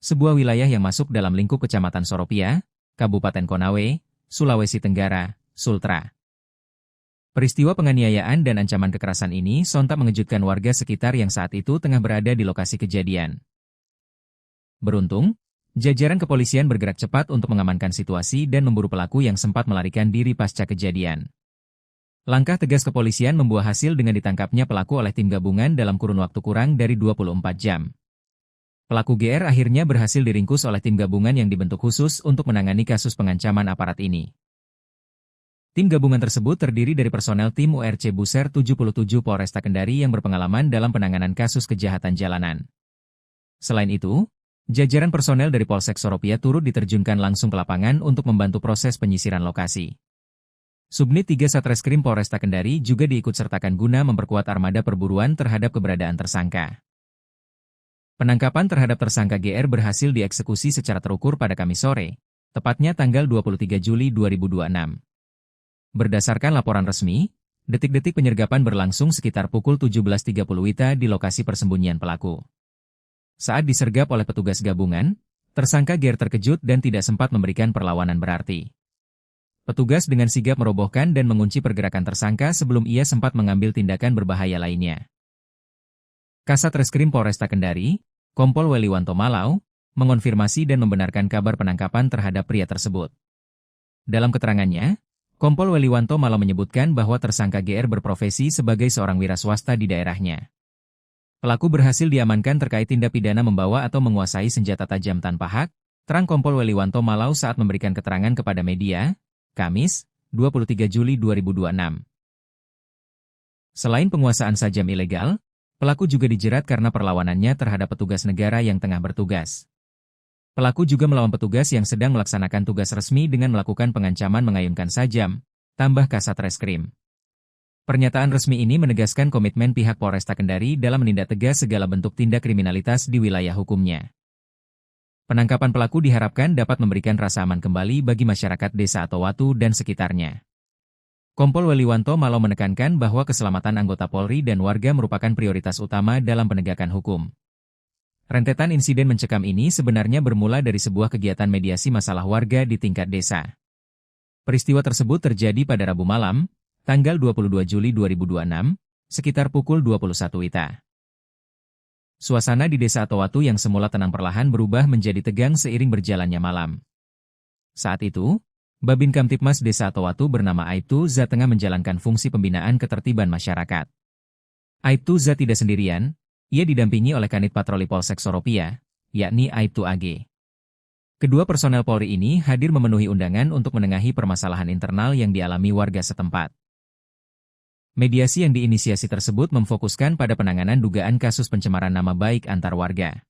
sebuah wilayah yang masuk dalam lingkup Kecamatan Soropia, Kabupaten Konawe, Sulawesi Tenggara, Sultra. Peristiwa penganiayaan dan ancaman kekerasan ini sontak mengejutkan warga sekitar yang saat itu tengah berada di lokasi kejadian. Beruntung, jajaran kepolisian bergerak cepat untuk mengamankan situasi dan memburu pelaku yang sempat melarikan diri pasca kejadian. Langkah tegas kepolisian membuah hasil dengan ditangkapnya pelaku oleh tim gabungan dalam kurun waktu kurang dari 24 jam. Pelaku GR akhirnya berhasil diringkus oleh tim gabungan yang dibentuk khusus untuk menangani kasus pengancaman aparat ini. Tim gabungan tersebut terdiri dari personel tim URC Buser 77 Polresta Kendari yang berpengalaman dalam penanganan kasus kejahatan jalanan. Selain itu, jajaran personel dari Polsek Soropia turut diterjunkan langsung ke lapangan untuk membantu proses penyisiran lokasi. Subnit 3 Satreskrim Polresta Kendari juga diikutsertakan guna memperkuat armada perburuan terhadap keberadaan tersangka. Penangkapan terhadap tersangka GR berhasil dieksekusi secara terukur pada Kamis sore, tepatnya tanggal 23 Juli 2026. Berdasarkan laporan resmi, detik-detik penyergapan berlangsung sekitar pukul 17.30 WITA di lokasi persembunyian pelaku. Saat disergap oleh petugas gabungan, tersangka GR terkejut dan tidak sempat memberikan perlawanan berarti. Petugas dengan sigap merobohkan dan mengunci pergerakan tersangka sebelum ia sempat mengambil tindakan berbahaya lainnya. Kasat Reskrim Polresta Kendari, Kompol Weliwanto Malau, mengonfirmasi dan membenarkan kabar penangkapan terhadap pria tersebut. Dalam keterangannya, Kompol Weliwanto Malau menyebutkan bahwa tersangka GR berprofesi sebagai seorang wira swasta di daerahnya. Pelaku berhasil diamankan terkait tindak pidana membawa atau menguasai senjata tajam tanpa hak, terang Kompol Weliwanto Malau saat memberikan keterangan kepada media, Kamis, 23 Juli 2026. Selain penguasaan sajam ilegal, pelaku juga dijerat karena perlawanannya terhadap petugas negara yang tengah bertugas. Pelaku juga melawan petugas yang sedang melaksanakan tugas resmi dengan melakukan pengancaman mengayunkan sajam, tambah Kasat Reskrim. Pernyataan resmi ini menegaskan komitmen pihak Polresta Kendari dalam menindak tegas segala bentuk tindak kriminalitas di wilayah hukumnya. Penangkapan pelaku diharapkan dapat memberikan rasa aman kembali bagi masyarakat Desa Atowatu dan sekitarnya. Kompol Weliwanto Malau menekankan bahwa keselamatan anggota Polri dan warga merupakan prioritas utama dalam penegakan hukum. Rentetan insiden mencekam ini sebenarnya bermula dari sebuah kegiatan mediasi masalah warga di tingkat desa. Peristiwa tersebut terjadi pada Rabu malam, tanggal 22 Juli 2026, sekitar pukul 21 WITA. Suasana di Desa Atowatu yang semula tenang perlahan berubah menjadi tegang seiring berjalannya malam. Saat itu, Babin Kamtipmas Desa Atowatu bernama Aibtu Za tengah menjalankan fungsi pembinaan ketertiban masyarakat. Aibtu Za tidak sendirian, ia didampingi oleh Kanit Patroli Polsek Soropia, yakni Aibtu AG. Kedua personel Polri ini hadir memenuhi undangan untuk menengahi permasalahan internal yang dialami warga setempat. Mediasi yang diinisiasi tersebut memfokuskan pada penanganan dugaan kasus pencemaran nama baik antar warga.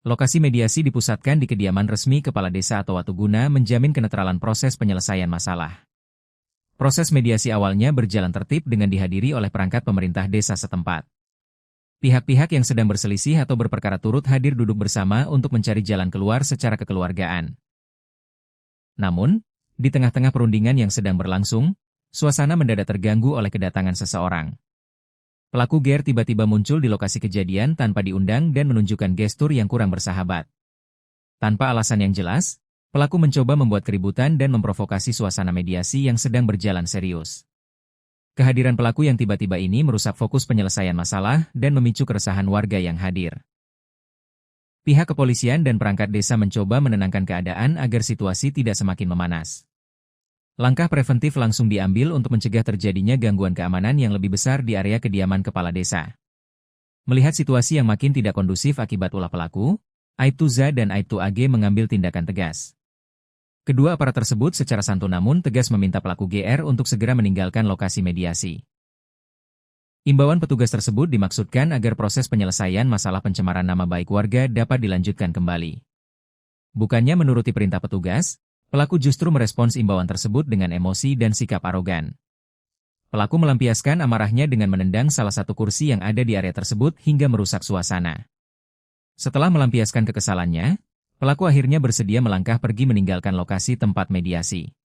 Lokasi mediasi dipusatkan di kediaman resmi Kepala Desa Atowatu guna menjamin kenetralan proses penyelesaian masalah. Proses mediasi awalnya berjalan tertib dengan dihadiri oleh perangkat pemerintah desa setempat. Pihak-pihak yang sedang berselisih atau berperkara turut hadir duduk bersama untuk mencari jalan keluar secara kekeluargaan. Namun, di tengah-tengah perundingan yang sedang berlangsung, suasana mendadak terganggu oleh kedatangan seseorang. Pelaku GR tiba-tiba muncul di lokasi kejadian tanpa diundang dan menunjukkan gestur yang kurang bersahabat. Tanpa alasan yang jelas, pelaku mencoba membuat keributan dan memprovokasi suasana mediasi yang sedang berjalan serius. Kehadiran pelaku yang tiba-tiba ini merusak fokus penyelesaian masalah dan memicu keresahan warga yang hadir. Pihak kepolisian dan perangkat desa mencoba menenangkan keadaan agar situasi tidak semakin memanas. Langkah preventif langsung diambil untuk mencegah terjadinya gangguan keamanan yang lebih besar di area kediaman kepala desa. Melihat situasi yang makin tidak kondusif akibat ulah pelaku, Aibtu Za dan Aibtu AG mengambil tindakan tegas. Kedua aparat tersebut secara santun namun tegas meminta pelaku GR untuk segera meninggalkan lokasi mediasi. Imbauan petugas tersebut dimaksudkan agar proses penyelesaian masalah pencemaran nama baik warga dapat dilanjutkan kembali. Bukannya menuruti perintah petugas, pelaku justru merespons imbauan tersebut dengan emosi dan sikap arogan. Pelaku melampiaskan amarahnya dengan menendang salah satu kursi yang ada di area tersebut hingga merusak suasana. Setelah melampiaskan kekesalannya, pelaku akhirnya bersedia melangkah pergi meninggalkan lokasi tempat mediasi.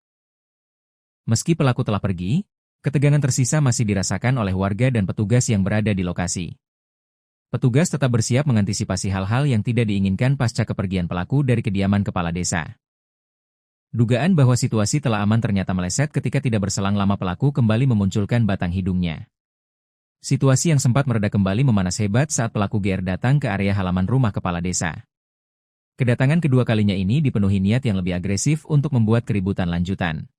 Meski pelaku telah pergi, ketegangan tersisa masih dirasakan oleh warga dan petugas yang berada di lokasi. Petugas tetap bersiap mengantisipasi hal-hal yang tidak diinginkan pasca kepergian pelaku dari kediaman kepala desa. Dugaan bahwa situasi telah aman ternyata meleset ketika tidak berselang lama pelaku kembali memunculkan batang hidungnya. Situasi yang sempat mereda kembali memanas hebat saat pelaku GR datang ke area halaman rumah kepala desa. Kedatangan kedua kalinya ini dipenuhi niat yang lebih agresif untuk membuat keributan lanjutan.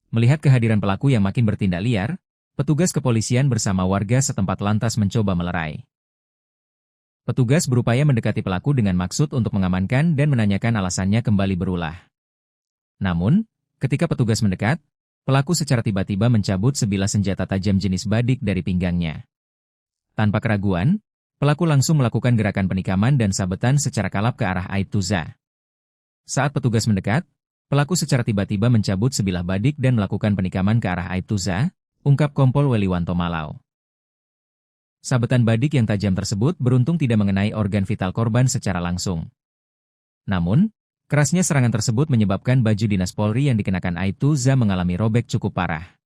Melihat kehadiran pelaku yang makin bertindak liar, petugas kepolisian bersama warga setempat lantas mencoba melerai. Petugas berupaya mendekati pelaku dengan maksud untuk mengamankan dan menanyakan alasannya kembali berulah. Namun, ketika petugas mendekat, pelaku secara tiba-tiba mencabut sebilah senjata tajam jenis badik dari pinggangnya. Tanpa keraguan, pelaku langsung melakukan gerakan penikaman dan sabetan secara kalap ke arah Aibtuza. Saat petugas mendekat, pelaku secara tiba-tiba mencabut sebilah badik dan melakukan penikaman ke arah Aibtuza, ungkap Kompol Weliwanto Malau. Sabetan badik yang tajam tersebut beruntung tidak mengenai organ vital korban secara langsung. Namun, kerasnya serangan tersebut menyebabkan baju dinas Polri yang dikenakan Aibtuza mengalami robek cukup parah.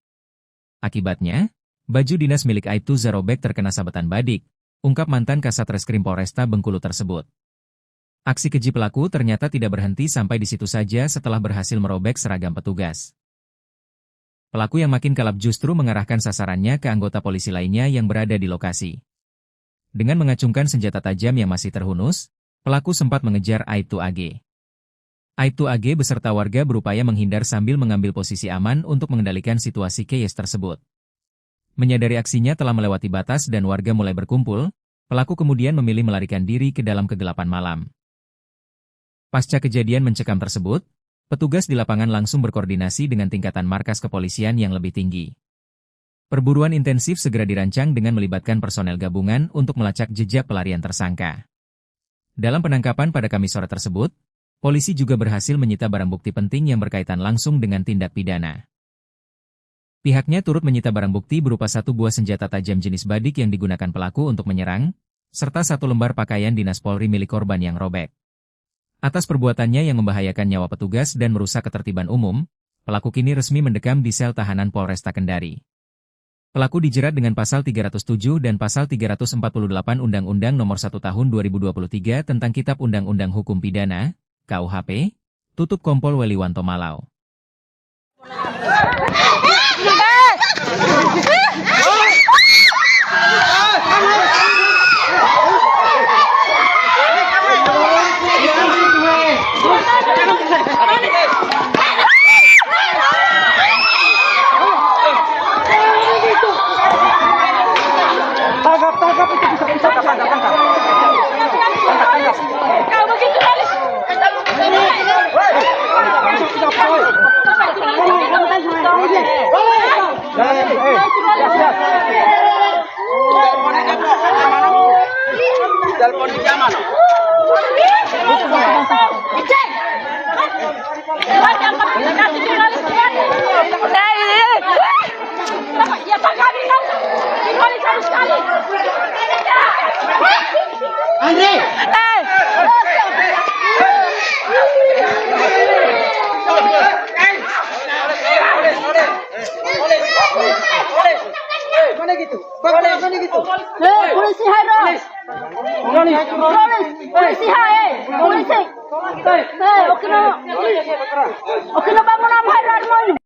Akibatnya, baju dinas milik Aibtuza robek terkena sabetan badik, ungkap mantan Kasat Reskrim Polresta Bengkulu tersebut. Aksi keji pelaku ternyata tidak berhenti sampai di situ saja setelah berhasil merobek seragam petugas. Pelaku yang makin kalap justru mengarahkan sasarannya ke anggota polisi lainnya yang berada di lokasi. Dengan mengacungkan senjata tajam yang masih terhunus, pelaku sempat mengejar Aibtu AG. Aibtu AG beserta warga berupaya menghindar sambil mengambil posisi aman untuk mengendalikan situasi chaos tersebut. Menyadari aksinya telah melewati batas dan warga mulai berkumpul, pelaku kemudian memilih melarikan diri ke dalam kegelapan malam. Pasca kejadian mencekam tersebut, petugas di lapangan langsung berkoordinasi dengan tingkatan markas kepolisian yang lebih tinggi. Perburuan intensif segera dirancang dengan melibatkan personel gabungan untuk melacak jejak pelarian tersangka. Dalam penangkapan pada Kamis sore tersebut, polisi juga berhasil menyita barang bukti penting yang berkaitan langsung dengan tindak pidana. Pihaknya turut menyita barang bukti berupa satu buah senjata tajam jenis badik yang digunakan pelaku untuk menyerang, serta satu lembar pakaian dinas Polri milik korban yang robek. Atas perbuatannya yang membahayakan nyawa petugas dan merusak ketertiban umum, pelaku kini resmi mendekam di sel tahanan Polresta Kendari. Pelaku dijerat dengan pasal 307 dan pasal 348 Undang-Undang Nomor 1 Tahun 2023 tentang Kitab Undang-Undang Hukum Pidana, KUHP, tutup Kompol Weliwanto Malau. Tangkap itu bisa tangkap. Kau begitu Alis. Telepon di zaman. Ya tangkap ini sekali. Andre. Mana gitu? Polisi hai ro. Polisi hai. Polisi. Okino bangun am hai ro mo.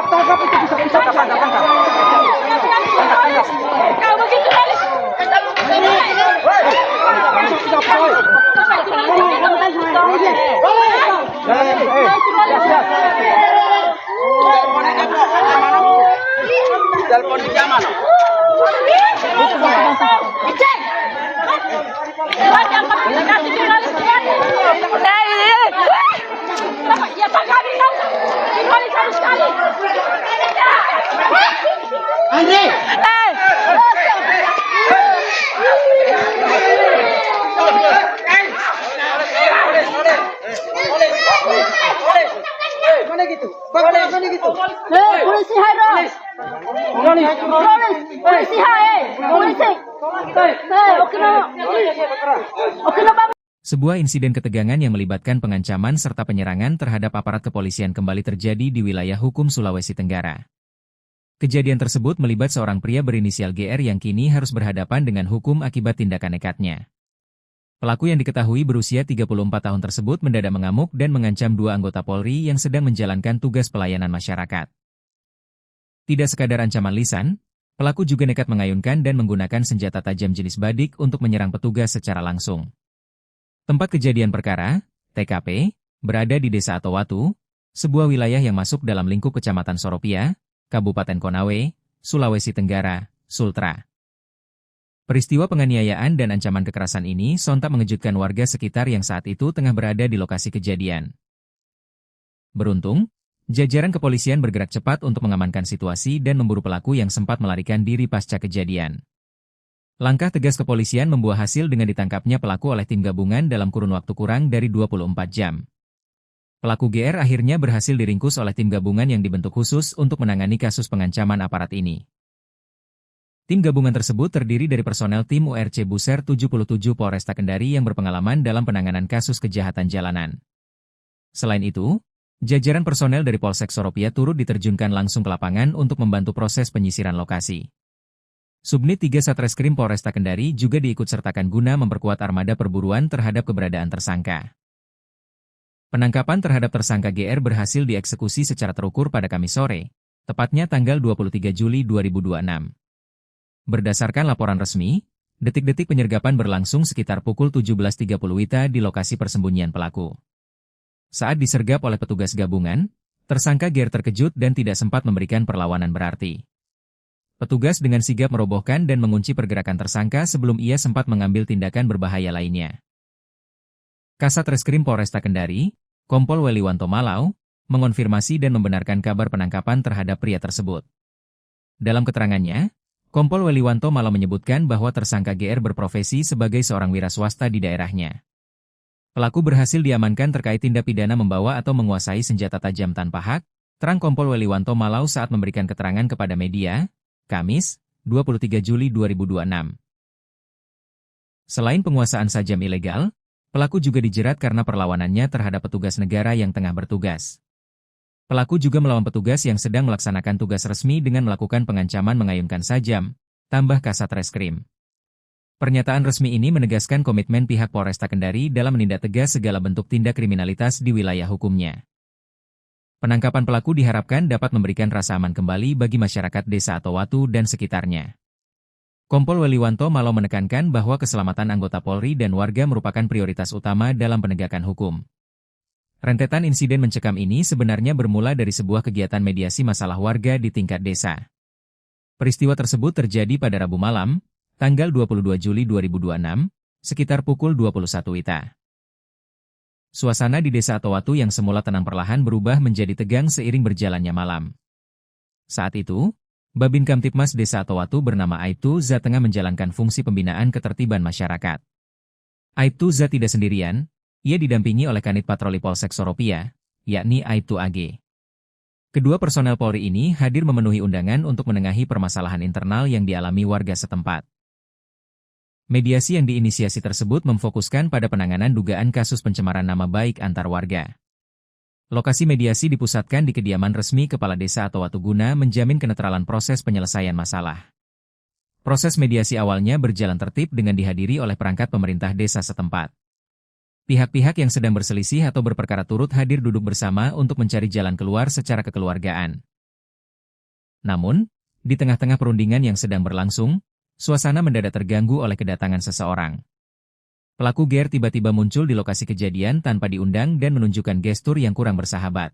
Tangkap itu bisa tangkap. Kau begitu Alis. Telepon di zaman. Ya tangkap ini sekali. Andre. Polisi Hairo. Polisi hai. Polisi. Oke no bang. Sebuah insiden ketegangan yang melibatkan pengancaman serta penyerangan terhadap aparat kepolisian kembali terjadi di wilayah hukum Sulawesi Tenggara. Kejadian tersebut melibat seorang pria berinisial GR yang kini harus berhadapan dengan hukum akibat tindakan nekatnya. Pelaku yang diketahui berusia 34 tahun tersebut mendadak mengamuk dan mengancam dua anggota Polri yang sedang menjalankan tugas pelayanan masyarakat. Tidak sekadar ancaman lisan, pelaku juga nekat mengayunkan dan menggunakan senjata tajam jenis badik untuk menyerang petugas secara langsung. Tempat kejadian perkara, TKP, berada di Desa Atowatu, sebuah wilayah yang masuk dalam lingkup Kecamatan Soropia, Kabupaten Konawe, Sulawesi Tenggara, Sultra. Peristiwa penganiayaan dan ancaman kekerasan ini sontak mengejutkan warga sekitar yang saat itu tengah berada di lokasi kejadian. Beruntung, jajaran kepolisian bergerak cepat untuk mengamankan situasi dan memburu pelaku yang sempat melarikan diri pasca kejadian. Langkah tegas kepolisian membuah hasil dengan ditangkapnya pelaku oleh tim gabungan dalam kurun waktu kurang dari 24 jam. Pelaku GR akhirnya berhasil diringkus oleh tim gabungan yang dibentuk khusus untuk menangani kasus pengancaman aparat ini. Tim gabungan tersebut terdiri dari personel tim URC Buser 77 Polresta Kendari yang berpengalaman dalam penanganan kasus kejahatan jalanan. Selain itu, jajaran personel dari Polsek Soropia turut diterjunkan langsung ke lapangan untuk membantu proses penyisiran lokasi. Subnit 3 Satreskrim Polresta Kendari juga diikutsertakan guna memperkuat armada perburuan terhadap keberadaan tersangka. Penangkapan terhadap tersangka GR berhasil dieksekusi secara terukur pada Kamis sore, tepatnya tanggal 23 Juli 2026. Berdasarkan laporan resmi, detik-detik penyergapan berlangsung sekitar pukul 17.30 WITA di lokasi persembunyian pelaku. Saat disergap oleh petugas gabungan, tersangka GR terkejut dan tidak sempat memberikan perlawanan berarti. Petugas dengan sigap merobohkan dan mengunci pergerakan tersangka sebelum ia sempat mengambil tindakan berbahaya lainnya. Kasat Reskrim Polresta Kendari, Kompol Weliwanto Malau, mengonfirmasi dan membenarkan kabar penangkapan terhadap pria tersebut. Dalam keterangannya, Kompol Weliwanto Malau menyebutkan bahwa tersangka GR berprofesi sebagai seorang wira swasta di daerahnya. Pelaku berhasil diamankan terkait tindak pidana membawa atau menguasai senjata tajam tanpa hak, terang Kompol Weliwanto Malau saat memberikan keterangan kepada media, Kamis, 23 Juli 2026. Selain penguasaan sajam ilegal, pelaku juga dijerat karena perlawanannya terhadap petugas negara yang tengah bertugas. Pelaku juga melawan petugas yang sedang melaksanakan tugas resmi dengan melakukan pengancaman mengayunkan sajam, tambah Kasat Reskrim. Pernyataan resmi ini menegaskan komitmen pihak Polresta Kendari dalam menindak tegas segala bentuk tindak kriminalitas di wilayah hukumnya. Penangkapan pelaku diharapkan dapat memberikan rasa aman kembali bagi masyarakat Desa Atowatu dan sekitarnya. Kompol Weliwanto Malau menekankan bahwa keselamatan anggota Polri dan warga merupakan prioritas utama dalam penegakan hukum. Rentetan insiden mencekam ini sebenarnya bermula dari sebuah kegiatan mediasi masalah warga di tingkat desa. Peristiwa tersebut terjadi pada Rabu malam, tanggal 22 Juli 2026, sekitar pukul 21 WITA. Suasana di Desa Atowatu yang semula tenang perlahan berubah menjadi tegang seiring berjalannya malam. Saat itu, Babin Kamtipmas Desa Atowatu bernama Aibtu Za tengah menjalankan fungsi pembinaan ketertiban masyarakat. Aibtu Za tidak sendirian, ia didampingi oleh Kanit Patroli Polsek Soropia, yakni Aibtu AG. Kedua personel Polri ini hadir memenuhi undangan untuk menengahi permasalahan internal yang dialami warga setempat. Mediasi yang diinisiasi tersebut memfokuskan pada penanganan dugaan kasus pencemaran nama baik antar warga. Lokasi mediasi dipusatkan di kediaman resmi Kepala Desa Atowatu guna menjamin kenetralan proses penyelesaian masalah. Proses mediasi awalnya berjalan tertib dengan dihadiri oleh perangkat pemerintah desa setempat. Pihak-pihak yang sedang berselisih atau berperkara turut hadir duduk bersama untuk mencari jalan keluar secara kekeluargaan. Namun, di tengah-tengah perundingan yang sedang berlangsung, suasana mendadak terganggu oleh kedatangan seseorang. Pelaku GR tiba-tiba muncul di lokasi kejadian tanpa diundang dan menunjukkan gestur yang kurang bersahabat.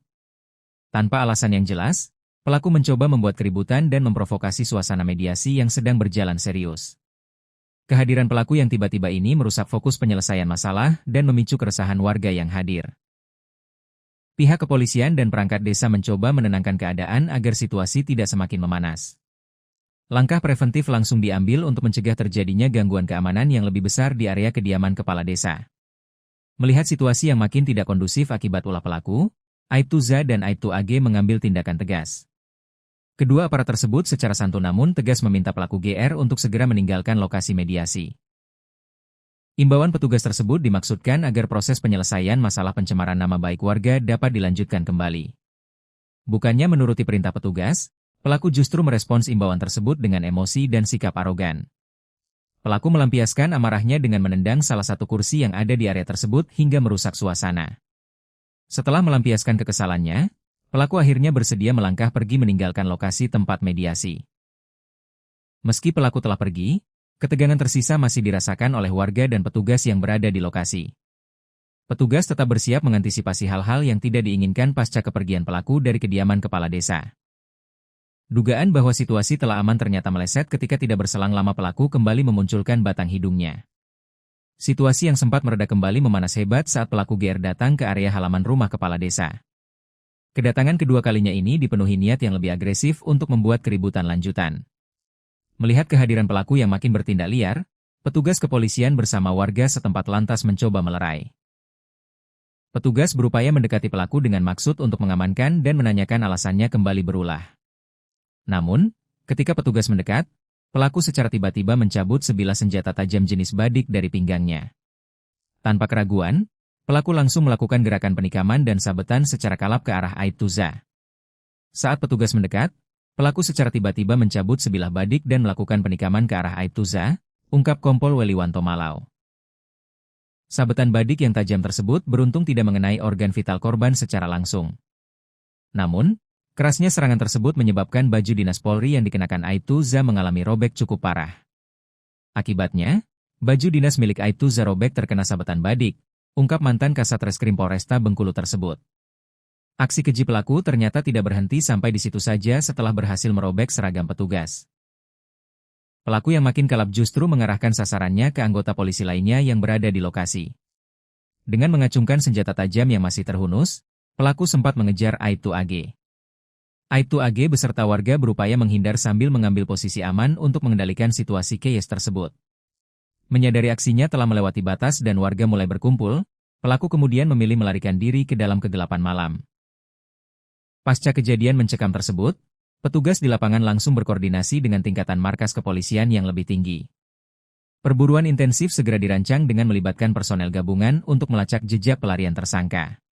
Tanpa alasan yang jelas, pelaku mencoba membuat keributan dan memprovokasi suasana mediasi yang sedang berjalan serius. Kehadiran pelaku yang tiba-tiba ini merusak fokus penyelesaian masalah dan memicu keresahan warga yang hadir. Pihak kepolisian dan perangkat desa mencoba menenangkan keadaan agar situasi tidak semakin memanas. Langkah preventif langsung diambil untuk mencegah terjadinya gangguan keamanan yang lebih besar di area kediaman kepala desa. Melihat situasi yang makin tidak kondusif akibat ulah pelaku, Aibtu Za dan Aibtu AG mengambil tindakan tegas. Kedua aparat tersebut secara santun namun tegas meminta pelaku GR untuk segera meninggalkan lokasi mediasi. Imbauan petugas tersebut dimaksudkan agar proses penyelesaian masalah pencemaran nama baik warga dapat dilanjutkan kembali. Bukannya menuruti perintah petugas, pelaku justru merespons imbauan tersebut dengan emosi dan sikap arogan. Pelaku melampiaskan amarahnya dengan menendang salah satu kursi yang ada di area tersebut hingga merusak suasana. Setelah melampiaskan kekesalannya, pelaku akhirnya bersedia melangkah pergi meninggalkan lokasi tempat mediasi. Meski pelaku telah pergi, ketegangan tersisa masih dirasakan oleh warga dan petugas yang berada di lokasi. Petugas tetap bersiap mengantisipasi hal-hal yang tidak diinginkan pasca kepergian pelaku dari kediaman kepala desa. Dugaan bahwa situasi telah aman ternyata meleset ketika tidak berselang lama pelaku kembali memunculkan batang hidungnya. Situasi yang sempat mereda kembali memanas hebat saat pelaku GR datang ke area halaman rumah kepala desa. Kedatangan kedua kalinya ini dipenuhi niat yang lebih agresif untuk membuat keributan lanjutan. Melihat kehadiran pelaku yang makin bertindak liar, petugas kepolisian bersama warga setempat lantas mencoba melerai. Petugas berupaya mendekati pelaku dengan maksud untuk mengamankan dan menanyakan alasannya kembali berulah. Namun, ketika petugas mendekat, pelaku secara tiba-tiba mencabut sebilah senjata tajam jenis badik dari pinggangnya. Tanpa keraguan, pelaku langsung melakukan gerakan penikaman dan sabetan secara kalap ke arah Aibtuza. Saat petugas mendekat, pelaku secara tiba-tiba mencabut sebilah badik dan melakukan penikaman ke arah Aibtuza, ungkap Kompol Weliwanto Malau. Sabetan badik yang tajam tersebut beruntung tidak mengenai organ vital korban secara langsung. Namun, kerasnya serangan tersebut menyebabkan baju dinas Polri yang dikenakan Aibtuza mengalami robek cukup parah. Akibatnya, baju dinas milik Aibtuza robek terkena sabetan badik, ungkap mantan Kasat Reskrim Polresta Bengkulu tersebut. Aksi keji pelaku ternyata tidak berhenti sampai di situ saja setelah berhasil merobek seragam petugas. Pelaku yang makin kalap justru mengarahkan sasarannya ke anggota polisi lainnya yang berada di lokasi. Dengan mengacungkan senjata tajam yang masih terhunus, pelaku sempat mengejar Aibtu AG. Aibtu AG beserta warga berupaya menghindar sambil mengambil posisi aman untuk mengendalikan situasi chaos tersebut. Menyadari aksinya telah melewati batas dan warga mulai berkumpul, pelaku kemudian memilih melarikan diri ke dalam kegelapan malam. Pasca kejadian mencekam tersebut, petugas di lapangan langsung berkoordinasi dengan tingkatan markas kepolisian yang lebih tinggi. Perburuan intensif segera dirancang dengan melibatkan personel gabungan untuk melacak jejak pelarian tersangka.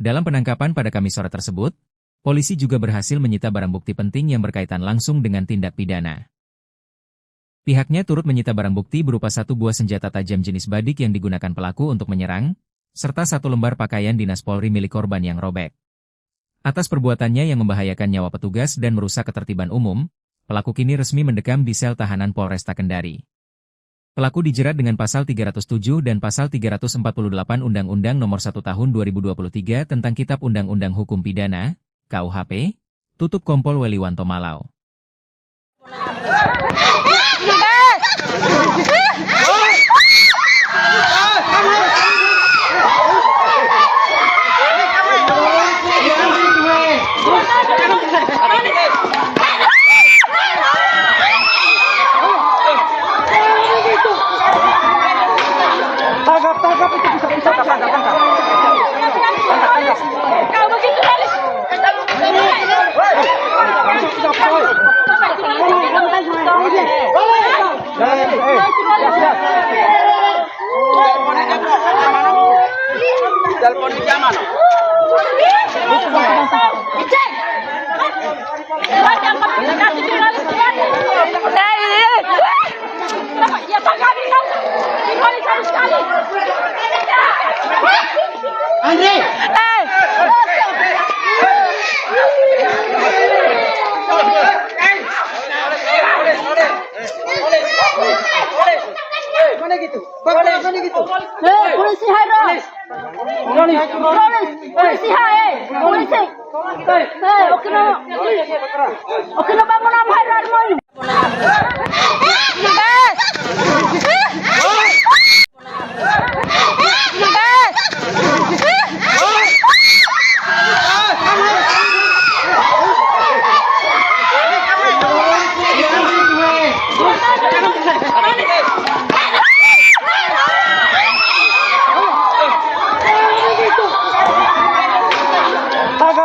Dalam penangkapan pada Kamis sore tersebut, polisi juga berhasil menyita barang bukti penting yang berkaitan langsung dengan tindak pidana. Pihaknya turut menyita barang bukti berupa satu buah senjata tajam jenis badik yang digunakan pelaku untuk menyerang, serta satu lembar pakaian dinas Polri milik korban yang robek. Atas perbuatannya yang membahayakan nyawa petugas dan merusak ketertiban umum, pelaku kini resmi mendekam di sel tahanan Polresta Kendari. Pelaku dijerat dengan pasal 307 dan pasal 348 Undang-Undang Nomor 1 Tahun 2023 tentang Kitab Undang-Undang Hukum Pidana, KUHP, tutup Kompol Weliwanto Malau. Tangkap itu bisa tangkap. Kau begitu Alis. Telepon di zaman. Cek. Ya tangkap itu. Dikali sekali. Andre. Mana gitu? Mana gitu? Polisi Hairo. Polisi hai. Polisi. Oke no bangun am Hairo armoy.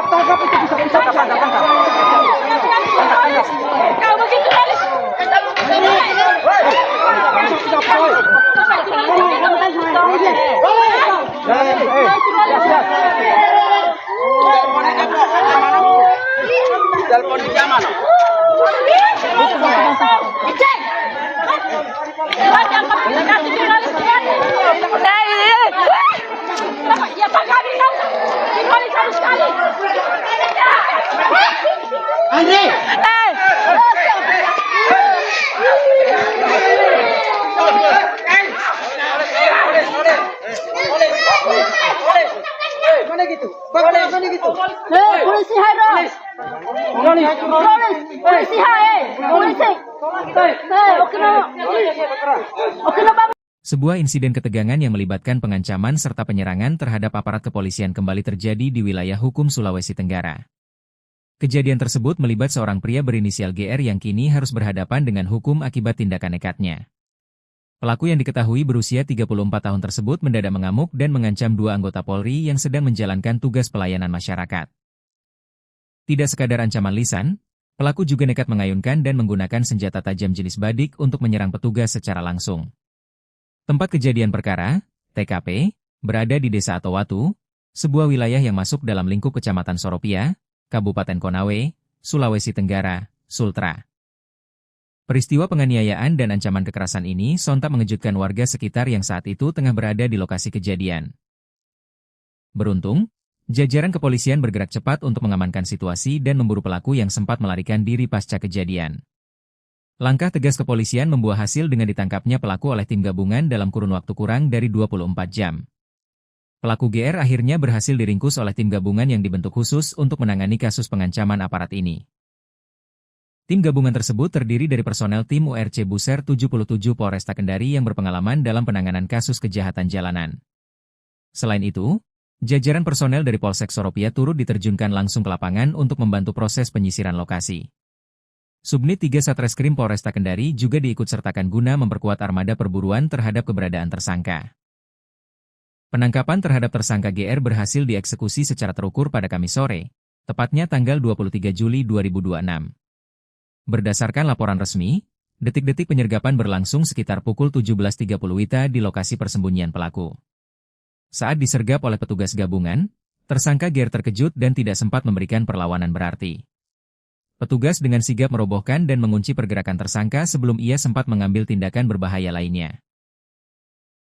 Tangkap itu bisa tangkap. Telepon di mana? Cek. Yang kasih jurnalis lihat. Ya Pak kami tahu. Dikali sekali. Andre! Mana gitu? Mana gitu? Polisi Haira. Polisi hai. Polisi. Oke no Bang. Sebuah insiden ketegangan yang melibatkan pengancaman serta penyerangan terhadap aparat kepolisian kembali terjadi di wilayah hukum Sulawesi Tenggara. Kejadian tersebut melibat seorang pria berinisial GR yang kini harus berhadapan dengan hukum akibat tindakan nekatnya. Pelaku yang diketahui berusia 34 tahun tersebut mendadak mengamuk dan mengancam dua anggota Polri yang sedang menjalankan tugas pelayanan masyarakat. Tidak sekadar ancaman lisan, pelaku juga nekat mengayunkan dan menggunakan senjata tajam jenis badik untuk menyerang petugas secara langsung. Tempat kejadian perkara, TKP, berada di Desa Atowatu, sebuah wilayah yang masuk dalam lingkup Kecamatan Soropia, Kabupaten Konawe, Sulawesi Tenggara, Sultra. Peristiwa penganiayaan dan ancaman kekerasan ini sontak mengejutkan warga sekitar yang saat itu tengah berada di lokasi kejadian. Beruntung, jajaran kepolisian bergerak cepat untuk mengamankan situasi dan memburu pelaku yang sempat melarikan diri pasca kejadian. Langkah tegas kepolisian membuah hasil dengan ditangkapnya pelaku oleh tim gabungan dalam kurun waktu kurang dari 24 jam. Pelaku GR akhirnya berhasil diringkus oleh tim gabungan yang dibentuk khusus untuk menangani kasus pengancaman aparat ini. Tim gabungan tersebut terdiri dari personel tim URC Buser 77 Polresta Kendari yang berpengalaman dalam penanganan kasus kejahatan jalanan. Selain itu, jajaran personel dari Polsek Soropia turut diterjunkan langsung ke lapangan untuk membantu proses penyisiran lokasi. Subnit 3 Satreskrim Polresta Kendari juga diikutsertakan guna memperkuat armada perburuan terhadap keberadaan tersangka. Penangkapan terhadap tersangka GR berhasil dieksekusi secara terukur pada Kamis sore, tepatnya tanggal 23 Juli 2026. Berdasarkan laporan resmi, detik-detik penyergapan berlangsung sekitar pukul 17.30 WITA di lokasi persembunyian pelaku. Saat disergap oleh petugas gabungan, tersangka GR terkejut dan tidak sempat memberikan perlawanan berarti. Petugas dengan sigap merobohkan dan mengunci pergerakan tersangka sebelum ia sempat mengambil tindakan berbahaya lainnya.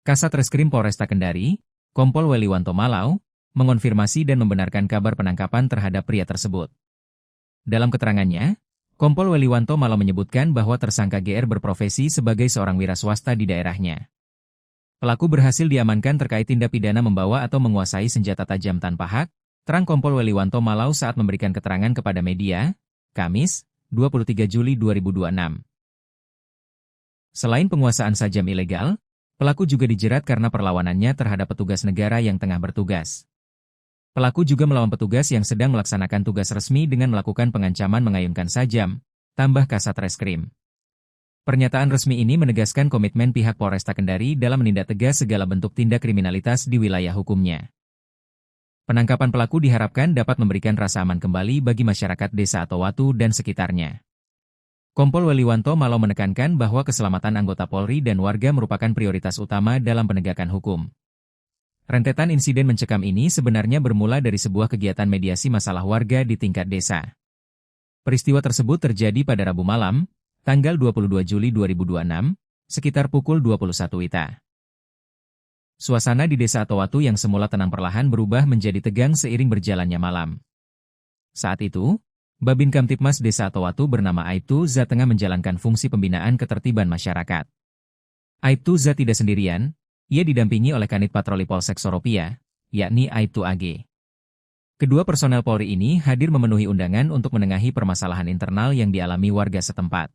Kasat Reskrim Polresta Kendari, Kompol Weliwanto Malau, mengonfirmasi dan membenarkan kabar penangkapan terhadap pria tersebut. Dalam keterangannya, Kompol Weliwanto Malau menyebutkan bahwa tersangka GR berprofesi sebagai seorang wira swasta di daerahnya. Pelaku berhasil diamankan terkait tindak pidana membawa atau menguasai senjata tajam tanpa hak, terang Kompol Weliwanto Malau saat memberikan keterangan kepada media, Kamis, 23 Juli 2026. Selain penguasaan sajam ilegal, pelaku juga dijerat karena perlawanannya terhadap petugas negara yang tengah bertugas. Pelaku juga melawan petugas yang sedang melaksanakan tugas resmi dengan melakukan pengancaman mengayunkan sajam, tambah Kasat Reskrim. Pernyataan resmi ini menegaskan komitmen pihak Polresta Kendari dalam menindak tegas segala bentuk tindak kriminalitas di wilayah hukumnya. Penangkapan pelaku diharapkan dapat memberikan rasa aman kembali bagi masyarakat Desa Atowatu dan sekitarnya. Kompol Weliwanto Malau menekankan bahwa keselamatan anggota Polri dan warga merupakan prioritas utama dalam penegakan hukum. Rentetan insiden mencekam ini sebenarnya bermula dari sebuah kegiatan mediasi masalah warga di tingkat desa. Peristiwa tersebut terjadi pada Rabu malam, tanggal 22 Juli 2026, sekitar pukul 21 WITA. Suasana di Desa Atowatu yang semula tenang perlahan berubah menjadi tegang seiring berjalannya malam. Saat itu, Babin Kamtipmas Desa Atowatu bernama Aibtu Za tengah menjalankan fungsi pembinaan ketertiban masyarakat. Aibtu Za tidak sendirian, ia didampingi oleh Kanit Patroli Polsek Soropia, yakni Aibtu AG. Kedua personel Polri ini hadir memenuhi undangan untuk menengahi permasalahan internal yang dialami warga setempat.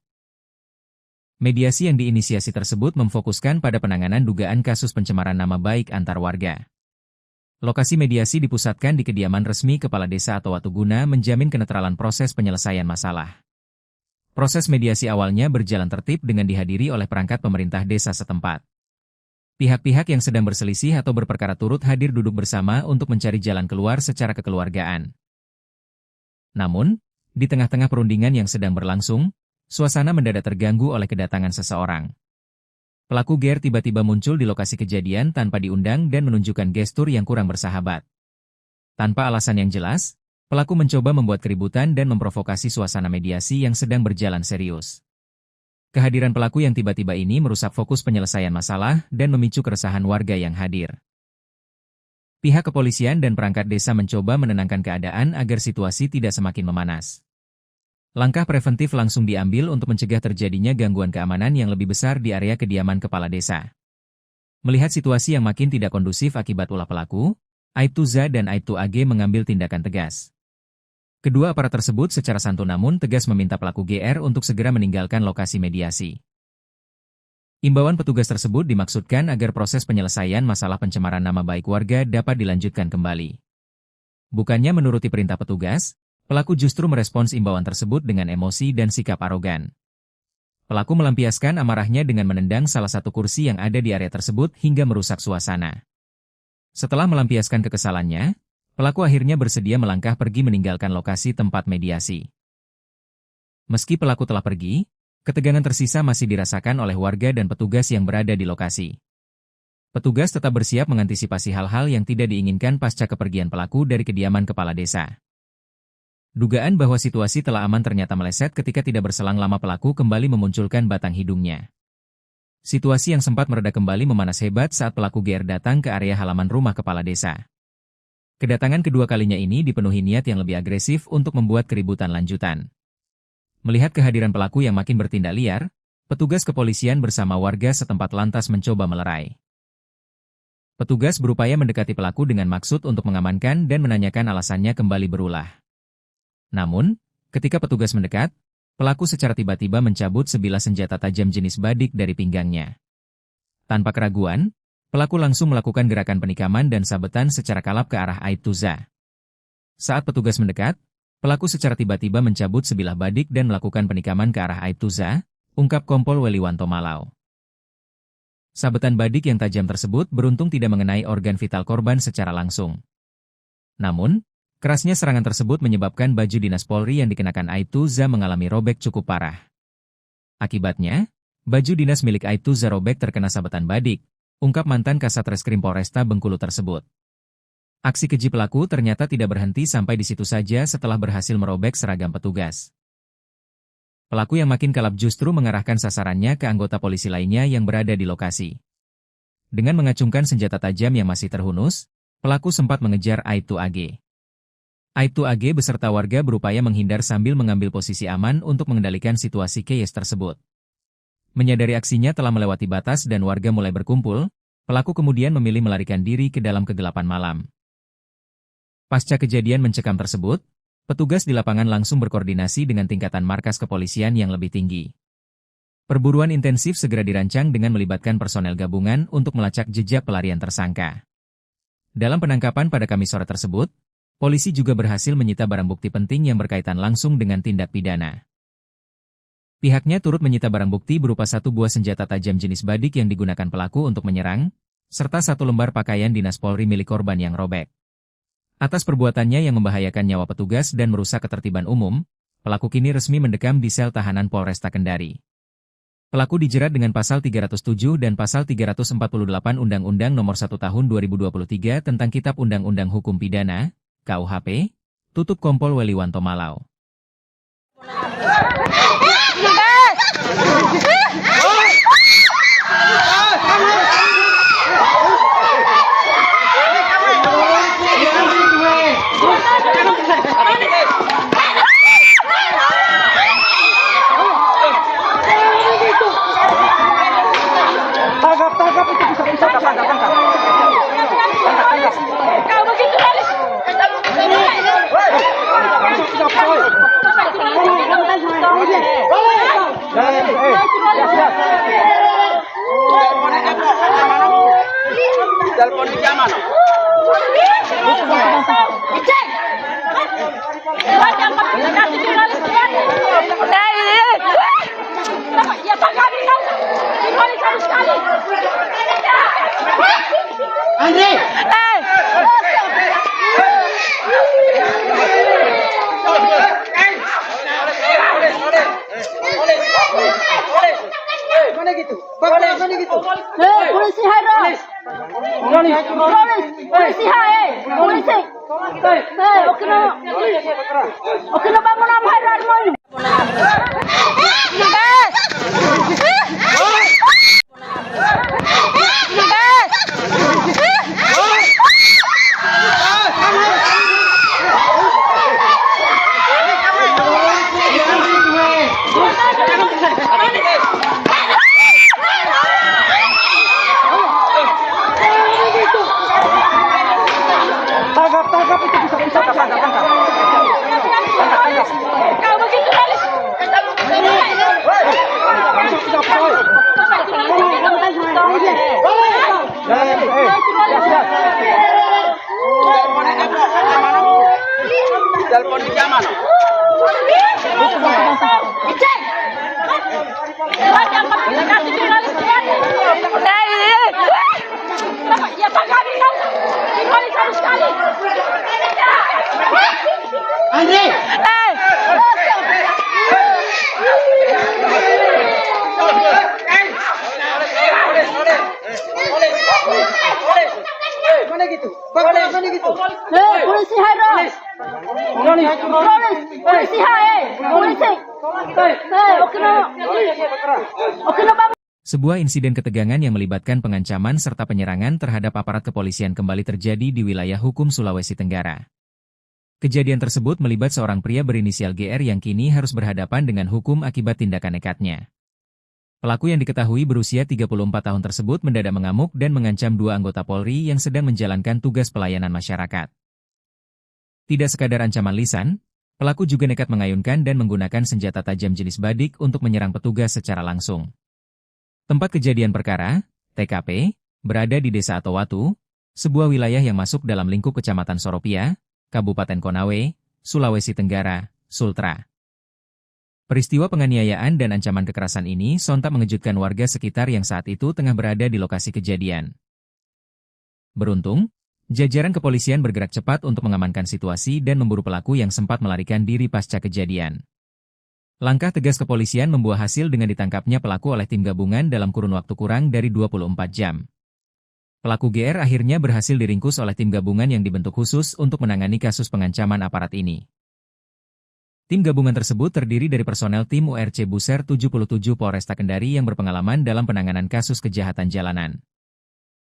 Mediasi yang diinisiasi tersebut memfokuskan pada penanganan dugaan kasus pencemaran nama baik antar warga. Lokasi mediasi dipusatkan di kediaman resmi Kepala Desa Atowatu guna menjamin kenetralan proses penyelesaian masalah. Proses mediasi awalnya berjalan tertib dengan dihadiri oleh perangkat pemerintah desa setempat. Pihak-pihak yang sedang berselisih atau berperkara turut hadir duduk bersama untuk mencari jalan keluar secara kekeluargaan. Namun, di tengah-tengah perundingan yang sedang berlangsung, suasana mendadak terganggu oleh kedatangan seseorang. Pelaku GR tiba-tiba muncul di lokasi kejadian tanpa diundang dan menunjukkan gestur yang kurang bersahabat. Tanpa alasan yang jelas, Pelaku mencoba membuat keributan dan memprovokasi suasana mediasi yang sedang berjalan serius. Kehadiran pelaku yang tiba-tiba ini merusak fokus penyelesaian masalah dan memicu keresahan warga yang hadir. Pihak kepolisian dan perangkat desa mencoba menenangkan keadaan agar situasi tidak semakin memanas. Langkah preventif langsung diambil untuk mencegah terjadinya gangguan keamanan yang lebih besar di area kediaman kepala desa. Melihat situasi yang makin tidak kondusif akibat ulah pelaku, Aibtu Za dan Aibtu AG mengambil tindakan tegas. Kedua aparat tersebut secara santun namun tegas meminta pelaku GR untuk segera meninggalkan lokasi mediasi. Imbauan petugas tersebut dimaksudkan agar proses penyelesaian masalah pencemaran nama baik warga dapat dilanjutkan kembali. Bukannya menuruti perintah petugas, pelaku justru merespons imbauan tersebut dengan emosi dan sikap arogan. Pelaku melampiaskan amarahnya dengan menendang salah satu kursi yang ada di area tersebut hingga merusak suasana. Setelah melampiaskan kekesalannya, pelaku akhirnya bersedia melangkah pergi meninggalkan lokasi tempat mediasi. Meski pelaku telah pergi, ketegangan tersisa masih dirasakan oleh warga dan petugas yang berada di lokasi. Petugas tetap bersiap mengantisipasi hal-hal yang tidak diinginkan pasca kepergian pelaku dari kediaman kepala desa. Dugaan bahwa situasi telah aman ternyata meleset ketika tidak berselang lama pelaku kembali memunculkan batang hidungnya. Situasi yang sempat mereda kembali memanas hebat saat pelaku GR datang ke area halaman rumah kepala desa. Kedatangan kedua kalinya ini dipenuhi niat yang lebih agresif untuk membuat keributan lanjutan. Melihat kehadiran pelaku yang makin bertindak liar, petugas kepolisian bersama warga setempat lantas mencoba melerai. Petugas berupaya mendekati pelaku dengan maksud untuk mengamankan dan menanyakan alasannya kembali berulah. Namun, ketika petugas mendekat, pelaku secara tiba-tiba mencabut sebilah senjata tajam jenis badik dari pinggangnya. Tanpa keraguan, pelaku langsung melakukan gerakan penikaman dan sabetan secara kalap ke arah Aibtu Za. Saat petugas mendekat, pelaku secara tiba-tiba mencabut sebilah badik dan melakukan penikaman ke arah Aibtu Za, ungkap Kompol Weliwanto Malau. Sabetan badik yang tajam tersebut beruntung tidak mengenai organ vital korban secara langsung. Namun, kerasnya serangan tersebut menyebabkan baju dinas Polri yang dikenakan Aibtu Za mengalami robek cukup parah. Akibatnya, baju dinas milik Aibtu Za robek terkena sabetan badik, ungkap mantan Kasat Reskrim Polresta Bengkulu tersebut. Aksi keji pelaku ternyata tidak berhenti sampai di situ saja setelah berhasil merobek seragam petugas. Pelaku yang makin kalap justru mengarahkan sasarannya ke anggota polisi lainnya yang berada di lokasi. Dengan mengacungkan senjata tajam yang masih terhunus, pelaku sempat mengejar Aibtu AG. Aibtu AG beserta warga berupaya menghindar sambil mengambil posisi aman untuk mengendalikan situasi chaos tersebut. Menyadari aksinya telah melewati batas dan warga mulai berkumpul, pelaku kemudian memilih melarikan diri ke dalam kegelapan malam. Pasca kejadian mencekam tersebut, petugas di lapangan langsung berkoordinasi dengan tingkatan markas kepolisian yang lebih tinggi. Perburuan intensif segera dirancang dengan melibatkan personel gabungan untuk melacak jejak pelarian tersangka. Dalam penangkapan pada Kamis sore tersebut, polisi juga berhasil menyita barang bukti penting yang berkaitan langsung dengan tindak pidana. Pihaknya turut menyita barang bukti berupa satu buah senjata tajam jenis badik yang digunakan pelaku untuk menyerang, serta satu lembar pakaian dinas Polri milik korban yang robek. Atas perbuatannya yang membahayakan nyawa petugas dan merusak ketertiban umum, pelaku kini resmi mendekam di sel tahanan Polresta Kendari. Pelaku dijerat dengan pasal 307 dan pasal 348 Undang-Undang Nomor 1 Tahun 2023 tentang Kitab Undang-Undang Hukum Pidana, KUHP, tutup Kompol Weliwanto Malau. Tangkap itu bisa tangkap. Kau begitu manis. Telepon di zaman. Cek. Ya Pak kami tahu. Kembali sekali. Andre. Mana gitu? Mana gitu? Polisi hai. Polisi hai. Polisi. Oke na bangun ang hayran mo. Tangkap itu bisa tangkap. Kau begitu kali. Telepon di zaman. Ya tak kali kau. Dikali satu sekali. Andre. Mana gitu? Bagaimana gitu? Polisi Hairo. Polisi Hai. Polisi. Oke no bang. Sebuah insiden ketegangan yang melibatkan pengancaman serta penyerangan terhadap aparat kepolisian kembali terjadi di wilayah hukum Sulawesi Tenggara. Kejadian tersebut melibat seorang pria berinisial GR yang kini harus berhadapan dengan hukum akibat tindakan nekatnya. Pelaku yang diketahui berusia 34 tahun tersebut mendadak mengamuk dan mengancam dua anggota Polri yang sedang menjalankan tugas pelayanan masyarakat. Tidak sekadar ancaman lisan, pelaku juga nekat mengayunkan dan menggunakan senjata tajam jenis badik untuk menyerang petugas secara langsung. Tempat kejadian perkara, TKP, berada di Desa Atowatu, sebuah wilayah yang masuk dalam lingkup Kecamatan Soropia, Kabupaten Konawe, Sulawesi Tenggara, Sultra. Peristiwa penganiayaan dan ancaman kekerasan ini sontak mengejutkan warga sekitar yang saat itu tengah berada di lokasi kejadian. Beruntung, jajaran kepolisian bergerak cepat untuk mengamankan situasi dan memburu pelaku yang sempat melarikan diri pasca kejadian. Langkah tegas kepolisian membuah hasil dengan ditangkapnya pelaku oleh tim gabungan dalam kurun waktu kurang dari 24 jam. Pelaku GR akhirnya berhasil diringkus oleh tim gabungan yang dibentuk khusus untuk menangani kasus pengancaman aparat ini. Tim gabungan tersebut terdiri dari personel tim URC Buser 77 Polresta Kendari yang berpengalaman dalam penanganan kasus kejahatan jalanan.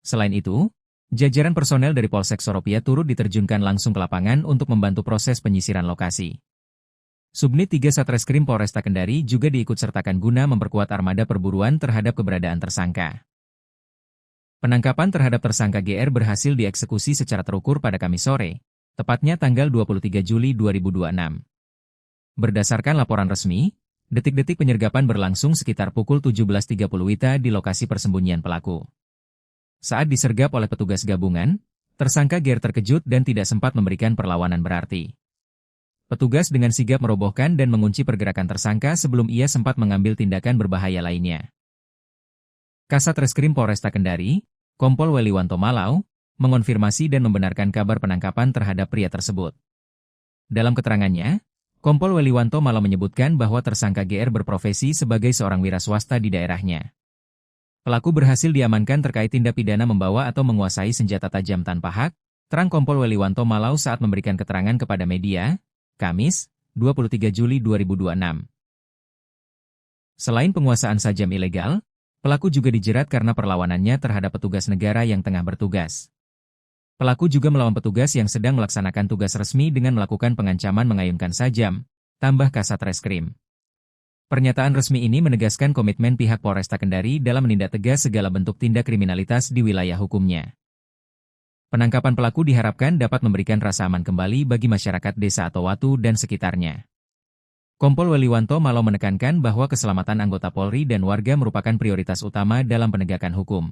Selain itu, jajaran personel dari Polsek Soropia turut diterjunkan langsung ke lapangan untuk membantu proses penyisiran lokasi. Subnit 3 Satreskrim Polresta Kendari juga diikutsertakan guna memperkuat armada perburuan terhadap keberadaan tersangka. Penangkapan terhadap tersangka GR berhasil dieksekusi secara terukur pada Kamis sore, tepatnya tanggal 23 Juli 2026. Berdasarkan laporan resmi, detik-detik penyergapan berlangsung sekitar pukul 17.30 WITA di lokasi persembunyian pelaku. Saat disergap oleh petugas gabungan, tersangka GR terkejut dan tidak sempat memberikan perlawanan berarti. Petugas dengan sigap merobohkan dan mengunci pergerakan tersangka sebelum ia sempat mengambil tindakan berbahaya lainnya. Kasat Reskrim Polresta Kendari, Kompol Weliwanto Malau, mengonfirmasi dan membenarkan kabar penangkapan terhadap pria tersebut. Dalam keterangannya, Kompol Weliwanto Malau menyebutkan bahwa tersangka GR berprofesi sebagai seorang wira swasta di daerahnya. Pelaku berhasil diamankan terkait tindak pidana membawa atau menguasai senjata tajam tanpa hak, terang Kompol Weliwanto Malau saat memberikan keterangan kepada media, Kamis, 23 Juli 2026. Selain penguasaan sajam ilegal, pelaku juga dijerat karena perlawanannya terhadap petugas negara yang tengah bertugas. Pelaku juga melawan petugas yang sedang melaksanakan tugas resmi dengan melakukan pengancaman mengayunkan sajam, tambah Kasat Reskrim. Pernyataan resmi ini menegaskan komitmen pihak Polresta Kendari dalam menindak tegas segala bentuk tindak kriminalitas di wilayah hukumnya. Penangkapan pelaku diharapkan dapat memberikan rasa aman kembali bagi masyarakat Desa Atowatu dan sekitarnya. Kompol Weliwanto Malau menekankan bahwa keselamatan anggota Polri dan warga merupakan prioritas utama dalam penegakan hukum.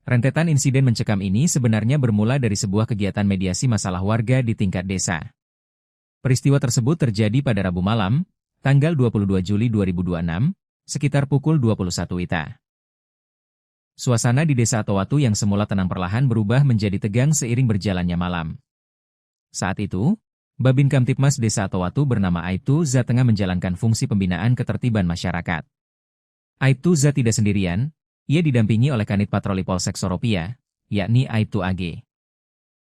Rentetan insiden mencekam ini sebenarnya bermula dari sebuah kegiatan mediasi masalah warga di tingkat desa. Peristiwa tersebut terjadi pada Rabu malam, tanggal 22 Juli 2026, sekitar pukul 21 WITA. Suasana di Desa Atowatu yang semula tenang perlahan berubah menjadi tegang seiring berjalannya malam. Saat itu, Babin Kamtipmas Desa Atowatu bernama Aibtu Za tengah menjalankan fungsi pembinaan ketertiban masyarakat. Aibtu Za tidak sendirian, ia didampingi oleh Kanit Patroli Polsek Soropia, yakni Aibtu AG.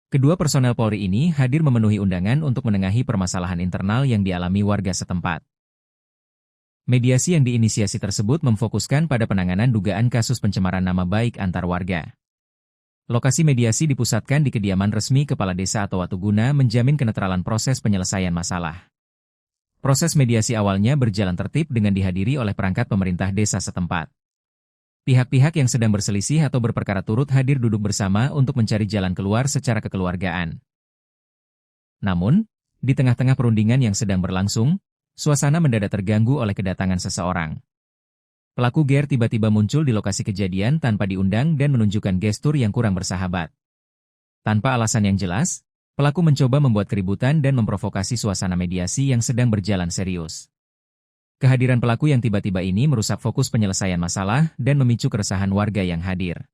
Kedua personel Polri ini hadir memenuhi undangan untuk menengahi permasalahan internal yang dialami warga setempat. Mediasi yang diinisiasi tersebut memfokuskan pada penanganan dugaan kasus pencemaran nama baik antar warga. Lokasi mediasi dipusatkan di kediaman resmi Kepala Desa atau Watuguna menjamin kenetralan proses penyelesaian masalah. Proses mediasi awalnya berjalan tertib dengan dihadiri oleh perangkat pemerintah desa setempat. Pihak-pihak yang sedang berselisih atau berperkara turut hadir duduk bersama untuk mencari jalan keluar secara kekeluargaan. Namun, di tengah-tengah perundingan yang sedang berlangsung, suasana mendadak terganggu oleh kedatangan seseorang. Pelaku GR tiba-tiba muncul di lokasi kejadian tanpa diundang dan menunjukkan gestur yang kurang bersahabat. Tanpa alasan yang jelas, pelaku mencoba membuat keributan dan memprovokasi suasana mediasi yang sedang berjalan serius. Kehadiran pelaku yang tiba-tiba ini merusak fokus penyelesaian masalah dan memicu keresahan warga yang hadir.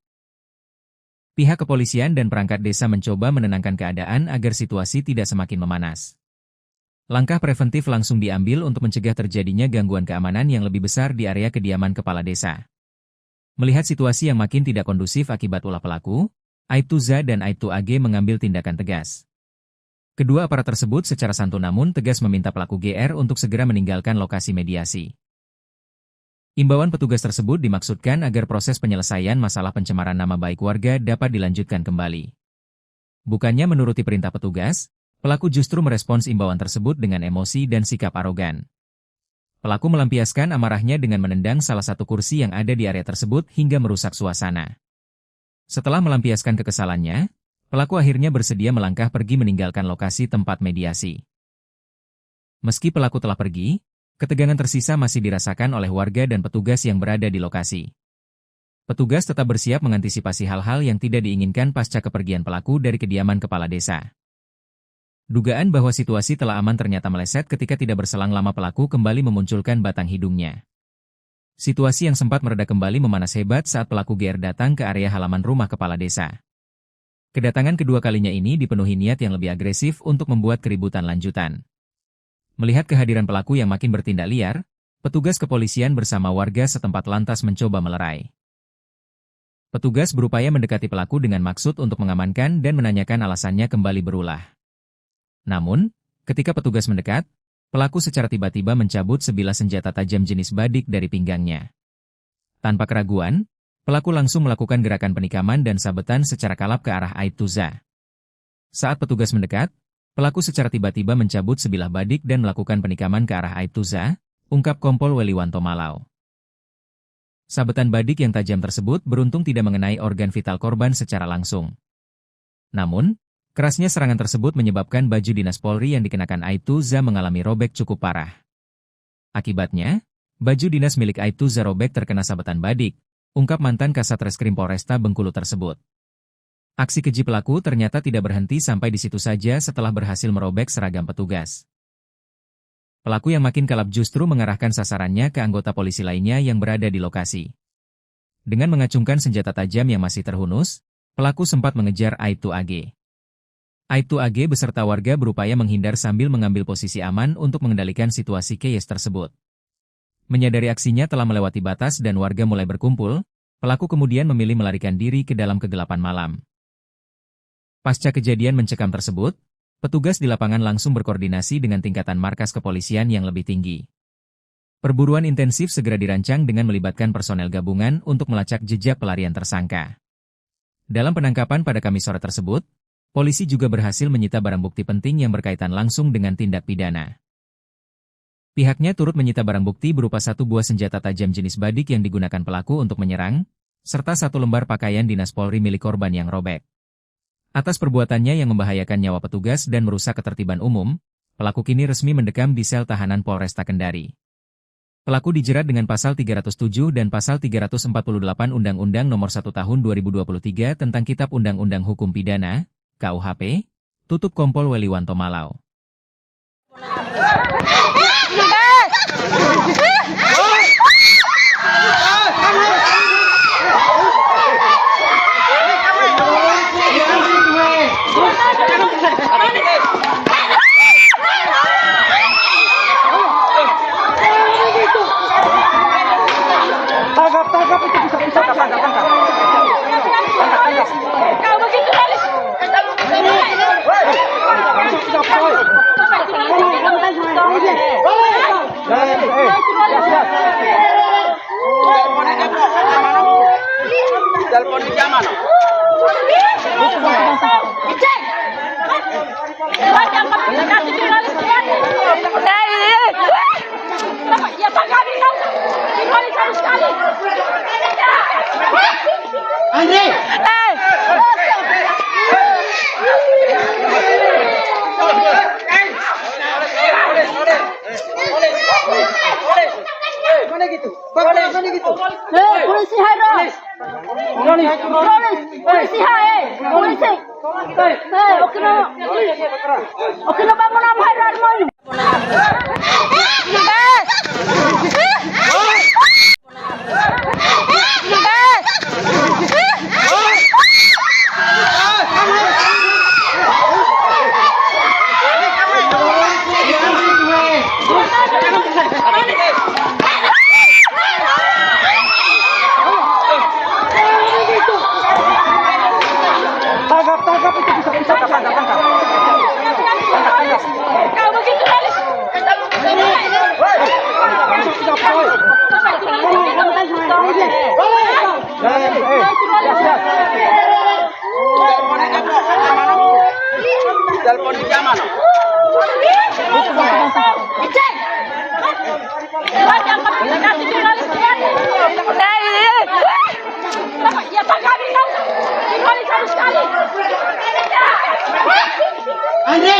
Pihak kepolisian dan perangkat desa mencoba menenangkan keadaan agar situasi tidak semakin memanas. Langkah preventif langsung diambil untuk mencegah terjadinya gangguan keamanan yang lebih besar di area kediaman kepala desa. Melihat situasi yang makin tidak kondusif akibat ulah pelaku, Aibtu Z dan Aibtu AG mengambil tindakan tegas. Kedua aparat tersebut secara santun namun tegas meminta pelaku GR untuk segera meninggalkan lokasi mediasi. Imbauan petugas tersebut dimaksudkan agar proses penyelesaian masalah pencemaran nama baik warga dapat dilanjutkan kembali. Bukannya menuruti perintah petugas, pelaku justru merespons imbauan tersebut dengan emosi dan sikap arogan. Pelaku melampiaskan amarahnya dengan menendang salah satu kursi yang ada di area tersebut hingga merusak suasana. Setelah melampiaskan kekesalannya, pelaku akhirnya bersedia melangkah pergi meninggalkan lokasi tempat mediasi. Meski pelaku telah pergi, ketegangan tersisa masih dirasakan oleh warga dan petugas yang berada di lokasi. Petugas tetap bersiap mengantisipasi hal-hal yang tidak diinginkan pasca kepergian pelaku dari kediaman kepala desa. Dugaan bahwa situasi telah aman ternyata meleset ketika tidak berselang lama pelaku kembali memunculkan batang hidungnya. Situasi yang sempat mereda kembali memanas hebat saat pelaku GR datang ke area halaman rumah kepala desa. Kedatangan kedua kalinya ini dipenuhi niat yang lebih agresif untuk membuat keributan lanjutan. Melihat kehadiran pelaku yang makin bertindak liar, petugas kepolisian bersama warga setempat lantas mencoba melerai. Petugas berupaya mendekati pelaku dengan maksud untuk mengamankan dan menanyakan alasannya kembali berulah. Namun, ketika petugas mendekat, pelaku secara tiba-tiba mencabut sebilah senjata tajam jenis badik dari pinggangnya. Tanpa keraguan, pelaku langsung melakukan gerakan penikaman dan sabetan secara kalap ke arah Aibtu Z. Saat petugas mendekat, pelaku secara tiba-tiba mencabut sebilah badik dan melakukan penikaman ke arah Aibtu Z, ungkap Kompol Weliwanto Malau. Sabetan badik yang tajam tersebut beruntung tidak mengenai organ vital korban secara langsung. Namun, kerasnya serangan tersebut menyebabkan baju dinas Polri yang dikenakan Aibtu Z mengalami robek cukup parah. Akibatnya, baju dinas milik Aibtu Z robek terkena sabetan badik, ungkap mantan Kasat Reskrim Polresta Bengkulu tersebut. Aksi keji pelaku ternyata tidak berhenti sampai di situ saja setelah berhasil merobek seragam petugas. Pelaku yang makin kalap justru mengarahkan sasarannya ke anggota polisi lainnya yang berada di lokasi. Dengan mengacungkan senjata tajam yang masih terhunus, pelaku sempat mengejar Aibtu AG. Aibtu AG beserta warga berupaya menghindar sambil mengambil posisi aman untuk mengendalikan situasi chaos tersebut. Menyadari aksinya telah melewati batas dan warga mulai berkumpul, pelaku kemudian memilih melarikan diri ke dalam kegelapan malam. Pasca kejadian mencekam tersebut, petugas di lapangan langsung berkoordinasi dengan tingkatan markas kepolisian yang lebih tinggi. Perburuan intensif segera dirancang dengan melibatkan personel gabungan untuk melacak jejak pelarian tersangka. Dalam penangkapan pada Kamis sore tersebut, polisi juga berhasil menyita barang bukti penting yang berkaitan langsung dengan tindak pidana. Pihaknya turut menyita barang bukti berupa satu buah senjata tajam jenis badik yang digunakan pelaku untuk menyerang, serta satu lembar pakaian dinas Polri milik korban yang robek. Atas perbuatannya yang membahayakan nyawa petugas dan merusak ketertiban umum, pelaku kini resmi mendekam di sel tahanan Polresta Kendari. Pelaku dijerat dengan pasal 307 dan pasal 348 Undang-Undang Nomor 1 Tahun 2023 tentang Kitab Undang-Undang Hukum Pidana, KUHP, tutup Kompol Weliwanto Malau. Tangkap itu bisa tangkap. Kau begitu, Alis. gitu? Bagaimana gitu? Polisi Haira. Polisi hai. Polisi. Oke na bangun am Haira mo. Tangkap itu bisa tangkap. Kau begitu kali. Telepon di zaman. Ya tangkap sekali. Andre!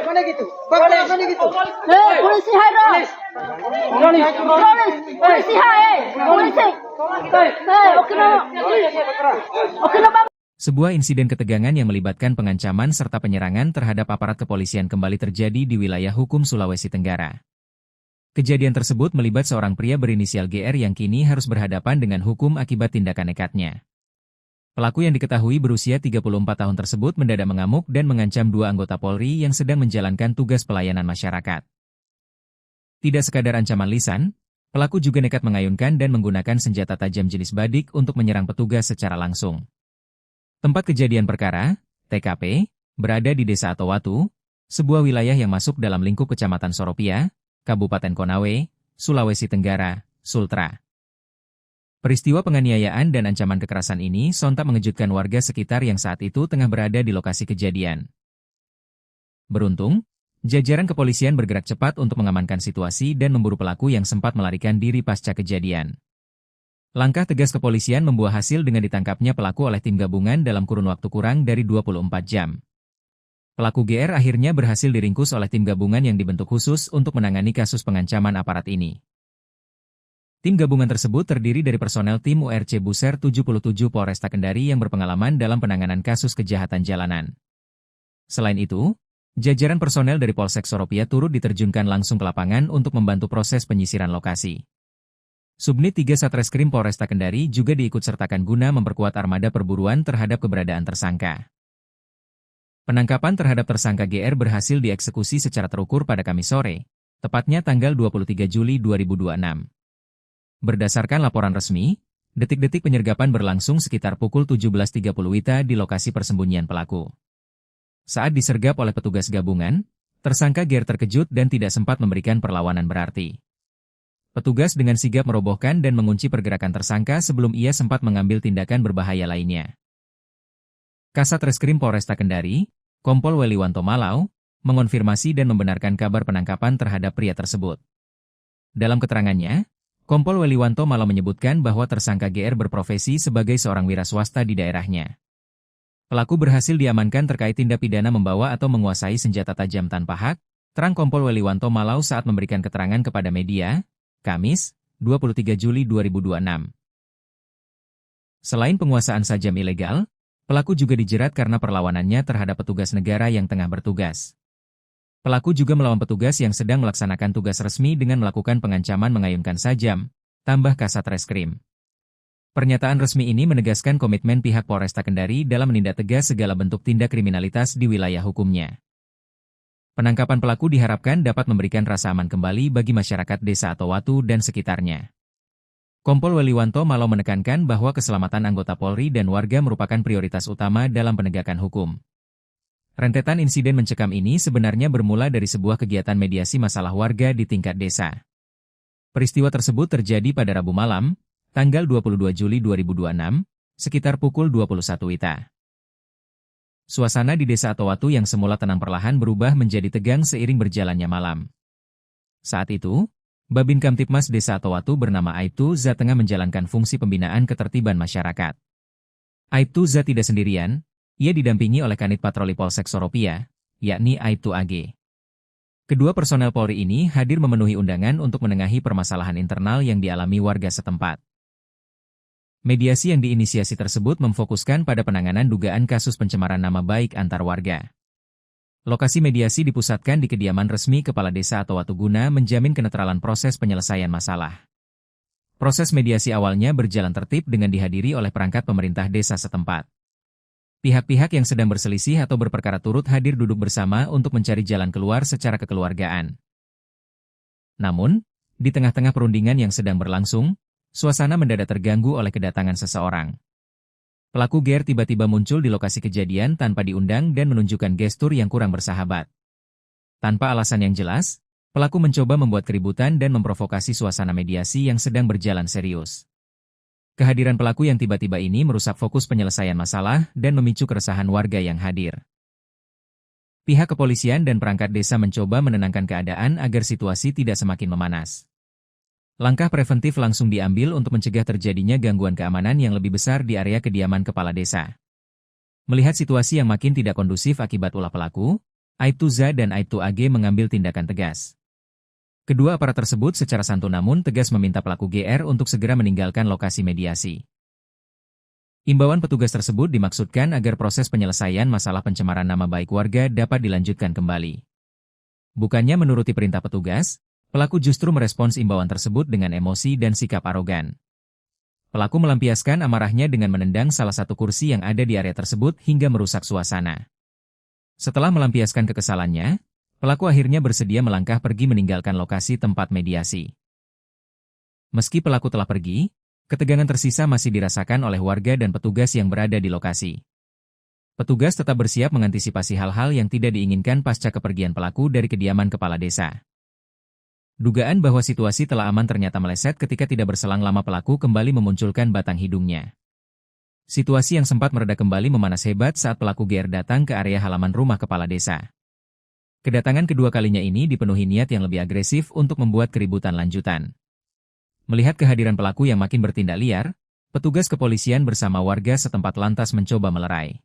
Mana gitu? Bagaimana gitu? Polisi Haira. Polisi hai. Polisi. Oke na bangun. Sebuah insiden ketegangan yang melibatkan pengancaman serta penyerangan terhadap aparat kepolisian kembali terjadi di wilayah hukum Sulawesi Tenggara. Kejadian tersebut melibat seorang pria berinisial GR yang kini harus berhadapan dengan hukum akibat tindakan nekatnya. Pelaku yang diketahui berusia 34 tahun tersebut mendadak mengamuk dan mengancam dua anggota Polri yang sedang menjalankan tugas pelayanan masyarakat. Tidak sekadar ancaman lisan, pelaku juga nekat mengayunkan dan menggunakan senjata tajam jenis badik untuk menyerang petugas secara langsung. Tempat kejadian perkara, TKP, berada di Desa Atowatu, sebuah wilayah yang masuk dalam lingkup Kecamatan Soropia, Kabupaten Konawe, Sulawesi Tenggara, Sultra. Peristiwa penganiayaan dan ancaman kekerasan ini sontak mengejutkan warga sekitar yang saat itu tengah berada di lokasi kejadian. Beruntung, jajaran kepolisian bergerak cepat untuk mengamankan situasi dan memburu pelaku yang sempat melarikan diri pasca kejadian. Langkah tegas kepolisian membuah hasil dengan ditangkapnya pelaku oleh tim gabungan dalam kurun waktu kurang dari 24 jam. Pelaku GR akhirnya berhasil diringkus oleh tim gabungan yang dibentuk khusus untuk menangani kasus pengancaman aparat ini. Tim gabungan tersebut terdiri dari personel tim URC Buser 77 Polresta Kendari yang berpengalaman dalam penanganan kasus kejahatan jalanan. Selain itu, jajaran personel dari Polsek Soropia turut diterjunkan langsung ke lapangan untuk membantu proses penyisiran lokasi. Subnit 3 Satreskrim Polresta Kendari juga diikutsertakan guna memperkuat armada perburuan terhadap keberadaan tersangka. Penangkapan terhadap tersangka GR berhasil dieksekusi secara terukur pada Kamis sore, tepatnya tanggal 23 Juli 2026. Berdasarkan laporan resmi, detik-detik penyergapan berlangsung sekitar pukul 17.30 WITA di lokasi persembunyian pelaku. Saat disergap oleh petugas gabungan, tersangka GR terkejut dan tidak sempat memberikan perlawanan berarti. Petugas dengan sigap merobohkan dan mengunci pergerakan tersangka sebelum ia sempat mengambil tindakan berbahaya lainnya. Kasat Reskrim Polresta Kendari, Kompol Weliwanto Malau, mengonfirmasi dan membenarkan kabar penangkapan terhadap pria tersebut. Dalam keterangannya, Kompol Weliwanto Malau menyebutkan bahwa tersangka GR berprofesi sebagai seorang wira swasta di daerahnya. Pelaku berhasil diamankan terkait tindak pidana membawa atau menguasai senjata tajam tanpa hak, terang Kompol Weliwanto Malau saat memberikan keterangan kepada media, Kamis, 23 Juli 2026. Selain penguasaan sajam ilegal, pelaku juga dijerat karena perlawanannya terhadap petugas negara yang tengah bertugas. Pelaku juga melawan petugas yang sedang melaksanakan tugas resmi dengan melakukan pengancaman mengayunkan sajam, tambah Kasat Reskrim. Pernyataan resmi ini menegaskan komitmen pihak Polresta Kendari dalam menindak tegas segala bentuk tindak kriminalitas di wilayah hukumnya. Penangkapan pelaku diharapkan dapat memberikan rasa aman kembali bagi masyarakat Desa Atowatu dan sekitarnya. Kompol Weliwanto Malau menekankan bahwa keselamatan anggota Polri dan warga merupakan prioritas utama dalam penegakan hukum. Rentetan insiden mencekam ini sebenarnya bermula dari sebuah kegiatan mediasi masalah warga di tingkat desa. Peristiwa tersebut terjadi pada Rabu malam, tanggal 22 Juli 2026, sekitar pukul 21 WITA. Suasana di Desa Atowatu yang semula tenang perlahan berubah menjadi tegang seiring berjalannya malam. Saat itu, Babin Kamtipmas Desa Atowatu bernama Aibtu Za tengah menjalankan fungsi pembinaan ketertiban masyarakat. Aibtu Za tidak sendirian, ia didampingi oleh Kanit Patroli Polsek Soropia, yakni Aibtu AG. Kedua personel Polri ini hadir memenuhi undangan untuk menengahi permasalahan internal yang dialami warga setempat. Mediasi yang diinisiasi tersebut memfokuskan pada penanganan dugaan kasus pencemaran nama baik antar warga. Lokasi mediasi dipusatkan di kediaman resmi Kepala Desa atau Watuguna menjamin kenetralan proses penyelesaian masalah. Proses mediasi awalnya berjalan tertib dengan dihadiri oleh perangkat pemerintah desa setempat. Pihak-pihak yang sedang berselisih atau berperkara turut hadir duduk bersama untuk mencari jalan keluar secara kekeluargaan. Namun, di tengah-tengah perundingan yang sedang berlangsung, suasana mendadak terganggu oleh kedatangan seseorang. Pelaku GR tiba-tiba muncul di lokasi kejadian tanpa diundang dan menunjukkan gestur yang kurang bersahabat. Tanpa alasan yang jelas, pelaku mencoba membuat keributan dan memprovokasi suasana mediasi yang sedang berjalan serius. Kehadiran pelaku yang tiba-tiba ini merusak fokus penyelesaian masalah dan memicu keresahan warga yang hadir. Pihak kepolisian dan perangkat desa mencoba menenangkan keadaan agar situasi tidak semakin memanas. Langkah preventif langsung diambil untuk mencegah terjadinya gangguan keamanan yang lebih besar di area kediaman kepala desa. Melihat situasi yang makin tidak kondusif akibat ulah pelaku, Aibtu Za dan Aibtu AG mengambil tindakan tegas. Kedua aparat tersebut secara santun namun tegas meminta pelaku GR untuk segera meninggalkan lokasi mediasi. Imbauan petugas tersebut dimaksudkan agar proses penyelesaian masalah pencemaran nama baik warga dapat dilanjutkan kembali. Bukannya menuruti perintah petugas, pelaku justru merespons imbauan tersebut dengan emosi dan sikap arogan. Pelaku melampiaskan amarahnya dengan menendang salah satu kursi yang ada di area tersebut hingga merusak suasana. Setelah melampiaskan kekesalannya, pelaku akhirnya bersedia melangkah pergi meninggalkan lokasi tempat mediasi. Meski pelaku telah pergi, ketegangan tersisa masih dirasakan oleh warga dan petugas yang berada di lokasi. Petugas tetap bersiap mengantisipasi hal-hal yang tidak diinginkan pasca kepergian pelaku dari kediaman kepala desa. Dugaan bahwa situasi telah aman ternyata meleset ketika tidak berselang lama pelaku kembali memunculkan batang hidungnya. Situasi yang sempat mereda kembali memanas hebat saat pelaku GR datang ke area halaman rumah kepala desa. Kedatangan kedua kalinya ini dipenuhi niat yang lebih agresif untuk membuat keributan lanjutan. Melihat kehadiran pelaku yang makin bertindak liar, petugas kepolisian bersama warga setempat lantas mencoba melerai.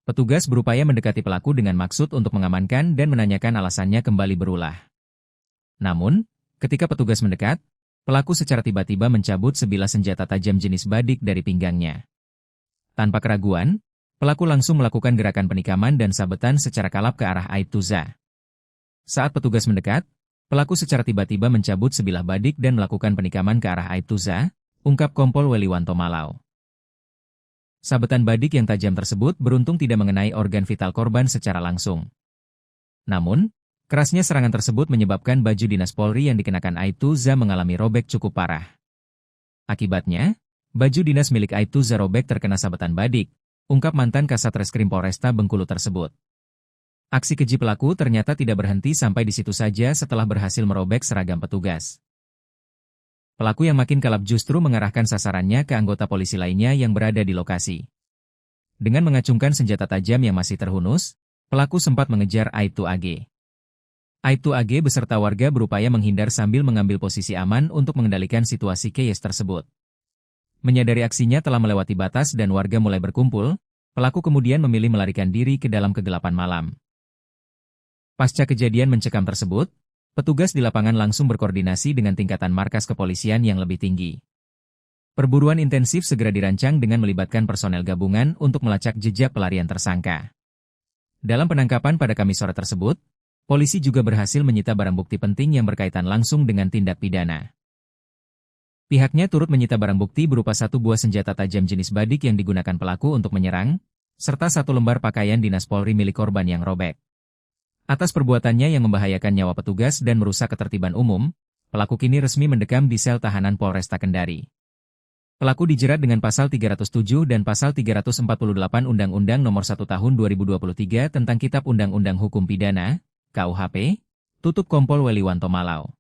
Petugas berupaya mendekati pelaku dengan maksud untuk mengamankan dan menanyakan alasannya kembali berulah. Namun, ketika petugas mendekat, pelaku secara tiba-tiba mencabut sebilah senjata tajam jenis badik dari pinggangnya. Tanpa keraguan, pelaku langsung melakukan gerakan penikaman dan sabetan secara kalap ke arah Aibtu Za. Saat petugas mendekat, pelaku secara tiba-tiba mencabut sebilah badik dan melakukan penikaman ke arah Aibtu Za, ungkap Kompol Weliwanto Malau. Sabetan badik yang tajam tersebut beruntung tidak mengenai organ vital korban secara langsung. Namun, kerasnya serangan tersebut menyebabkan baju dinas Polri yang dikenakan Aibtu Za mengalami robek cukup parah. Akibatnya, baju dinas milik Aibtu Za robek terkena sabetan badik, ungkap mantan Kasat Reskrim Polresta Bengkulu tersebut. Aksi keji pelaku ternyata tidak berhenti sampai di situ saja setelah berhasil merobek seragam petugas. Pelaku yang makin kalap justru mengarahkan sasarannya ke anggota polisi lainnya yang berada di lokasi. Dengan mengacungkan senjata tajam yang masih terhunus, pelaku sempat mengejar Aibtu AG. Aibtu AG beserta warga berupaya menghindar sambil mengambil posisi aman untuk mengendalikan situasi chaos tersebut. Menyadari aksinya telah melewati batas dan warga mulai berkumpul, pelaku kemudian memilih melarikan diri ke dalam kegelapan malam. Pasca kejadian mencekam tersebut, petugas di lapangan langsung berkoordinasi dengan tingkatan markas kepolisian yang lebih tinggi. Perburuan intensif segera dirancang dengan melibatkan personel gabungan untuk melacak jejak pelarian tersangka. Dalam penangkapan pada Kamis sore tersebut, polisi juga berhasil menyita barang bukti penting yang berkaitan langsung dengan tindak pidana. Pihaknya turut menyita barang bukti berupa satu buah senjata tajam jenis badik yang digunakan pelaku untuk menyerang, serta satu lembar pakaian dinas Polri milik korban yang robek. Atas perbuatannya yang membahayakan nyawa petugas dan merusak ketertiban umum, pelaku kini resmi mendekam di sel tahanan Polresta Kendari. Pelaku dijerat dengan pasal 307 dan pasal 348 Undang-Undang Nomor 1 Tahun 2023 tentang Kitab Undang-Undang Hukum Pidana, KUHP, tutup Kompol Weliwanto Malau.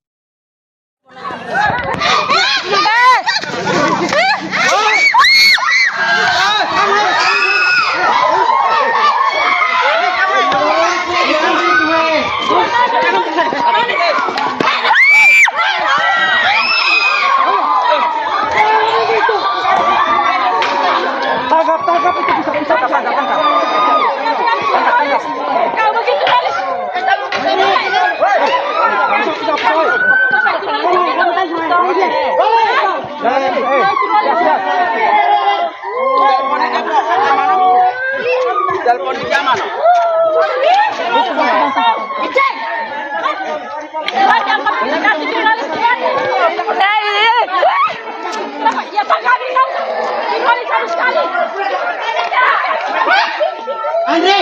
tangkap itu bisa tangkap. Kau begitu Alis. Telepon di zaman. Cek. Macam apa kasih jurnalis ya? Ya Pak kami tahu. Jurnalis harus sekali. Andre.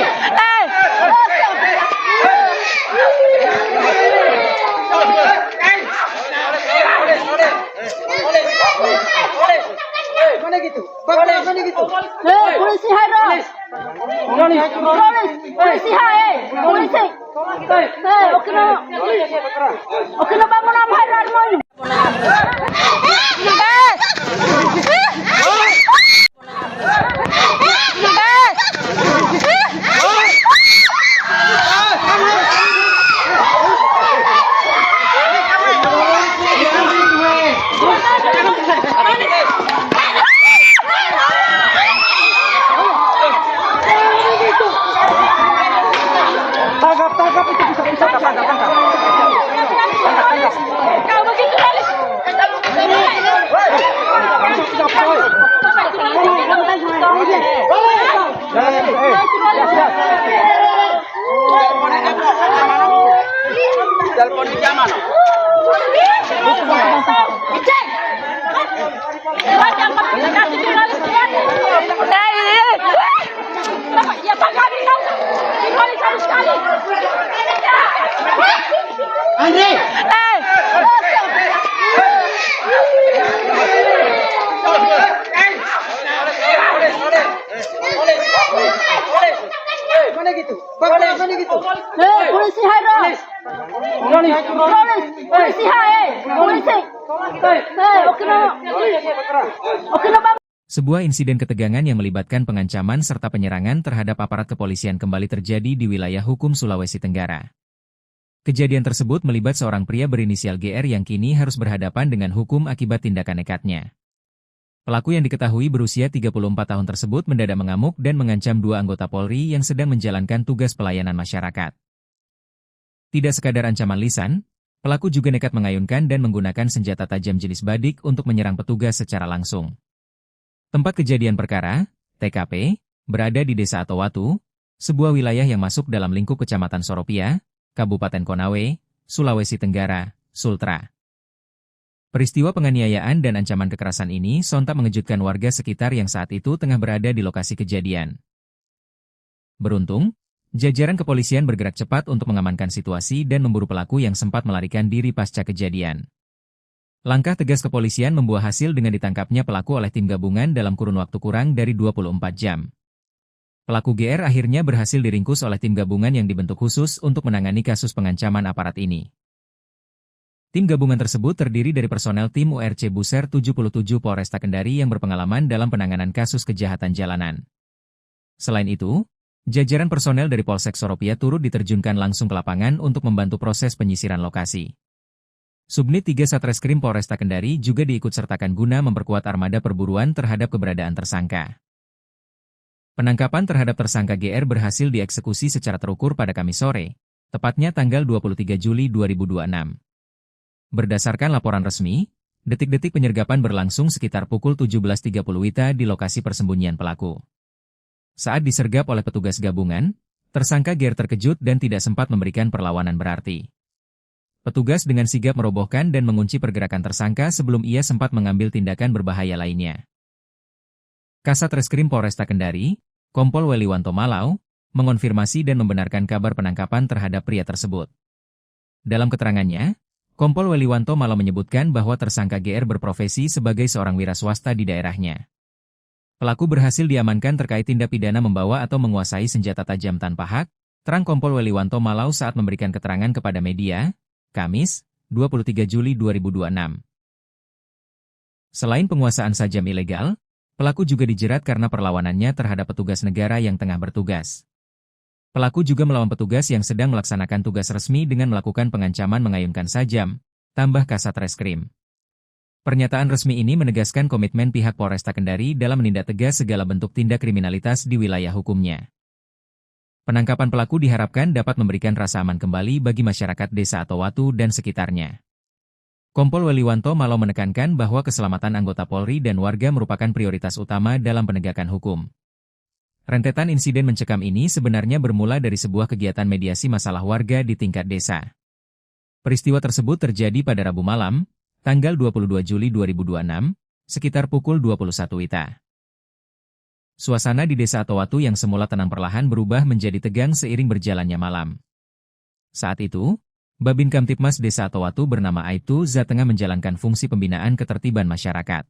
Mana gitu? Bagaimana gitu? Polisi Hairo. Polisi hai. Polisi. Oke no bangun apa Hairo mo? Tangkap itu bisa tangkap. Kau begitu Alis. Telepon di zaman. Cek. Macam apa kasih jurnalis ya? Ya Pak kami tahu. Jurnalis harus sekali. Andre. Mana gitu? Bagaimana gitu? Polisi Hairo. Polisi hai. Polisi. Oke no bang. Sebuah insiden ketegangan yang melibatkan pengancaman serta penyerangan terhadap aparat kepolisian kembali terjadi di wilayah hukum Sulawesi Tenggara. Kejadian tersebut melibat seorang pria berinisial GR yang kini harus berhadapan dengan hukum akibat tindakan nekatnya. Pelaku yang diketahui berusia 34 tahun tersebut mendadak mengamuk dan mengancam dua anggota Polri yang sedang menjalankan tugas pelayanan masyarakat. Tidak sekadar ancaman lisan, pelaku juga nekat mengayunkan dan menggunakan senjata tajam jenis badik untuk menyerang petugas secara langsung. Tempat kejadian perkara, TKP, berada di Desa Atowatu, sebuah wilayah yang masuk dalam lingkup Kecamatan Soropia, Kabupaten Konawe, Sulawesi Tenggara, Sultra. Peristiwa penganiayaan dan ancaman kekerasan ini sontak mengejutkan warga sekitar yang saat itu tengah berada di lokasi kejadian. Beruntung, jajaran kepolisian bergerak cepat untuk mengamankan situasi dan memburu pelaku yang sempat melarikan diri pasca kejadian. Langkah tegas kepolisian membuah hasil dengan ditangkapnya pelaku oleh tim gabungan dalam kurun waktu kurang dari 24 jam. Pelaku GR akhirnya berhasil diringkus oleh tim gabungan yang dibentuk khusus untuk menangani kasus pengancaman aparat ini. Tim gabungan tersebut terdiri dari personel tim URC Buser 77 Polresta Kendari yang berpengalaman dalam penanganan kasus kejahatan jalanan. Selain itu, jajaran personel dari Polsek Soropia turut diterjunkan langsung ke lapangan untuk membantu proses penyisiran lokasi. Subnit 3 Satreskrim Polresta Kendari juga diikutsertakan guna memperkuat armada perburuan terhadap keberadaan tersangka. Penangkapan terhadap tersangka GR berhasil dieksekusi secara terukur pada Kamis sore, tepatnya tanggal 23 Juli 2026. Berdasarkan laporan resmi, detik-detik penyergapan berlangsung sekitar pukul 17.30 WITA di lokasi persembunyian pelaku. Saat disergap oleh petugas gabungan, tersangka GR terkejut dan tidak sempat memberikan perlawanan berarti. Petugas dengan sigap merobohkan dan mengunci pergerakan tersangka sebelum ia sempat mengambil tindakan berbahaya lainnya. Kasat Reskrim Polresta Kendari, Kompol Weliwanto Malau, mengonfirmasi dan membenarkan kabar penangkapan terhadap pria tersebut. Dalam keterangannya, Kompol Weliwanto Malau menyebutkan bahwa tersangka GR berprofesi sebagai seorang wira swasta di daerahnya. Pelaku berhasil diamankan terkait tindak pidana membawa atau menguasai senjata tajam tanpa hak, terang Kompol Weliwanto Malau saat memberikan keterangan kepada media, Kamis, 23 Juli 2026. Selain penguasaan sajam ilegal, pelaku juga dijerat karena perlawanannya terhadap petugas negara yang tengah bertugas. Pelaku juga melawan petugas yang sedang melaksanakan tugas resmi dengan melakukan pengancaman mengayunkan sajam, tambah Kasat Reskrim. Pernyataan resmi ini menegaskan komitmen pihak Polresta Kendari dalam menindak tegas segala bentuk tindak kriminalitas di wilayah hukumnya. Penangkapan pelaku diharapkan dapat memberikan rasa aman kembali bagi masyarakat Desa Atowatu dan sekitarnya. Kompol Weliwanto Malau menekankan bahwa keselamatan anggota Polri dan warga merupakan prioritas utama dalam penegakan hukum. Rentetan insiden mencekam ini sebenarnya bermula dari sebuah kegiatan mediasi masalah warga di tingkat desa. Peristiwa tersebut terjadi pada Rabu malam, tanggal 22 Juli 2026, sekitar pukul 21 WITA. Suasana di Desa Atowatu yang semula tenang perlahan berubah menjadi tegang seiring berjalannya malam. Saat itu, Babin Kamtipmas Desa Atowatu bernama Aibtu Za tengah menjalankan fungsi pembinaan ketertiban masyarakat.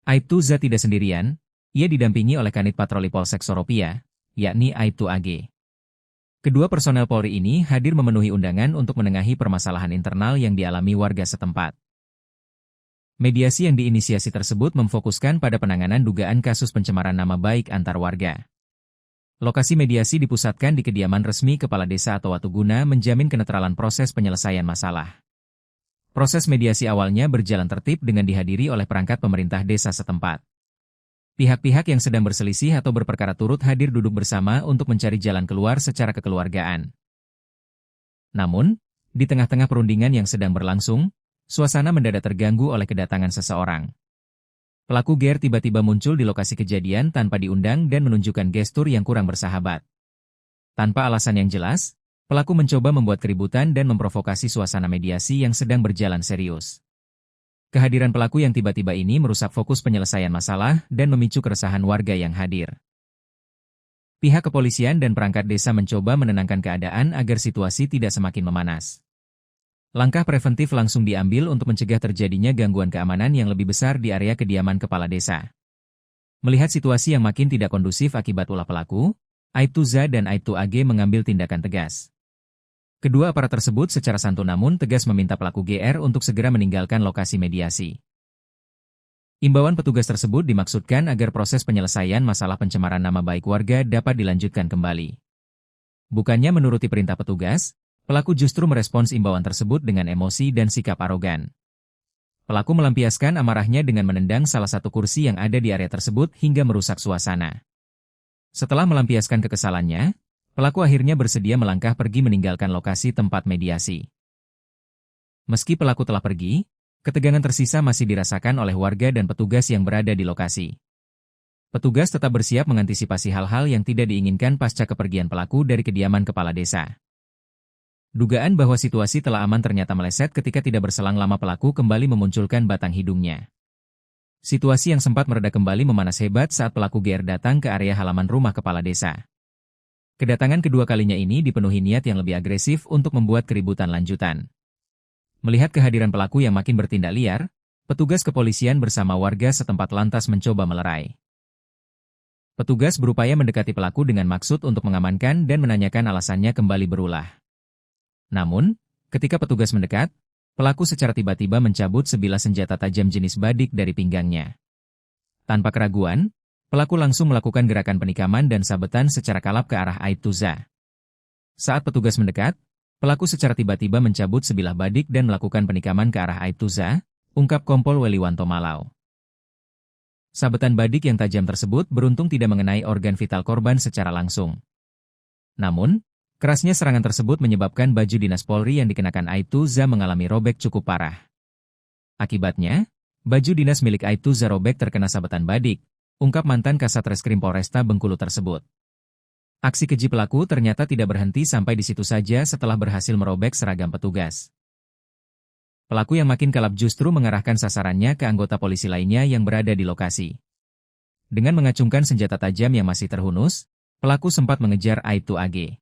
Aibtu Za tidak sendirian, ia didampingi oleh Kanit Patroli Polsek Soropia, yakni Aibtu AG. Kedua personel Polri ini hadir memenuhi undangan untuk menengahi permasalahan internal yang dialami warga setempat. Mediasi yang diinisiasi tersebut memfokuskan pada penanganan dugaan kasus pencemaran nama baik antar warga. Lokasi mediasi dipusatkan di kediaman resmi Kepala Desa Atowatu guna menjamin kenetralan proses penyelesaian masalah. Proses mediasi awalnya berjalan tertib dengan dihadiri oleh perangkat pemerintah desa setempat. Pihak-pihak yang sedang berselisih atau berperkara turut hadir duduk bersama untuk mencari jalan keluar secara kekeluargaan. Namun, di tengah-tengah perundingan yang sedang berlangsung, suasana mendadak terganggu oleh kedatangan seseorang. Pelaku GR tiba-tiba muncul di lokasi kejadian tanpa diundang dan menunjukkan gestur yang kurang bersahabat. Tanpa alasan yang jelas, pelaku mencoba membuat keributan dan memprovokasi suasana mediasi yang sedang berjalan serius. Kehadiran pelaku yang tiba-tiba ini merusak fokus penyelesaian masalah dan memicu keresahan warga yang hadir. Pihak kepolisian dan perangkat desa mencoba menenangkan keadaan agar situasi tidak semakin memanas. Langkah preventif langsung diambil untuk mencegah terjadinya gangguan keamanan yang lebih besar di area kediaman kepala desa. Melihat situasi yang makin tidak kondusif akibat ulah pelaku, Aibtu Za dan Aibtu AG mengambil tindakan tegas. Kedua aparat tersebut secara santun namun tegas meminta pelaku GR untuk segera meninggalkan lokasi mediasi. Imbauan petugas tersebut dimaksudkan agar proses penyelesaian masalah pencemaran nama baik warga dapat dilanjutkan kembali. Bukannya menuruti perintah petugas, pelaku justru merespons imbauan tersebut dengan emosi dan sikap arogan. Pelaku melampiaskan amarahnya dengan menendang salah satu kursi yang ada di area tersebut hingga merusak suasana. Setelah melampiaskan kekesalannya, pelaku akhirnya bersedia melangkah pergi meninggalkan lokasi tempat mediasi. Meski pelaku telah pergi, ketegangan tersisa masih dirasakan oleh warga dan petugas yang berada di lokasi. Petugas tetap bersiap mengantisipasi hal-hal yang tidak diinginkan pasca kepergian pelaku dari kediaman kepala desa. Dugaan bahwa situasi telah aman ternyata meleset ketika tidak berselang lama pelaku kembali memunculkan batang hidungnya. Situasi yang sempat mereda kembali memanas hebat saat pelaku GR datang ke area halaman rumah kepala desa. Kedatangan kedua kalinya ini dipenuhi niat yang lebih agresif untuk membuat keributan lanjutan. Melihat kehadiran pelaku yang makin bertindak liar, petugas kepolisian bersama warga setempat lantas mencoba melerai. Petugas berupaya mendekati pelaku dengan maksud untuk mengamankan dan menanyakan alasannya kembali berulah. Namun, ketika petugas mendekat, pelaku secara tiba-tiba mencabut sebilah senjata tajam jenis badik dari pinggangnya. Tanpa keraguan, pelaku langsung melakukan gerakan penikaman dan sabetan secara kalap ke arah Aibtu Za. Saat petugas mendekat, pelaku secara tiba-tiba mencabut sebilah badik dan melakukan penikaman ke arah Aibtu Za, ungkap Kompol Weliwanto Malau. Sabetan badik yang tajam tersebut beruntung tidak mengenai organ vital korban secara langsung. Namun, kerasnya serangan tersebut menyebabkan baju dinas Polri yang dikenakan Aibtu Za mengalami robek cukup parah. Akibatnya, baju dinas milik Aibtu Za robek terkena sabetan badik, ungkap mantan Kasat Reskrim Polresta Bengkulu tersebut. Aksi keji pelaku ternyata tidak berhenti sampai di situ saja setelah berhasil merobek seragam petugas. Pelaku yang makin kalap justru mengarahkan sasarannya ke anggota polisi lainnya yang berada di lokasi. Dengan mengacungkan senjata tajam yang masih terhunus, pelaku sempat mengejar Aibtu AG.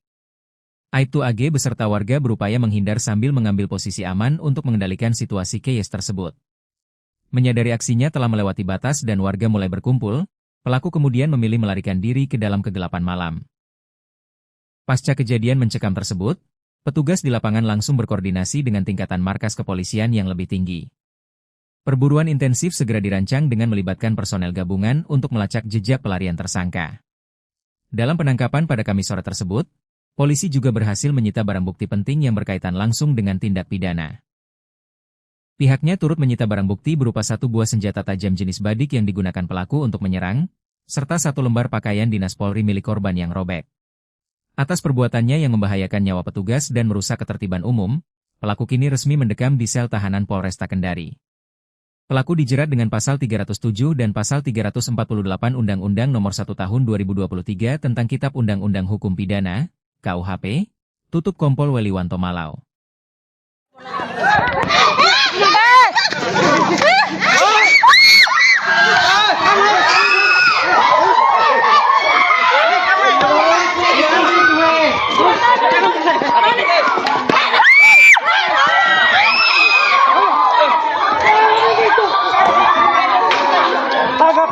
Aibtu AG beserta warga berupaya menghindar sambil mengambil posisi aman untuk mengendalikan situasi chaos tersebut. Menyadari aksinya telah melewati batas dan warga mulai berkumpul, pelaku kemudian memilih melarikan diri ke dalam kegelapan malam. Pasca kejadian mencekam tersebut, petugas di lapangan langsung berkoordinasi dengan tingkatan markas kepolisian yang lebih tinggi. Perburuan intensif segera dirancang dengan melibatkan personel gabungan untuk melacak jejak pelarian tersangka. Dalam penangkapan pada Kamis sore tersebut, polisi juga berhasil menyita barang bukti penting yang berkaitan langsung dengan tindak pidana. Pihaknya turut menyita barang bukti berupa 1 buah senjata tajam jenis badik yang digunakan pelaku untuk menyerang, serta 1 lembar pakaian dinas Polri milik korban yang robek. Atas perbuatannya yang membahayakan nyawa petugas dan merusak ketertiban umum, pelaku kini resmi mendekam di sel tahanan Polresta Kendari. Pelaku dijerat dengan pasal 307 dan pasal 348 Undang-Undang Nomor 1 Tahun 2023 tentang Kitab Undang-Undang Hukum Pidana, KUHP, tutup Kompol Weliwanto Malau.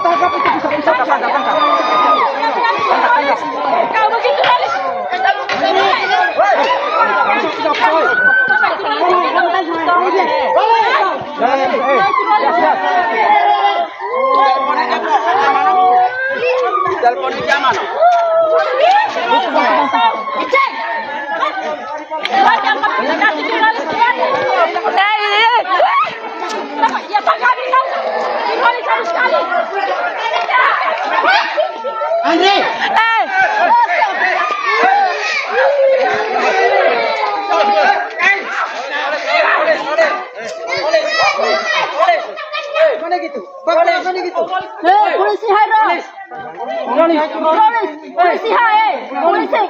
Tangkap itu bisa tangkap. Kau begitu manis. Telepon di zaman. Ya Pak kami tahu. Kali sekali. Andre. Mana gitu? Bagaimana gitu? Polisi Hairo. Polisi hai. Polisi.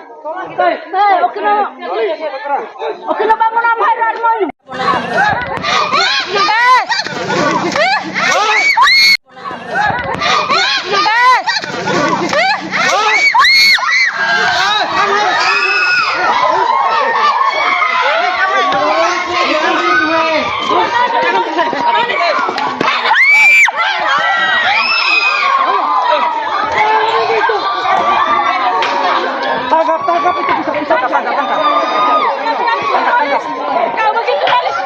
Oke no bangun am Hairo armoy. Tangkap itu bisa tangkap. Kau begitu manis.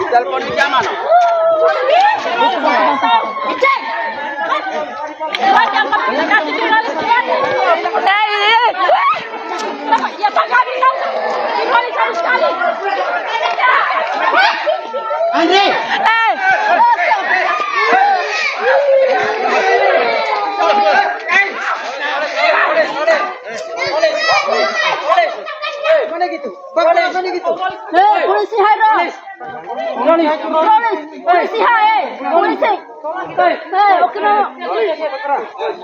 Telepon di zaman. Ya Pak kami tahu. Kali sekali. Andre. Mana gitu? Bagaimana gitu? Polisi Hairo. Polisi hai. Polisi.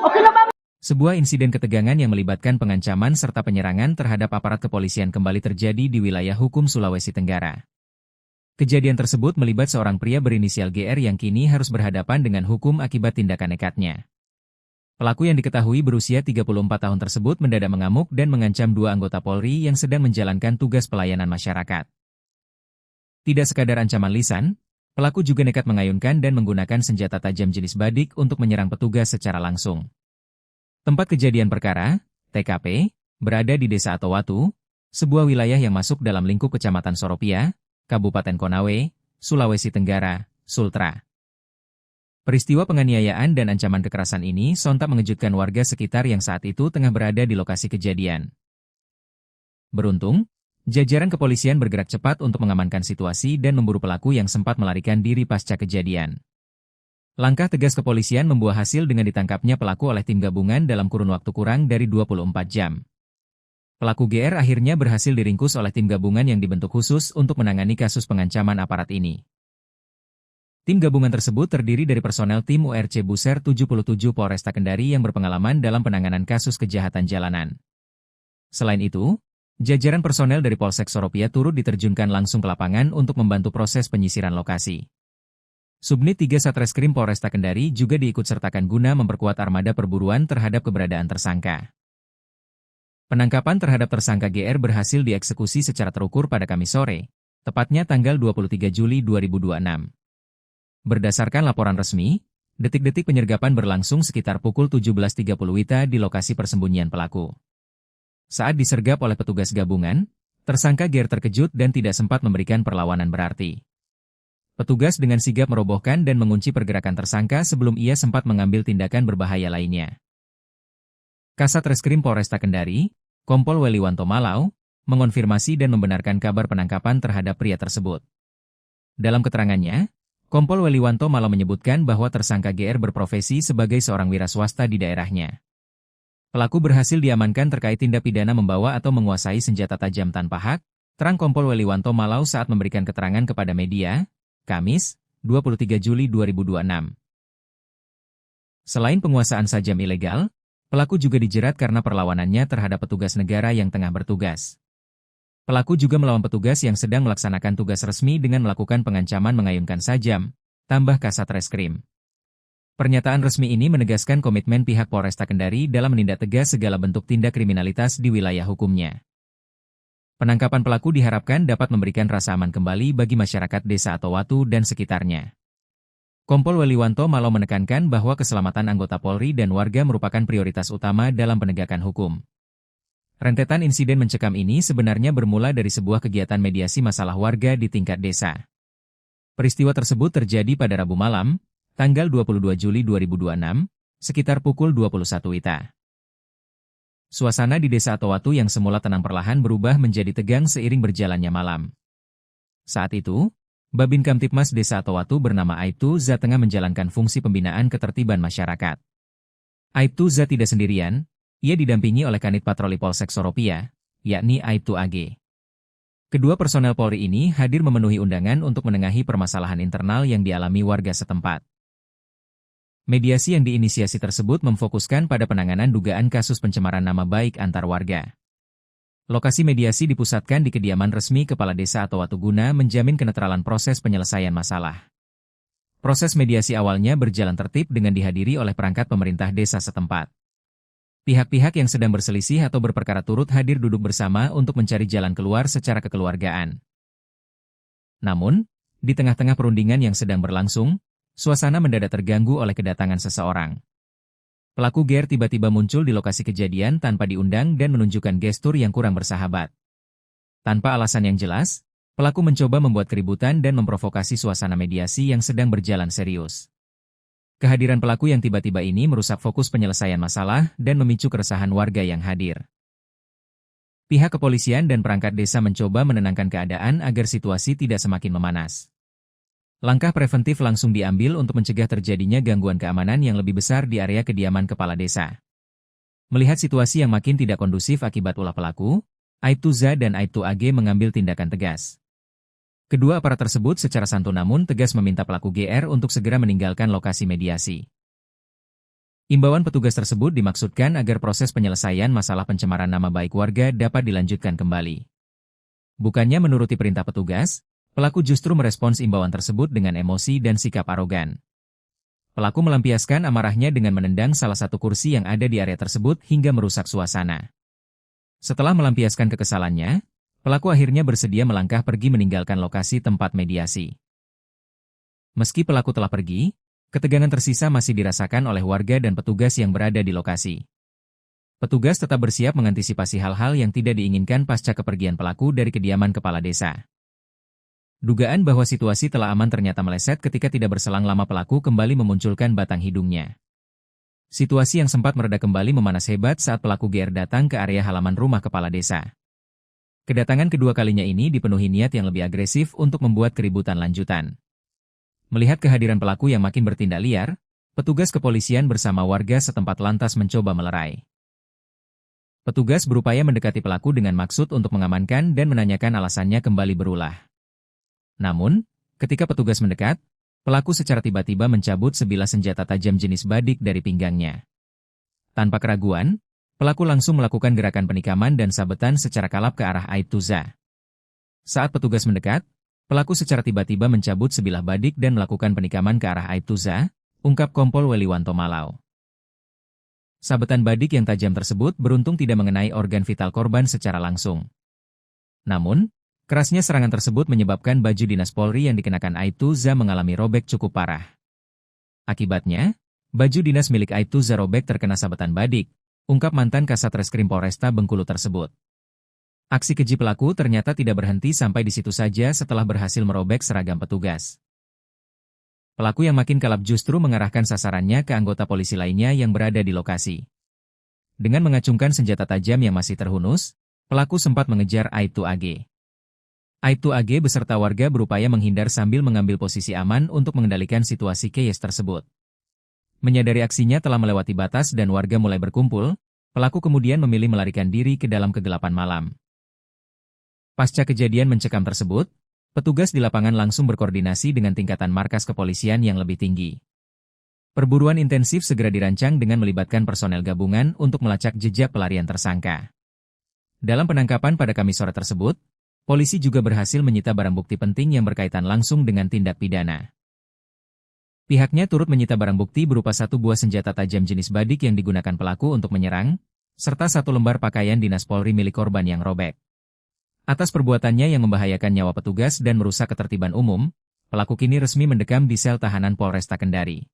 Oke no bangun. Sebuah insiden ketegangan yang melibatkan pengancaman serta penyerangan terhadap aparat kepolisian kembali terjadi di wilayah hukum Sulawesi Tenggara. Kejadian tersebut melibat seorang pria berinisial GR yang kini harus berhadapan dengan hukum akibat tindakan nekatnya. Pelaku yang diketahui berusia 34 tahun tersebut mendadak mengamuk dan mengancam 2 anggota Polri yang sedang menjalankan tugas pelayanan masyarakat. Tidak sekadar ancaman lisan, pelaku juga nekat mengayunkan dan menggunakan senjata tajam jenis badik untuk menyerang petugas secara langsung. Tempat kejadian perkara, TKP, berada di Desa Atowatu, sebuah wilayah yang masuk dalam lingkup Kecamatan Soropia, Kabupaten Konawe, Sulawesi Tenggara, Sultra. Peristiwa penganiayaan dan ancaman kekerasan ini sontak mengejutkan warga sekitar yang saat itu tengah berada di lokasi kejadian. Beruntung, jajaran kepolisian bergerak cepat untuk mengamankan situasi dan memburu pelaku yang sempat melarikan diri pasca kejadian. Langkah tegas kepolisian membuah hasil dengan ditangkapnya pelaku oleh tim gabungan dalam kurun waktu kurang dari 24 jam. Pelaku GR akhirnya berhasil diringkus oleh tim gabungan yang dibentuk khusus untuk menangani kasus pengancaman aparat ini. Tim gabungan tersebut terdiri dari personel tim URC Buser 77 Polresta Kendari yang berpengalaman dalam penanganan kasus kejahatan jalanan. Selain itu, jajaran personel dari Polsek Soropia turut diterjunkan langsung ke lapangan untuk membantu proses penyisiran lokasi. Subnit 3 Satreskrim Polresta Kendari juga diikutsertakan guna memperkuat armada perburuan terhadap keberadaan tersangka. Penangkapan terhadap tersangka GR berhasil dieksekusi secara terukur pada Kamis sore, tepatnya tanggal 23 Juli 2026. Berdasarkan laporan resmi, detik-detik penyergapan berlangsung sekitar pukul 17.30 WITA di lokasi persembunyian pelaku. Saat disergap oleh petugas gabungan, tersangka GR terkejut dan tidak sempat memberikan perlawanan berarti. Petugas dengan sigap merobohkan dan mengunci pergerakan tersangka sebelum ia sempat mengambil tindakan berbahaya lainnya. Kasat Reskrim Polresta Kendari, Kompol Weliwanto Malau, mengonfirmasi dan membenarkan kabar penangkapan terhadap pria tersebut. Dalam keterangannya, Kompol Weliwanto Malau menyebutkan bahwa tersangka GR berprofesi sebagai seorang wira swasta di daerahnya. Pelaku berhasil diamankan terkait tindak pidana membawa atau menguasai senjata tajam tanpa hak, terang Kompol Weliwanto Malau saat memberikan keterangan kepada media, Kamis, 23 Juli 2026. Selain penguasaan sajam ilegal, pelaku juga dijerat karena perlawanannya terhadap petugas negara yang tengah bertugas. Pelaku juga melawan petugas yang sedang melaksanakan tugas resmi dengan melakukan pengancaman mengayunkan sajam, tambah Kasat Reskrim. Pernyataan resmi ini menegaskan komitmen pihak Polresta Kendari dalam menindak tegas segala bentuk tindak kriminalitas di wilayah hukumnya. Penangkapan pelaku diharapkan dapat memberikan rasa aman kembali bagi masyarakat Desa Atowatu dan sekitarnya. Kompol Weliwanto Malau menekankan bahwa keselamatan anggota Polri dan warga merupakan prioritas utama dalam penegakan hukum. Rentetan insiden mencekam ini sebenarnya bermula dari sebuah kegiatan mediasi masalah warga di tingkat desa. Peristiwa tersebut terjadi pada Rabu malam, tanggal 22 Juli 2026, sekitar pukul 21 WITA. Suasana di Desa Atowatu yang semula tenang perlahan berubah menjadi tegang seiring berjalannya malam. Saat itu, Babin Kamtipmas Desa Atowatu bernama Aibtu Za tengah menjalankan fungsi pembinaan ketertiban masyarakat. Aibtu Za tidak sendirian, ia didampingi oleh Kanit Patroli Polsek Soropia, yakni Aibtu AG. Kedua personel Polri ini hadir memenuhi undangan untuk menengahi permasalahan internal yang dialami warga setempat. Mediasi yang diinisiasi tersebut memfokuskan pada penanganan dugaan kasus pencemaran nama baik antar warga. Lokasi mediasi dipusatkan di kediaman resmi Kepala Desa Atowatu guna menjamin kenetralan proses penyelesaian masalah. Proses mediasi awalnya berjalan tertib dengan dihadiri oleh perangkat pemerintah desa setempat. Pihak-pihak yang sedang berselisih atau berperkara turut hadir duduk bersama untuk mencari jalan keluar secara kekeluargaan. Namun, di tengah-tengah perundingan yang sedang berlangsung, suasana mendadak terganggu oleh kedatangan seseorang. Pelaku GR tiba-tiba muncul di lokasi kejadian tanpa diundang dan menunjukkan gestur yang kurang bersahabat. Tanpa alasan yang jelas, pelaku mencoba membuat keributan dan memprovokasi suasana mediasi yang sedang berjalan serius. Kehadiran pelaku yang tiba-tiba ini merusak fokus penyelesaian masalah dan memicu keresahan warga yang hadir. Pihak kepolisian dan perangkat desa mencoba menenangkan keadaan agar situasi tidak semakin memanas. Langkah preventif langsung diambil untuk mencegah terjadinya gangguan keamanan yang lebih besar di area kediaman kepala desa. Melihat situasi yang makin tidak kondusif akibat ulah pelaku, Aibtu Za dan Aibtu AG mengambil tindakan tegas. Kedua aparat tersebut secara santun namun tegas meminta pelaku GR untuk segera meninggalkan lokasi mediasi. Imbauan petugas tersebut dimaksudkan agar proses penyelesaian masalah pencemaran nama baik warga dapat dilanjutkan kembali. Bukannya menuruti perintah petugas, pelaku justru merespons imbauan tersebut dengan emosi dan sikap arogan. Pelaku melampiaskan amarahnya dengan menendang salah satu kursi yang ada di area tersebut hingga merusak suasana. Setelah melampiaskan kekesalannya, pelaku akhirnya bersedia melangkah pergi meninggalkan lokasi tempat mediasi. Meski pelaku telah pergi, ketegangan tersisa masih dirasakan oleh warga dan petugas yang berada di lokasi. Petugas tetap bersiap mengantisipasi hal-hal yang tidak diinginkan pasca kepergian pelaku dari kediaman kepala desa. Dugaan bahwa situasi telah aman ternyata meleset ketika tidak berselang lama pelaku kembali memunculkan batang hidungnya. Situasi yang sempat mereda kembali memanas hebat saat pelaku GR datang ke area halaman rumah kepala desa. Kedatangan kedua kalinya ini dipenuhi niat yang lebih agresif untuk membuat keributan lanjutan. Melihat kehadiran pelaku yang makin bertindak liar, petugas kepolisian bersama warga setempat lantas mencoba melerai. Petugas berupaya mendekati pelaku dengan maksud untuk mengamankan dan menanyakan alasannya kembali berulah. Namun, ketika petugas mendekat, pelaku secara tiba-tiba mencabut sebilah senjata tajam jenis badik dari pinggangnya. Tanpa keraguan, pelaku langsung melakukan gerakan penikaman dan sabetan secara kalap ke arah Aibtu Za. Saat petugas mendekat, pelaku secara tiba-tiba mencabut sebilah badik dan melakukan penikaman ke arah Aibtu Za, ungkap Kompol Weliwanto Malau. Sabetan badik yang tajam tersebut beruntung tidak mengenai organ vital korban secara langsung. Namun, kerasnya serangan tersebut menyebabkan baju dinas Polri yang dikenakan Aibtu Za mengalami robek cukup parah. Akibatnya, baju dinas milik Aibtu Za robek terkena sabetan badik, ungkap mantan Kasat Reskrim Polresta Bengkulu tersebut. Aksi keji pelaku ternyata tidak berhenti sampai di situ saja setelah berhasil merobek seragam petugas. Pelaku yang makin kalap justru mengarahkan sasarannya ke anggota polisi lainnya yang berada di lokasi. Dengan mengacungkan senjata tajam yang masih terhunus, pelaku sempat mengejar Aibtu AG. Aibtu AG beserta warga berupaya menghindar sambil mengambil posisi aman untuk mengendalikan situasi chaos tersebut. Menyadari aksinya telah melewati batas dan warga mulai berkumpul, pelaku kemudian memilih melarikan diri ke dalam kegelapan malam. Pasca kejadian mencekam tersebut, petugas di lapangan langsung berkoordinasi dengan tingkatan markas kepolisian yang lebih tinggi. Perburuan intensif segera dirancang dengan melibatkan personel gabungan untuk melacak jejak pelarian tersangka. Dalam penangkapan pada Kamis sore tersebut, polisi juga berhasil menyita barang bukti penting yang berkaitan langsung dengan tindak pidana. Pihaknya turut menyita barang bukti berupa 1 buah senjata tajam jenis badik yang digunakan pelaku untuk menyerang, serta 1 lembar pakaian dinas Polri milik korban yang robek. Atas perbuatannya yang membahayakan nyawa petugas dan merusak ketertiban umum, pelaku kini resmi mendekam di sel tahanan Polresta Kendari.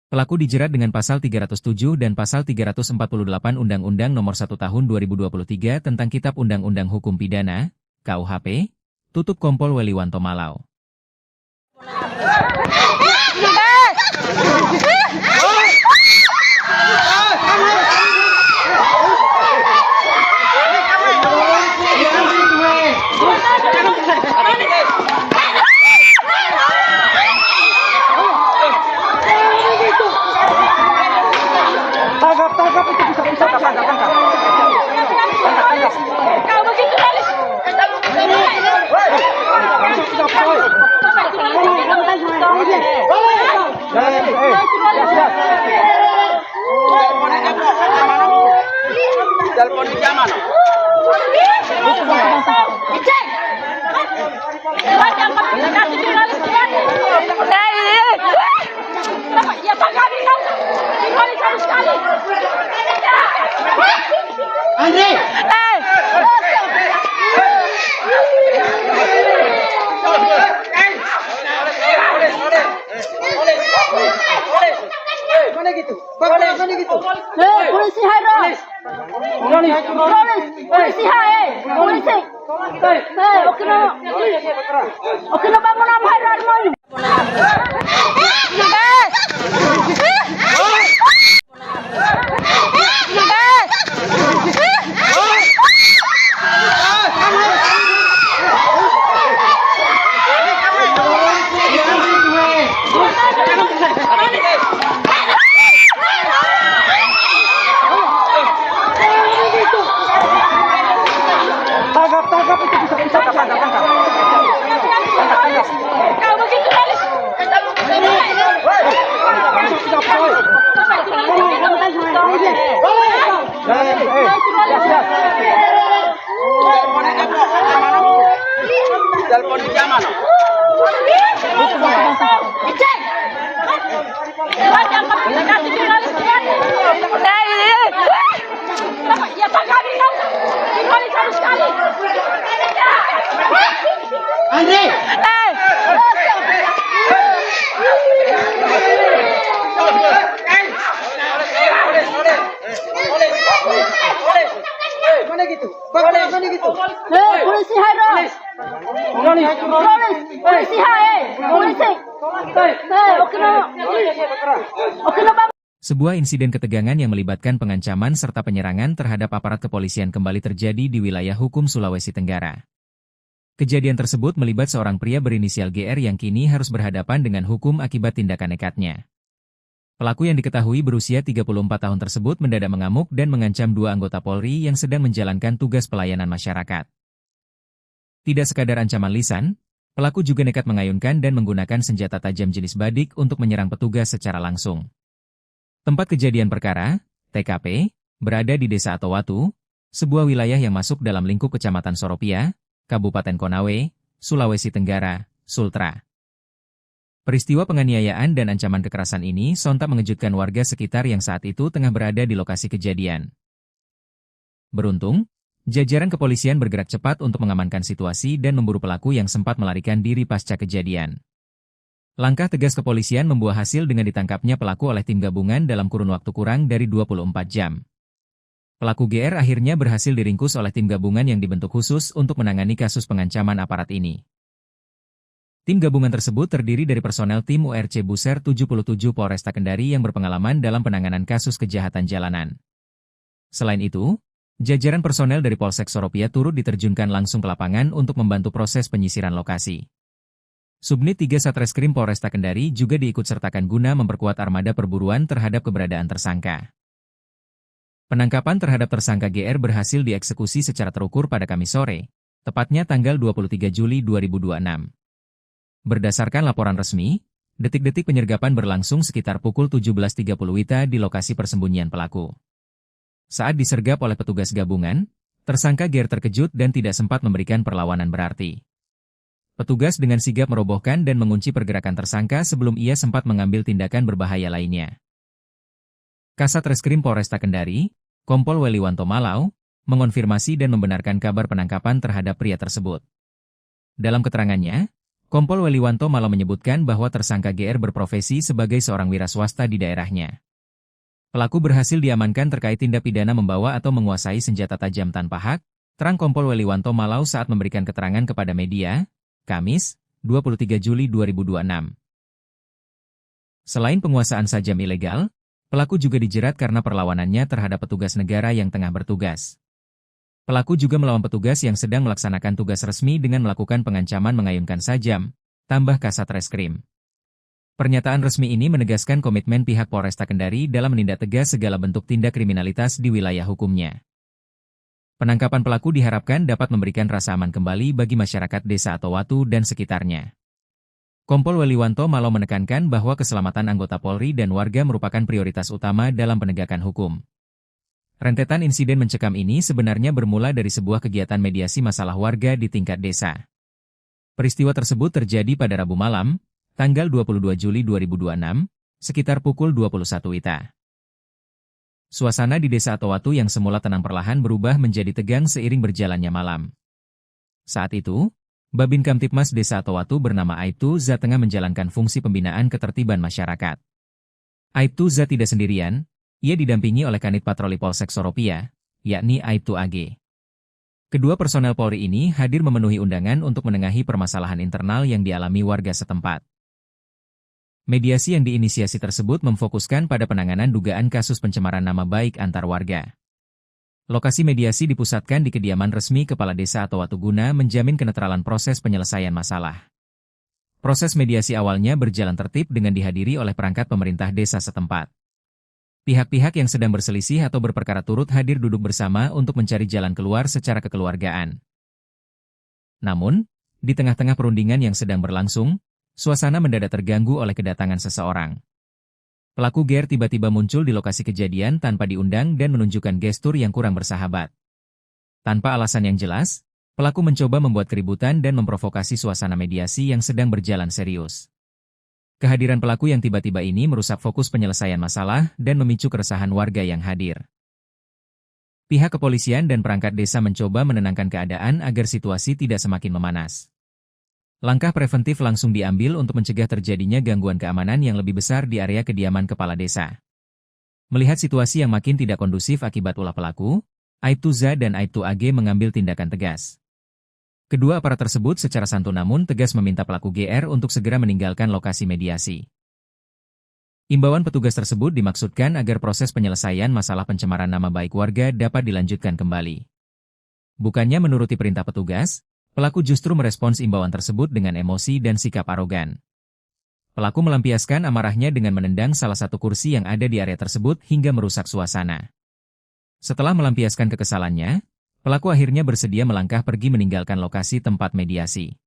Pelaku dijerat dengan pasal 307 dan pasal 348 Undang-Undang Nomor 1 Tahun 2023 tentang Kitab Undang-Undang Hukum Pidana, KUHP, tutup Kompol Weliwanto Malau. Tangkap itu bisa tangkap. Kau begitu manis. Telepon di zaman. Ya Pak kami tahu. Kami tahu sekali. Andre. Mana gitu? Bagaimana gitu? Polisi hai. Polisi hai. Polisi. Oke no bangun am hai Radmon. Tangkap itu bisa tangkap. Kau begitu manis. Telepon di zaman. Ya Pak kami tahu. Kami tahu sekali. Andre. Mana gitu? Bagaimana gitu? Polisi hai. Polisi hai. Polisi. Oke no. Sebuah insiden ketegangan yang melibatkan pengancaman serta penyerangan terhadap aparat kepolisian kembali terjadi di wilayah hukum Sulawesi Tenggara. Kejadian tersebut melibat seorang pria berinisial GR yang kini harus berhadapan dengan hukum akibat tindakan nekatnya. Pelaku yang diketahui berusia 34 tahun tersebut mendadak mengamuk dan mengancam 2 anggota Polri yang sedang menjalankan tugas pelayanan masyarakat. Tidak sekadar ancaman lisan, pelaku juga nekat mengayunkan dan menggunakan senjata tajam jenis badik untuk menyerang petugas secara langsung. Tempat kejadian perkara, TKP, berada di Desa Atowatu, sebuah wilayah yang masuk dalam lingkup Kecamatan Soropia, Kabupaten Konawe, Sulawesi Tenggara, Sultra. Peristiwa penganiayaan dan ancaman kekerasan ini sontak mengejutkan warga sekitar yang saat itu tengah berada di lokasi kejadian. Beruntung, jajaran kepolisian bergerak cepat untuk mengamankan situasi dan memburu pelaku yang sempat melarikan diri pasca kejadian. Langkah tegas kepolisian membuah hasil dengan ditangkapnya pelaku oleh tim gabungan dalam kurun waktu kurang dari 24 jam. Pelaku GR akhirnya berhasil diringkus oleh tim gabungan yang dibentuk khusus untuk menangani kasus pengancaman aparat ini. Tim gabungan tersebut terdiri dari personel tim URC Buser 77 Polresta Kendari yang berpengalaman dalam penanganan kasus kejahatan jalanan. Selain itu, jajaran personel dari Polsek Soropia turut diterjunkan langsung ke lapangan untuk membantu proses penyisiran lokasi. Subnit 3 Satreskrim Polresta Kendari juga diikutsertakan guna memperkuat armada perburuan terhadap keberadaan tersangka. Penangkapan terhadap tersangka GR berhasil dieksekusi secara terukur pada Kamis sore, tepatnya tanggal 23 Juli 2026. Berdasarkan laporan resmi, detik-detik penyergapan berlangsung sekitar pukul 17.30 WITA di lokasi persembunyian pelaku. Saat disergap oleh petugas gabungan, tersangka GR terkejut dan tidak sempat memberikan perlawanan berarti. Petugas dengan sigap merobohkan dan mengunci pergerakan tersangka sebelum ia sempat mengambil tindakan berbahaya lainnya. Kasat Reskrim Polresta Kendari, Kompol Weliwanto Malau, mengonfirmasi dan membenarkan kabar penangkapan terhadap pria tersebut. Dalam keterangannya, Kompol Weliwanto Malau menyebutkan bahwa tersangka GR berprofesi sebagai seorang wira swasta di daerahnya. Pelaku berhasil diamankan terkait tindak pidana membawa atau menguasai senjata tajam tanpa hak, terang Kompol Weliwanto Malau saat memberikan keterangan kepada media, Kamis, 23 Juli 2026. Selain penguasaan sajam ilegal, pelaku juga dijerat karena perlawanannya terhadap petugas negara yang tengah bertugas. Pelaku juga melawan petugas yang sedang melaksanakan tugas resmi dengan melakukan pengancaman mengayunkan sajam, tambah Kasat Reskrim. Pernyataan resmi ini menegaskan komitmen pihak Polresta Kendari dalam menindak tegas segala bentuk tindak kriminalitas di wilayah hukumnya. Penangkapan pelaku diharapkan dapat memberikan rasa aman kembali bagi masyarakat Desa Atowatu dan sekitarnya. Kompol Weliwanto Malau menekankan bahwa keselamatan anggota Polri dan warga merupakan prioritas utama dalam penegakan hukum. Rentetan insiden mencekam ini sebenarnya bermula dari sebuah kegiatan mediasi masalah warga di tingkat desa. Peristiwa tersebut terjadi pada Rabu malam, tanggal 22 Juli 2026, sekitar pukul 21 WITA. Suasana di Desa Atowatu yang semula tenang perlahan berubah menjadi tegang seiring berjalannya malam. Saat itu, Babin Kamtipmas Desa Atowatu bernama Aibtu Za tengah menjalankan fungsi pembinaan ketertiban masyarakat. Aibtu Za tidak sendirian. Ia didampingi oleh Kanit Patroli Polsek Soropia, yakni Aibtu AG. Kedua personel Polri ini hadir memenuhi undangan untuk menengahi permasalahan internal yang dialami warga setempat. Mediasi yang diinisiasi tersebut memfokuskan pada penanganan dugaan kasus pencemaran nama baik antar warga. Lokasi mediasi dipusatkan di kediaman resmi Kepala Desa Atowatu guna menjamin kenetralan proses penyelesaian masalah. Proses mediasi awalnya berjalan tertib dengan dihadiri oleh perangkat pemerintah desa setempat. Pihak-pihak yang sedang berselisih atau berperkara turut hadir duduk bersama untuk mencari jalan keluar secara kekeluargaan. Namun, di tengah-tengah perundingan yang sedang berlangsung, suasana mendadak terganggu oleh kedatangan seseorang. Pelaku GR tiba-tiba muncul di lokasi kejadian tanpa diundang dan menunjukkan gestur yang kurang bersahabat. Tanpa alasan yang jelas, pelaku mencoba membuat keributan dan memprovokasi suasana mediasi yang sedang berjalan serius. Kehadiran pelaku yang tiba-tiba ini merusak fokus penyelesaian masalah dan memicu keresahan warga yang hadir. Pihak kepolisian dan perangkat desa mencoba menenangkan keadaan agar situasi tidak semakin memanas. Langkah preventif langsung diambil untuk mencegah terjadinya gangguan keamanan yang lebih besar di area kediaman kepala desa. Melihat situasi yang makin tidak kondusif akibat ulah pelaku, Aibtu Za dan Aibtu AG mengambil tindakan tegas. Kedua aparat tersebut secara santun namun tegas meminta pelaku GR untuk segera meninggalkan lokasi mediasi. Imbauan petugas tersebut dimaksudkan agar proses penyelesaian masalah pencemaran nama baik warga dapat dilanjutkan kembali. Bukannya menuruti perintah petugas, pelaku justru merespons imbauan tersebut dengan emosi dan sikap arogan. Pelaku melampiaskan amarahnya dengan menendang salah satu kursi yang ada di area tersebut hingga merusak suasana. Setelah melampiaskan kekesalannya, pelaku akhirnya bersedia melangkah pergi meninggalkan lokasi tempat mediasi.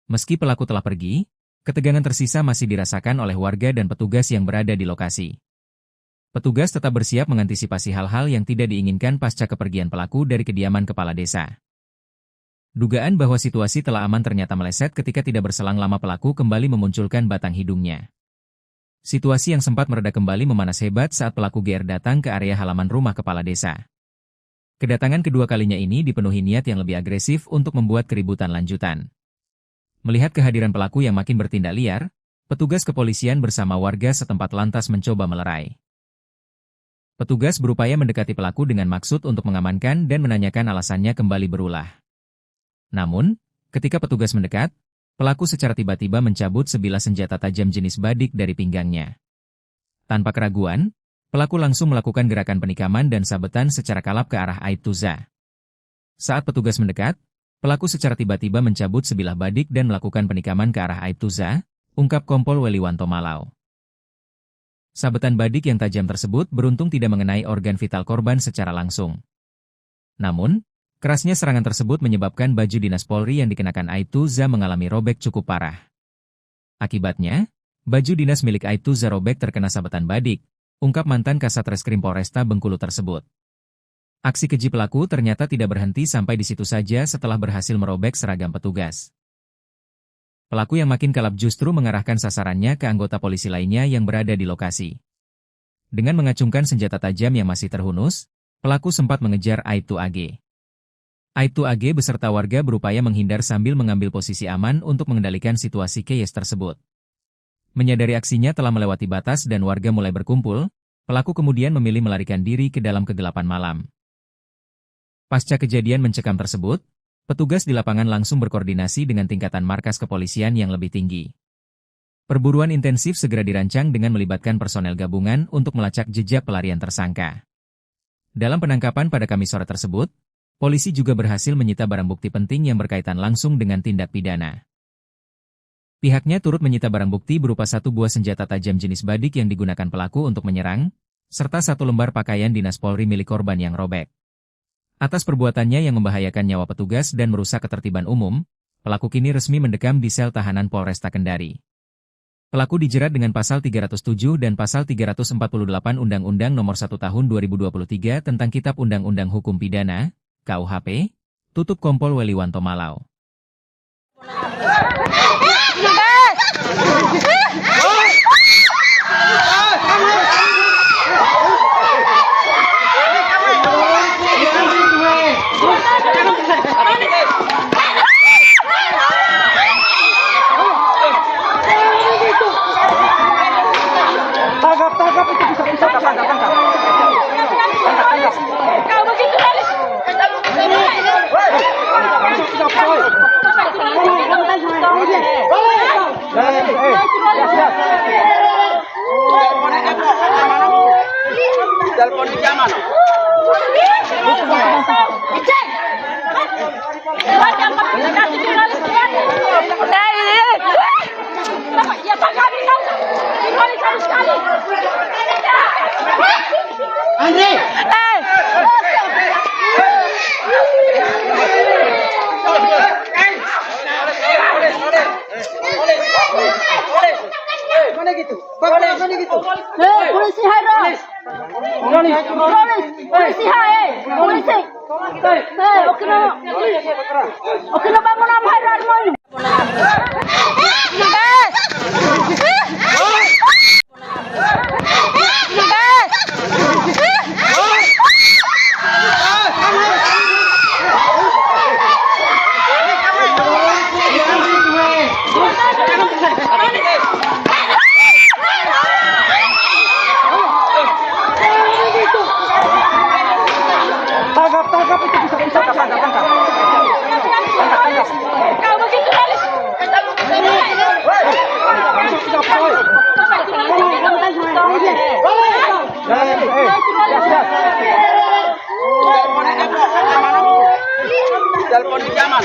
Meski pelaku telah pergi, ketegangan tersisa masih dirasakan oleh warga dan petugas yang berada di lokasi. Petugas tetap bersiap mengantisipasi hal-hal yang tidak diinginkan pasca kepergian pelaku dari kediaman kepala desa. Dugaan bahwa situasi telah aman ternyata meleset ketika tidak berselang lama pelaku kembali memunculkan batang hidungnya. Situasi yang sempat mereda kembali memanas hebat saat pelaku GR datang ke area halaman rumah kepala desa. Kedatangan kedua kalinya ini dipenuhi niat yang lebih agresif untuk membuat keributan lanjutan. Melihat kehadiran pelaku yang makin bertindak liar, petugas kepolisian bersama warga setempat lantas mencoba melerai. Petugas berupaya mendekati pelaku dengan maksud untuk mengamankan dan menanyakan alasannya kembali berulah. Namun, ketika petugas mendekat, pelaku secara tiba-tiba mencabut sebilah senjata tajam jenis badik dari pinggangnya. Tanpa keraguan, pelaku langsung melakukan gerakan penikaman dan sabetan secara kalap ke arah Aibtuza. Saat petugas mendekat, pelaku secara tiba-tiba mencabut sebilah badik dan melakukan penikaman ke arah Aibtuza, ungkap Kompol Weliwanto Malau. Sabetan badik yang tajam tersebut beruntung tidak mengenai organ vital korban secara langsung. Namun, kerasnya serangan tersebut menyebabkan baju dinas Polri yang dikenakan Aibtuza mengalami robek cukup parah. Akibatnya, baju dinas milik Aibtuza robek terkena sabetan badik, ungkap mantan Kasat Reskrim Polresta Bengkulu tersebut. Aksi keji pelaku ternyata tidak berhenti sampai di situ saja setelah berhasil merobek seragam petugas. Pelaku yang makin kalap justru mengarahkan sasarannya ke anggota polisi lainnya yang berada di lokasi. Dengan mengacungkan senjata tajam yang masih terhunus, pelaku sempat mengejar Aibtu AG. Aibtu AG beserta warga berupaya menghindar sambil mengambil posisi aman untuk mengendalikan situasi chaos tersebut. Menyadari aksinya telah melewati batas dan warga mulai berkumpul, pelaku kemudian memilih melarikan diri ke dalam kegelapan malam. Pasca kejadian mencekam tersebut, petugas di lapangan langsung berkoordinasi dengan tingkatan markas kepolisian yang lebih tinggi. Perburuan intensif segera dirancang dengan melibatkan personel gabungan untuk melacak jejak pelarian tersangka. Dalam penangkapan pada Kamis sore tersebut, polisi juga berhasil menyita barang bukti penting yang berkaitan langsung dengan tindak pidana. Pihaknya turut menyita barang bukti berupa 1 buah senjata tajam jenis badik yang digunakan pelaku untuk menyerang, serta 1 lembar pakaian dinas Polri milik korban yang robek. Atas perbuatannya yang membahayakan nyawa petugas dan merusak ketertiban umum, pelaku kini resmi mendekam di sel tahanan Polresta Kendari. Pelaku dijerat dengan pasal 307 dan pasal 348 Undang-Undang Nomor 1 Tahun 2023 tentang Kitab Undang-Undang Hukum Pidana, KUHP, tutup Kompol Weliwanto Malau. Tangkap itu bisa tangkap. Kau begitu garis. Telepon di zaman. Ya Pak kami tahu. Kami tahu sekali. Andre. Mana gitu? Mana gitu? Polisi Hairo. Polisi hai. Polisi. Okino bangun apa Hairo mau? Tangkap itu bisa tangkap. Kau begitu garis. Telepon di zaman.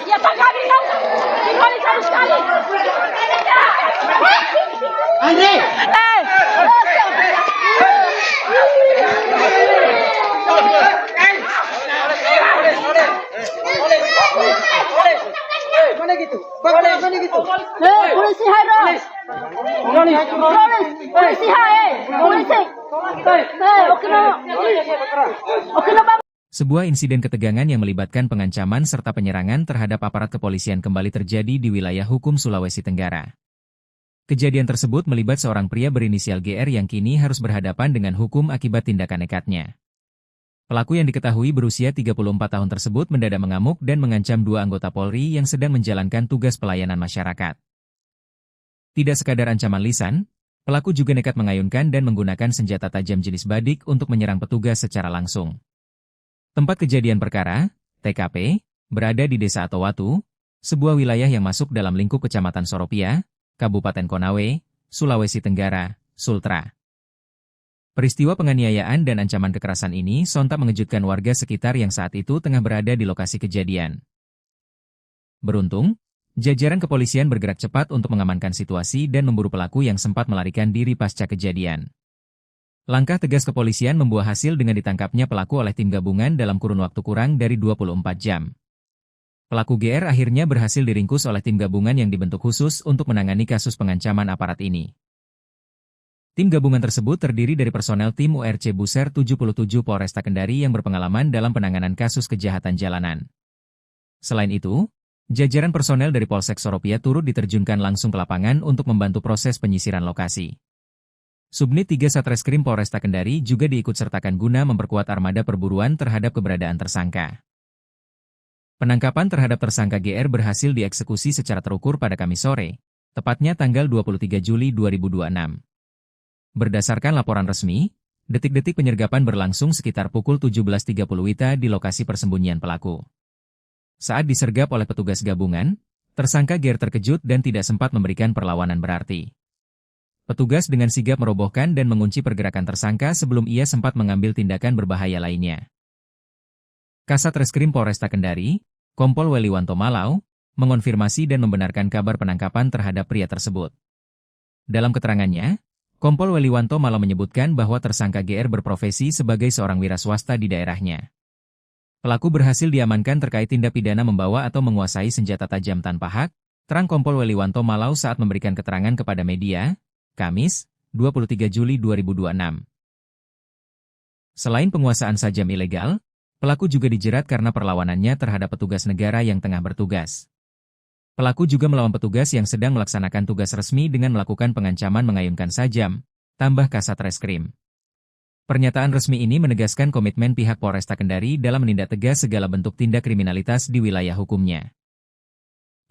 Ya Pak kami tahu. Kami tahu sekali. Andre. Mana gitu? Mana gitu? Polisi Hairo. Polisi hai. Polisi. Okino bangun. Sebuah insiden ketegangan yang melibatkan pengancaman serta penyerangan terhadap aparat kepolisian kembali terjadi di wilayah hukum Sulawesi Tenggara. Kejadian tersebut melibat seorang pria berinisial GR yang kini harus berhadapan dengan hukum akibat tindakan nekatnya. Pelaku yang diketahui berusia 34 tahun tersebut mendadak mengamuk dan mengancam 2 anggota Polri yang sedang menjalankan tugas pelayanan masyarakat. Tidak sekadar ancaman lisan, Pelaku juga nekat mengayunkan dan menggunakan senjata tajam jenis badik untuk menyerang petugas secara langsung. Tempat kejadian perkara, TKP, berada di Desa Atowatu, sebuah wilayah yang masuk dalam lingkup Kecamatan Soropia, Kabupaten Konawe, Sulawesi Tenggara, Sultra. Peristiwa penganiayaan dan ancaman kekerasan ini sontak mengejutkan warga sekitar yang saat itu tengah berada di lokasi kejadian. Beruntung, jajaran kepolisian bergerak cepat untuk mengamankan situasi dan memburu pelaku yang sempat melarikan diri pasca kejadian. Langkah tegas kepolisian membuah hasil dengan ditangkapnya pelaku oleh tim gabungan dalam kurun waktu kurang dari 24 jam. Pelaku GR akhirnya berhasil diringkus oleh tim gabungan yang dibentuk khusus untuk menangani kasus pengancaman aparat ini. Tim gabungan tersebut terdiri dari personel tim URC Buser 77 Polresta Kendari yang berpengalaman dalam penanganan kasus kejahatan jalanan. Selain itu, jajaran personel dari Polsek Soropia turut diterjunkan langsung ke lapangan untuk membantu proses penyisiran lokasi. Subnit 3 Satreskrim Polresta Kendari juga diikutsertakan guna memperkuat armada perburuan terhadap keberadaan tersangka. Penangkapan terhadap tersangka GR berhasil dieksekusi secara terukur pada Kamis sore, tepatnya tanggal 23 Juli 2026. Berdasarkan laporan resmi, detik-detik penyergapan berlangsung sekitar pukul 17.30 WITA di lokasi persembunyian pelaku. Saat disergap oleh petugas gabungan, tersangka GR terkejut dan tidak sempat memberikan perlawanan berarti. Petugas dengan sigap merobohkan dan mengunci pergerakan tersangka sebelum ia sempat mengambil tindakan berbahaya lainnya. Kasat Reskrim Polresta Kendari, Kompol Weliwanto Malau, mengonfirmasi dan membenarkan kabar penangkapan terhadap pria tersebut. Dalam keterangannya, Kompol Weliwanto Malau menyebutkan bahwa tersangka GR berprofesi sebagai seorang wira swasta di daerahnya. Pelaku berhasil diamankan terkait tindak pidana membawa atau menguasai senjata tajam tanpa hak, terang Kompol Weliwanto Malau saat memberikan keterangan kepada media, Kamis, 23 Juli 2026. Selain penguasaan sajam ilegal, pelaku juga dijerat karena perlawanannya terhadap petugas negara yang tengah bertugas. Pelaku juga melawan petugas yang sedang melaksanakan tugas resmi dengan melakukan pengancaman mengayunkan sajam, tambah Kasat Reskrim. Pernyataan resmi ini menegaskan komitmen pihak Polresta Kendari dalam menindak tegas segala bentuk tindak kriminalitas di wilayah hukumnya.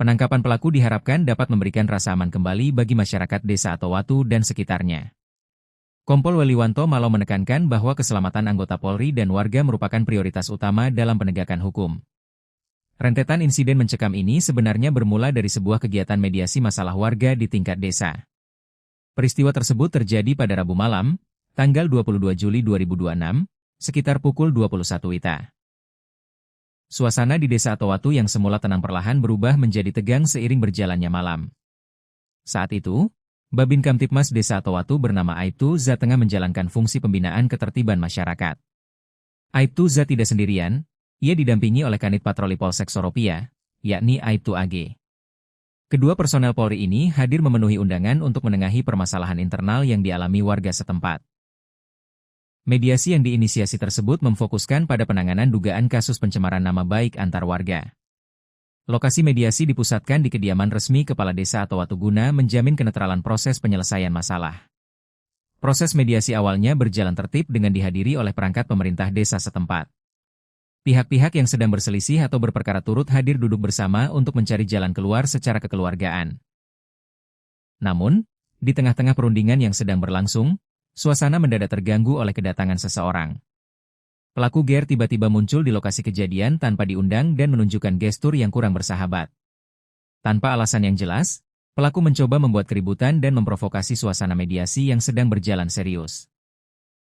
Penangkapan pelaku diharapkan dapat memberikan rasa aman kembali bagi masyarakat Desa Atowatu dan sekitarnya. Kompol Weliwanto Malau menekankan bahwa keselamatan anggota Polri dan warga merupakan prioritas utama dalam penegakan hukum. Rentetan insiden mencekam ini sebenarnya bermula dari sebuah kegiatan mediasi masalah warga di tingkat desa. Peristiwa tersebut terjadi pada Rabu malam, tanggal 22 Juli 2026, sekitar pukul 21 WITA. Suasana di Desa Atowatu yang semula tenang perlahan berubah menjadi tegang seiring berjalannya malam. Saat itu, Babin Kamtipmas Desa Atowatu bernama Aibtu Za tengah menjalankan fungsi pembinaan ketertiban masyarakat. Aibtu Za tidak sendirian, ia didampingi oleh Kanit Patroli Polsek Soropia, yakni Aibtu AG. Kedua personel Polri ini hadir memenuhi undangan untuk menengahi permasalahan internal yang dialami warga setempat. Mediasi yang diinisiasi tersebut memfokuskan pada penanganan dugaan kasus pencemaran nama baik antar warga. Lokasi mediasi dipusatkan di kediaman resmi Kepala Desa Atowatu guna menjamin kenetralan proses penyelesaian masalah. Proses mediasi awalnya berjalan tertib dengan dihadiri oleh perangkat pemerintah desa setempat. Pihak-pihak yang sedang berselisih atau berperkara turut hadir duduk bersama untuk mencari jalan keluar secara kekeluargaan. Namun, di tengah-tengah perundingan yang sedang berlangsung, suasana mendadak terganggu oleh kedatangan seseorang. Pelaku GR tiba-tiba muncul di lokasi kejadian tanpa diundang dan menunjukkan gestur yang kurang bersahabat. Tanpa alasan yang jelas, pelaku mencoba membuat keributan dan memprovokasi suasana mediasi yang sedang berjalan serius.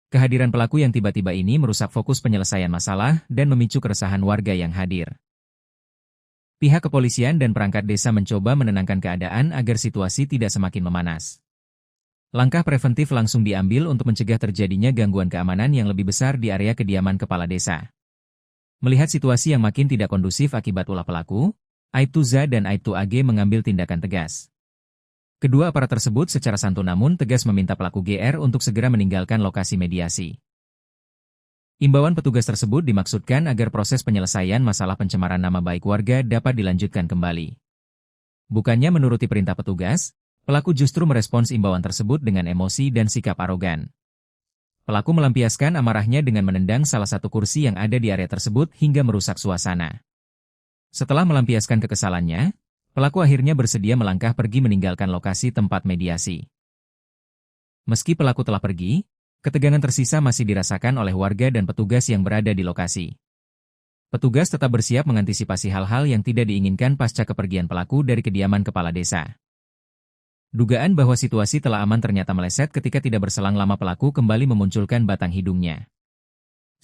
Kehadiran pelaku yang tiba-tiba ini merusak fokus penyelesaian masalah dan memicu keresahan warga yang hadir. Pihak kepolisian dan perangkat desa mencoba menenangkan keadaan agar situasi tidak semakin memanas. Langkah preventif langsung diambil untuk mencegah terjadinya gangguan keamanan yang lebih besar di area kediaman kepala desa. Melihat situasi yang makin tidak kondusif akibat ulah pelaku, Aibtu Za dan Aibtu AG mengambil tindakan tegas. Kedua aparat tersebut secara santun namun tegas meminta pelaku GR untuk segera meninggalkan lokasi mediasi. Imbauan petugas tersebut dimaksudkan agar proses penyelesaian masalah pencemaran nama baik warga dapat dilanjutkan kembali. Bukannya menuruti perintah petugas, pelaku justru merespons imbauan tersebut dengan emosi dan sikap arogan. Pelaku melampiaskan amarahnya dengan menendang salah satu kursi yang ada di area tersebut hingga merusak suasana. Setelah melampiaskan kekesalannya, pelaku akhirnya bersedia melangkah pergi meninggalkan lokasi tempat mediasi. Meski pelaku telah pergi, ketegangan tersisa masih dirasakan oleh warga dan petugas yang berada di lokasi. Petugas tetap bersiap mengantisipasi hal-hal yang tidak diinginkan pasca kepergian pelaku dari kediaman kepala desa. Dugaan bahwa situasi telah aman ternyata meleset ketika tidak berselang lama pelaku kembali memunculkan batang hidungnya.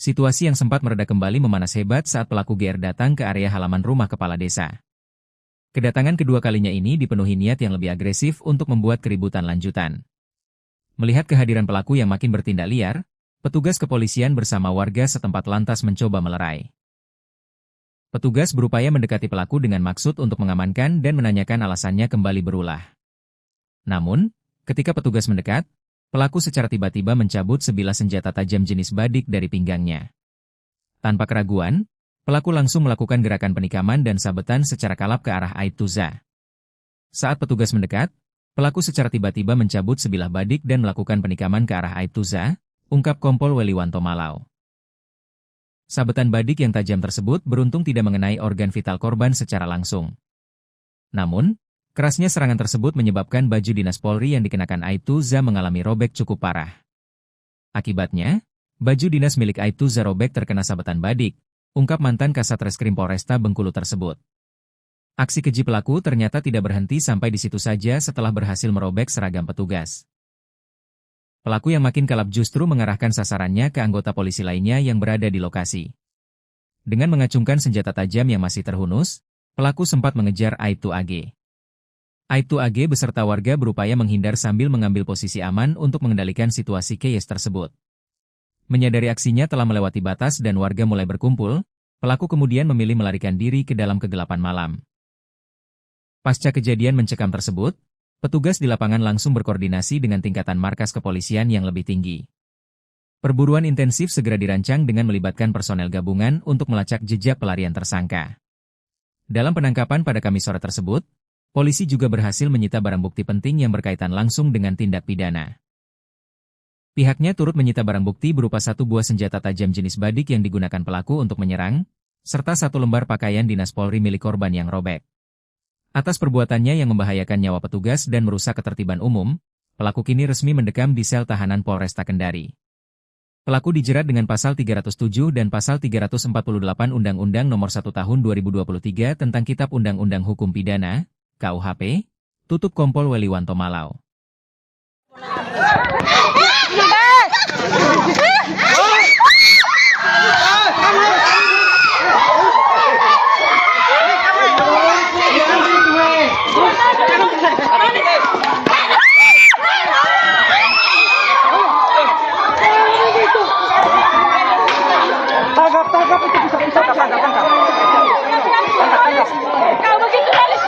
Situasi yang sempat mereda kembali memanas hebat saat pelaku GR datang ke area halaman rumah kepala desa. Kedatangan kedua kalinya ini dipenuhi niat yang lebih agresif untuk membuat keributan lanjutan. Melihat kehadiran pelaku yang makin bertindak liar, petugas kepolisian bersama warga setempat lantas mencoba melerai. Petugas berupaya mendekati pelaku dengan maksud untuk mengamankan dan menanyakan alasannya kembali berulah. Namun, ketika petugas mendekat, pelaku secara tiba-tiba mencabut sebilah senjata tajam jenis badik dari pinggangnya. Tanpa keraguan, pelaku langsung melakukan gerakan penikaman dan sabetan secara kalap ke arah Aibtuza. Saat petugas mendekat, pelaku secara tiba-tiba mencabut sebilah badik dan melakukan penikaman ke arah Aibtuza, ungkap Kompol Weliwanto Malau. Sabetan badik yang tajam tersebut beruntung tidak mengenai organ vital korban secara langsung. Namun, kerasnya serangan tersebut menyebabkan baju dinas Polri yang dikenakan Aibtuza mengalami robek cukup parah. Akibatnya, baju dinas milik Aibtuza robek terkena sabetan badik, ungkap mantan Kasat Reskrim Polresta Bengkulu tersebut. Aksi keji pelaku ternyata tidak berhenti sampai di situ saja setelah berhasil merobek seragam petugas. Pelaku yang makin kalap justru mengarahkan sasarannya ke anggota polisi lainnya yang berada di lokasi. Dengan mengacungkan senjata tajam yang masih terhunus, pelaku sempat mengejar Aibtu AG. Aibtu AG beserta warga berupaya menghindar sambil mengambil posisi aman untuk mengendalikan situasi chaos tersebut. Menyadari aksinya telah melewati batas dan warga mulai berkumpul, pelaku kemudian memilih melarikan diri ke dalam kegelapan malam. Pasca kejadian mencekam tersebut, petugas di lapangan langsung berkoordinasi dengan tingkatan markas kepolisian yang lebih tinggi. Perburuan intensif segera dirancang dengan melibatkan personel gabungan untuk melacak jejak pelarian tersangka. Dalam penangkapan pada Kamis sore tersebut, polisi juga berhasil menyita barang bukti penting yang berkaitan langsung dengan tindak pidana. Pihaknya turut menyita barang bukti berupa 1 buah senjata tajam jenis badik yang digunakan pelaku untuk menyerang, serta 1 lembar pakaian dinas Polri milik korban yang robek. Atas perbuatannya yang membahayakan nyawa petugas dan merusak ketertiban umum, pelaku kini resmi mendekam di sel tahanan Polresta Kendari. Pelaku dijerat dengan pasal 307 dan pasal 348 Undang-Undang Nomor 1 Tahun 2023 tentang Kitab Undang-Undang Hukum Pidana, KUHP, tutup Kompol Weliwanto Malau. Tangkap itu bisa tangkap. Kau begitu Lalis.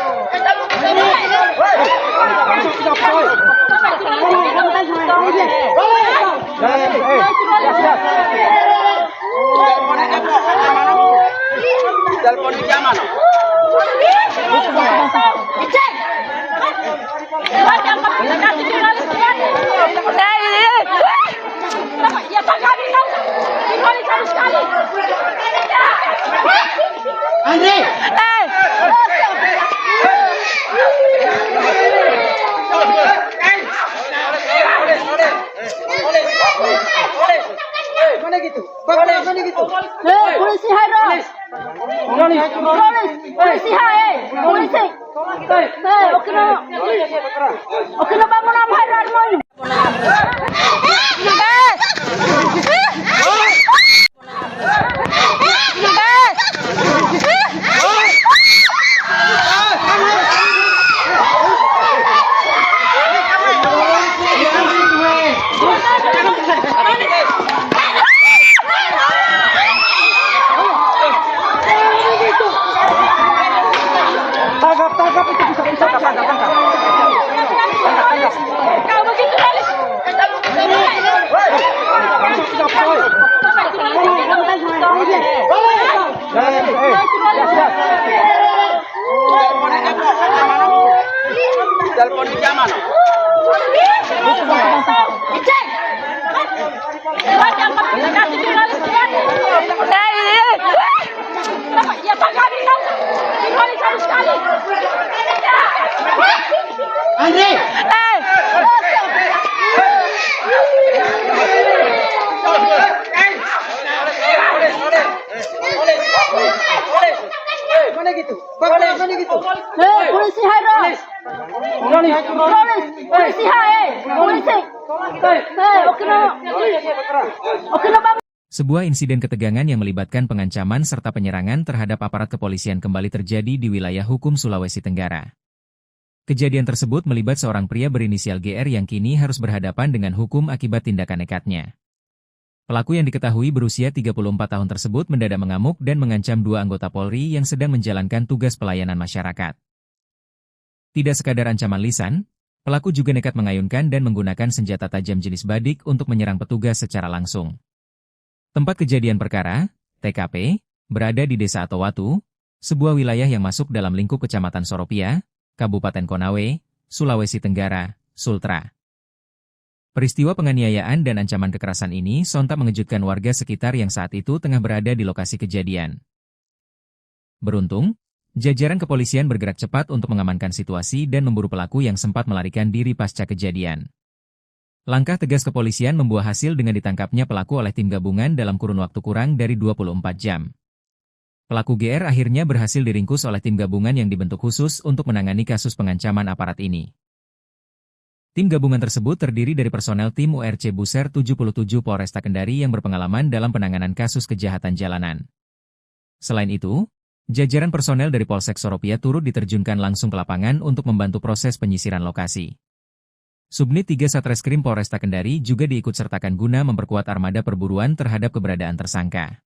Telepon di mana? Ya tangkap itu. Dikali sekali. Andre! Mana gitu? Mana gitu? Polisi Hairo. Polisi Hai. Polisi. Oke no bangun am Hairo. Sebuah insiden ketegangan yang melibatkan pengancaman serta penyerangan terhadap aparat kepolisian kembali terjadi di wilayah hukum Sulawesi Tenggara. Kejadian tersebut melibat seorang pria berinisial GR yang kini harus berhadapan dengan hukum akibat tindakan nekatnya. Pelaku yang diketahui berusia 34 tahun tersebut mendadak mengamuk dan mengancam dua anggota Polri yang sedang menjalankan tugas pelayanan masyarakat. Tidak sekadar ancaman lisan, pelaku juga nekat mengayunkan dan menggunakan senjata tajam jenis badik untuk menyerang petugas secara langsung. Tempat kejadian perkara, TKP, berada di Desa Atowatu, sebuah wilayah yang masuk dalam lingkup Kecamatan Soropia, Kabupaten Konawe, Sulawesi Tenggara, Sultra. Peristiwa penganiayaan dan ancaman kekerasan ini sontak mengejutkan warga sekitar yang saat itu tengah berada di lokasi kejadian. Beruntung, jajaran kepolisian bergerak cepat untuk mengamankan situasi dan memburu pelaku yang sempat melarikan diri pasca kejadian. Langkah tegas kepolisian membuah hasil dengan ditangkapnya pelaku oleh tim gabungan dalam kurun waktu kurang dari 24 jam. Pelaku GR akhirnya berhasil diringkus oleh tim gabungan yang dibentuk khusus untuk menangani kasus pengancaman aparat ini. Tim gabungan tersebut terdiri dari personel tim URC Buser 77 Polresta Kendari yang berpengalaman dalam penanganan kasus kejahatan jalanan. Selain itu, jajaran personel dari Polsek Soropia turut diterjunkan langsung ke lapangan untuk membantu proses penyisiran lokasi. Subnit 3 Satreskrim Polresta Kendari juga diikutsertakan guna memperkuat armada perburuan terhadap keberadaan tersangka.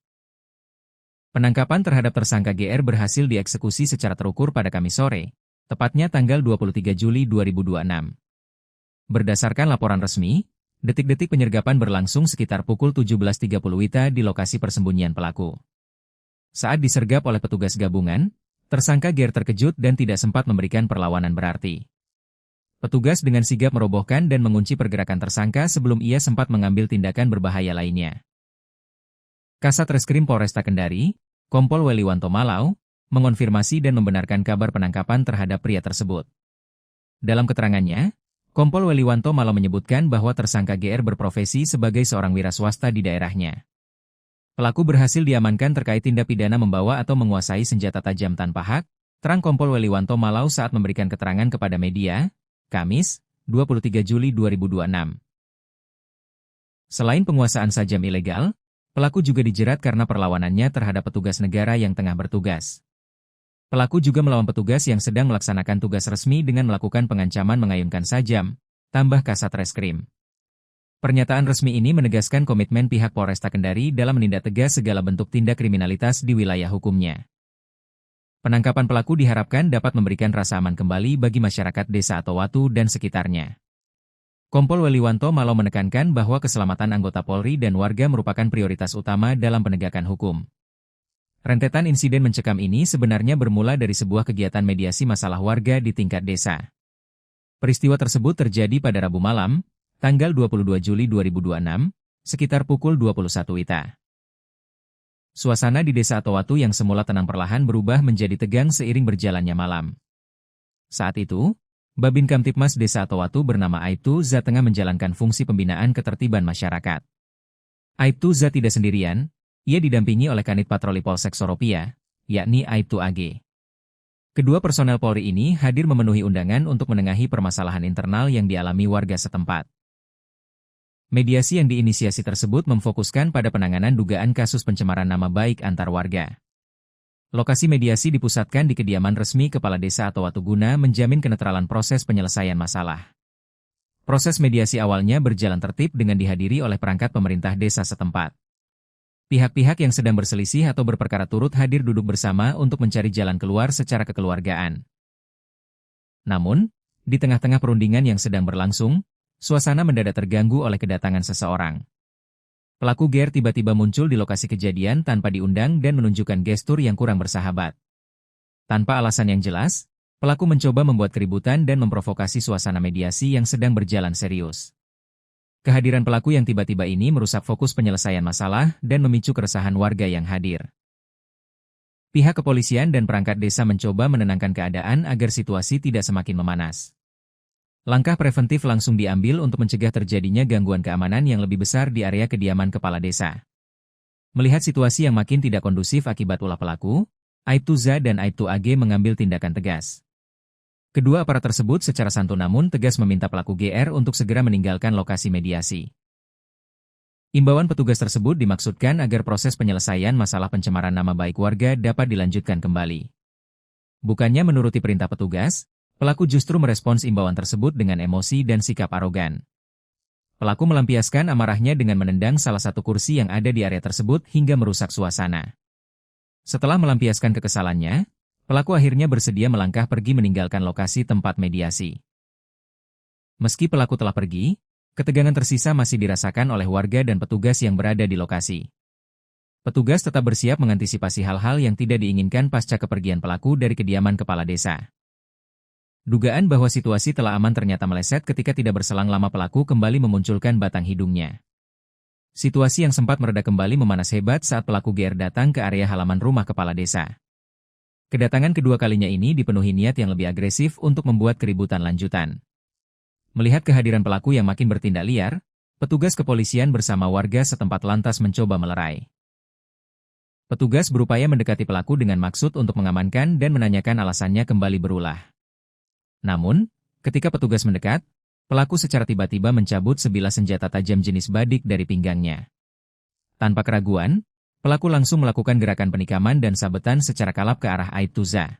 Penangkapan terhadap tersangka GR berhasil dieksekusi secara terukur pada Kamis sore, tepatnya tanggal 23 Juli 2026. Berdasarkan laporan resmi, detik-detik penyergapan berlangsung sekitar pukul 17.30 WITA di lokasi persembunyian pelaku. Saat disergap oleh petugas gabungan, tersangka GR terkejut dan tidak sempat memberikan perlawanan berarti. Petugas dengan sigap merobohkan dan mengunci pergerakan tersangka sebelum ia sempat mengambil tindakan berbahaya lainnya. Kasat Reskrim Polresta Kendari, Kompol Weliwanto Malau, mengonfirmasi dan membenarkan kabar penangkapan terhadap pria tersebut. Dalam keterangannya, Kompol Weliwanto Malau menyebutkan bahwa tersangka GR berprofesi sebagai seorang wira swasta di daerahnya. Pelaku berhasil diamankan terkait tindak pidana membawa atau menguasai senjata tajam tanpa hak, terang Kompol Weliwanto Malau saat memberikan keterangan kepada media, Kamis, 23 Juli 2026. Selain penguasaan sajam ilegal, pelaku juga dijerat karena perlawanannya terhadap petugas negara yang tengah bertugas. Pelaku juga melawan petugas yang sedang melaksanakan tugas resmi dengan melakukan pengancaman mengayunkan sajam, tambah Kasat Reskrim. Pernyataan resmi ini menegaskan komitmen pihak Polresta Kendari dalam menindak tegas segala bentuk tindak kriminalitas di wilayah hukumnya. Penangkapan pelaku diharapkan dapat memberikan rasa aman kembali bagi masyarakat Desa Atowatu dan sekitarnya. Kompol Weliwanto Malau menekankan bahwa keselamatan anggota Polri dan warga merupakan prioritas utama dalam penegakan hukum. Rentetan insiden mencekam ini sebenarnya bermula dari sebuah kegiatan mediasi masalah warga di tingkat desa. Peristiwa tersebut terjadi pada Rabu malam, tanggal 22 Juli 2026, sekitar pukul 21 WITA. Suasana di Desa Atowatu yang semula tenang perlahan berubah menjadi tegang seiring berjalannya malam. Saat itu, Babin Kamtipmas Desa Atowatu bernama Aibtu Za tengah menjalankan fungsi pembinaan ketertiban masyarakat. Aibtu Za tidak sendirian. Ia didampingi oleh Kanit Patroli Polsek Soropia, yakni Aibtu AG. Kedua personel Polri ini hadir memenuhi undangan untuk menengahi permasalahan internal yang dialami warga setempat. Mediasi yang diinisiasi tersebut memfokuskan pada penanganan dugaan kasus pencemaran nama baik antar warga. Lokasi mediasi dipusatkan di kediaman resmi Kepala Desa Atowatu guna menjamin kenetralan proses penyelesaian masalah. Proses mediasi awalnya berjalan tertib dengan dihadiri oleh perangkat pemerintah desa setempat. Pihak-pihak yang sedang berselisih atau berperkara turut hadir duduk bersama untuk mencari jalan keluar secara kekeluargaan. Namun, di tengah-tengah perundingan yang sedang berlangsung, suasana mendadak terganggu oleh kedatangan seseorang. Pelaku GR tiba-tiba muncul di lokasi kejadian tanpa diundang dan menunjukkan gestur yang kurang bersahabat. Tanpa alasan yang jelas, pelaku mencoba membuat keributan dan memprovokasi suasana mediasi yang sedang berjalan serius. Kehadiran pelaku yang tiba-tiba ini merusak fokus penyelesaian masalah dan memicu keresahan warga yang hadir. Pihak kepolisian dan perangkat desa mencoba menenangkan keadaan agar situasi tidak semakin memanas. Langkah preventif langsung diambil untuk mencegah terjadinya gangguan keamanan yang lebih besar di area kediaman kepala desa. Melihat situasi yang makin tidak kondusif akibat ulah pelaku, Aibtu Za dan Aibtu AG mengambil tindakan tegas. Kedua aparat tersebut secara santun namun tegas meminta pelaku GR untuk segera meninggalkan lokasi mediasi. Imbauan petugas tersebut dimaksudkan agar proses penyelesaian masalah pencemaran nama baik warga dapat dilanjutkan kembali. Bukannya menuruti perintah petugas, pelaku justru merespons imbauan tersebut dengan emosi dan sikap arogan. Pelaku melampiaskan amarahnya dengan menendang salah satu kursi yang ada di area tersebut hingga merusak suasana. Setelah melampiaskan kekesalannya, pelaku akhirnya bersedia melangkah pergi meninggalkan lokasi tempat mediasi. Meski pelaku telah pergi, ketegangan tersisa masih dirasakan oleh warga dan petugas yang berada di lokasi. Petugas tetap bersiap mengantisipasi hal-hal yang tidak diinginkan pasca kepergian pelaku dari kediaman kepala desa. Dugaan bahwa situasi telah aman ternyata meleset ketika tidak berselang lama pelaku kembali memunculkan batang hidungnya. Situasi yang sempat mereda kembali memanas hebat saat pelaku GR datang ke area halaman rumah kepala desa. Kedatangan kedua kalinya ini dipenuhi niat yang lebih agresif untuk membuat keributan lanjutan. Melihat kehadiran pelaku yang makin bertindak liar, petugas kepolisian bersama warga setempat lantas mencoba melerai. Petugas berupaya mendekati pelaku dengan maksud untuk mengamankan dan menanyakan alasannya kembali berulah. Namun, ketika petugas mendekat, pelaku secara tiba-tiba mencabut sebilah senjata tajam jenis badik dari pinggangnya. Tanpa keraguan, pelaku langsung melakukan gerakan penikaman dan sabetan secara kalap ke arah Aibtuza.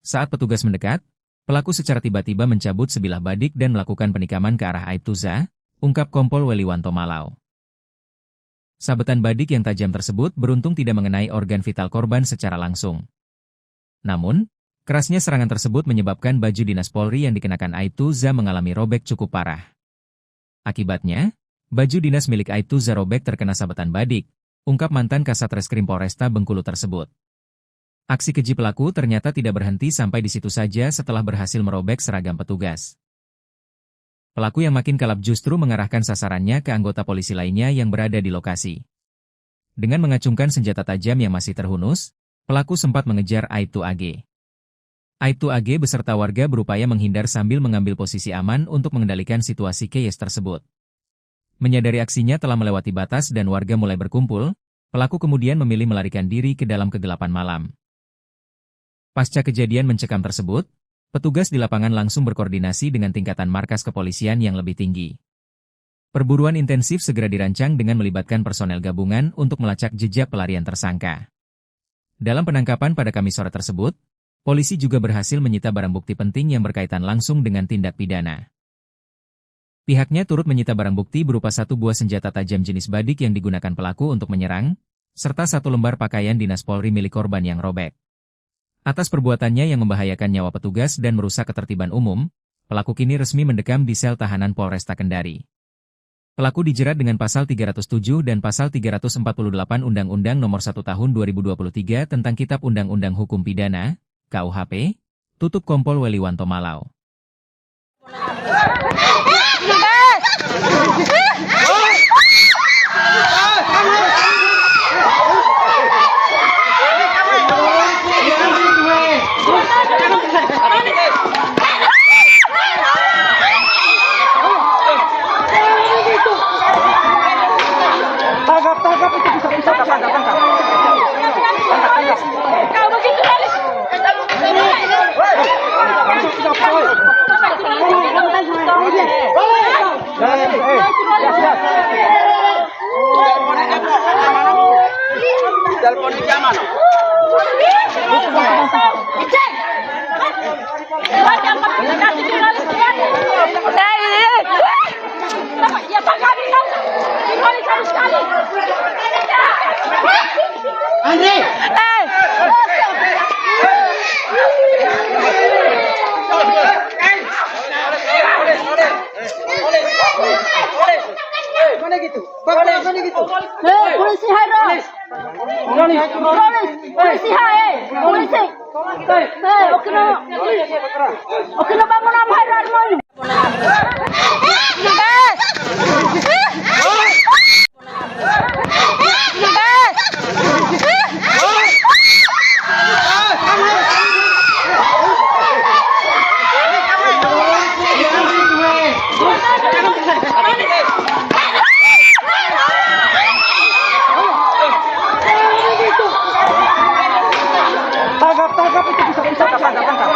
Saat petugas mendekat, pelaku secara tiba-tiba mencabut sebilah badik dan melakukan penikaman ke arah Aibtuza, ungkap Kompol Weliwanto Malau. Sabetan badik yang tajam tersebut beruntung tidak mengenai organ vital korban secara langsung. Namun, kerasnya serangan tersebut menyebabkan baju dinas Polri yang dikenakan Aibtuza mengalami robek cukup parah. Akibatnya, baju dinas milik Aibtuza robek terkena sabetan badik, ungkap mantan Kasat Reskrim Polresta Bengkulu tersebut. Aksi keji pelaku ternyata tidak berhenti sampai di situ saja setelah berhasil merobek seragam petugas. Pelaku yang makin kalap justru mengarahkan sasarannya ke anggota polisi lainnya yang berada di lokasi. Dengan mengacungkan senjata tajam yang masih terhunus, pelaku sempat mengejar Aibtu AG. Aibtu AG beserta warga berupaya menghindar sambil mengambil posisi aman untuk mengendalikan situasi chaos tersebut. Menyadari aksinya telah melewati batas dan warga mulai berkumpul, pelaku kemudian memilih melarikan diri ke dalam kegelapan malam. Pasca kejadian mencekam tersebut, petugas di lapangan langsung berkoordinasi dengan tingkatan markas kepolisian yang lebih tinggi. Perburuan intensif segera dirancang dengan melibatkan personel gabungan untuk melacak jejak pelarian tersangka. Dalam penangkapan pada Kamis sore tersebut, polisi juga berhasil menyita barang bukti penting yang berkaitan langsung dengan tindak pidana. Pihaknya turut menyita barang bukti berupa satu buah senjata tajam jenis badik yang digunakan pelaku untuk menyerang, serta satu lembar pakaian dinas Polri milik korban yang robek. Atas perbuatannya yang membahayakan nyawa petugas dan merusak ketertiban umum, pelaku kini resmi mendekam di sel tahanan Polresta Kendari. Pelaku dijerat dengan pasal 307 dan pasal 348 Undang-Undang Nomor 1 Tahun 2023 tentang Kitab Undang-Undang Hukum Pidana, KUHP, tutup Kompol Weliwanto Malau. Tangkap itu bisa tangkap. Kau begitu Alis. Telepon di zaman. Ya Pak kami tahu. Dikali sekali. Andre. Mana gitu? Mana gitu? Polisi Hairo. Polisi Hai. Polisi. Okino bangun apa Hairo ini? Tangkap itu bisa tangkap.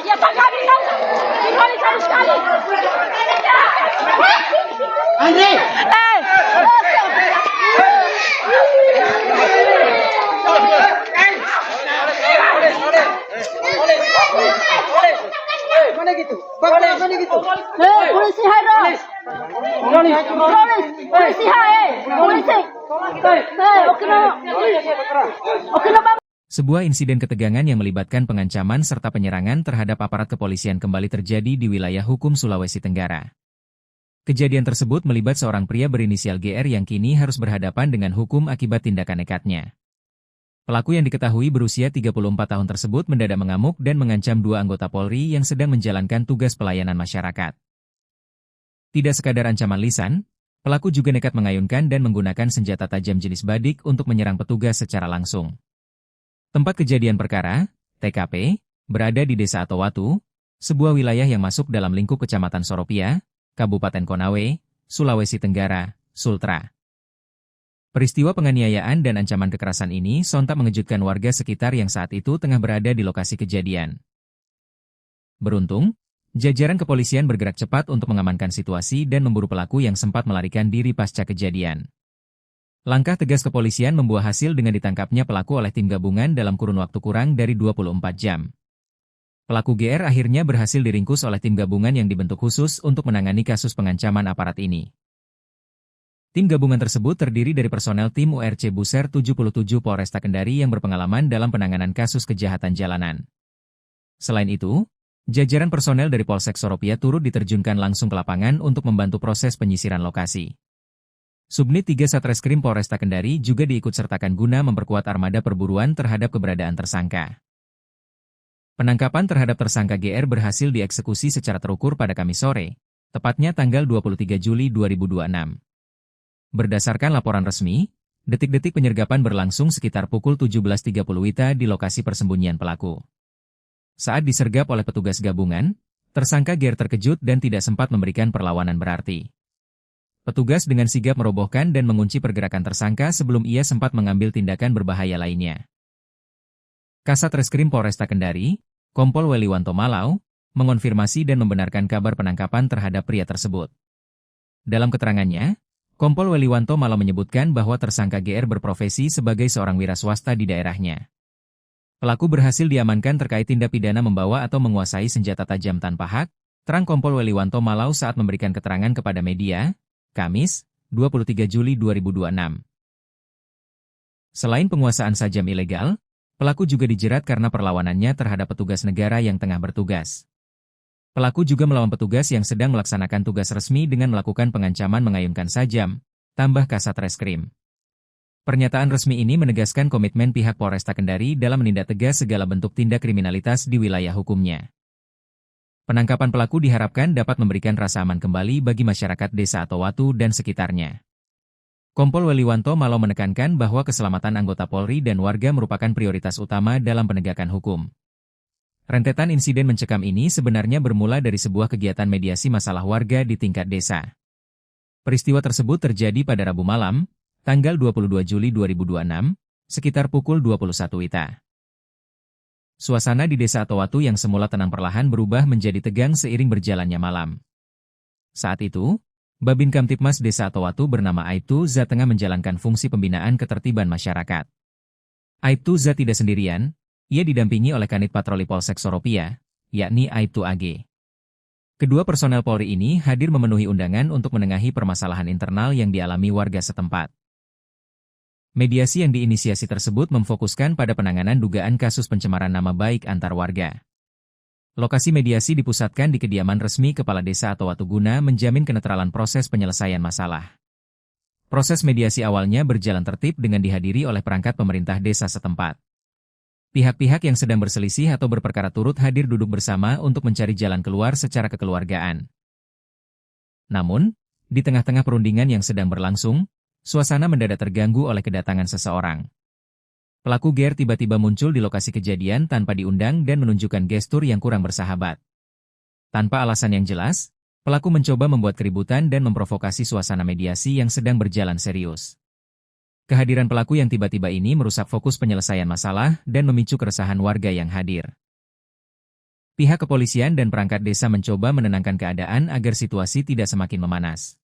Ya Pak kami tahu. Kembali satu sekali. Andre! Mana gitu? Bagaimana gitu? Polisi Haidar. Polisi hai. Polisi. Oke, Bang. Sebuah insiden ketegangan yang melibatkan pengancaman serta penyerangan terhadap aparat kepolisian kembali terjadi di wilayah hukum Sulawesi Tenggara. Kejadian tersebut melibat seorang pria berinisial GR yang kini harus berhadapan dengan hukum akibat tindakan nekatnya. Pelaku yang diketahui berusia 34 tahun tersebut mendadak mengamuk dan mengancam dua anggota Polri yang sedang menjalankan tugas pelayanan masyarakat. Tidak sekadar ancaman lisan, pelaku juga nekat mengayunkan dan menggunakan senjata tajam jenis badik untuk menyerang petugas secara langsung. Tempat kejadian perkara, TKP, berada di Desa Atowatu, sebuah wilayah yang masuk dalam lingkup Kecamatan Soropia, Kabupaten Konawe, Sulawesi Tenggara, Sultra. Peristiwa penganiayaan dan ancaman kekerasan ini sontak mengejutkan warga sekitar yang saat itu tengah berada di lokasi kejadian. Beruntung, jajaran kepolisian bergerak cepat untuk mengamankan situasi dan memburu pelaku yang sempat melarikan diri pasca kejadian. Langkah tegas kepolisian membuah hasil dengan ditangkapnya pelaku oleh tim gabungan dalam kurun waktu kurang dari 24 jam. Pelaku GR akhirnya berhasil diringkus oleh tim gabungan yang dibentuk khusus untuk menangani kasus pengancaman aparat ini. Tim gabungan tersebut terdiri dari personel tim URC Buser 77 Polresta Kendari yang berpengalaman dalam penanganan kasus kejahatan jalanan. Selain itu, jajaran personel dari Polsek Soropia turut diterjunkan langsung ke lapangan untuk membantu proses penyisiran lokasi. Subnit 3 Satreskrim Polresta Kendari juga diikutsertakan guna memperkuat armada perburuan terhadap keberadaan tersangka. Penangkapan terhadap tersangka GR berhasil dieksekusi secara terukur pada Kamis sore, tepatnya tanggal 23 Juli 2026. Berdasarkan laporan resmi, detik-detik penyergapan berlangsung sekitar pukul 17.30 WITA di lokasi persembunyian pelaku. Saat disergap oleh petugas gabungan, tersangka GR terkejut dan tidak sempat memberikan perlawanan berarti. Petugas dengan sigap merobohkan dan mengunci pergerakan tersangka sebelum ia sempat mengambil tindakan berbahaya lainnya. Kasat Reskrim Polresta Kendari, Kompol Weliwanto Malau, mengonfirmasi dan membenarkan kabar penangkapan terhadap pria tersebut. Dalam keterangannya, Kompol Weliwanto Malau menyebutkan bahwa tersangka GR berprofesi sebagai seorang wira swasta di daerahnya. Pelaku berhasil diamankan terkait tindak pidana membawa atau menguasai senjata tajam tanpa hak, terang Kompol Weliwanto Malau saat memberikan keterangan kepada media, Kamis, 23 Juli 2026. Selain penguasaan sajam ilegal, pelaku juga dijerat karena perlawanannya terhadap petugas negara yang tengah bertugas. Pelaku juga melawan petugas yang sedang melaksanakan tugas resmi dengan melakukan pengancaman mengayunkan sajam, tambah Kasat Reskrim. Pernyataan resmi ini menegaskan komitmen pihak Polresta Kendari dalam menindak tegas segala bentuk tindak kriminalitas di wilayah hukumnya. Penangkapan pelaku diharapkan dapat memberikan rasa aman kembali bagi masyarakat Desa Atowatu dan sekitarnya. Kompol Weliwanto Malau menekankan bahwa keselamatan anggota Polri dan warga merupakan prioritas utama dalam penegakan hukum. Rentetan insiden mencekam ini sebenarnya bermula dari sebuah kegiatan mediasi masalah warga di tingkat desa. Peristiwa tersebut terjadi pada Rabu malam, tanggal 22 Juli 2026, sekitar pukul 21 WITA. Suasana di Desa Atowatu yang semula tenang perlahan berubah menjadi tegang seiring berjalannya malam. Saat itu, Babin Kamtipmas Desa Atowatu bernama Aibtu Za tengah menjalankan fungsi pembinaan ketertiban masyarakat. Aibtu Za tidak sendirian, ia didampingi oleh Kanit Patroli Polsek Soropia, yakni Aibtu AG. Kedua personel Polri ini hadir memenuhi undangan untuk menengahi permasalahan internal yang dialami warga setempat. Mediasi yang diinisiasi tersebut memfokuskan pada penanganan dugaan kasus pencemaran nama baik antar warga. Lokasi mediasi dipusatkan di kediaman resmi Kepala Desa Atowatu guna menjamin kenetralan proses penyelesaian masalah. Proses mediasi awalnya berjalan tertib dengan dihadiri oleh perangkat pemerintah desa setempat. Pihak-pihak yang sedang berselisih atau berperkara turut hadir duduk bersama untuk mencari jalan keluar secara kekeluargaan. Namun, di tengah-tengah perundingan yang sedang berlangsung, suasana mendadak terganggu oleh kedatangan seseorang. Pelaku GR tiba-tiba muncul di lokasi kejadian tanpa diundang dan menunjukkan gestur yang kurang bersahabat. Tanpa alasan yang jelas, pelaku mencoba membuat keributan dan memprovokasi suasana mediasi yang sedang berjalan serius. Kehadiran pelaku yang tiba-tiba ini merusak fokus penyelesaian masalah dan memicu keresahan warga yang hadir. Pihak kepolisian dan perangkat desa mencoba menenangkan keadaan agar situasi tidak semakin memanas.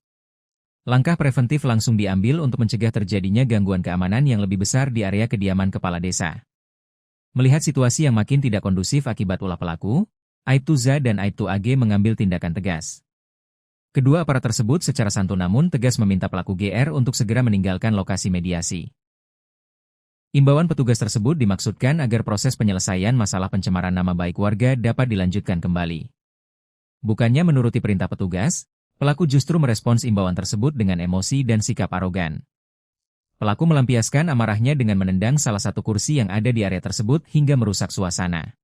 Langkah preventif langsung diambil untuk mencegah terjadinya gangguan keamanan yang lebih besar di area kediaman kepala desa. Melihat situasi yang makin tidak kondusif akibat ulah pelaku, Aibtu Za dan Aibtu AG mengambil tindakan tegas. Kedua aparat tersebut secara santun namun tegas meminta pelaku GR untuk segera meninggalkan lokasi mediasi. Imbauan petugas tersebut dimaksudkan agar proses penyelesaian masalah pencemaran nama baik warga dapat dilanjutkan kembali. Bukannya menuruti perintah petugas, pelaku justru merespons imbauan tersebut dengan emosi dan sikap arogan. Pelaku melampiaskan amarahnya dengan menendang salah satu kursi yang ada di area tersebut hingga merusak suasana.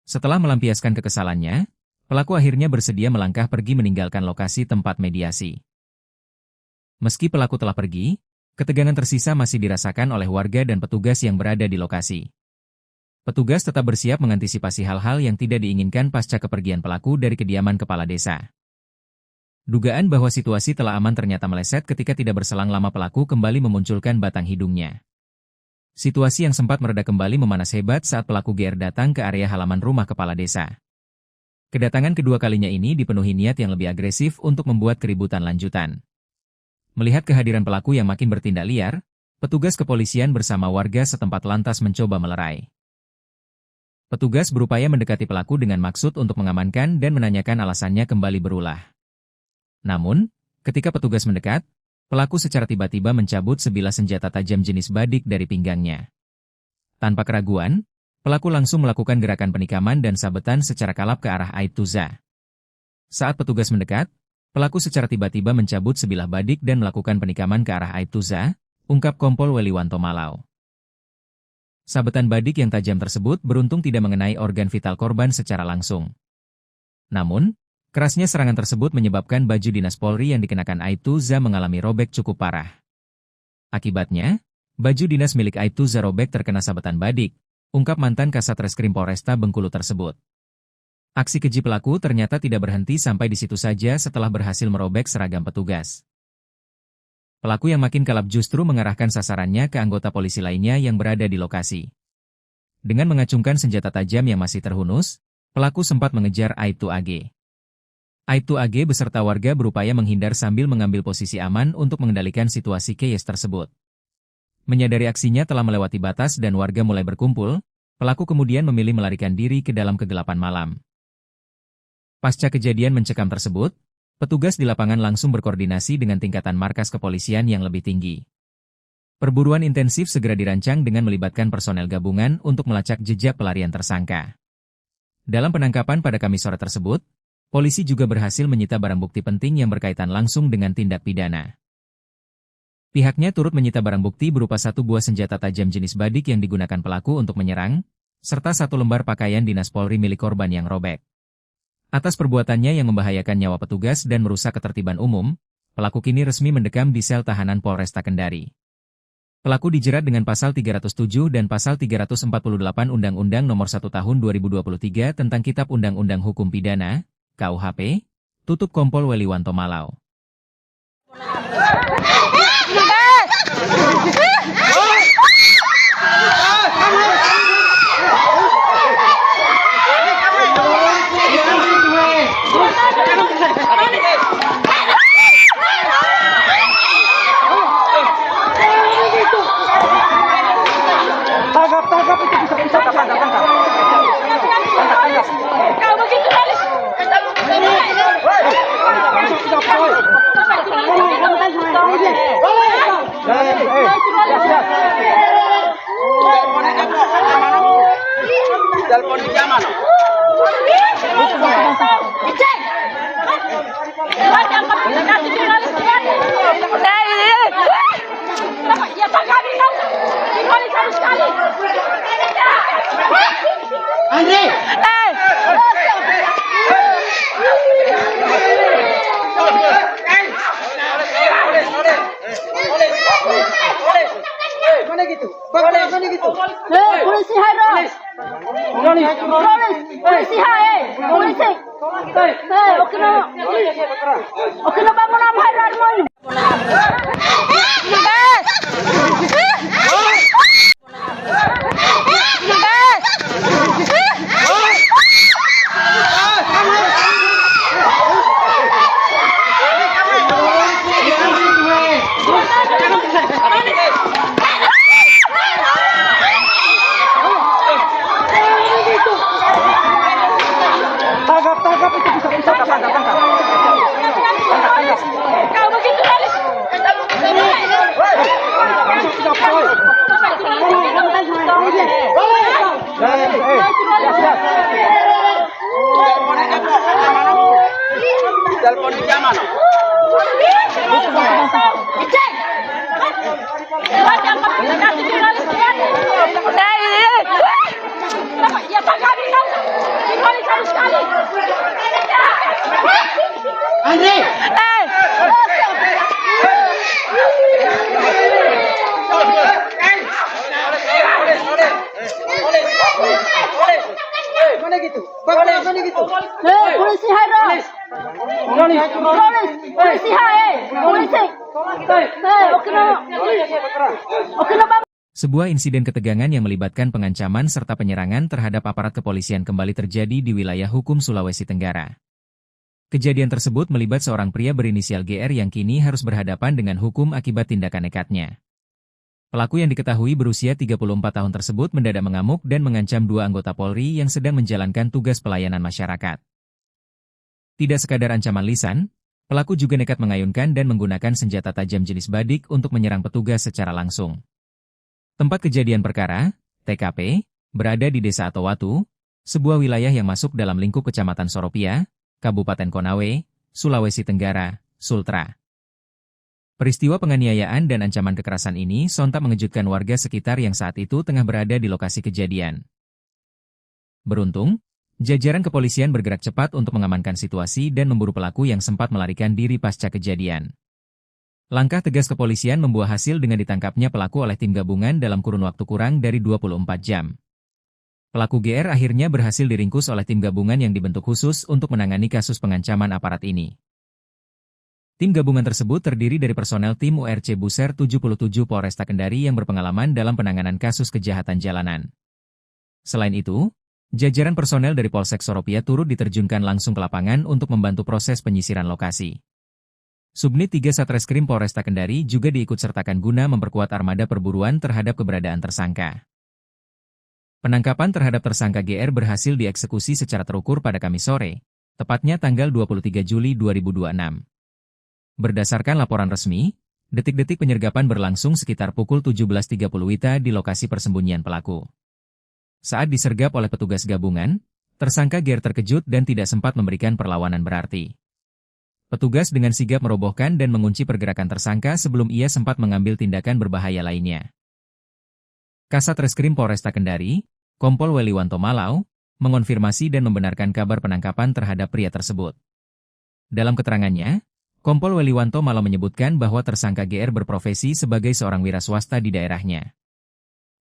Setelah melampiaskan kekesalannya, pelaku akhirnya bersedia melangkah pergi meninggalkan lokasi tempat mediasi. Meski pelaku telah pergi, ketegangan tersisa masih dirasakan oleh warga dan petugas yang berada di lokasi. Petugas tetap bersiap mengantisipasi hal-hal yang tidak diinginkan pasca kepergian pelaku dari kediaman kepala desa. Dugaan bahwa situasi telah aman ternyata meleset ketika tidak berselang lama pelaku kembali memunculkan batang hidungnya. Situasi yang sempat mereda kembali memanas hebat saat pelaku GR datang ke area halaman rumah kepala desa. Kedatangan kedua kalinya ini dipenuhi niat yang lebih agresif untuk membuat keributan lanjutan. Melihat kehadiran pelaku yang makin bertindak liar, petugas kepolisian bersama warga setempat lantas mencoba melerai. Petugas berupaya mendekati pelaku dengan maksud untuk mengamankan dan menanyakan alasannya kembali berulah. Namun, ketika petugas mendekat, pelaku secara tiba-tiba mencabut sebilah senjata tajam jenis badik dari pinggangnya. Tanpa keraguan, pelaku langsung melakukan gerakan penikaman dan sabetan secara kalap ke arah Aibtu Za. Saat petugas mendekat, pelaku secara tiba-tiba mencabut sebilah badik dan melakukan penikaman ke arah Aibtu Za, ungkap Kompol Weliwanto Malau. Sabetan badik yang tajam tersebut beruntung tidak mengenai organ vital korban secara langsung. Namun, kerasnya serangan tersebut menyebabkan baju dinas Polri yang dikenakan Aibtu Za mengalami robek cukup parah. Akibatnya, baju dinas milik Aibtu Za robek terkena sabetan badik, ungkap mantan Kasat Reskrim Polresta Bengkulu tersebut. Aksi keji pelaku ternyata tidak berhenti sampai di situ saja setelah berhasil merobek seragam petugas. Pelaku yang makin kalap justru mengarahkan sasarannya ke anggota polisi lainnya yang berada di lokasi. Dengan mengacungkan senjata tajam yang masih terhunus, pelaku sempat mengejar Aibtu AG. Aibtu AG beserta warga berupaya menghindar sambil mengambil posisi aman untuk mengendalikan situasi chaos tersebut. Menyadari aksinya telah melewati batas dan warga mulai berkumpul, pelaku kemudian memilih melarikan diri ke dalam kegelapan malam. Pasca kejadian mencekam tersebut, petugas di lapangan langsung berkoordinasi dengan tingkatan markas kepolisian yang lebih tinggi. Perburuan intensif segera dirancang dengan melibatkan personel gabungan untuk melacak jejak pelarian tersangka. Dalam penangkapan pada Kamis sore tersebut, polisi juga berhasil menyita barang bukti penting yang berkaitan langsung dengan tindak pidana. Pihaknya turut menyita barang bukti berupa satu buah senjata tajam jenis badik yang digunakan pelaku untuk menyerang, serta satu lembar pakaian dinas Polri milik korban yang robek. Atas perbuatannya yang membahayakan nyawa petugas dan merusak ketertiban umum, pelaku kini resmi mendekam di sel tahanan Polresta Kendari. Pelaku dijerat dengan pasal 307 dan pasal 348 Undang-Undang Nomor 1 Tahun 2023 tentang Kitab Undang-Undang Hukum Pidana, KUHP, tutup Kompol Weliwanto Malau. Tangkap itu bisa tangkap. Kau begitu manis. Telepon di zaman. Ya Pak kami tahu. Dipolis harus sekali. Andre. Mana gitu? Mana gitu? Polisi Hairo. Polisi hai. Polisi. Okino bangun am Hairo mo. gitu. Bagaimana gitu? Polisi Haira. Polisi Hai. Polisi. Oke, Bang. Sebuah insiden ketegangan yang melibatkan pengancaman serta penyerangan terhadap aparat kepolisian kembali terjadi di wilayah hukum Sulawesi Tenggara. Kejadian tersebut melibat seorang pria berinisial GR yang kini harus berhadapan dengan hukum akibat tindakan nekatnya. Pelaku yang diketahui berusia 34 tahun tersebut mendadak mengamuk dan mengancam dua anggota Polri yang sedang menjalankan tugas pelayanan masyarakat. Tidak sekadar ancaman lisan, pelaku juga nekat mengayunkan dan menggunakan senjata tajam jenis badik untuk menyerang petugas secara langsung. Tempat kejadian perkara, TKP, berada di Desa Atowatu, sebuah wilayah yang masuk dalam lingkup Kecamatan Soropia, Kabupaten Konawe, Sulawesi Tenggara, Sultra. Peristiwa penganiayaan dan ancaman kekerasan ini sontak mengejutkan warga sekitar yang saat itu tengah berada di lokasi kejadian. Beruntung, jajaran kepolisian bergerak cepat untuk mengamankan situasi dan memburu pelaku yang sempat melarikan diri pasca kejadian. Langkah tegas kepolisian membuah hasil dengan ditangkapnya pelaku oleh tim gabungan dalam kurun waktu kurang dari 24 jam. Pelaku GR akhirnya berhasil diringkus oleh tim gabungan yang dibentuk khusus untuk menangani kasus pengancaman aparat ini. Tim gabungan tersebut terdiri dari personel tim URC Buser 77 Polresta Kendari yang berpengalaman dalam penanganan kasus kejahatan jalanan. Selain itu, jajaran personel dari Polsek Soropia turut diterjunkan langsung ke lapangan untuk membantu proses penyisiran lokasi. Subnit 3 Satreskrim Polresta Kendari juga diikutsertakan guna memperkuat armada perburuan terhadap keberadaan tersangka. Penangkapan terhadap tersangka GR berhasil dieksekusi secara terukur pada Kamis sore, tepatnya tanggal 23 Juli 2026. Berdasarkan laporan resmi, detik-detik penyergapan berlangsung sekitar pukul 17.30 WITA di lokasi persembunyian pelaku. Saat disergap oleh petugas gabungan, tersangka GR terkejut dan tidak sempat memberikan perlawanan berarti. Petugas dengan sigap merobohkan dan mengunci pergerakan tersangka sebelum ia sempat mengambil tindakan berbahaya lainnya. Kasat Reskrim Polresta Kendari, Kompol Weliwanto Malau, mengonfirmasi dan membenarkan kabar penangkapan terhadap pria tersebut. Dalam keterangannya, Kompol Weliwanto Malau menyebutkan bahwa tersangka GR berprofesi sebagai seorang wira swasta di daerahnya.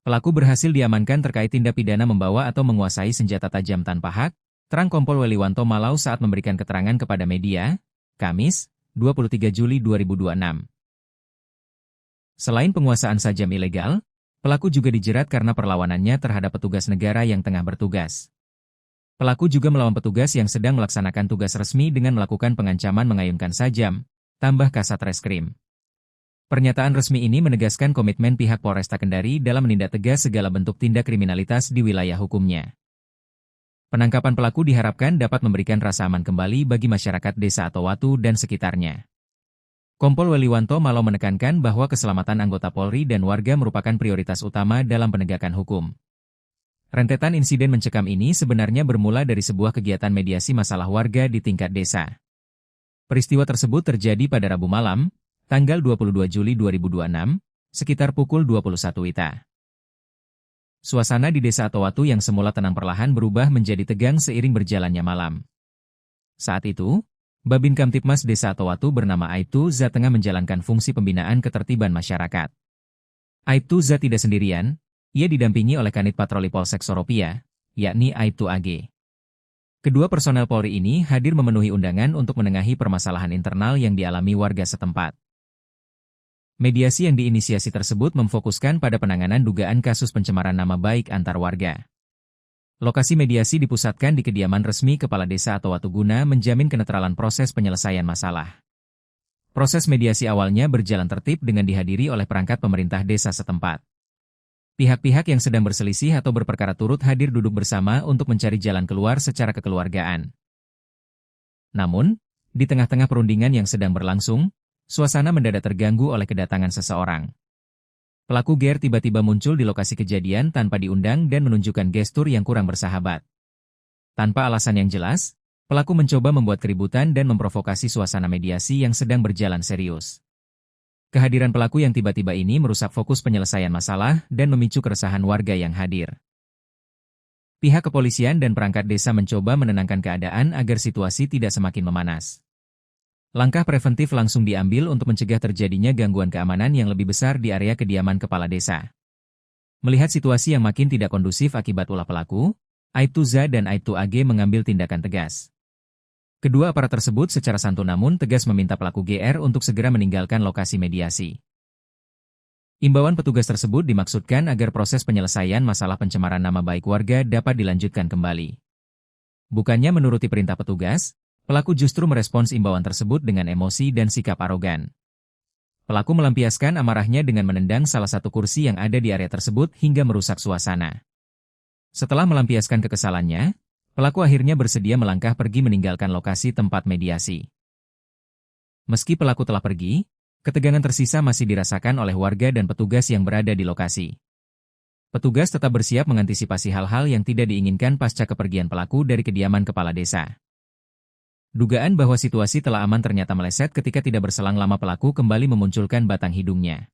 Pelaku berhasil diamankan terkait tindak pidana membawa atau menguasai senjata tajam tanpa hak, terang Kompol Weliwanto Malau saat memberikan keterangan kepada media, Kamis, 23 Juli 2026. Selain penguasaan sajam ilegal, pelaku juga dijerat karena perlawanannya terhadap petugas negara yang tengah bertugas. Pelaku juga melawan petugas yang sedang melaksanakan tugas resmi dengan melakukan pengancaman mengayunkan sajam, tambah Kasat Reskrim. Pernyataan resmi ini menegaskan komitmen pihak Polresta Kendari dalam menindak tegas segala bentuk tindak kriminalitas di wilayah hukumnya. Penangkapan pelaku diharapkan dapat memberikan rasa aman kembali bagi masyarakat Desa Atowatu dan sekitarnya. Kompol Weliwanto Malau menekankan bahwa keselamatan anggota Polri dan warga merupakan prioritas utama dalam penegakan hukum. Rentetan insiden mencekam ini sebenarnya bermula dari sebuah kegiatan mediasi masalah warga di tingkat desa. Peristiwa tersebut terjadi pada Rabu malam, tanggal 22 Juli 2026, sekitar pukul 21 WITA. Suasana di Desa Atowatu yang semula tenang perlahan berubah menjadi tegang seiring berjalannya malam. Saat itu, Babin Kamtipmas Desa Atowatu bernama Aibtu Za tengah menjalankan fungsi pembinaan ketertiban masyarakat. Aibtu Za tidak sendirian, ia didampingi oleh Kanit Patroli Polsek Soropia, yakni Aibtu AG. Kedua personel Polri ini hadir memenuhi undangan untuk menengahi permasalahan internal yang dialami warga setempat. Mediasi yang diinisiasi tersebut memfokuskan pada penanganan dugaan kasus pencemaran nama baik antar warga. Lokasi mediasi dipusatkan di kediaman resmi Kepala Desa Atowatu guna menjamin kenetralan proses penyelesaian masalah. Proses mediasi awalnya berjalan tertib dengan dihadiri oleh perangkat pemerintah desa setempat. Pihak-pihak yang sedang berselisih atau berperkara turut hadir duduk bersama untuk mencari jalan keluar secara kekeluargaan. Namun, di tengah-tengah perundingan yang sedang berlangsung, suasana mendadak terganggu oleh kedatangan seseorang. Pelaku GR tiba-tiba muncul di lokasi kejadian tanpa diundang dan menunjukkan gestur yang kurang bersahabat. Tanpa alasan yang jelas, pelaku mencoba membuat keributan dan memprovokasi suasana mediasi yang sedang berjalan serius. Kehadiran pelaku yang tiba-tiba ini merusak fokus penyelesaian masalah dan memicu keresahan warga yang hadir. Pihak kepolisian dan perangkat desa mencoba menenangkan keadaan agar situasi tidak semakin memanas. Langkah preventif langsung diambil untuk mencegah terjadinya gangguan keamanan yang lebih besar di area kediaman kepala desa. Melihat situasi yang makin tidak kondusif akibat ulah pelaku, Aibtu Za dan Aibtu AG mengambil tindakan tegas. Kedua aparat tersebut secara santun namun tegas meminta pelaku GR untuk segera meninggalkan lokasi mediasi. Imbauan petugas tersebut dimaksudkan agar proses penyelesaian masalah pencemaran nama baik warga dapat dilanjutkan kembali. Bukannya menuruti perintah petugas, pelaku justru merespons imbauan tersebut dengan emosi dan sikap arogan. Pelaku melampiaskan amarahnya dengan menendang salah satu kursi yang ada di area tersebut hingga merusak suasana. Setelah melampiaskan kekesalannya, pelaku akhirnya bersedia melangkah pergi meninggalkan lokasi tempat mediasi. Meski pelaku telah pergi, ketegangan tersisa masih dirasakan oleh warga dan petugas yang berada di lokasi. Petugas tetap bersiap mengantisipasi hal-hal yang tidak diinginkan pasca kepergian pelaku dari kediaman kepala desa. Dugaan bahwa situasi telah aman ternyata meleset ketika tidak berselang lama pelaku kembali memunculkan batang hidungnya.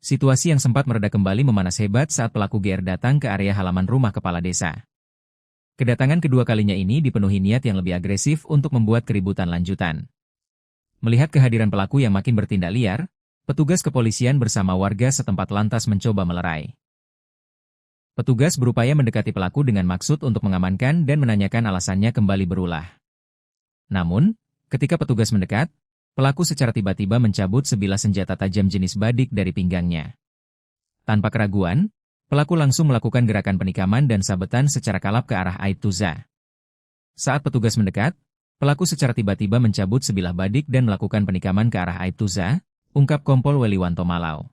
Situasi yang sempat mereda kembali memanas hebat saat pelaku GR datang ke area halaman rumah kepala desa. Kedatangan kedua kalinya ini dipenuhi niat yang lebih agresif untuk membuat keributan lanjutan. Melihat kehadiran pelaku yang makin bertindak liar, petugas kepolisian bersama warga setempat lantas mencoba melerai. Petugas berupaya mendekati pelaku dengan maksud untuk mengamankan dan menanyakan alasannya kembali berulah. Namun, ketika petugas mendekat, pelaku secara tiba-tiba mencabut sebilah senjata tajam jenis badik dari pinggangnya. Tanpa keraguan, pelaku langsung melakukan gerakan penikaman dan sabetan secara kalap ke arah Aibtu Za. Saat petugas mendekat, pelaku secara tiba-tiba mencabut sebilah badik dan melakukan penikaman ke arah Aibtu Za, ungkap Kompol Weliwanto Malau.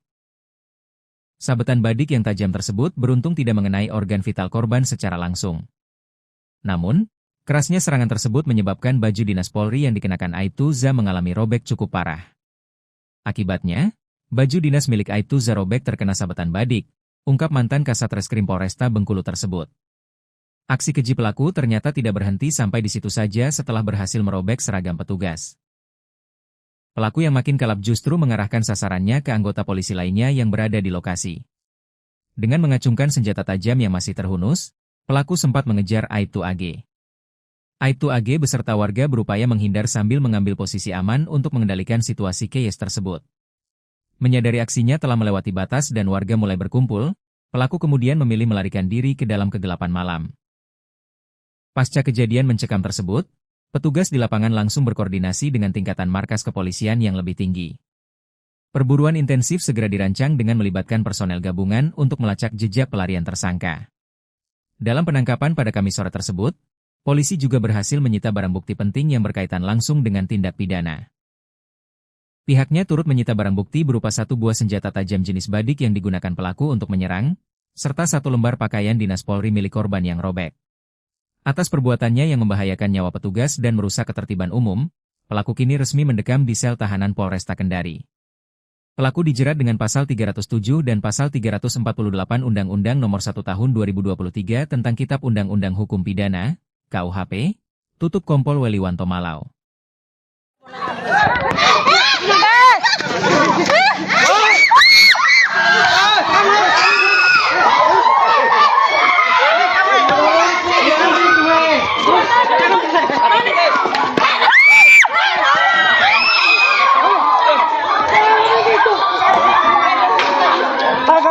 Sabetan badik yang tajam tersebut beruntung tidak mengenai organ vital korban secara langsung. Namun, kerasnya serangan tersebut menyebabkan baju dinas Polri yang dikenakan Aibtu Za mengalami robek cukup parah. Akibatnya, baju dinas milik Aibtu Za robek terkena sabetan badik, ungkap mantan Kasat Reskrim Polresta Bengkulu tersebut. Aksi keji pelaku ternyata tidak berhenti sampai di situ saja setelah berhasil merobek seragam petugas. Pelaku yang makin kalap justru mengarahkan sasarannya ke anggota polisi lainnya yang berada di lokasi. Dengan mengacungkan senjata tajam yang masih terhunus, pelaku sempat mengejar Aibtu AG. Aibtu AG beserta warga berupaya menghindar sambil mengambil posisi aman untuk mengendalikan situasi chaos tersebut. Menyadari aksinya telah melewati batas dan warga mulai berkumpul, pelaku kemudian memilih melarikan diri ke dalam kegelapan malam. Pasca kejadian mencekam tersebut, petugas di lapangan langsung berkoordinasi dengan tingkatan markas kepolisian yang lebih tinggi. Perburuan intensif segera dirancang dengan melibatkan personel gabungan untuk melacak jejak pelarian tersangka. Dalam penangkapan pada Kamis sore tersebut, polisi juga berhasil menyita barang bukti penting yang berkaitan langsung dengan tindak pidana. Pihaknya turut menyita barang bukti berupa satu buah senjata tajam jenis badik yang digunakan pelaku untuk menyerang, serta satu lembar pakaian dinas Polri milik korban yang robek. Atas perbuatannya yang membahayakan nyawa petugas dan merusak ketertiban umum, pelaku kini resmi mendekam di sel tahanan Polresta Kendari. Pelaku dijerat dengan pasal 307 dan pasal 348 Undang-Undang Nomor 1 Tahun 2023 tentang Kitab Undang-Undang Hukum Pidana, KUHP, tutup Kompol Weliwanto Malau.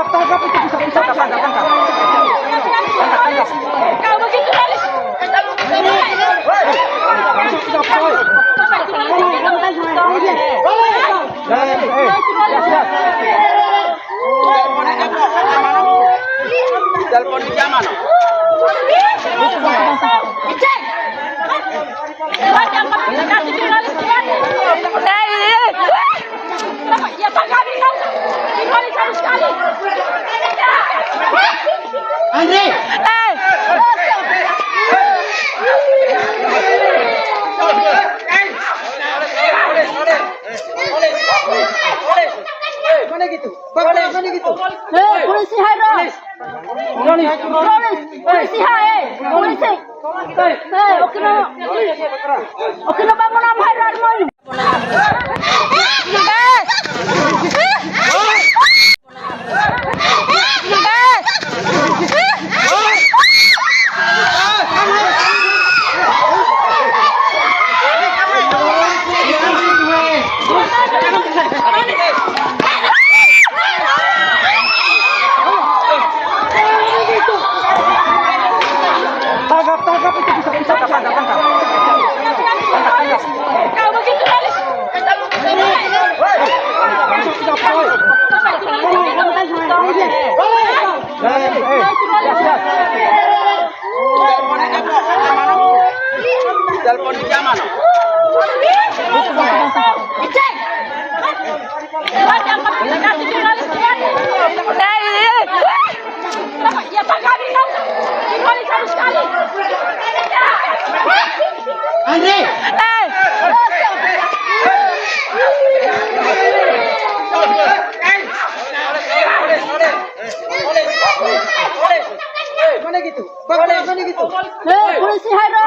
Tangkap itu bisa tangkap. Kau begitu manis. Telepon di zaman. Ya Pak kami tahu. Kami tahu sekali. Andre. Mana gitu? Bagaimana gitu? Polisi hadir. Polisi hadir. Polisi. Oke, bangun apa hadir mau? Telepon di zaman. Ya Pak kami tahu. Dijual sama sekali. Andre. Mana gitu? Bapak mana gitu? Polisi Hairo.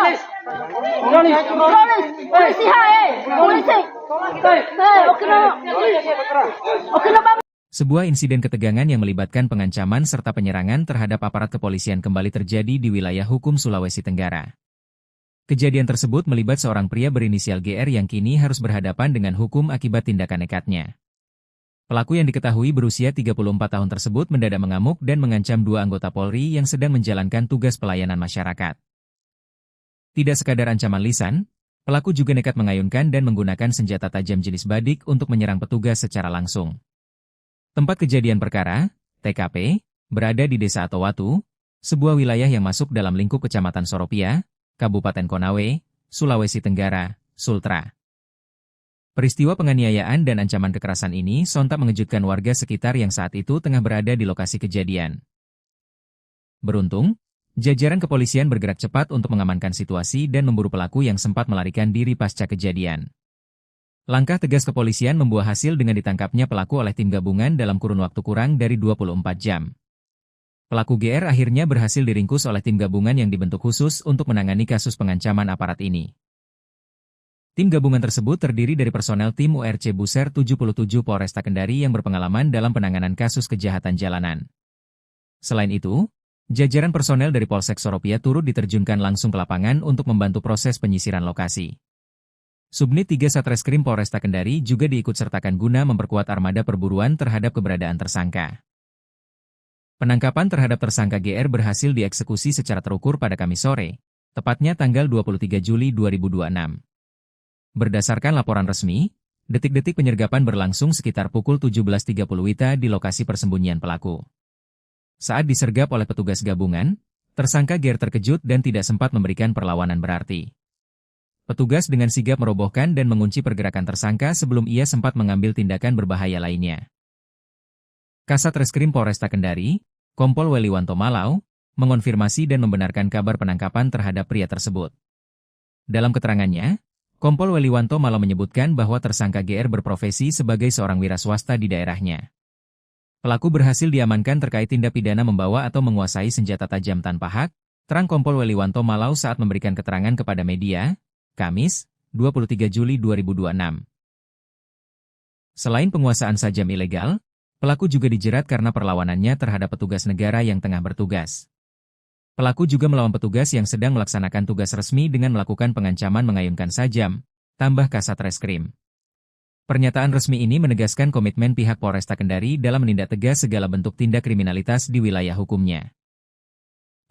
Polisi hai. Polisi. Oke, Bang. Sebuah insiden ketegangan yang melibatkan pengancaman serta penyerangan terhadap aparat kepolisian kembali terjadi di wilayah hukum Sulawesi Tenggara. Kejadian tersebut melibat seorang pria berinisial GR yang kini harus berhadapan dengan hukum akibat tindakan nekatnya. Pelaku yang diketahui berusia 34 tahun tersebut mendadak mengamuk dan mengancam dua anggota Polri yang sedang menjalankan tugas pelayanan masyarakat. Tidak sekadar ancaman lisan, pelaku juga nekat mengayunkan dan menggunakan senjata tajam jenis badik untuk menyerang petugas secara langsung. Tempat kejadian perkara, TKP, berada di Desa Atowatu, sebuah wilayah yang masuk dalam lingkup Kecamatan Soropia, Kabupaten Konawe, Sulawesi Tenggara, Sultra. Peristiwa penganiayaan dan ancaman kekerasan ini sontak mengejutkan warga sekitar yang saat itu tengah berada di lokasi kejadian. Beruntung, jajaran kepolisian bergerak cepat untuk mengamankan situasi dan memburu pelaku yang sempat melarikan diri pasca kejadian. Langkah tegas kepolisian membuah hasil dengan ditangkapnya pelaku oleh tim gabungan dalam kurun waktu kurang dari 24 jam. Pelaku GR akhirnya berhasil diringkus oleh tim gabungan yang dibentuk khusus untuk menangani kasus pengancaman aparat ini. Tim gabungan tersebut terdiri dari personel tim URC Buser 77 Polresta Kendari yang berpengalaman dalam penanganan kasus kejahatan jalanan. Selain itu, jajaran personel dari Polsek Soropia turut diterjunkan langsung ke lapangan untuk membantu proses penyisiran lokasi. Subnit 3 Satreskrim Polresta Kendari juga diikutsertakan guna memperkuat armada perburuan terhadap keberadaan tersangka. Penangkapan terhadap tersangka GR berhasil dieksekusi secara terukur pada Kamis sore, tepatnya tanggal 23 Juli 2026. Berdasarkan laporan resmi, detik-detik penyergapan berlangsung sekitar pukul 17.30 WITA di lokasi persembunyian pelaku. Saat disergap oleh petugas gabungan, tersangka GR terkejut dan tidak sempat memberikan perlawanan berarti. Petugas dengan sigap merobohkan dan mengunci pergerakan tersangka sebelum ia sempat mengambil tindakan berbahaya lainnya. Kasat Reskrim Polresta Kendari, Kompol Weliwanto Malau, mengonfirmasi dan membenarkan kabar penangkapan terhadap pria tersebut. Dalam keterangannya, Kompol Weliwanto Malau menyebutkan bahwa tersangka GR berprofesi sebagai seorang wira swasta di daerahnya. Pelaku berhasil diamankan terkait tindak pidana membawa atau menguasai senjata tajam tanpa hak, terang Kompol Weliwanto Malau saat memberikan keterangan kepada media, Kamis, 23 Juli 2026. Selain penguasaan sajam ilegal, pelaku juga dijerat karena perlawanannya terhadap petugas negara yang tengah bertugas. Pelaku juga melawan petugas yang sedang melaksanakan tugas resmi dengan melakukan pengancaman mengayunkan sajam, tambah Kasat Reskrim. Pernyataan resmi ini menegaskan komitmen pihak Polresta Kendari dalam menindak tegas segala bentuk tindak kriminalitas di wilayah hukumnya.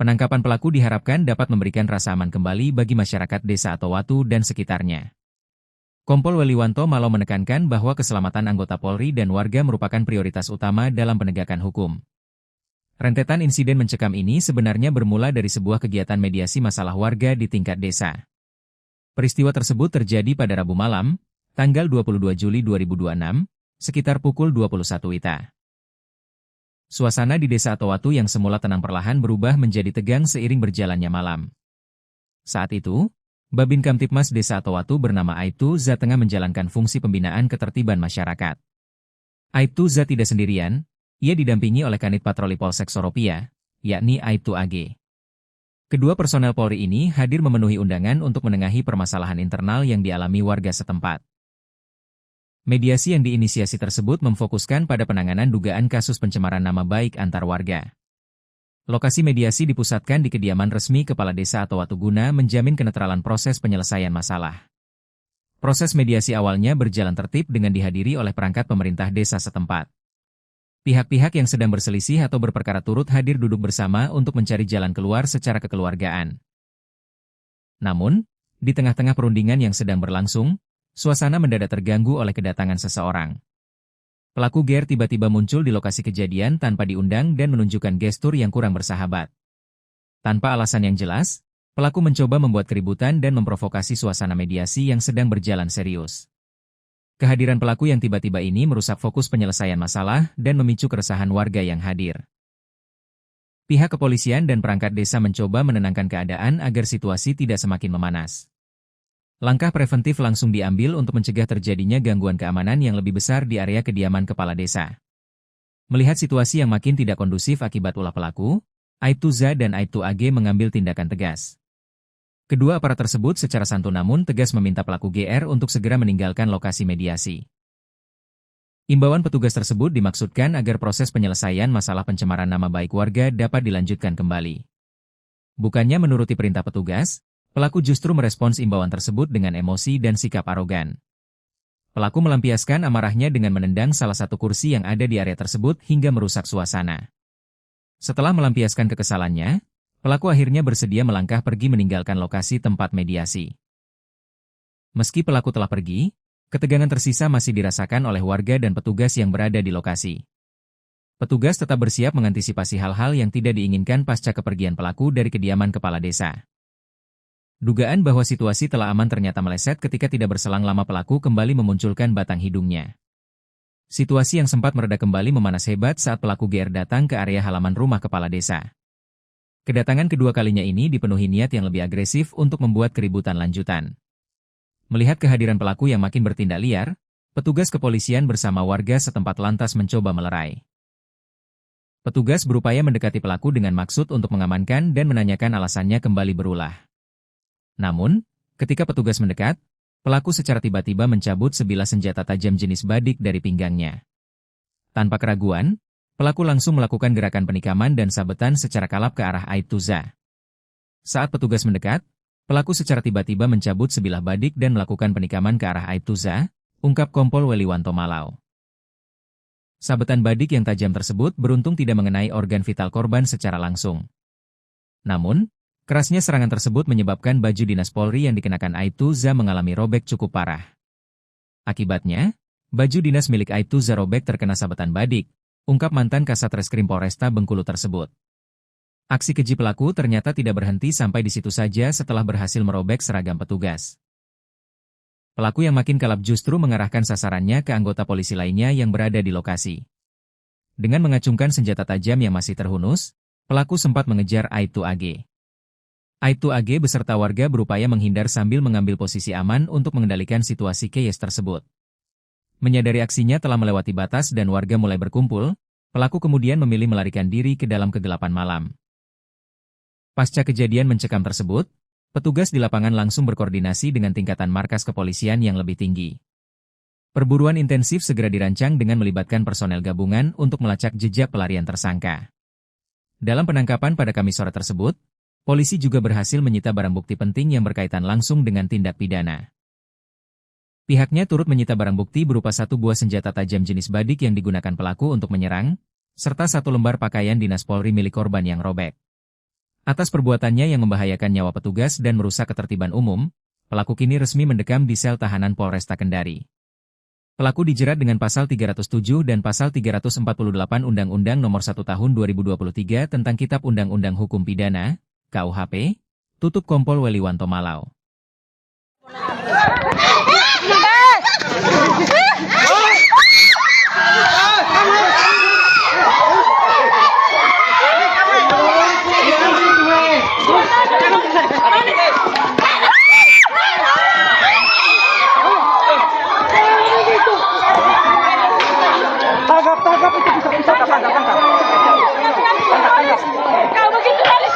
Penangkapan pelaku diharapkan dapat memberikan rasa aman kembali bagi masyarakat Desa Atowatu dan sekitarnya. Kompol Weliwanto Malau menekankan bahwa keselamatan anggota Polri dan warga merupakan prioritas utama dalam penegakan hukum. Rentetan insiden mencekam ini sebenarnya bermula dari sebuah kegiatan mediasi masalah warga di tingkat desa. Peristiwa tersebut terjadi pada Rabu malam, tanggal 22 Juli 2026, sekitar pukul 21 WITA. Suasana di Desa Atowatu yang semula tenang perlahan berubah menjadi tegang seiring berjalannya malam. Saat itu, Babin Kamtipmas Desa Atowatu bernama Aibtu Za tengah menjalankan fungsi pembinaan ketertiban masyarakat. Aibtu Za tidak sendirian, ia didampingi oleh Kanit Patroli Polsek Soropia, yakni Aibtu AG. Kedua personel Polri ini hadir memenuhi undangan untuk menengahi permasalahan internal yang dialami warga setempat. Mediasi yang diinisiasi tersebut memfokuskan pada penanganan dugaan kasus pencemaran nama baik antar warga. Lokasi mediasi dipusatkan di kediaman resmi Kepala Desa Atowatu guna menjamin kenetralan proses penyelesaian masalah. Proses mediasi awalnya berjalan tertib dengan dihadiri oleh perangkat pemerintah desa setempat. Pihak-pihak yang sedang berselisih atau berperkara turut hadir duduk bersama untuk mencari jalan keluar secara kekeluargaan. Namun, di tengah-tengah perundingan yang sedang berlangsung, suasana mendadak terganggu oleh kedatangan seseorang. pelaku GR tiba-tiba muncul di lokasi kejadian tanpa diundang dan menunjukkan gestur yang kurang bersahabat. Tanpa alasan yang jelas, pelaku mencoba membuat keributan dan memprovokasi suasana mediasi yang sedang berjalan serius. Kehadiran pelaku yang tiba-tiba ini merusak fokus penyelesaian masalah dan memicu keresahan warga yang hadir. Pihak kepolisian dan perangkat desa mencoba menenangkan keadaan agar situasi tidak semakin memanas. Langkah preventif langsung diambil untuk mencegah terjadinya gangguan keamanan yang lebih besar di area kediaman kepala desa. Melihat situasi yang makin tidak kondusif akibat ulah pelaku, Aibtu Za dan Aibtu AG mengambil tindakan tegas. Kedua aparat tersebut secara santun namun tegas meminta pelaku GR untuk segera meninggalkan lokasi mediasi. Imbauan petugas tersebut dimaksudkan agar proses penyelesaian masalah pencemaran nama baik warga dapat dilanjutkan kembali. Bukannya menuruti perintah petugas, pelaku justru merespons imbauan tersebut dengan emosi dan sikap arogan. Pelaku melampiaskan amarahnya dengan menendang salah satu kursi yang ada di area tersebut hingga merusak suasana. Setelah melampiaskan kekesalannya, pelaku akhirnya bersedia melangkah pergi meninggalkan lokasi tempat mediasi. Meski pelaku telah pergi, ketegangan tersisa masih dirasakan oleh warga dan petugas yang berada di lokasi. Petugas tetap bersiap mengantisipasi hal-hal yang tidak diinginkan pasca kepergian pelaku dari kediaman kepala desa. Dugaan bahwa situasi telah aman ternyata meleset ketika tidak berselang lama pelaku kembali memunculkan batang hidungnya. Situasi yang sempat mereda kembali memanas hebat saat pelaku GR datang ke area halaman rumah kepala desa. Kedatangan kedua kalinya ini dipenuhi niat yang lebih agresif untuk membuat keributan lanjutan. Melihat kehadiran pelaku yang makin bertindak liar, petugas kepolisian bersama warga setempat lantas mencoba melerai. Petugas berupaya mendekati pelaku dengan maksud untuk mengamankan dan menanyakan alasannya kembali berulah. Namun, ketika petugas mendekat, pelaku secara tiba-tiba mencabut sebilah senjata tajam jenis badik dari pinggangnya. Tanpa keraguan, pelaku langsung melakukan gerakan penikaman dan sabetan secara kalap ke arah Aibtu Za. Saat petugas mendekat, pelaku secara tiba-tiba mencabut sebilah badik dan melakukan penikaman ke arah Aibtu Za, ungkap Kompol Weliwanto Malau. Sabetan badik yang tajam tersebut beruntung tidak mengenai organ vital korban secara langsung. Namun, kerasnya serangan tersebut menyebabkan baju dinas Polri yang dikenakan Aibtu Za mengalami robek cukup parah. Akibatnya, baju dinas milik Aibtu Za robek terkena sabetan badik, ungkap mantan Kasat Reskrim Polresta Bengkulu tersebut. Aksi keji pelaku ternyata tidak berhenti sampai di situ saja setelah berhasil merobek seragam petugas. Pelaku yang makin kalap justru mengarahkan sasarannya ke anggota polisi lainnya yang berada di lokasi. Dengan mengacungkan senjata tajam yang masih terhunus, pelaku sempat mengejar Aibtu AG. Aibtu AG beserta warga berupaya menghindar sambil mengambil posisi aman untuk mengendalikan situasi chaos tersebut. Menyadari aksinya telah melewati batas dan warga mulai berkumpul, pelaku kemudian memilih melarikan diri ke dalam kegelapan malam. Pasca kejadian mencekam tersebut, petugas di lapangan langsung berkoordinasi dengan tingkatan markas kepolisian yang lebih tinggi. Perburuan intensif segera dirancang dengan melibatkan personel gabungan untuk melacak jejak pelarian tersangka. Dalam penangkapan pada Kamis sore tersebut, polisi juga berhasil menyita barang bukti penting yang berkaitan langsung dengan tindak pidana. Pihaknya turut menyita barang bukti berupa satu buah senjata tajam jenis badik yang digunakan pelaku untuk menyerang, serta satu lembar pakaian dinas Polri milik korban yang robek. Atas perbuatannya yang membahayakan nyawa petugas dan merusak ketertiban umum, pelaku kini resmi mendekam di sel tahanan Polresta Kendari. Pelaku dijerat dengan pasal 307 dan pasal 348 Undang-Undang Nomor 1 Tahun 2023 tentang Kitab Undang-Undang Hukum Pidana, KUHP, tutup Kompol Weliwanto Malau. Tangkap itu bisa tangkap. Kau begitu malis.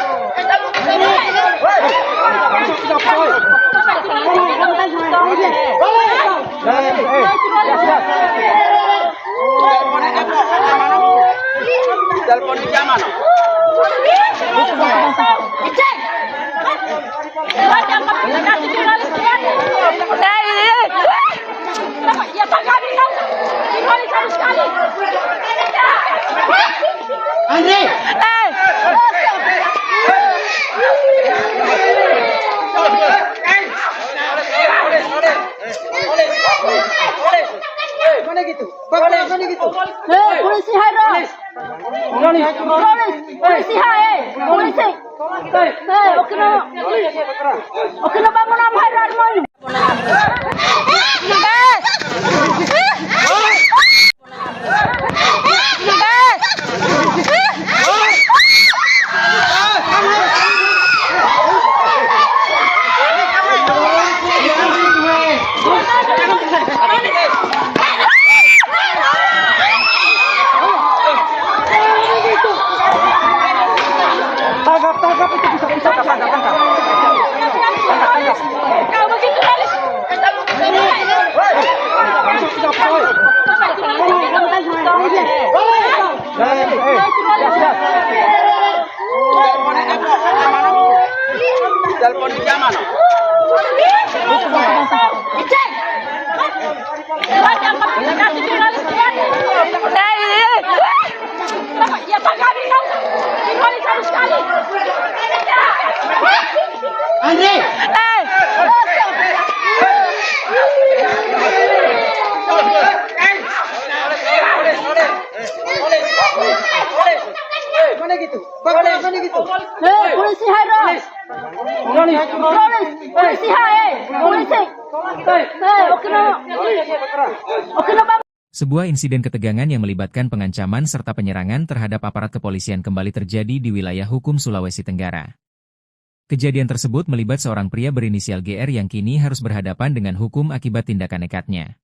Polisi. Oke na bangun apa hairan mo? Tangkap itu bisa tangkap. Kau begitu Alis. Telepon di zaman. Ya Pak kami tahu. Ini sama sekali. Andre. Mana gitu? Mana gitu? Polisi hairan. Polisi hai. Polisi. Oke na bang. Sebuah insiden ketegangan yang melibatkan pengancaman serta penyerangan terhadap aparat kepolisian kembali terjadi di wilayah hukum Sulawesi Tenggara. Kejadian tersebut melibat seorang pria berinisial GR yang kini harus berhadapan dengan hukum akibat tindakan nekatnya.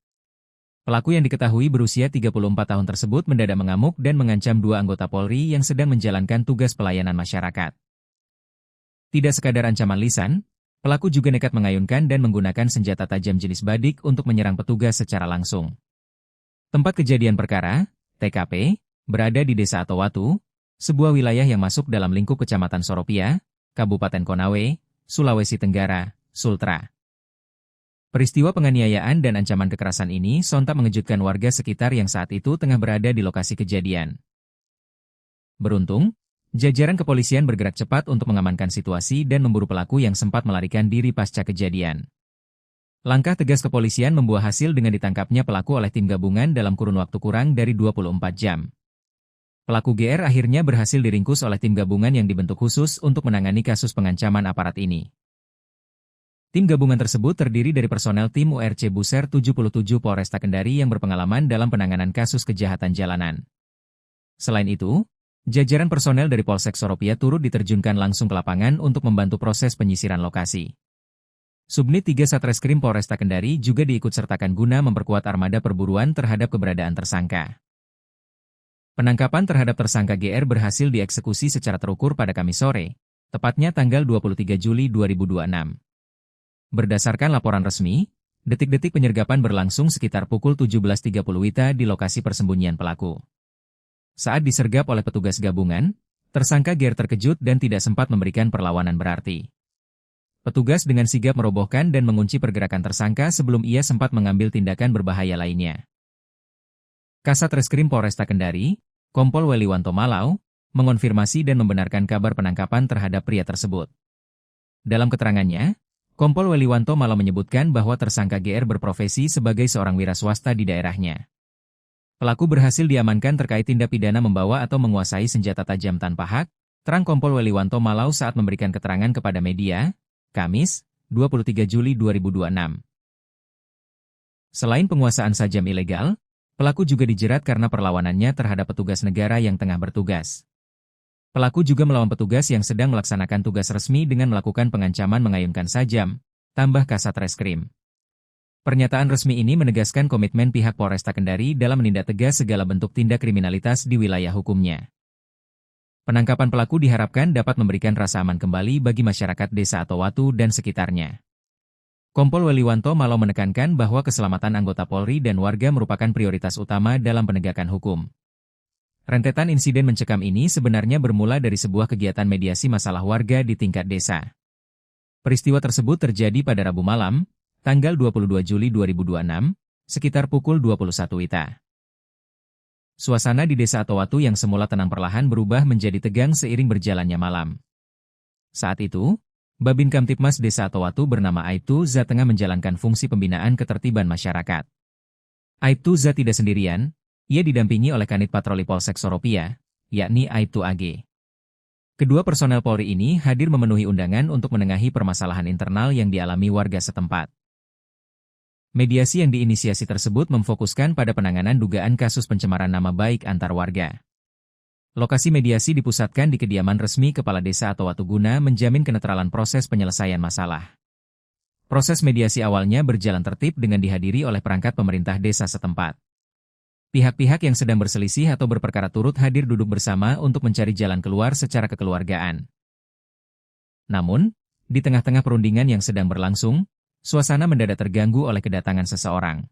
Pelaku yang diketahui berusia 34 tahun tersebut mendadak mengamuk dan mengancam dua anggota Polri yang sedang menjalankan tugas pelayanan masyarakat. Tidak sekadar ancaman lisan, pelaku juga nekat mengayunkan dan menggunakan senjata tajam jenis badik untuk menyerang petugas secara langsung. Tempat kejadian perkara, TKP, berada di Desa Atowatu, sebuah wilayah yang masuk dalam lingkup Kecamatan Soropia, Kabupaten Konawe, Sulawesi Tenggara, Sultra. Peristiwa penganiayaan dan ancaman kekerasan ini sontak mengejutkan warga sekitar yang saat itu tengah berada di lokasi kejadian. Beruntung, jajaran kepolisian bergerak cepat untuk mengamankan situasi dan memburu pelaku yang sempat melarikan diri pasca kejadian. Langkah tegas kepolisian membuah hasil dengan ditangkapnya pelaku oleh tim gabungan dalam kurun waktu kurang dari 24 jam. Pelaku GR akhirnya berhasil diringkus oleh tim gabungan yang dibentuk khusus untuk menangani kasus pengancaman aparat ini. Tim gabungan tersebut terdiri dari personel tim URC Buser 77 Polresta Kendari yang berpengalaman dalam penanganan kasus kejahatan jalanan. Selain itu, jajaran personel dari Polsek Soropia turut diterjunkan langsung ke lapangan untuk membantu proses penyisiran lokasi. Subnit 3 Satreskrim Polresta Kendari juga diikutsertakan guna memperkuat armada perburuan terhadap keberadaan tersangka. Penangkapan terhadap tersangka GR berhasil dieksekusi secara terukur pada Kamis sore, tepatnya tanggal 23 Juli 2026. Berdasarkan laporan resmi, detik-detik penyergapan berlangsung sekitar pukul 17.30 WITA di lokasi persembunyian pelaku. Saat disergap oleh petugas gabungan, tersangka GR terkejut dan tidak sempat memberikan perlawanan berarti. Petugas dengan sigap merobohkan dan mengunci pergerakan tersangka sebelum ia sempat mengambil tindakan berbahaya lainnya. Kasat Reskrim Polresta Kendari, Kompol Weliwanto Malau, mengonfirmasi dan membenarkan kabar penangkapan terhadap pria tersebut. Dalam keterangannya, Kompol Weliwanto Malau menyebutkan bahwa tersangka GR berprofesi sebagai seorang wira swasta di daerahnya. Pelaku berhasil diamankan terkait tindak pidana membawa atau menguasai senjata tajam tanpa hak, terang Kompol Weliwanto Malau saat memberikan keterangan kepada media, Kamis, 23 Juli 2026. Selain penguasaan sajam ilegal, pelaku juga dijerat karena perlawanannya terhadap petugas negara yang tengah bertugas. Pelaku juga melawan petugas yang sedang melaksanakan tugas resmi dengan melakukan pengancaman mengayunkan sajam, tambah Kasat Reskrim. Pernyataan resmi ini menegaskan komitmen pihak Polresta Kendari dalam menindak tegas segala bentuk tindak kriminalitas di wilayah hukumnya. Penangkapan pelaku diharapkan dapat memberikan rasa aman kembali bagi masyarakat Desa Atowatu dan sekitarnya. Kompol Weliwanto Malau menekankan bahwa keselamatan anggota Polri dan warga merupakan prioritas utama dalam penegakan hukum. Rentetan insiden mencekam ini sebenarnya bermula dari sebuah kegiatan mediasi masalah warga di tingkat desa. Peristiwa tersebut terjadi pada Rabu malam, tanggal 22 Juli 2026, sekitar pukul 21 WITA. Suasana di Desa Atowatu yang semula tenang perlahan berubah menjadi tegang seiring berjalannya malam. Saat itu, Babin Kamtipmas Desa Atowatu bernama Aibtu Za tengah menjalankan fungsi pembinaan ketertiban masyarakat. Aibtu Za tidak sendirian, ia didampingi oleh Kanit Patroli Polsek Soropia, yakni Aibtu AG. Kedua personel Polri ini hadir memenuhi undangan untuk menengahi permasalahan internal yang dialami warga setempat. Mediasi yang diinisiasi tersebut memfokuskan pada penanganan dugaan kasus pencemaran nama baik antar warga. Lokasi mediasi dipusatkan di kediaman resmi Kepala Desa atau Watuguna menjamin kenetralan proses penyelesaian masalah. Proses mediasi awalnya berjalan tertib dengan dihadiri oleh perangkat pemerintah desa setempat. Pihak-pihak yang sedang berselisih atau berperkara turut hadir duduk bersama untuk mencari jalan keluar secara kekeluargaan. Namun, di tengah-tengah perundingan yang sedang berlangsung, suasana mendadak terganggu oleh kedatangan seseorang.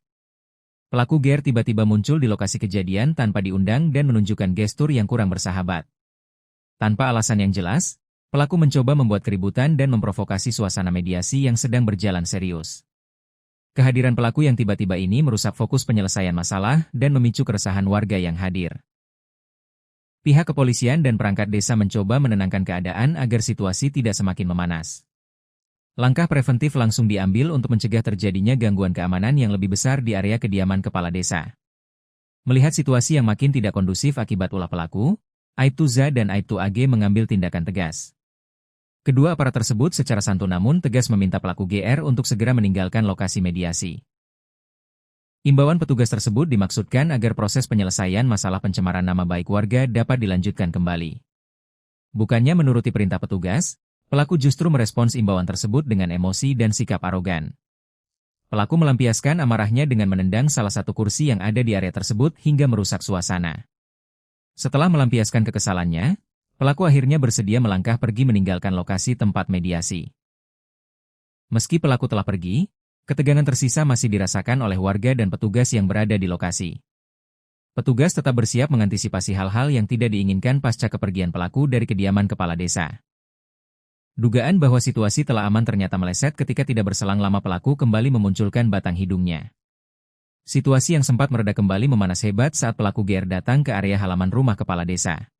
Pelaku GR tiba-tiba muncul di lokasi kejadian tanpa diundang dan menunjukkan gestur yang kurang bersahabat. Tanpa alasan yang jelas, pelaku mencoba membuat keributan dan memprovokasi suasana mediasi yang sedang berjalan serius. Kehadiran pelaku yang tiba-tiba ini merusak fokus penyelesaian masalah dan memicu keresahan warga yang hadir. Pihak kepolisian dan perangkat desa mencoba menenangkan keadaan agar situasi tidak semakin memanas. Langkah preventif langsung diambil untuk mencegah terjadinya gangguan keamanan yang lebih besar di area kediaman kepala desa. Melihat situasi yang makin tidak kondusif akibat ulah pelaku, Aibtu Z dan Aibtu AG mengambil tindakan tegas. Kedua aparat tersebut secara santun namun tegas meminta pelaku GR untuk segera meninggalkan lokasi mediasi. Imbauan petugas tersebut dimaksudkan agar proses penyelesaian masalah pencemaran nama baik warga dapat dilanjutkan kembali. Bukannya menuruti perintah petugas, pelaku justru merespons imbauan tersebut dengan emosi dan sikap arogan. Pelaku melampiaskan amarahnya dengan menendang salah satu kursi yang ada di area tersebut hingga merusak suasana. Setelah melampiaskan kekesalannya, pelaku akhirnya bersedia melangkah pergi meninggalkan lokasi tempat mediasi. Meski pelaku telah pergi, ketegangan tersisa masih dirasakan oleh warga dan petugas yang berada di lokasi. Petugas tetap bersiap mengantisipasi hal-hal yang tidak diinginkan pasca kepergian pelaku dari kediaman kepala desa. Dugaan bahwa situasi telah aman ternyata meleset ketika tidak berselang lama pelaku kembali memunculkan batang hidungnya. Situasi yang sempat mereda kembali memanas hebat saat pelaku GR datang ke area halaman rumah kepala desa.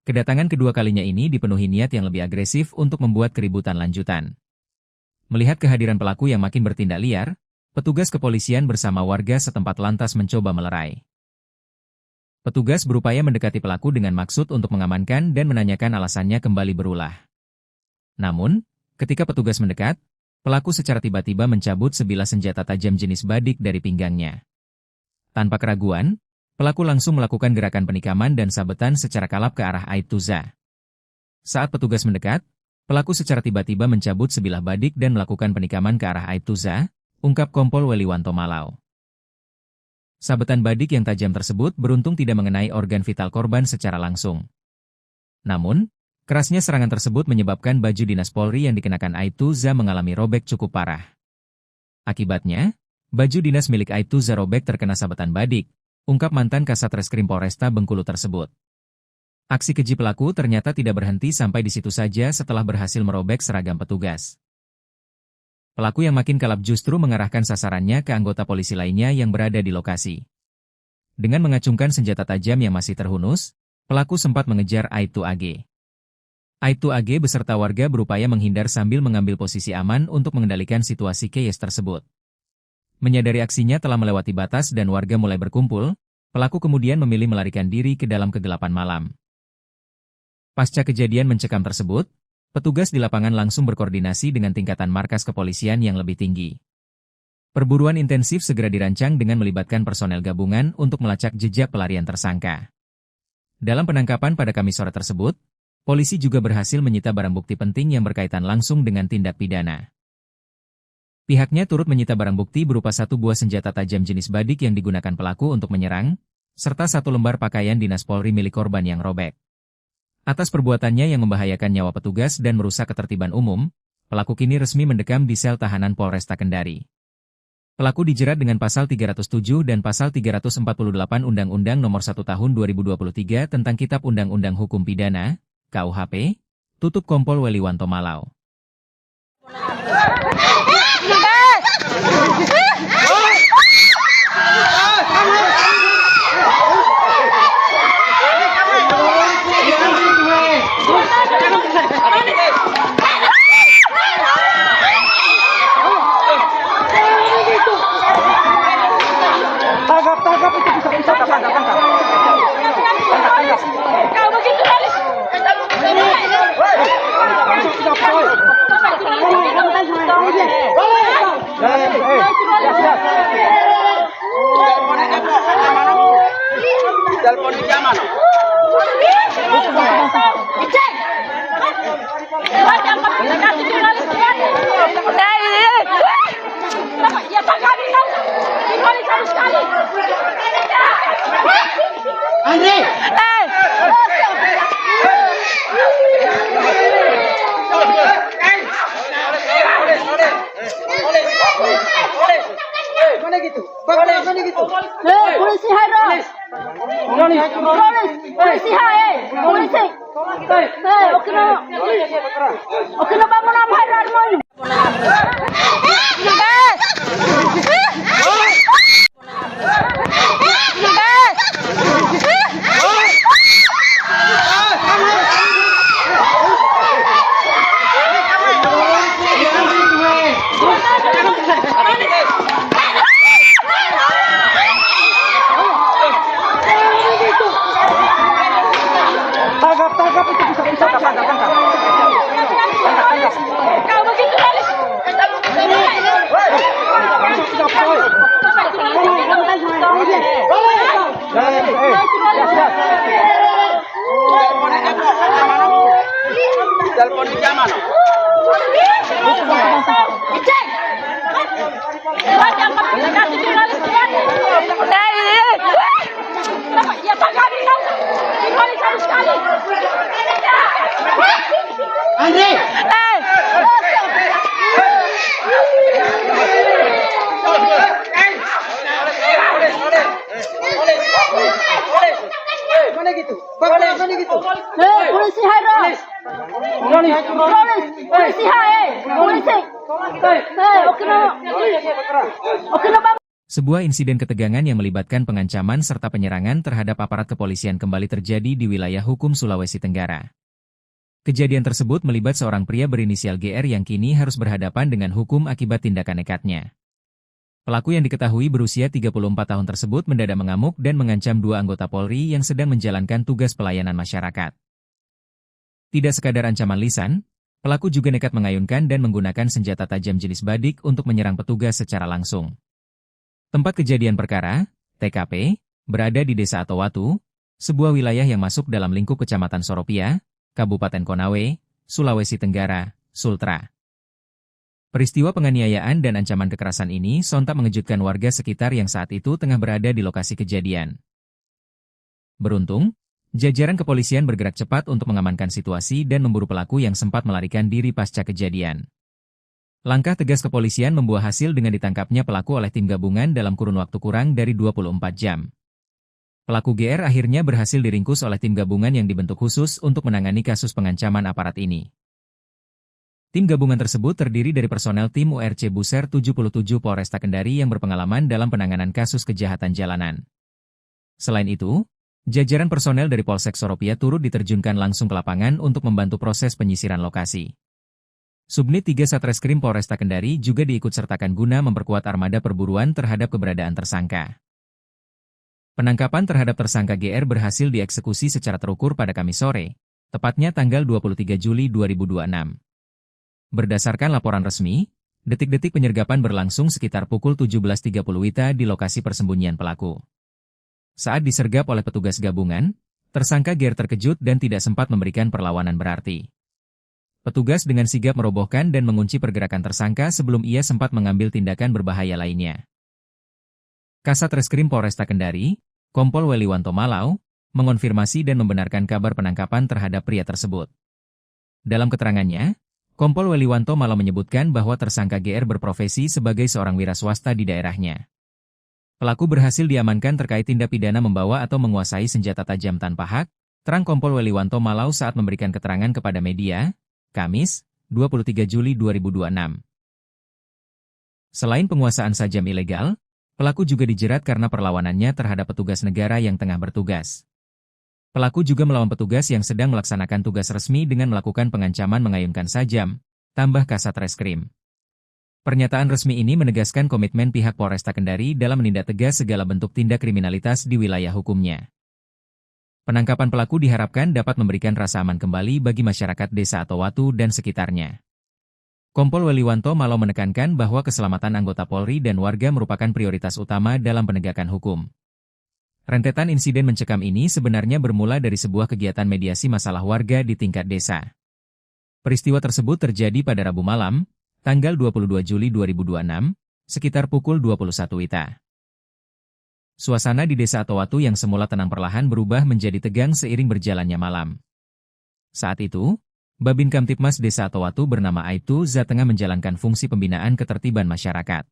Kedatangan kedua kalinya ini dipenuhi niat yang lebih agresif untuk membuat keributan lanjutan. Melihat kehadiran pelaku yang makin bertindak liar, petugas kepolisian bersama warga setempat lantas mencoba melerai. Petugas berupaya mendekati pelaku dengan maksud untuk mengamankan dan menanyakan alasannya kembali berulah. Namun, ketika petugas mendekat, pelaku secara tiba-tiba mencabut sebilah senjata tajam jenis badik dari pinggangnya. Tanpa keraguan, pelaku langsung melakukan gerakan penikaman dan sabetan secara kalap ke arah Aibtu Z. Saat petugas mendekat, pelaku secara tiba-tiba mencabut sebilah badik dan melakukan penikaman ke arah Aibtu Z, ungkap Kompol Weliwanto Malau. Sabetan badik yang tajam tersebut beruntung tidak mengenai organ vital korban secara langsung. Namun, kerasnya serangan tersebut menyebabkan baju dinas Polri yang dikenakan Aibtu Z mengalami robek cukup parah. Akibatnya, baju dinas milik Aibtu Z robek terkena sabetan badik, ungkap mantan Kasat Reskrim Polresta Bengkulu tersebut. Aksi keji pelaku ternyata tidak berhenti sampai di situ saja setelah berhasil merobek seragam petugas. Pelaku yang makin kalap justru mengarahkan sasarannya ke anggota polisi lainnya yang berada di lokasi. Dengan mengacungkan senjata tajam yang masih terhunus, pelaku sempat mengejar Aibtu AG. Aibtu AG beserta warga berupaya menghindar sambil mengambil posisi aman untuk mengendalikan situasi chaos tersebut. Menyadari aksinya telah melewati batas dan warga mulai berkumpul, pelaku kemudian memilih melarikan diri ke dalam kegelapan malam. Pasca kejadian mencekam tersebut, petugas di lapangan langsung berkoordinasi dengan tingkatan markas kepolisian yang lebih tinggi. Perburuan intensif segera dirancang dengan melibatkan personel gabungan untuk melacak jejak pelarian tersangka. Dalam penangkapan pada Kamis sore tersebut, polisi juga berhasil menyita barang bukti penting yang berkaitan langsung dengan tindak pidana. Pihaknya turut menyita barang bukti berupa satu buah senjata tajam jenis badik yang digunakan pelaku untuk menyerang, serta satu lembar pakaian dinas Polri milik korban yang robek. Atas perbuatannya yang membahayakan nyawa petugas dan merusak ketertiban umum, pelaku kini resmi mendekam di sel tahanan Polresta Kendari. Pelaku dijerat dengan pasal 307 dan pasal 348 Undang-Undang Nomor 1 Tahun 2023 tentang Kitab Undang-Undang Hukum Pidana, KUHP, tutup Kompol Weliwanto Malau. Tangkap itu bisa tangkap. Kau begitu manis. Banyak komunikasi jurnalis sekali. Ya Pak kami tahu. Jurnalis harus sekali. Andre! Mana gitu? Bagaimana gitu? Polisi harus. Polisi hai. Polisi. Oke no bangun am harar mo. Tangkap itu bisa tangkap. Kau begitu jurnalis. Telepon di jam mana? Cek. Banyak komunikasi jurnalis sekali. Ya Pak kami tahu. Jurnalis harus sekali. Andre! Mana gitu? Bagaimana gitu? Polisi harus. Polisi hai. Polisi. Oke no bangun. Sebuah insiden ketegangan yang melibatkan pengancaman serta penyerangan terhadap aparat kepolisian kembali terjadi di wilayah hukum Sulawesi Tenggara. Kejadian tersebut melibat seorang pria berinisial GR yang kini harus berhadapan dengan hukum akibat tindakan nekatnya. Pelaku yang diketahui berusia 34 tahun tersebut mendadak mengamuk dan mengancam dua anggota Polri yang sedang menjalankan tugas pelayanan masyarakat. Tidak sekadar ancaman lisan, pelaku juga nekat mengayunkan dan menggunakan senjata tajam jenis badik untuk menyerang petugas secara langsung. Tempat kejadian perkara, TKP, berada di Desa Atowatu, sebuah wilayah yang masuk dalam lingkup Kecamatan Soropia, Kabupaten Konawe, Sulawesi Tenggara, Sultra. Peristiwa penganiayaan dan ancaman kekerasan ini sontak mengejutkan warga sekitar yang saat itu tengah berada di lokasi kejadian. Beruntung, jajaran kepolisian bergerak cepat untuk mengamankan situasi dan memburu pelaku yang sempat melarikan diri pasca kejadian. Langkah tegas kepolisian membuah hasil dengan ditangkapnya pelaku oleh tim gabungan dalam kurun waktu kurang dari 24 jam. Pelaku GR akhirnya berhasil diringkus oleh tim gabungan yang dibentuk khusus untuk menangani kasus pengancaman aparat ini. Tim gabungan tersebut terdiri dari personel tim URC Buser 77 Polresta Kendari yang berpengalaman dalam penanganan kasus kejahatan jalanan. Selain itu, jajaran personel dari Polsek Soropia turut diterjunkan langsung ke lapangan untuk membantu proses penyisiran lokasi. Subnit 3 Satreskrim Polresta Kendari juga diikutsertakan guna memperkuat armada perburuan terhadap keberadaan tersangka. Penangkapan terhadap tersangka GR berhasil dieksekusi secara terukur pada Kamis sore, tepatnya tanggal 23 Juli 2026. Berdasarkan laporan resmi, detik-detik penyergapan berlangsung sekitar pukul 17.30 WITA di lokasi persembunyian pelaku. Saat disergap oleh petugas gabungan, tersangka GR terkejut dan tidak sempat memberikan perlawanan berarti. Petugas dengan sigap merobohkan dan mengunci pergerakan tersangka sebelum ia sempat mengambil tindakan berbahaya lainnya. Kasat Reskrim Polresta Kendari, Kompol Weliwanto Malau, mengonfirmasi dan membenarkan kabar penangkapan terhadap pria tersebut. Dalam keterangannya, Kompol Weliwanto Malau menyebutkan bahwa tersangka GR berprofesi sebagai seorang wira swasta di daerahnya. Pelaku berhasil diamankan terkait tindak pidana membawa atau menguasai senjata tajam tanpa hak, terang Kompol Weliwanto Malau saat memberikan keterangan kepada media, Kamis, 23 Juli 2026. Selain penguasaan sajam ilegal, pelaku juga dijerat karena perlawanannya terhadap petugas negara yang tengah bertugas. Pelaku juga melawan petugas yang sedang melaksanakan tugas resmi dengan melakukan pengancaman mengayunkan sajam, tambah Kasat Reskrim. Pernyataan resmi ini menegaskan komitmen pihak Polresta Kendari dalam menindak tegas segala bentuk tindak kriminalitas di wilayah hukumnya. Penangkapan pelaku diharapkan dapat memberikan rasa aman kembali bagi masyarakat Desa Atowatu dan sekitarnya. Kompol Weliwanto Malau menekankan bahwa keselamatan anggota Polri dan warga merupakan prioritas utama dalam penegakan hukum. Rentetan insiden mencekam ini sebenarnya bermula dari sebuah kegiatan mediasi masalah warga di tingkat desa. Peristiwa tersebut terjadi pada Rabu malam, tanggal 22 Juli 2026, sekitar pukul 21 WITA. Suasana di Desa Atowatu yang semula tenang perlahan berubah menjadi tegang seiring berjalannya malam. Saat itu, Babin Kamtipmas Desa Atowatu bernama Aibtu Za tengah menjalankan fungsi pembinaan ketertiban masyarakat.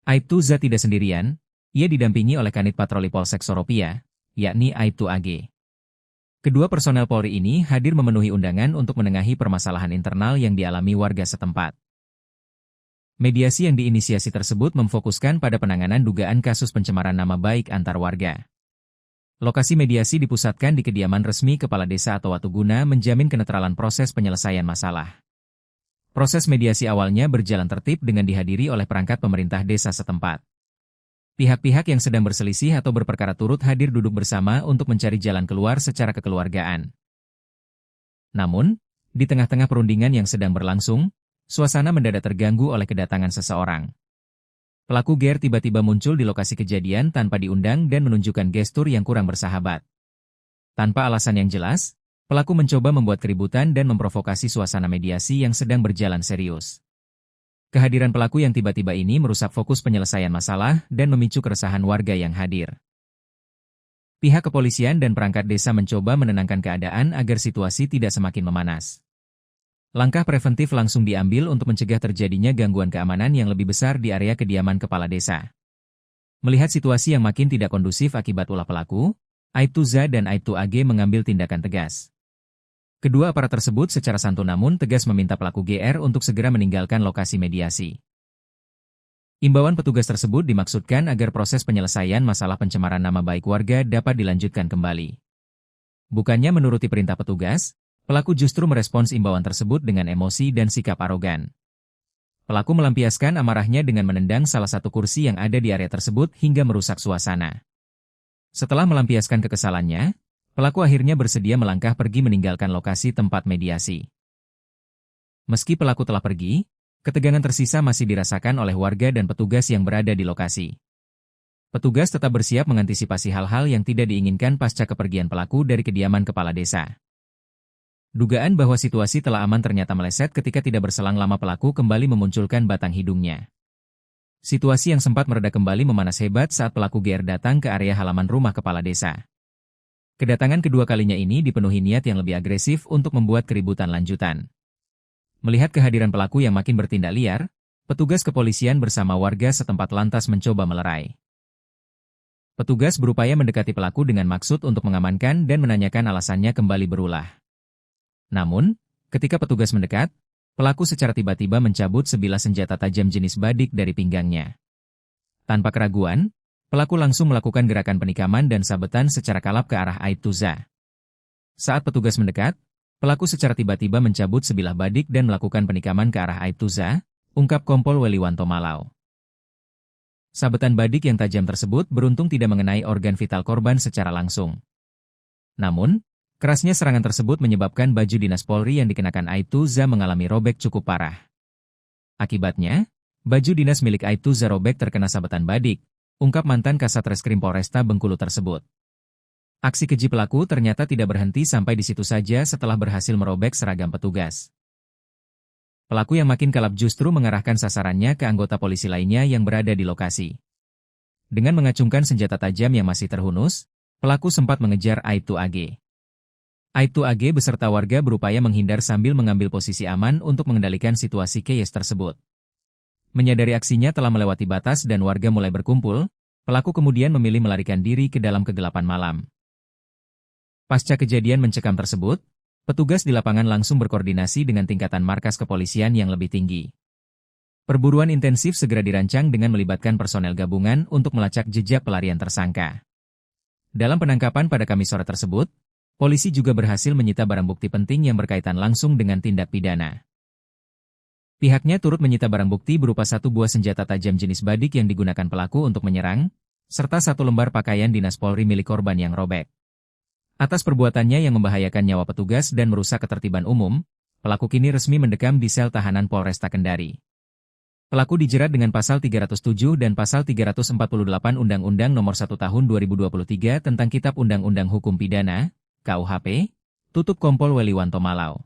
Aibtu Za tidak sendirian, ia didampingi oleh Kanit Patroli Polsek Soropia, yakni Aibtu AG. Kedua personel Polri ini hadir memenuhi undangan untuk menengahi permasalahan internal yang dialami warga setempat. Mediasi yang diinisiasi tersebut memfokuskan pada penanganan dugaan kasus pencemaran nama baik antar warga. Lokasi mediasi dipusatkan di kediaman resmi Kepala Desa Atowatu guna menjamin kenetralan proses penyelesaian masalah. Proses mediasi awalnya berjalan tertib dengan dihadiri oleh perangkat pemerintah desa setempat. Pihak-pihak yang sedang berselisih atau berperkara turut hadir duduk bersama untuk mencari jalan keluar secara kekeluargaan. Namun, di tengah-tengah perundingan yang sedang berlangsung, suasana mendadak terganggu oleh kedatangan seseorang. Pelaku GR tiba-tiba muncul di lokasi kejadian tanpa diundang dan menunjukkan gestur yang kurang bersahabat. Tanpa alasan yang jelas, pelaku mencoba membuat keributan dan memprovokasi suasana mediasi yang sedang berjalan serius. Kehadiran pelaku yang tiba-tiba ini merusak fokus penyelesaian masalah dan memicu keresahan warga yang hadir. Pihak kepolisian dan perangkat desa mencoba menenangkan keadaan agar situasi tidak semakin memanas. Langkah preventif langsung diambil untuk mencegah terjadinya gangguan keamanan yang lebih besar di area kediaman kepala desa. Melihat situasi yang makin tidak kondusif akibat ulah pelaku, Aibtu Za dan Aibtu AG mengambil tindakan tegas. Kedua aparat tersebut secara santun namun tegas meminta pelaku GR untuk segera meninggalkan lokasi mediasi. Imbauan petugas tersebut dimaksudkan agar proses penyelesaian masalah pencemaran nama baik warga dapat dilanjutkan kembali. Bukannya menuruti perintah petugas, pelaku justru merespons imbauan tersebut dengan emosi dan sikap arogan. Pelaku melampiaskan amarahnya dengan menendang salah satu kursi yang ada di area tersebut hingga merusak suasana. Setelah melampiaskan kekesalannya, pelaku akhirnya bersedia melangkah pergi meninggalkan lokasi tempat mediasi. Meski pelaku telah pergi, ketegangan tersisa masih dirasakan oleh warga dan petugas yang berada di lokasi. Petugas tetap bersiap mengantisipasi hal-hal yang tidak diinginkan pasca kepergian pelaku dari kediaman kepala desa. Dugaan bahwa situasi telah aman ternyata meleset ketika tidak berselang lama pelaku kembali memunculkan batang hidungnya. Situasi yang sempat mereda kembali memanas hebat saat pelaku GR datang ke area halaman rumah kepala desa. Kedatangan kedua kalinya ini dipenuhi niat yang lebih agresif untuk membuat keributan lanjutan. Melihat kehadiran pelaku yang makin bertindak liar, petugas kepolisian bersama warga setempat lantas mencoba melerai. Petugas berupaya mendekati pelaku dengan maksud untuk mengamankan dan menanyakan alasannya kembali berulah. Namun, ketika petugas mendekat, pelaku secara tiba-tiba mencabut sebilah senjata tajam jenis badik dari pinggangnya. Tanpa keraguan, pelaku langsung melakukan gerakan penikaman dan sabetan secara kalap ke arah Aibtu Za. Saat petugas mendekat, pelaku secara tiba-tiba mencabut sebilah badik dan melakukan penikaman ke arah Aibtu Za, ungkap Kompol Weliwanto Malau. Sabetan badik yang tajam tersebut beruntung tidak mengenai organ vital korban secara langsung. Namun, kerasnya serangan tersebut menyebabkan baju dinas Polri yang dikenakan Aibtu Za mengalami robek cukup parah. Akibatnya, baju dinas milik Aibtu Za robek terkena sabetan badik, ungkap mantan Kasat Reskrim Polresta Bengkulu tersebut. Aksi keji pelaku ternyata tidak berhenti sampai di situ saja setelah berhasil merobek seragam petugas. Pelaku yang makin kalap justru mengarahkan sasarannya ke anggota polisi lainnya yang berada di lokasi. Dengan mengacungkan senjata tajam yang masih terhunus, pelaku sempat mengejar Aibtu AG. Aibtu AG beserta warga berupaya menghindar sambil mengambil posisi aman untuk mengendalikan situasi chaos tersebut. Menyadari aksinya telah melewati batas dan warga mulai berkumpul, pelaku kemudian memilih melarikan diri ke dalam kegelapan malam. Pasca kejadian mencekam tersebut, petugas di lapangan langsung berkoordinasi dengan tingkatan markas kepolisian yang lebih tinggi. Perburuan intensif segera dirancang dengan melibatkan personel gabungan untuk melacak jejak pelarian tersangka. Dalam penangkapan pada Kamis sore tersebut, polisi juga berhasil menyita barang bukti penting yang berkaitan langsung dengan tindak pidana. Pihaknya turut menyita barang bukti berupa satu buah senjata tajam jenis badik yang digunakan pelaku untuk menyerang, serta satu lembar pakaian dinas Polri milik korban yang robek. Atas perbuatannya yang membahayakan nyawa petugas dan merusak ketertiban umum, pelaku kini resmi mendekam di sel tahanan Polresta Kendari. Pelaku dijerat dengan pasal 307 dan pasal 348 Undang-Undang Nomor 1 Tahun 2023 tentang Kitab Undang-Undang Hukum Pidana, KUHP, tutup Kompol Weliwanto Malau.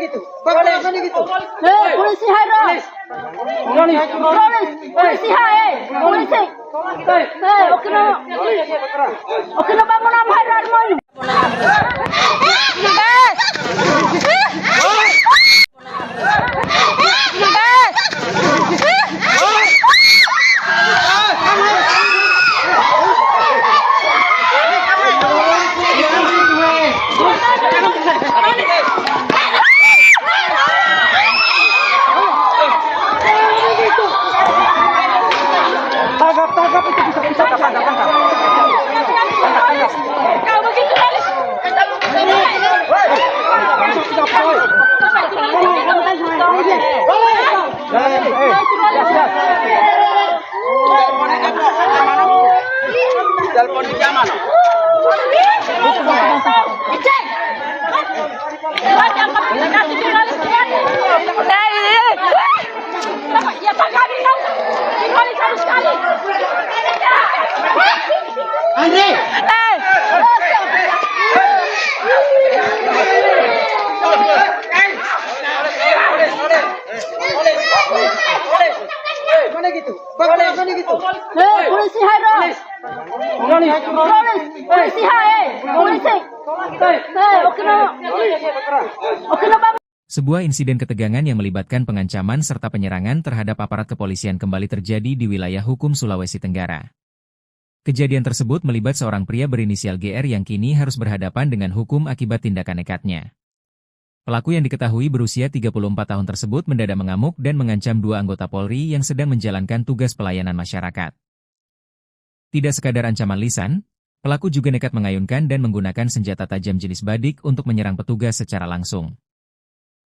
gitu? Bagaimana gitu? Polisi hai polisi hai polisi okino bangun am hai mo Tangkap itu bisa tangkap. Kau begitu malis. Telepon di zaman. Ya Pak kami tahu. Kali sekali. Andre. Mana gitu? Bagaimana gitu? Polisi hai polisi hai polisi okino bangun. Sebuah insiden ketegangan yang melibatkan pengancaman serta penyerangan terhadap aparat kepolisian kembali terjadi di wilayah hukum Sulawesi Tenggara. Kejadian tersebut melibat seorang pria berinisial GR yang kini harus berhadapan dengan hukum akibat tindakan nekatnya. Pelaku yang diketahui berusia 34 tahun tersebut mendadak mengamuk dan mengancam dua anggota Polri yang sedang menjalankan tugas pelayanan masyarakat. Tidak sekadar ancaman lisan, pelaku juga nekat mengayunkan dan menggunakan senjata tajam jenis badik untuk menyerang petugas secara langsung.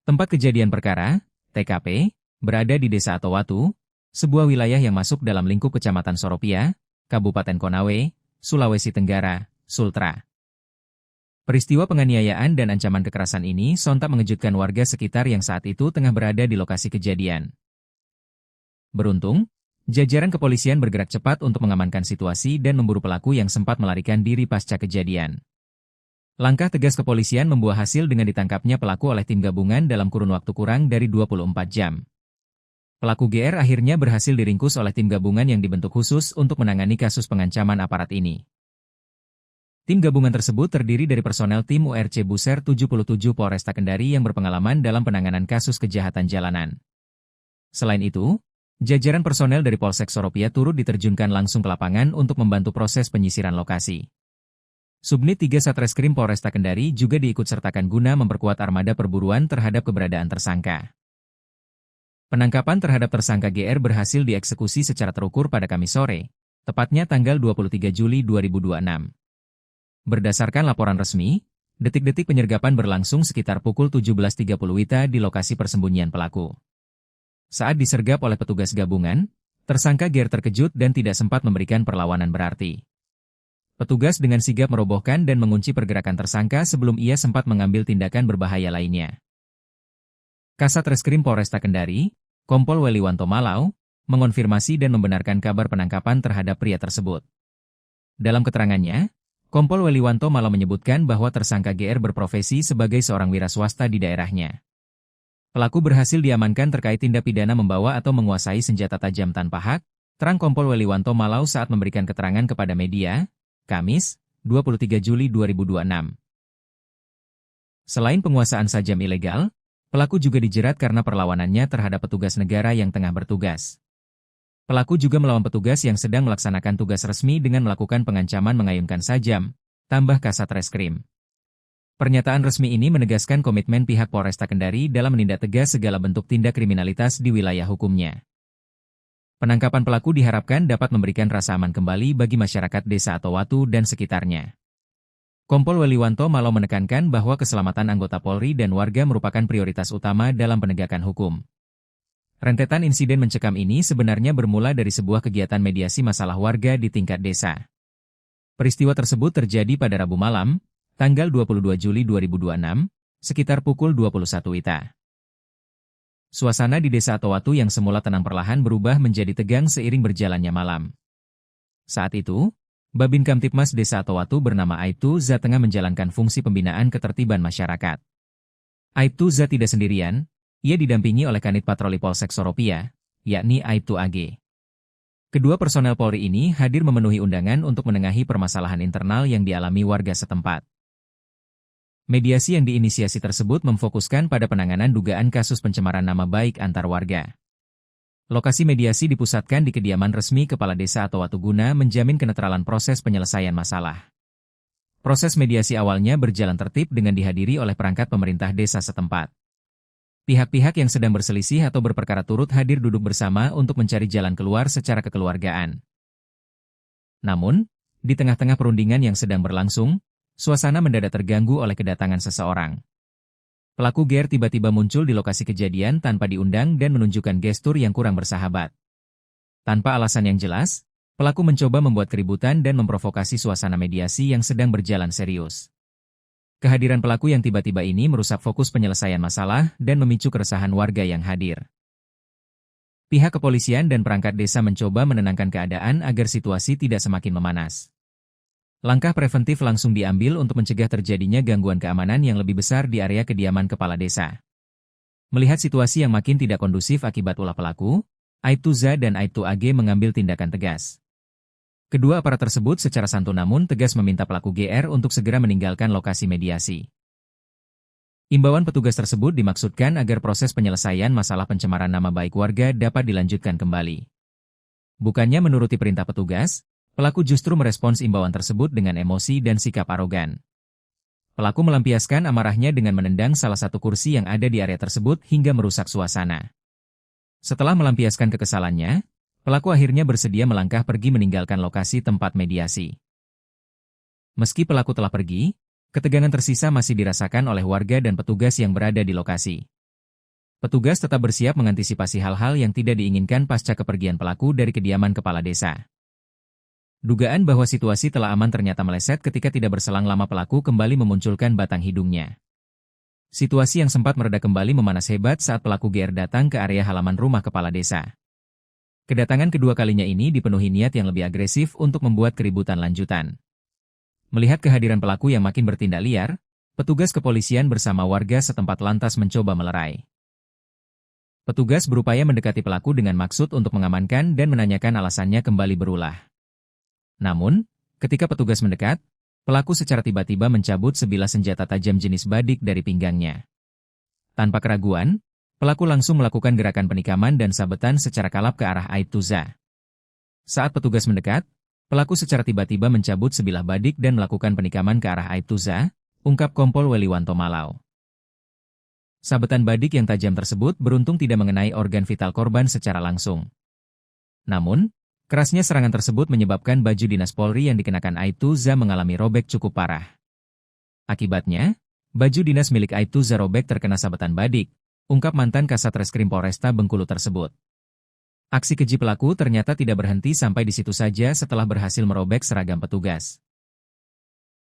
Tempat kejadian perkara, TKP, berada di Desa Atowatu, sebuah wilayah yang masuk dalam lingkup Kecamatan Soropia, Kabupaten Konawe, Sulawesi Tenggara, Sultra. Peristiwa penganiayaan dan ancaman kekerasan ini sontak mengejutkan warga sekitar yang saat itu tengah berada di lokasi kejadian. Beruntung, jajaran kepolisian bergerak cepat untuk mengamankan situasi dan memburu pelaku yang sempat melarikan diri pasca kejadian. Langkah tegas kepolisian membuah hasil dengan ditangkapnya pelaku oleh tim gabungan dalam kurun waktu kurang dari 24 jam. Pelaku GR akhirnya berhasil diringkus oleh tim gabungan yang dibentuk khusus untuk menangani kasus pengancaman aparat ini. Tim gabungan tersebut terdiri dari personel tim URC Buser 77 Polresta Kendari yang berpengalaman dalam penanganan kasus kejahatan jalanan. Selain itu, jajaran personel dari Polsek Soropia turut diterjunkan langsung ke lapangan untuk membantu proses penyisiran lokasi. Subnit 3 Satreskrim Polresta Kendari juga diikutsertakan guna memperkuat armada perburuan terhadap keberadaan tersangka. Penangkapan terhadap tersangka GR berhasil dieksekusi secara terukur pada Kamis sore, tepatnya tanggal 23 Juli 2026. Berdasarkan laporan resmi, detik-detik penyergapan berlangsung sekitar pukul 17.30 WITA di lokasi persembunyian pelaku. Saat disergap oleh petugas gabungan, tersangka GR terkejut dan tidak sempat memberikan perlawanan berarti. Petugas dengan sigap merobohkan dan mengunci pergerakan tersangka sebelum ia sempat mengambil tindakan berbahaya lainnya. Kasat Reskrim Polresta Kendari, Kompol Weliwanto Malau, mengonfirmasi dan membenarkan kabar penangkapan terhadap pria tersebut. Dalam keterangannya, Kompol Weliwanto Malau menyebutkan bahwa tersangka GR berprofesi sebagai seorang wira swasta di daerahnya. Pelaku berhasil diamankan terkait tindak pidana membawa atau menguasai senjata tajam tanpa hak, terang Kompol Weliwanto Malau saat memberikan keterangan kepada media, Kamis, 23 Juli 2026. Selain penguasaan sajam ilegal, pelaku juga dijerat karena perlawanannya terhadap petugas negara yang tengah bertugas. Pelaku juga melawan petugas yang sedang melaksanakan tugas resmi dengan melakukan pengancaman mengayunkan sajam, tambah Kasat Reskrim. Pernyataan resmi ini menegaskan komitmen pihak Polresta Kendari dalam menindak tegas segala bentuk tindak kriminalitas di wilayah hukumnya. Penangkapan pelaku diharapkan dapat memberikan rasa aman kembali bagi masyarakat Desa Atowatu dan sekitarnya. Kompol Weliwanto Malau menekankan bahwa keselamatan anggota Polri dan warga merupakan prioritas utama dalam penegakan hukum. Rentetan insiden mencekam ini sebenarnya bermula dari sebuah kegiatan mediasi masalah warga di tingkat desa. Peristiwa tersebut terjadi pada Rabu malam, tanggal 22 Juli 2026, sekitar pukul 21 WITA. Suasana di Desa Atowatu yang semula tenang perlahan berubah menjadi tegang seiring berjalannya malam. Saat itu, Babin Kamtipmas Desa Atowatu bernama Aibtu Za tengah menjalankan fungsi pembinaan ketertiban masyarakat. Aibtu Za tidak sendirian, ia didampingi oleh Kanit Patroli Polsek Soropia, yakni Aibtu AG. Kedua personel Polri ini hadir memenuhi undangan untuk menengahi permasalahan internal yang dialami warga setempat. Mediasi yang diinisiasi tersebut memfokuskan pada penanganan dugaan kasus pencemaran nama baik antar warga. Lokasi mediasi dipusatkan di kediaman resmi Kepala Desa atau Watuguna menjamin kenetralan proses penyelesaian masalah. Proses mediasi awalnya berjalan tertib dengan dihadiri oleh perangkat pemerintah desa setempat. Pihak-pihak yang sedang berselisih atau berperkara turut hadir duduk bersama untuk mencari jalan keluar secara kekeluargaan. Namun, di tengah-tengah perundingan yang sedang berlangsung, suasana mendadak terganggu oleh kedatangan seseorang. Pelaku GR tiba-tiba muncul di lokasi kejadian tanpa diundang dan menunjukkan gestur yang kurang bersahabat. Tanpa alasan yang jelas, pelaku mencoba membuat keributan dan memprovokasi suasana mediasi yang sedang berjalan serius. Kehadiran pelaku yang tiba-tiba ini merusak fokus penyelesaian masalah dan memicu keresahan warga yang hadir. Pihak kepolisian dan perangkat desa mencoba menenangkan keadaan agar situasi tidak semakin memanas. Langkah preventif langsung diambil untuk mencegah terjadinya gangguan keamanan yang lebih besar di area kediaman kepala desa. Melihat situasi yang makin tidak kondusif akibat ulah pelaku, Aibtu Za dan Aibtu AG mengambil tindakan tegas. Kedua aparat tersebut secara santun namun tegas meminta pelaku GR untuk segera meninggalkan lokasi mediasi. Imbauan petugas tersebut dimaksudkan agar proses penyelesaian masalah pencemaran nama baik warga dapat dilanjutkan kembali. Bukannya menuruti perintah petugas, pelaku justru merespons imbauan tersebut dengan emosi dan sikap arogan. Pelaku melampiaskan amarahnya dengan menendang salah satu kursi yang ada di area tersebut hingga merusak suasana. Setelah melampiaskan kekesalannya, pelaku akhirnya bersedia melangkah pergi meninggalkan lokasi tempat mediasi. Meski pelaku telah pergi, ketegangan tersisa masih dirasakan oleh warga dan petugas yang berada di lokasi. Petugas tetap bersiap mengantisipasi hal-hal yang tidak diinginkan pasca kepergian pelaku dari kediaman kepala desa. Dugaan bahwa situasi telah aman ternyata meleset ketika tidak berselang lama pelaku kembali memunculkan batang hidungnya. Situasi yang sempat mereda kembali memanas hebat saat pelaku GR datang ke area halaman rumah kepala desa. Kedatangan kedua kalinya ini dipenuhi niat yang lebih agresif untuk membuat keributan lanjutan. Melihat kehadiran pelaku yang makin bertindak liar, petugas kepolisian bersama warga setempat lantas mencoba melerai. Petugas berupaya mendekati pelaku dengan maksud untuk mengamankan dan menanyakan alasannya kembali berulah. Namun, ketika petugas mendekat, pelaku secara tiba-tiba mencabut sebilah senjata tajam jenis badik dari pinggangnya. Tanpa keraguan, pelaku langsung melakukan gerakan penikaman dan sabetan secara kalap ke arah Aibtu Za. Saat petugas mendekat, pelaku secara tiba-tiba mencabut sebilah badik dan melakukan penikaman ke arah Aibtu Za, ungkap Kompol Weliwanto Malau. Sabetan badik yang tajam tersebut beruntung tidak mengenai organ vital korban secara langsung. Namun, kerasnya serangan tersebut menyebabkan baju dinas Polri yang dikenakan Aibtu Za mengalami robek cukup parah. Akibatnya, baju dinas milik Aibtu Za robek terkena sabetan badik, ungkap mantan Kasat Reskrim Polresta Bengkulu tersebut. Aksi keji pelaku ternyata tidak berhenti sampai di situ saja setelah berhasil merobek seragam petugas.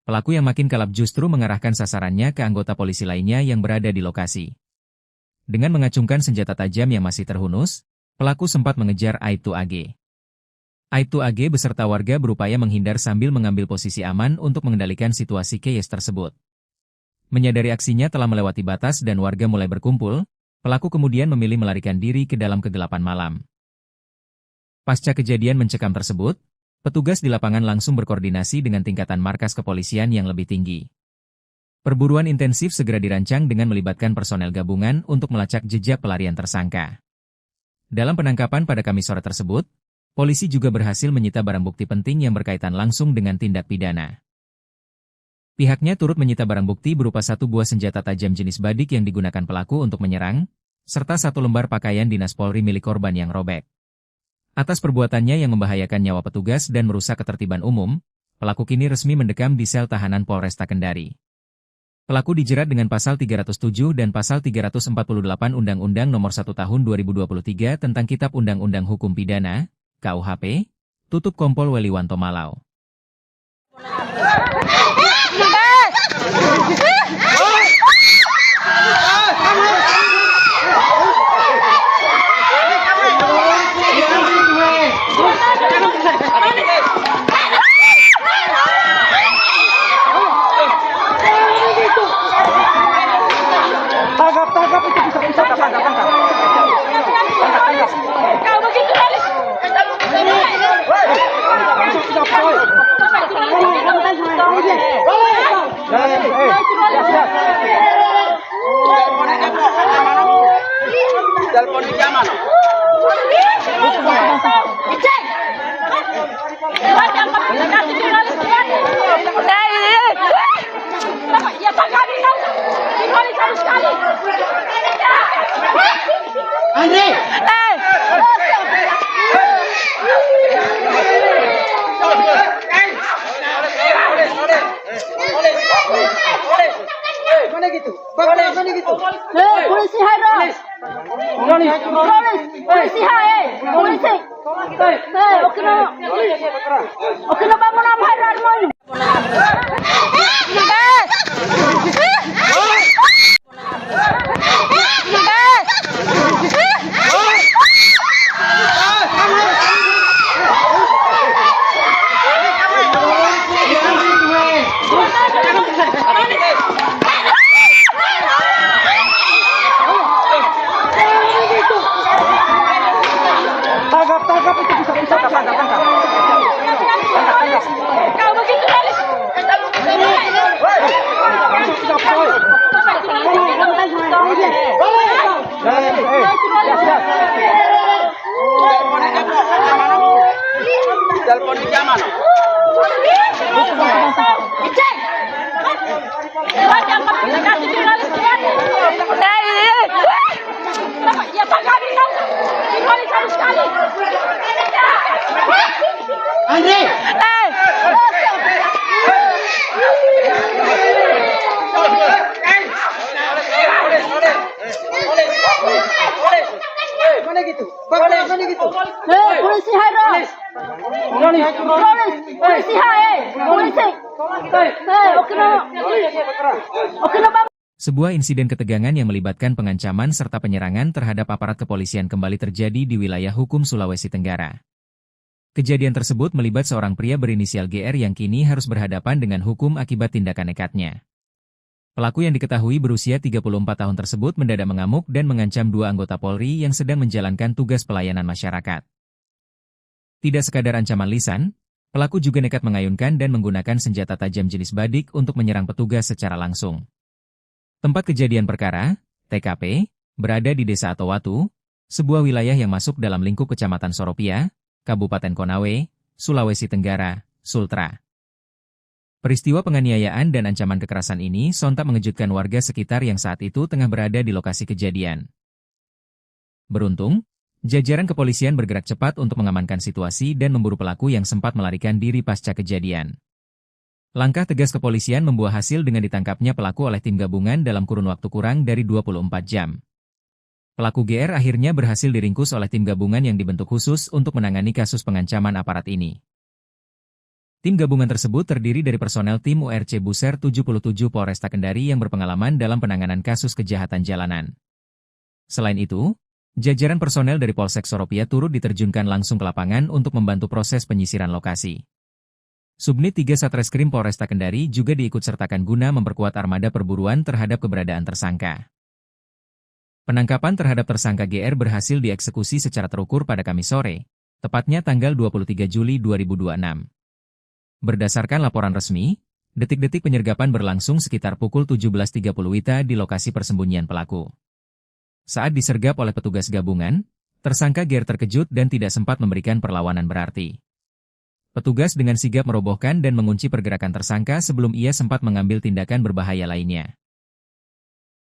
Pelaku yang makin kalap justru mengarahkan sasarannya ke anggota polisi lainnya yang berada di lokasi. Dengan mengacungkan senjata tajam yang masih terhunus, pelaku sempat mengejar Aibtu AG. Aibtu AG beserta warga berupaya menghindar sambil mengambil posisi aman untuk mengendalikan situasi chaos tersebut. Menyadari aksinya telah melewati batas dan warga mulai berkumpul, pelaku kemudian memilih melarikan diri ke dalam kegelapan malam. Pasca kejadian mencekam tersebut, petugas di lapangan langsung berkoordinasi dengan tingkatan markas kepolisian yang lebih tinggi. Perburuan intensif segera dirancang dengan melibatkan personel gabungan untuk melacak jejak pelarian tersangka. Dalam penangkapan pada Kamis sore tersebut, polisi juga berhasil menyita barang bukti penting yang berkaitan langsung dengan tindak pidana. Pihaknya turut menyita barang bukti berupa satu buah senjata tajam jenis badik yang digunakan pelaku untuk menyerang, serta satu lembar pakaian dinas Polri milik korban yang robek. Atas perbuatannya yang membahayakan nyawa petugas dan merusak ketertiban umum, pelaku kini resmi mendekam di sel tahanan Polresta Kendari. Pelaku dijerat dengan pasal 307 dan pasal 348 Undang-Undang Nomor 1 Tahun 2023 tentang Kitab Undang-Undang Hukum Pidana, KUHP, tutup Kompol Weliwanto Malau. Bagaimana gitu? Bagaimana gitu? Polisi hai polisi hai polisi okino bangun am hai mo Tangkap itu bisa tangkap. Kau begitu galis. Telepon di zaman. Ya Pak kami tahu. Kali sekali. Andre. Bagaimana gitu? Bagaimana gitu? Polisi hai polisi hai polisi okino bangun. Sebuah insiden ketegangan yang melibatkan pengancaman serta penyerangan terhadap aparat kepolisian kembali terjadi di wilayah hukum Sulawesi Tenggara. Kejadian tersebut melibat seorang pria berinisial GR yang kini harus berhadapan dengan hukum akibat tindakan nekatnya. Pelaku yang diketahui berusia 34 tahun tersebut mendadak mengamuk dan mengancam dua anggota Polri yang sedang menjalankan tugas pelayanan masyarakat. Tidak sekadar ancaman lisan, pelaku juga nekat mengayunkan dan menggunakan senjata tajam jenis badik untuk menyerang petugas secara langsung. Tempat kejadian perkara, TKP, berada di Desa Atowatu, sebuah wilayah yang masuk dalam lingkup Kecamatan Soropia, Kabupaten Konawe, Sulawesi Tenggara, Sultra. Peristiwa penganiayaan dan ancaman kekerasan ini sontak mengejutkan warga sekitar yang saat itu tengah berada di lokasi kejadian. Beruntung, jajaran kepolisian bergerak cepat untuk mengamankan situasi dan memburu pelaku yang sempat melarikan diri pasca kejadian. Langkah tegas kepolisian membuah hasil dengan ditangkapnya pelaku oleh tim gabungan dalam kurun waktu kurang dari 24 jam. Pelaku GR akhirnya berhasil diringkus oleh tim gabungan yang dibentuk khusus untuk menangani kasus pengancaman aparat ini. Tim gabungan tersebut terdiri dari personel tim URC Buser 77 Polresta Kendari yang berpengalaman dalam penanganan kasus kejahatan jalanan. Selain itu, jajaran personel dari Polsek Soropia turut diterjunkan langsung ke lapangan untuk membantu proses penyisiran lokasi. Subnit 3 Satreskrim Polresta Kendari juga diikutsertakan guna memperkuat armada perburuan terhadap keberadaan tersangka. Penangkapan terhadap tersangka GR berhasil dieksekusi secara terukur pada Kamis sore, tepatnya tanggal 23 Juli 2026. Berdasarkan laporan resmi, detik-detik penyergapan berlangsung sekitar pukul 17.30 WITA di lokasi persembunyian pelaku. Saat disergap oleh petugas gabungan, tersangka GR terkejut dan tidak sempat memberikan perlawanan berarti. Petugas dengan sigap merobohkan dan mengunci pergerakan tersangka sebelum ia sempat mengambil tindakan berbahaya lainnya.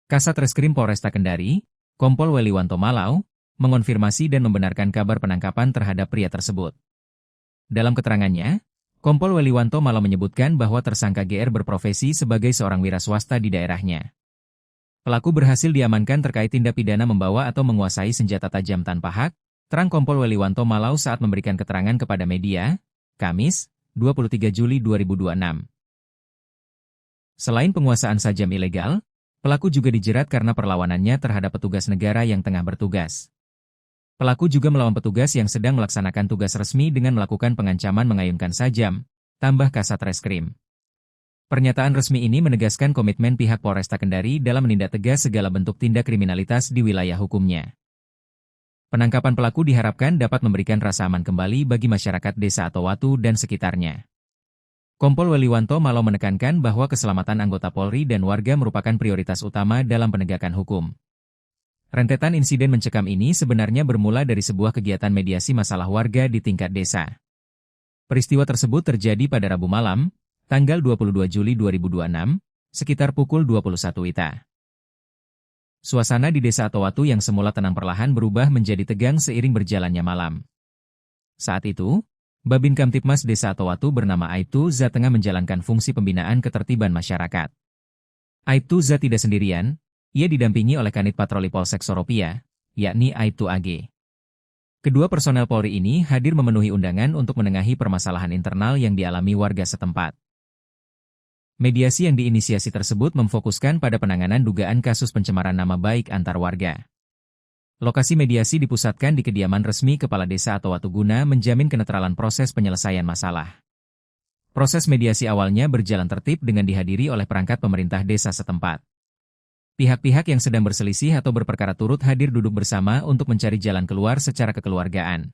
Kasat Reskrim Polresta Kendari, Kompol Weliwanto Malau, mengonfirmasi dan membenarkan kabar penangkapan terhadap pria tersebut. Dalam keterangannya, Kompol Weliwanto Malau menyebutkan bahwa tersangka GR berprofesi sebagai seorang wira swasta di daerahnya. Pelaku berhasil diamankan terkait tindak pidana membawa atau menguasai senjata tajam tanpa hak, terang Kompol Weliwanto Malau saat memberikan keterangan kepada media, Kamis, 23 Juli 2026. Selain penguasaan sajam ilegal, pelaku juga dijerat karena perlawanannya terhadap petugas negara yang tengah bertugas. Pelaku juga melawan petugas yang sedang melaksanakan tugas resmi dengan melakukan pengancaman mengayunkan sajam, tambah Kasat Reskrim. Pernyataan resmi ini menegaskan komitmen pihak Polresta Kendari dalam menindak tegas segala bentuk tindak kriminalitas di wilayah hukumnya. Penangkapan pelaku diharapkan dapat memberikan rasa aman kembali bagi masyarakat Desa Atowatu dan sekitarnya. Kompol Weliwanto Malau menekankan bahwa keselamatan anggota Polri dan warga merupakan prioritas utama dalam penegakan hukum. Rentetan insiden mencekam ini sebenarnya bermula dari sebuah kegiatan mediasi masalah warga di tingkat desa. Peristiwa tersebut terjadi pada Rabu malam, tanggal 22 Juli 2026, sekitar pukul 21 WITA. Suasana di Desa Atowatu yang semula tenang perlahan berubah menjadi tegang seiring berjalannya malam. Saat itu, Babin Kamtipmas Desa Atowatu bernama Aibtu Za tengah menjalankan fungsi pembinaan ketertiban masyarakat. Aibtu Za tidak sendirian, ia didampingi oleh Kanit Patroli Polsek Soropia, yakni Aibtu AG. Kedua personel Polri ini hadir memenuhi undangan untuk menengahi permasalahan internal yang dialami warga setempat. Mediasi yang diinisiasi tersebut memfokuskan pada penanganan dugaan kasus pencemaran nama baik antar warga. Lokasi mediasi dipusatkan di kediaman resmi Kepala Desa atau Watu guna menjamin kenetralan proses penyelesaian masalah. Proses mediasi awalnya berjalan tertib dengan dihadiri oleh perangkat pemerintah desa setempat. Pihak-pihak yang sedang berselisih atau berperkara turut hadir duduk bersama untuk mencari jalan keluar secara kekeluargaan.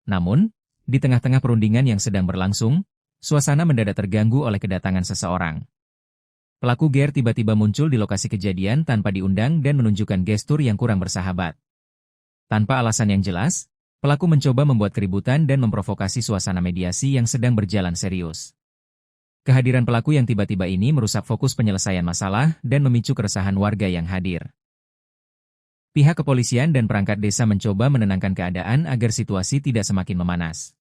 Namun, di tengah-tengah perundingan yang sedang berlangsung, suasana mendadak terganggu oleh kedatangan seseorang. Pelaku GR tiba-tiba muncul di lokasi kejadian tanpa diundang dan menunjukkan gestur yang kurang bersahabat. Tanpa alasan yang jelas, pelaku mencoba membuat keributan dan memprovokasi suasana mediasi yang sedang berjalan serius. Kehadiran pelaku yang tiba-tiba ini merusak fokus penyelesaian masalah dan memicu keresahan warga yang hadir. Pihak kepolisian dan perangkat desa mencoba menenangkan keadaan agar situasi tidak semakin memanas.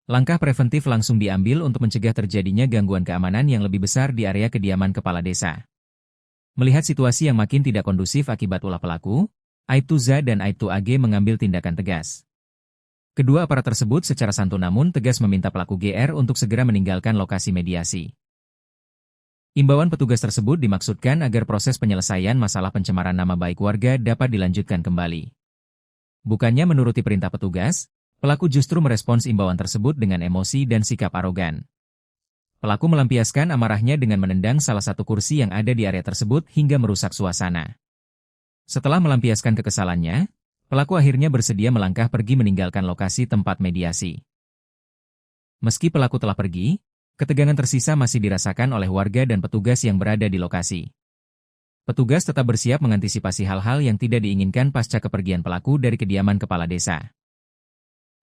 Langkah preventif langsung diambil untuk mencegah terjadinya gangguan keamanan yang lebih besar di area kediaman kepala desa. Melihat situasi yang makin tidak kondusif akibat ulah pelaku, Aibtu Za dan Aibtu AG mengambil tindakan tegas. Kedua aparat tersebut secara santun namun tegas meminta pelaku GR untuk segera meninggalkan lokasi mediasi. Imbauan petugas tersebut dimaksudkan agar proses penyelesaian masalah pencemaran nama baik warga dapat dilanjutkan kembali. Bukannya menuruti perintah petugas, pelaku justru merespons imbauan tersebut dengan emosi dan sikap arogan. Pelaku melampiaskan amarahnya dengan menendang salah satu kursi yang ada di area tersebut hingga merusak suasana. Setelah melampiaskan kekesalannya, pelaku akhirnya bersedia melangkah pergi meninggalkan lokasi tempat mediasi. Meski pelaku telah pergi, ketegangan tersisa masih dirasakan oleh warga dan petugas yang berada di lokasi. Petugas tetap bersiap mengantisipasi hal-hal yang tidak diinginkan pasca kepergian pelaku dari kediaman kepala desa.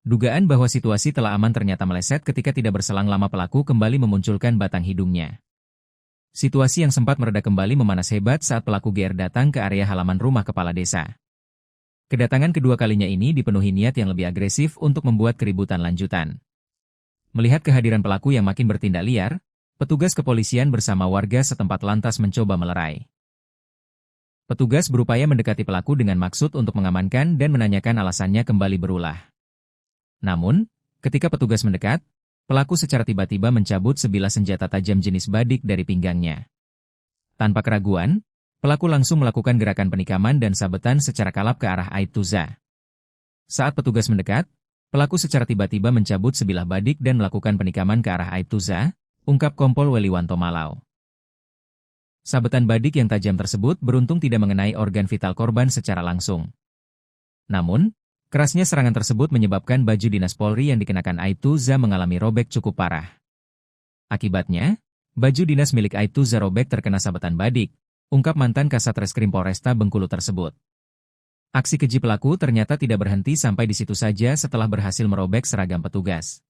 Dugaan bahwa situasi telah aman ternyata meleset ketika tidak berselang lama pelaku kembali memunculkan batang hidungnya. Situasi yang sempat mereda kembali memanas hebat saat pelaku GR datang ke area halaman rumah kepala desa. Kedatangan kedua kalinya ini dipenuhi niat yang lebih agresif untuk membuat keributan lanjutan. Melihat kehadiran pelaku yang makin bertindak liar, petugas kepolisian bersama warga setempat lantas mencoba melerai. Petugas berupaya mendekati pelaku dengan maksud untuk mengamankan dan menanyakan alasannya kembali berulah. Namun, ketika petugas mendekat, pelaku secara tiba-tiba mencabut sebilah senjata tajam jenis badik dari pinggangnya. Tanpa keraguan, pelaku langsung melakukan gerakan penikaman dan sabetan secara kalap ke arah Aibtu Za. Saat petugas mendekat, pelaku secara tiba-tiba mencabut sebilah badik dan melakukan penikaman ke arah Aibtu Za, ungkap Kompol Weliwanto Malau. Sabetan badik yang tajam tersebut beruntung tidak mengenai organ vital korban secara langsung. Namun, kerasnya serangan tersebut menyebabkan baju dinas Polri yang dikenakan Aibtu Za mengalami robek cukup parah. Akibatnya, baju dinas milik Aibtu Za robek terkena sabetan badik, ungkap mantan Kasat Reskrim Polresta Bengkulu tersebut. Aksi keji pelaku ternyata tidak berhenti sampai di situ saja setelah berhasil merobek seragam petugas.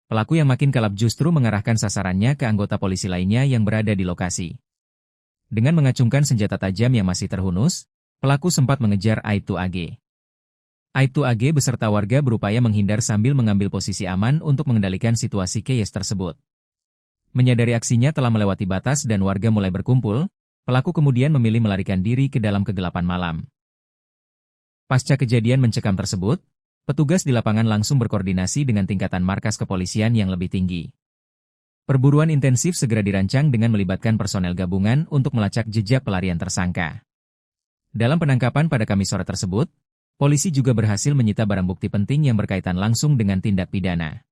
Pelaku yang makin kalap justru mengarahkan sasarannya ke anggota polisi lainnya yang berada di lokasi. Dengan mengacungkan senjata tajam yang masih terhunus, pelaku sempat mengejar Aibtu AG. Aibtu AG beserta warga berupaya menghindar sambil mengambil posisi aman untuk mengendalikan situasi chaos tersebut. Menyadari aksinya telah melewati batas dan warga mulai berkumpul, pelaku kemudian memilih melarikan diri ke dalam kegelapan malam. Pasca kejadian mencekam tersebut, petugas di lapangan langsung berkoordinasi dengan tingkatan markas kepolisian yang lebih tinggi. Perburuan intensif segera dirancang dengan melibatkan personel gabungan untuk melacak jejak pelarian tersangka. Dalam penangkapan pada Kamis sore tersebut, polisi juga berhasil menyita barang bukti penting yang berkaitan langsung dengan tindak pidana.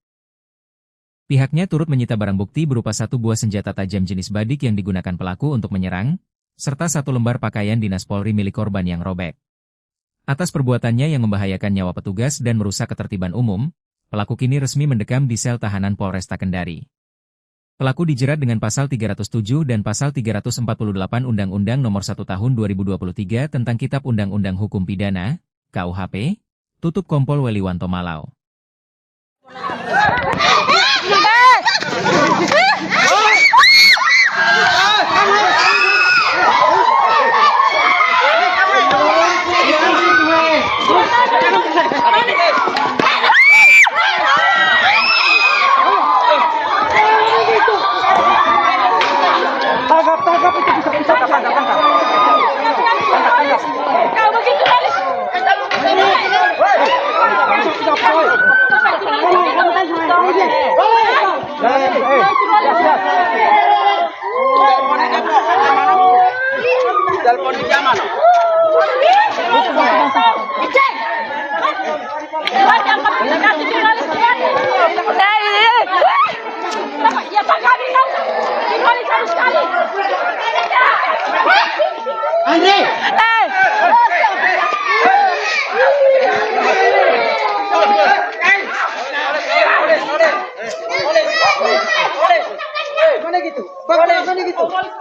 Pihaknya turut menyita barang bukti berupa satu buah senjata tajam jenis badik yang digunakan pelaku untuk menyerang, serta satu lembar pakaian dinas Polri milik korban yang robek. Atas perbuatannya yang membahayakan nyawa petugas dan merusak ketertiban umum, pelaku kini resmi mendekam di sel tahanan Polresta Kendari. Pelaku dijerat dengan pasal 307 dan pasal 348 Undang-Undang Nomor 1 Tahun 2023 tentang Kitab Undang-Undang Hukum Pidana, KUHP, tutup Kompol Weliwanto Malau.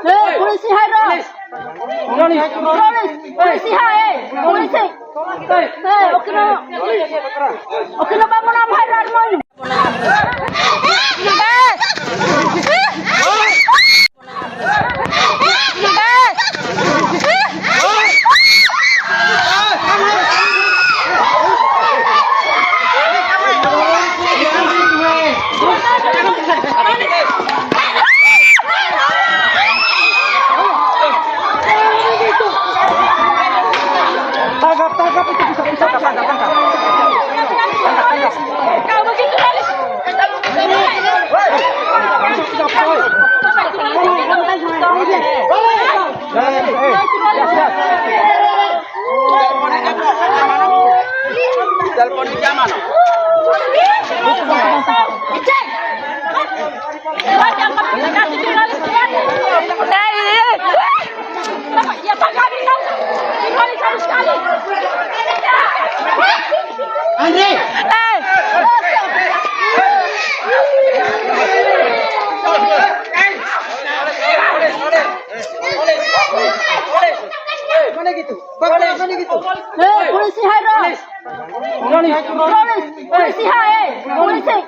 Polisi Hairo. Polisi hai. Polisi. Okino bangun am Hairo Armoin. Tangkap itu bisa tangkap. Kau begitu polis. Telepon di zaman. Ya Pak kami tahu. Polis harus sekali. Andre. Mana gitu? Bagaimana gitu? Polisi Hairo. Polisi hai. Polisi.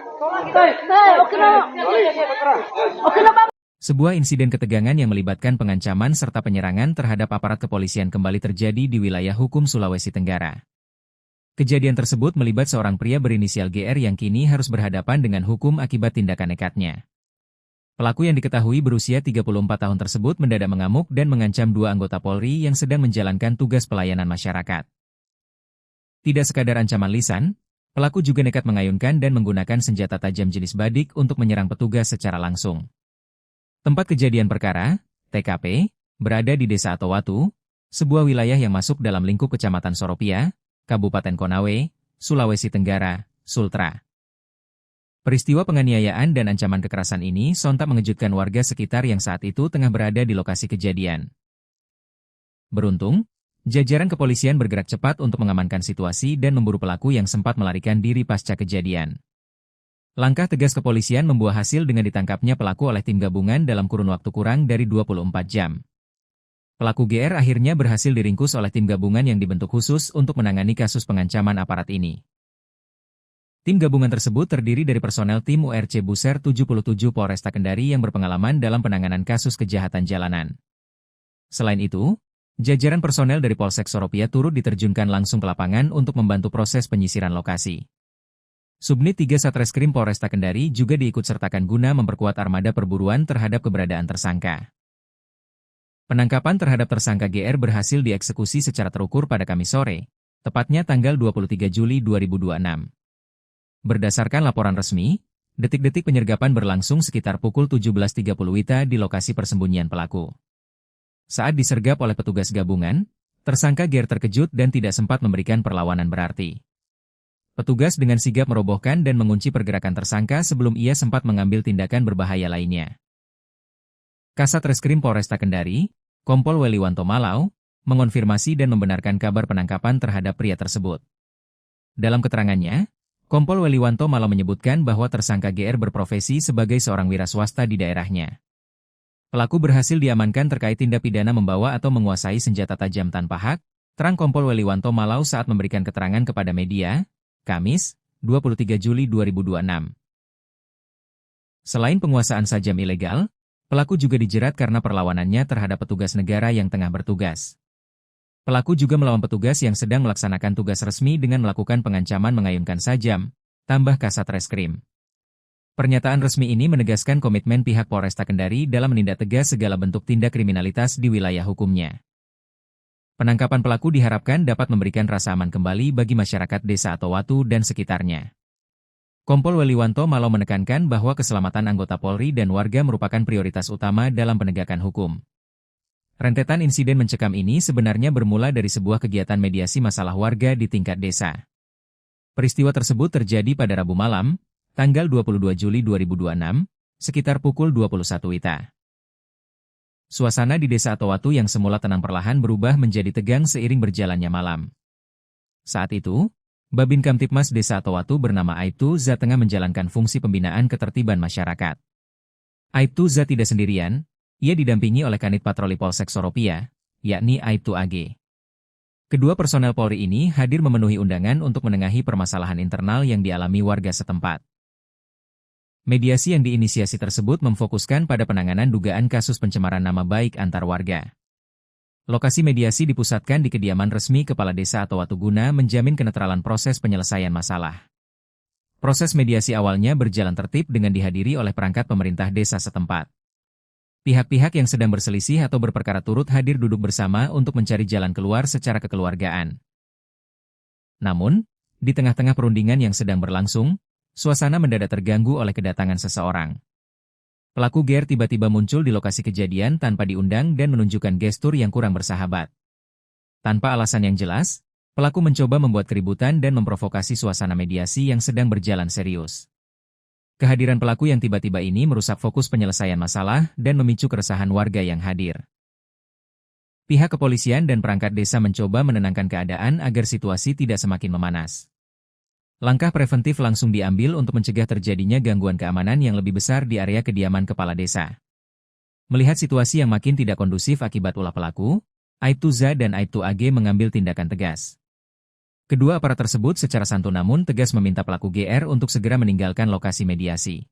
Okino bangun. Sebuah insiden ketegangan yang melibatkan pengancaman serta penyerangan terhadap aparat kepolisian kembali terjadi di wilayah hukum Sulawesi Tenggara. Kejadian tersebut melibat seorang pria berinisial GR yang kini harus berhadapan dengan hukum akibat tindakan nekatnya. Pelaku yang diketahui berusia 34 tahun tersebut mendadak mengamuk dan mengancam dua anggota Polri yang sedang menjalankan tugas pelayanan masyarakat. Tidak sekadar ancaman lisan, pelaku juga nekat mengayunkan dan menggunakan senjata tajam jenis badik untuk menyerang petugas secara langsung. Tempat kejadian perkara, TKP, berada di Desa Atowatu, sebuah wilayah yang masuk dalam lingkup Kecamatan Soropia, Kabupaten Konawe, Sulawesi Tenggara, Sultra. Peristiwa penganiayaan dan ancaman kekerasan ini sontak mengejutkan warga sekitar yang saat itu tengah berada di lokasi kejadian. Beruntung, jajaran kepolisian bergerak cepat untuk mengamankan situasi dan memburu pelaku yang sempat melarikan diri pasca kejadian. Langkah tegas kepolisian membuah hasil dengan ditangkapnya pelaku oleh tim gabungan dalam kurun waktu kurang dari 24 jam. Pelaku GR akhirnya berhasil diringkus oleh tim gabungan yang dibentuk khusus untuk menangani kasus pengancaman aparat ini. Tim gabungan tersebut terdiri dari personel tim URC Buser 77 Polresta Kendari yang berpengalaman dalam penanganan kasus kejahatan jalanan. Selain itu, jajaran personel dari Polsek Soropia turut diterjunkan langsung ke lapangan untuk membantu proses penyisiran lokasi. Subnit 3 Satreskrim Polresta Kendari juga diikutsertakan guna memperkuat armada perburuan terhadap keberadaan tersangka. Penangkapan terhadap tersangka GR berhasil dieksekusi secara terukur pada Kamis sore, tepatnya tanggal 23 Juli 2026. Berdasarkan laporan resmi, detik-detik penyergapan berlangsung sekitar pukul 17.30 WITA di lokasi persembunyian pelaku. Saat disergap oleh petugas gabungan, tersangka GR terkejut dan tidak sempat memberikan perlawanan berarti. Petugas dengan sigap merobohkan dan mengunci pergerakan tersangka sebelum ia sempat mengambil tindakan berbahaya lainnya. Kasat Reskrim Polresta Kendari, Kompol Weliwanto Malau, mengonfirmasi dan membenarkan kabar penangkapan terhadap pria tersebut. Dalam keterangannya, Kompol Weliwanto Malau menyebutkan bahwa tersangka GR berprofesi sebagai seorang wira swasta di daerahnya. Pelaku berhasil diamankan terkait tindak pidana membawa atau menguasai senjata tajam tanpa hak, terang Kompol Weliwanto Malau saat memberikan keterangan kepada media, Kamis, 23 Juli 2026. Selain penguasaan sajam ilegal, pelaku juga dijerat karena perlawanannya terhadap petugas negara yang tengah bertugas. Pelaku juga melawan petugas yang sedang melaksanakan tugas resmi dengan melakukan pengancaman mengayunkan sajam, tambah Kasat Reskrim. Pernyataan resmi ini menegaskan komitmen pihak Polresta Kendari dalam menindak tegas segala bentuk tindak kriminalitas di wilayah hukumnya. Penangkapan pelaku diharapkan dapat memberikan rasa aman kembali bagi masyarakat Desa Atowatu dan sekitarnya. Kompol Weliwanto Malau menekankan bahwa keselamatan anggota Polri dan warga merupakan prioritas utama dalam penegakan hukum. Rentetan insiden mencekam ini sebenarnya bermula dari sebuah kegiatan mediasi masalah warga di tingkat desa. Peristiwa tersebut terjadi pada Rabu malam, tanggal 22 Juli 2026, sekitar pukul 21 WITA. Suasana di Desa Atowatu yang semula tenang perlahan berubah menjadi tegang seiring berjalannya malam. Saat itu, Babin Kamtipmas Desa Atowatu bernama Aibtu Za tengah menjalankan fungsi pembinaan ketertiban masyarakat. Aibtu Za tidak sendirian, Ia didampingi oleh Kanit Patroli Polsek Soropia, yakni Aibtu AG. Kedua personel Polri ini hadir memenuhi undangan untuk menengahi permasalahan internal yang dialami warga setempat. Mediasi yang diinisiasi tersebut memfokuskan pada penanganan dugaan kasus pencemaran nama baik antar warga. Lokasi mediasi dipusatkan di kediaman resmi Kepala Desa atau Watuguna menjamin kenetralan proses penyelesaian masalah. Proses mediasi awalnya berjalan tertib dengan dihadiri oleh perangkat pemerintah desa setempat. Pihak-pihak yang sedang berselisih atau berperkara turut hadir duduk bersama untuk mencari jalan keluar secara kekeluargaan. Namun, di tengah-tengah perundingan yang sedang berlangsung, suasana mendadak terganggu oleh kedatangan seseorang. Pelaku GR tiba-tiba muncul di lokasi kejadian tanpa diundang dan menunjukkan gestur yang kurang bersahabat. Tanpa alasan yang jelas, pelaku mencoba membuat keributan dan memprovokasi suasana mediasi yang sedang berjalan serius. Kehadiran pelaku yang tiba-tiba ini merusak fokus penyelesaian masalah dan memicu keresahan warga yang hadir. Pihak kepolisian dan perangkat desa mencoba menenangkan keadaan agar situasi tidak semakin memanas. Langkah preventif langsung diambil untuk mencegah terjadinya gangguan keamanan yang lebih besar di area kediaman kepala desa. Melihat situasi yang makin tidak kondusif akibat ulah pelaku, Aibtu ZA dan Aibtu AG mengambil tindakan tegas. Kedua aparat tersebut secara santun namun tegas meminta pelaku GR untuk segera meninggalkan lokasi mediasi.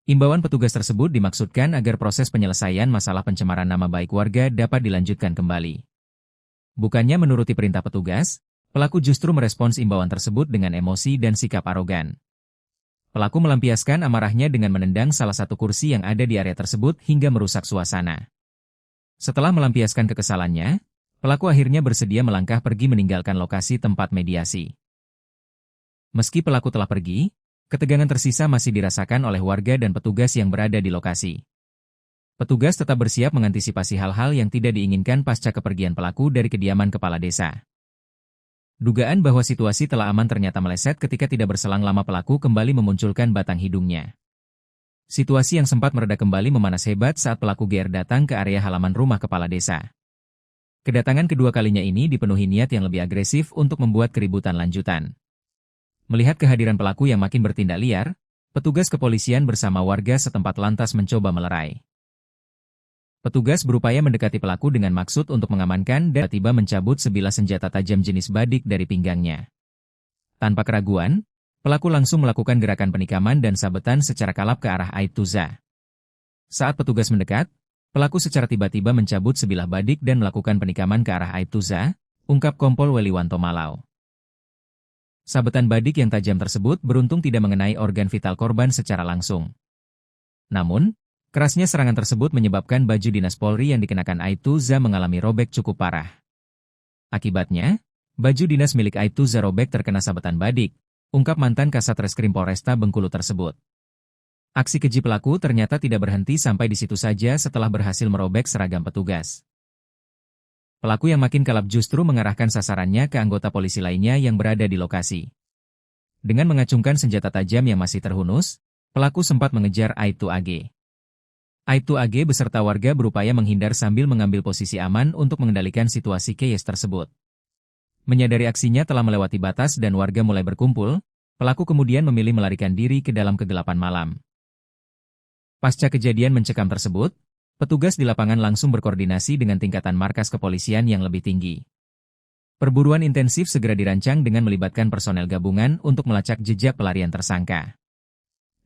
Imbauan petugas tersebut dimaksudkan agar proses penyelesaian masalah pencemaran nama baik warga dapat dilanjutkan kembali. Bukannya menuruti perintah petugas, pelaku justru merespons imbauan tersebut dengan emosi dan sikap arogan. Pelaku melampiaskan amarahnya dengan menendang salah satu kursi yang ada di area tersebut hingga merusak suasana. Setelah melampiaskan kekesalannya, pelaku akhirnya bersedia melangkah pergi meninggalkan lokasi tempat mediasi. Meski pelaku telah pergi, ketegangan tersisa masih dirasakan oleh warga dan petugas yang berada di lokasi. Petugas tetap bersiap mengantisipasi hal-hal yang tidak diinginkan pasca kepergian pelaku dari kediaman kepala desa. Dugaan bahwa situasi telah aman ternyata meleset ketika tidak berselang lama pelaku kembali memunculkan batang hidungnya. Situasi yang sempat mereda kembali memanas hebat saat pelaku GR datang ke area halaman rumah kepala desa. Kedatangan kedua kalinya ini dipenuhi niat yang lebih agresif untuk membuat keributan lanjutan. Melihat kehadiran pelaku yang makin bertindak liar, petugas kepolisian bersama warga setempat lantas mencoba melerai. Petugas berupaya mendekati pelaku dengan maksud untuk mengamankan dan tiba mencabut sebilah senjata tajam jenis badik dari pinggangnya. Tanpa keraguan, pelaku langsung melakukan gerakan penikaman dan sabetan secara kalap ke arah Aibtu ZA. Saat petugas mendekat, pelaku secara tiba-tiba mencabut sebilah badik dan melakukan penikaman ke arah Aibtu ZA, ungkap Kompol Weliwanto Malau. Sabetan badik yang tajam tersebut beruntung tidak mengenai organ vital korban secara langsung. Namun, kerasnya serangan tersebut menyebabkan baju dinas Polri yang dikenakan Aibtu ZA mengalami robek cukup parah. Akibatnya, baju dinas milik Aibtu ZA robek terkena sabetan badik, ungkap mantan Kasat Reskrim Polresta Bengkulu tersebut. Aksi keji pelaku ternyata tidak berhenti sampai di situ saja setelah berhasil merobek seragam petugas. Pelaku yang makin kalap justru mengarahkan sasarannya ke anggota polisi lainnya yang berada di lokasi. Dengan mengacungkan senjata tajam yang masih terhunus, pelaku sempat mengejar Aibtu AG. Aibtu AG beserta warga berupaya menghindar sambil mengambil posisi aman untuk mengendalikan situasi chaos tersebut. Menyadari aksinya telah melewati batas dan warga mulai berkumpul, pelaku kemudian memilih melarikan diri ke dalam kegelapan malam. Pasca kejadian mencekam tersebut, petugas di lapangan langsung berkoordinasi dengan tingkatan markas kepolisian yang lebih tinggi. Perburuan intensif segera dirancang dengan melibatkan personel gabungan untuk melacak jejak pelarian tersangka.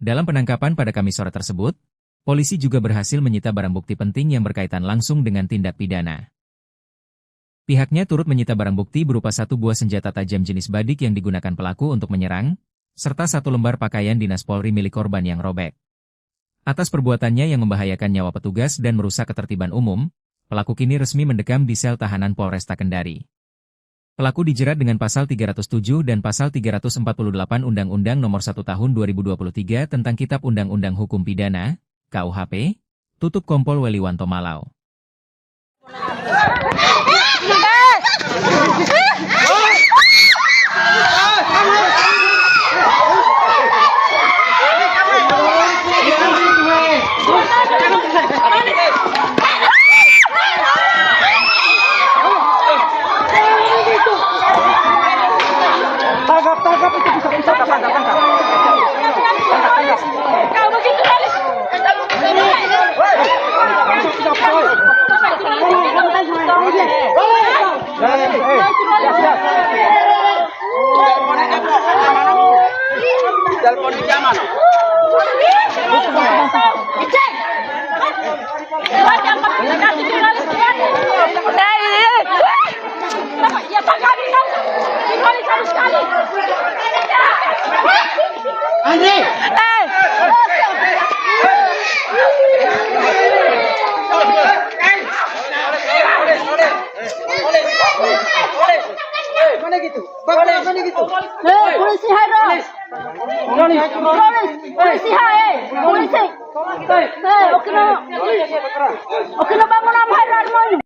Dalam penangkapan pada Kamis sore tersebut, polisi juga berhasil menyita barang bukti penting yang berkaitan langsung dengan tindak pidana. Pihaknya turut menyita barang bukti berupa satu buah senjata tajam jenis badik yang digunakan pelaku untuk menyerang, serta satu lembar pakaian dinas Polri milik korban yang robek. Atas perbuatannya yang membahayakan nyawa petugas dan merusak ketertiban umum, pelaku kini resmi mendekam di sel tahanan Polresta Kendari. Pelaku dijerat dengan pasal 307 dan pasal 348 Undang-Undang Nomor 1 Tahun 2023 tentang Kitab Undang-Undang Hukum Pidana, KUHP, tutup Kompol Weliwanto Malau. Tangkap itu bisa tangkap. Kau begitu, Dalis. gitu? Polisi Hairo. Polisi hai. Polisi. Oke no bangun am Hairo armonyo.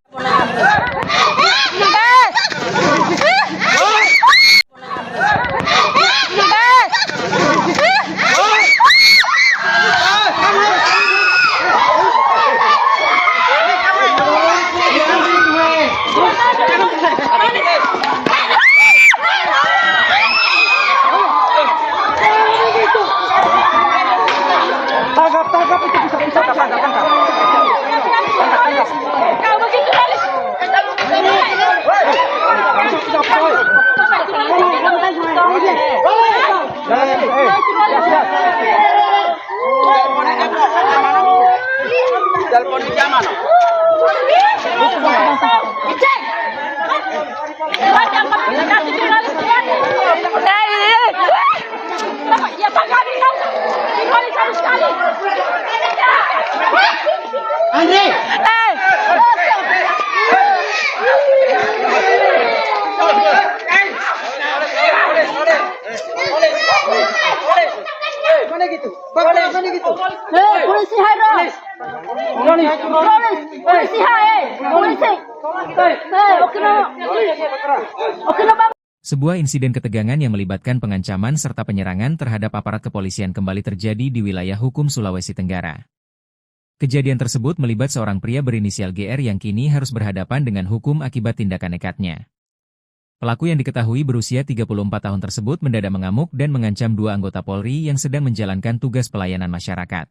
Tangkap itu bisa tangkap. Kau begitu Haris. Telepon di zaman. Cek. Ya Pak kami tahu. Kembali sekali. Andre. Mana gitu? Mana gitu? Polisi Hairo. Polisi hai. Polisi. Oke no bang. Sebuah insiden ketegangan yang melibatkan pengancaman serta penyerangan terhadap aparat kepolisian kembali terjadi di wilayah hukum Sulawesi Tenggara. Kejadian tersebut melibat seorang pria berinisial GR yang kini harus berhadapan dengan hukum akibat tindakan nekatnya. Pelaku yang diketahui berusia 34 tahun tersebut mendadak mengamuk dan mengancam dua anggota Polri yang sedang menjalankan tugas pelayanan masyarakat.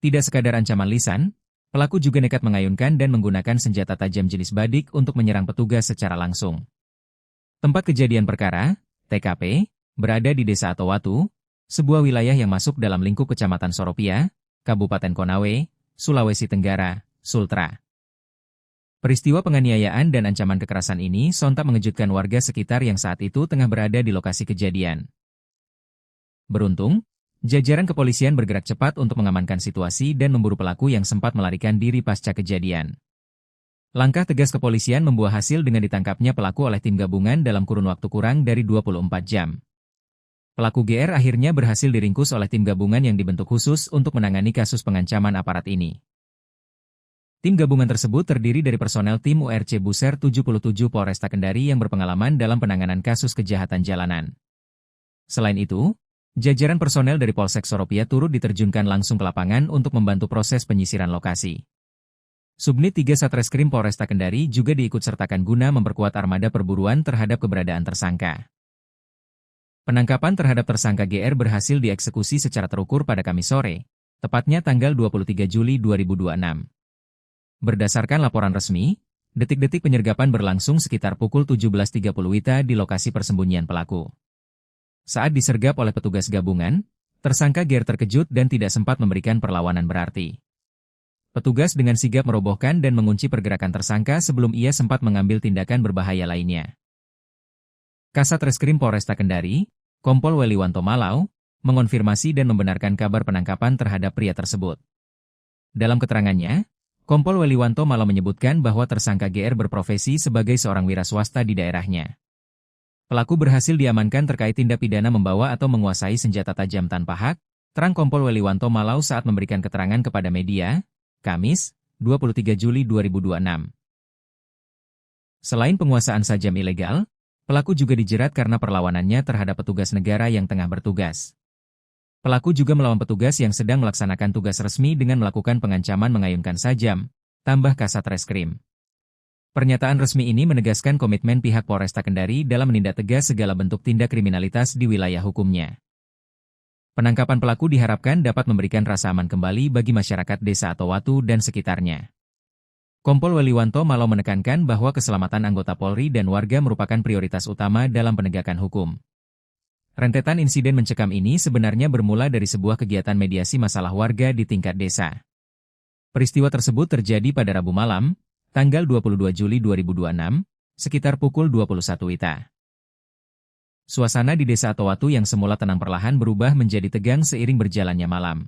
Tidak sekadar ancaman lisan, pelaku juga nekat mengayunkan dan menggunakan senjata tajam jenis badik untuk menyerang petugas secara langsung. Tempat kejadian perkara, TKP, berada di Desa Atowatu, sebuah wilayah yang masuk dalam lingkup Kecamatan Soropia, Kabupaten Konawe, Sulawesi Tenggara, Sultra. Peristiwa penganiayaan dan ancaman kekerasan ini sontak mengejutkan warga sekitar yang saat itu tengah berada di lokasi kejadian. Beruntung, jajaran kepolisian bergerak cepat untuk mengamankan situasi dan memburu pelaku yang sempat melarikan diri pasca kejadian. Langkah tegas kepolisian membuah hasil dengan ditangkapnya pelaku oleh tim gabungan dalam kurun waktu kurang dari 24 jam. Pelaku GR akhirnya berhasil diringkus oleh tim gabungan yang dibentuk khusus untuk menangani kasus pengancaman aparat ini. Tim gabungan tersebut terdiri dari personel tim URC Buser 77 Polresta Kendari yang berpengalaman dalam penanganan kasus kejahatan jalanan. Selain itu, jajaran personel dari Polsek Soropia turut diterjunkan langsung ke lapangan untuk membantu proses penyisiran lokasi. Subnit 3 Satreskrim Polresta Kendari juga diikutsertakan guna memperkuat armada perburuan terhadap keberadaan tersangka. Penangkapan terhadap tersangka GR berhasil dieksekusi secara terukur pada Kamis sore, tepatnya tanggal 23 Juli 2026. Berdasarkan laporan resmi, detik-detik penyergapan berlangsung sekitar pukul 17.30 WITA di lokasi persembunyian pelaku. Saat disergap oleh petugas gabungan, tersangka GR terkejut dan tidak sempat memberikan perlawanan berarti. Petugas dengan sigap merobohkan dan mengunci pergerakan tersangka sebelum ia sempat mengambil tindakan berbahaya lainnya. Kasat Reskrim Polresta Kendari, Kompol Weliwanto Malau, mengonfirmasi dan membenarkan kabar penangkapan terhadap pria tersebut. Dalam keterangannya, Kompol Weliwanto Malau menyebutkan bahwa tersangka GR berprofesi sebagai seorang wira swasta di daerahnya. Pelaku berhasil diamankan terkait tindak pidana membawa atau menguasai senjata tajam tanpa hak, terang Kompol Weliwanto Malau saat memberikan keterangan kepada media, Kamis, 23 Juli 2026. Selain penguasaan sajam ilegal, pelaku juga dijerat karena perlawanannya terhadap petugas negara yang tengah bertugas. Pelaku juga melawan petugas yang sedang melaksanakan tugas resmi dengan melakukan pengancaman mengayunkan sajam, tambah Kasat Reskrim. Pernyataan resmi ini menegaskan komitmen pihak Polresta Kendari dalam menindak tegas segala bentuk tindak kriminalitas di wilayah hukumnya. Penangkapan pelaku diharapkan dapat memberikan rasa aman kembali bagi masyarakat Desa Atowatu dan sekitarnya. Kompol Weliwanto Malau menekankan bahwa keselamatan anggota Polri dan warga merupakan prioritas utama dalam penegakan hukum. Rentetan insiden mencekam ini sebenarnya bermula dari sebuah kegiatan mediasi masalah warga di tingkat desa. Peristiwa tersebut terjadi pada Rabu malam, tanggal 22 Juli 2026, sekitar pukul 21 WITA. Suasana di Desa Atowatu yang semula tenang perlahan berubah menjadi tegang seiring berjalannya malam.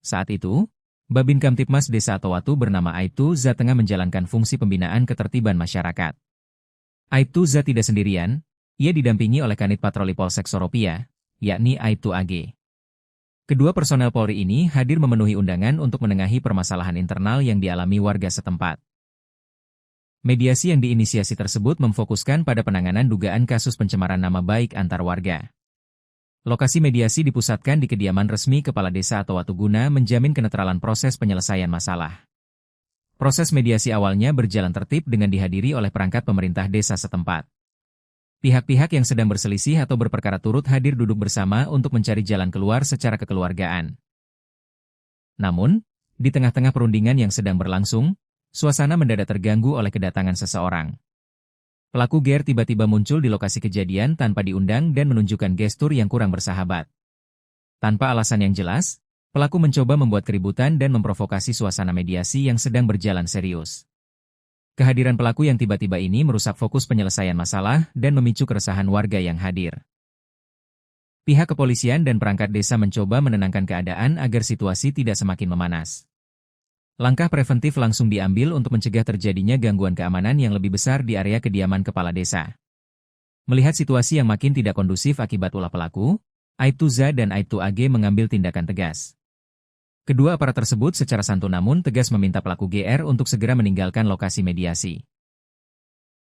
Saat itu, Babin Kamtipmas Desa Atowatu bernama Aibtu Za tengah menjalankan fungsi pembinaan ketertiban masyarakat. Aibtu Za tidak sendirian, Ia didampingi oleh Kanit Patroli Polsek Soropia, yakni Aibtu AG. Kedua personel Polri ini hadir memenuhi undangan untuk menengahi permasalahan internal yang dialami warga setempat. Mediasi yang diinisiasi tersebut memfokuskan pada penanganan dugaan kasus pencemaran nama baik antar warga. Lokasi mediasi dipusatkan di kediaman resmi Kepala Desa atau Watuguna menjamin kenetralan proses penyelesaian masalah. Proses mediasi awalnya berjalan tertib dengan dihadiri oleh perangkat pemerintah desa setempat. Pihak-pihak yang sedang berselisih atau berperkara turut hadir duduk bersama untuk mencari jalan keluar secara kekeluargaan. Namun, di tengah-tengah perundingan yang sedang berlangsung, suasana mendadak terganggu oleh kedatangan seseorang. Pelaku GR tiba-tiba muncul di lokasi kejadian tanpa diundang dan menunjukkan gestur yang kurang bersahabat. Tanpa alasan yang jelas, pelaku mencoba membuat keributan dan memprovokasi suasana mediasi yang sedang berjalan serius. Kehadiran pelaku yang tiba-tiba ini merusak fokus penyelesaian masalah dan memicu keresahan warga yang hadir. Pihak kepolisian dan perangkat desa mencoba menenangkan keadaan agar situasi tidak semakin memanas. Langkah preventif langsung diambil untuk mencegah terjadinya gangguan keamanan yang lebih besar di area kediaman kepala desa. Melihat situasi yang makin tidak kondusif akibat ulah pelaku, Aibtu ZA dan Aibtu AG mengambil tindakan tegas. Kedua aparat tersebut secara santun namun tegas meminta pelaku GR untuk segera meninggalkan lokasi mediasi.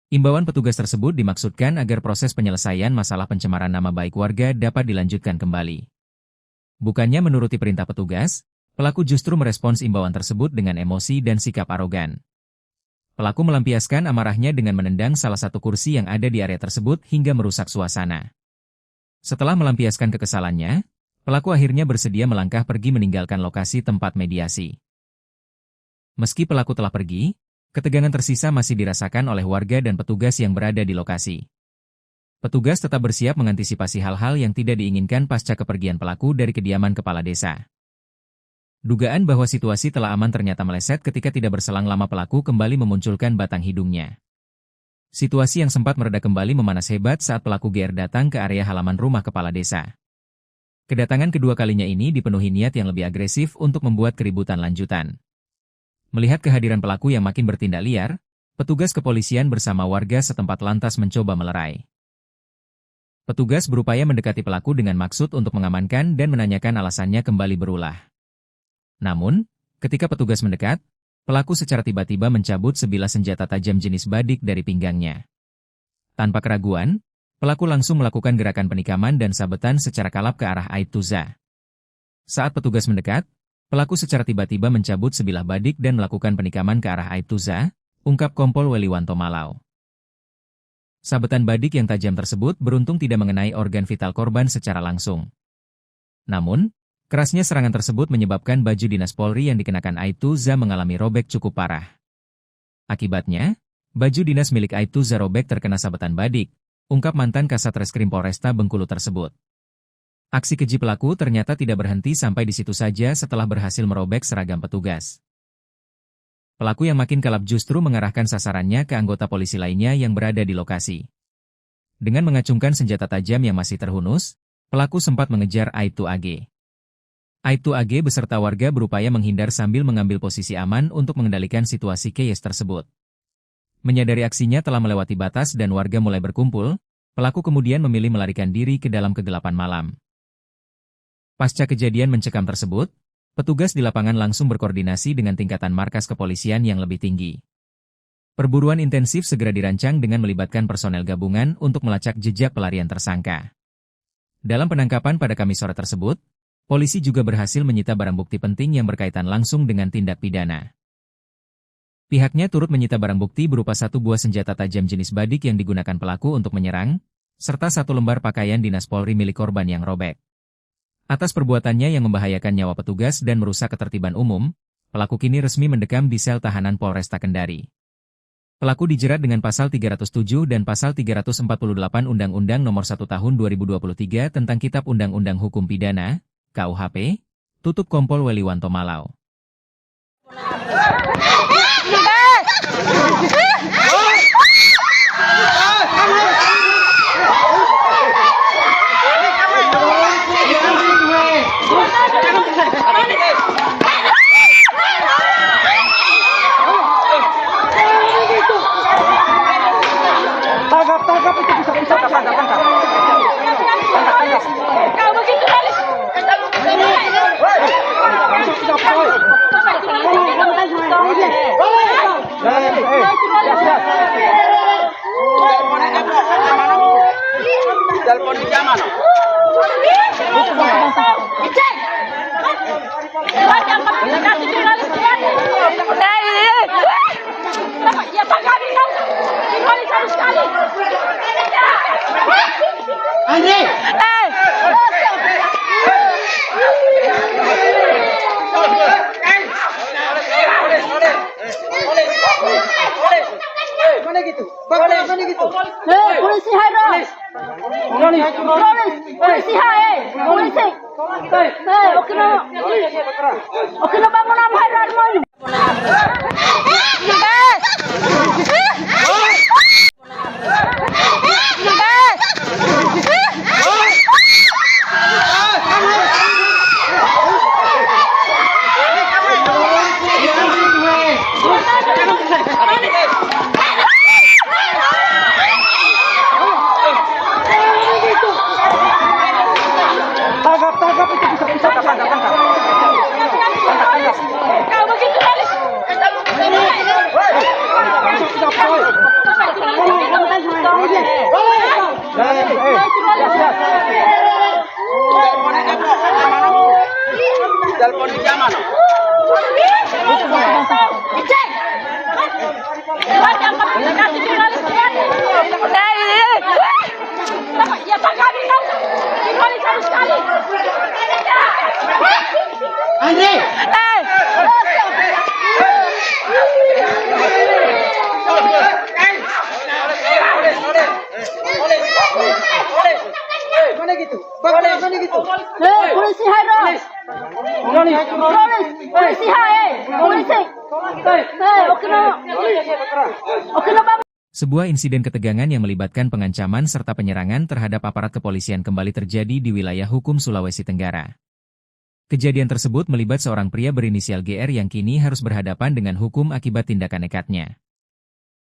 Imbauan petugas tersebut dimaksudkan agar proses penyelesaian masalah pencemaran nama baik warga dapat dilanjutkan kembali. Bukannya menuruti perintah petugas, pelaku justru merespons imbauan tersebut dengan emosi dan sikap arogan. Pelaku melampiaskan amarahnya dengan menendang salah satu kursi yang ada di area tersebut hingga merusak suasana. Setelah melampiaskan kekesalannya, pelaku akhirnya bersedia melangkah pergi meninggalkan lokasi tempat mediasi. Meski pelaku telah pergi, ketegangan tersisa masih dirasakan oleh warga dan petugas yang berada di lokasi. Petugas tetap bersiap mengantisipasi hal-hal yang tidak diinginkan pasca kepergian pelaku dari kediaman kepala desa. Dugaan bahwa situasi telah aman ternyata meleset ketika tidak berselang lama pelaku kembali memunculkan batang hidungnya. Situasi yang sempat mereda kembali memanas hebat saat pelaku GR datang ke area halaman rumah kepala desa. Kedatangan kedua kalinya ini dipenuhi niat yang lebih agresif untuk membuat keributan lanjutan. Melihat kehadiran pelaku yang makin bertindak liar, petugas kepolisian bersama warga setempat lantas mencoba melerai. Petugas berupaya mendekati pelaku dengan maksud untuk mengamankan dan menanyakan alasannya kembali berulah. Namun, ketika petugas mendekat, pelaku secara tiba-tiba mencabut sebilah senjata tajam jenis badik dari pinggangnya. Tanpa keraguan, pelaku langsung melakukan gerakan penikaman dan sabetan secara kalap ke arah Aibtu ZA. Saat petugas mendekat, pelaku secara tiba-tiba mencabut sebilah badik dan melakukan penikaman ke arah Aibtu ZA, ungkap Kompol Weliwanto Malau. Sabetan badik yang tajam tersebut beruntung tidak mengenai organ vital korban secara langsung. Namun, kerasnya serangan tersebut menyebabkan baju dinas Polri yang dikenakan Aibtu ZA mengalami robek cukup parah. Akibatnya, baju dinas milik Aibtu ZA robek terkena sabetan badik, ungkap mantan Kasat Reskrim Polresta Bengkulu tersebut. Aksi keji pelaku ternyata tidak berhenti sampai di situ saja setelah berhasil merobek seragam petugas. Pelaku yang makin kalap justru mengarahkan sasarannya ke anggota polisi lainnya yang berada di lokasi. Dengan mengacungkan senjata tajam yang masih terhunus, pelaku sempat mengejar Aibtu AG. Aibtu AG beserta warga berupaya menghindar sambil mengambil posisi aman untuk mengendalikan situasi chaos tersebut. Menyadari aksinya telah melewati batas dan warga mulai berkumpul, pelaku kemudian memilih melarikan diri ke dalam kegelapan malam. Pasca kejadian mencekam tersebut, petugas di lapangan langsung berkoordinasi dengan tingkatan markas kepolisian yang lebih tinggi. Perburuan intensif segera dirancang dengan melibatkan personel gabungan untuk melacak jejak pelarian tersangka. Dalam penangkapan pada Kamis sore tersebut, polisi juga berhasil menyita barang bukti penting yang berkaitan langsung dengan tindak pidana. Pihaknya turut menyita barang bukti berupa satu buah senjata tajam jenis badik yang digunakan pelaku untuk menyerang, serta satu lembar pakaian dinas Polri milik korban yang robek. Atas perbuatannya yang membahayakan nyawa petugas dan merusak ketertiban umum, pelaku kini resmi mendekam di sel tahanan Polresta Kendari. Pelaku dijerat dengan pasal 307 dan pasal 348 Undang-Undang Nomor 1 Tahun 2023 tentang Kitab Undang-Undang Hukum Pidana, KUHP, tutup Kompol Weliwanto Malau. Tangkap itu bisa Telepon di zaman. Ya Pak kami tahu. Kembali satu sekali. Andre. Mana gitu? Bagaimana gitu? Polisi Haidar. Polisi hai. Polisi. Okino bangun apa Haidar mau? Tangkap itu bisa tangkap. Kau begitu polis. Telepon di zaman. Ya Pak kami tahu. Kembali satu sekali. Andre. Mana gitu? Bagaimana gitu? Polisi Haidar. Polisi hai. Polisi. Okino bangun. Sebuah insiden ketegangan yang melibatkan pengancaman serta penyerangan terhadap aparat kepolisian kembali terjadi di wilayah hukum Sulawesi Tenggara. Kejadian tersebut melibat seorang pria berinisial GR yang kini harus berhadapan dengan hukum akibat tindakan nekatnya.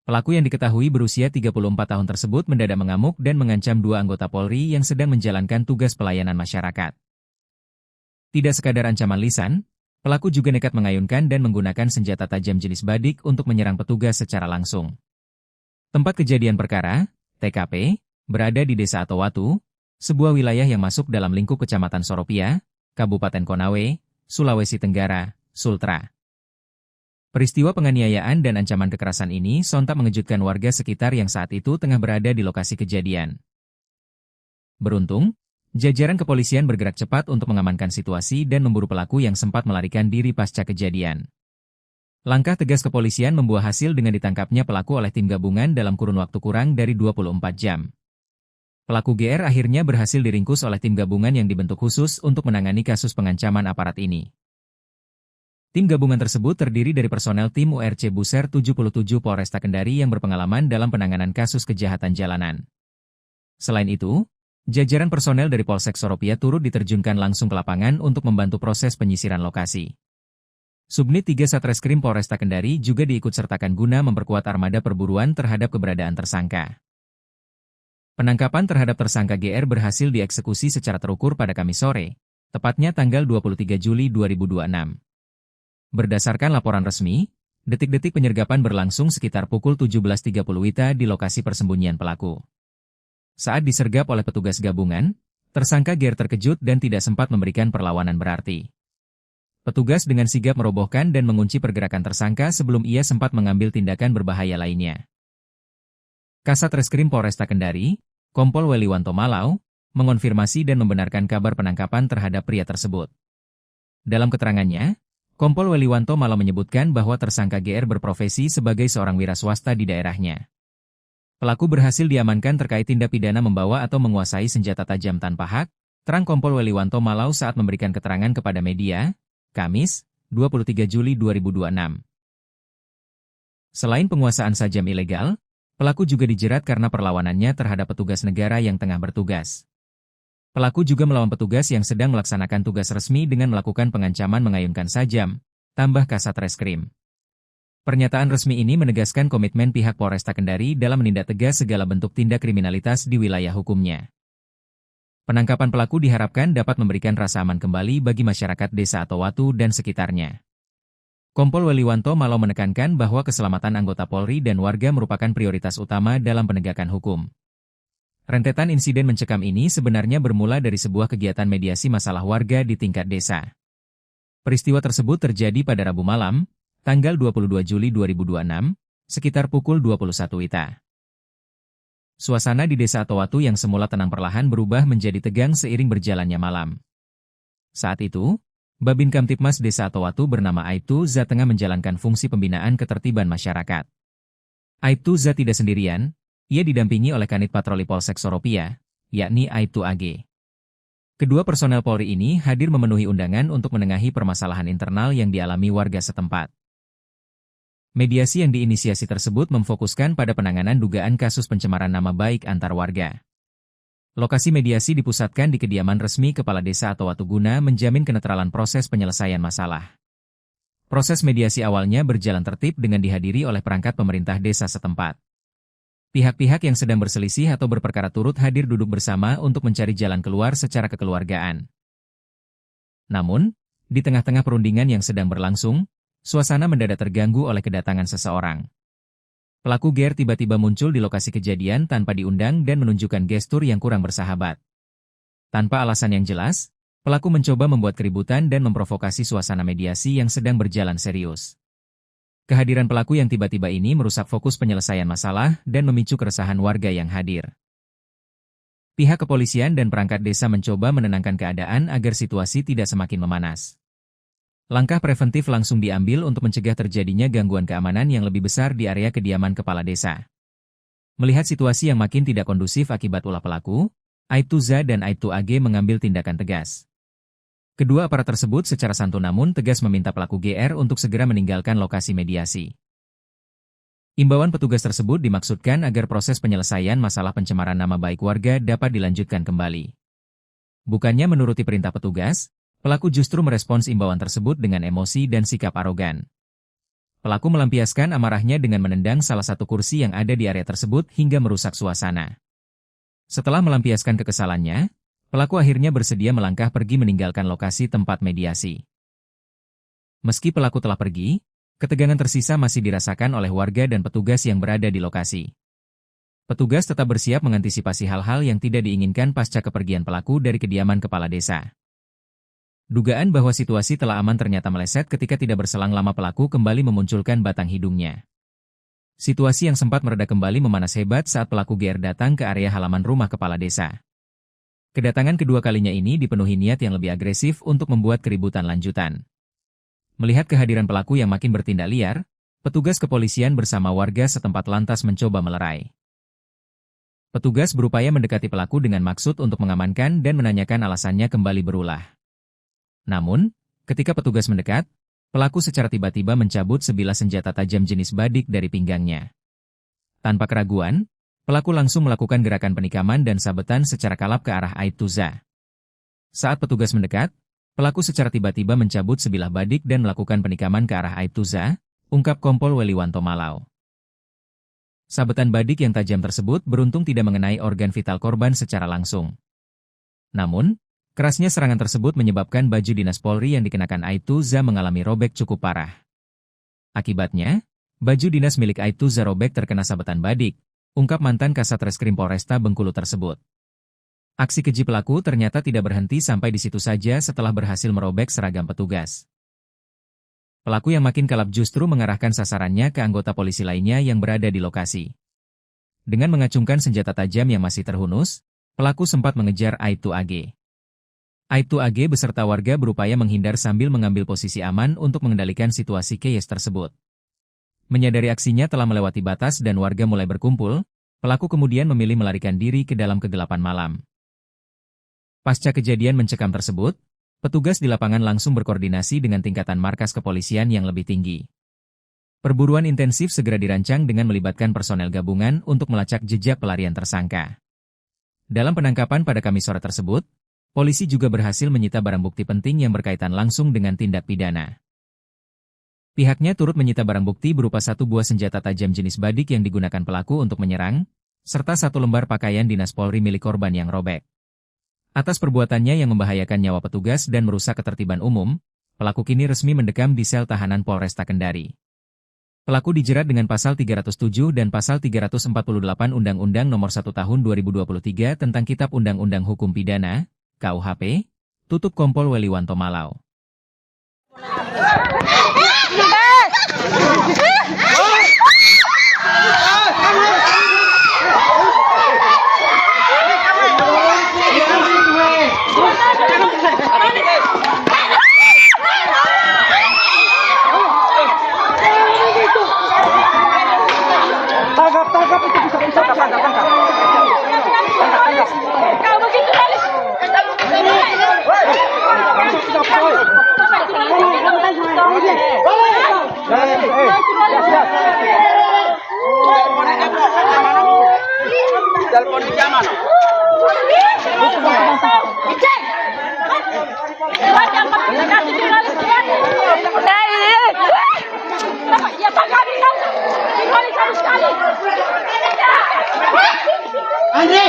Pelaku yang diketahui berusia 34 tahun tersebut mendadak mengamuk dan mengancam dua anggota Polri yang sedang menjalankan tugas pelayanan masyarakat. Tidak sekadar ancaman lisan, pelaku juga nekat mengayunkan dan menggunakan senjata tajam jenis badik untuk menyerang petugas secara langsung. Tempat kejadian perkara, TKP, berada di Desa Atowatu, sebuah wilayah yang masuk dalam lingkup Kecamatan Soropia, Kabupaten Konawe, Sulawesi Tenggara, Sultra. Peristiwa penganiayaan dan ancaman kekerasan ini sontak mengejutkan warga sekitar yang saat itu tengah berada di lokasi kejadian. Beruntung, jajaran kepolisian bergerak cepat untuk mengamankan situasi dan memburu pelaku yang sempat melarikan diri pasca kejadian. Langkah tegas kepolisian membuah hasil dengan ditangkapnya pelaku oleh tim gabungan dalam kurun waktu kurang dari 24 jam. Pelaku GR akhirnya berhasil diringkus oleh tim gabungan yang dibentuk khusus untuk menangani kasus pengancaman aparat ini. Tim gabungan tersebut terdiri dari personel tim URC Buser 77 Polresta Kendari yang berpengalaman dalam penanganan kasus kejahatan jalanan. Selain itu, jajaran personel dari Polsek Soropia turut diterjunkan langsung ke lapangan untuk membantu proses penyisiran lokasi. Subnit 3 Satreskrim Polresta Kendari juga diikutsertakan guna memperkuat armada perburuan terhadap keberadaan tersangka. Penangkapan terhadap tersangka GR berhasil dieksekusi secara terukur pada Kamis sore, tepatnya tanggal 23 Juli 2026. Berdasarkan laporan resmi, detik-detik penyergapan berlangsung sekitar pukul 17.30 WITA di lokasi persembunyian pelaku. Saat disergap oleh petugas gabungan, tersangka GR terkejut dan tidak sempat memberikan perlawanan berarti. Petugas dengan sigap merobohkan dan mengunci pergerakan tersangka sebelum ia sempat mengambil tindakan berbahaya lainnya. Kasat Reskrim Polresta Kendari, Kompol Weliwanto Malau, mengonfirmasi dan membenarkan kabar penangkapan terhadap pria tersebut. Dalam keterangannya, Kompol Weliwanto Malau menyebutkan bahwa tersangka GR berprofesi sebagai seorang wira swasta di daerahnya. Pelaku berhasil diamankan terkait tindak pidana membawa atau menguasai senjata tajam tanpa hak, terang Kompol Weliwanto Malau saat memberikan keterangan kepada media, Kamis, 23 Juli 2026. Selain penguasaan sajam ilegal, pelaku juga dijerat karena perlawanannya terhadap petugas negara yang tengah bertugas. Pelaku juga melawan petugas yang sedang melaksanakan tugas resmi dengan melakukan pengancaman mengayunkan sajam, tambah Kasat Reskrim. Pernyataan resmi ini menegaskan komitmen pihak Polresta Kendari dalam menindak tegas segala bentuk tindak kriminalitas di wilayah hukumnya. Penangkapan pelaku diharapkan dapat memberikan rasa aman kembali bagi masyarakat Desa Atowatu dan sekitarnya. Kompol Weliwanto Malau menekankan bahwa keselamatan anggota Polri dan warga merupakan prioritas utama dalam penegakan hukum. Rentetan insiden mencekam ini sebenarnya bermula dari sebuah kegiatan mediasi masalah warga di tingkat desa. Peristiwa tersebut terjadi pada Rabu malam, tanggal 22 Juli 2026, sekitar pukul 21 WITA. Suasana di Desa Atowatu yang semula tenang perlahan berubah menjadi tegang seiring berjalannya malam. Saat itu, Babin Kamtipmas Desa Atowatu bernama Aibtu Za tengah menjalankan fungsi pembinaan ketertiban masyarakat. Aibtu Za tidak sendirian, ia didampingi oleh Kanit Patroli Polsek Soropia, yakni Aibtu AG. Kedua personel Polri ini hadir memenuhi undangan untuk menengahi permasalahan internal yang dialami warga setempat. Mediasi yang diinisiasi tersebut memfokuskan pada penanganan dugaan kasus pencemaran nama baik antar warga. Lokasi mediasi dipusatkan di kediaman resmi Kepala Desa Atowatu guna menjamin kenetralan proses penyelesaian masalah. Proses mediasi awalnya berjalan tertib dengan dihadiri oleh perangkat pemerintah desa setempat. Pihak-pihak yang sedang berselisih atau berperkara turut hadir duduk bersama untuk mencari jalan keluar secara kekeluargaan. Namun, di tengah-tengah perundingan yang sedang berlangsung, suasana mendadak terganggu oleh kedatangan seseorang. Pelaku GR tiba-tiba muncul di lokasi kejadian tanpa diundang dan menunjukkan gestur yang kurang bersahabat. Tanpa alasan yang jelas, pelaku mencoba membuat keributan dan memprovokasi suasana mediasi yang sedang berjalan serius. Kehadiran pelaku yang tiba-tiba ini merusak fokus penyelesaian masalah dan memicu keresahan warga yang hadir. Pihak kepolisian dan perangkat desa mencoba menenangkan keadaan agar situasi tidak semakin memanas. Langkah preventif langsung diambil untuk mencegah terjadinya gangguan keamanan yang lebih besar di area kediaman kepala desa. Melihat situasi yang makin tidak kondusif akibat ulah pelaku, Aibtu Za dan Aibtu AG mengambil tindakan tegas. Kedua aparat tersebut secara santun namun tegas meminta pelaku GR untuk segera meninggalkan lokasi mediasi. Imbauan petugas tersebut dimaksudkan agar proses penyelesaian masalah pencemaran nama baik warga dapat dilanjutkan kembali. Bukannya menuruti perintah petugas, pelaku justru merespons imbauan tersebut dengan emosi dan sikap arogan. Pelaku melampiaskan amarahnya dengan menendang salah satu kursi yang ada di area tersebut hingga merusak suasana. Setelah melampiaskan kekesalannya, pelaku akhirnya bersedia melangkah pergi meninggalkan lokasi tempat mediasi. Meski pelaku telah pergi, ketegangan tersisa masih dirasakan oleh warga dan petugas yang berada di lokasi. Petugas tetap bersiap mengantisipasi hal-hal yang tidak diinginkan pasca kepergian pelaku dari kediaman kepala desa. Dugaan bahwa situasi telah aman ternyata meleset ketika tidak berselang lama pelaku kembali memunculkan batang hidungnya. Situasi yang sempat mereda kembali memanas hebat saat pelaku GR datang ke area halaman rumah kepala desa. Kedatangan kedua kalinya ini dipenuhi niat yang lebih agresif untuk membuat keributan lanjutan. Melihat kehadiran pelaku yang makin bertindak liar, petugas kepolisian bersama warga setempat lantas mencoba melerai. Petugas berupaya mendekati pelaku dengan maksud untuk mengamankan dan menanyakan alasannya kembali berulah. Namun, ketika petugas mendekat, pelaku secara tiba-tiba mencabut sebilah senjata tajam jenis badik dari pinggangnya. Tanpa keraguan, pelaku langsung melakukan gerakan penikaman dan sabetan secara kalap ke arah Aibtu Za. Saat petugas mendekat, pelaku secara tiba-tiba mencabut sebilah badik dan melakukan penikaman ke arah Aibtu Za, ungkap Kompol Weliwanto Malau. Sabetan badik yang tajam tersebut beruntung tidak mengenai organ vital korban secara langsung. Namun, kerasnya serangan tersebut menyebabkan baju dinas Polri yang dikenakan Aibtu Za mengalami robek cukup parah. Akibatnya, baju dinas milik Aibtu Za robek terkena sabetan badik, ungkap mantan Kasat Reskrim Polresta Bengkulu tersebut. Aksi keji pelaku ternyata tidak berhenti sampai di situ saja setelah berhasil merobek seragam petugas. Pelaku yang makin kalap justru mengarahkan sasarannya ke anggota polisi lainnya yang berada di lokasi. Dengan mengacungkan senjata tajam yang masih terhunus, pelaku sempat mengejar Aibtu AG. Aibtu AG beserta warga berupaya menghindar sambil mengambil posisi aman untuk mengendalikan situasi chaos tersebut. Menyadari aksinya telah melewati batas dan warga mulai berkumpul, pelaku kemudian memilih melarikan diri ke dalam kegelapan malam. Pasca kejadian mencekam tersebut, petugas di lapangan langsung berkoordinasi dengan tingkatan markas kepolisian yang lebih tinggi. Perburuan intensif segera dirancang dengan melibatkan personel gabungan untuk melacak jejak pelarian tersangka. Dalam penangkapan pada Kamis sore tersebut, polisi juga berhasil menyita barang bukti penting yang berkaitan langsung dengan tindak pidana. Pihaknya turut menyita barang bukti berupa satu buah senjata tajam jenis badik yang digunakan pelaku untuk menyerang, serta satu lembar pakaian dinas Polri milik korban yang robek. Atas perbuatannya yang membahayakan nyawa petugas dan merusak ketertiban umum, pelaku kini resmi mendekam di sel tahanan Polresta Kendari. Pelaku dijerat dengan pasal 307 dan pasal 348 Undang-Undang Nomor 1 Tahun 2023 tentang Kitab Undang-Undang Hukum Pidana, KUHP, tutup Kompol Weliwanto Malau. Tangkap itu bisa tangkap. Kau begitu manis. Telepon di zaman. Ya Pak kami tahu. Kembali satu sekali. Andre.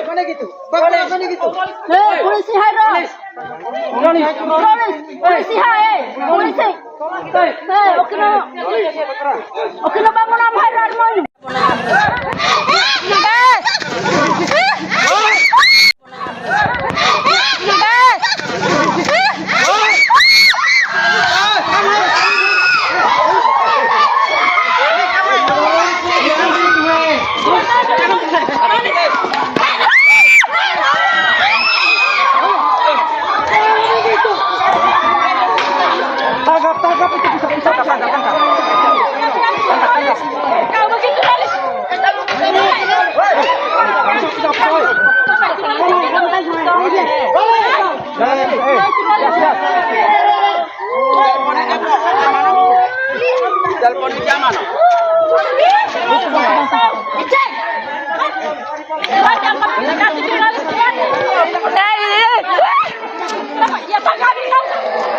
Mana gitu? Bagaimana gitu? Polisi Hairo. Polisi hai. Polisi. Okino bangun apa Hairo mo? Tangkap itu bisa tangkap. Kau begitu manis. Telepon di zaman. Ya Pak kami tahu.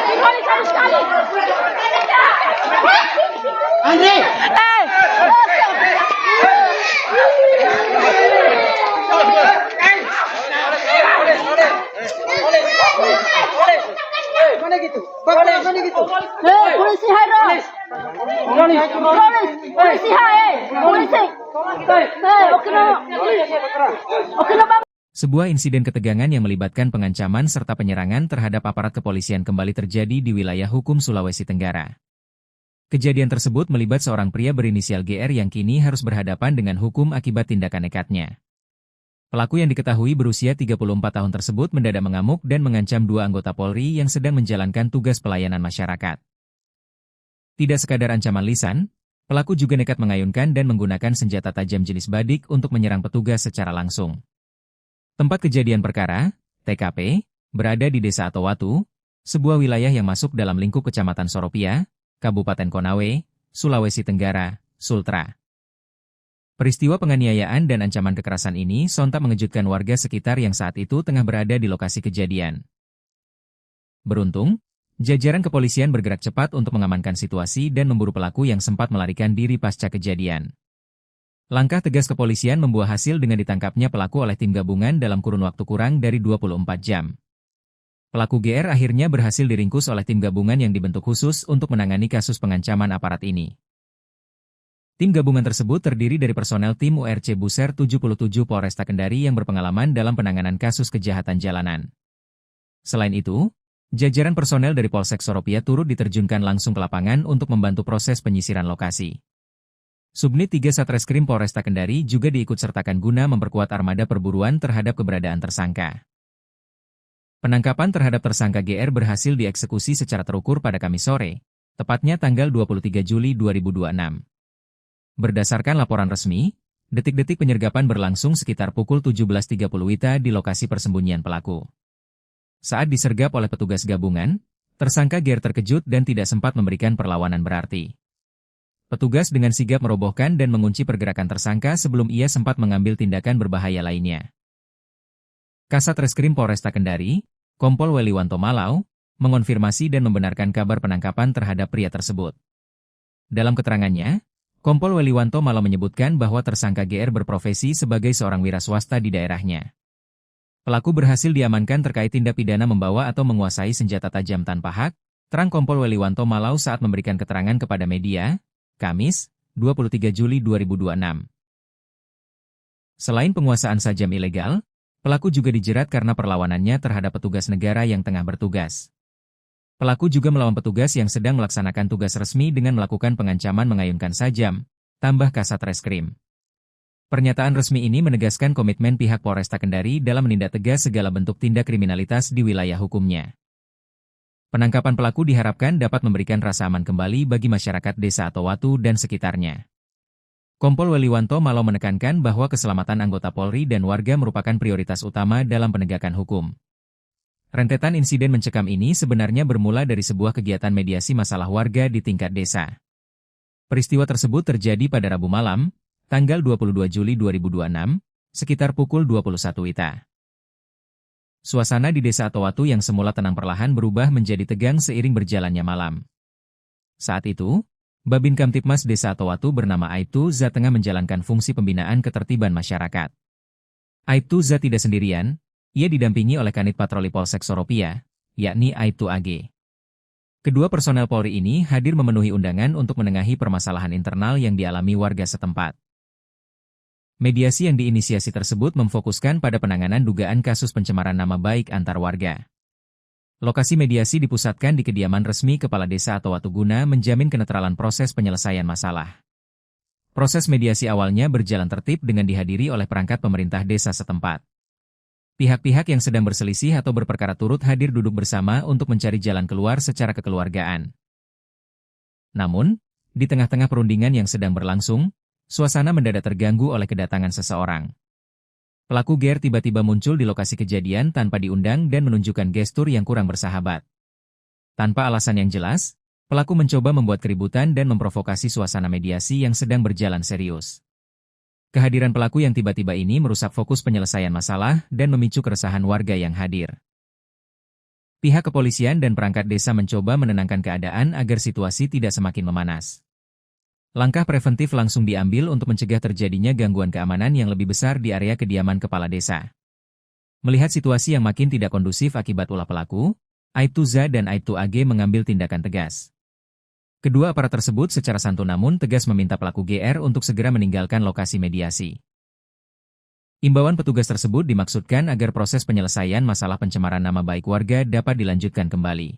Kembali satu sekali. Andre. Mana gitu? Bagaimana gitu? Polisi Hairo. Polisi hai. Polisi. Okino bangun. Sebuah insiden ketegangan yang melibatkan pengancaman serta penyerangan terhadap aparat kepolisian kembali terjadi di wilayah hukum Sulawesi Tenggara. Kejadian tersebut melibat seorang pria berinisial GR yang kini harus berhadapan dengan hukum akibat tindakan nekatnya. Pelaku yang diketahui berusia 34 tahun tersebut mendadak mengamuk dan mengancam dua anggota Polri yang sedang menjalankan tugas pelayanan masyarakat. Tidak sekadar ancaman lisan, pelaku juga nekat mengayunkan dan menggunakan senjata tajam jenis badik untuk menyerang petugas secara langsung. Tempat kejadian perkara, TKP, berada di Desa Atowatu, sebuah wilayah yang masuk dalam lingkup Kecamatan Soropia, Kabupaten Konawe, Sulawesi Tenggara, Sultra. Peristiwa penganiayaan dan ancaman kekerasan ini sontak mengejutkan warga sekitar yang saat itu tengah berada di lokasi kejadian. Beruntung, jajaran kepolisian bergerak cepat untuk mengamankan situasi dan memburu pelaku yang sempat melarikan diri pasca kejadian. Langkah tegas kepolisian membuah hasil dengan ditangkapnya pelaku oleh tim gabungan dalam kurun waktu kurang dari 24 jam. Pelaku GR akhirnya berhasil diringkus oleh tim gabungan yang dibentuk khusus untuk menangani kasus pengancaman aparat ini. Tim gabungan tersebut terdiri dari personel tim URC Buser 77 Polresta Kendari yang berpengalaman dalam penanganan kasus kejahatan jalanan. Selain itu, jajaran personel dari Polsek Soropia turut diterjunkan langsung ke lapangan untuk membantu proses penyisiran lokasi. Subnit 3 Satreskrim Polresta Kendari juga diikutsertakan guna memperkuat armada perburuan terhadap keberadaan tersangka. Penangkapan terhadap tersangka GR berhasil dieksekusi secara terukur pada Kamis sore, tepatnya tanggal 23 Juli 2026. Berdasarkan laporan resmi, detik-detik penyergapan berlangsung sekitar pukul 17.30 WITA di lokasi persembunyian pelaku. Saat disergap oleh petugas gabungan, tersangka GR terkejut dan tidak sempat memberikan perlawanan berarti. Petugas dengan sigap merobohkan dan mengunci pergerakan tersangka sebelum ia sempat mengambil tindakan berbahaya lainnya. Kasat Reskrim Polresta Kendari, Kompol Weliwanto Malau, mengonfirmasi dan membenarkan kabar penangkapan terhadap pria tersebut. Dalam keterangannya, Kompol Weliwanto malah menyebutkan bahwa tersangka GR berprofesi sebagai seorang wira swasta di daerahnya. Pelaku berhasil diamankan terkait tindak pidana membawa atau menguasai senjata tajam tanpa hak, terang Kompol Weliwanto Malau saat memberikan keterangan kepada media, Kamis, 23 Juli 2026. Selain penguasaan sajam ilegal, pelaku juga dijerat karena perlawanannya terhadap petugas negara yang tengah bertugas. Pelaku juga melawan petugas yang sedang melaksanakan tugas resmi dengan melakukan pengancaman mengayunkan sajam, tambah Kasat Reskrim. Pernyataan resmi ini menegaskan komitmen pihak Polresta Kendari dalam menindak tegas segala bentuk tindak kriminalitas di wilayah hukumnya. Penangkapan pelaku diharapkan dapat memberikan rasa aman kembali bagi masyarakat Desa Atowatu dan sekitarnya. Kompol Weliwanto Malau menekankan bahwa keselamatan anggota Polri dan warga merupakan prioritas utama dalam penegakan hukum. Rentetan insiden mencekam ini sebenarnya bermula dari sebuah kegiatan mediasi masalah warga di tingkat desa. Peristiwa tersebut terjadi pada Rabu malam, tanggal 22 Juli 2026, sekitar pukul 21 WITA. Suasana di Desa Atowatu yang semula tenang perlahan berubah menjadi tegang seiring berjalannya malam. Saat itu, Babin Kamtipmas Desa Atowatu bernama Aibtu Za tengah menjalankan fungsi pembinaan ketertiban masyarakat. Aibtu Za tidak sendirian, ia didampingi oleh Kanit Patroli Polsek Soropia, yakni Aibtu AG. Kedua personel Polri ini hadir memenuhi undangan untuk menengahi permasalahan internal yang dialami warga setempat. Mediasi yang diinisiasi tersebut memfokuskan pada penanganan dugaan kasus pencemaran nama baik antar warga. Lokasi mediasi dipusatkan di kediaman resmi Kepala Desa Atowatu guna menjamin kenetralan proses penyelesaian masalah. Proses mediasi awalnya berjalan tertib dengan dihadiri oleh perangkat pemerintah desa setempat. Pihak-pihak yang sedang berselisih atau berperkara turut hadir duduk bersama untuk mencari jalan keluar secara kekeluargaan. Namun, di tengah-tengah perundingan yang sedang berlangsung, suasana mendadak terganggu oleh kedatangan seseorang. Pelaku GR tiba-tiba muncul di lokasi kejadian tanpa diundang dan menunjukkan gestur yang kurang bersahabat. Tanpa alasan yang jelas, pelaku mencoba membuat keributan dan memprovokasi suasana mediasi yang sedang berjalan serius. Kehadiran pelaku yang tiba-tiba ini merusak fokus penyelesaian masalah dan memicu keresahan warga yang hadir. Pihak kepolisian dan perangkat desa mencoba menenangkan keadaan agar situasi tidak semakin memanas. Langkah preventif langsung diambil untuk mencegah terjadinya gangguan keamanan yang lebih besar di area kediaman kepala desa. Melihat situasi yang makin tidak kondusif akibat ulah pelaku, Aibtu Za dan Aibtu AG mengambil tindakan tegas. Kedua aparat tersebut secara santun namun tegas meminta pelaku GR untuk segera meninggalkan lokasi mediasi. Imbauan petugas tersebut dimaksudkan agar proses penyelesaian masalah pencemaran nama baik warga dapat dilanjutkan kembali.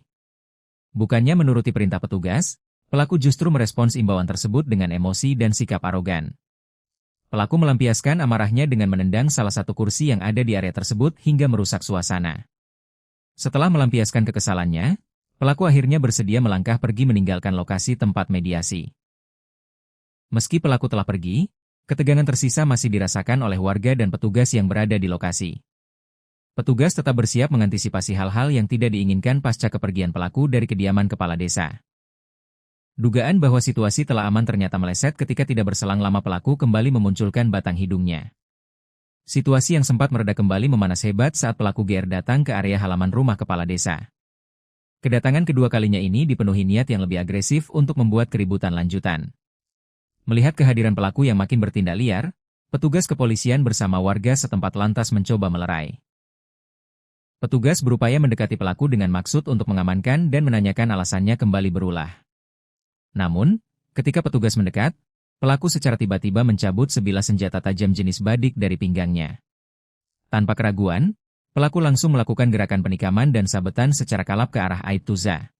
Bukannya menuruti perintah petugas, pelaku justru merespons imbauan tersebut dengan emosi dan sikap arogan. Pelaku melampiaskan amarahnya dengan menendang salah satu kursi yang ada di area tersebut hingga merusak suasana. Setelah melampiaskan kekesalannya, pelaku akhirnya bersedia melangkah pergi meninggalkan lokasi tempat mediasi. Meski pelaku telah pergi, ketegangan tersisa masih dirasakan oleh warga dan petugas yang berada di lokasi. Petugas tetap bersiap mengantisipasi hal-hal yang tidak diinginkan pasca kepergian pelaku dari kediaman kepala desa. Dugaan bahwa situasi telah aman ternyata meleset ketika tidak berselang lama pelaku kembali memunculkan batang hidungnya. Situasi yang sempat mereda kembali memanas hebat saat pelaku GR datang ke area halaman rumah kepala desa. Kedatangan kedua kalinya ini dipenuhi niat yang lebih agresif untuk membuat keributan lanjutan. Melihat kehadiran pelaku yang makin bertindak liar, petugas kepolisian bersama warga setempat lantas mencoba melerai. Petugas berupaya mendekati pelaku dengan maksud untuk mengamankan dan menanyakan alasannya kembali berulah. Namun, ketika petugas mendekat, pelaku secara tiba-tiba mencabut sebilah senjata tajam jenis badik dari pinggangnya. Tanpa keraguan, pelaku langsung melakukan gerakan penikaman dan sabetan secara kalap ke arah Aibtu Za.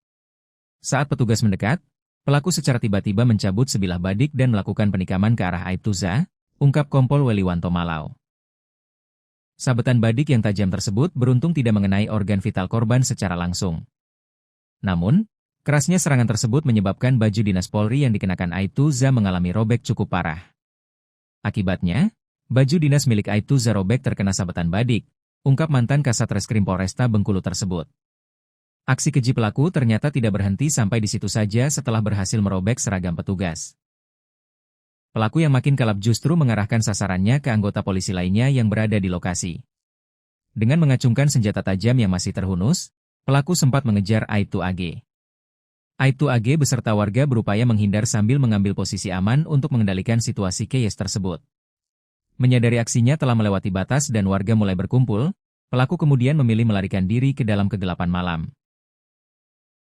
Saat petugas mendekat, pelaku secara tiba-tiba mencabut sebilah badik dan melakukan penikaman ke arah Aibtu Za, ungkap Kompol Weliwanto Malau. Sabetan badik yang tajam tersebut beruntung tidak mengenai organ vital korban secara langsung. Namun, kerasnya serangan tersebut menyebabkan baju dinas Polri yang dikenakan Aibtu Za mengalami robek cukup parah. Akibatnya, baju dinas milik Aibtu Za robek terkena sabetan badik, ungkap mantan Kasat Reskrim Polresta Bengkulu tersebut. Aksi keji pelaku ternyata tidak berhenti sampai di situ saja setelah berhasil merobek seragam petugas. Pelaku yang makin kalap justru mengarahkan sasarannya ke anggota polisi lainnya yang berada di lokasi. Dengan mengacungkan senjata tajam yang masih terhunus, pelaku sempat mengejar Aibtu AG. Aibtu AG beserta warga berupaya menghindar sambil mengambil posisi aman untuk mengendalikan situasi chaos tersebut. Menyadari aksinya telah melewati batas dan warga mulai berkumpul, pelaku kemudian memilih melarikan diri ke dalam kegelapan malam.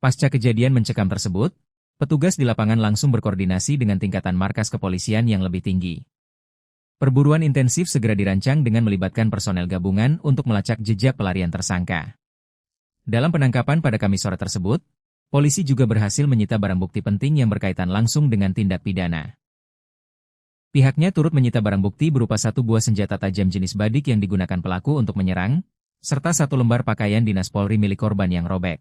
Pasca kejadian mencekam tersebut, petugas di lapangan langsung berkoordinasi dengan tingkatan markas kepolisian yang lebih tinggi. Perburuan intensif segera dirancang dengan melibatkan personel gabungan untuk melacak jejak pelarian tersangka. Dalam penangkapan pada Kamis sore tersebut, polisi juga berhasil menyita barang bukti penting yang berkaitan langsung dengan tindak pidana. Pihaknya turut menyita barang bukti berupa 1 buah senjata tajam jenis badik yang digunakan pelaku untuk menyerang, serta 1 lembar pakaian dinas Polri milik korban yang robek.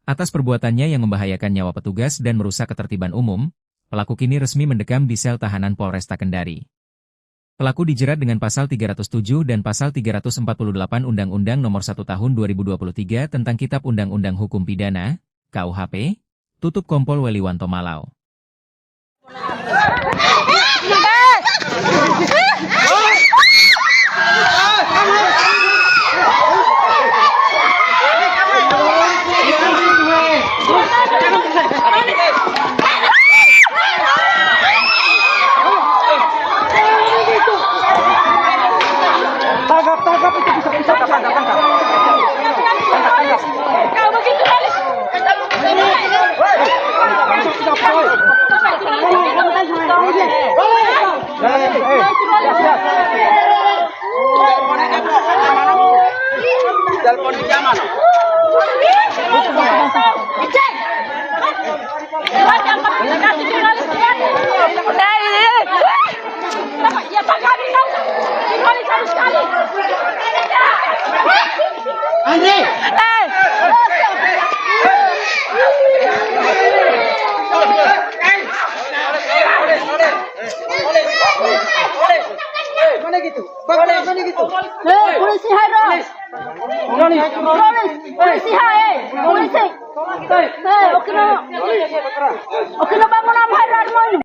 Atas perbuatannya yang membahayakan nyawa petugas dan merusak ketertiban umum, pelaku kini resmi mendekam di sel tahanan Polresta Kendari. Pelaku dijerat dengan pasal 307 dan pasal 348 Undang-Undang Nomor 1 Tahun 2023 tentang Kitab Undang-Undang Hukum Pidana, KUHP, tutup Kompol Weliwanto Malau. Tangkap itu bisa tangkap. Kau begitu Halis. Telepon di zaman. Ya Pak kami tahu. Ini harus sekali. Andre! Mana gitu? Mana gitu? Polisi hai polisi hai polisi. Okino bangun apa hai mau ini?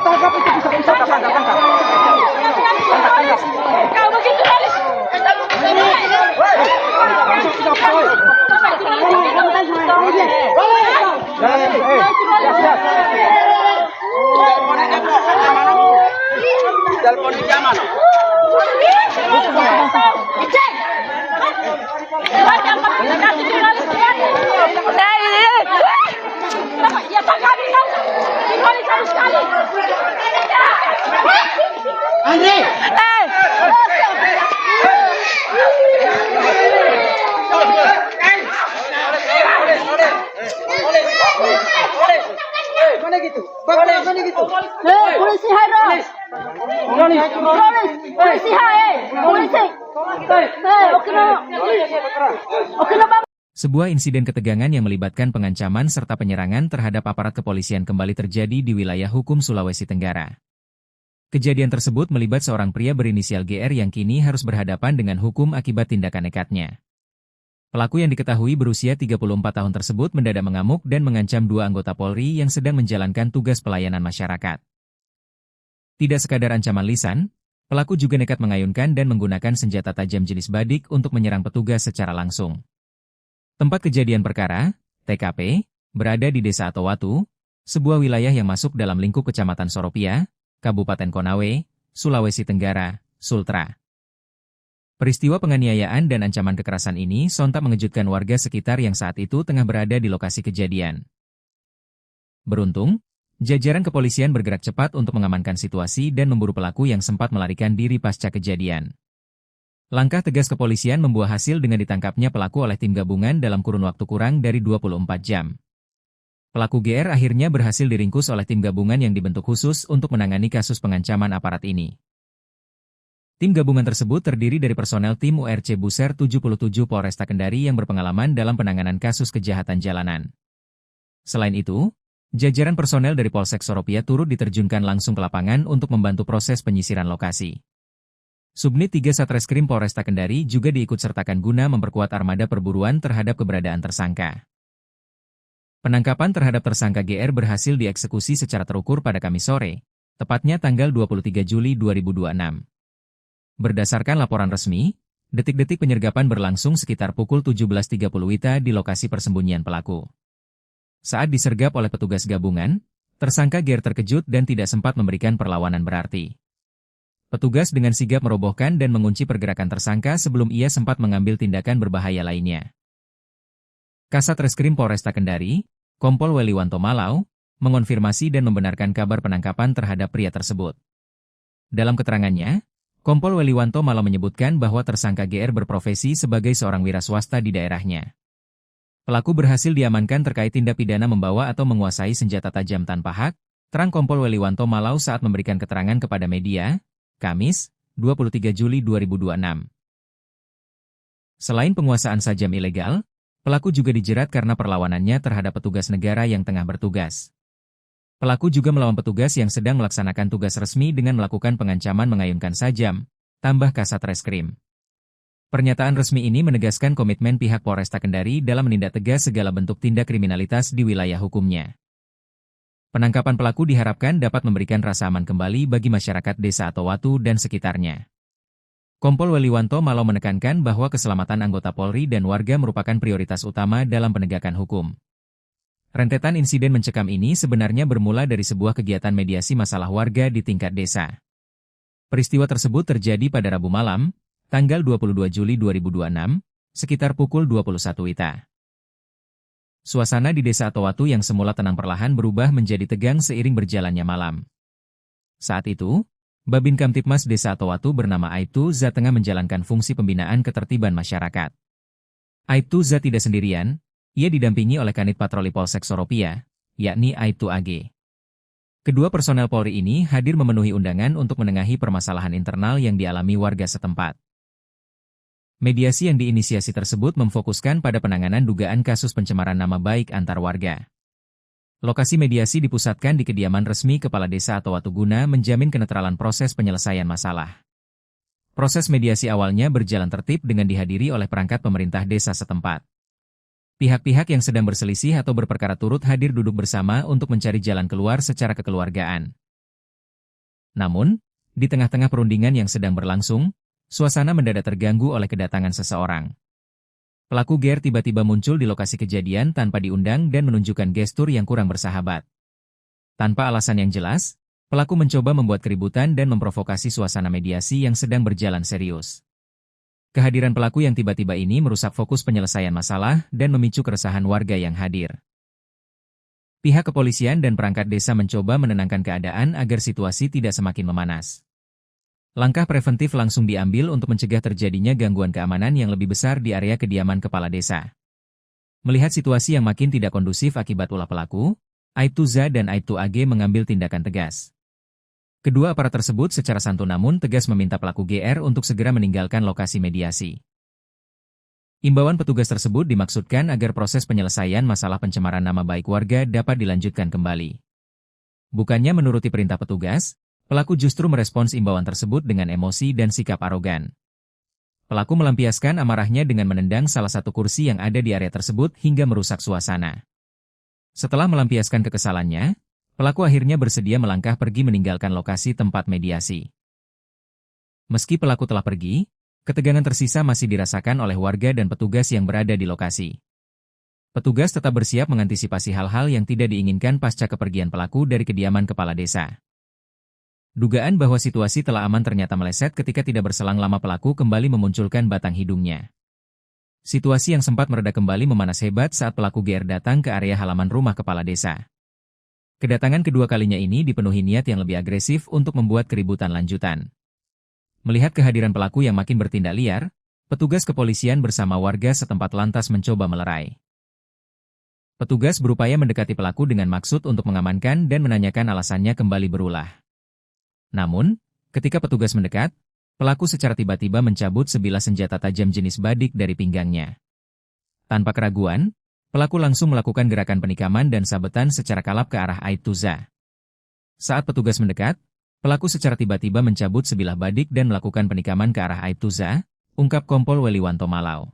Tangkap itu bisa tangkap. Kau begitu Halis. Telepon di zaman. Ya Pak kami tahu. Ini harus sekali. Andre! Mana gitu? Mana gitu? Polisi hai polisi hai polisi. Okino bangun. Sebuah insiden ketegangan yang melibatkan pengancaman serta penyerangan terhadap aparat kepolisian kembali terjadi di wilayah hukum Sulawesi Tenggara. Kejadian tersebut melibat seorang pria berinisial GR yang kini harus berhadapan dengan hukum akibat tindakan nekatnya. Pelaku yang diketahui berusia 34 tahun tersebut mendadak mengamuk dan mengancam 2 anggota Polri yang sedang menjalankan tugas pelayanan masyarakat. Tidak sekadar ancaman lisan, pelaku juga nekat mengayunkan dan menggunakan senjata tajam jenis badik untuk menyerang petugas secara langsung. Tempat kejadian perkara, TKP, berada di Desa Atowatu, sebuah wilayah yang masuk dalam lingkup Kecamatan Soropia, Kabupaten Konawe, Sulawesi Tenggara, Sultra. Peristiwa penganiayaan dan ancaman kekerasan ini sontak mengejutkan warga sekitar yang saat itu tengah berada di lokasi kejadian. Beruntung, jajaran kepolisian bergerak cepat untuk mengamankan situasi dan memburu pelaku yang sempat melarikan diri pasca kejadian. Langkah tegas kepolisian membuah hasil dengan ditangkapnya pelaku oleh tim gabungan dalam kurun waktu kurang dari 24 jam. Pelaku GR akhirnya berhasil diringkus oleh tim gabungan yang dibentuk khusus untuk menangani kasus pengancaman aparat ini. Tim gabungan tersebut terdiri dari personel tim URC Buser 77 Polresta Kendari yang berpengalaman dalam penanganan kasus kejahatan jalanan. Selain itu, jajaran personel dari Polsek Soropia turut diterjunkan langsung ke lapangan untuk membantu proses penyisiran lokasi. Subnit 3 Satreskrim Polresta Kendari juga diikutsertakan guna memperkuat armada perburuan terhadap keberadaan tersangka. Penangkapan terhadap tersangka GR berhasil dieksekusi secara terukur pada Kamis sore, tepatnya tanggal 23 Juli 2026. Berdasarkan laporan resmi, detik-detik penyergapan berlangsung sekitar pukul 17.30 WITA di lokasi persembunyian pelaku. Saat disergap oleh petugas gabungan, tersangka GR terkejut dan tidak sempat memberikan perlawanan berarti. Petugas dengan sigap merobohkan dan mengunci pergerakan tersangka sebelum ia sempat mengambil tindakan berbahaya lainnya. Kasat Reskrim Polresta Kendari, Kompol Weliwanto Malau, mengonfirmasi dan membenarkan kabar penangkapan terhadap pria tersebut. Dalam keterangannya, Kompol Weliwanto Malau menyebutkan bahwa tersangka GR berprofesi sebagai seorang wira swasta di daerahnya. Pelaku berhasil diamankan terkait tindak pidana membawa atau menguasai senjata tajam tanpa hak, terang Kompol Weliwanto Malau saat memberikan keterangan kepada media, Kamis, 23 Juli 2026. Selain penguasaan sajam ilegal, pelaku juga dijerat karena perlawanannya terhadap petugas negara yang tengah bertugas. Pelaku juga melawan petugas yang sedang melaksanakan tugas resmi dengan melakukan pengancaman mengayunkan sajam, tambah Kasat Reskrim. Pernyataan resmi ini menegaskan komitmen pihak Polresta Kendari dalam menindak tegas segala bentuk tindak kriminalitas di wilayah hukumnya. Penangkapan pelaku diharapkan dapat memberikan rasa aman kembali bagi masyarakat Desa Atowatu dan sekitarnya. Kompol Weliwanto Malau menekankan bahwa keselamatan anggota Polri dan warga merupakan prioritas utama dalam penegakan hukum. Rentetan insiden mencekam ini sebenarnya bermula dari sebuah kegiatan mediasi masalah warga di tingkat desa. Peristiwa tersebut terjadi pada Rabu malam, tanggal 22 Juli 2026, sekitar pukul 21 WITA. Suasana di Desa Atowatu yang semula tenang perlahan berubah menjadi tegang seiring berjalannya malam. Saat itu, Babin Kamtipmas Desa Atowatu bernama Aibtu Za tengah menjalankan fungsi pembinaan ketertiban masyarakat. Aibtu Za tidak sendirian, ia didampingi oleh Kanit Patroli Polsek Soropia, yakni Aibtu AG. Kedua personel Polri ini hadir memenuhi undangan untuk menengahi permasalahan internal yang dialami warga setempat. Mediasi yang diinisiasi tersebut memfokuskan pada penanganan dugaan kasus pencemaran nama baik antar warga. Lokasi mediasi dipusatkan di kediaman resmi Kepala Desa Atowatu guna menjamin kenetralan proses penyelesaian masalah. Proses mediasi awalnya berjalan tertib dengan dihadiri oleh perangkat pemerintah desa setempat. Pihak-pihak yang sedang berselisih atau berperkara turut hadir duduk bersama untuk mencari jalan keluar secara kekeluargaan. Namun, di tengah-tengah perundingan yang sedang berlangsung, suasana mendadak terganggu oleh kedatangan seseorang. Pelaku GR tiba-tiba muncul di lokasi kejadian tanpa diundang dan menunjukkan gestur yang kurang bersahabat. Tanpa alasan yang jelas, pelaku mencoba membuat keributan dan memprovokasi suasana mediasi yang sedang berjalan serius. Kehadiran pelaku yang tiba-tiba ini merusak fokus penyelesaian masalah dan memicu keresahan warga yang hadir. Pihak kepolisian dan perangkat desa mencoba menenangkan keadaan agar situasi tidak semakin memanas. Langkah preventif langsung diambil untuk mencegah terjadinya gangguan keamanan yang lebih besar di area kediaman kepala desa. Melihat situasi yang makin tidak kondusif akibat ulah pelaku, Aibtu Za dan Aibtu AG mengambil tindakan tegas. Kedua aparat tersebut secara santun namun tegas meminta pelaku GR untuk segera meninggalkan lokasi mediasi. Imbauan petugas tersebut dimaksudkan agar proses penyelesaian masalah pencemaran nama baik warga dapat dilanjutkan kembali. Bukannya menuruti perintah petugas, pelaku justru merespons imbauan tersebut dengan emosi dan sikap arogan. Pelaku melampiaskan amarahnya dengan menendang salah satu kursi yang ada di area tersebut hingga merusak suasana. Setelah melampiaskan kekesalannya, pelaku akhirnya bersedia melangkah pergi meninggalkan lokasi tempat mediasi. Meski pelaku telah pergi, ketegangan tersisa masih dirasakan oleh warga dan petugas yang berada di lokasi. Petugas tetap bersiap mengantisipasi hal-hal yang tidak diinginkan pasca kepergian pelaku dari kediaman kepala desa. Dugaan bahwa situasi telah aman ternyata meleset ketika tidak berselang lama pelaku kembali memunculkan batang hidungnya. Situasi yang sempat mereda kembali memanas hebat saat pelaku GR datang ke area halaman rumah kepala desa. Kedatangan kedua kalinya ini dipenuhi niat yang lebih agresif untuk membuat keributan lanjutan. Melihat kehadiran pelaku yang makin bertindak liar, petugas kepolisian bersama warga setempat lantas mencoba melerai. Petugas berupaya mendekati pelaku dengan maksud untuk mengamankan dan menanyakan alasannya kembali berulah. Namun, ketika petugas mendekat, pelaku secara tiba-tiba mencabut sebilah senjata tajam jenis badik dari pinggangnya. Tanpa keraguan, Pelaku langsung melakukan gerakan penikaman dan sabetan secara kalap ke arah Aibtuza. Saat petugas mendekat, pelaku secara tiba-tiba mencabut sebilah badik dan melakukan penikaman ke arah Aibtuza, ungkap Kompol Weliwanto Malau.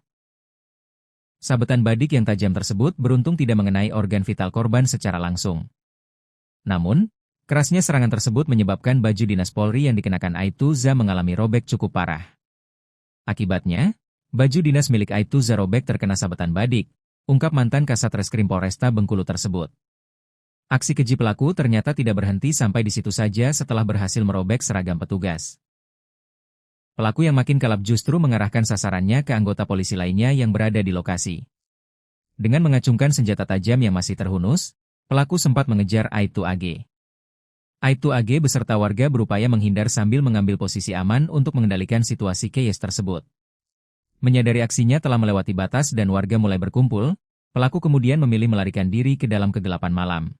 Sabetan badik yang tajam tersebut beruntung tidak mengenai organ vital korban secara langsung. Namun, kerasnya serangan tersebut menyebabkan baju dinas Polri yang dikenakan Aibtuza mengalami robek cukup parah. Akibatnya, baju dinas milik Aibtuza robek terkena sabetan badik, ungkap mantan Kasat Reskrim Polresta Bengkulu tersebut. Aksi keji pelaku ternyata tidak berhenti sampai di situ saja setelah berhasil merobek seragam petugas. Pelaku yang makin kalap justru mengarahkan sasarannya ke anggota polisi lainnya yang berada di lokasi. Dengan mengacungkan senjata tajam yang masih terhunus, pelaku sempat mengejar Aibtu AG. Aibtu AG beserta warga berupaya menghindar sambil mengambil posisi aman untuk mengendalikan situasi chaos tersebut. Menyadari aksinya telah melewati batas dan warga mulai berkumpul, pelaku kemudian memilih melarikan diri ke dalam kegelapan malam.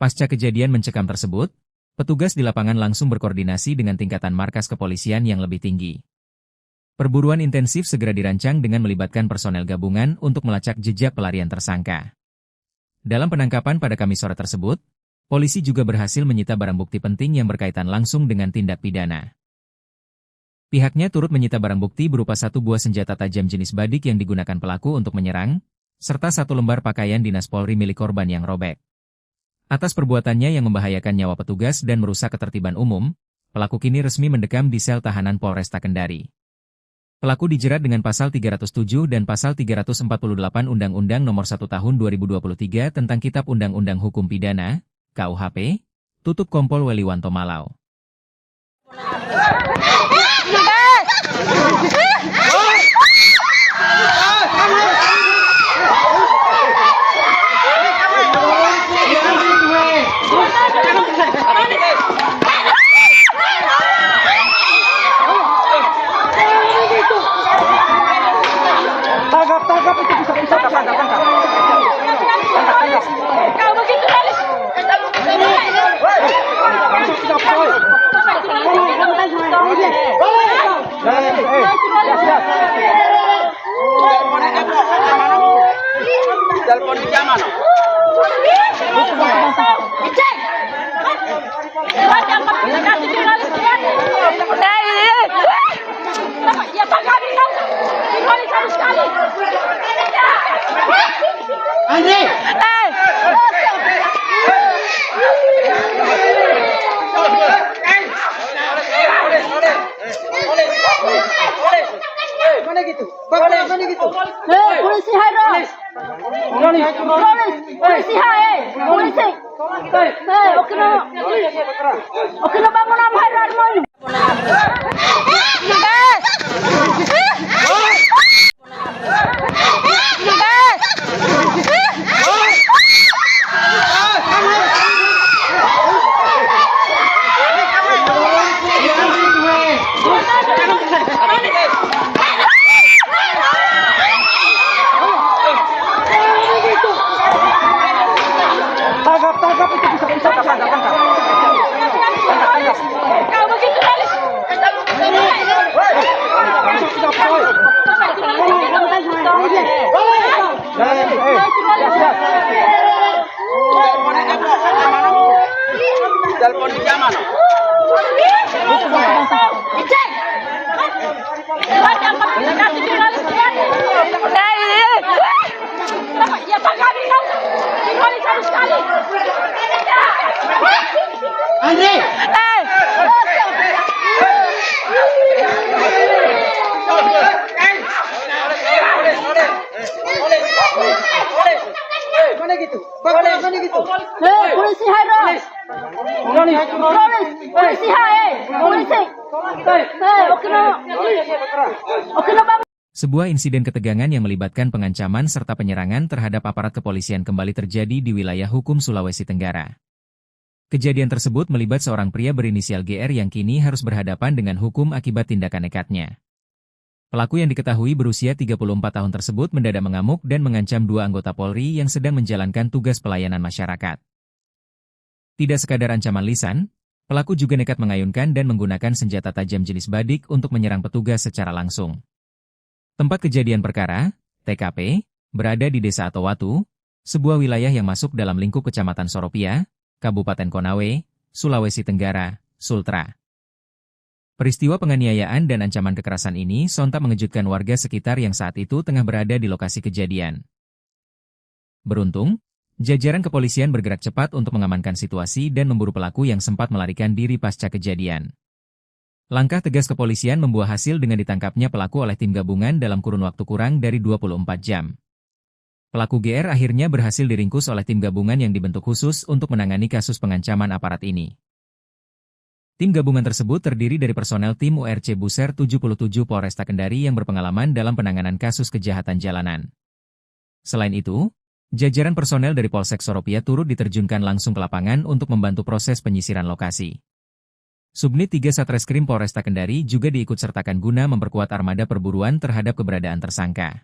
Pasca kejadian mencekam tersebut, petugas di lapangan langsung berkoordinasi dengan tingkatan markas kepolisian yang lebih tinggi. Perburuan intensif segera dirancang dengan melibatkan personel gabungan untuk melacak jejak pelarian tersangka. Dalam penangkapan pada Kamis sore tersebut, polisi juga berhasil menyita barang bukti penting yang berkaitan langsung dengan tindak pidana. Pihaknya turut menyita barang bukti berupa 1 buah senjata tajam jenis badik yang digunakan pelaku untuk menyerang, serta 1 lembar pakaian dinas Polri milik korban yang robek. Atas perbuatannya yang membahayakan nyawa petugas dan merusak ketertiban umum, pelaku kini resmi mendekam di sel tahanan Polresta Kendari. Pelaku dijerat dengan pasal 307 dan pasal 348 Undang-Undang Nomor 1 Tahun 2023 tentang Kitab Undang-Undang Hukum Pidana, KUHP, tutup Kompol Weliwanto Malau. Tangkap itu bisa tangkap. Kau begitu Alis. Telepon di zaman. Cek. Ya Pak kami tahu. Kembali sekali. Andre. Mana gitu? Mana gitu? Polisi Hairo. Polisi hai. Polisi. Okino bangun am Hairo mo. Tangkap itu bisa tangkap. Kau begitu Alis. Telepon di zaman. Cek. Ya Pak kami tahu. Kembali sekali. Andre. Mana gitu? Mana gitu? Polisi Hairo. Polisi hai. Polisi. Okino bangun. Sebuah insiden ketegangan yang melibatkan pengancaman serta penyerangan terhadap aparat kepolisian kembali terjadi di wilayah hukum Sulawesi Tenggara. Kejadian tersebut melibat seorang pria berinisial GR yang kini harus berhadapan dengan hukum akibat tindakan nekatnya. Pelaku yang diketahui berusia 34 tahun tersebut mendadak mengamuk dan mengancam 2 anggota Polri yang sedang menjalankan tugas pelayanan masyarakat. Tidak sekadar ancaman lisan, pelaku juga nekat mengayunkan dan menggunakan senjata tajam jenis badik untuk menyerang petugas secara langsung. Tempat kejadian perkara, TKP, berada di Desa Atowatu, sebuah wilayah yang masuk dalam lingkup Kecamatan Soropia, Kabupaten Konawe, Sulawesi Tenggara, Sultra. Peristiwa penganiayaan dan ancaman kekerasan ini sontak mengejutkan warga sekitar yang saat itu tengah berada di lokasi kejadian. Beruntung, jajaran kepolisian bergerak cepat untuk mengamankan situasi dan memburu pelaku yang sempat melarikan diri pasca kejadian. Langkah tegas kepolisian membuah hasil dengan ditangkapnya pelaku oleh tim gabungan dalam kurun waktu kurang dari 24 jam. Pelaku GR akhirnya berhasil diringkus oleh tim gabungan yang dibentuk khusus untuk menangani kasus pengancaman aparat ini. Tim gabungan tersebut terdiri dari personel tim URC Buser 77 Polresta Kendari yang berpengalaman dalam penanganan kasus kejahatan jalanan. Selain itu, jajaran personel dari Polsek Soropia turut diterjunkan langsung ke lapangan untuk membantu proses penyisiran lokasi. Subnit 3 Satreskrim Polresta Kendari juga diikutsertakan guna memperkuat armada perburuan terhadap keberadaan tersangka.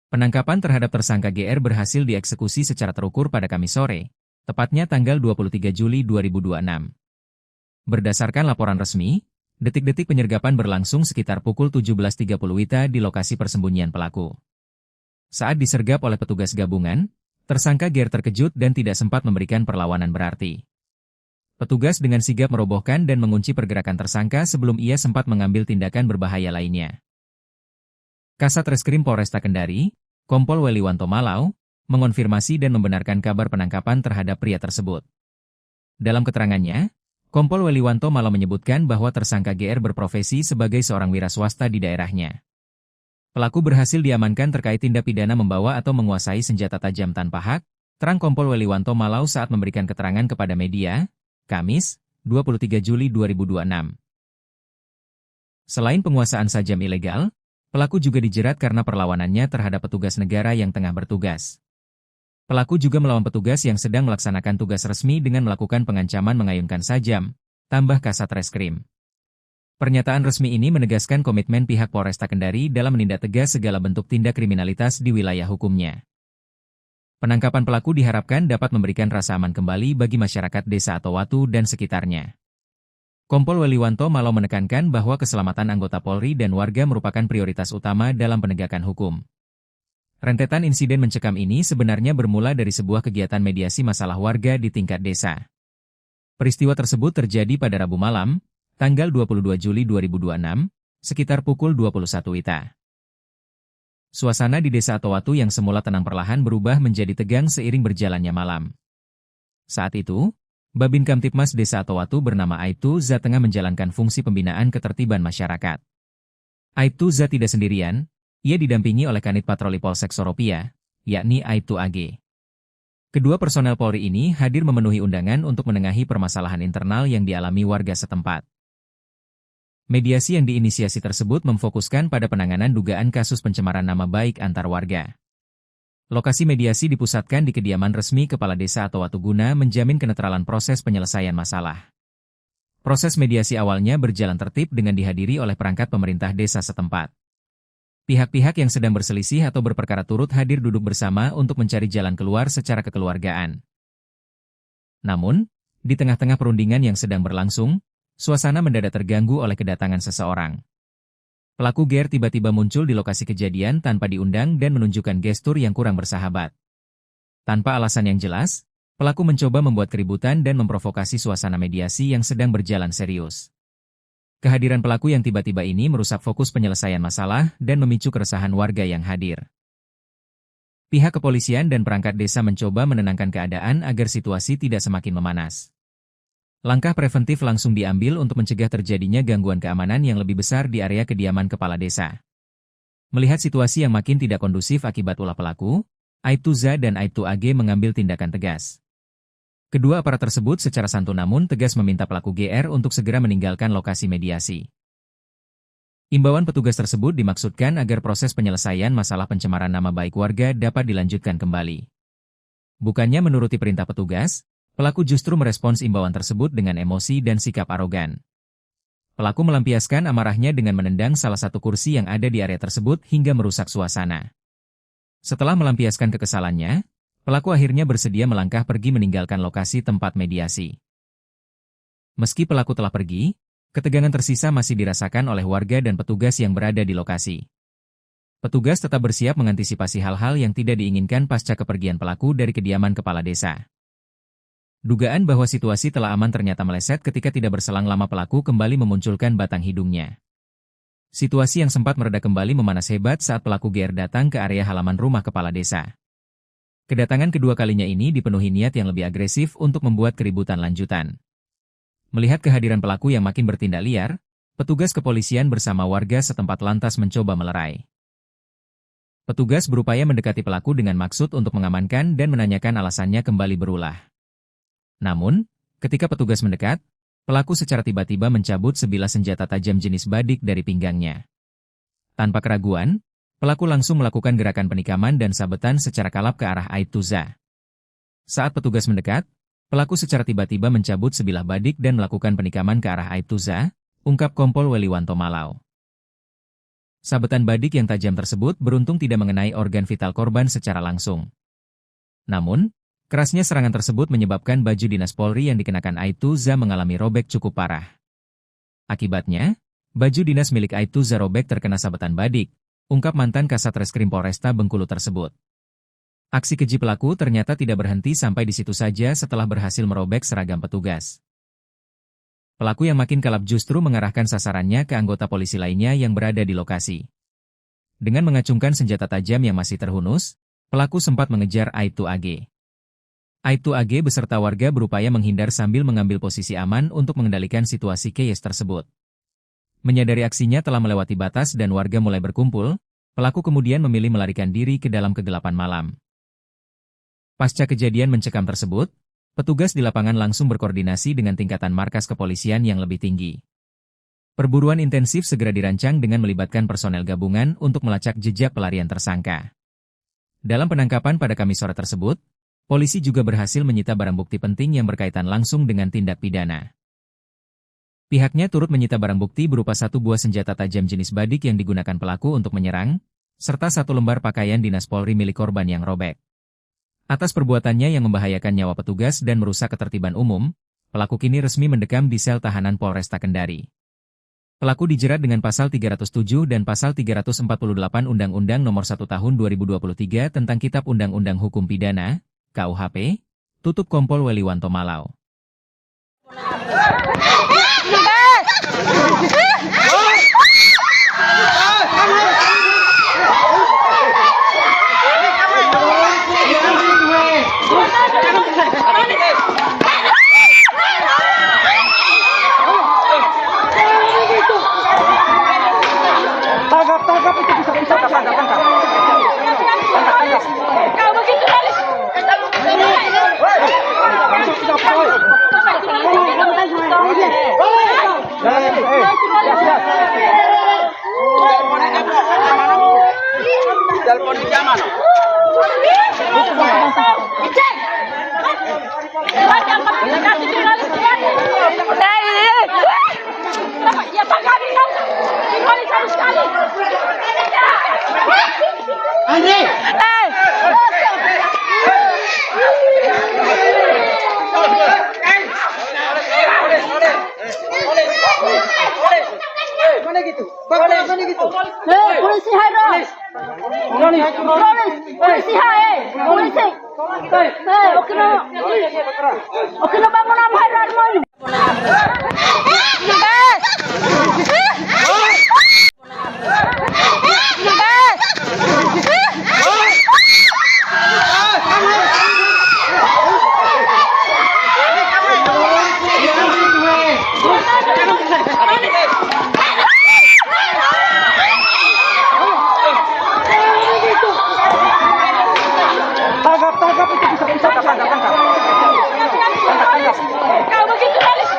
Penangkapan terhadap tersangka GR berhasil dieksekusi secara terukur pada Kamis sore, tepatnya tanggal 23 Juli 2026. Berdasarkan laporan resmi, detik-detik penyergapan berlangsung sekitar pukul 17.30 WITA di lokasi persembunyian pelaku. Saat disergap oleh petugas gabungan, tersangka GR terkejut dan tidak sempat memberikan perlawanan berarti. Petugas dengan sigap merobohkan dan mengunci pergerakan tersangka sebelum ia sempat mengambil tindakan berbahaya lainnya. Kasat Reskrim Polresta Kendari, Kompol Weliwanto Malau, mengonfirmasi dan membenarkan kabar penangkapan terhadap pria tersebut. Dalam keterangannya, Kompol Weliwanto Malau menyebutkan bahwa tersangka GR berprofesi sebagai seorang wira swasta di daerahnya. Pelaku berhasil diamankan terkait tindak pidana membawa atau menguasai senjata tajam tanpa hak, terang Kompol Weliwanto Malau saat memberikan keterangan kepada media, Kamis, 23 Juli 2026. Selain penguasaan sajam ilegal, pelaku juga dijerat karena perlawanannya terhadap petugas negara yang tengah bertugas. Pelaku juga melawan petugas yang sedang melaksanakan tugas resmi dengan melakukan pengancaman mengayunkan sajam, tambah Kasat Reskrim. Pernyataan resmi ini menegaskan komitmen pihak Polresta Kendari dalam menindak tegas segala bentuk tindak kriminalitas di wilayah hukumnya. Penangkapan pelaku diharapkan dapat memberikan rasa aman kembali bagi masyarakat Desa Atowatu dan sekitarnya. Kompol Weliwanto Malau menekankan bahwa keselamatan anggota Polri dan warga merupakan prioritas utama dalam penegakan hukum. Rentetan insiden mencekam ini sebenarnya bermula dari sebuah kegiatan mediasi masalah warga di tingkat desa. Peristiwa tersebut terjadi pada Rabu malam, tanggal 22 Juli 2026, sekitar pukul 21 WITA. Suasana di Desa Atowatu yang semula tenang perlahan berubah menjadi tegang seiring berjalannya malam. Saat itu, Babin Kamtipmas Desa Atowatu bernama Aibtu Za tengah menjalankan fungsi pembinaan ketertiban masyarakat. Aibtu Za tidak sendirian. Ia didampingi oleh Kanit Patroli Polsek Soropia, yakni Aibtu AG. Kedua personel Polri ini hadir memenuhi undangan untuk menengahi permasalahan internal yang dialami warga setempat. Mediasi yang diinisiasi tersebut memfokuskan pada penanganan dugaan kasus pencemaran nama baik antar warga. Lokasi mediasi dipusatkan di kediaman resmi Kepala Desa Atowatu guna menjamin kenetralan proses penyelesaian masalah. Proses mediasi awalnya berjalan tertib dengan dihadiri oleh perangkat pemerintah desa setempat. Pihak-pihak yang sedang berselisih atau berperkara turut hadir duduk bersama untuk mencari jalan keluar secara kekeluargaan. Namun, di tengah-tengah perundingan yang sedang berlangsung, suasana mendadak terganggu oleh kedatangan seseorang. Pelaku GR tiba-tiba muncul di lokasi kejadian tanpa diundang dan menunjukkan gestur yang kurang bersahabat. Tanpa alasan yang jelas, pelaku mencoba membuat keributan dan memprovokasi suasana mediasi yang sedang berjalan serius. Kehadiran pelaku yang tiba-tiba ini merusak fokus penyelesaian masalah dan memicu keresahan warga yang hadir. Pihak kepolisian dan perangkat desa mencoba menenangkan keadaan agar situasi tidak semakin memanas. Langkah preventif langsung diambil untuk mencegah terjadinya gangguan keamanan yang lebih besar di area kediaman kepala desa. Melihat situasi yang makin tidak kondusif akibat ulah pelaku, Aibtu Za dan Aibtu AG mengambil tindakan tegas. Kedua aparat tersebut secara santun namun tegas meminta pelaku GR untuk segera meninggalkan lokasi mediasi. Imbauan petugas tersebut dimaksudkan agar proses penyelesaian masalah pencemaran nama baik warga dapat dilanjutkan kembali. Bukannya menuruti perintah petugas, pelaku justru merespons imbauan tersebut dengan emosi dan sikap arogan. Pelaku melampiaskan amarahnya dengan menendang salah satu kursi yang ada di area tersebut hingga merusak suasana. Setelah melampiaskan kekesalannya, pelaku akhirnya bersedia melangkah pergi meninggalkan lokasi tempat mediasi. Meski pelaku telah pergi, ketegangan tersisa masih dirasakan oleh warga dan petugas yang berada di lokasi. Petugas tetap bersiap mengantisipasi hal-hal yang tidak diinginkan pasca kepergian pelaku dari kediaman kepala desa. Dugaan bahwa situasi telah aman ternyata meleset ketika tidak berselang lama pelaku kembali memunculkan batang hidungnya. Situasi yang sempat mereda kembali memanas hebat saat pelaku GR datang ke area halaman rumah kepala desa. Kedatangan kedua kalinya ini dipenuhi niat yang lebih agresif untuk membuat keributan lanjutan. Melihat kehadiran pelaku yang makin bertindak liar, petugas kepolisian bersama warga setempat lantas mencoba melerai. Petugas berupaya mendekati pelaku dengan maksud untuk mengamankan dan menanyakan alasannya kembali berulah. Namun, ketika petugas mendekat, pelaku secara tiba-tiba mencabut sebilah senjata tajam jenis badik dari pinggangnya. Tanpa keraguan, pelaku langsung melakukan gerakan penikaman dan sabetan secara kalap ke arah Aibtuza. Saat petugas mendekat, pelaku secara tiba-tiba mencabut sebilah badik dan melakukan penikaman ke arah Aibtuza, ungkap Kompol Weliwanto Malau. Sabetan badik yang tajam tersebut beruntung tidak mengenai organ vital korban secara langsung. Namun, kerasnya serangan tersebut menyebabkan baju dinas Polri yang dikenakan Aibtuza mengalami robek cukup parah. Akibatnya, baju dinas milik Aibtuza robek terkena sabetan badik, ungkap mantan Kasat Reskrim Polresta Bengkulu tersebut. Aksi keji pelaku ternyata tidak berhenti sampai di situ saja setelah berhasil merobek seragam petugas. Pelaku yang makin kalap justru mengarahkan sasarannya ke anggota polisi lainnya yang berada di lokasi. Dengan mengacungkan senjata tajam yang masih terhunus, pelaku sempat mengejar Aibtu AG. Aibtu AG beserta warga berupaya menghindar sambil mengambil posisi aman untuk mengendalikan situasi chaos tersebut. Menyadari aksinya telah melewati batas dan warga mulai berkumpul, pelaku kemudian memilih melarikan diri ke dalam kegelapan malam. Pasca kejadian mencekam tersebut, petugas di lapangan langsung berkoordinasi dengan tingkatan markas kepolisian yang lebih tinggi. Perburuan intensif segera dirancang dengan melibatkan personel gabungan untuk melacak jejak pelarian tersangka. Dalam penangkapan pada Kamis sore tersebut, polisi juga berhasil menyita barang bukti penting yang berkaitan langsung dengan tindak pidana. Pihaknya turut menyita barang bukti berupa 1 buah senjata tajam jenis badik yang digunakan pelaku untuk menyerang, serta 1 lembar pakaian dinas Polri milik korban yang robek. Atas perbuatannya yang membahayakan nyawa petugas dan merusak ketertiban umum, pelaku kini resmi mendekam di sel tahanan Polresta Kendari. Pelaku dijerat dengan pasal 307 dan pasal 348 Undang-Undang Nomor 1 Tahun 2023 tentang Kitab Undang-Undang Hukum Pidana, KUHP, tutup Kompol Weliwanto Malau. Tangkap itu bisa tangkap. Kau begitu malis. Telepon di zaman. Ya Pak kami tahu. Kembali sekali. Andre. Mana gitu? Mana gitu? Polisi Hairo. Polisi hai. Polisi. Okino bangun am Hairo mo. Tangkap itu bisa tangkap. Kau begitu malis.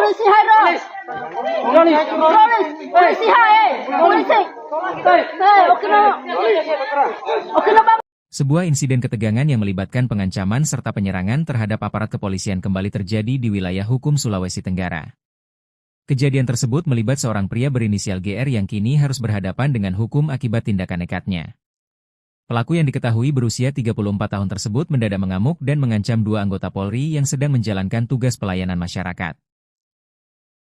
polisi Hairo. Polisi hai. Polisi. Okino bang. Sebuah insiden ketegangan yang melibatkan pengancaman serta penyerangan terhadap aparat kepolisian kembali terjadi di wilayah hukum Sulawesi Tenggara. Kejadian tersebut melibat seorang pria berinisial GR yang kini harus berhadapan dengan hukum akibat tindakan nekatnya. Pelaku yang diketahui berusia 34 tahun tersebut mendadak mengamuk dan mengancam dua anggota Polri yang sedang menjalankan tugas pelayanan masyarakat.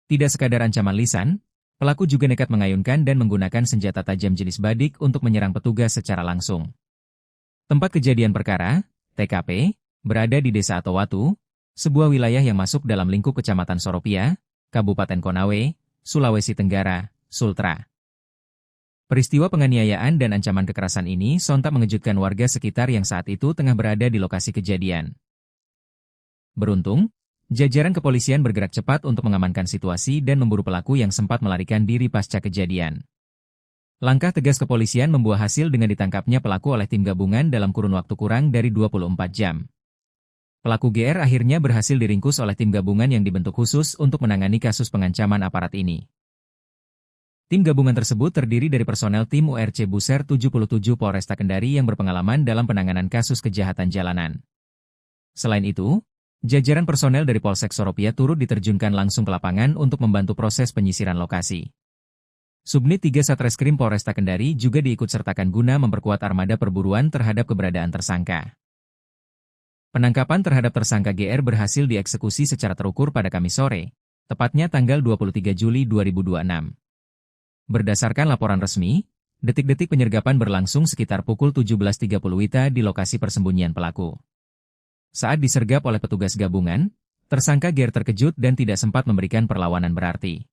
Tidak sekadar ancaman lisan, pelaku juga nekat mengayunkan dan menggunakan senjata tajam jenis badik untuk menyerang petugas secara langsung. Tempat kejadian perkara, TKP, berada di Desa Atowatu, sebuah wilayah yang masuk dalam lingkup Kecamatan Soropia, Kabupaten Konawe, Sulawesi Tenggara, Sultra. Peristiwa penganiayaan dan ancaman kekerasan ini sontak mengejutkan warga sekitar yang saat itu tengah berada di lokasi kejadian. Beruntung, jajaran kepolisian bergerak cepat untuk mengamankan situasi dan memburu pelaku yang sempat melarikan diri pasca kejadian. Langkah tegas kepolisian membuah hasil dengan ditangkapnya pelaku oleh tim gabungan dalam kurun waktu kurang dari 24 jam. Pelaku GR akhirnya berhasil diringkus oleh tim gabungan yang dibentuk khusus untuk menangani kasus pengancaman aparat ini. Tim gabungan tersebut terdiri dari personel tim URC Buser 77 Polresta Kendari yang berpengalaman dalam penanganan kasus kejahatan jalanan. Selain itu, jajaran personel dari Polsek Soropia turut diterjunkan langsung ke lapangan untuk membantu proses penyisiran lokasi. Subnit 3 Satreskrim Polresta Kendari juga diikutsertakan guna memperkuat armada perburuan terhadap keberadaan tersangka. Penangkapan terhadap tersangka GR berhasil dieksekusi secara terukur pada Kamis sore, tepatnya tanggal 23 Juli 2026. Berdasarkan laporan resmi, detik-detik penyergapan berlangsung sekitar pukul 17.30 WITA di lokasi persembunyian pelaku. Saat disergap oleh petugas gabungan, tersangka GR terkejut dan tidak sempat memberikan perlawanan berarti.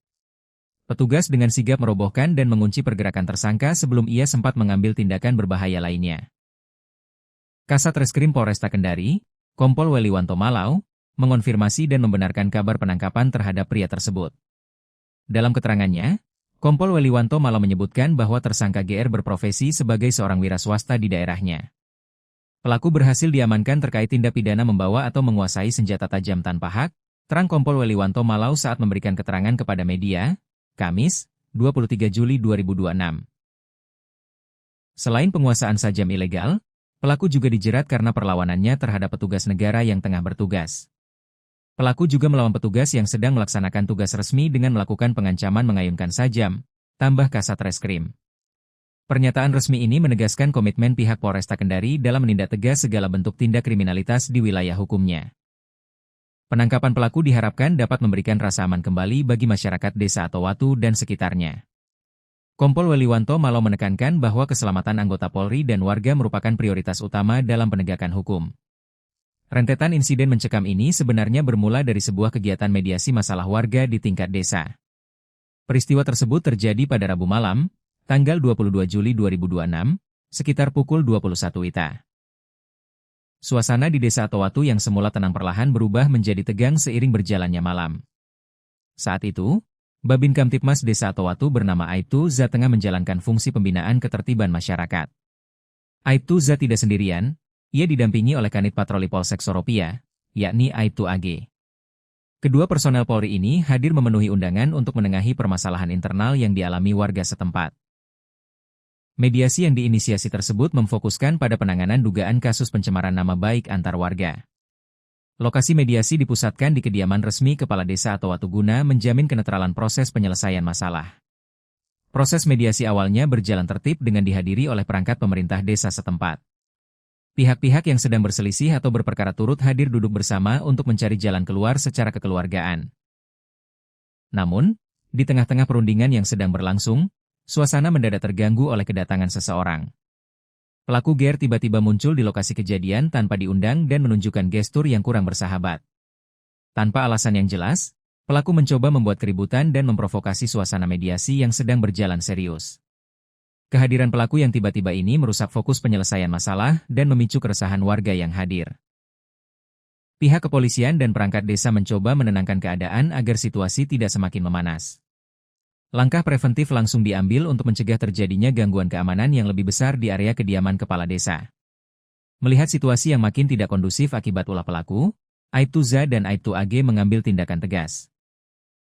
Petugas dengan sigap merobohkan dan mengunci pergerakan tersangka sebelum ia sempat mengambil tindakan berbahaya lainnya. Kasat Reskrim Polresta Kendari, Kompol Weliwanto Malau, mengonfirmasi dan membenarkan kabar penangkapan terhadap pria tersebut. Dalam keterangannya, Kompol Weliwanto Malau menyebutkan bahwa tersangka GR berprofesi sebagai seorang wira swasta di daerahnya. Pelaku berhasil diamankan terkait tindak pidana membawa atau menguasai senjata tajam tanpa hak, terang Kompol Weliwanto Malau saat memberikan keterangan kepada media, Kamis, 23 Juli 2026. Selain penguasaan sajam ilegal, pelaku juga dijerat karena perlawanannya terhadap petugas negara yang tengah bertugas. Pelaku juga melawan petugas yang sedang melaksanakan tugas resmi dengan melakukan pengancaman mengayunkan sajam, tambah Kasat Reskrim. Pernyataan resmi ini menegaskan komitmen pihak Polresta Kendari dalam menindak tegas segala bentuk tindak kriminalitas di wilayah hukumnya. Penangkapan pelaku diharapkan dapat memberikan rasa aman kembali bagi masyarakat Desa Atowatu dan sekitarnya. Kompol Weliwanto Malau menekankan bahwa keselamatan anggota Polri dan warga merupakan prioritas utama dalam penegakan hukum. Rentetan insiden mencekam ini sebenarnya bermula dari sebuah kegiatan mediasi masalah warga di tingkat desa. Peristiwa tersebut terjadi pada Rabu malam, tanggal 22 Juli 2026, sekitar pukul 21 WITA. Suasana di Desa Atowatu yang semula tenang perlahan berubah menjadi tegang seiring berjalannya malam. Saat itu, Babin Kamtipmas Desa Atowatu bernama Aibtu Za tengah menjalankan fungsi pembinaan ketertiban masyarakat. Aibtu Za tidak sendirian, ia didampingi oleh Kanit Patroli Polsek Soropia, yakni Aibtu AG. Kedua personel Polri ini hadir memenuhi undangan untuk menengahi permasalahan internal yang dialami warga setempat. Mediasi yang diinisiasi tersebut memfokuskan pada penanganan dugaan kasus pencemaran nama baik antar warga. Lokasi mediasi dipusatkan di kediaman resmi Kepala Desa Atowatu guna menjamin kenetralan proses penyelesaian masalah. Proses mediasi awalnya berjalan tertib dengan dihadiri oleh perangkat pemerintah desa setempat. Pihak-pihak yang sedang berselisih atau berperkara turut hadir duduk bersama untuk mencari jalan keluar secara kekeluargaan. Namun, di tengah-tengah perundingan yang sedang berlangsung, suasana mendadak terganggu oleh kedatangan seseorang. Pelaku GR tiba-tiba muncul di lokasi kejadian tanpa diundang dan menunjukkan gestur yang kurang bersahabat. Tanpa alasan yang jelas, pelaku mencoba membuat keributan dan memprovokasi suasana mediasi yang sedang berjalan serius. Kehadiran pelaku yang tiba-tiba ini merusak fokus penyelesaian masalah dan memicu keresahan warga yang hadir. Pihak kepolisian dan perangkat desa mencoba menenangkan keadaan agar situasi tidak semakin memanas. Langkah preventif langsung diambil untuk mencegah terjadinya gangguan keamanan yang lebih besar di area kediaman kepala desa. Melihat situasi yang makin tidak kondusif akibat ulah pelaku, Aibtu Za dan Aibtu AG mengambil tindakan tegas.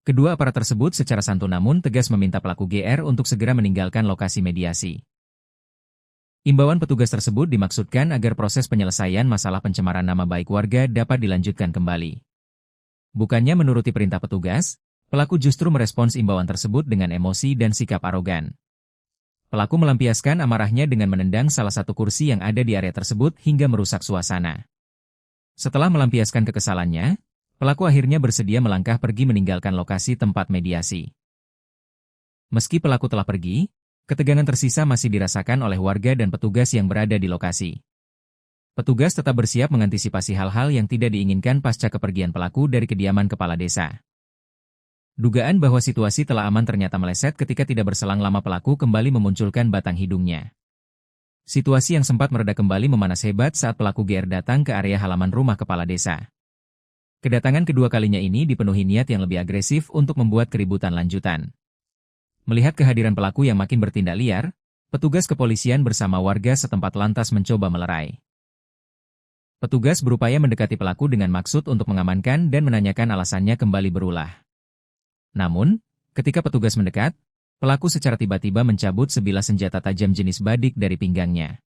Kedua aparat tersebut secara santun namun tegas meminta pelaku GR untuk segera meninggalkan lokasi mediasi. Imbauan petugas tersebut dimaksudkan agar proses penyelesaian masalah pencemaran nama baik warga dapat dilanjutkan kembali. Bukannya menuruti perintah petugas, pelaku justru merespons imbauan tersebut dengan emosi dan sikap arogan. Pelaku melampiaskan amarahnya dengan menendang salah satu kursi yang ada di area tersebut hingga merusak suasana. Setelah melampiaskan kekesalannya, pelaku akhirnya bersedia melangkah pergi meninggalkan lokasi tempat mediasi. Meski pelaku telah pergi, ketegangan tersisa masih dirasakan oleh warga dan petugas yang berada di lokasi. Petugas tetap bersiap mengantisipasi hal-hal yang tidak diinginkan pasca kepergian pelaku dari kediaman kepala desa. Dugaan bahwa situasi telah aman ternyata meleset ketika tidak berselang lama pelaku kembali memunculkan batang hidungnya. Situasi yang sempat mereda kembali memanas hebat saat pelaku GR datang ke area halaman rumah kepala desa. Kedatangan kedua kalinya ini dipenuhi niat yang lebih agresif untuk membuat keributan lanjutan. Melihat kehadiran pelaku yang makin bertindak liar, petugas kepolisian bersama warga setempat lantas mencoba melerai. Petugas berupaya mendekati pelaku dengan maksud untuk mengamankan dan menanyakan alasannya kembali berulah. Namun, ketika petugas mendekat, pelaku secara tiba-tiba mencabut sebilah senjata tajam jenis badik dari pinggangnya.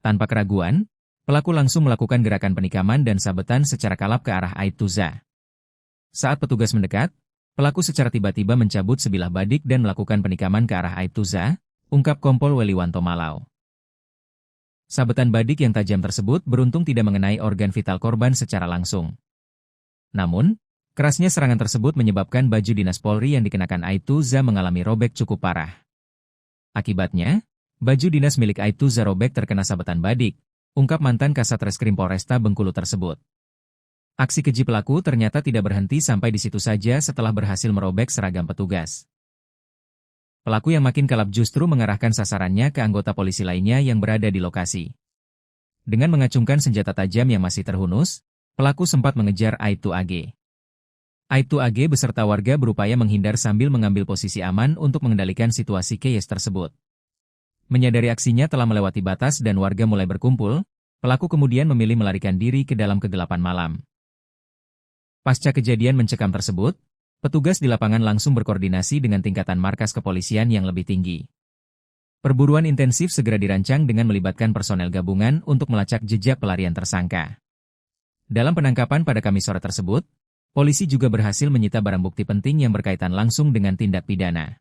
Tanpa keraguan, pelaku langsung melakukan gerakan penikaman dan sabetan secara kalap ke arah Aibtuza. Saat petugas mendekat, pelaku secara tiba-tiba mencabut sebilah badik dan melakukan penikaman ke arah Aibtuza, ungkap Kompol Weliwanto Malau. Sabetan badik yang tajam tersebut beruntung tidak mengenai organ vital korban secara langsung. Namun, kerasnya serangan tersebut menyebabkan baju dinas Polri yang dikenakan Aibtuza mengalami robek cukup parah. Akibatnya, baju dinas milik Aibtuza robek terkena sabetan badik, ungkap mantan Kasat Reskrim Polresta Bengkulu tersebut. Aksi keji pelaku ternyata tidak berhenti sampai di situ saja setelah berhasil merobek seragam petugas. Pelaku yang makin kalap justru mengarahkan sasarannya ke anggota polisi lainnya yang berada di lokasi. Dengan mengacungkan senjata tajam yang masih terhunus, pelaku sempat mengejar Aibtu AG. Aibtu AG beserta warga berupaya menghindar sambil mengambil posisi aman untuk mengendalikan situasi chaos tersebut. Menyadari aksinya telah melewati batas dan warga mulai berkumpul, pelaku kemudian memilih melarikan diri ke dalam kegelapan malam. Pasca kejadian mencekam tersebut, petugas di lapangan langsung berkoordinasi dengan tingkatan markas kepolisian yang lebih tinggi. Perburuan intensif segera dirancang dengan melibatkan personel gabungan untuk melacak jejak pelarian tersangka. Dalam penangkapan pada Kamis sore tersebut, polisi juga berhasil menyita barang bukti penting yang berkaitan langsung dengan tindak pidana.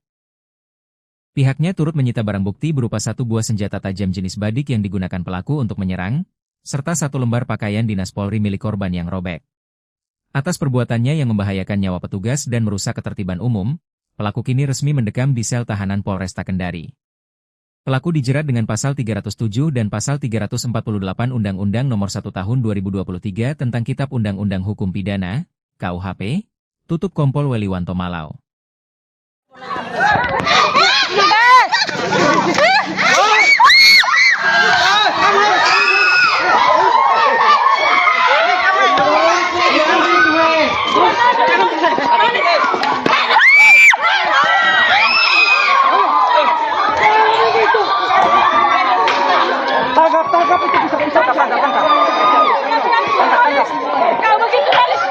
Pihaknya turut menyita barang bukti berupa satu buah senjata tajam jenis badik yang digunakan pelaku untuk menyerang, serta satu lembar pakaian dinas Polri milik korban yang robek. Atas perbuatannya yang membahayakan nyawa petugas dan merusak ketertiban umum, pelaku kini resmi mendekam di sel tahanan Polresta Kendari. Pelaku dijerat dengan pasal 307 dan pasal 348 Undang-Undang Nomor 1 Tahun 2023 tentang Kitab Undang-Undang Hukum Pidana, KUHP, tutup Kompol Weliwanto Malau. Tangkap itu bisa tangkap. Kau begitu malis.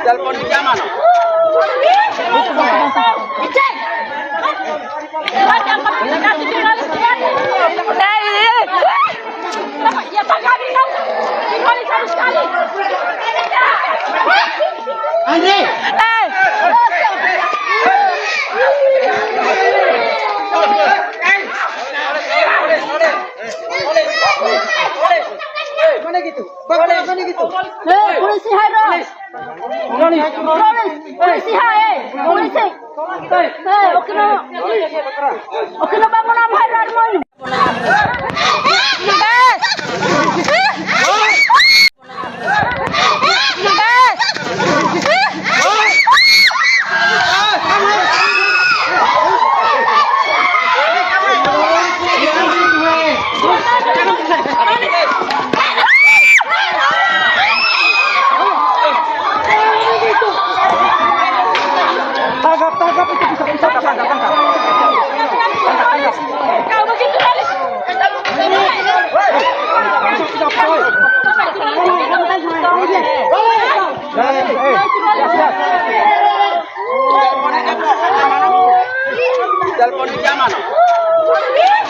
Telepon di zaman. Ya Pak kami tahu. Kami tahu sekali. Andre. Mana gitu? Mana gitu? Polisi haro. Polisi hai. Polisi. Okino bangun apa haro mo? Tangkap itu bisa tangkap.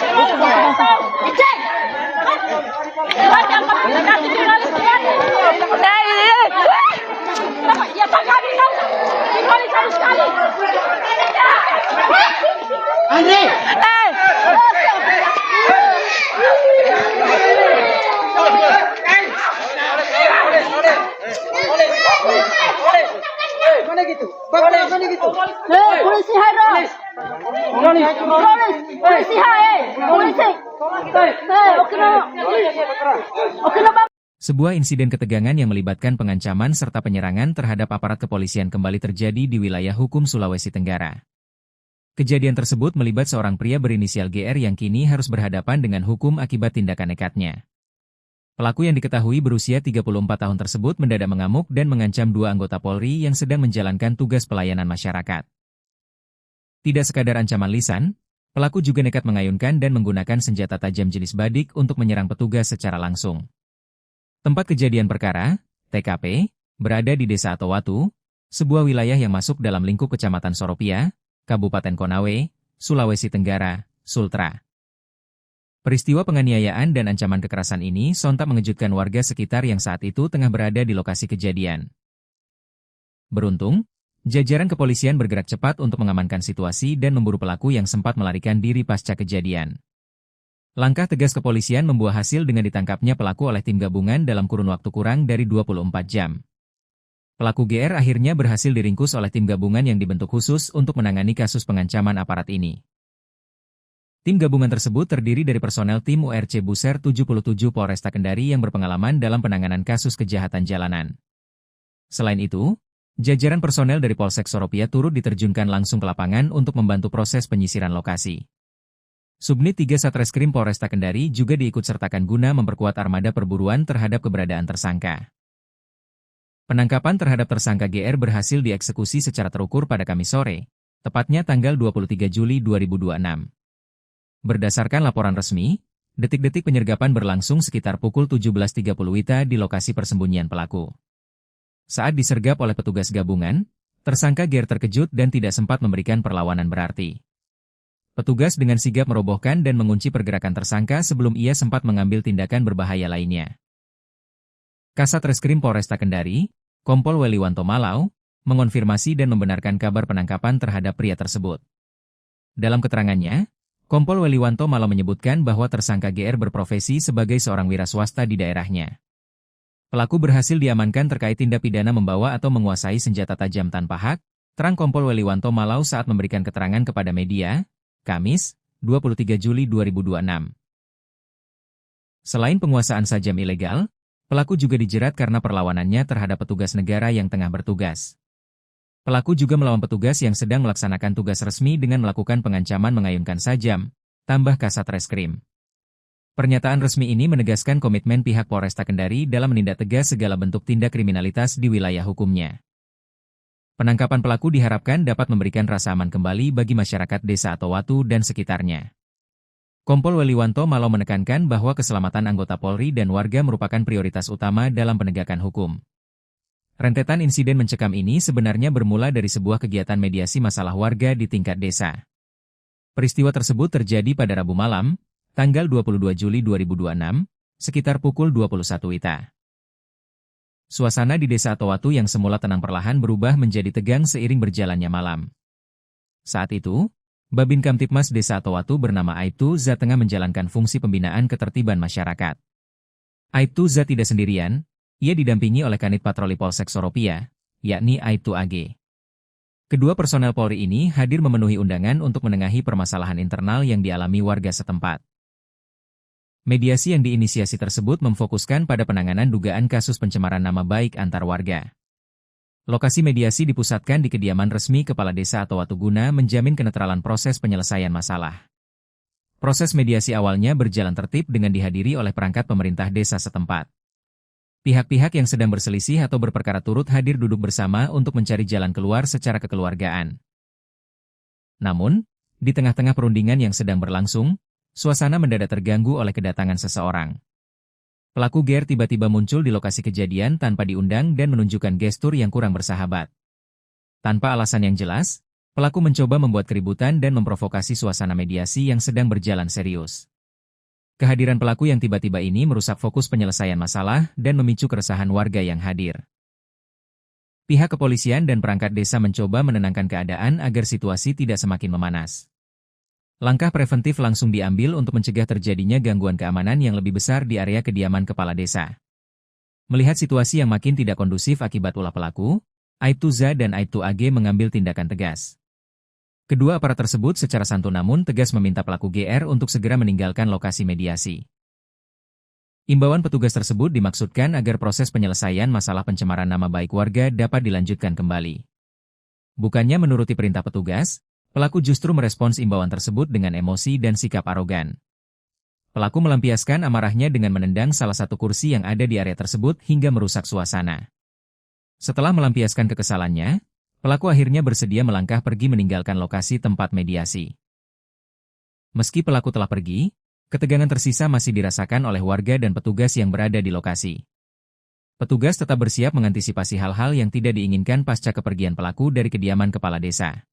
Icek. Jangan kasih jurnalis lihat. Ya Pak kami tahu. Jurnalis harus sekali. Andre! Mana gitu? Mana gitu? Polisi Hairo. Polisi hai. Polisi. Oke, Bang. Sebuah insiden ketegangan yang melibatkan pengancaman serta penyerangan terhadap aparat kepolisian kembali terjadi di wilayah hukum Sulawesi Tenggara. Kejadian tersebut melibat seorang pria berinisial GR yang kini harus berhadapan dengan hukum akibat tindakan nekatnya. Pelaku yang diketahui berusia 34 tahun tersebut mendadak mengamuk dan mengancam dua anggota Polri yang sedang menjalankan tugas pelayanan masyarakat. Tidak sekadar ancaman lisan, pelaku juga nekat mengayunkan dan menggunakan senjata tajam jenis badik untuk menyerang petugas secara langsung. Tempat kejadian perkara, TKP, berada di Desa Atowatu, sebuah wilayah yang masuk dalam lingkup Kecamatan Soropia, Kabupaten Konawe, Sulawesi Tenggara, Sultra. Peristiwa penganiayaan dan ancaman kekerasan ini sontak mengejutkan warga sekitar yang saat itu tengah berada di lokasi kejadian. Beruntung, jajaran kepolisian bergerak cepat untuk mengamankan situasi dan memburu pelaku yang sempat melarikan diri pasca kejadian. Langkah tegas kepolisian membuah hasil dengan ditangkapnya pelaku oleh tim gabungan dalam kurun waktu kurang dari 24 jam. Pelaku GR akhirnya berhasil diringkus oleh tim gabungan yang dibentuk khusus untuk menangani kasus pengancaman aparat ini. Tim gabungan tersebut terdiri dari personel tim URC Buser 77 Polresta Kendari yang berpengalaman dalam penanganan kasus kejahatan jalanan. Selain itu, jajaran personel dari Polsek Soropia turut diterjunkan langsung ke lapangan untuk membantu proses penyisiran lokasi. Subnit 3 Satreskrim Polresta Kendari juga diikutsertakan guna memperkuat armada perburuan terhadap keberadaan tersangka. Penangkapan terhadap tersangka GR berhasil dieksekusi secara terukur pada Kamis sore, tepatnya tanggal 23 Juli 2026. Berdasarkan laporan resmi, detik-detik penyergapan berlangsung sekitar pukul 17.30 WITA di lokasi persembunyian pelaku. Saat disergap oleh petugas gabungan, tersangka GR terkejut dan tidak sempat memberikan perlawanan berarti. Petugas dengan sigap merobohkan dan mengunci pergerakan tersangka sebelum ia sempat mengambil tindakan berbahaya lainnya. Kasat Reskrim Polresta Kendari, Kompol Weliwanto Malau, mengonfirmasi dan membenarkan kabar penangkapan terhadap pria tersebut. Dalam keterangannya, Kompol Weliwanto Malau menyebutkan bahwa tersangka GR berprofesi sebagai seorang wira swasta di daerahnya. Pelaku berhasil diamankan terkait tindak pidana membawa atau menguasai senjata tajam tanpa hak, terang Kompol Weliwanto Malau saat memberikan keterangan kepada media, Kamis, 23 Juli 2026. Selain penguasaan sajam ilegal, pelaku juga dijerat karena perlawanannya terhadap petugas negara yang tengah bertugas. Pelaku juga melawan petugas yang sedang melaksanakan tugas resmi dengan melakukan pengancaman mengayunkan sajam, tambah Kasat Reskrim. Pernyataan resmi ini menegaskan komitmen pihak Polresta Kendari dalam menindak tegas segala bentuk tindak kriminalitas di wilayah hukumnya. Penangkapan pelaku diharapkan dapat memberikan rasa aman kembali bagi masyarakat Desa Atowatu dan sekitarnya. Kompol Weliwanto Malau menekankan bahwa keselamatan anggota Polri dan warga merupakan prioritas utama dalam penegakan hukum. Rentetan insiden mencekam ini sebenarnya bermula dari sebuah kegiatan mediasi masalah warga di tingkat desa. Peristiwa tersebut terjadi pada Rabu malam, tanggal 22 Juli 2026, sekitar pukul 21 WITA. Suasana di Desa Atowatu yang semula tenang perlahan berubah menjadi tegang seiring berjalannya malam. Saat itu, Babin Kamtipmas Desa Atowatu bernama Aibtu Za tengah menjalankan fungsi pembinaan ketertiban masyarakat. Aibtu Za tidak sendirian, ia didampingi oleh Kanit Patroli Polsek Soropia, yakni Aibtu AG. Kedua personel Polri ini hadir memenuhi undangan untuk menengahi permasalahan internal yang dialami warga setempat. Mediasi yang diinisiasi tersebut memfokuskan pada penanganan dugaan kasus pencemaran nama baik antar warga. Lokasi mediasi dipusatkan di kediaman resmi Kepala Desa Atowatu guna menjamin kenetralan proses penyelesaian masalah. Proses mediasi awalnya berjalan tertib dengan dihadiri oleh perangkat pemerintah desa setempat. Pihak-pihak yang sedang berselisih atau berperkara turut hadir duduk bersama untuk mencari jalan keluar secara kekeluargaan. Namun, di tengah-tengah perundingan yang sedang berlangsung, suasana mendadak terganggu oleh kedatangan seseorang. Pelaku GR tiba-tiba muncul di lokasi kejadian tanpa diundang dan menunjukkan gestur yang kurang bersahabat. Tanpa alasan yang jelas, Pelaku mencoba membuat keributan dan memprovokasi suasana mediasi yang sedang berjalan serius. Kehadiran pelaku yang tiba-tiba ini merusak fokus penyelesaian masalah dan memicu keresahan warga yang hadir. Pihak kepolisian dan perangkat desa mencoba menenangkan keadaan agar situasi tidak semakin memanas. Langkah preventif langsung diambil untuk mencegah terjadinya gangguan keamanan yang lebih besar di area kediaman kepala desa. Melihat situasi yang makin tidak kondusif akibat ulah pelaku, Aibtu Za dan Aibtu AG mengambil tindakan tegas. Kedua aparat tersebut secara santun namun tegas meminta pelaku GR untuk segera meninggalkan lokasi mediasi. Imbauan petugas tersebut dimaksudkan agar proses penyelesaian masalah pencemaran nama baik warga dapat dilanjutkan kembali. Bukannya menuruti perintah petugas, pelaku justru merespons imbauan tersebut dengan emosi dan sikap arogan. Pelaku melampiaskan amarahnya dengan menendang salah satu kursi yang ada di area tersebut hingga merusak suasana. Setelah melampiaskan kekesalannya, pelaku akhirnya bersedia melangkah pergi meninggalkan lokasi tempat mediasi. Meski pelaku telah pergi, ketegangan tersisa masih dirasakan oleh warga dan petugas yang berada di lokasi. Petugas tetap bersiap mengantisipasi hal-hal yang tidak diinginkan pasca kepergian pelaku dari kediaman kepala desa.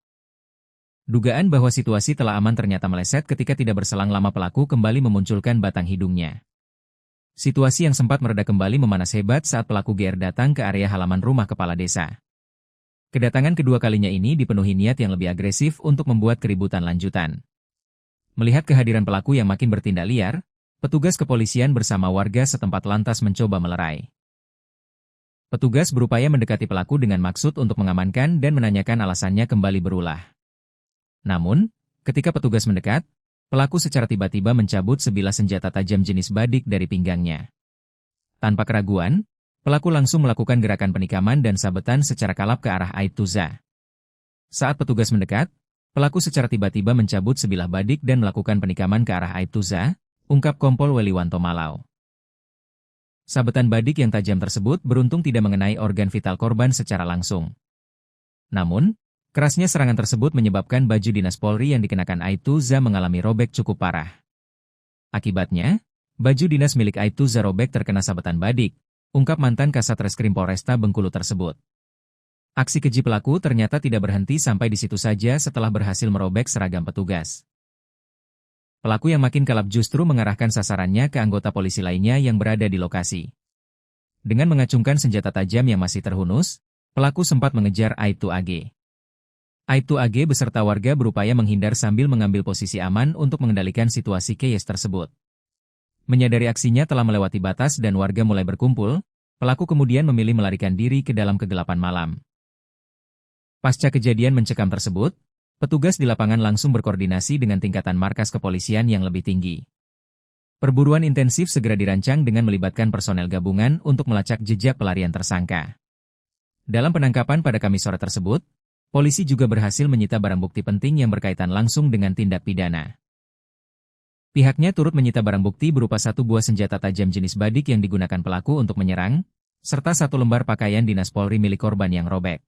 Dugaan bahwa situasi telah aman ternyata meleset ketika tidak berselang lama pelaku kembali memunculkan batang hidungnya. Situasi yang sempat mereda kembali memanas hebat saat pelaku GR datang ke area halaman rumah kepala desa. Kedatangan kedua kalinya ini dipenuhi niat yang lebih agresif untuk membuat keributan lanjutan. Melihat kehadiran pelaku yang makin bertindak liar, petugas kepolisian bersama warga setempat lantas mencoba melerai. Petugas berupaya mendekati pelaku dengan maksud untuk mengamankan dan menanyakan alasannya kembali berulah. Namun, ketika petugas mendekat, pelaku secara tiba-tiba mencabut sebilah senjata tajam jenis badik dari pinggangnya. Tanpa keraguan, pelaku langsung melakukan gerakan penikaman dan sabetan secara kalap ke arah Aibtu Za. Saat petugas mendekat, pelaku secara tiba-tiba mencabut sebilah badik dan melakukan penikaman ke arah Aibtu Za, ungkap Kompol Weliwanto Malau. Sabetan badik yang tajam tersebut beruntung tidak mengenai organ vital korban secara langsung. Namun, kerasnya serangan tersebut menyebabkan baju dinas Polri yang dikenakan Aibtu Za mengalami robek cukup parah. Akibatnya, baju dinas milik Aibtu Za robek terkena sabetan badik, ungkap mantan Kasat Reskrim Polresta Bengkulu tersebut. Aksi keji pelaku ternyata tidak berhenti sampai di situ saja setelah berhasil merobek seragam petugas. Pelaku yang makin kalap justru mengarahkan sasarannya ke anggota polisi lainnya yang berada di lokasi. Dengan mengacungkan senjata tajam yang masih terhunus, pelaku sempat mengejar Aibtu AG. Aibtu AG beserta warga berupaya menghindar sambil mengambil posisi aman untuk mengendalikan situasi chaos tersebut. Menyadari aksinya telah melewati batas dan warga mulai berkumpul, pelaku kemudian memilih melarikan diri ke dalam kegelapan malam. Pasca kejadian mencekam tersebut, petugas di lapangan langsung berkoordinasi dengan tingkatan markas kepolisian yang lebih tinggi. Perburuan intensif segera dirancang dengan melibatkan personel gabungan untuk melacak jejak pelarian tersangka. Dalam penangkapan pada Kamis sore tersebut, polisi juga berhasil menyita barang bukti penting yang berkaitan langsung dengan tindak pidana. Pihaknya turut menyita barang bukti berupa satu buah senjata tajam jenis badik yang digunakan pelaku untuk menyerang, serta satu lembar pakaian dinas Polri milik korban yang robek.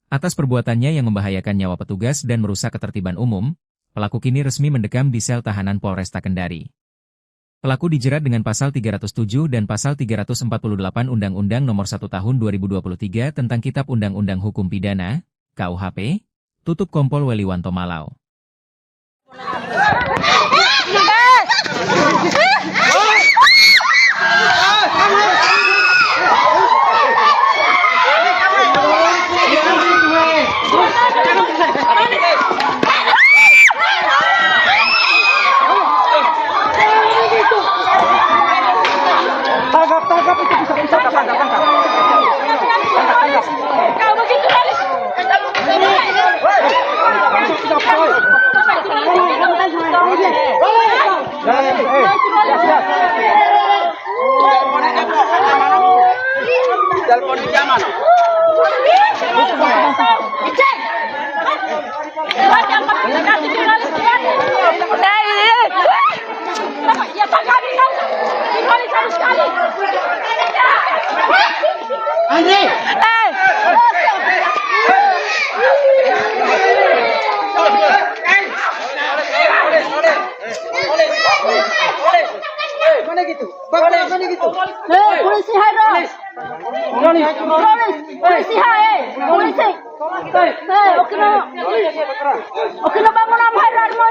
Atas perbuatannya yang membahayakan nyawa petugas dan merusak ketertiban umum, pelaku kini resmi mendekam di sel tahanan Polresta Kendari. Pelaku dijerat dengan pasal 307 dan pasal 348 Undang-Undang Nomor 1 Tahun 2023 tentang Kitab Undang-Undang Hukum Pidana, KUHP, tutup Kompol Weliwanto Malau. Tangkap itu bisa tangkap. Kau begitu manis. Telepon di zaman. Ya Pak kami tahu. Kembali satu sekali. Andre. Mana gitu? Bagaimana gitu? Polisi hai. Polisi hai. Polisi. oke na bangun ang hayran mo.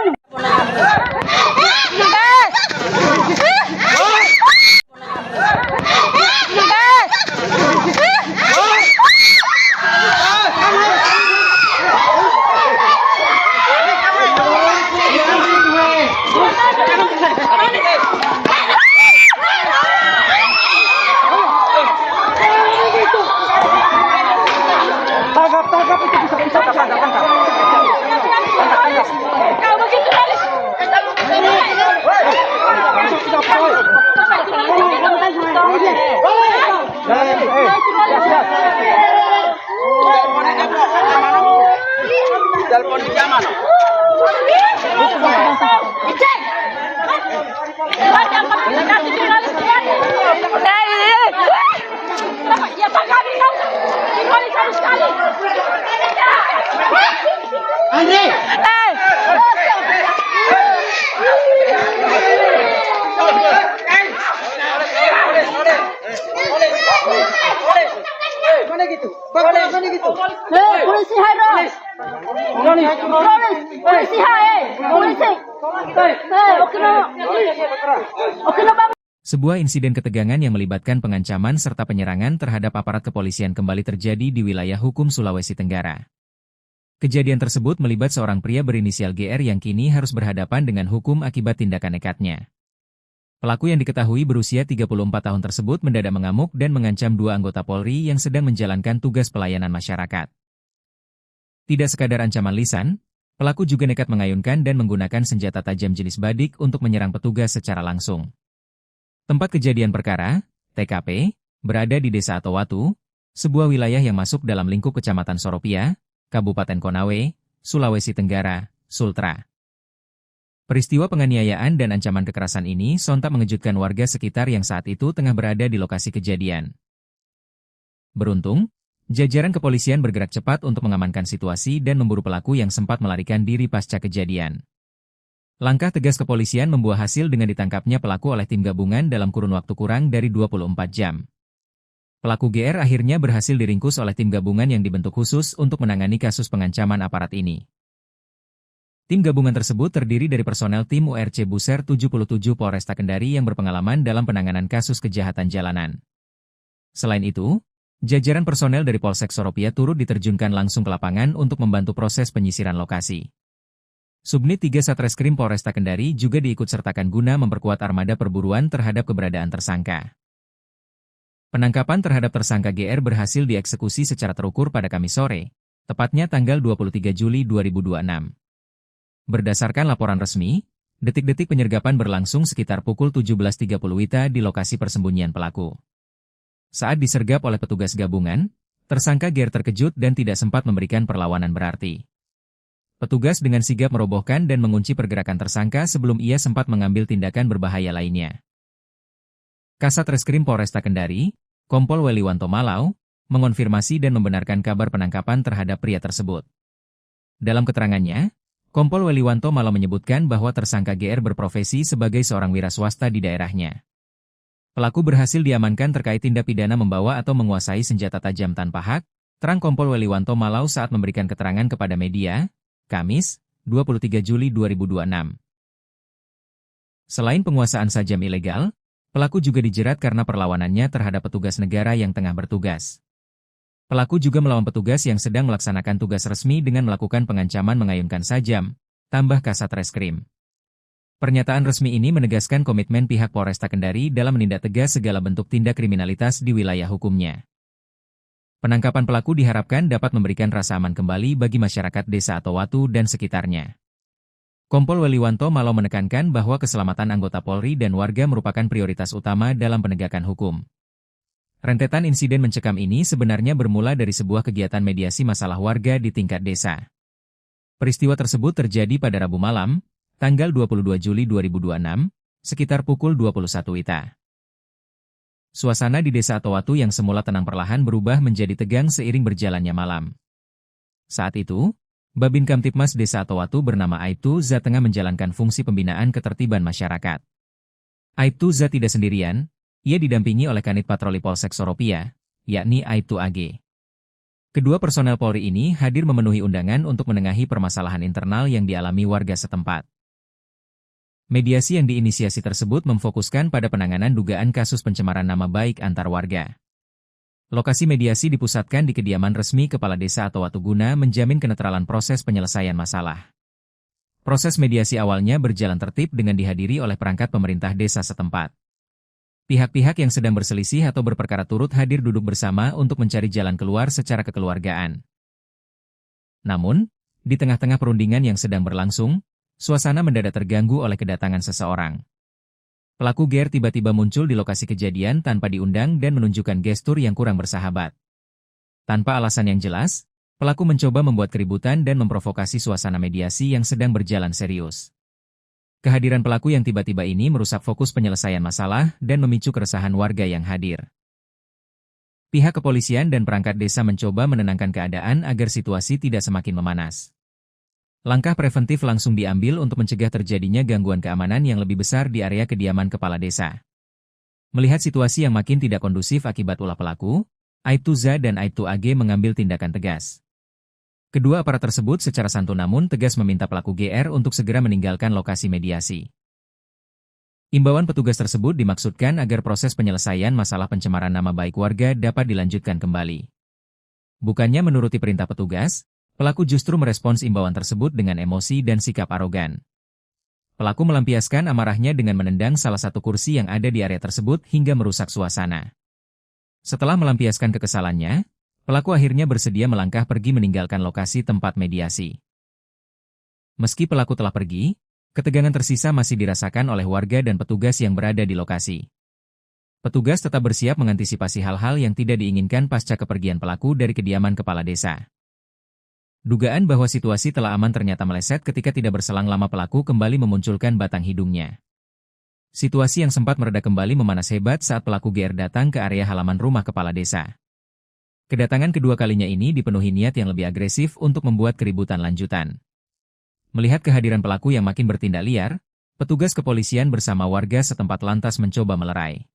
Tangkap itu bisa tangkap. Kau begitu malis. Telepon di zaman. Cek. Ya Pak kami tahu. Kembali sekali. Andre. Mana gitu? Mana gitu? Polisi Hairo. Polisi Hai. Polisi. Oke na bang. Sebuah insiden ketegangan yang melibatkan pengancaman serta penyerangan terhadap aparat kepolisian kembali terjadi di wilayah hukum Sulawesi Tenggara. Kejadian tersebut melibat seorang pria berinisial GR yang kini harus berhadapan dengan hukum akibat tindakan nekatnya. Pelaku yang diketahui berusia 34 tahun tersebut mendadak mengamuk dan mengancam dua anggota Polri yang sedang menjalankan tugas pelayanan masyarakat. Tidak sekadar ancaman lisan, pelaku juga nekat mengayunkan dan menggunakan senjata tajam jenis badik untuk menyerang petugas secara langsung. Tempat kejadian perkara, TKP, berada di Desa Atowatu, sebuah wilayah yang masuk dalam lingkup Kecamatan Soropia, Kabupaten Konawe, Sulawesi Tenggara, Sultra. Peristiwa penganiayaan dan ancaman kekerasan ini sontak mengejutkan warga sekitar yang saat itu tengah berada di lokasi kejadian. Beruntung, jajaran kepolisian bergerak cepat untuk mengamankan situasi dan memburu pelaku yang sempat melarikan diri pasca kejadian. Langkah tegas kepolisian membuah hasil dengan ditangkapnya pelaku oleh tim gabungan dalam kurun waktu kurang dari 24 jam. Pelaku GR akhirnya berhasil diringkus oleh tim gabungan yang dibentuk khusus untuk menangani kasus pengancaman aparat ini. Tim gabungan tersebut terdiri dari personel tim URC Buser 77 Polresta Kendari yang berpengalaman dalam penanganan kasus kejahatan jalanan. Selain itu, jajaran personel dari Polsek Soropia turut diterjunkan langsung ke lapangan untuk membantu proses penyisiran lokasi. Subnit 3 Satreskrim Polresta Kendari juga diikutsertakan guna memperkuat armada perburuan terhadap keberadaan tersangka. Penangkapan terhadap tersangka GR berhasil dieksekusi secara terukur pada Kamis sore, tepatnya tanggal 23 Juli 2026. Berdasarkan laporan resmi, detik-detik penyergapan berlangsung sekitar pukul 17.30 WITA di lokasi persembunyian pelaku. Saat disergap oleh petugas gabungan, tersangka GR terkejut dan tidak sempat memberikan perlawanan berarti. Petugas dengan sigap merobohkan dan mengunci pergerakan tersangka sebelum ia sempat mengambil tindakan berbahaya lainnya. Kasat Reskrim Polresta Kendari, Kompol Weliwanto Malau, mengonfirmasi dan membenarkan kabar penangkapan terhadap pria tersebut. Dalam keterangannya, Kompol Weliwanto Malau menyebutkan bahwa tersangka GR berprofesi sebagai seorang wira swasta di daerahnya. Pelaku berhasil diamankan terkait tindak pidana membawa atau menguasai senjata tajam tanpa hak, terang Kompol Weliwanto Malau saat memberikan keterangan kepada media, Kamis, 23 Juli 2026. Selain penguasaan sajam ilegal, pelaku juga dijerat karena perlawanannya terhadap petugas negara yang tengah bertugas. Pelaku juga melawan petugas yang sedang melaksanakan tugas resmi dengan melakukan pengancaman mengayunkan sajam, tambah Kasat Reskrim. Pernyataan resmi ini menegaskan komitmen pihak Polresta Kendari dalam menindak tegas segala bentuk tindak kriminalitas di wilayah hukumnya. Penangkapan pelaku diharapkan dapat memberikan rasa aman kembali bagi masyarakat Desa Atowatu dan sekitarnya. Kompol Weliwanto Malau menekankan bahwa keselamatan anggota Polri dan warga merupakan prioritas utama dalam penegakan hukum. Rentetan insiden mencekam ini sebenarnya bermula dari sebuah kegiatan mediasi masalah warga di tingkat desa. Peristiwa tersebut terjadi pada Rabu malam, tanggal 22 Juli 2026, sekitar pukul 21 WITA. Suasana di Desa Atowatu yang semula tenang perlahan berubah menjadi tegang seiring berjalannya malam. Saat itu, Babin Kamtipmas Desa Atowatu bernama Aibtu Za tengah menjalankan fungsi pembinaan ketertiban masyarakat. Aibtu Za tidak sendirian, ia didampingi oleh Kanit Patroli Polsek Soropia, yakni Aibtu AG. Kedua personel Polri ini hadir memenuhi undangan untuk menengahi permasalahan internal yang dialami warga setempat. Mediasi yang diinisiasi tersebut memfokuskan pada penanganan dugaan kasus pencemaran nama baik antar warga. Lokasi mediasi dipusatkan di kediaman resmi Kepala Desa atau Watuguna menjamin kenetralan proses penyelesaian masalah. Proses mediasi awalnya berjalan tertib dengan dihadiri oleh perangkat pemerintah desa setempat. Pihak-pihak yang sedang berselisih atau berperkara turut hadir duduk bersama untuk mencari jalan keluar secara kekeluargaan. Namun, di tengah-tengah perundingan yang sedang berlangsung, suasana mendadak terganggu oleh kedatangan seseorang. Pelaku GR tiba-tiba muncul di lokasi kejadian tanpa diundang dan menunjukkan gestur yang kurang bersahabat. Tanpa alasan yang jelas, pelaku mencoba membuat keributan dan memprovokasi suasana mediasi yang sedang berjalan serius. Kehadiran pelaku yang tiba-tiba ini merusak fokus penyelesaian masalah dan memicu keresahan warga yang hadir. Pihak kepolisian dan perangkat desa mencoba menenangkan keadaan agar situasi tidak semakin memanas. Langkah preventif langsung diambil untuk mencegah terjadinya gangguan keamanan yang lebih besar di area kediaman kepala desa. Melihat situasi yang makin tidak kondusif akibat ulah pelaku, Aibtu Z dan Aibtu AG mengambil tindakan tegas. Kedua aparat tersebut secara santun namun tegas meminta pelaku GR untuk segera meninggalkan lokasi mediasi. Imbauan petugas tersebut dimaksudkan agar proses penyelesaian masalah pencemaran nama baik warga dapat dilanjutkan kembali. Bukannya menuruti perintah petugas, pelaku justru merespons imbauan tersebut dengan emosi dan sikap arogan. Pelaku melampiaskan amarahnya dengan menendang salah satu kursi yang ada di area tersebut hingga merusak suasana. Setelah melampiaskan kekesalannya, pelaku akhirnya bersedia melangkah pergi meninggalkan lokasi tempat mediasi. Meski pelaku telah pergi, ketegangan tersisa masih dirasakan oleh warga dan petugas yang berada di lokasi. Petugas tetap bersiap mengantisipasi hal-hal yang tidak diinginkan pasca kepergian pelaku dari kediaman kepala desa. Dugaan bahwa situasi telah aman ternyata meleset ketika tidak berselang lama pelaku kembali memunculkan batang hidungnya. Situasi yang sempat mereda kembali memanas hebat saat pelaku GR datang ke area halaman rumah kepala desa. Kedatangan kedua kalinya ini dipenuhi niat yang lebih agresif untuk membuat keributan lanjutan. Melihat kehadiran pelaku yang makin bertindak liar, petugas kepolisian bersama warga setempat lantas mencoba melerai.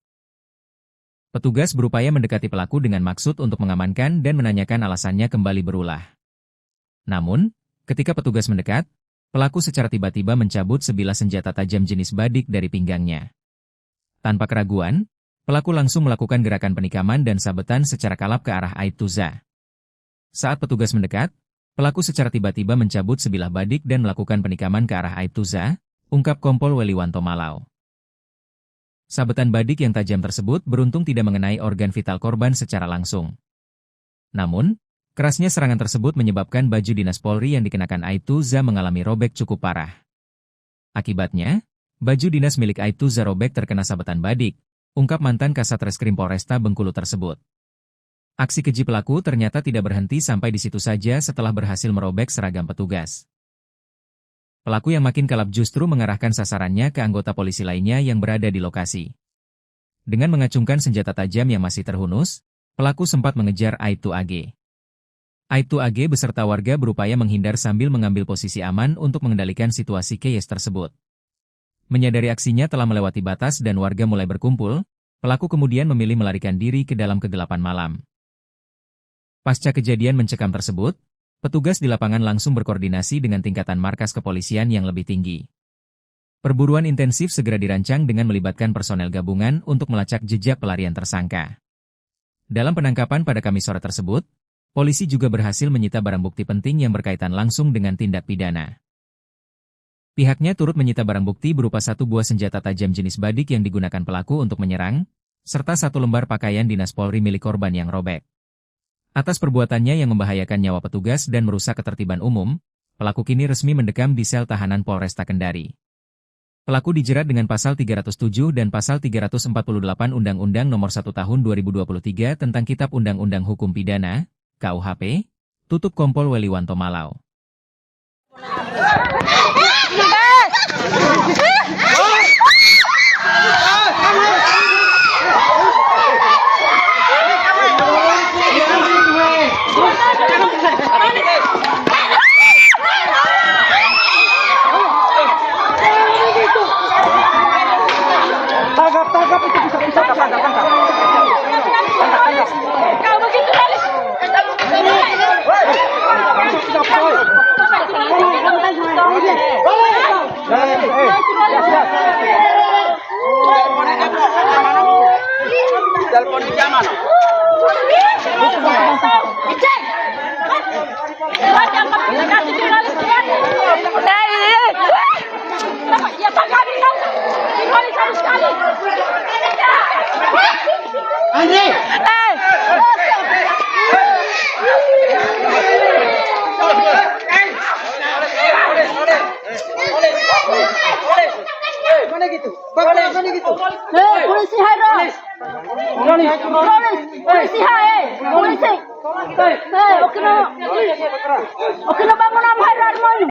Petugas berupaya mendekati pelaku dengan maksud untuk mengamankan dan menanyakan alasannya kembali berulah. Namun, ketika petugas mendekat, pelaku secara tiba-tiba mencabut sebilah senjata tajam jenis badik dari pinggangnya. Tanpa keraguan, pelaku langsung melakukan gerakan penikaman dan sabetan secara kalap ke arah Aibtu Z. Saat petugas mendekat, pelaku secara tiba-tiba mencabut sebilah badik dan melakukan penikaman ke arah Aibtu Z, ungkap Kompol Weliwanto Malau. Sabetan badik yang tajam tersebut beruntung tidak mengenai organ vital korban secara langsung. Namun, kerasnya serangan tersebut menyebabkan baju dinas Polri yang dikenakan Aibtu Z mengalami robek cukup parah. Akibatnya, baju dinas milik Aibtu Z robek terkena sabetan badik, ungkap mantan Kasat Reskrim Polresta Bengkulu tersebut. Aksi keji pelaku ternyata tidak berhenti sampai di situ saja setelah berhasil merobek seragam petugas. Pelaku yang makin kalap justru mengarahkan sasarannya ke anggota polisi lainnya yang berada di lokasi. Dengan mengacungkan senjata tajam yang masih terhunus, pelaku sempat mengejar Aibtu AG. Aibtu AG beserta warga berupaya menghindar sambil mengambil posisi aman untuk mengendalikan situasi chaos tersebut. Menyadari aksinya telah melewati batas dan warga mulai berkumpul, pelaku kemudian memilih melarikan diri ke dalam kegelapan malam. Pasca kejadian mencekam tersebut, petugas di lapangan langsung berkoordinasi dengan tingkatan markas kepolisian yang lebih tinggi. Perburuan intensif segera dirancang dengan melibatkan personel gabungan untuk melacak jejak pelarian tersangka. Dalam penangkapan pada Kamis sore tersebut, polisi juga berhasil menyita barang bukti penting yang berkaitan langsung dengan tindak pidana. Pihaknya turut menyita barang bukti berupa satu buah senjata tajam jenis badik yang digunakan pelaku untuk menyerang, serta satu lembar pakaian dinas Polri milik korban yang robek. Atas perbuatannya yang membahayakan nyawa petugas dan merusak ketertiban umum, pelaku kini resmi mendekam di sel tahanan Polresta Kendari. Pelaku dijerat dengan pasal 307 dan pasal 348 Undang-Undang Nomor 1 Tahun 2023 tentang Kitab Undang-Undang Hukum Pidana, KUHP, tutup Kompol Weliwanto Malau. Tangkap itu bisa tangkap. Kau begitu, Dalis. gitu? Bagaimana gitu? Polisi hai polisi hai polisi okino bangun am hai radmon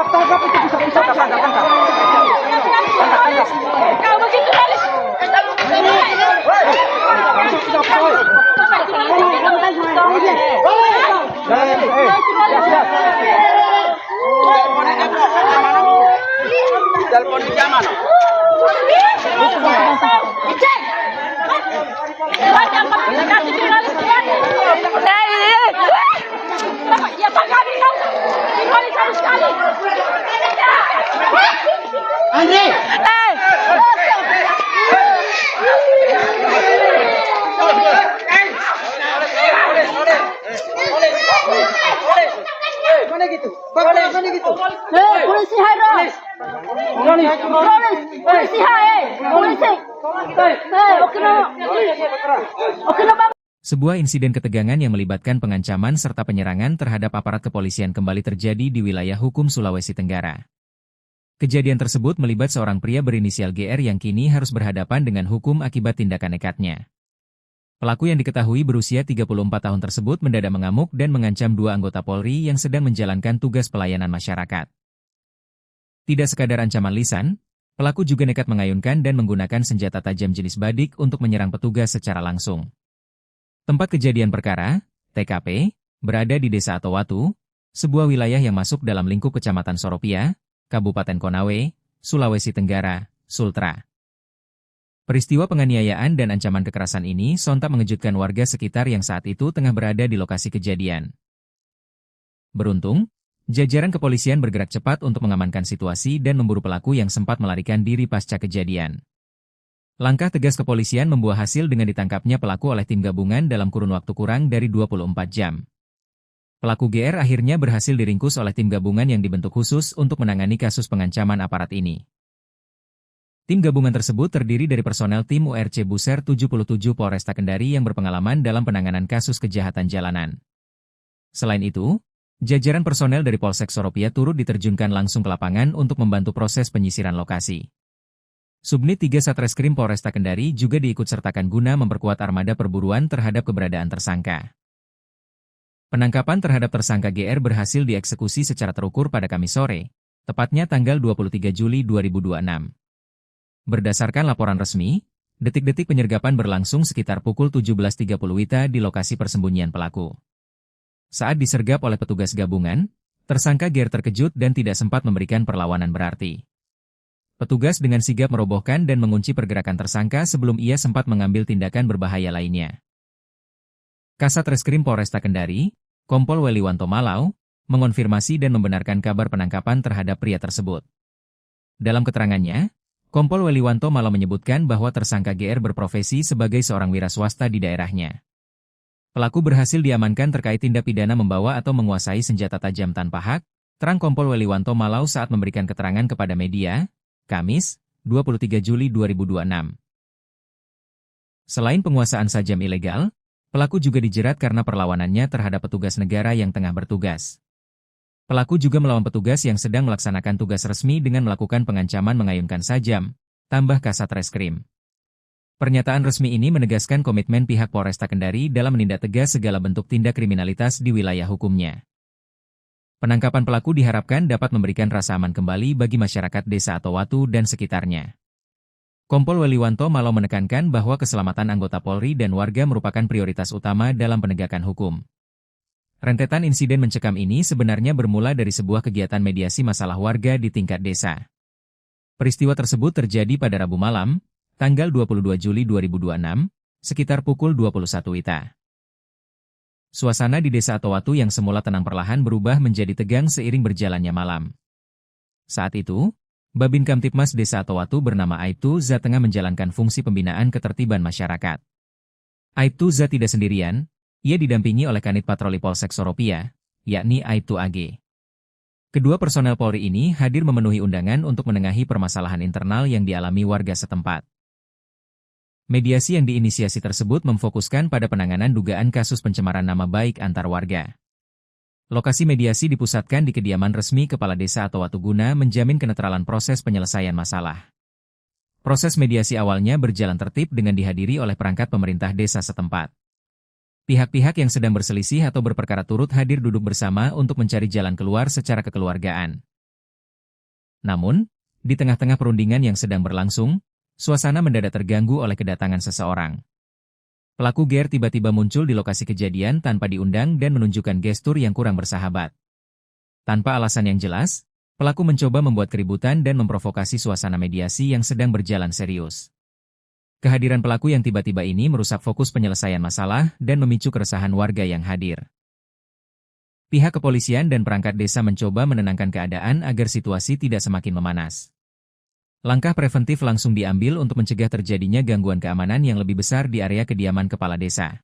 Tangkap itu bisa tangkap. Kau begitu manis. Telepon di zaman. Cek. Ya Pak kami tahu. Kembali sekali. Andre. Bagaimana gitu? Bagaimana gitu? Polisi hai polisi hai polisi okino bang. Sebuah insiden ketegangan yang melibatkan pengancaman serta penyerangan terhadap aparat kepolisian kembali terjadi di wilayah hukum Sulawesi Tenggara. Kejadian tersebut melibat seorang pria berinisial GR yang kini harus berhadapan dengan hukum akibat tindakan nekatnya. Pelaku yang diketahui berusia 34 tahun tersebut mendadak mengamuk dan mengancam dua anggota Polri yang sedang menjalankan tugas pelayanan masyarakat. Tidak sekadar ancaman lisan, pelaku juga nekat mengayunkan dan menggunakan senjata tajam jenis badik untuk menyerang petugas secara langsung. Tempat kejadian perkara, TKP, berada di Desa Atowatu, sebuah wilayah yang masuk dalam lingkup Kecamatan Soropia, Kabupaten Konawe, Sulawesi Tenggara, Sultra. Peristiwa penganiayaan dan ancaman kekerasan ini sontak mengejutkan warga sekitar yang saat itu tengah berada di lokasi kejadian. Beruntung, jajaran kepolisian bergerak cepat untuk mengamankan situasi dan memburu pelaku yang sempat melarikan diri pasca kejadian. Langkah tegas kepolisian membuah hasil dengan ditangkapnya pelaku oleh tim gabungan dalam kurun waktu kurang dari 24 jam. Pelaku GR akhirnya berhasil diringkus oleh tim gabungan yang dibentuk khusus untuk menangani kasus pengancaman aparat ini. Tim gabungan tersebut terdiri dari personel tim URC Buser 77 Polresta Kendari yang berpengalaman dalam penanganan kasus kejahatan jalanan. Selain itu, jajaran personel dari Polsek Soropia turut diterjunkan langsung ke lapangan untuk membantu proses penyisiran lokasi. Subnit 3 Satreskrim Polresta Kendari juga diikutsertakan guna memperkuat armada perburuan terhadap keberadaan tersangka. Penangkapan terhadap tersangka GR berhasil dieksekusi secara terukur pada Kamis sore, tepatnya tanggal 23 Juli 2026. Berdasarkan laporan resmi, detik-detik penyergapan berlangsung sekitar pukul 17.30 WITA di lokasi persembunyian pelaku. Saat disergap oleh petugas gabungan, tersangka GR terkejut dan tidak sempat memberikan perlawanan berarti. Petugas dengan sigap merobohkan dan mengunci pergerakan tersangka sebelum ia sempat mengambil tindakan berbahaya lainnya. Kasat Reskrim Polresta Kendari, Kompol Weliwanto Malau, mengonfirmasi dan membenarkan kabar penangkapan terhadap pria tersebut. Dalam keterangannya, Kompol Weliwanto Malau menyebutkan bahwa tersangka GR berprofesi sebagai seorang wira swasta di daerahnya. Pelaku berhasil diamankan terkait tindak pidana membawa atau menguasai senjata tajam tanpa hak, terang Kompol Weliwanto Malau saat memberikan keterangan kepada media, Kamis, 23 Juli 2026. Selain penguasaan sajam ilegal, pelaku juga dijerat karena perlawanannya terhadap petugas negara yang tengah bertugas. Pelaku juga melawan petugas yang sedang melaksanakan tugas resmi dengan melakukan pengancaman mengayunkan sajam, tambah Kasat Reskrim. Pernyataan resmi ini menegaskan komitmen pihak Polresta Kendari dalam menindak tegas segala bentuk tindak kriminalitas di wilayah hukumnya. Penangkapan pelaku diharapkan dapat memberikan rasa aman kembali bagi masyarakat Desa Atowatu dan sekitarnya. Kompol Weliwanto Malau menekankan bahwa keselamatan anggota Polri dan warga merupakan prioritas utama dalam penegakan hukum. Rentetan insiden mencekam ini sebenarnya bermula dari sebuah kegiatan mediasi masalah warga di tingkat desa. Peristiwa tersebut terjadi pada Rabu malam, tanggal 22 Juli 2026, sekitar pukul 21 WITA. Suasana di Desa Atowatu yang semula tenang perlahan berubah menjadi tegang seiring berjalannya malam. Saat itu, Babin Kamtipmas Desa Atowatu bernama Aibtu Za tengah menjalankan fungsi pembinaan ketertiban masyarakat. Aibtu Za tidak sendirian, ia didampingi oleh Kanit Patroli Polsek Soropia, yakni Aibtu AG. Kedua personel Polri ini hadir memenuhi undangan untuk menengahi permasalahan internal yang dialami warga setempat. Mediasi yang diinisiasi tersebut memfokuskan pada penanganan dugaan kasus pencemaran nama baik antar warga. Lokasi mediasi dipusatkan di kediaman resmi Kepala Desa atau Watuguna menjamin kenetralan proses penyelesaian masalah. Proses mediasi awalnya berjalan tertib dengan dihadiri oleh perangkat pemerintah desa setempat. Pihak-pihak yang sedang berselisih atau berperkara turut hadir duduk bersama untuk mencari jalan keluar secara kekeluargaan. Namun, di tengah-tengah perundingan yang sedang berlangsung, suasana mendadak terganggu oleh kedatangan seseorang. Pelaku GR tiba-tiba muncul di lokasi kejadian tanpa diundang dan menunjukkan gestur yang kurang bersahabat. Tanpa alasan yang jelas, pelaku mencoba membuat keributan dan memprovokasi suasana mediasi yang sedang berjalan serius. Kehadiran pelaku yang tiba-tiba ini merusak fokus penyelesaian masalah dan memicu keresahan warga yang hadir. Pihak kepolisian dan perangkat desa mencoba menenangkan keadaan agar situasi tidak semakin memanas. Langkah preventif langsung diambil untuk mencegah terjadinya gangguan keamanan yang lebih besar di area kediaman kepala desa.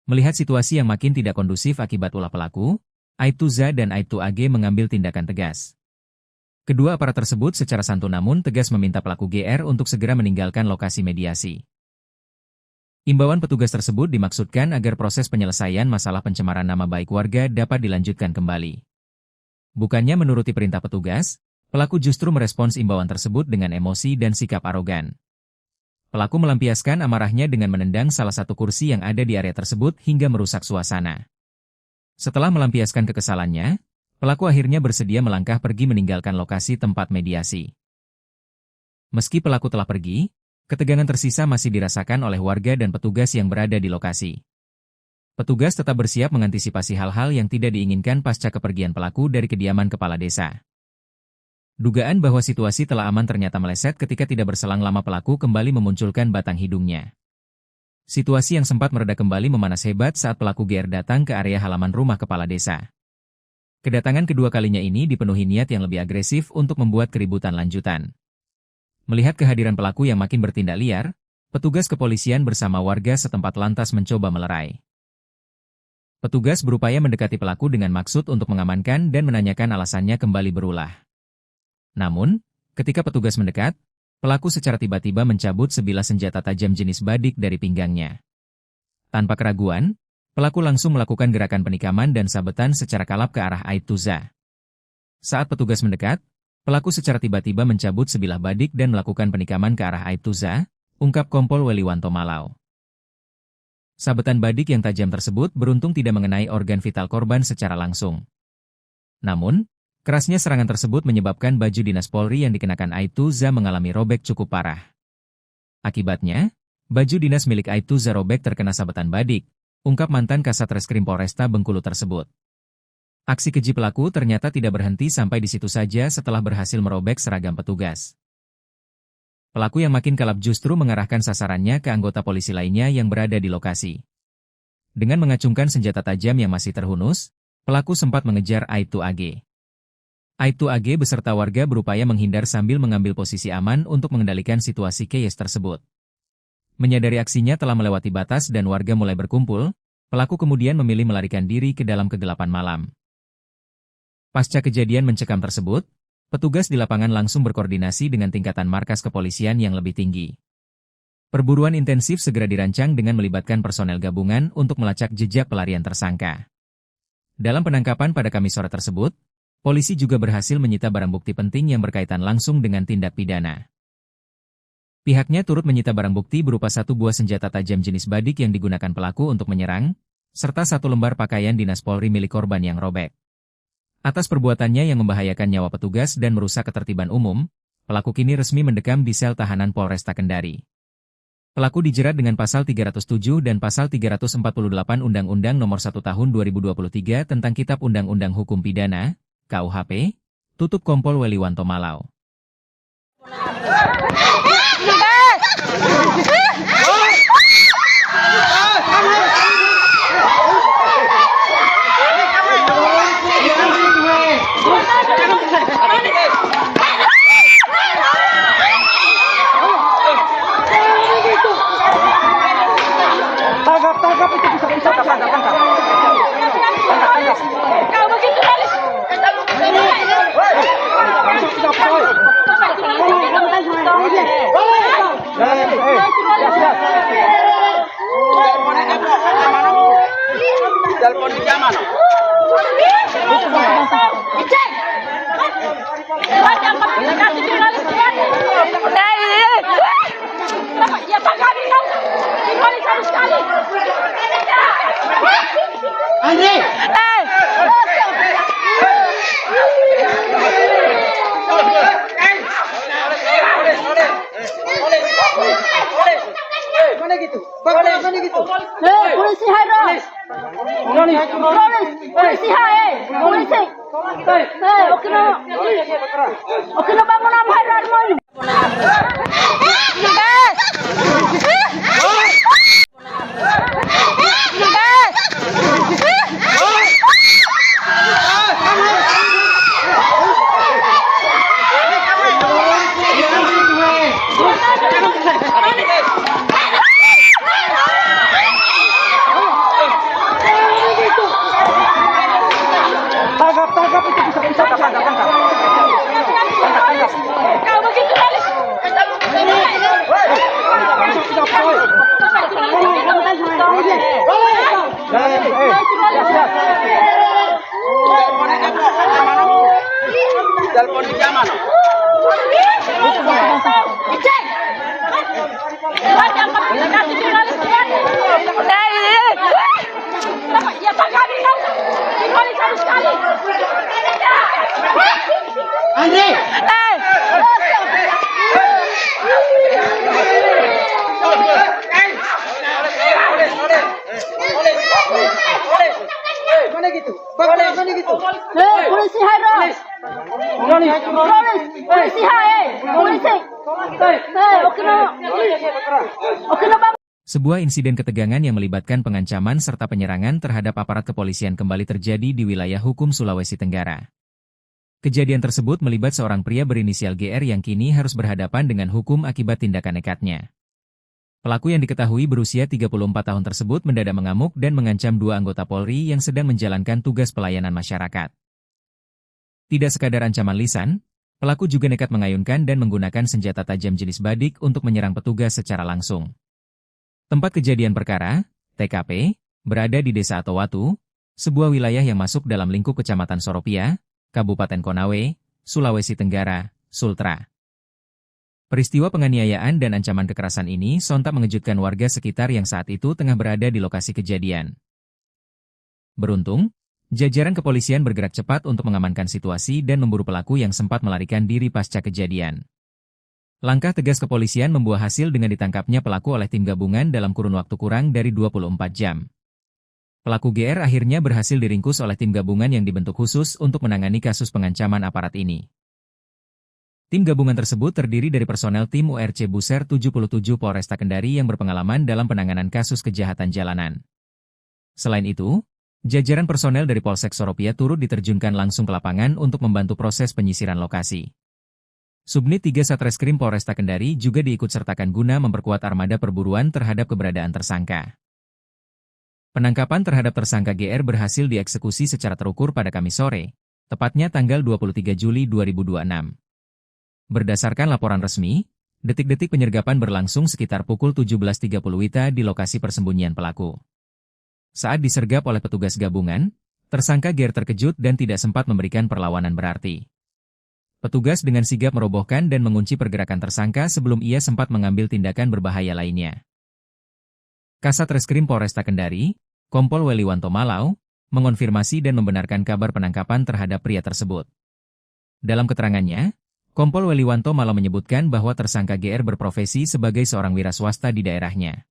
Melihat situasi yang makin tidak kondusif akibat ulah pelaku, Aibtu Za dan Aibtu AG mengambil tindakan tegas. Kedua aparat tersebut secara santun namun tegas meminta pelaku GR untuk segera meninggalkan lokasi mediasi. Imbauan petugas tersebut dimaksudkan agar proses penyelesaian masalah pencemaran nama baik warga dapat dilanjutkan kembali. Bukannya menuruti perintah petugas, pelaku justru merespons imbauan tersebut dengan emosi dan sikap arogan. Pelaku melampiaskan amarahnya dengan menendang salah satu kursi yang ada di area tersebut hingga merusak suasana. Setelah melampiaskan kekesalannya, pelaku akhirnya bersedia melangkah pergi meninggalkan lokasi tempat mediasi. Meski pelaku telah pergi, ketegangan tersisa masih dirasakan oleh warga dan petugas yang berada di lokasi. Petugas tetap bersiap mengantisipasi hal-hal yang tidak diinginkan pasca kepergian pelaku dari kediaman kepala desa. Dugaan bahwa situasi telah aman ternyata meleset ketika tidak berselang lama pelaku kembali memunculkan batang hidungnya. Situasi yang sempat mereda kembali memanas hebat saat pelaku GR datang ke area halaman rumah kepala desa. Kedatangan kedua kalinya ini dipenuhi niat yang lebih agresif untuk membuat keributan lanjutan. Melihat kehadiran pelaku yang makin bertindak liar, petugas kepolisian bersama warga setempat lantas mencoba melerai. Petugas berupaya mendekati pelaku dengan maksud untuk mengamankan dan menanyakan alasannya kembali berulah. Namun, ketika petugas mendekat, pelaku secara tiba-tiba mencabut sebilah senjata tajam jenis badik dari pinggangnya. Tanpa keraguan, pelaku langsung melakukan gerakan penikaman dan sabetan secara kalap ke arah Aibtu Za. Saat petugas mendekat, pelaku secara tiba-tiba mencabut sebilah badik dan melakukan penikaman ke arah Aibtu Za, ungkap Kompol Weliwanto Malau. Sabetan badik yang tajam tersebut beruntung tidak mengenai organ vital korban secara langsung. Namun, kerasnya serangan tersebut menyebabkan baju dinas Polri yang dikenakan Aibtu Za mengalami robek cukup parah. Akibatnya, baju dinas milik Aibtu Za robek terkena sabetan badik, ungkap mantan Kasat Reskrim Polresta Bengkulu tersebut. Aksi keji pelaku ternyata tidak berhenti sampai di situ saja setelah berhasil merobek seragam petugas. Pelaku yang makin kalap justru mengarahkan sasarannya ke anggota polisi lainnya yang berada di lokasi. Dengan mengacungkan senjata tajam yang masih terhunus, pelaku sempat mengejar Aibtu AG. Aibtu AG beserta warga berupaya menghindar sambil mengambil posisi aman untuk mengendalikan situasi chaos tersebut. Menyadari aksinya telah melewati batas dan warga mulai berkumpul, pelaku kemudian memilih melarikan diri ke dalam kegelapan malam. Pasca kejadian mencekam tersebut, petugas di lapangan langsung berkoordinasi dengan tingkatan markas kepolisian yang lebih tinggi. Perburuan intensif segera dirancang dengan melibatkan personel gabungan untuk melacak jejak pelarian tersangka. Dalam penangkapan pada Kamis sore tersebut, polisi juga berhasil menyita barang bukti penting yang berkaitan langsung dengan tindak pidana. Pihaknya turut menyita barang bukti berupa satu buah senjata tajam jenis badik yang digunakan pelaku untuk menyerang, serta satu lembar pakaian dinas Polri milik korban yang robek. Atas perbuatannya yang membahayakan nyawa petugas dan merusak ketertiban umum, pelaku kini resmi mendekam di sel tahanan Polresta Kendari. Pelaku dijerat dengan pasal 307 dan pasal 348 Undang-Undang Nomor 1 Tahun 2023 tentang Kitab Undang-Undang Hukum Pidana, KUHP, tutup Kompol Weliwanto Malau. Ya Pak kami tahu. Kembali sama sekali. Andre! Mana gitu? Bagaimana gitu? Polisi Haira. Polisi hai. Polisi. Okino bangun apa Haira mau? Tangkap itu bisa tangkap. Kau begitu Haris. Telepon di zaman. Ya Pak kami tahu. Kembali sama sekali. Andre! Mana gitu? Bagaimana gitu? Polisi Haira. Polisi hai. Polisi. Okino bangun. Sebuah insiden ketegangan yang melibatkan pengancaman serta penyerangan terhadap aparat kepolisian kembali terjadi di wilayah hukum Sulawesi Tenggara. Kejadian tersebut melibat seorang pria berinisial GR yang kini harus berhadapan dengan hukum akibat tindakan nekatnya. Pelaku yang diketahui berusia 34 tahun tersebut mendadak mengamuk dan mengancam dua anggota Polri yang sedang menjalankan tugas pelayanan masyarakat. Tidak sekadar ancaman lisan, pelaku juga nekat mengayunkan dan menggunakan senjata tajam jenis badik untuk menyerang petugas secara langsung. Tempat kejadian perkara, TKP, berada di Desa Atowatu, sebuah wilayah yang masuk dalam lingkup Kecamatan Soropia, Kabupaten Konawe, Sulawesi Tenggara, Sultra. Peristiwa penganiayaan dan ancaman kekerasan ini sontak mengejutkan warga sekitar yang saat itu tengah berada di lokasi kejadian. Beruntung, jajaran kepolisian bergerak cepat untuk mengamankan situasi dan memburu pelaku yang sempat melarikan diri pasca kejadian. Langkah tegas kepolisian membuah hasil dengan ditangkapnya pelaku oleh tim gabungan dalam kurun waktu kurang dari 24 jam. Pelaku GR akhirnya berhasil diringkus oleh tim gabungan yang dibentuk khusus untuk menangani kasus pengancaman aparat ini. Tim gabungan tersebut terdiri dari personel tim URC Buser 77 Polresta Kendari yang berpengalaman dalam penanganan kasus kejahatan jalanan. Selain itu, jajaran personel dari Polsek Soropia turut diterjunkan langsung ke lapangan untuk membantu proses penyisiran lokasi. Subnit 3 Satreskrim Polresta Kendari juga diikutsertakan guna memperkuat armada perburuan terhadap keberadaan tersangka. Penangkapan terhadap tersangka GR berhasil dieksekusi secara terukur pada Kamis sore, tepatnya tanggal 23 Juli 2026. Berdasarkan laporan resmi, detik-detik penyergapan berlangsung sekitar pukul 17.30 WITA di lokasi persembunyian pelaku. Saat disergap oleh petugas gabungan, tersangka GR terkejut dan tidak sempat memberikan perlawanan berarti. Petugas dengan sigap merobohkan dan mengunci pergerakan tersangka sebelum ia sempat mengambil tindakan berbahaya lainnya. Kasat Reskrim Polresta Kendari, Kompol Weliwanto Malau, mengonfirmasi dan membenarkan kabar penangkapan terhadap pria tersebut. Dalam keterangannya, Kompol Weliwanto Malau menyebutkan bahwa tersangka GR berprofesi sebagai seorang wira swasta di daerahnya.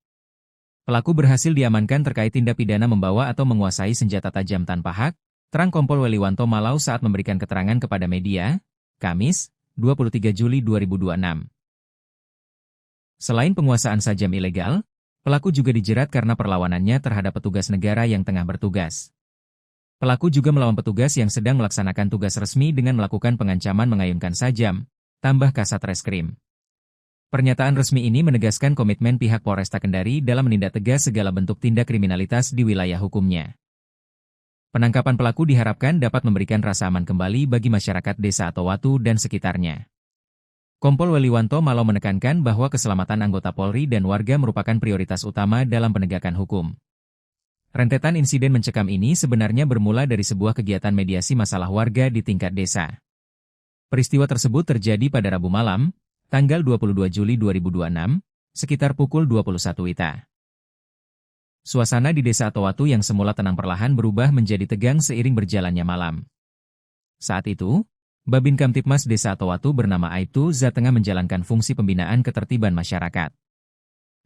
Pelaku berhasil diamankan terkait tindak pidana membawa atau menguasai senjata tajam tanpa hak, terang Kompol Weliwanto Malau saat memberikan keterangan kepada media, Kamis, 23 Juli 2026. Selain penguasaan sajam ilegal, pelaku juga dijerat karena perlawanannya terhadap petugas negara yang tengah bertugas. Pelaku juga melawan petugas yang sedang melaksanakan tugas resmi dengan melakukan pengancaman mengayunkan sajam, tambah Kasat Reskrim. Pernyataan resmi ini menegaskan komitmen pihak Polresta Kendari dalam menindak tegas segala bentuk tindak kriminalitas di wilayah hukumnya. Penangkapan pelaku diharapkan dapat memberikan rasa aman kembali bagi masyarakat Desa Atowatu dan sekitarnya. Kompol Weliwanto Malau menekankan bahwa keselamatan anggota Polri dan warga merupakan prioritas utama dalam penegakan hukum. Rentetan insiden mencekam ini sebenarnya bermula dari sebuah kegiatan mediasi masalah warga di tingkat desa. Peristiwa tersebut terjadi pada Rabu malam, tanggal 22 Juli 2026, sekitar pukul 21 WITA. Suasana di Desa Atowatu yang semula tenang perlahan berubah menjadi tegang seiring berjalannya malam. Saat itu, Babin Kamtipmas Desa Atowatu bernama Aibtu Za tengah menjalankan fungsi pembinaan ketertiban masyarakat.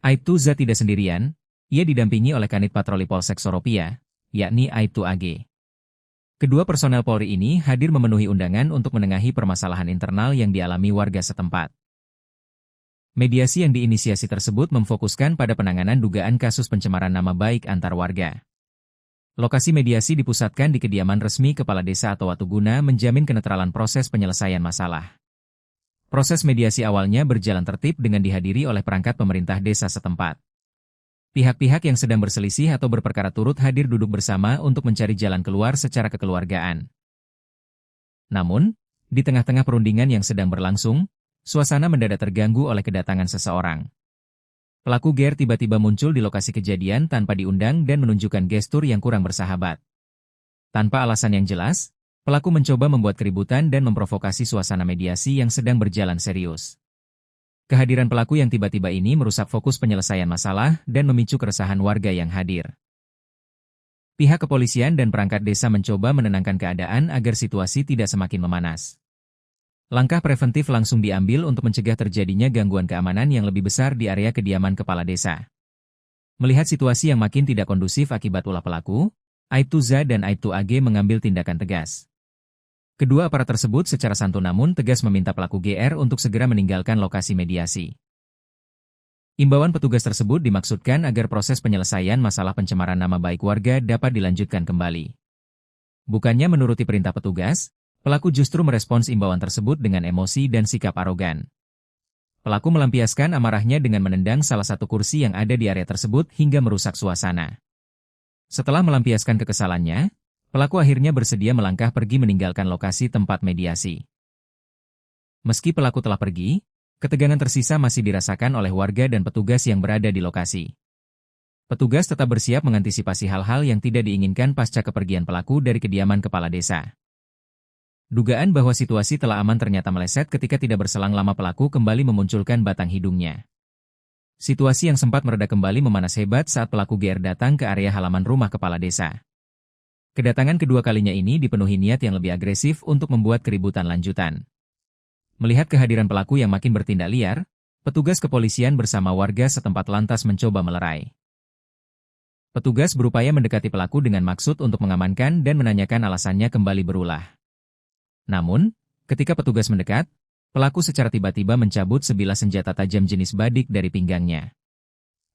Aibtu Za tidak sendirian, ia didampingi oleh Kanit Patroli Polsek Soropia, yakni Aibtu AG. Kedua personel Polri ini hadir memenuhi undangan untuk menengahi permasalahan internal yang dialami warga setempat. Mediasi yang diinisiasi tersebut memfokuskan pada penanganan dugaan kasus pencemaran nama baik antar warga. Lokasi mediasi dipusatkan di kediaman resmi Kepala Desa Atowatu guna menjamin kenetralan proses penyelesaian masalah. Proses mediasi awalnya berjalan tertib dengan dihadiri oleh perangkat pemerintah desa setempat. Pihak-pihak yang sedang berselisih atau berperkara turut hadir duduk bersama untuk mencari jalan keluar secara kekeluargaan. Namun, di tengah-tengah perundingan yang sedang berlangsung, suasana mendadak terganggu oleh kedatangan seseorang. Pelaku GR tiba-tiba muncul di lokasi kejadian tanpa diundang dan menunjukkan gestur yang kurang bersahabat. Tanpa alasan yang jelas, pelaku mencoba membuat keributan dan memprovokasi suasana mediasi yang sedang berjalan serius. Kehadiran pelaku yang tiba-tiba ini merusak fokus penyelesaian masalah dan memicu keresahan warga yang hadir. Pihak kepolisian dan perangkat desa mencoba menenangkan keadaan agar situasi tidak semakin memanas. Langkah preventif langsung diambil untuk mencegah terjadinya gangguan keamanan yang lebih besar di area kediaman kepala desa. Melihat situasi yang makin tidak kondusif akibat ulah pelaku, Aibtu Za dan Aibtu AG mengambil tindakan tegas. Kedua aparat tersebut secara santun namun tegas meminta pelaku GR untuk segera meninggalkan lokasi mediasi. Imbauan petugas tersebut dimaksudkan agar proses penyelesaian masalah pencemaran nama baik warga dapat dilanjutkan kembali. Bukannya menuruti perintah petugas, pelaku justru merespons imbauan tersebut dengan emosi dan sikap arogan. Pelaku melampiaskan amarahnya dengan menendang salah satu kursi yang ada di area tersebut hingga merusak suasana. Setelah melampiaskan kekesalannya, pelaku akhirnya bersedia melangkah pergi meninggalkan lokasi tempat mediasi. Meski pelaku telah pergi, ketegangan tersisa masih dirasakan oleh warga dan petugas yang berada di lokasi. Petugas tetap bersiap mengantisipasi hal-hal yang tidak diinginkan pasca kepergian pelaku dari kediaman kepala desa. Dugaan bahwa situasi telah aman ternyata meleset ketika tidak berselang lama pelaku kembali memunculkan batang hidungnya. Situasi yang sempat mereda kembali memanas hebat saat pelaku GR datang ke area halaman rumah kepala desa. Kedatangan kedua kalinya ini dipenuhi niat yang lebih agresif untuk membuat keributan lanjutan. Melihat kehadiran pelaku yang makin bertindak liar, petugas kepolisian bersama warga setempat lantas mencoba melerai. Petugas berupaya mendekati pelaku dengan maksud untuk mengamankan dan menanyakan alasannya kembali berulah. Namun, ketika petugas mendekat, pelaku secara tiba-tiba mencabut sebilah senjata tajam jenis badik dari pinggangnya.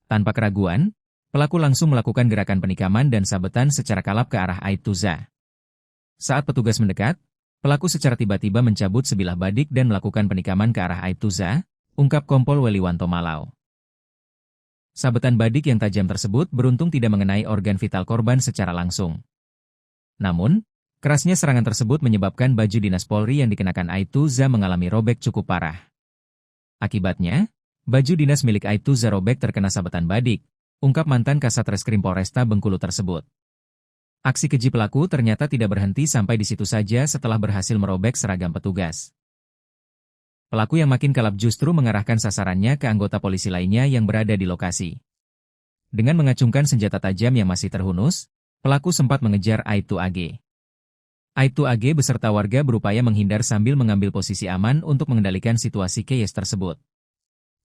Tanpa keraguan, pelaku langsung melakukan gerakan penikaman dan sabetan secara kalap ke arah Aibtu Za. Saat petugas mendekat, pelaku secara tiba-tiba mencabut sebilah badik dan melakukan penikaman ke arah Aibtu Za, ungkap Kompol Weliwanto Malau. Sabetan badik yang tajam tersebut beruntung tidak mengenai organ vital korban secara langsung. Namun, kerasnya serangan tersebut menyebabkan baju dinas Polri yang dikenakan Aibtu Za mengalami robek cukup parah. Akibatnya, baju dinas milik Aibtu Za robek terkena sabetan badik, ungkap mantan Kasat Reskrim Polresta Bengkulu tersebut. Aksi keji pelaku ternyata tidak berhenti sampai di situ saja setelah berhasil merobek seragam petugas. Pelaku yang makin kalap justru mengarahkan sasarannya ke anggota polisi lainnya yang berada di lokasi. Dengan mengacungkan senjata tajam yang masih terhunus, pelaku sempat mengejar Aibtu AG. Aibtu AG beserta warga berupaya menghindar sambil mengambil posisi aman untuk mengendalikan situasi chaos tersebut.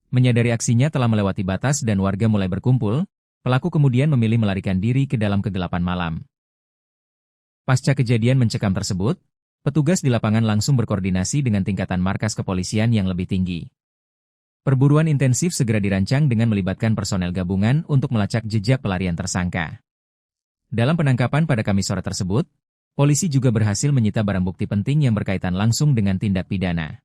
Menyadari aksinya telah melewati batas dan warga mulai berkumpul, pelaku kemudian memilih melarikan diri ke dalam kegelapan malam. Pasca kejadian mencekam tersebut, petugas di lapangan langsung berkoordinasi dengan tingkatan markas kepolisian yang lebih tinggi. Perburuan intensif segera dirancang dengan melibatkan personel gabungan untuk melacak jejak pelarian tersangka. Dalam penangkapan pada Kamis sore tersebut, polisi juga berhasil menyita barang bukti penting yang berkaitan langsung dengan tindak pidana.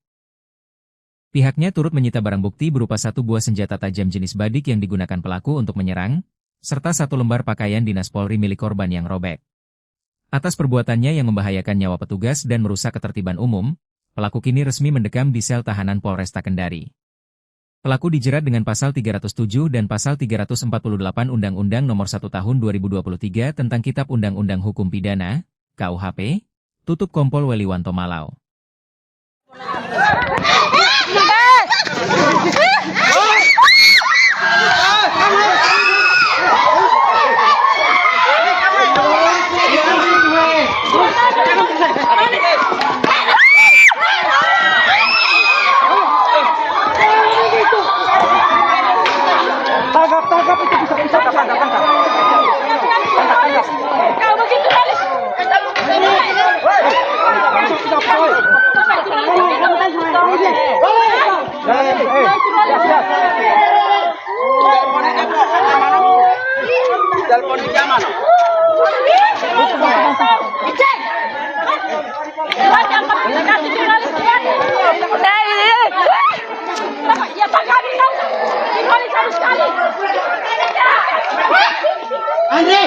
Pihaknya turut menyita barang bukti berupa satu buah senjata tajam jenis badik yang digunakan pelaku untuk menyerang, serta satu lembar pakaian dinas Polri milik korban yang robek. Atas perbuatannya yang membahayakan nyawa petugas dan merusak ketertiban umum, pelaku kini resmi mendekam di sel tahanan Polresta Kendari. Pelaku dijerat dengan pasal 307 dan pasal 348 Undang-Undang Nomor 1 Tahun 2023 tentang Kitab Undang-Undang Hukum Pidana, KUHP, tutup Kompol Weliwanto Malau. Tangkap itu bisa tangkap. Kau begitu Haris. Telepon di zaman. Ya Pak kami tahu. Dipolis harus sekali. Andre.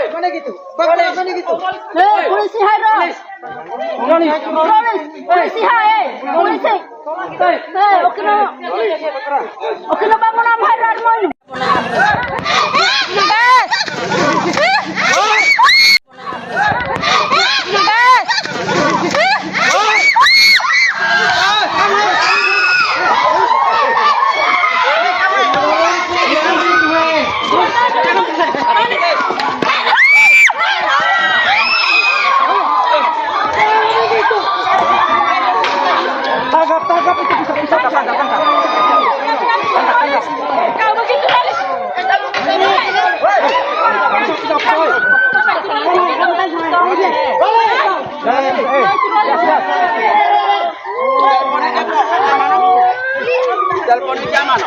Mana gitu? Mana gitu? Polisi Haris. Polisi hai. Polisi. Oke no bangun am Haris mau. Tangkap itu bisa tangkap. Kau begitu Haris. Telepon di zaman.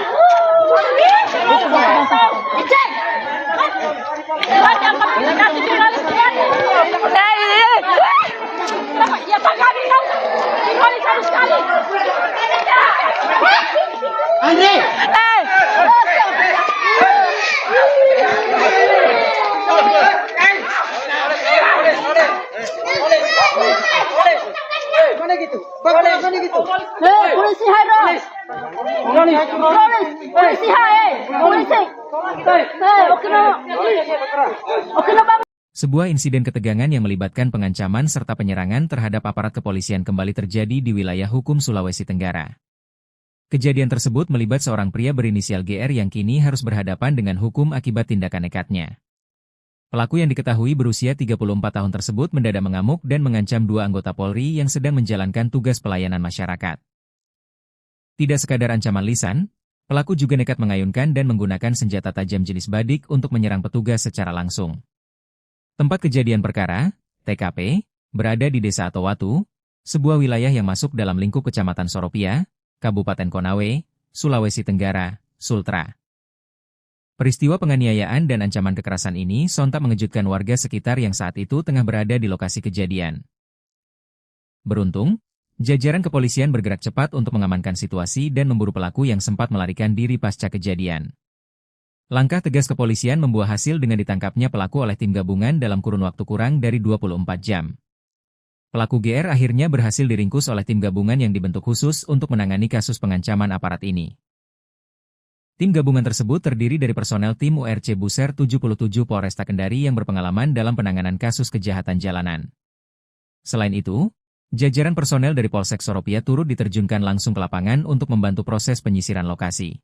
Ya Pak kami tahu. Dipolis harus sekali. Andre. Mana gitu? Mana gitu? Polisi Haris. Polisi hai. Polisi. Oke no bangun. Sebuah insiden ketegangan yang melibatkan pengancaman serta penyerangan terhadap aparat kepolisian kembali terjadi di wilayah hukum Sulawesi Tenggara. Kejadian tersebut melibat seorang pria berinisial GR yang kini harus berhadapan dengan hukum akibat tindakan nekatnya. Pelaku yang diketahui berusia 34 tahun tersebut mendadak mengamuk dan mengancam dua anggota Polri yang sedang menjalankan tugas pelayanan masyarakat. Tidak sekadar ancaman lisan, pelaku juga nekat mengayunkan dan menggunakan senjata tajam jenis badik untuk menyerang petugas secara langsung. Tempat kejadian perkara, TKP, berada di Desa Atowatu, sebuah wilayah yang masuk dalam lingkup Kecamatan Soropia, Kabupaten Konawe, Sulawesi Tenggara, Sultra. Peristiwa penganiayaan dan ancaman kekerasan ini sontak mengejutkan warga sekitar yang saat itu tengah berada di lokasi kejadian. Beruntung, jajaran kepolisian bergerak cepat untuk mengamankan situasi dan memburu pelaku yang sempat melarikan diri pasca kejadian. Langkah tegas kepolisian membuah hasil dengan ditangkapnya pelaku oleh tim gabungan dalam kurun waktu kurang dari 24 jam. Pelaku GR akhirnya berhasil diringkus oleh tim gabungan yang dibentuk khusus untuk menangani kasus pengancaman aparat ini. Tim gabungan tersebut terdiri dari personel tim URC Buser 77 Polresta Kendari yang berpengalaman dalam penanganan kasus kejahatan jalanan. Selain itu, jajaran personel dari Polsek Soropia turut diterjunkan langsung ke lapangan untuk membantu proses penyisiran lokasi.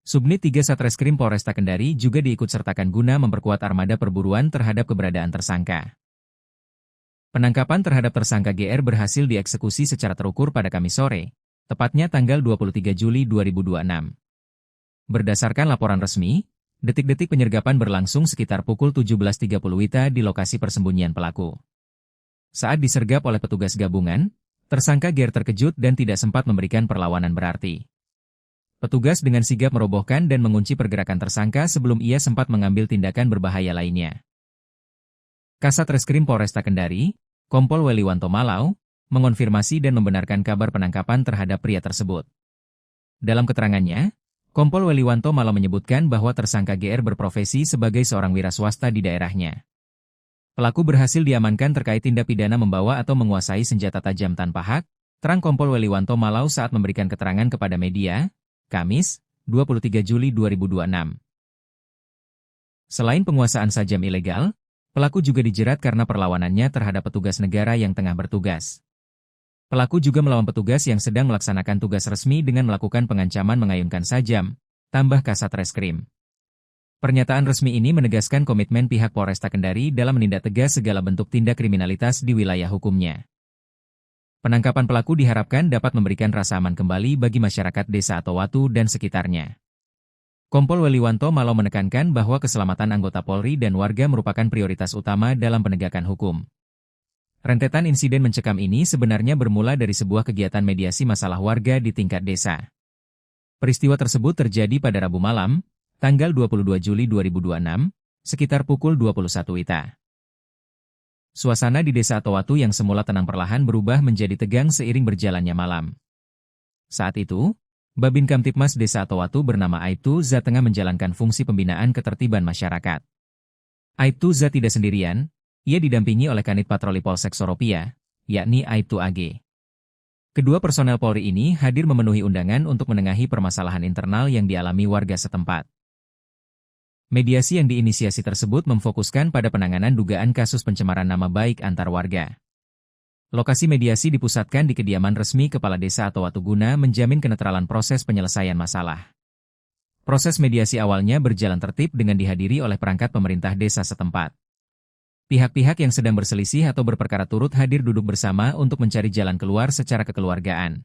Subnit 3 Satreskrim Polresta Kendari juga diikutsertakan guna memperkuat armada perburuan terhadap keberadaan tersangka. Penangkapan terhadap tersangka GR berhasil dieksekusi secara terukur pada Kamis sore, tepatnya tanggal 23 Juli 2026. Berdasarkan laporan resmi, detik-detik penyergapan berlangsung sekitar pukul 17.30 WITA di lokasi persembunyian pelaku. Saat disergap oleh petugas gabungan, tersangka GR terkejut dan tidak sempat memberikan perlawanan berarti. Petugas dengan sigap merobohkan dan mengunci pergerakan tersangka sebelum ia sempat mengambil tindakan berbahaya lainnya. Kasat Reskrim Polresta Kendari, Kompol Weliwanto Malau, mengonfirmasi dan membenarkan kabar penangkapan terhadap pria tersebut. Dalam keterangannya, Kompol Weliwanto Malau menyebutkan bahwa tersangka GR berprofesi sebagai seorang wira swasta di daerahnya. Pelaku berhasil diamankan terkait tindak pidana membawa atau menguasai senjata tajam tanpa hak, terang Kompol Weliwanto Malau saat memberikan keterangan kepada media, Kamis, 23 Juli 2026. Selain penguasaan sajam ilegal, pelaku juga dijerat karena perlawanannya terhadap petugas negara yang tengah bertugas. Pelaku juga melawan petugas yang sedang melaksanakan tugas resmi dengan melakukan pengancaman mengayunkan sajam, tambah Kasat Reskrim. Pernyataan resmi ini menegaskan komitmen pihak Polresta Kendari dalam menindak tegas segala bentuk tindak kriminalitas di wilayah hukumnya. Penangkapan pelaku diharapkan dapat memberikan rasa aman kembali bagi masyarakat Desa Atowatu dan sekitarnya. Kompol Weliwanto Malau menekankan bahwa keselamatan anggota Polri dan warga merupakan prioritas utama dalam penegakan hukum. Rentetan insiden mencekam ini sebenarnya bermula dari sebuah kegiatan mediasi masalah warga di tingkat desa. Peristiwa tersebut terjadi pada Rabu malam, tanggal 22 Juli 2026, sekitar pukul 21 WITA. Suasana di Desa Atowatu yang semula tenang perlahan berubah menjadi tegang seiring berjalannya malam. Saat itu, Babin Kamtipmas Desa Atowatu bernama Aibtu Za tengah menjalankan fungsi pembinaan ketertiban masyarakat. Aibtu Za tidak sendirian, ia didampingi oleh Kanit Patroli Polsek Soropia, yakni Aibtu AG. Kedua personel Polri ini hadir memenuhi undangan untuk menengahi permasalahan internal yang dialami warga setempat. Mediasi yang diinisiasi tersebut memfokuskan pada penanganan dugaan kasus pencemaran nama baik antar warga. Lokasi mediasi dipusatkan di kediaman resmi Kepala Desa Atowatu guna menjamin kenetralan proses penyelesaian masalah. Proses mediasi awalnya berjalan tertib dengan dihadiri oleh perangkat pemerintah desa setempat. Pihak-pihak yang sedang berselisih atau berperkara turut hadir duduk bersama untuk mencari jalan keluar secara kekeluargaan.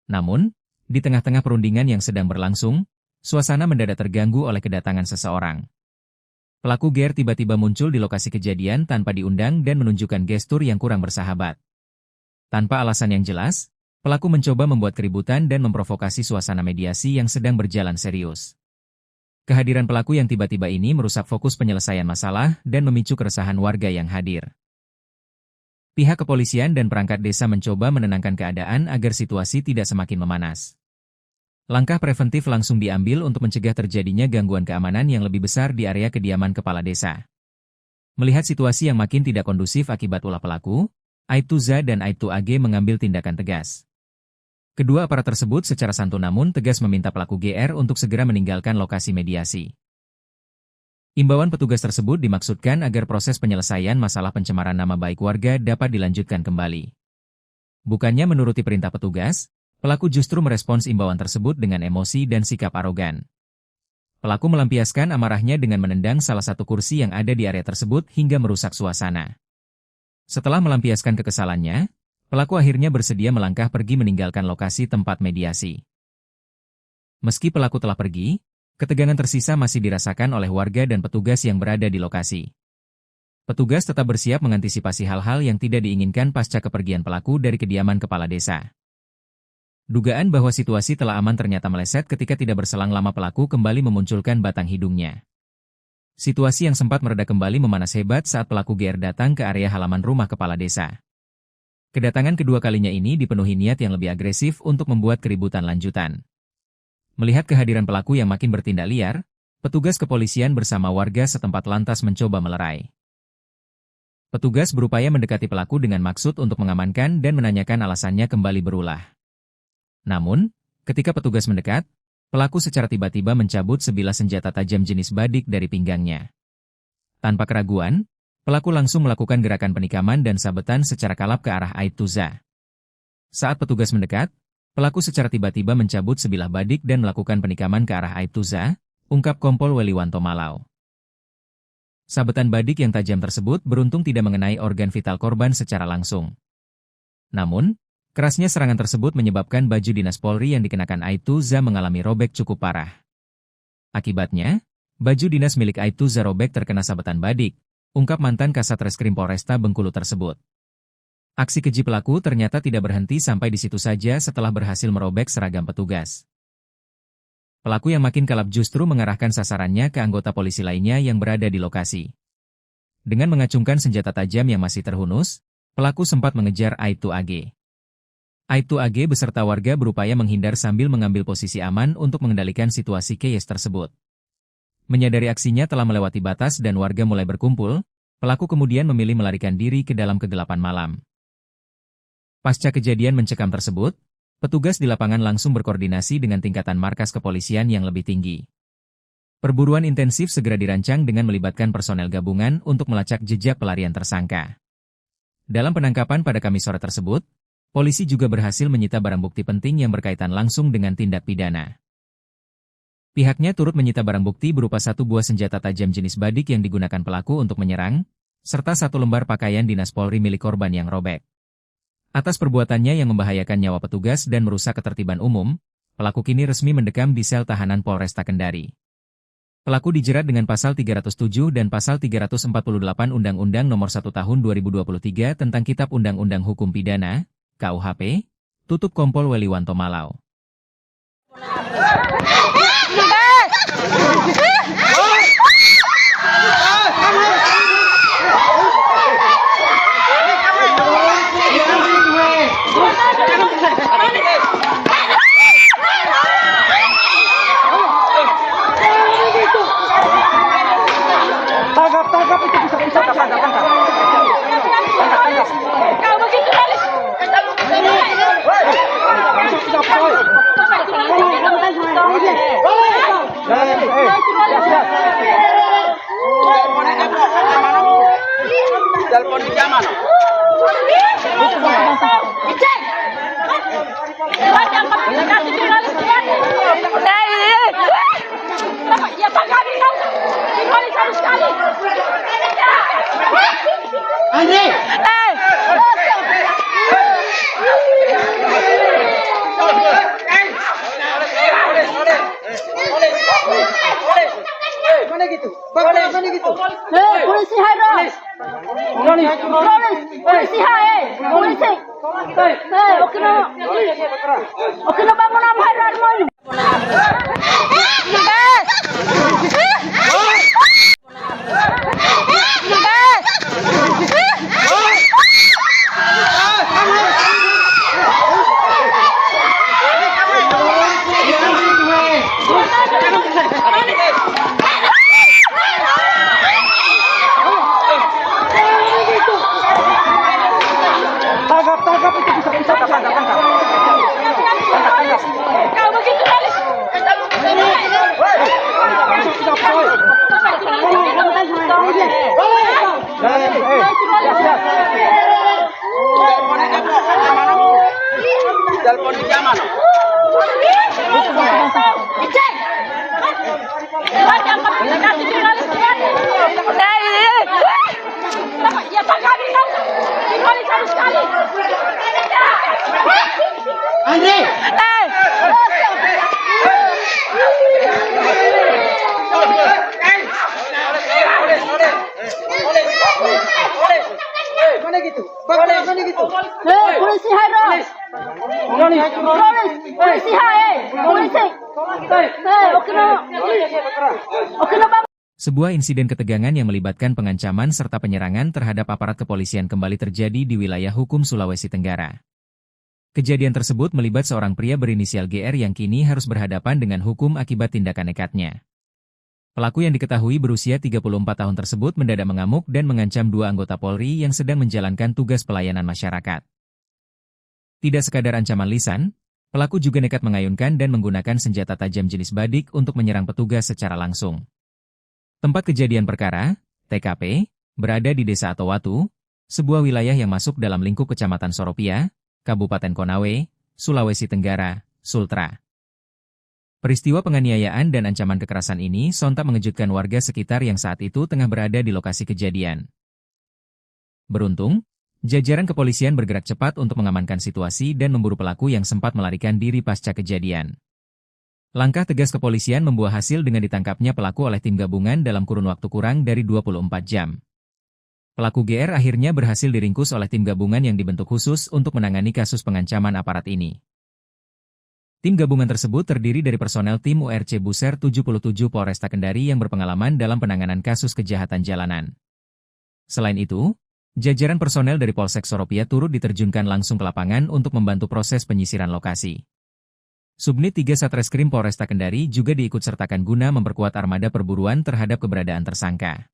Namun, di tengah-tengah perundingan yang sedang berlangsung, suasana mendadak terganggu oleh kedatangan seseorang. Pelaku GR tiba-tiba muncul di lokasi kejadian tanpa diundang dan menunjukkan gestur yang kurang bersahabat. Tanpa alasan yang jelas, pelaku mencoba membuat keributan dan memprovokasi suasana mediasi yang sedang berjalan serius. Kehadiran pelaku yang tiba-tiba ini merusak fokus penyelesaian masalah dan memicu keresahan warga yang hadir. Pihak kepolisian dan perangkat desa mencoba menenangkan keadaan agar situasi tidak semakin memanas. Langkah preventif langsung diambil untuk mencegah terjadinya gangguan keamanan yang lebih besar di area kediaman kepala desa. Melihat situasi yang makin tidak kondusif akibat ulah pelaku, Aibtu Za dan Aibtu AG mengambil tindakan tegas. Kedua aparat tersebut secara santun namun tegas meminta pelaku GR untuk segera meninggalkan lokasi mediasi. Imbauan petugas tersebut dimaksudkan agar proses penyelesaian masalah pencemaran nama baik warga dapat dilanjutkan kembali. Bukannya menuruti perintah petugas, pelaku justru merespons imbauan tersebut dengan emosi dan sikap arogan. Pelaku melampiaskan amarahnya dengan menendang salah satu kursi yang ada di area tersebut hingga merusak suasana. Setelah melampiaskan kekesalannya, pelaku akhirnya bersedia melangkah pergi meninggalkan lokasi tempat mediasi. Meski pelaku telah pergi, ketegangan tersisa masih dirasakan oleh warga dan petugas yang berada di lokasi. Petugas tetap bersiap mengantisipasi hal-hal yang tidak diinginkan pasca kepergian pelaku dari kediaman kepala desa. Dugaan bahwa situasi telah aman ternyata meleset ketika tidak berselang lama pelaku kembali memunculkan batang hidungnya. Situasi yang sempat mereda kembali memanas hebat saat pelaku GR datang ke area halaman rumah kepala desa. Kedatangan kedua kalinya ini dipenuhi niat yang lebih agresif untuk membuat keributan lanjutan. Melihat kehadiran pelaku yang makin bertindak liar, petugas kepolisian bersama warga setempat lantas mencoba melerai. Petugas berupaya mendekati pelaku dengan maksud untuk mengamankan dan menanyakan alasannya kembali berulah. Namun, ketika petugas mendekat, pelaku secara tiba-tiba mencabut sebilah senjata tajam jenis badik dari pinggangnya. Tanpa keraguan, pelaku langsung melakukan gerakan penikaman dan sabetan secara kalap ke arah Aibtu Za. Saat petugas mendekat, pelaku secara tiba-tiba mencabut sebilah badik dan melakukan penikaman ke arah Aibtu Za, ungkap Kompol Weliwanto Malau. Sabetan badik yang tajam tersebut beruntung tidak mengenai organ vital korban secara langsung. Namun, kerasnya serangan tersebut menyebabkan baju dinas Polri yang dikenakan Aibtu Za mengalami robek cukup parah. Akibatnya, baju dinas milik Aibtu Za robek terkena sabetan badik, ungkap mantan Kasat Reskrim Polresta Bengkulu tersebut. Aksi keji pelaku ternyata tidak berhenti sampai di situ saja setelah berhasil merobek seragam petugas. Pelaku yang makin kalap justru mengarahkan sasarannya ke anggota polisi lainnya yang berada di lokasi. Dengan mengacungkan senjata tajam yang masih terhunus, pelaku sempat mengejar Aibtu AG. Aibtu AG beserta warga berupaya menghindar sambil mengambil posisi aman untuk mengendalikan situasi chaos tersebut. Menyadari aksinya telah melewati batas dan warga mulai berkumpul, pelaku kemudian memilih melarikan diri ke dalam kegelapan malam. Pasca kejadian mencekam tersebut, Petugas di lapangan langsung berkoordinasi dengan tingkatan markas kepolisian yang lebih tinggi. Perburuan intensif segera dirancang dengan melibatkan personel gabungan untuk melacak jejak pelarian tersangka. Dalam penangkapan pada Kamis sore tersebut, polisi juga berhasil menyita barang bukti penting yang berkaitan langsung dengan tindak pidana. Pihaknya turut menyita barang bukti berupa 1 buah senjata tajam jenis badik yang digunakan pelaku untuk menyerang, serta 1 lembar pakaian dinas Polri milik korban yang robek. Atas perbuatannya yang membahayakan nyawa petugas dan merusak ketertiban umum, pelaku kini resmi mendekam di sel tahanan Polresta Kendari. Pelaku dijerat dengan pasal 307 dan pasal 348 Undang-Undang Nomor 1 Tahun 2023 tentang Kitab Undang-Undang Hukum Pidana, KUHP, tutup Kompol Weliwanto Malau. Tangkap itu bisa tangkap. Kau begitu Haris. Telepon di zaman. Ya Pak kami tahu. Ini harus sekali. Andre! Mana gitu? Mana gitu? Polisi hai polisi hai polisi. Oke no bangun am hai rar moin. Tangkap itu bisa tangkap. Kau begitu Haris. Telepon di zaman. Ya Pak kami tahu. Ini harus sekali. Andre! Mana gitu? Mana gitu? Polisi hai polisi hai polisi. Oke no bang. Sebuah insiden ketegangan yang melibatkan pengancaman serta penyerangan terhadap aparat kepolisian kembali terjadi di wilayah hukum Sulawesi Tenggara. Kejadian tersebut melibat seorang pria berinisial GR yang kini harus berhadapan dengan hukum akibat tindakan nekatnya. Pelaku yang diketahui berusia 34 tahun tersebut mendadak mengamuk dan mengancam 2 anggota Polri yang sedang menjalankan tugas pelayanan masyarakat. Tidak sekadar ancaman lisan, pelaku juga nekat mengayunkan dan menggunakan senjata tajam jenis badik untuk menyerang petugas secara langsung. Tempat kejadian perkara, TKP, berada di Desa Atowatu, sebuah wilayah yang masuk dalam lingkup Kecamatan Soropia, Kabupaten Konawe, Sulawesi Tenggara, Sultra. Peristiwa penganiayaan dan ancaman kekerasan ini sontak mengejutkan warga sekitar yang saat itu tengah berada di lokasi kejadian. Beruntung, jajaran kepolisian bergerak cepat untuk mengamankan situasi dan memburu pelaku yang sempat melarikan diri pasca kejadian. Langkah tegas kepolisian membuah hasil dengan ditangkapnya pelaku oleh tim gabungan dalam kurun waktu kurang dari 24 jam. Pelaku GR akhirnya berhasil diringkus oleh tim gabungan yang dibentuk khusus untuk menangani kasus pengancaman aparat ini. Tim gabungan tersebut terdiri dari personel tim URC Buser 77 Polresta Kendari yang berpengalaman dalam penanganan kasus kejahatan jalanan. Selain itu, jajaran personel dari Polsek Soropia turut diterjunkan langsung ke lapangan untuk membantu proses penyisiran lokasi. Subnit 3 Satreskrim Polresta Kendari juga diikutsertakan guna memperkuat armada perburuan terhadap keberadaan tersangka.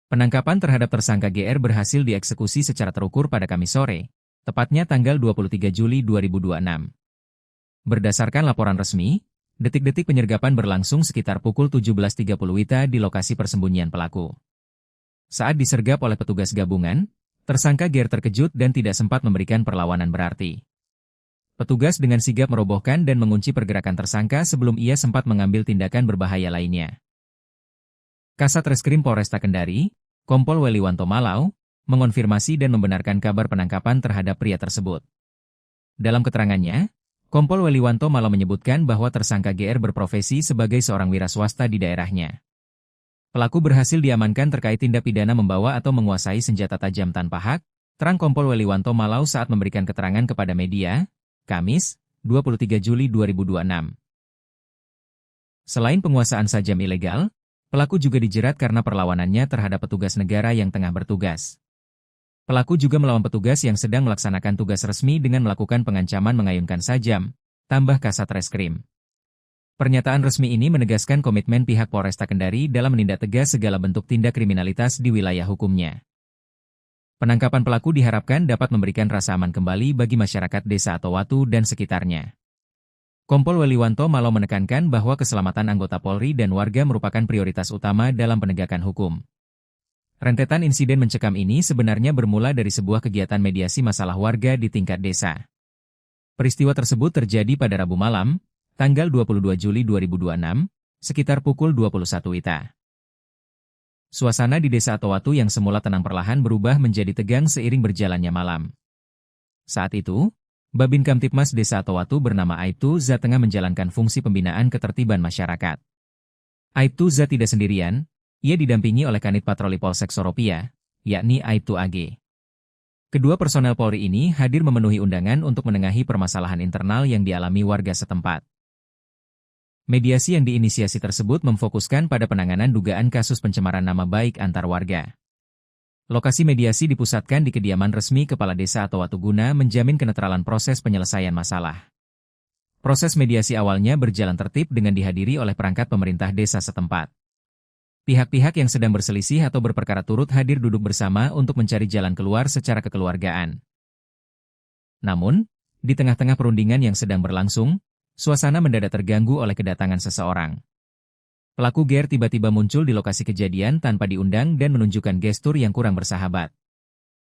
Penangkapan terhadap tersangka GR berhasil dieksekusi secara terukur pada Kamis sore, tepatnya tanggal 23 Juli 2026. Berdasarkan laporan resmi, detik-detik penyergapan berlangsung sekitar pukul 17.30 WITA di lokasi persembunyian pelaku. Saat disergap oleh petugas gabungan, tersangka GR terkejut dan tidak sempat memberikan perlawanan berarti. Petugas dengan sigap merobohkan dan mengunci pergerakan tersangka sebelum ia sempat mengambil tindakan berbahaya lainnya. Kasat Reskrim Polresta Kendari, Kompol Weliwanto Malau, mengonfirmasi dan membenarkan kabar penangkapan terhadap pria tersebut. Dalam keterangannya, Kompol Weliwanto Malau menyebutkan bahwa tersangka GR berprofesi sebagai seorang wira swasta di daerahnya. Pelaku berhasil diamankan terkait tindak pidana membawa atau menguasai senjata tajam tanpa hak, terang Kompol Weliwanto Malau saat memberikan keterangan kepada media, Kamis, 23 Juli 2026. Selain penguasaan sajam ilegal, pelaku juga dijerat karena perlawanannya terhadap petugas negara yang tengah bertugas. Pelaku juga melawan petugas yang sedang melaksanakan tugas resmi dengan melakukan pengancaman mengayunkan sajam, tambah Kasat Reskrim. Pernyataan resmi ini menegaskan komitmen pihak Polresta Kendari dalam menindak tegas segala bentuk tindak kriminalitas di wilayah hukumnya. Penangkapan pelaku diharapkan dapat memberikan rasa aman kembali bagi masyarakat Desa Atowatu dan sekitarnya. Kompol Weliwanto Malau menekankan bahwa keselamatan anggota Polri dan warga merupakan prioritas utama dalam penegakan hukum. Rentetan insiden mencekam ini sebenarnya bermula dari sebuah kegiatan mediasi masalah warga di tingkat desa. Peristiwa tersebut terjadi pada Rabu malam, tanggal 22 Juli 2026, sekitar pukul 21 WITA. Suasana di Desa Atowatu yang semula tenang perlahan berubah menjadi tegang seiring berjalannya malam. Saat itu, Babin Kamtipmas Desa Atowatu bernama Aibtu Za tengah menjalankan fungsi pembinaan ketertiban masyarakat. Aibtu Za tidak sendirian. Ia didampingi oleh Kanit Patroli Polsek Soropia, yakni Aibtu AG. Kedua personel Polri ini hadir memenuhi undangan untuk menengahi permasalahan internal yang dialami warga setempat. Mediasi yang diinisiasi tersebut memfokuskan pada penanganan dugaan kasus pencemaran nama baik antar warga. Lokasi mediasi dipusatkan di kediaman resmi Kepala Desa Atowatu guna menjamin kenetralan proses penyelesaian masalah. Proses mediasi awalnya berjalan tertib dengan dihadiri oleh perangkat pemerintah desa setempat. Pihak-pihak yang sedang berselisih atau berperkara turut hadir duduk bersama untuk mencari jalan keluar secara kekeluargaan. Namun, di tengah-tengah perundingan yang sedang berlangsung, suasana mendadak terganggu oleh kedatangan seseorang. Pelaku GR tiba-tiba muncul di lokasi kejadian tanpa diundang dan menunjukkan gestur yang kurang bersahabat.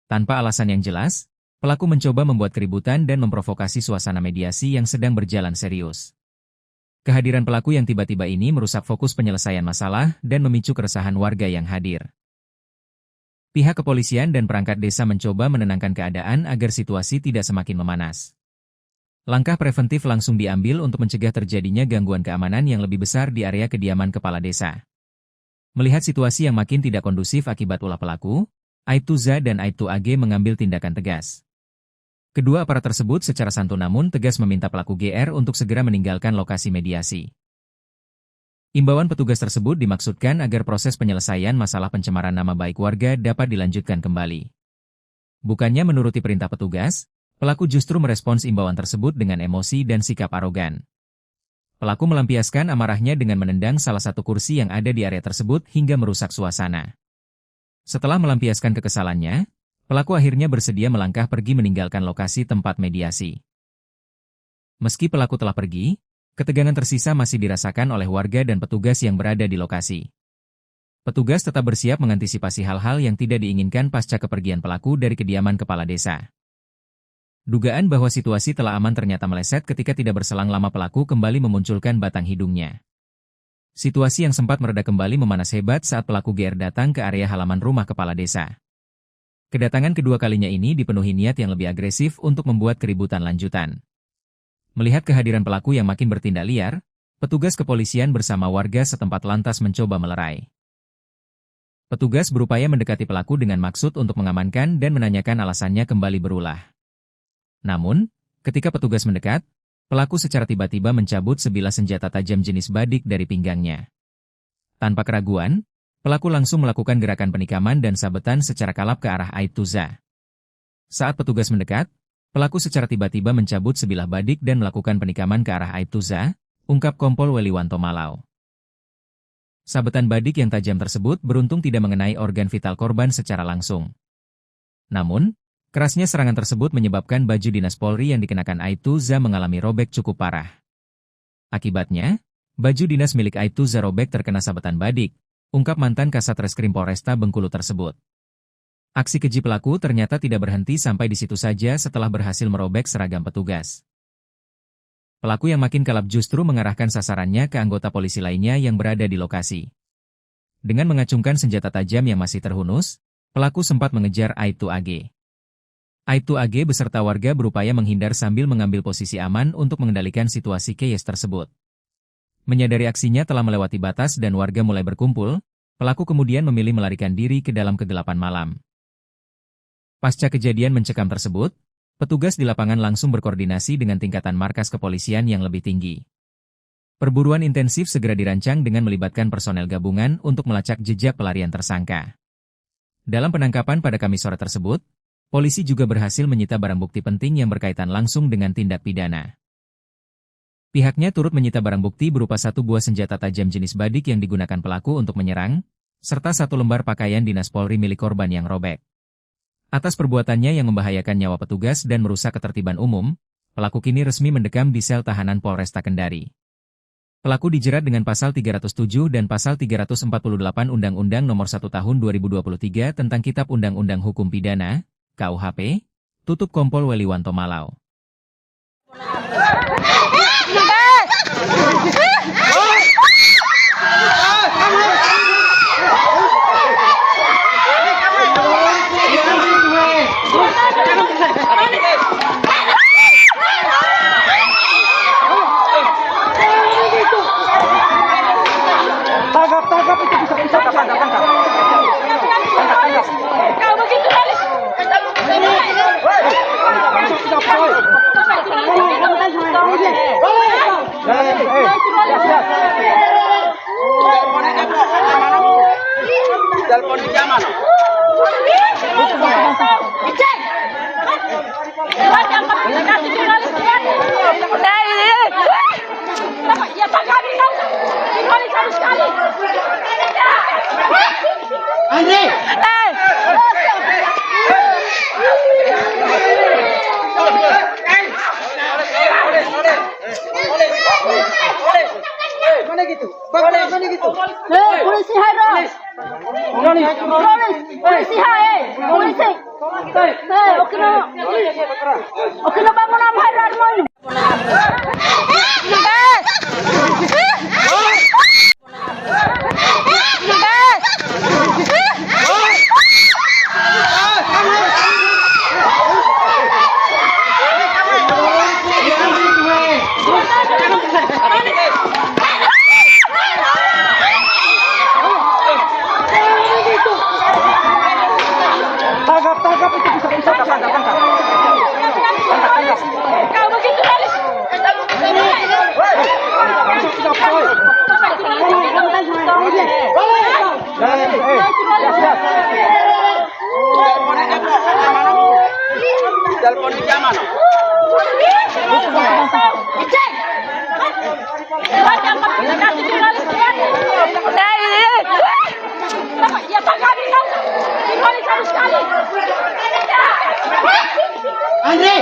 Tanpa alasan yang jelas, pelaku mencoba membuat keributan dan memprovokasi suasana mediasi yang sedang berjalan serius. Kehadiran pelaku yang tiba-tiba ini merusak fokus penyelesaian masalah dan memicu keresahan warga yang hadir. Pihak kepolisian dan perangkat desa mencoba menenangkan keadaan agar situasi tidak semakin memanas. Langkah preventif langsung diambil untuk mencegah terjadinya gangguan keamanan yang lebih besar di area kediaman kepala desa. Melihat situasi yang makin tidak kondusif akibat ulah pelaku, Aibtu Za dan Aibtu AG mengambil tindakan tegas. Kedua aparat tersebut secara santun namun tegas meminta pelaku GR untuk segera meninggalkan lokasi mediasi. Imbauan petugas tersebut dimaksudkan agar proses penyelesaian masalah pencemaran nama baik warga dapat dilanjutkan kembali. Bukannya menuruti perintah petugas, pelaku justru merespons imbauan tersebut dengan emosi dan sikap arogan. Pelaku melampiaskan amarahnya dengan menendang salah satu kursi yang ada di area tersebut hingga merusak suasana. Setelah melampiaskan kekesalannya, pelaku akhirnya bersedia melangkah pergi meninggalkan lokasi tempat mediasi. Meski pelaku telah pergi, ketegangan tersisa masih dirasakan oleh warga dan petugas yang berada di lokasi. Petugas tetap bersiap mengantisipasi hal-hal yang tidak diinginkan pasca kepergian pelaku dari kediaman kepala desa. Dugaan bahwa situasi telah aman ternyata meleset ketika tidak berselang lama pelaku kembali memunculkan batang hidungnya. Situasi yang sempat mereda kembali memanas hebat saat pelaku GR datang ke area halaman rumah kepala desa. Kedatangan kedua kalinya ini dipenuhi niat yang lebih agresif untuk membuat keributan lanjutan. Melihat kehadiran pelaku yang makin bertindak liar, petugas kepolisian bersama warga setempat lantas mencoba melerai. Petugas berupaya mendekati pelaku dengan maksud untuk mengamankan dan menanyakan alasannya kembali berulah. Namun, ketika petugas mendekat, pelaku secara tiba-tiba mencabut sebilah senjata tajam jenis badik dari pinggangnya. Tanpa keraguan, pelaku langsung melakukan gerakan penikaman dan sabetan secara kalap ke arah Aibtu Za. Saat petugas mendekat, pelaku secara tiba-tiba mencabut sebilah badik dan melakukan penikaman ke arah Aibtu Za, ungkap Kompol Weliwanto Malau. Sabetan badik yang tajam tersebut beruntung tidak mengenai organ vital korban secara langsung. Namun, Kerasnya serangan tersebut menyebabkan baju dinas Polri yang dikenakan Aibtuza mengalami robek cukup parah. Akibatnya, baju dinas milik Aibtuza robek terkena sabetan badik, ungkap mantan Kasat Reskrim Polresta Bengkulu tersebut. Aksi keji pelaku ternyata tidak berhenti sampai di situ saja setelah berhasil merobek seragam petugas. Pelaku yang makin kalap justru mengarahkan sasarannya ke anggota polisi lainnya yang berada di lokasi. Dengan mengacungkan senjata tajam yang masih terhunus, pelaku sempat mengejar Aibtu AG. Aibtu AG beserta warga berupaya menghindar sambil mengambil posisi aman untuk mengendalikan situasi chaos tersebut. Menyadari aksinya telah melewati batas dan warga mulai berkumpul, pelaku kemudian memilih melarikan diri ke dalam kegelapan malam. Pasca kejadian mencekam tersebut, petugas di lapangan langsung berkoordinasi dengan tingkatan markas kepolisian yang lebih tinggi. Perburuan intensif segera dirancang dengan melibatkan personel gabungan untuk melacak jejak pelarian tersangka. Dalam penangkapan pada Kamis sore tersebut, polisi juga berhasil menyita barang bukti penting yang berkaitan langsung dengan tindak pidana. Pihaknya turut menyita barang bukti berupa 1 buah senjata tajam jenis badik yang digunakan pelaku untuk menyerang, serta 1 lembar pakaian dinas Polri milik korban yang robek. Atas perbuatannya yang membahayakan nyawa petugas dan merusak ketertiban umum, pelaku kini resmi mendekam di sel tahanan Polresta Kendari. Pelaku dijerat dengan pasal 307 dan pasal 348 Undang-Undang Nomor 1 Tahun 2023 tentang Kitab Undang-Undang Hukum Pidana, KUHP, tutup Kompol Weliwanto Malau. Tangkap itu bisa tangkap. Kau begitu Haris. Telepon di zaman. Ya Pak kami tahu. Ini harus sekali. Andre! Mana gitu? Mana gitu? Polisi hai polisi hai polisi. Okino bangun apa hai mau ini? Tangkap itu bisa tangkap. Kau begitu Haris. Telepon di zaman. Ya Pak kami tahu. Ini harus sekali. Andre!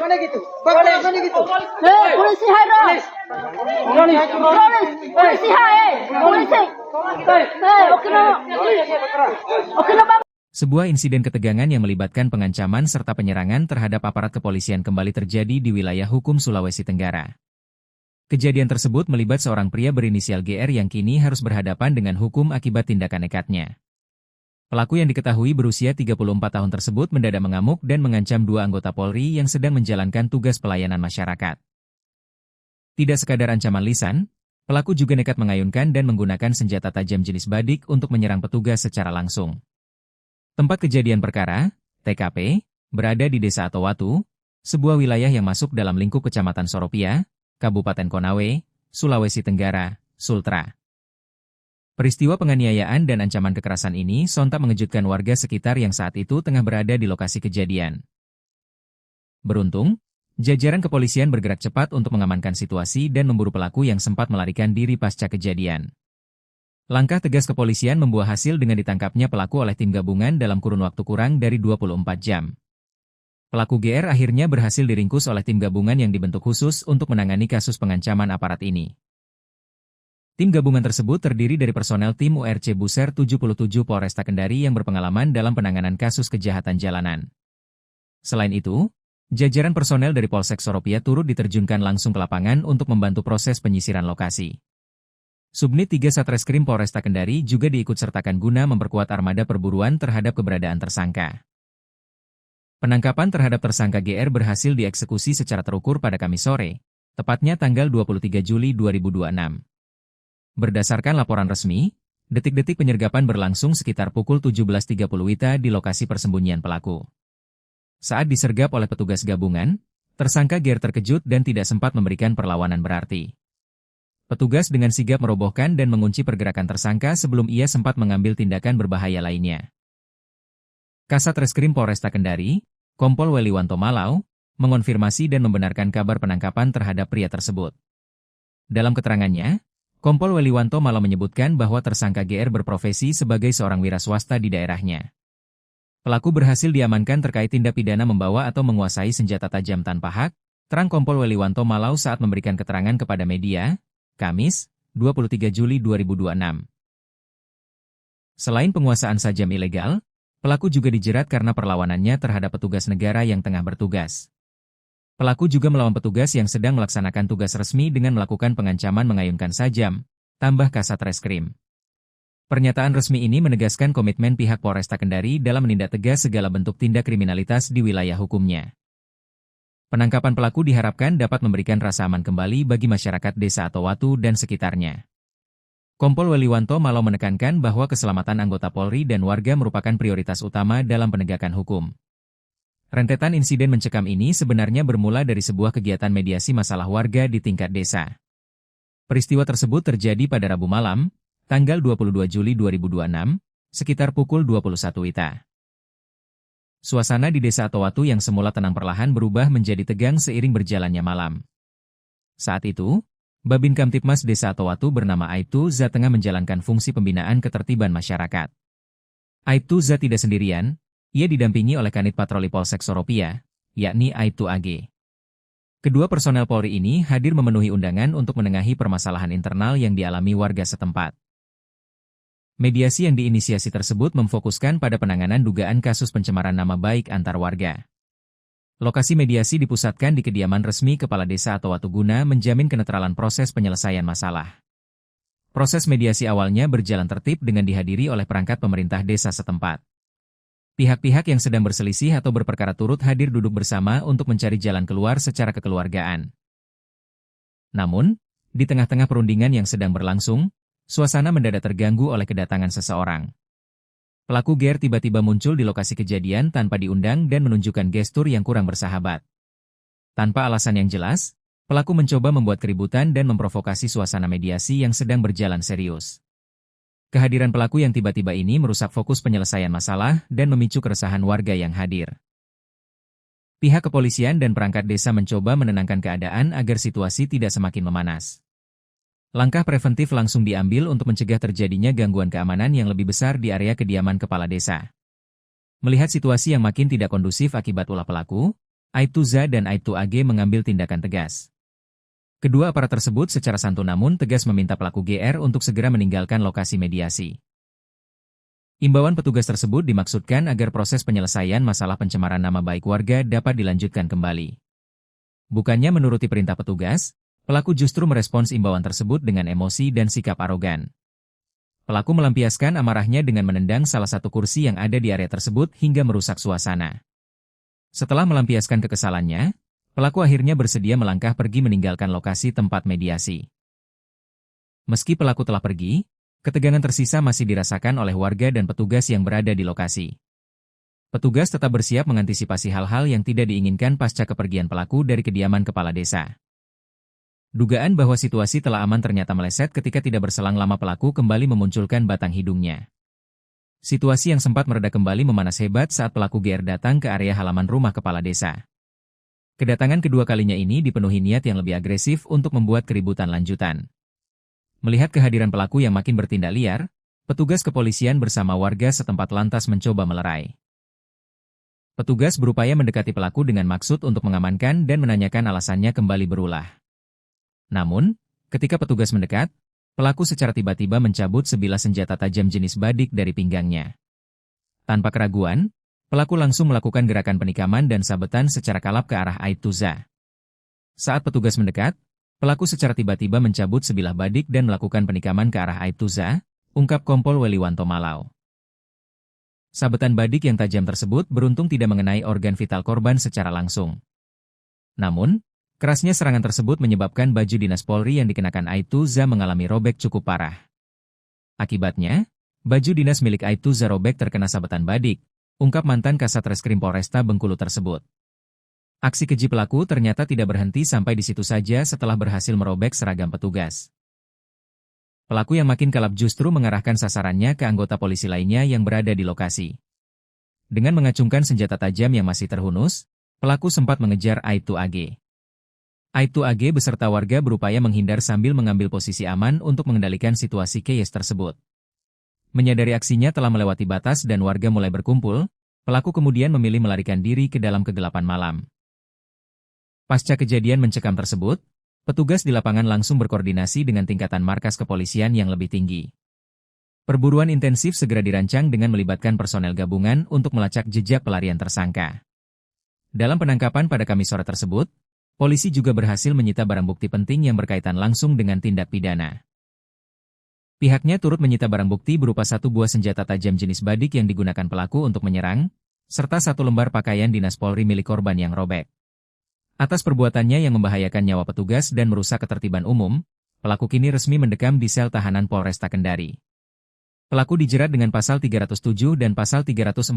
Mana gitu? Mana gitu? Polisi hai polisi hai polisi. Okino bangun. Sebuah insiden ketegangan yang melibatkan pengancaman serta penyerangan terhadap aparat kepolisian kembali terjadi di wilayah hukum Sulawesi Tenggara. Kejadian tersebut melibat seorang pria berinisial GR yang kini harus berhadapan dengan hukum akibat tindakan nekatnya. Pelaku yang diketahui berusia 34 tahun tersebut mendadak mengamuk dan mengancam 2 anggota Polri yang sedang menjalankan tugas pelayanan masyarakat. Tidak sekadar ancaman lisan, pelaku juga nekat mengayunkan dan menggunakan senjata tajam jenis badik untuk menyerang petugas secara langsung. Tempat kejadian perkara, TKP, berada di Desa Atowatu, sebuah wilayah yang masuk dalam lingkup Kecamatan Soropia, Kabupaten Konawe, Sulawesi Tenggara, Sultra. Peristiwa penganiayaan dan ancaman kekerasan ini sontak mengejutkan warga sekitar yang saat itu tengah berada di lokasi kejadian. Beruntung, Jajaran kepolisian bergerak cepat untuk mengamankan situasi dan memburu pelaku yang sempat melarikan diri pasca kejadian. Langkah tegas kepolisian membuah hasil dengan ditangkapnya pelaku oleh tim gabungan dalam kurun waktu kurang dari 24 jam. Pelaku GR akhirnya berhasil diringkus oleh tim gabungan yang dibentuk khusus untuk menangani kasus pengancaman aparat ini. Tim gabungan tersebut terdiri dari personel tim URC Buser 77 Polresta Kendari yang berpengalaman dalam penanganan kasus kejahatan jalanan. Selain itu, jajaran personel dari Polsek Soropia turut diterjunkan langsung ke lapangan untuk membantu proses penyisiran lokasi. Subnit 3 Satreskrim Polresta Kendari juga diikutsertakan guna memperkuat armada perburuan terhadap keberadaan tersangka. Penangkapan terhadap tersangka GR berhasil dieksekusi secara terukur pada Kamis sore, tepatnya tanggal 23 Juli 2026. Berdasarkan laporan resmi, detik-detik penyergapan berlangsung sekitar pukul 17.30 WITA di lokasi persembunyian pelaku. Saat disergap oleh petugas gabungan, tersangka GR terkejut dan tidak sempat memberikan perlawanan berarti. Petugas dengan sigap merobohkan dan mengunci pergerakan tersangka sebelum ia sempat mengambil tindakan berbahaya lainnya. Kasat Reskrim Polresta Kendari, Kompol Weliwanto Malau, mengonfirmasi dan membenarkan kabar penangkapan terhadap pria tersebut. Dalam keterangannya, Kompol Weliwanto Malau menyebutkan bahwa tersangka GR berprofesi sebagai seorang wira swasta di daerahnya. Pelaku berhasil diamankan terkait tindak pidana membawa atau menguasai senjata tajam tanpa hak, terang Kompol Weliwanto Malau saat memberikan keterangan kepada media, Kamis, 23 Juli 2026. Selain penguasaan sajam ilegal, pelaku juga dijerat karena perlawanannya terhadap petugas negara yang tengah bertugas. Pelaku juga melawan petugas yang sedang melaksanakan tugas resmi dengan melakukan pengancaman mengayunkan sajam, tambah Kasat Reskrim. Pernyataan resmi ini menegaskan komitmen pihak Polresta Kendari dalam menindak tegas segala bentuk tindak kriminalitas di wilayah hukumnya. Penangkapan pelaku diharapkan dapat memberikan rasa aman kembali bagi masyarakat Desa Atowatu dan sekitarnya. Kompol Weliwanto Malau menekankan bahwa keselamatan anggota Polri dan warga merupakan prioritas utama dalam penegakan hukum. Rentetan insiden mencekam ini sebenarnya bermula dari sebuah kegiatan mediasi masalah warga di tingkat desa. Peristiwa tersebut terjadi pada Rabu malam, tanggal 22 Juli 2026, sekitar pukul 21 WITA. Suasana di Desa Atowatu yang semula tenang perlahan berubah menjadi tegang seiring berjalannya malam. Saat itu, Babin Kamtipmas Desa Atowatu bernama Aibtu Za tengah menjalankan fungsi pembinaan ketertiban masyarakat. Aibtu Za tidak sendirian, ia didampingi oleh Kanit Patroli Polsek Soropia, yakni Aibtu AG. Kedua personel Polri ini hadir memenuhi undangan untuk menengahi permasalahan internal yang dialami warga setempat. Mediasi yang diinisiasi tersebut memfokuskan pada penanganan dugaan kasus pencemaran nama baik antar warga. Lokasi mediasi dipusatkan di kediaman resmi Kepala Desa Atowatu guna menjamin kenetralan proses penyelesaian masalah. Proses mediasi awalnya berjalan tertib dengan dihadiri oleh perangkat pemerintah desa setempat. Pihak-pihak yang sedang berselisih atau berperkara turut hadir duduk bersama untuk mencari jalan keluar secara kekeluargaan. Namun, di tengah-tengah perundingan yang sedang berlangsung, suasana mendadak terganggu oleh kedatangan seseorang. Pelaku GR tiba-tiba muncul di lokasi kejadian tanpa diundang dan menunjukkan gestur yang kurang bersahabat. Tanpa alasan yang jelas, pelaku mencoba membuat keributan dan memprovokasi suasana mediasi yang sedang berjalan serius. Kehadiran pelaku yang tiba-tiba ini merusak fokus penyelesaian masalah dan memicu keresahan warga yang hadir. Pihak kepolisian dan perangkat desa mencoba menenangkan keadaan agar situasi tidak semakin memanas. Langkah preventif langsung diambil untuk mencegah terjadinya gangguan keamanan yang lebih besar di area kediaman kepala desa. Melihat situasi yang makin tidak kondusif akibat ulah pelaku, Aibtu Za dan Aibtu AG mengambil tindakan tegas. Kedua aparat tersebut secara santun namun tegas meminta pelaku GR untuk segera meninggalkan lokasi mediasi. Imbauan petugas tersebut dimaksudkan agar proses penyelesaian masalah pencemaran nama baik warga dapat dilanjutkan kembali. Bukannya menuruti perintah petugas, pelaku justru merespons imbauan tersebut dengan emosi dan sikap arogan. Pelaku melampiaskan amarahnya dengan menendang salah satu kursi yang ada di area tersebut hingga merusak suasana. Setelah melampiaskan kekesalannya, pelaku akhirnya bersedia melangkah pergi meninggalkan lokasi tempat mediasi. Meski pelaku telah pergi, ketegangan tersisa masih dirasakan oleh warga dan petugas yang berada di lokasi. Petugas tetap bersiap mengantisipasi hal-hal yang tidak diinginkan pasca kepergian pelaku dari kediaman kepala desa. Dugaan bahwa situasi telah aman ternyata meleset ketika tidak berselang lama pelaku kembali memunculkan batang hidungnya. Situasi yang sempat mereda kembali memanas hebat saat pelaku GR datang ke area halaman rumah kepala desa. Kedatangan kedua kalinya ini dipenuhi niat yang lebih agresif untuk membuat keributan lanjutan. Melihat kehadiran pelaku yang makin bertindak liar, petugas kepolisian bersama warga setempat lantas mencoba melerai. Petugas berupaya mendekati pelaku dengan maksud untuk mengamankan dan menanyakan alasannya kembali berulah. Namun, ketika petugas mendekat, pelaku secara tiba-tiba mencabut sebilah senjata tajam jenis badik dari pinggangnya. Tanpa keraguan, pelaku langsung melakukan gerakan penikaman dan sabetan secara kalap ke arah Aibtuza. Saat petugas mendekat, pelaku secara tiba-tiba mencabut sebilah badik dan melakukan penikaman ke arah Aibtuza, ungkap Kompol Weliwanto Malau. Sabetan badik yang tajam tersebut beruntung tidak mengenai organ vital korban secara langsung. Namun, kerasnya serangan tersebut menyebabkan baju dinas Polri yang dikenakan Aibtuza mengalami robek cukup parah. Akibatnya, baju dinas milik Aibtuza robek terkena sabetan badik, ungkap mantan Kasat Reskrim Polresta Bengkulu tersebut. Aksi keji pelaku ternyata tidak berhenti sampai di situ saja setelah berhasil merobek seragam petugas. Pelaku yang makin kalap justru mengarahkan sasarannya ke anggota polisi lainnya yang berada di lokasi. Dengan mengacungkan senjata tajam yang masih terhunus, pelaku sempat mengejar Aibtu AG. Aibtu AG beserta warga berupaya menghindar sambil mengambil posisi aman untuk mengendalikan situasi chaos tersebut. Menyadari aksinya telah melewati batas dan warga mulai berkumpul, pelaku kemudian memilih melarikan diri ke dalam kegelapan malam. Pasca kejadian mencekam tersebut, petugas di lapangan langsung berkoordinasi dengan tingkatan markas kepolisian yang lebih tinggi. Perburuan intensif segera dirancang dengan melibatkan personel gabungan untuk melacak jejak pelarian tersangka. Dalam penangkapan pada Kamis sore tersebut, polisi juga berhasil menyita barang bukti penting yang berkaitan langsung dengan tindak pidana. Pihaknya turut menyita barang bukti berupa 1 buah senjata tajam jenis badik yang digunakan pelaku untuk menyerang, serta 1 lembar pakaian dinas Polri milik korban yang robek. Atas perbuatannya yang membahayakan nyawa petugas dan merusak ketertiban umum, pelaku kini resmi mendekam di sel tahanan Polresta Kendari. Pelaku dijerat dengan pasal 307 dan pasal 348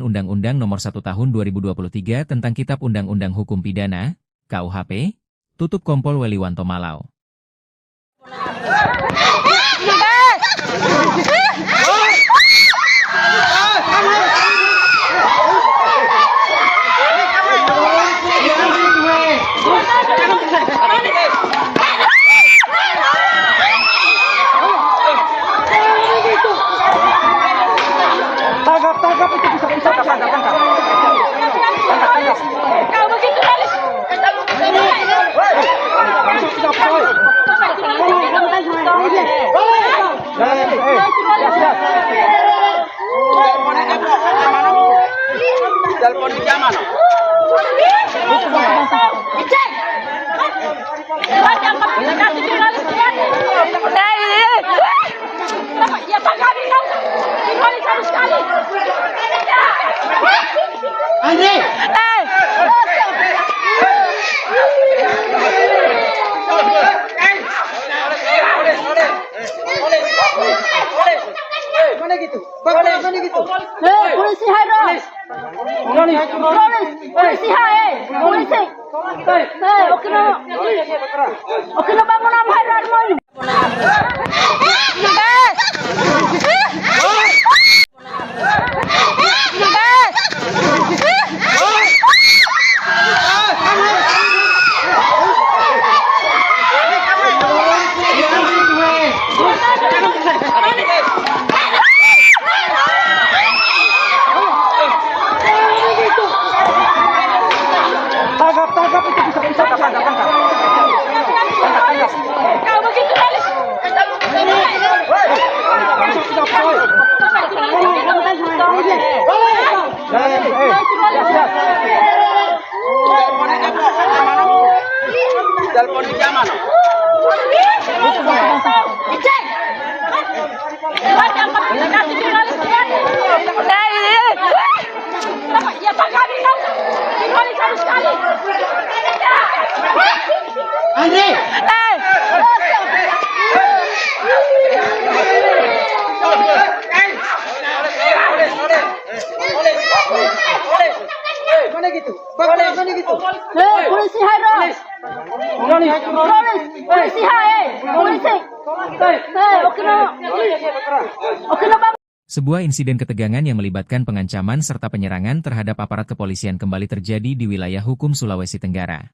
Undang-Undang Nomor 1 Tahun 2023 tentang Kitab Undang-Undang Hukum Pidana, KUHP, tutup Kompol Weliwanto Malau. Tangkap itu bisa tangkap. Kau begitu malis. Telepon di zaman. Ya Pak kami tahu. Kembali sekali. Andre! Mana gitu? Mana gitu? Polisi Hairo. Polisi Hai. Polisi. Oke no bangun am Hairo mo. Tangkap itu bisa tangkap. Kau begitu malis. Telepon di zaman. Ya Pak kami tahu. Kembali sekali. Andre! Mana gitu? Mana gitu? Polisi Hairo. Polisi Hai. Polisi. Oke no. Oke no. Sebuah insiden ketegangan yang melibatkan pengancaman serta penyerangan terhadap aparat kepolisian kembali terjadi di wilayah hukum Sulawesi Tenggara.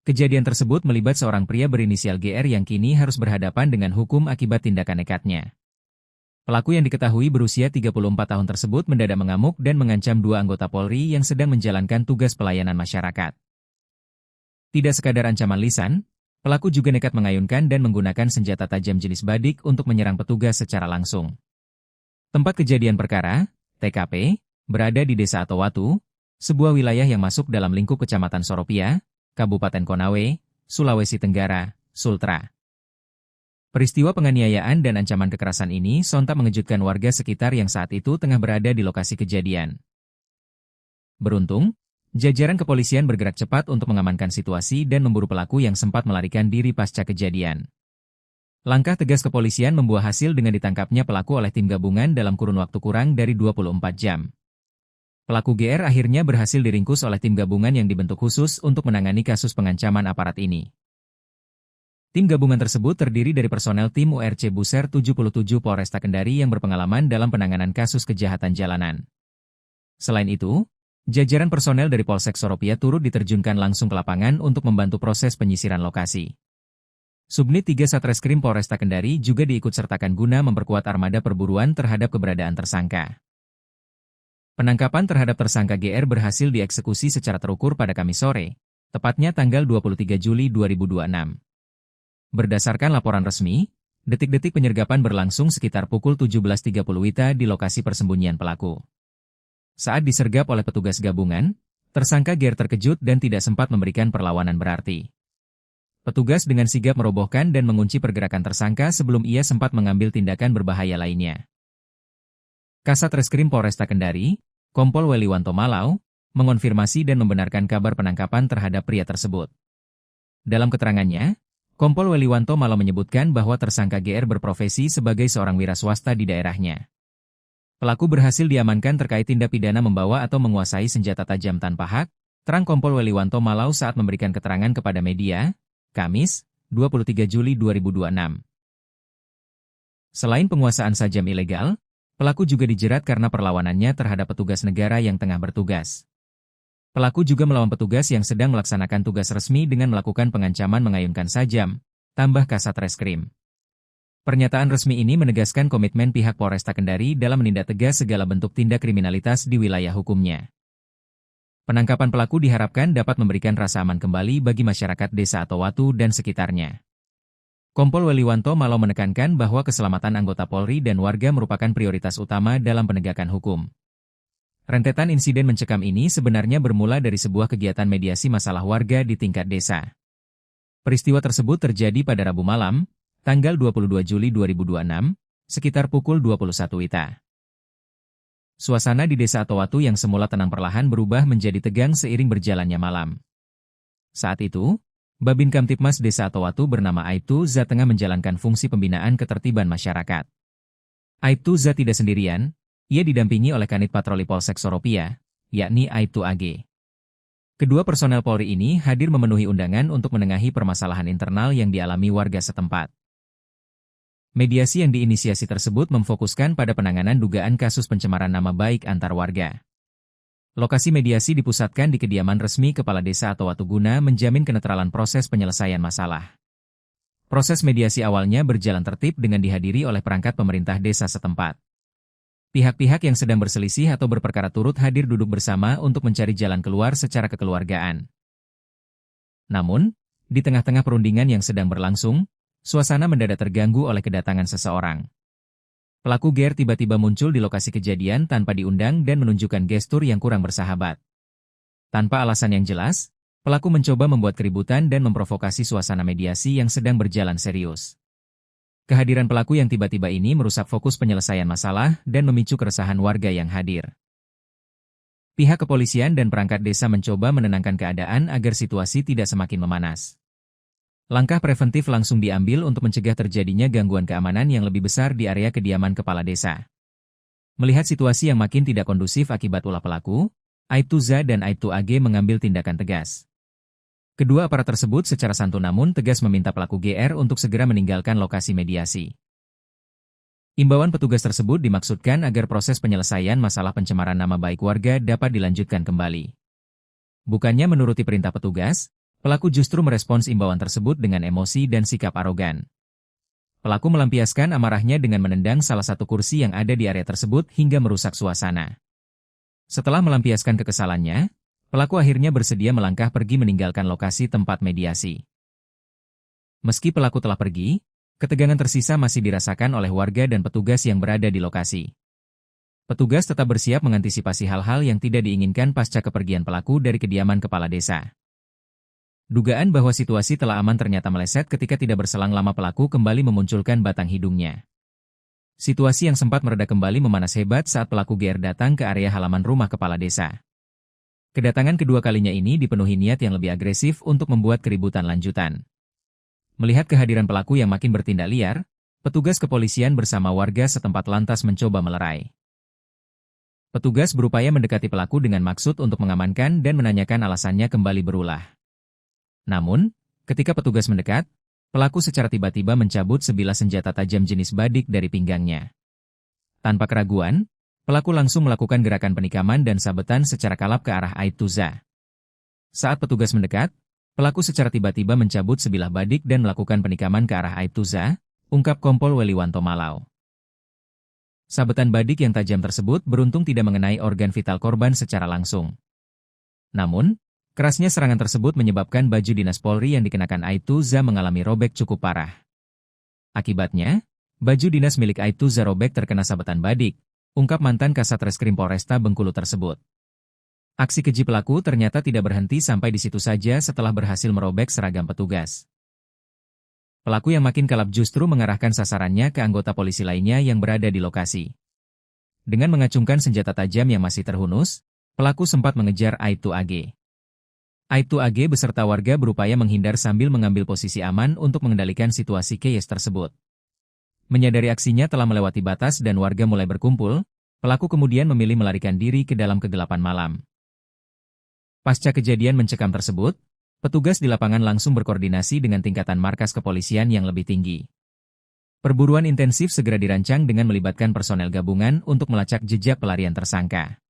Kejadian tersebut melibat seorang pria berinisial GR yang kini harus berhadapan dengan hukum akibat tindakan nekatnya. Pelaku yang diketahui berusia 34 tahun tersebut mendadak mengamuk dan mengancam dua anggota Polri yang sedang menjalankan tugas pelayanan masyarakat. Tidak sekadar ancaman lisan, pelaku juga nekat mengayunkan dan menggunakan senjata tajam jenis badik untuk menyerang petugas secara langsung. Tempat kejadian perkara, TKP, berada di Desa Atowatu, sebuah wilayah yang masuk dalam lingkup Kecamatan Soropia, Kabupaten Konawe, Sulawesi Tenggara, Sultra. Peristiwa penganiayaan dan ancaman kekerasan ini sontak mengejutkan warga sekitar yang saat itu tengah berada di lokasi kejadian. Beruntung, jajaran kepolisian bergerak cepat untuk mengamankan situasi dan memburu pelaku yang sempat melarikan diri pasca kejadian. Langkah tegas kepolisian membuah hasil dengan ditangkapnya pelaku oleh tim gabungan dalam kurun waktu kurang dari 24 jam. Pelaku GR akhirnya berhasil diringkus oleh tim gabungan yang dibentuk khusus untuk menangani kasus pengancaman aparat ini. Tim gabungan tersebut terdiri dari personel tim URC Buser 77 Polresta Kendari yang berpengalaman dalam penanganan kasus kejahatan jalanan. Selain itu, jajaran personel dari Polsek Soropia turut diterjunkan langsung ke lapangan untuk membantu proses penyisiran lokasi. Subnit 3 Satreskrim Polresta Kendari juga diikutsertakan guna memperkuat armada perburuan terhadap keberadaan tersangka. Penangkapan terhadap tersangka GR berhasil dieksekusi secara terukur pada Kamis sore, tepatnya tanggal 23 Juli 2026. Berdasarkan laporan resmi, detik-detik penyergapan berlangsung sekitar pukul 17.30 WITA di lokasi persembunyian pelaku. Saat disergap oleh petugas gabungan, tersangka GR terkejut dan tidak sempat memberikan perlawanan berarti. Petugas dengan sigap merobohkan dan mengunci pergerakan tersangka sebelum ia sempat mengambil tindakan berbahaya lainnya. Kasat Reskrim Polresta Kendari, Kompol Weliwanto Malau, mengonfirmasi dan membenarkan kabar penangkapan terhadap pria tersebut. Dalam keterangannya, Kompol Weliwanto Malau menyebutkan bahwa tersangka GR berprofesi sebagai seorang wira swasta di daerahnya. Pelaku berhasil diamankan terkait tindak pidana membawa atau menguasai senjata tajam tanpa hak, terang Kompol Weliwanto Malau saat memberikan keterangan kepada media, Kamis, 23 Juli 2026. Selain penguasaan sajam ilegal, pelaku juga dijerat karena perlawanannya terhadap petugas negara yang tengah bertugas. Pelaku juga melawan petugas yang sedang melaksanakan tugas resmi dengan melakukan pengancaman mengayunkan sajam, tambah Kasat Reskrim. Pernyataan resmi ini menegaskan komitmen pihak Polresta Kendari dalam menindak tegas segala bentuk tindak kriminalitas di wilayah hukumnya. Penangkapan pelaku diharapkan dapat memberikan rasa aman kembali bagi masyarakat Desa Atowatu dan sekitarnya. Kompol Weliwanto Malau menekankan bahwa keselamatan anggota Polri dan warga merupakan prioritas utama dalam penegakan hukum. Rentetan insiden mencekam ini sebenarnya bermula dari sebuah kegiatan mediasi masalah warga di tingkat desa. Peristiwa tersebut terjadi pada Rabu malam, tanggal 22 Juli 2026, sekitar pukul 21 WITA. Suasana di Desa Atowatu yang semula tenang perlahan berubah menjadi tegang seiring berjalannya malam. Saat itu, Babin Kamtipmas Desa Atowatu bernama Aibtu Za tengah menjalankan fungsi pembinaan ketertiban masyarakat. Aibtu Za tidak sendirian, ia didampingi oleh Kanit Patroli Polsek Soropia, yakni Aibtu AG. Kedua personel Polri ini hadir memenuhi undangan untuk menengahi permasalahan internal yang dialami warga setempat. Mediasi yang diinisiasi tersebut memfokuskan pada penanganan dugaan kasus pencemaran nama baik antar warga. Lokasi mediasi dipusatkan di kediaman resmi Kepala Desa Atowatu guna menjamin kenetralan proses penyelesaian masalah. Proses mediasi awalnya berjalan tertib dengan dihadiri oleh perangkat pemerintah desa setempat. Pihak-pihak yang sedang berselisih atau berperkara turut hadir duduk bersama untuk mencari jalan keluar secara kekeluargaan. Namun, di tengah-tengah perundingan yang sedang berlangsung, suasana mendadak terganggu oleh kedatangan seseorang. Pelaku GR tiba-tiba muncul di lokasi kejadian tanpa diundang dan menunjukkan gestur yang kurang bersahabat. Tanpa alasan yang jelas, pelaku mencoba membuat keributan dan memprovokasi suasana mediasi yang sedang berjalan serius. Kehadiran pelaku yang tiba-tiba ini merusak fokus penyelesaian masalah dan memicu keresahan warga yang hadir. Pihak kepolisian dan perangkat desa mencoba menenangkan keadaan agar situasi tidak semakin memanas. Langkah preventif langsung diambil untuk mencegah terjadinya gangguan keamanan yang lebih besar di area kediaman kepala desa. Melihat situasi yang makin tidak kondusif akibat ulah pelaku, Aibtu Za dan Aibtu AG mengambil tindakan tegas. Kedua aparat tersebut secara santun namun tegas meminta pelaku GR untuk segera meninggalkan lokasi mediasi. Imbauan petugas tersebut dimaksudkan agar proses penyelesaian masalah pencemaran nama baik warga dapat dilanjutkan kembali. Bukannya menuruti perintah petugas, pelaku justru merespons imbauan tersebut dengan emosi dan sikap arogan. Pelaku melampiaskan amarahnya dengan menendang salah satu kursi yang ada di area tersebut hingga merusak suasana. Setelah melampiaskan kekesalannya, pelaku akhirnya bersedia melangkah pergi meninggalkan lokasi tempat mediasi. Meski pelaku telah pergi, ketegangan tersisa masih dirasakan oleh warga dan petugas yang berada di lokasi. Petugas tetap bersiap mengantisipasi hal-hal yang tidak diinginkan pasca kepergian pelaku dari kediaman kepala desa. Dugaan bahwa situasi telah aman ternyata meleset ketika tidak berselang lama pelaku kembali memunculkan batang hidungnya. Situasi yang sempat mereda kembali memanas hebat saat pelaku GR datang ke area halaman rumah kepala desa. Kedatangan kedua kalinya ini dipenuhi niat yang lebih agresif untuk membuat keributan lanjutan. Melihat kehadiran pelaku yang makin bertindak liar, petugas kepolisian bersama warga setempat lantas mencoba melerai. Petugas berupaya mendekati pelaku dengan maksud untuk mengamankan dan menanyakan alasannya kembali berulah. Namun, ketika petugas mendekat, pelaku secara tiba-tiba mencabut sebilah senjata tajam jenis badik dari pinggangnya. Tanpa keraguan, pelaku langsung melakukan gerakan penikaman dan sabetan secara kalap ke arah Aibtuza. Saat petugas mendekat, pelaku secara tiba-tiba mencabut sebilah badik dan melakukan penikaman ke arah Aibtuza, ungkap Kompol Weliwanto Malau. Sabetan badik yang tajam tersebut beruntung tidak mengenai organ vital korban secara langsung. Namun, kerasnya serangan tersebut menyebabkan baju dinas Polri yang dikenakan Aibtuza mengalami robek cukup parah. Akibatnya, baju dinas milik Aibtuza robek terkena sabetan badik, ungkap mantan Kasat Reskrim Polresta Bengkulu tersebut. Aksi keji pelaku ternyata tidak berhenti sampai di situ saja setelah berhasil merobek seragam petugas. Pelaku yang makin kalap justru mengarahkan sasarannya ke anggota polisi lainnya yang berada di lokasi. Dengan mengacungkan senjata tajam yang masih terhunus, pelaku sempat mengejar Aibtu AG. Aibtu AG beserta warga berupaya menghindar sambil mengambil posisi aman untuk mengendalikan situasi chaos tersebut. Menyadari aksinya telah melewati batas dan warga mulai berkumpul, pelaku kemudian memilih melarikan diri ke dalam kegelapan malam. Pasca kejadian mencekam tersebut, petugas di lapangan langsung berkoordinasi dengan tingkatan markas kepolisian yang lebih tinggi. Perburuan intensif segera dirancang dengan melibatkan personel gabungan untuk melacak jejak pelarian tersangka.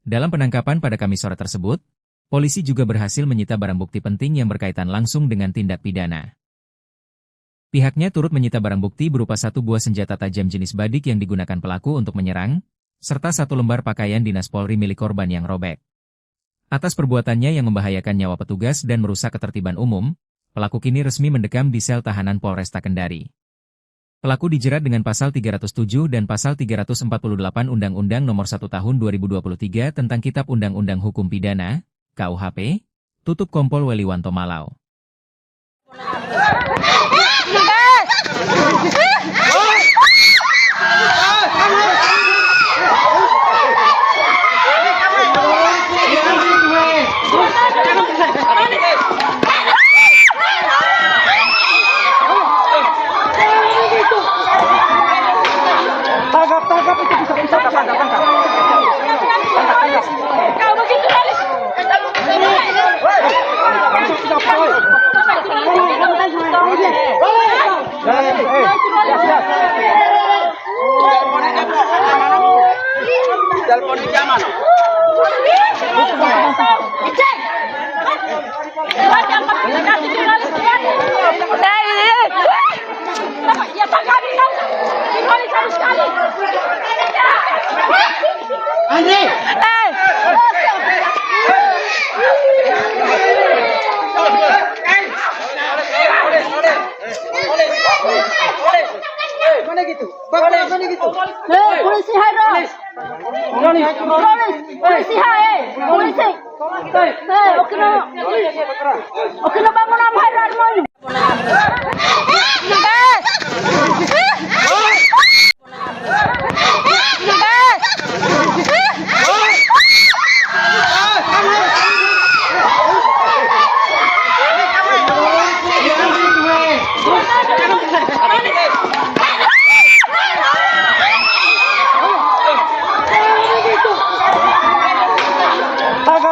Dalam penangkapan pada Kamis sore tersebut, polisi juga berhasil menyita barang bukti penting yang berkaitan langsung dengan tindak pidana. Pihaknya turut menyita barang bukti berupa satu buah senjata tajam jenis badik yang digunakan pelaku untuk menyerang, serta satu lembar pakaian dinas Polri milik korban yang robek. Atas perbuatannya yang membahayakan nyawa petugas dan merusak ketertiban umum, pelaku kini resmi mendekam di sel tahanan Polresta Kendari. Pelaku dijerat dengan pasal 307 dan pasal 348 Undang-Undang Nomor 1 Tahun 2023 tentang Kitab Undang-Undang Hukum Pidana, KUHP, tutup Kompol Weliwanto Malau. Tangkap itu bisa tangkap. Kau begitu malis. Telepon di zaman. Ya Pak kami tahu. Kembali sekali. Andre! Mana gitu? Mana gitu? Polisi Hairo. Polisi Hai. Polisi. Oke no bangun am Hairo mau.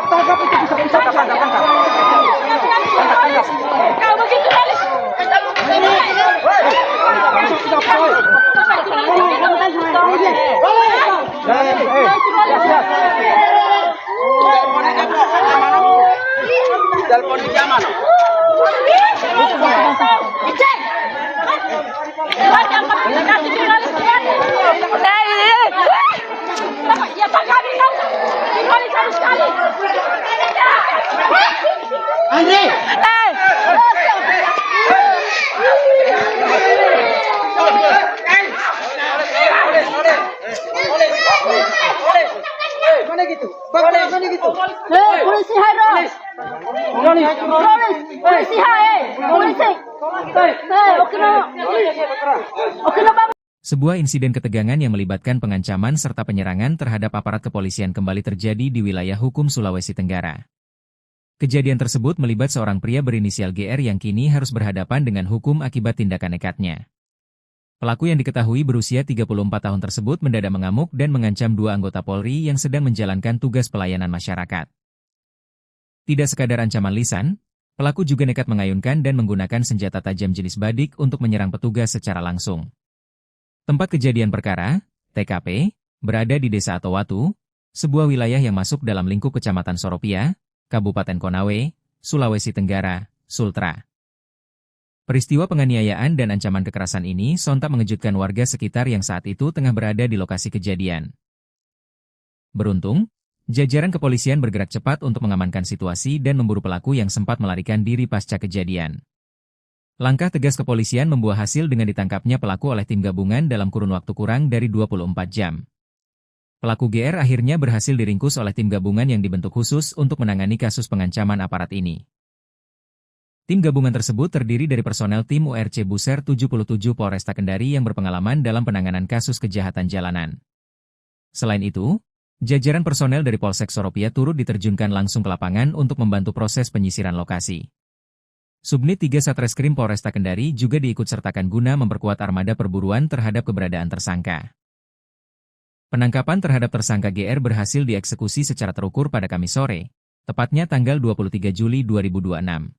Tangkap itu bisa tangkap. Kau begitu malis. Kasih jurnalis sekali. Ya Pak kami tahu. Jurnalis harus sekali. Andre! Mana gitu? Mana gitu? Polisi Hairo. Polisi hai. Polisi. Oke no Bang. Sebuah insiden ketegangan yang melibatkan pengancaman serta penyerangan terhadap aparat kepolisian kembali terjadi di wilayah hukum Sulawesi Tenggara. Kejadian tersebut melibat seorang pria berinisial GR yang kini harus berhadapan dengan hukum akibat tindakan nekatnya. Pelaku yang diketahui berusia 34 tahun tersebut mendadak mengamuk dan mengancam dua anggota Polri yang sedang menjalankan tugas pelayanan masyarakat. Tidak sekadar ancaman lisan, pelaku juga nekat mengayunkan dan menggunakan senjata tajam jenis badik untuk menyerang petugas secara langsung. Tempat kejadian perkara, TKP, berada di Desa Atowatu, sebuah wilayah yang masuk dalam lingkup Kecamatan Soropia, Kabupaten Konawe, Sulawesi Tenggara, Sultra. Peristiwa penganiayaan dan ancaman kekerasan ini sontak mengejutkan warga sekitar yang saat itu tengah berada di lokasi kejadian. Beruntung, jajaran kepolisian bergerak cepat untuk mengamankan situasi dan memburu pelaku yang sempat melarikan diri pasca kejadian. Langkah tegas kepolisian membuah hasil dengan ditangkapnya pelaku oleh tim gabungan dalam kurun waktu kurang dari 24 jam. Pelaku GR akhirnya berhasil diringkus oleh tim gabungan yang dibentuk khusus untuk menangani kasus pengancaman aparat ini. Tim gabungan tersebut terdiri dari personel tim URC Buser 77 Polresta Kendari yang berpengalaman dalam penanganan kasus kejahatan jalanan. Selain itu, jajaran personel dari Polsek Soropia turut diterjunkan langsung ke lapangan untuk membantu proses penyisiran lokasi. Subnit 3 Satreskrim Polresta Kendari juga diikutsertakan guna memperkuat armada perburuan terhadap keberadaan tersangka. Penangkapan terhadap tersangka GR berhasil dieksekusi secara terukur pada Kamis sore, tepatnya tanggal 23 Juli 2026.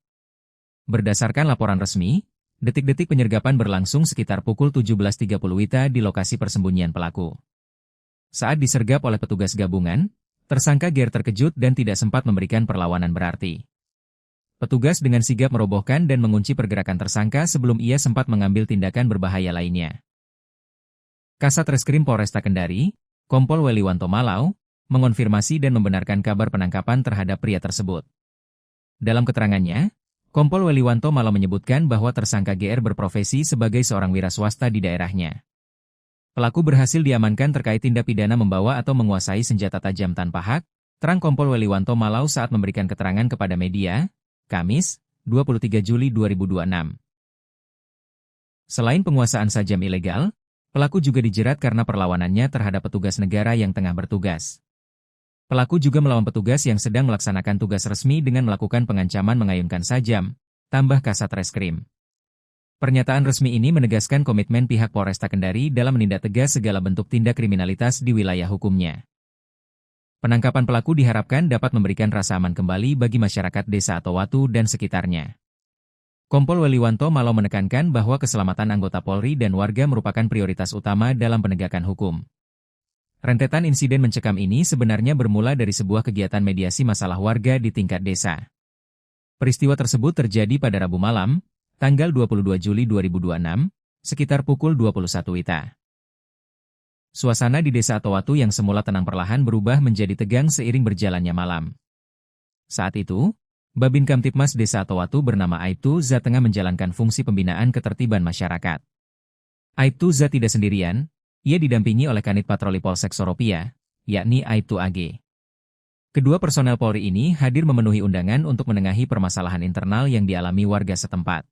Berdasarkan laporan resmi, detik-detik penyergapan berlangsung sekitar pukul 17.30 WITA di lokasi persembunyian pelaku. Saat disergap oleh petugas gabungan, tersangka GR terkejut dan tidak sempat memberikan perlawanan berarti. Petugas dengan sigap merobohkan dan mengunci pergerakan tersangka sebelum ia sempat mengambil tindakan berbahaya lainnya. Kasat Reskrim Polresta Kendari, Kompol Weliwanto Malau, mengonfirmasi dan membenarkan kabar penangkapan terhadap pria tersebut. Dalam keterangannya, Kompol Weliwanto Malau menyebutkan bahwa tersangka GR berprofesi sebagai seorang wira swasta di daerahnya. Pelaku berhasil diamankan terkait tindak pidana membawa atau menguasai senjata tajam tanpa hak, terang Kompol Weliwanto Malau saat memberikan keterangan kepada media, Kamis, 23 Juli 2026. Selain penguasaan sajam ilegal, pelaku juga dijerat karena perlawanannya terhadap petugas negara yang tengah bertugas. Pelaku juga melawan petugas yang sedang melaksanakan tugas resmi dengan melakukan pengancaman mengayunkan sajam, tambah Kasat Reskrim. Pernyataan resmi ini menegaskan komitmen pihak Polresta Kendari dalam menindak tegas segala bentuk tindak kriminalitas di wilayah hukumnya. Penangkapan pelaku diharapkan dapat memberikan rasa aman kembali bagi masyarakat Desa Atowatu dan sekitarnya. Kompol Weliwanto Malau menekankan bahwa keselamatan anggota Polri dan warga merupakan prioritas utama dalam penegakan hukum. Rentetan insiden mencekam ini sebenarnya bermula dari sebuah kegiatan mediasi masalah warga di tingkat desa. Peristiwa tersebut terjadi pada Rabu malam, tanggal 22 Juli 2026, sekitar pukul 21 WITA. Suasana di Desa Atowatu yang semula tenang perlahan berubah menjadi tegang seiring berjalannya malam. Saat itu, Babin Kamtipmas Desa Atowatu bernama Aibtu Za tengah menjalankan fungsi pembinaan ketertiban masyarakat. Aibtu Za tidak sendirian. Ia didampingi oleh Kanit Patroli Polsek Soropia, yakni Aibtu AG. Kedua personel Polri ini hadir memenuhi undangan untuk menengahi permasalahan internal yang dialami warga setempat.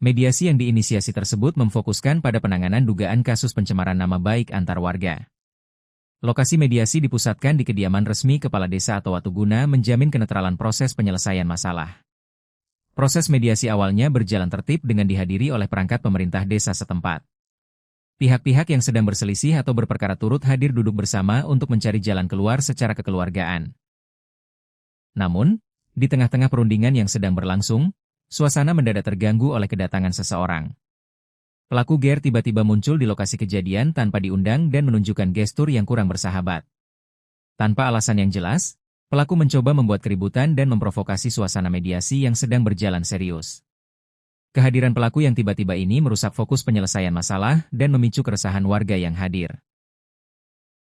Mediasi yang diinisiasi tersebut memfokuskan pada penanganan dugaan kasus pencemaran nama baik antar warga. Lokasi mediasi dipusatkan di kediaman resmi Kepala Desa Atowatu guna menjamin kenetralan proses penyelesaian masalah. Proses mediasi awalnya berjalan tertib dengan dihadiri oleh perangkat pemerintah desa setempat. Pihak-pihak yang sedang berselisih atau berperkara turut hadir duduk bersama untuk mencari jalan keluar secara kekeluargaan. Namun, di tengah-tengah perundingan yang sedang berlangsung, suasana mendadak terganggu oleh kedatangan seseorang. Pelaku GR tiba-tiba muncul di lokasi kejadian tanpa diundang dan menunjukkan gestur yang kurang bersahabat. Tanpa alasan yang jelas, pelaku mencoba membuat keributan dan memprovokasi suasana mediasi yang sedang berjalan serius. Kehadiran pelaku yang tiba-tiba ini merusak fokus penyelesaian masalah dan memicu keresahan warga yang hadir.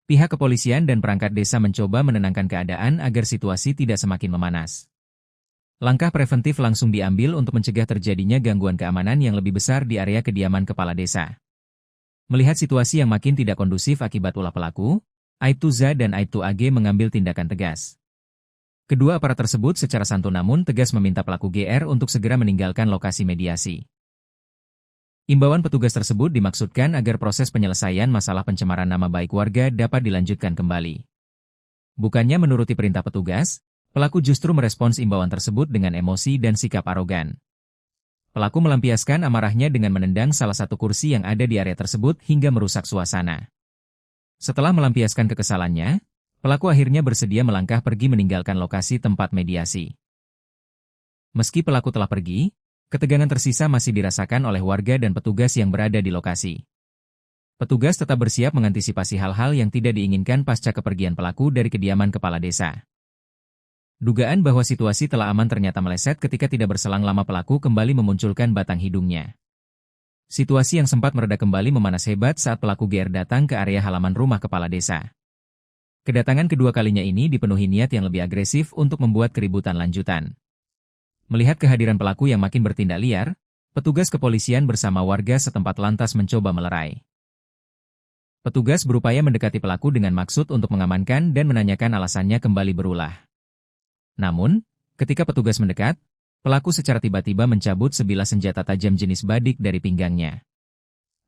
Pihak kepolisian dan perangkat desa mencoba menenangkan keadaan agar situasi tidak semakin memanas. Langkah preventif langsung diambil untuk mencegah terjadinya gangguan keamanan yang lebih besar di area kediaman kepala desa. Melihat situasi yang makin tidak kondusif akibat ulah pelaku, Aibtu Z dan Aibtu AG mengambil tindakan tegas. Kedua aparat tersebut secara santun namun tegas meminta pelaku GR untuk segera meninggalkan lokasi mediasi. Imbauan petugas tersebut dimaksudkan agar proses penyelesaian masalah pencemaran nama baik warga dapat dilanjutkan kembali. Bukannya menuruti perintah petugas, pelaku justru merespons imbauan tersebut dengan emosi dan sikap arogan. Pelaku melampiaskan amarahnya dengan menendang salah satu kursi yang ada di area tersebut hingga merusak suasana. Setelah melampiaskan kekesalannya, pelaku akhirnya bersedia melangkah pergi meninggalkan lokasi tempat mediasi. Meski pelaku telah pergi, ketegangan tersisa masih dirasakan oleh warga dan petugas yang berada di lokasi. Petugas tetap bersiap mengantisipasi hal-hal yang tidak diinginkan pasca kepergian pelaku dari kediaman kepala desa. Dugaan bahwa situasi telah aman ternyata meleset ketika tidak berselang lama pelaku kembali memunculkan batang hidungnya. Situasi yang sempat mereda kembali memanas hebat saat pelaku GR datang ke area halaman rumah kepala desa. Kedatangan kedua kalinya ini dipenuhi niat yang lebih agresif untuk membuat keributan lanjutan. Melihat kehadiran pelaku yang makin bertindak liar, petugas kepolisian bersama warga setempat lantas mencoba melerai. Petugas berupaya mendekati pelaku dengan maksud untuk mengamankan dan menanyakan alasannya kembali berulah. Namun, ketika petugas mendekat, pelaku secara tiba-tiba mencabut sebilah senjata tajam jenis badik dari pinggangnya.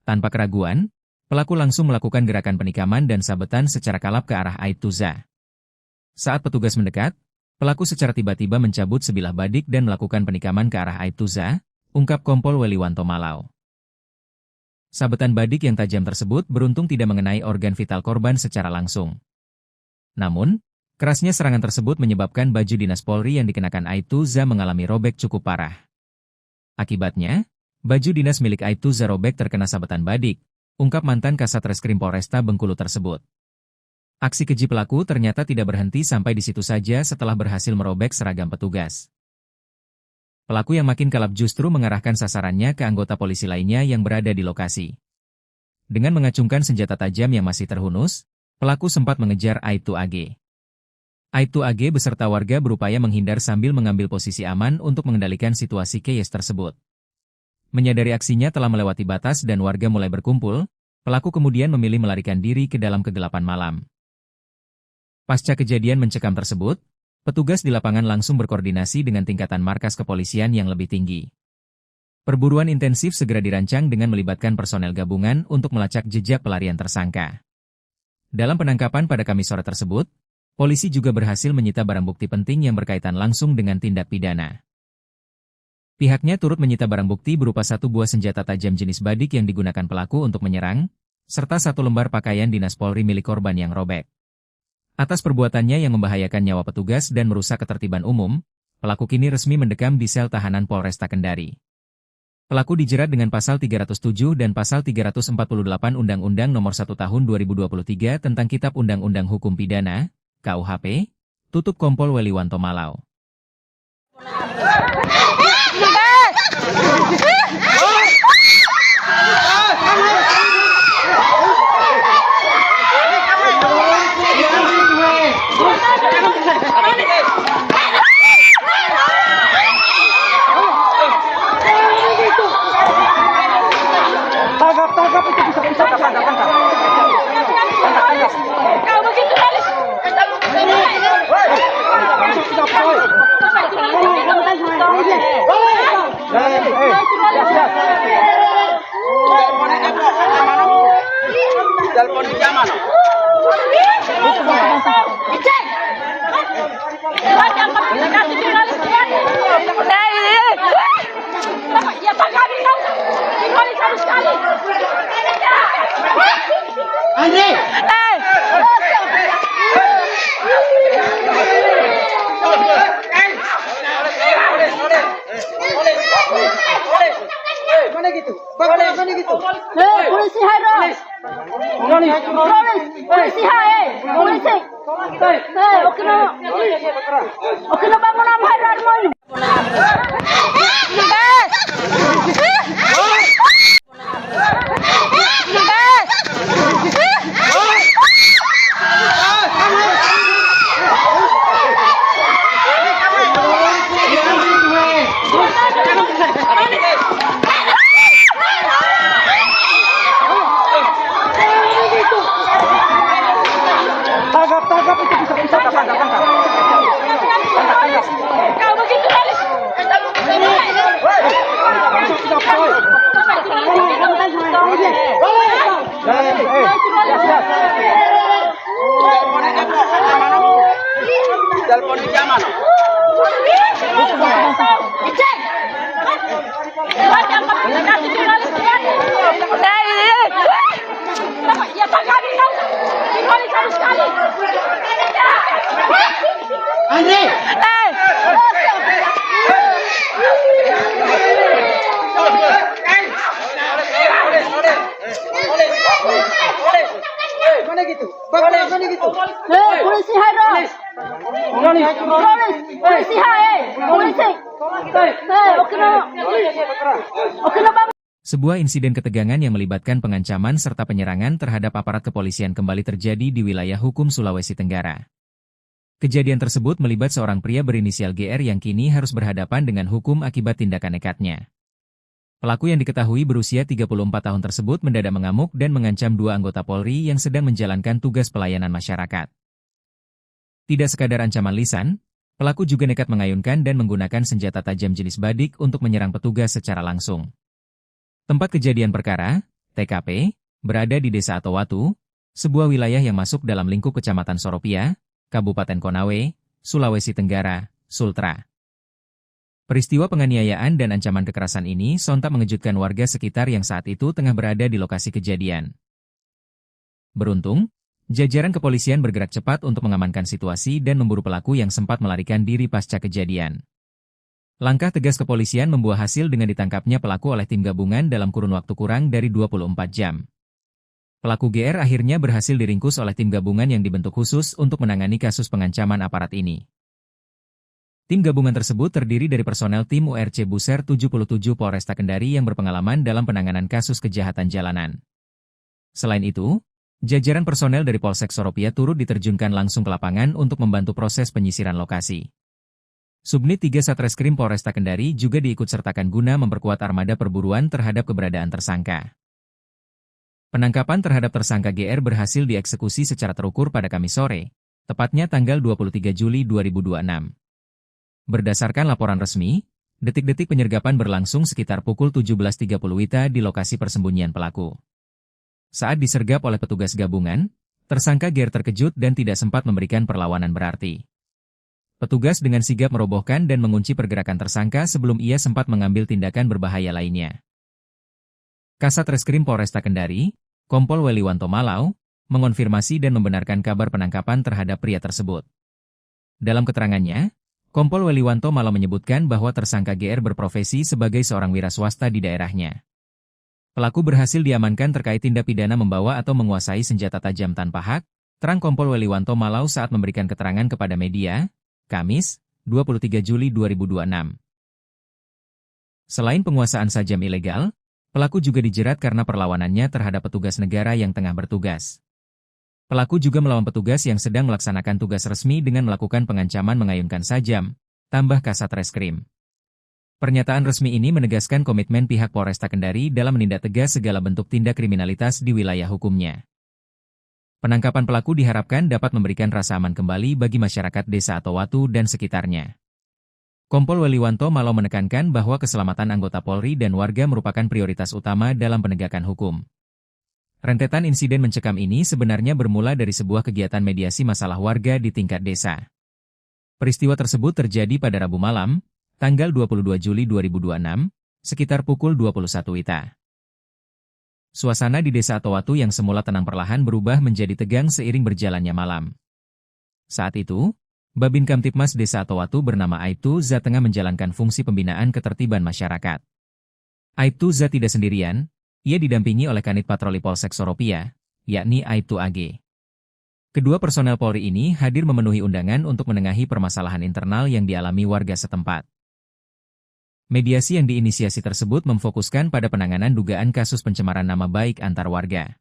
Tanpa keraguan, pelaku langsung melakukan gerakan penikaman dan sabetan secara kalap ke arah Aibtu Z. Saat petugas mendekat, pelaku secara tiba-tiba mencabut sebilah badik dan melakukan penikaman ke arah Aibtu Z, ungkap Kompol Weliwanto Malau. Sabetan badik yang tajam tersebut beruntung tidak mengenai organ vital korban secara langsung. Namun, kerasnya serangan tersebut menyebabkan baju dinas Polri yang dikenakan Aibtu Z mengalami robek cukup parah. Akibatnya, baju dinas milik Aibtu Z robek terkena sabetan badik, ungkap mantan Kasat Reskrim Polresta Bengkulu tersebut. Aksi keji pelaku ternyata tidak berhenti sampai di situ saja setelah berhasil merobek seragam petugas. Pelaku yang makin kalap justru mengarahkan sasarannya ke anggota polisi lainnya yang berada di lokasi. Dengan mengacungkan senjata tajam yang masih terhunus, pelaku sempat mengejar Aibtu AG. Aibtu AG beserta warga berupaya menghindar sambil mengambil posisi aman untuk mengendalikan situasi chaos tersebut. Menyadari aksinya telah melewati batas dan warga mulai berkumpul, pelaku kemudian memilih melarikan diri ke dalam kegelapan malam. Pasca kejadian mencekam tersebut, petugas di lapangan langsung berkoordinasi dengan tingkatan markas kepolisian yang lebih tinggi. Perburuan intensif segera dirancang dengan melibatkan personel gabungan untuk melacak jejak pelarian tersangka. Dalam penangkapan pada Kamis sore tersebut, polisi juga berhasil menyita barang bukti penting yang berkaitan langsung dengan tindak pidana. Pihaknya turut menyita barang bukti berupa satu buah senjata tajam jenis badik yang digunakan pelaku untuk menyerang, serta satu lembar pakaian dinas Polri milik korban yang robek. Atas perbuatannya yang membahayakan nyawa petugas dan merusak ketertiban umum, pelaku kini resmi mendekam di sel tahanan Polresta Kendari. Pelaku dijerat dengan pasal 307 dan pasal 348 Undang-Undang Nomor 1 Tahun 2023 tentang Kitab Undang-Undang Hukum Pidana, KUHP, tutup Kompol Weliwanto Malau. Tangkap itu bisa tangkap. Kau begitu malis. Telepon di zaman. Ya Pak kami tahu. Kembali sekali. Andre. Mana gitu? Mana gitu? Polisi Hairo. Polisi hai. Polisi. Okino bangun am Hairo mo. Tangkap itu bisa tangkap. Kau begitu manis. Telepon di zaman. Ya pagani kau. Kembali satu sekali. Andre. Mana gitu? Bagaimana gitu? Polisi Hairo. Polisi hai. Polisi. Oke no. Sebuah insiden ketegangan yang melibatkan pengancaman serta penyerangan terhadap aparat kepolisian kembali terjadi di wilayah hukum Sulawesi Tenggara. Kejadian tersebut melibat seorang pria berinisial GR yang kini harus berhadapan dengan hukum akibat tindakan nekatnya. Pelaku yang diketahui berusia 34 tahun tersebut mendadak mengamuk dan mengancam dua anggota Polri yang sedang menjalankan tugas pelayanan masyarakat. Tidak sekadar ancaman lisan, pelaku juga nekat mengayunkan dan menggunakan senjata tajam jenis badik untuk menyerang petugas secara langsung. Tempat kejadian perkara, TKP, berada di Desa Atowatu, sebuah wilayah yang masuk dalam lingkup Kecamatan Soropia, Kabupaten Konawe, Sulawesi Tenggara, Sultra. Peristiwa penganiayaan dan ancaman kekerasan ini sontak mengejutkan warga sekitar yang saat itu tengah berada di lokasi kejadian. Beruntung, jajaran kepolisian bergerak cepat untuk mengamankan situasi dan memburu pelaku yang sempat melarikan diri pasca kejadian. Langkah tegas kepolisian membuah hasil dengan ditangkapnya pelaku oleh tim gabungan dalam kurun waktu kurang dari 24 jam. Pelaku GR akhirnya berhasil diringkus oleh tim gabungan yang dibentuk khusus untuk menangani kasus pengancaman aparat ini. Tim gabungan tersebut terdiri dari personel tim URC Buser 77 Polresta Kendari yang berpengalaman dalam penanganan kasus kejahatan jalanan. Selain itu, jajaran personel dari Polsek Soropia turut diterjunkan langsung ke lapangan untuk membantu proses penyisiran lokasi. Subnit 3 Satreskrim Polresta Kendari juga diikutsertakan guna memperkuat armada perburuan terhadap keberadaan tersangka. Penangkapan terhadap tersangka GR berhasil dieksekusi secara terukur pada Kamis sore, tepatnya tanggal 23 Juli 2026. Berdasarkan laporan resmi, detik-detik penyergapan berlangsung sekitar pukul 17.30 WITA di lokasi persembunyian pelaku. Saat disergap oleh petugas gabungan, tersangka GR terkejut dan tidak sempat memberikan perlawanan berarti. Petugas dengan sigap merobohkan dan mengunci pergerakan tersangka sebelum ia sempat mengambil tindakan berbahaya lainnya. Kasat Reskrim Polresta Kendari, Kompol Weliwanto Malau, mengonfirmasi dan membenarkan kabar penangkapan terhadap pria tersebut. Dalam keterangannya, Kompol Weliwanto Malau menyebutkan bahwa tersangka GR berprofesi sebagai seorang wira swasta di daerahnya. Pelaku berhasil diamankan terkait tindak pidana membawa atau menguasai senjata tajam tanpa hak, terang Kompol Weliwanto Malau saat memberikan keterangan kepada media, Kamis, 23 Juli 2026. Selain penguasaan sajam ilegal, pelaku juga dijerat karena perlawanannya terhadap petugas negara yang tengah bertugas. Pelaku juga melawan petugas yang sedang melaksanakan tugas resmi dengan melakukan pengancaman mengayunkan sajam, tambah Kasat Reskrim. Pernyataan resmi ini menegaskan komitmen pihak Polresta Kendari dalam menindak tegas segala bentuk tindak kriminalitas di wilayah hukumnya. Penangkapan pelaku diharapkan dapat memberikan rasa aman kembali bagi masyarakat Desa Atowatu dan sekitarnya. Kompol Weliwanto Malau menekankan bahwa keselamatan anggota Polri dan warga merupakan prioritas utama dalam penegakan hukum. Rentetan insiden mencekam ini sebenarnya bermula dari sebuah kegiatan mediasi masalah warga di tingkat desa. Peristiwa tersebut terjadi pada Rabu malam, tanggal 22 Juli 2026, sekitar pukul 21 WITA. Suasana di Desa Atowatu yang semula tenang perlahan berubah menjadi tegang seiring berjalannya malam. Saat itu, Babin Kamtipmas Desa Atowatu bernama Aibtu Za tengah menjalankan fungsi pembinaan ketertiban masyarakat. Aibtu Za tidak sendirian, ia didampingi oleh Kanit Patroli Polsek Soropia, yakni Aibtu AG. Kedua personel Polri ini hadir memenuhi undangan untuk menengahi permasalahan internal yang dialami warga setempat. Mediasi yang diinisiasi tersebut memfokuskan pada penanganan dugaan kasus pencemaran nama baik antar warga.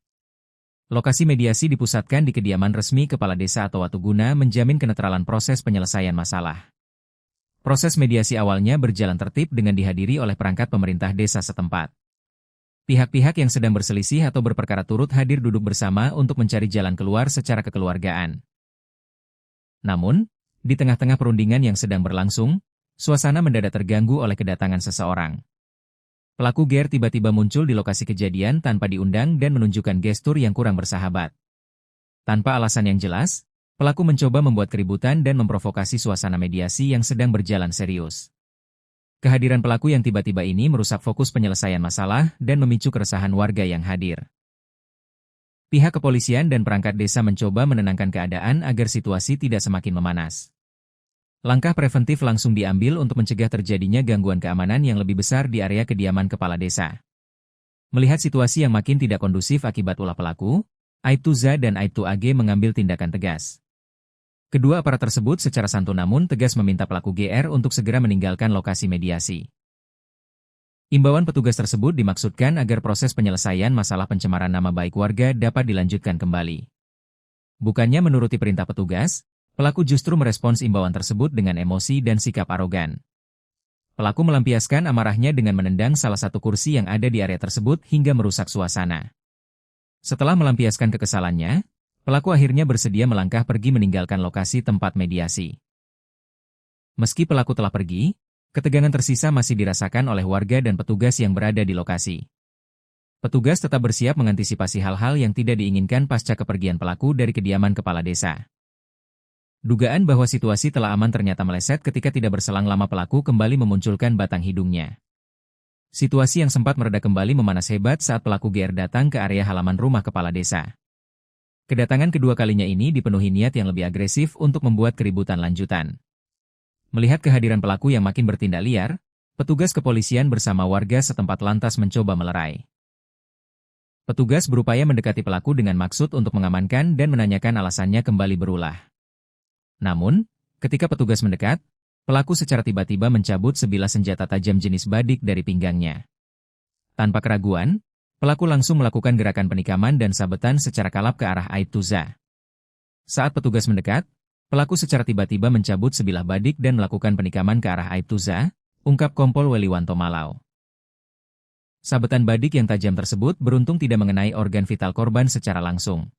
Lokasi mediasi dipusatkan di kediaman resmi Kepala Desa atau Watuguna menjamin kenetralan proses penyelesaian masalah. Proses mediasi awalnya berjalan tertib dengan dihadiri oleh perangkat pemerintah desa setempat. Pihak-pihak yang sedang berselisih atau berperkara turut hadir duduk bersama untuk mencari jalan keluar secara kekeluargaan. Namun, di tengah-tengah perundingan yang sedang berlangsung, suasana mendadak terganggu oleh kedatangan seseorang. Pelaku GR tiba-tiba muncul di lokasi kejadian tanpa diundang dan menunjukkan gestur yang kurang bersahabat. Tanpa alasan yang jelas, pelaku mencoba membuat keributan dan memprovokasi suasana mediasi yang sedang berjalan serius. Kehadiran pelaku yang tiba-tiba ini merusak fokus penyelesaian masalah dan memicu keresahan warga yang hadir. Pihak kepolisian dan perangkat desa mencoba menenangkan keadaan agar situasi tidak semakin memanas. Langkah preventif langsung diambil untuk mencegah terjadinya gangguan keamanan yang lebih besar di area kediaman kepala desa. Melihat situasi yang makin tidak kondusif akibat ulah pelaku, Aibtu Z dan Aibtu AG mengambil tindakan tegas. Kedua aparat tersebut secara santun namun tegas meminta pelaku GR untuk segera meninggalkan lokasi mediasi. Imbauan petugas tersebut dimaksudkan agar proses penyelesaian masalah pencemaran nama baik warga dapat dilanjutkan kembali. Bukannya menuruti perintah petugas, pelaku justru merespons imbauan tersebut dengan emosi dan sikap arogan. Pelaku melampiaskan amarahnya dengan menendang salah satu kursi yang ada di area tersebut hingga merusak suasana. Setelah melampiaskan kekesalannya, pelaku akhirnya bersedia melangkah pergi meninggalkan lokasi tempat mediasi. Meski pelaku telah pergi, ketegangan tersisa masih dirasakan oleh warga dan petugas yang berada di lokasi. Petugas tetap bersiap mengantisipasi hal-hal yang tidak diinginkan pasca kepergian pelaku dari kediaman kepala desa. Dugaan bahwa situasi telah aman ternyata meleset ketika tidak berselang lama pelaku kembali memunculkan batang hidungnya. Situasi yang sempat mereda kembali memanas hebat saat pelaku GR datang ke area halaman rumah kepala desa. Kedatangan kedua kalinya ini dipenuhi niat yang lebih agresif untuk membuat keributan lanjutan. Melihat kehadiran pelaku yang makin bertindak liar, petugas kepolisian bersama warga setempat lantas mencoba melerai. Petugas berupaya mendekati pelaku dengan maksud untuk mengamankan dan menanyakan alasannya kembali berulah. Namun, ketika petugas mendekat, pelaku secara tiba-tiba mencabut sebilah senjata tajam jenis badik dari pinggangnya. Tanpa keraguan, pelaku langsung melakukan gerakan penikaman dan sabetan secara kalap ke arah Aibtu Z. Saat petugas mendekat, pelaku secara tiba-tiba mencabut sebilah badik dan melakukan penikaman ke arah Aibtu Z, ungkap Kompol Weliwanto Malau. Sabetan badik yang tajam tersebut beruntung tidak mengenai organ vital korban secara langsung.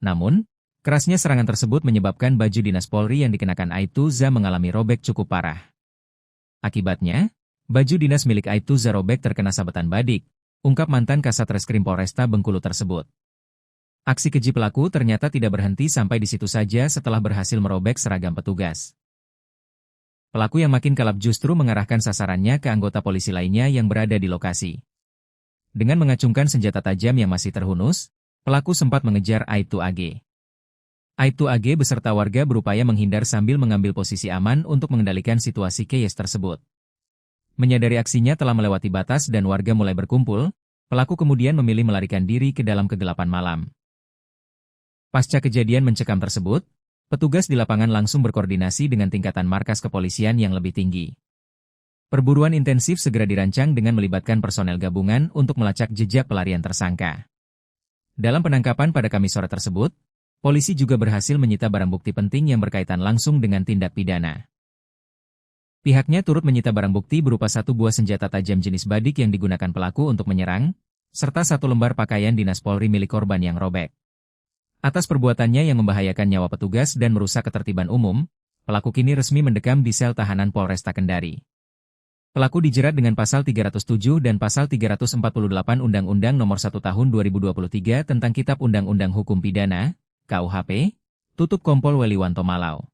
Namun, kerasnya serangan tersebut menyebabkan baju dinas Polri yang dikenakan Aibtu Z mengalami robek cukup parah. Akibatnya, baju dinas milik Aibtu Z robek terkena sabetan badik, ungkap mantan Kasat Reskrim Polresta Bengkulu tersebut. Aksi keji pelaku ternyata tidak berhenti sampai di situ saja setelah berhasil merobek seragam petugas. Pelaku yang makin kalap justru mengarahkan sasarannya ke anggota polisi lainnya yang berada di lokasi. Dengan mengacungkan senjata tajam yang masih terhunus, pelaku sempat mengejar Aibtu AG. Aibtu AG beserta warga berupaya menghindar sambil mengambil posisi aman untuk mengendalikan situasi chaos tersebut. Menyadari aksinya telah melewati batas dan warga mulai berkumpul, pelaku kemudian memilih melarikan diri ke dalam kegelapan malam. Pasca kejadian mencekam tersebut, petugas di lapangan langsung berkoordinasi dengan tingkatan markas kepolisian yang lebih tinggi. Perburuan intensif segera dirancang dengan melibatkan personel gabungan untuk melacak jejak pelarian tersangka. Dalam penangkapan pada Kamis sore tersebut, polisi juga berhasil menyita barang bukti penting yang berkaitan langsung dengan tindak pidana. Pihaknya turut menyita barang bukti berupa satu buah senjata tajam jenis badik yang digunakan pelaku untuk menyerang, serta satu lembar pakaian dinas Polri milik korban yang robek. Atas perbuatannya yang membahayakan nyawa petugas dan merusak ketertiban umum, pelaku kini resmi mendekam di sel tahanan Polresta Kendari. Pelaku dijerat dengan pasal 307 dan pasal 348 Undang-Undang Nomor 1 Tahun 2023 tentang Kitab Undang-Undang Hukum Pidana, KUHP, tutup Kompol Weliwanto Malau.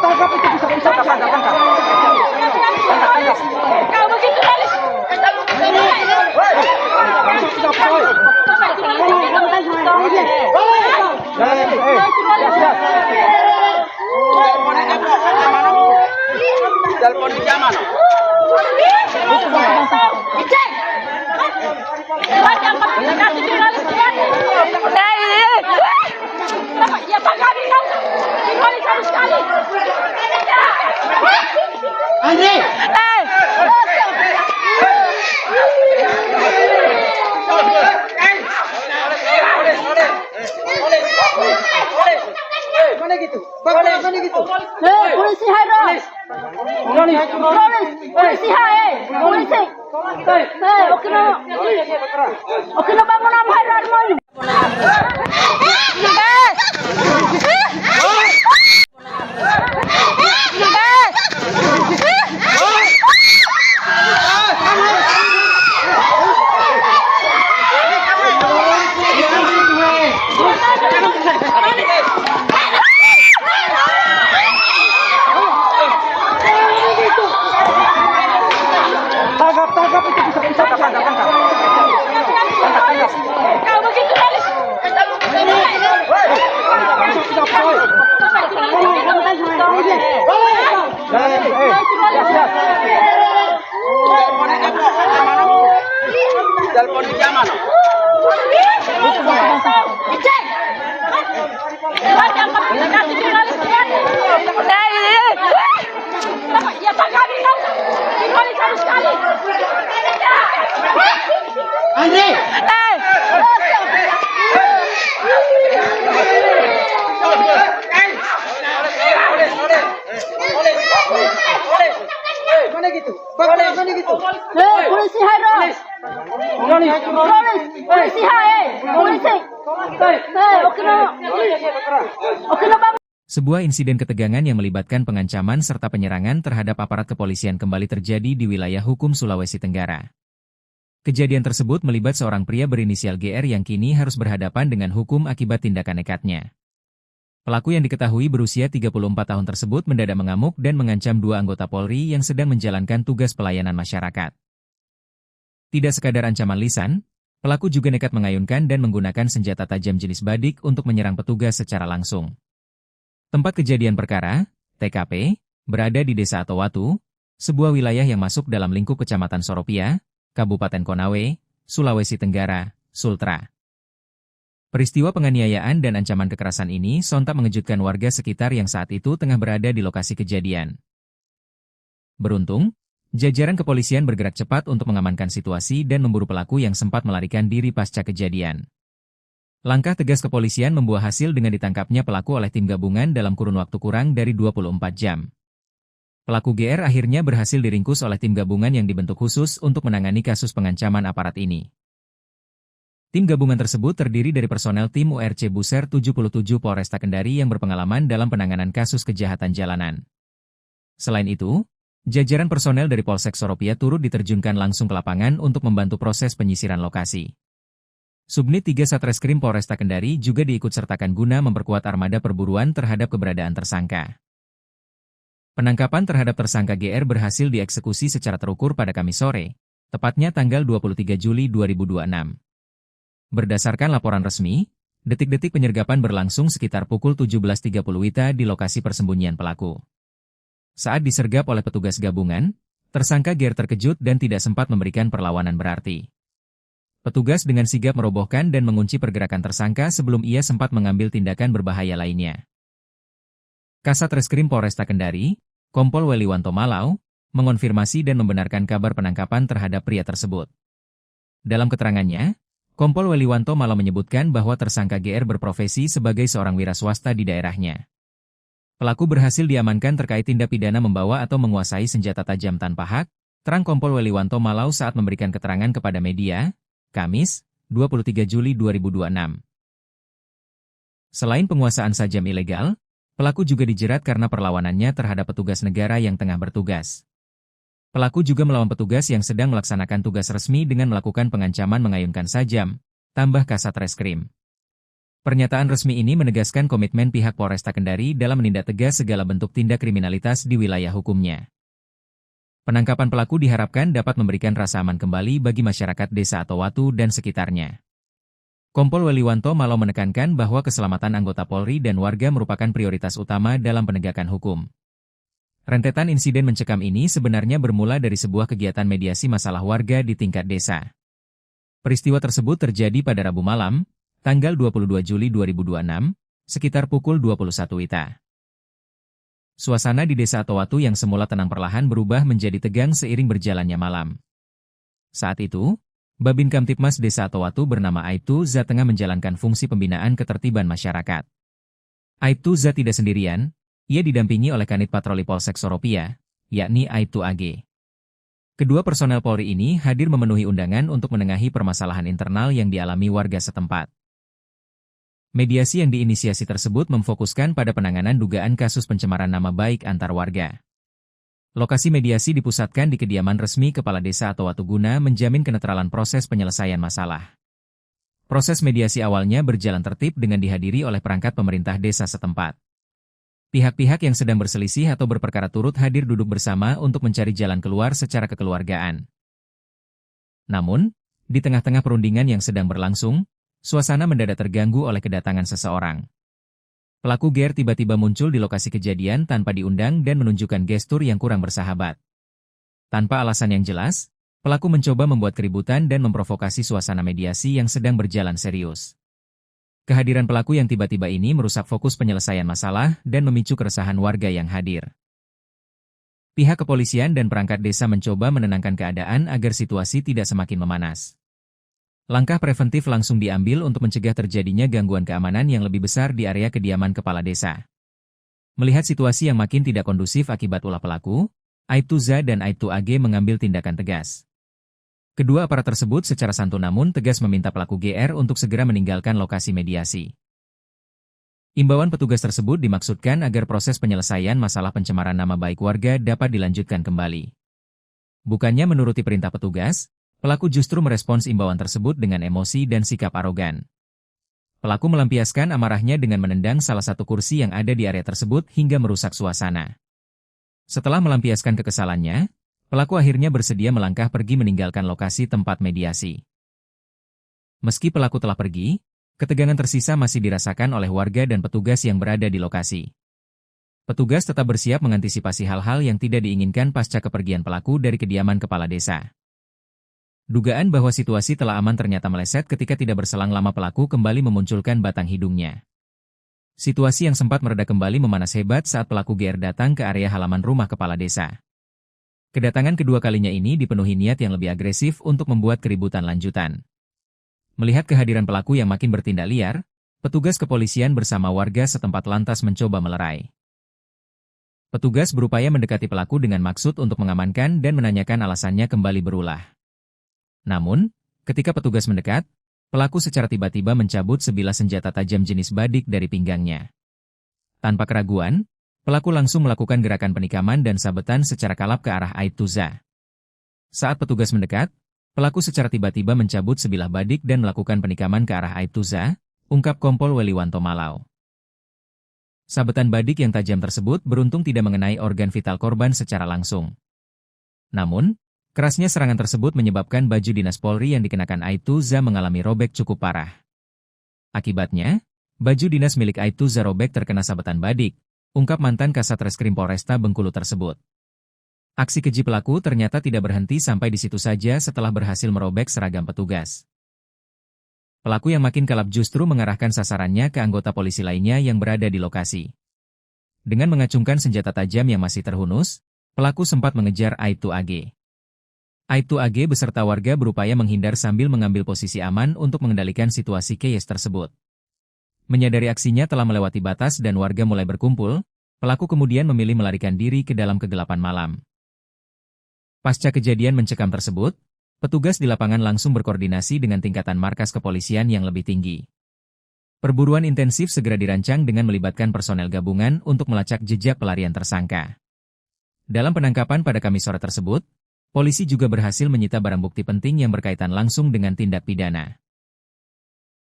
Tangkap itu bisa tangkap. Kau begitu kali. Jangan. Ya Pak kami tahu. Dijual satu sekali. Andre. Mana gitu? Bagaimana gitu? Polisi hai. Polisi hai. Polisi. Okino bangun apa hai mau? Tangkap itu bisa tangkap. Kau begitu polis. Telepon di zaman. Ya Pak kami tahu. Dijual satu sekali. Andre. Mana gitu? Bagaimana gitu? Polisi hai. Polisi hai. Polisi. Okino bangun. Sebuah insiden ketegangan yang melibatkan pengancaman serta penyerangan terhadap aparat kepolisian kembali terjadi di wilayah hukum Sulawesi Tenggara. Kejadian tersebut melibat seorang pria berinisial GR yang kini harus berhadapan dengan hukum akibat tindakan nekatnya. Pelaku yang diketahui berusia 34 tahun tersebut mendadak mengamuk dan mengancam dua anggota Polri yang sedang menjalankan tugas pelayanan masyarakat. Tidak sekadar ancaman lisan, pelaku juga nekat mengayunkan dan menggunakan senjata tajam jenis badik untuk menyerang petugas secara langsung. Tempat kejadian perkara, TKP, berada di Desa Atowatu, sebuah wilayah yang masuk dalam lingkup Kecamatan Soropia, Kabupaten Konawe, Sulawesi Tenggara, Sultra. Peristiwa penganiayaan dan ancaman kekerasan ini sontak mengejutkan warga sekitar yang saat itu tengah berada di lokasi kejadian. Beruntung, jajaran kepolisian bergerak cepat untuk mengamankan situasi dan memburu pelaku yang sempat melarikan diri pasca kejadian. Langkah tegas kepolisian membuah hasil dengan ditangkapnya pelaku oleh tim gabungan dalam kurun waktu kurang dari 24 jam. Pelaku GR akhirnya berhasil diringkus oleh tim gabungan yang dibentuk khusus untuk menangani kasus pengancaman aparat ini. Tim gabungan tersebut terdiri dari personel tim URC Buser 77 Polresta Kendari yang berpengalaman dalam penanganan kasus kejahatan jalanan. Selain itu, jajaran personel dari Polsek Soropia turut diterjunkan langsung ke lapangan untuk membantu proses penyisiran lokasi. Subnit 3 Satreskrim Polresta Kendari juga diikutsertakan guna memperkuat armada perburuan terhadap keberadaan tersangka. Penangkapan terhadap tersangka GR berhasil dieksekusi secara terukur pada Kamis sore, tepatnya tanggal 23 Juli 2026. Berdasarkan laporan resmi, detik-detik penyergapan berlangsung sekitar pukul 17.30 WITA di lokasi persembunyian pelaku. Saat disergap oleh petugas gabungan, tersangka GR terkejut dan tidak sempat memberikan perlawanan berarti. Petugas dengan sigap merobohkan dan mengunci pergerakan tersangka sebelum ia sempat mengambil tindakan berbahaya lainnya. Kasat Reskrim Polresta Kendari, Kompol Weliwanto Malau, mengonfirmasi dan membenarkan kabar penangkapan terhadap pria tersebut. Dalam keterangannya, Kompol Weliwanto Malau menyebutkan bahwa tersangka GR berprofesi sebagai seorang wira swasta di daerahnya. Pelaku berhasil diamankan terkait tindak pidana membawa atau menguasai senjata tajam tanpa hak, terang Kompol Weliwanto Malau saat memberikan keterangan kepada media, Kamis, 23 Juli 2026. Selain penguasaan sajam ilegal, pelaku juga dijerat karena perlawanannya terhadap petugas negara yang tengah bertugas. Pelaku juga melawan petugas yang sedang melaksanakan tugas resmi dengan melakukan pengancaman mengayunkan sajam, tambah Kasat Reskrim. Pernyataan resmi ini menegaskan komitmen pihak Polresta Kendari dalam menindak tegas segala bentuk tindak kriminalitas di wilayah hukumnya. Penangkapan pelaku diharapkan dapat memberikan rasa aman kembali bagi masyarakat Desa Atowatu dan sekitarnya. Kompol Weliwanto Malau menekankan bahwa keselamatan anggota Polri dan warga merupakan prioritas utama dalam penegakan hukum. Rentetan insiden mencekam ini sebenarnya bermula dari sebuah kegiatan mediasi masalah warga di tingkat desa. Peristiwa tersebut terjadi pada Rabu malam, tanggal 22 Juli 2026, sekitar pukul 21 WITA. Suasana di Desa Atowatu yang semula tenang perlahan berubah menjadi tegang seiring berjalannya malam. Saat itu, Babin Kamtipmas Desa Atowatu bernama Aibtu Za tengah menjalankan fungsi pembinaan ketertiban masyarakat. Aibtu Za tidak sendirian, ia didampingi oleh Kanit Patroli Polsek Soropia, yakni Aibtu AG. Kedua personel Polri ini hadir memenuhi undangan untuk menengahi permasalahan internal yang dialami warga setempat. Mediasi yang diinisiasi tersebut memfokuskan pada penanganan dugaan kasus pencemaran nama baik antar warga. Lokasi mediasi dipusatkan di kediaman resmi Kepala Desa Atowatu guna menjamin kenetralan proses penyelesaian masalah. Proses mediasi awalnya berjalan tertib dengan dihadiri oleh perangkat pemerintah desa setempat. Pihak-pihak yang sedang berselisih atau berperkara turut hadir duduk bersama untuk mencari jalan keluar secara kekeluargaan. Namun, di tengah-tengah perundingan yang sedang berlangsung, suasana mendadak terganggu oleh kedatangan seseorang. Pelaku GR tiba-tiba muncul di lokasi kejadian tanpa diundang dan menunjukkan gestur yang kurang bersahabat. Tanpa alasan yang jelas, pelaku mencoba membuat keributan dan memprovokasi suasana mediasi yang sedang berjalan serius. Kehadiran pelaku yang tiba-tiba ini merusak fokus penyelesaian masalah dan memicu keresahan warga yang hadir. Pihak kepolisian dan perangkat desa mencoba menenangkan keadaan agar situasi tidak semakin memanas. Langkah preventif langsung diambil untuk mencegah terjadinya gangguan keamanan yang lebih besar di area kediaman kepala desa. Melihat situasi yang makin tidak kondusif akibat ulah pelaku, Aibtu Za dan Aibtu AG mengambil tindakan tegas. Kedua aparat tersebut secara santun namun tegas meminta pelaku GR untuk segera meninggalkan lokasi mediasi. Imbauan petugas tersebut dimaksudkan agar proses penyelesaian masalah pencemaran nama baik warga dapat dilanjutkan kembali. Bukannya menuruti perintah petugas, pelaku justru merespons imbauan tersebut dengan emosi dan sikap arogan. Pelaku melampiaskan amarahnya dengan menendang salah satu kursi yang ada di area tersebut hingga merusak suasana. Setelah melampiaskan kekesalannya, pelaku akhirnya bersedia melangkah pergi meninggalkan lokasi tempat mediasi. Meski pelaku telah pergi, ketegangan tersisa masih dirasakan oleh warga dan petugas yang berada di lokasi. Petugas tetap bersiap mengantisipasi hal-hal yang tidak diinginkan pasca kepergian pelaku dari kediaman kepala desa. Dugaan bahwa situasi telah aman ternyata meleset ketika tidak berselang lama pelaku kembali memunculkan batang hidungnya. Situasi yang sempat mereda kembali memanas hebat saat pelaku GR datang ke area halaman rumah kepala desa. Kedatangan kedua kalinya ini dipenuhi niat yang lebih agresif untuk membuat keributan lanjutan. Melihat kehadiran pelaku yang makin bertindak liar, petugas kepolisian bersama warga setempat lantas mencoba melerai. Petugas berupaya mendekati pelaku dengan maksud untuk mengamankan dan menanyakan alasannya kembali berulah. Namun, ketika petugas mendekat, pelaku secara tiba-tiba mencabut sebilah senjata tajam jenis badik dari pinggangnya. Tanpa keraguan, pelaku langsung melakukan gerakan penikaman dan sabetan secara kalap ke arah Aibtu Za. Saat petugas mendekat, pelaku secara tiba-tiba mencabut sebilah badik dan melakukan penikaman ke arah Aibtu Za, ungkap Kompol Weliwanto Malau. Sabetan badik yang tajam tersebut beruntung tidak mengenai organ vital korban secara langsung. Namun, kerasnya serangan tersebut menyebabkan baju dinas Polri yang dikenakan Aibtu Za mengalami robek cukup parah. Akibatnya, baju dinas milik Aibtu Za robek terkena sabetan badik, ungkap mantan Kasat Reskrim Polresta Bengkulu tersebut. Aksi keji pelaku ternyata tidak berhenti sampai di situ saja setelah berhasil merobek seragam petugas. Pelaku yang makin kalap justru mengarahkan sasarannya ke anggota polisi lainnya yang berada di lokasi. Dengan mengacungkan senjata tajam yang masih terhunus, pelaku sempat mengejar Aibtu AG. Aibtu AG beserta warga berupaya menghindar sambil mengambil posisi aman untuk mengendalikan situasi chaos tersebut. Menyadari aksinya telah melewati batas dan warga mulai berkumpul, pelaku kemudian memilih melarikan diri ke dalam kegelapan malam. Pasca kejadian mencekam tersebut, petugas di lapangan langsung berkoordinasi dengan tingkatan markas kepolisian yang lebih tinggi. Perburuan intensif segera dirancang dengan melibatkan personel gabungan untuk melacak jejak pelarian tersangka. Dalam penangkapan pada Kamis sore tersebut, polisi juga berhasil menyita barang bukti penting yang berkaitan langsung dengan tindak pidana.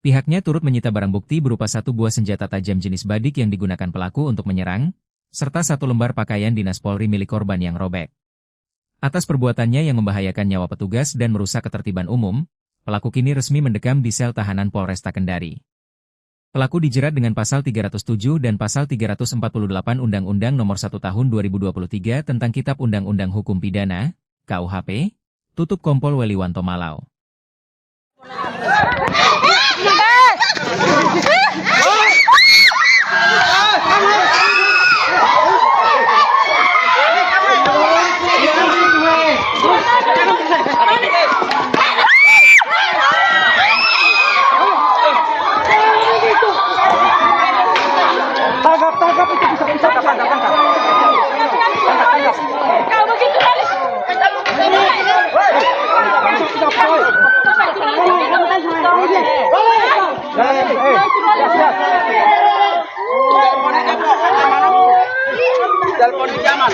Pihaknya turut menyita barang bukti berupa satu buah senjata tajam jenis badik yang digunakan pelaku untuk menyerang, serta satu lembar pakaian dinas Polri milik korban yang robek. Atas perbuatannya yang membahayakan nyawa petugas dan merusak ketertiban umum, pelaku kini resmi mendekam di sel tahanan Polresta Kendari. Pelaku dijerat dengan pasal 307 dan pasal 348 Undang-Undang Nomor 1 Tahun 2023 tentang Kitab Undang-Undang Hukum Pidana, KUHP, tutup Kompol Weliwanto Malau. Tangkap itu bisa tangkap. Kau begitu Haris. Telepon di zaman.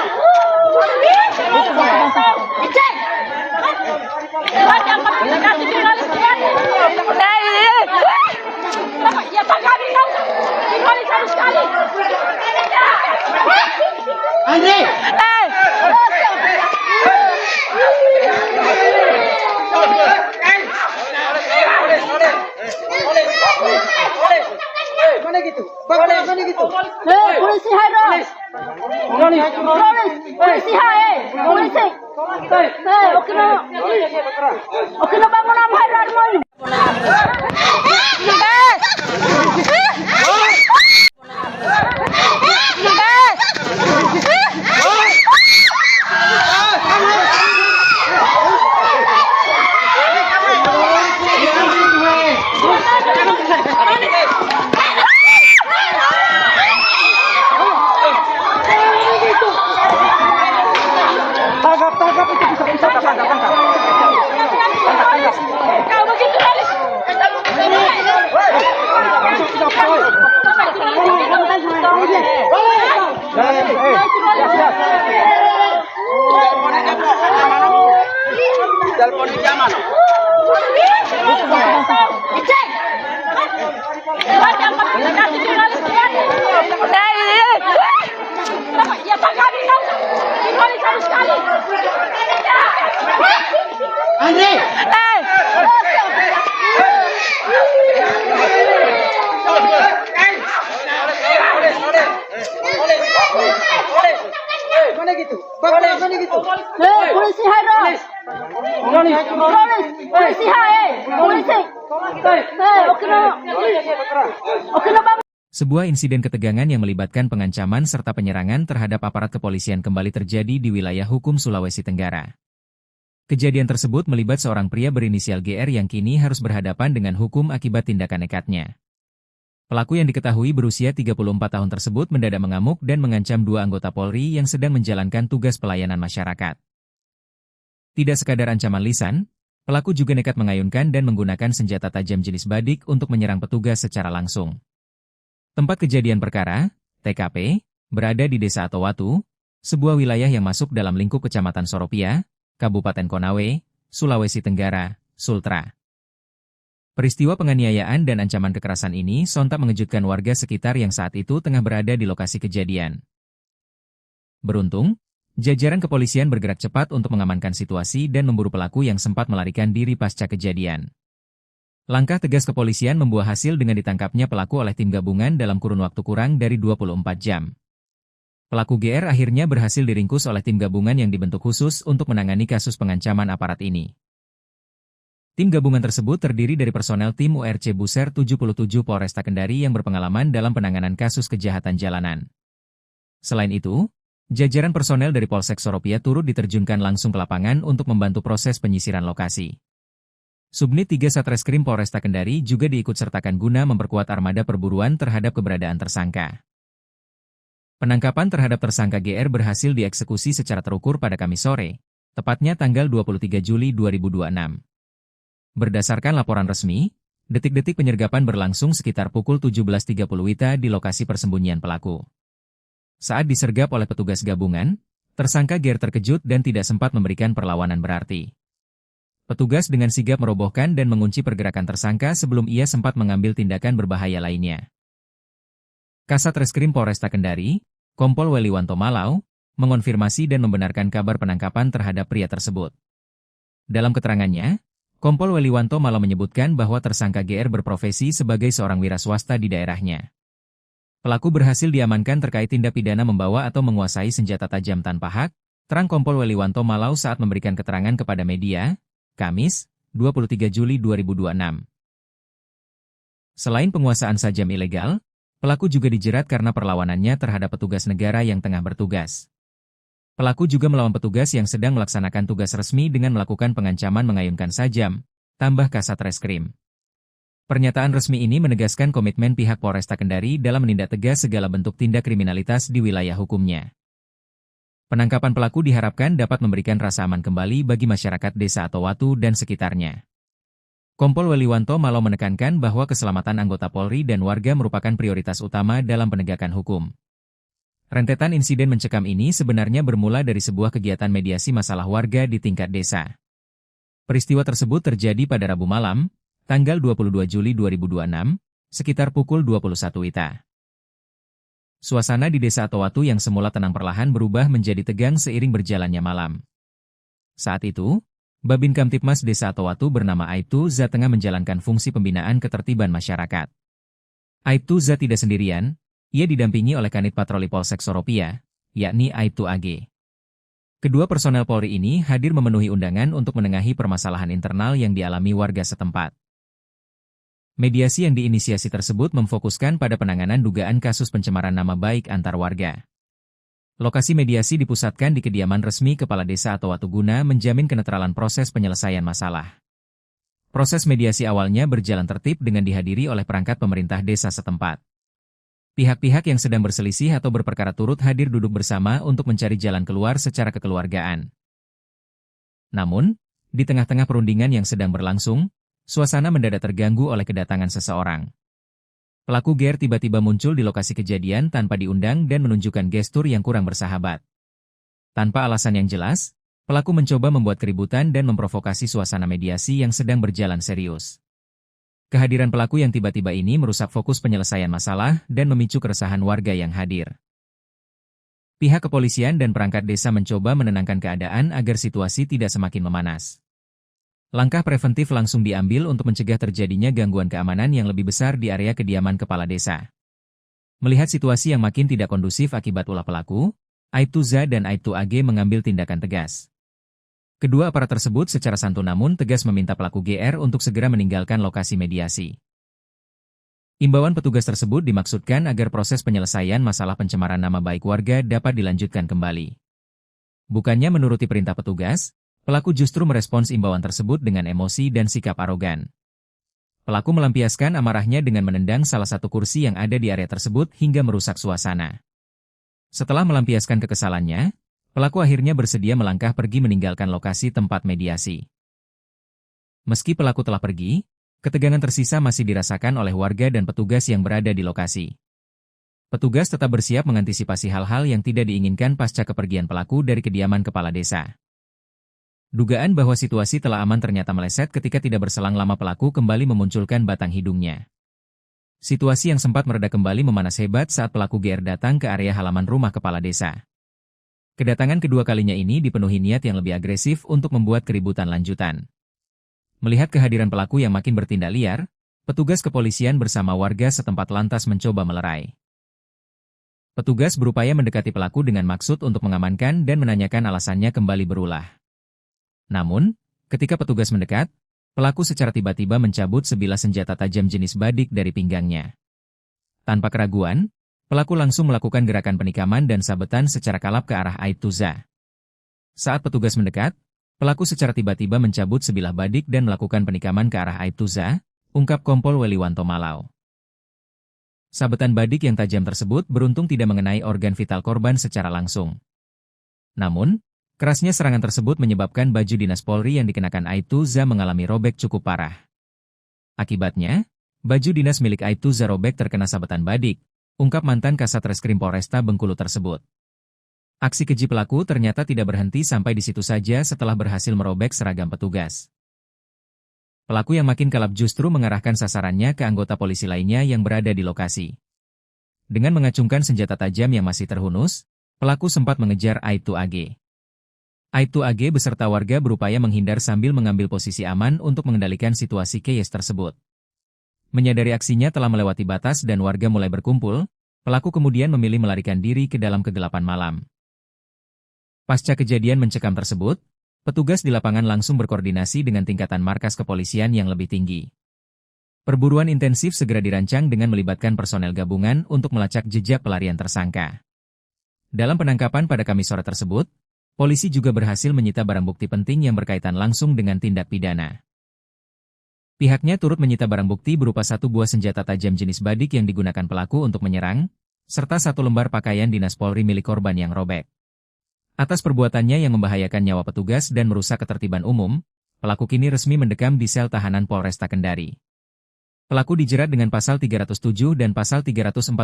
Ya Pak kami tahu. Dipolis harus sekali. Andre! Mana gitu? Mana gitu? Polisi Haris. Polisi Haris. Polisi. Oke no bangun apa Haris mau? Tangkap itu bisa tangkap. Kau begitu Haris. Telepon di zaman. Ya Pak kami tahu. Dipolis harus sekali. Andre! Mana gitu? Mana gitu? Polisi Haris. Polisi Haris. Polisi. Oke no bangun. Sebuah insiden ketegangan yang melibatkan pengancaman serta penyerangan terhadap aparat kepolisian kembali terjadi di wilayah hukum Sulawesi Tenggara. Kejadian tersebut melibat seorang pria berinisial GR yang kini harus berhadapan dengan hukum akibat tindakan nekatnya. Pelaku yang diketahui berusia 34 tahun tersebut mendadak mengamuk dan mengancam dua anggota Polri yang sedang menjalankan tugas pelayanan masyarakat. Tidak sekadar ancaman lisan, pelaku juga nekat mengayunkan dan menggunakan senjata tajam jenis badik untuk menyerang petugas secara langsung. Tempat kejadian perkara, TKP, berada di Desa Atowatu, sebuah wilayah yang masuk dalam lingkup Kecamatan Soropia, Kabupaten Konawe, Sulawesi Tenggara, Sultra. Peristiwa penganiayaan dan ancaman kekerasan ini sontak mengejutkan warga sekitar yang saat itu tengah berada di lokasi kejadian. Beruntung, jajaran kepolisian bergerak cepat untuk mengamankan situasi dan memburu pelaku yang sempat melarikan diri pasca kejadian. Langkah tegas kepolisian membuah hasil dengan ditangkapnya pelaku oleh tim gabungan dalam kurun waktu kurang dari 24 jam. Pelaku GR akhirnya berhasil diringkus oleh tim gabungan yang dibentuk khusus untuk menangani kasus pengancaman aparat ini. Tim gabungan tersebut terdiri dari personel tim URC Buser 77 Polresta Kendari yang berpengalaman dalam penanganan kasus kejahatan jalanan. Selain itu, jajaran personel dari Polsek Soropia turut diterjunkan langsung ke lapangan untuk membantu proses penyisiran lokasi. Subnit 3 Satreskrim Polresta Kendari juga diikutsertakan guna memperkuat armada perburuan terhadap keberadaan tersangka. Penangkapan terhadap tersangka GR berhasil dieksekusi secara terukur pada Kamis sore, tepatnya tanggal 23 Juli 2026. Berdasarkan laporan resmi, detik-detik penyergapan berlangsung sekitar pukul 17.30 WITA di lokasi persembunyian pelaku. Saat disergap oleh petugas gabungan, tersangka GR terkejut dan tidak sempat memberikan perlawanan berarti. Petugas dengan sigap merobohkan dan mengunci pergerakan tersangka sebelum ia sempat mengambil tindakan berbahaya lainnya. Kasat Reskrim Polresta Kendari, Kompol Weliwanto Malau, mengonfirmasi dan membenarkan kabar penangkapan terhadap pria tersebut. Dalam keterangannya, Kompol Weliwanto malah menyebutkan bahwa tersangka GR berprofesi sebagai seorang wira swasta di daerahnya. Pelaku berhasil diamankan terkait tindak pidana membawa atau menguasai senjata tajam tanpa hak, terang Kompol Weliwanto Malau saat memberikan keterangan kepada media, Kamis, 23 Juli 2026. Selain penguasaan sajam ilegal, pelaku juga dijerat karena perlawanannya terhadap petugas negara yang tengah bertugas. Pelaku juga melawan petugas yang sedang melaksanakan tugas resmi dengan melakukan pengancaman mengayunkan sajam, tambah Kasat Reskrim. Pernyataan resmi ini menegaskan komitmen pihak Polresta Kendari dalam menindak tegas segala bentuk tindak kriminalitas di wilayah hukumnya. Penangkapan pelaku diharapkan dapat memberikan rasa aman kembali bagi masyarakat Desa Atowatu dan sekitarnya. Kompol Weliwanto Malau menekankan bahwa keselamatan anggota Polri dan warga merupakan prioritas utama dalam penegakan hukum. Rentetan insiden mencekam ini sebenarnya bermula dari sebuah kegiatan mediasi masalah warga di tingkat desa. Peristiwa tersebut terjadi pada Rabu malam, tanggal 22 Juli 2026, sekitar pukul 21 WITA. Suasana di Desa Atowatu yang semula tenang perlahan berubah menjadi tegang seiring berjalannya malam. Saat itu, Babin Kamtipmas Desa Atowatu bernama Aibtu Za tengah menjalankan fungsi pembinaan ketertiban masyarakat. Aibtu Za tidak sendirian, ia didampingi oleh Kanit Patroli Polsek Soropia, yakni Aibtu AG. Kedua personel Polri ini hadir memenuhi undangan untuk menengahi permasalahan internal yang dialami warga setempat. Mediasi yang diinisiasi tersebut memfokuskan pada penanganan dugaan kasus pencemaran nama baik antar warga. Lokasi mediasi dipusatkan di kediaman resmi Kepala Desa Atowatu guna menjamin kenetralan proses penyelesaian masalah. Proses mediasi awalnya berjalan tertib dengan dihadiri oleh perangkat pemerintah desa setempat. Pihak-pihak yang sedang berselisih atau berperkara turut hadir duduk bersama untuk mencari jalan keluar secara kekeluargaan. Namun, di tengah-tengah perundingan yang sedang berlangsung, suasana mendadak terganggu oleh kedatangan seseorang. Pelaku GR tiba-tiba muncul di lokasi kejadian tanpa diundang dan menunjukkan gestur yang kurang bersahabat. Tanpa alasan yang jelas, pelaku mencoba membuat keributan dan memprovokasi suasana mediasi yang sedang berjalan serius. Kehadiran pelaku yang tiba-tiba ini merusak fokus penyelesaian masalah dan memicu keresahan warga yang hadir. Pihak kepolisian dan perangkat desa mencoba menenangkan keadaan agar situasi tidak semakin memanas. Langkah preventif langsung diambil untuk mencegah terjadinya gangguan keamanan yang lebih besar di area kediaman kepala desa. Melihat situasi yang makin tidak kondusif akibat ulah pelaku, Aibtu Za dan Aibtu AG mengambil tindakan tegas. Kedua aparat tersebut secara santun namun tegas meminta pelaku GR untuk segera meninggalkan lokasi mediasi. Imbauan petugas tersebut dimaksudkan agar proses penyelesaian masalah pencemaran nama baik warga dapat dilanjutkan kembali. Bukannya menuruti perintah petugas, pelaku justru merespons imbauan tersebut dengan emosi dan sikap arogan. Pelaku melampiaskan amarahnya dengan menendang salah satu kursi yang ada di area tersebut hingga merusak suasana. Setelah melampiaskan kekesalannya, pelaku akhirnya bersedia melangkah pergi meninggalkan lokasi tempat mediasi. Meski pelaku telah pergi, ketegangan tersisa masih dirasakan oleh warga dan petugas yang berada di lokasi. Petugas tetap bersiap mengantisipasi hal-hal yang tidak diinginkan pasca kepergian pelaku dari kediaman kepala desa. Dugaan bahwa situasi telah aman ternyata meleset ketika tidak berselang lama pelaku kembali memunculkan batang hidungnya. Situasi yang sempat mereda kembali memanas hebat saat pelaku GR datang ke area halaman rumah kepala desa. Kedatangan kedua kalinya ini dipenuhi niat yang lebih agresif untuk membuat keributan lanjutan. Melihat kehadiran pelaku yang makin bertindak liar, petugas kepolisian bersama warga setempat lantas mencoba melerai. Petugas berupaya mendekati pelaku dengan maksud untuk mengamankan dan menanyakan alasannya kembali berulah. Namun, ketika petugas mendekat, pelaku secara tiba-tiba mencabut sebilah senjata tajam jenis badik dari pinggangnya. Tanpa keraguan, pelaku langsung melakukan gerakan penikaman dan sabetan secara kalap ke arah Aibtu Za. Saat petugas mendekat, pelaku secara tiba-tiba mencabut sebilah badik dan melakukan penikaman ke arah Aibtu Za, ungkap Kompol Weliwanto Malau. Sabetan badik yang tajam tersebut beruntung tidak mengenai organ vital korban secara langsung. Namun, kerasnya serangan tersebut menyebabkan baju dinas Polri yang dikenakan Aibtu Za mengalami robek cukup parah. Akibatnya, baju dinas milik Aibtu Za robek terkena sabetan badik, ungkap mantan Kasat Reskrim Polresta Bengkulu tersebut. Aksi keji pelaku ternyata tidak berhenti sampai di situ saja setelah berhasil merobek seragam petugas. Pelaku yang makin kalap justru mengarahkan sasarannya ke anggota polisi lainnya yang berada di lokasi. Dengan mengacungkan senjata tajam yang masih terhunus, pelaku sempat mengejar Aibtu AG. Aibtu AG beserta warga berupaya menghindar sambil mengambil posisi aman untuk mengendalikan situasi chaos tersebut. Menyadari aksinya telah melewati batas dan warga mulai berkumpul, pelaku kemudian memilih melarikan diri ke dalam kegelapan malam. Pasca kejadian mencekam tersebut, petugas di lapangan langsung berkoordinasi dengan tingkatan markas kepolisian yang lebih tinggi. Perburuan intensif segera dirancang dengan melibatkan personel gabungan untuk melacak jejak pelarian tersangka. Dalam penangkapan pada Kamis sore tersebut, polisi juga berhasil menyita barang bukti penting yang berkaitan langsung dengan tindak pidana. Pihaknya turut menyita barang bukti berupa 1 buah senjata tajam jenis badik yang digunakan pelaku untuk menyerang, serta 1 lembar pakaian dinas Polri milik korban yang robek. Atas perbuatannya yang membahayakan nyawa petugas dan merusak ketertiban umum, pelaku kini resmi mendekam di sel tahanan Polresta Kendari. Pelaku dijerat dengan pasal 307 dan pasal 348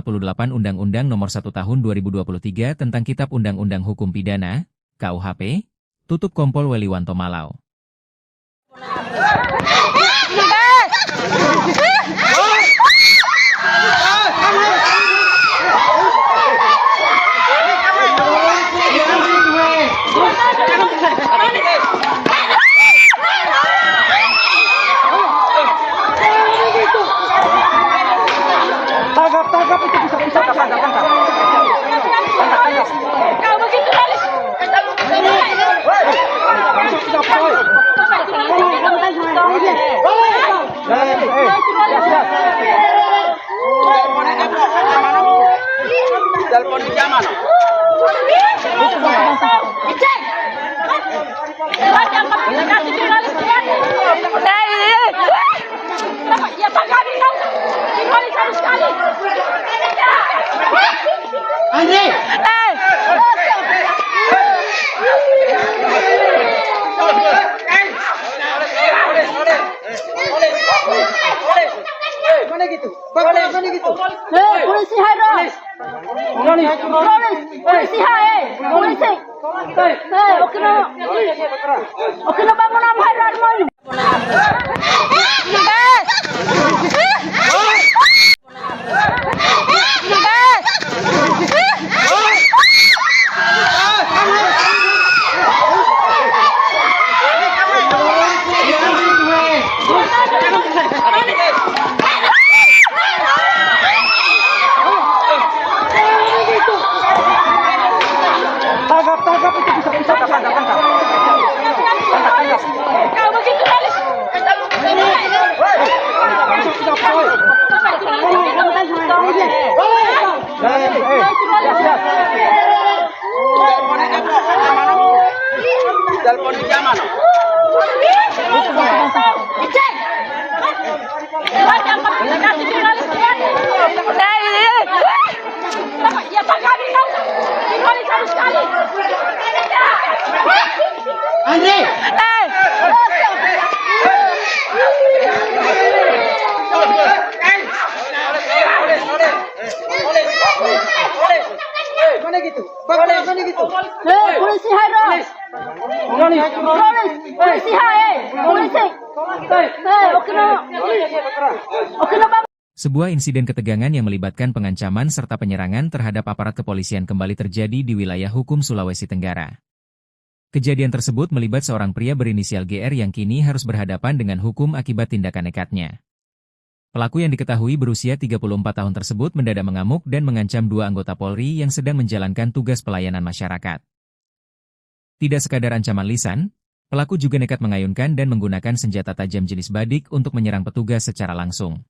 Undang-Undang Nomor 1 Tahun 2023 tentang Kitab Undang-Undang Hukum Pidana, KUHP, tutup Kompol Weliwanto Malau. Tangkap itu bisa tangkap. Kau begitu Haris. Telepon di zaman. Ya Pak kami tahu. Dipolis harus sekali. Andre! Mana gitu? Mana gitu? Polisi Haris. Polisi Haris. Polisi. Oke no bangun apa Haris mau? Tangkap itu bisa tangkap. Kau begitu Haris. Telepon di zaman. Ya Pak kami tahu. Dipolis harus sekali. Andre! Mana gitu? Mana gitu? Polisi Haris. Polisi Haris. Polisi. Oke no bangun. Sebuah insiden ketegangan yang melibatkan pengancaman serta penyerangan terhadap aparat kepolisian kembali terjadi di wilayah hukum Sulawesi Tenggara. Kejadian tersebut melibat seorang pria berinisial GR yang kini harus berhadapan dengan hukum akibat tindakan nekatnya. Pelaku yang diketahui berusia 34 tahun tersebut mendadak mengamuk dan mengancam 2 anggota Polri yang sedang menjalankan tugas pelayanan masyarakat. Tidak sekadar ancaman lisan, pelaku juga nekat mengayunkan dan menggunakan senjata tajam jenis badik untuk menyerang petugas secara langsung.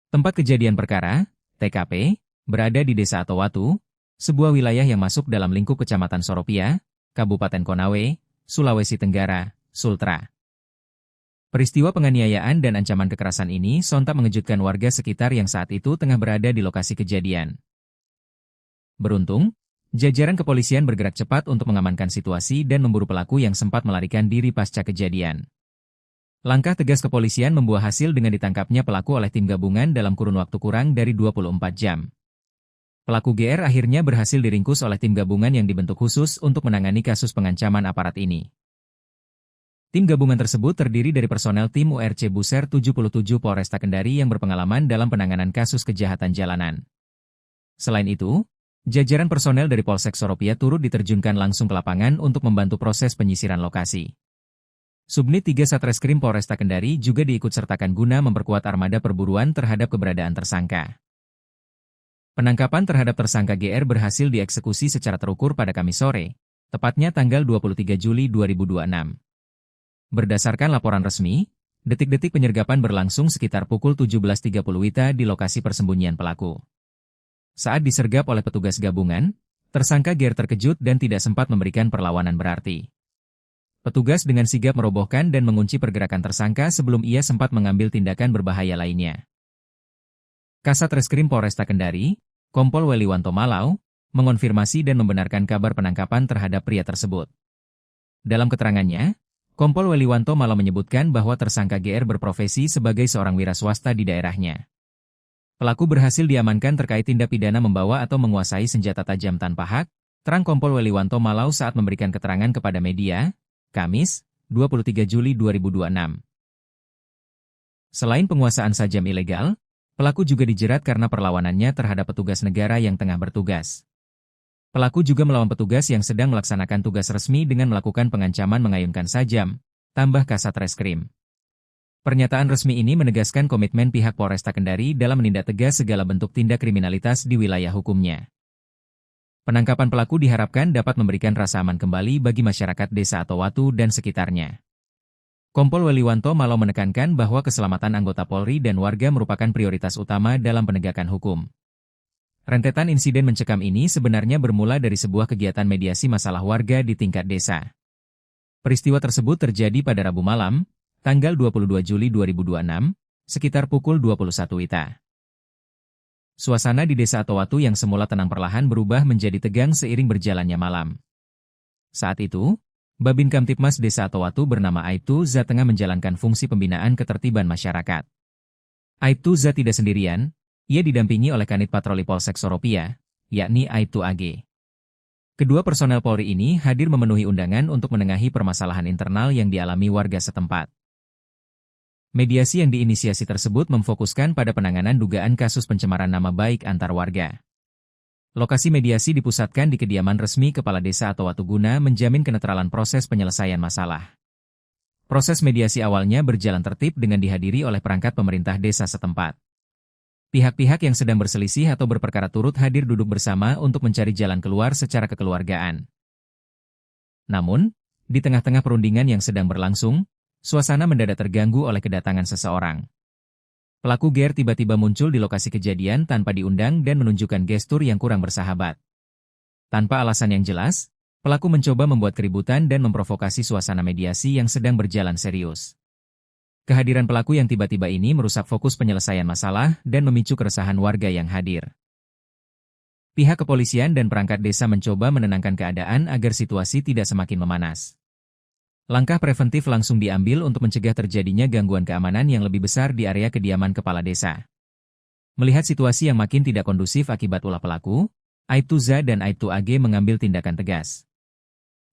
Tempat kejadian perkara, TKP, berada di Desa Atowatu, sebuah wilayah yang masuk dalam lingkup Kecamatan Soropia, Kabupaten Konawe, Sulawesi Tenggara, Sultra. Peristiwa penganiayaan dan ancaman kekerasan ini sontak mengejutkan warga sekitar yang saat itu tengah berada di lokasi kejadian. Beruntung, jajaran kepolisian bergerak cepat untuk mengamankan situasi dan memburu pelaku yang sempat melarikan diri pasca kejadian. Langkah tegas kepolisian membuah hasil dengan ditangkapnya pelaku oleh tim gabungan dalam kurun waktu kurang dari 24 jam. Pelaku GR akhirnya berhasil diringkus oleh tim gabungan yang dibentuk khusus untuk menangani kasus pengancaman aparat ini. Tim gabungan tersebut terdiri dari personel tim URC Buser 77 Polresta Kendari yang berpengalaman dalam penanganan kasus kejahatan jalanan. Selain itu, jajaran personel dari Polsek Soropia turut diterjunkan langsung ke lapangan untuk membantu proses penyisiran lokasi. Subnit 3 Satreskrim Polresta Kendari juga diikutsertakan guna memperkuat armada perburuan terhadap keberadaan tersangka. Penangkapan terhadap tersangka GR berhasil dieksekusi secara terukur pada Kamis sore, tepatnya tanggal 23 Juli 2026. Berdasarkan laporan resmi, detik-detik penyergapan berlangsung sekitar pukul 17.30 WITA di lokasi persembunyian pelaku. Saat disergap oleh petugas gabungan, tersangka GR terkejut dan tidak sempat memberikan perlawanan berarti. Petugas dengan sigap merobohkan dan mengunci pergerakan tersangka sebelum ia sempat mengambil tindakan berbahaya lainnya. Kasat Reskrim Polresta Kendari, Kompol Weliwanto Malau, mengonfirmasi dan membenarkan kabar penangkapan terhadap pria tersebut. Dalam keterangannya, Kompol Weliwanto Malau menyebutkan bahwa tersangka GR berprofesi sebagai seorang wira swasta di daerahnya. Pelaku berhasil diamankan terkait tindak pidana membawa atau menguasai senjata tajam tanpa hak, terang Kompol Weliwanto Malau saat memberikan keterangan kepada media, Kamis, 23 Juli 2026. Selain penguasaan sajam ilegal, pelaku juga dijerat karena perlawanannya terhadap petugas negara yang tengah bertugas. Pelaku juga melawan petugas yang sedang melaksanakan tugas resmi dengan melakukan pengancaman mengayunkan sajam, tambah Kasat Reskrim. Pernyataan resmi ini menegaskan komitmen pihak Polresta Kendari dalam menindak tegas segala bentuk tindak kriminalitas di wilayah hukumnya. Penangkapan pelaku diharapkan dapat memberikan rasa aman kembali bagi masyarakat Desa Atowatu dan sekitarnya. Kompol Weliwanto Malau menekankan bahwa keselamatan anggota Polri dan warga merupakan prioritas utama dalam penegakan hukum. Rentetan insiden mencekam ini sebenarnya bermula dari sebuah kegiatan mediasi masalah warga di tingkat desa. Peristiwa tersebut terjadi pada Rabu malam, tanggal 22 Juli 2026, sekitar pukul 21 WITA. Suasana di Desa Atowatu yang semula tenang perlahan berubah menjadi tegang seiring berjalannya malam. Saat itu, Babin Kamtipmas Desa Atowatu bernama Aibtu Za tengah menjalankan fungsi pembinaan ketertiban masyarakat. Aibtu Za tidak sendirian, ia didampingi oleh Kanit Patroli Polsek Soropia, yakni Aibtu AG. Kedua personel Polri ini hadir memenuhi undangan untuk menengahi permasalahan internal yang dialami warga setempat. Mediasi yang diinisiasi tersebut memfokuskan pada penanganan dugaan kasus pencemaran nama baik antar warga. Lokasi mediasi dipusatkan di kediaman resmi Kepala Desa Atowatu guna menjamin kenetralan proses penyelesaian masalah. Proses mediasi awalnya berjalan tertib dengan dihadiri oleh perangkat pemerintah desa setempat. Pihak-pihak yang sedang berselisih atau berperkara turut hadir duduk bersama untuk mencari jalan keluar secara kekeluargaan. Namun, di tengah-tengah perundingan yang sedang berlangsung, suasana mendadak terganggu oleh kedatangan seseorang. Pelaku GR tiba-tiba muncul di lokasi kejadian tanpa diundang dan menunjukkan gestur yang kurang bersahabat. Tanpa alasan yang jelas, pelaku mencoba membuat keributan dan memprovokasi suasana mediasi yang sedang berjalan serius. Kehadiran pelaku yang tiba-tiba ini merusak fokus penyelesaian masalah dan memicu keresahan warga yang hadir. Pihak kepolisian dan perangkat desa mencoba menenangkan keadaan agar situasi tidak semakin memanas. Langkah preventif langsung diambil untuk mencegah terjadinya gangguan keamanan yang lebih besar di area kediaman kepala desa. Melihat situasi yang makin tidak kondusif akibat ulah pelaku, Aibtu Za dan Aibtu AG mengambil tindakan tegas.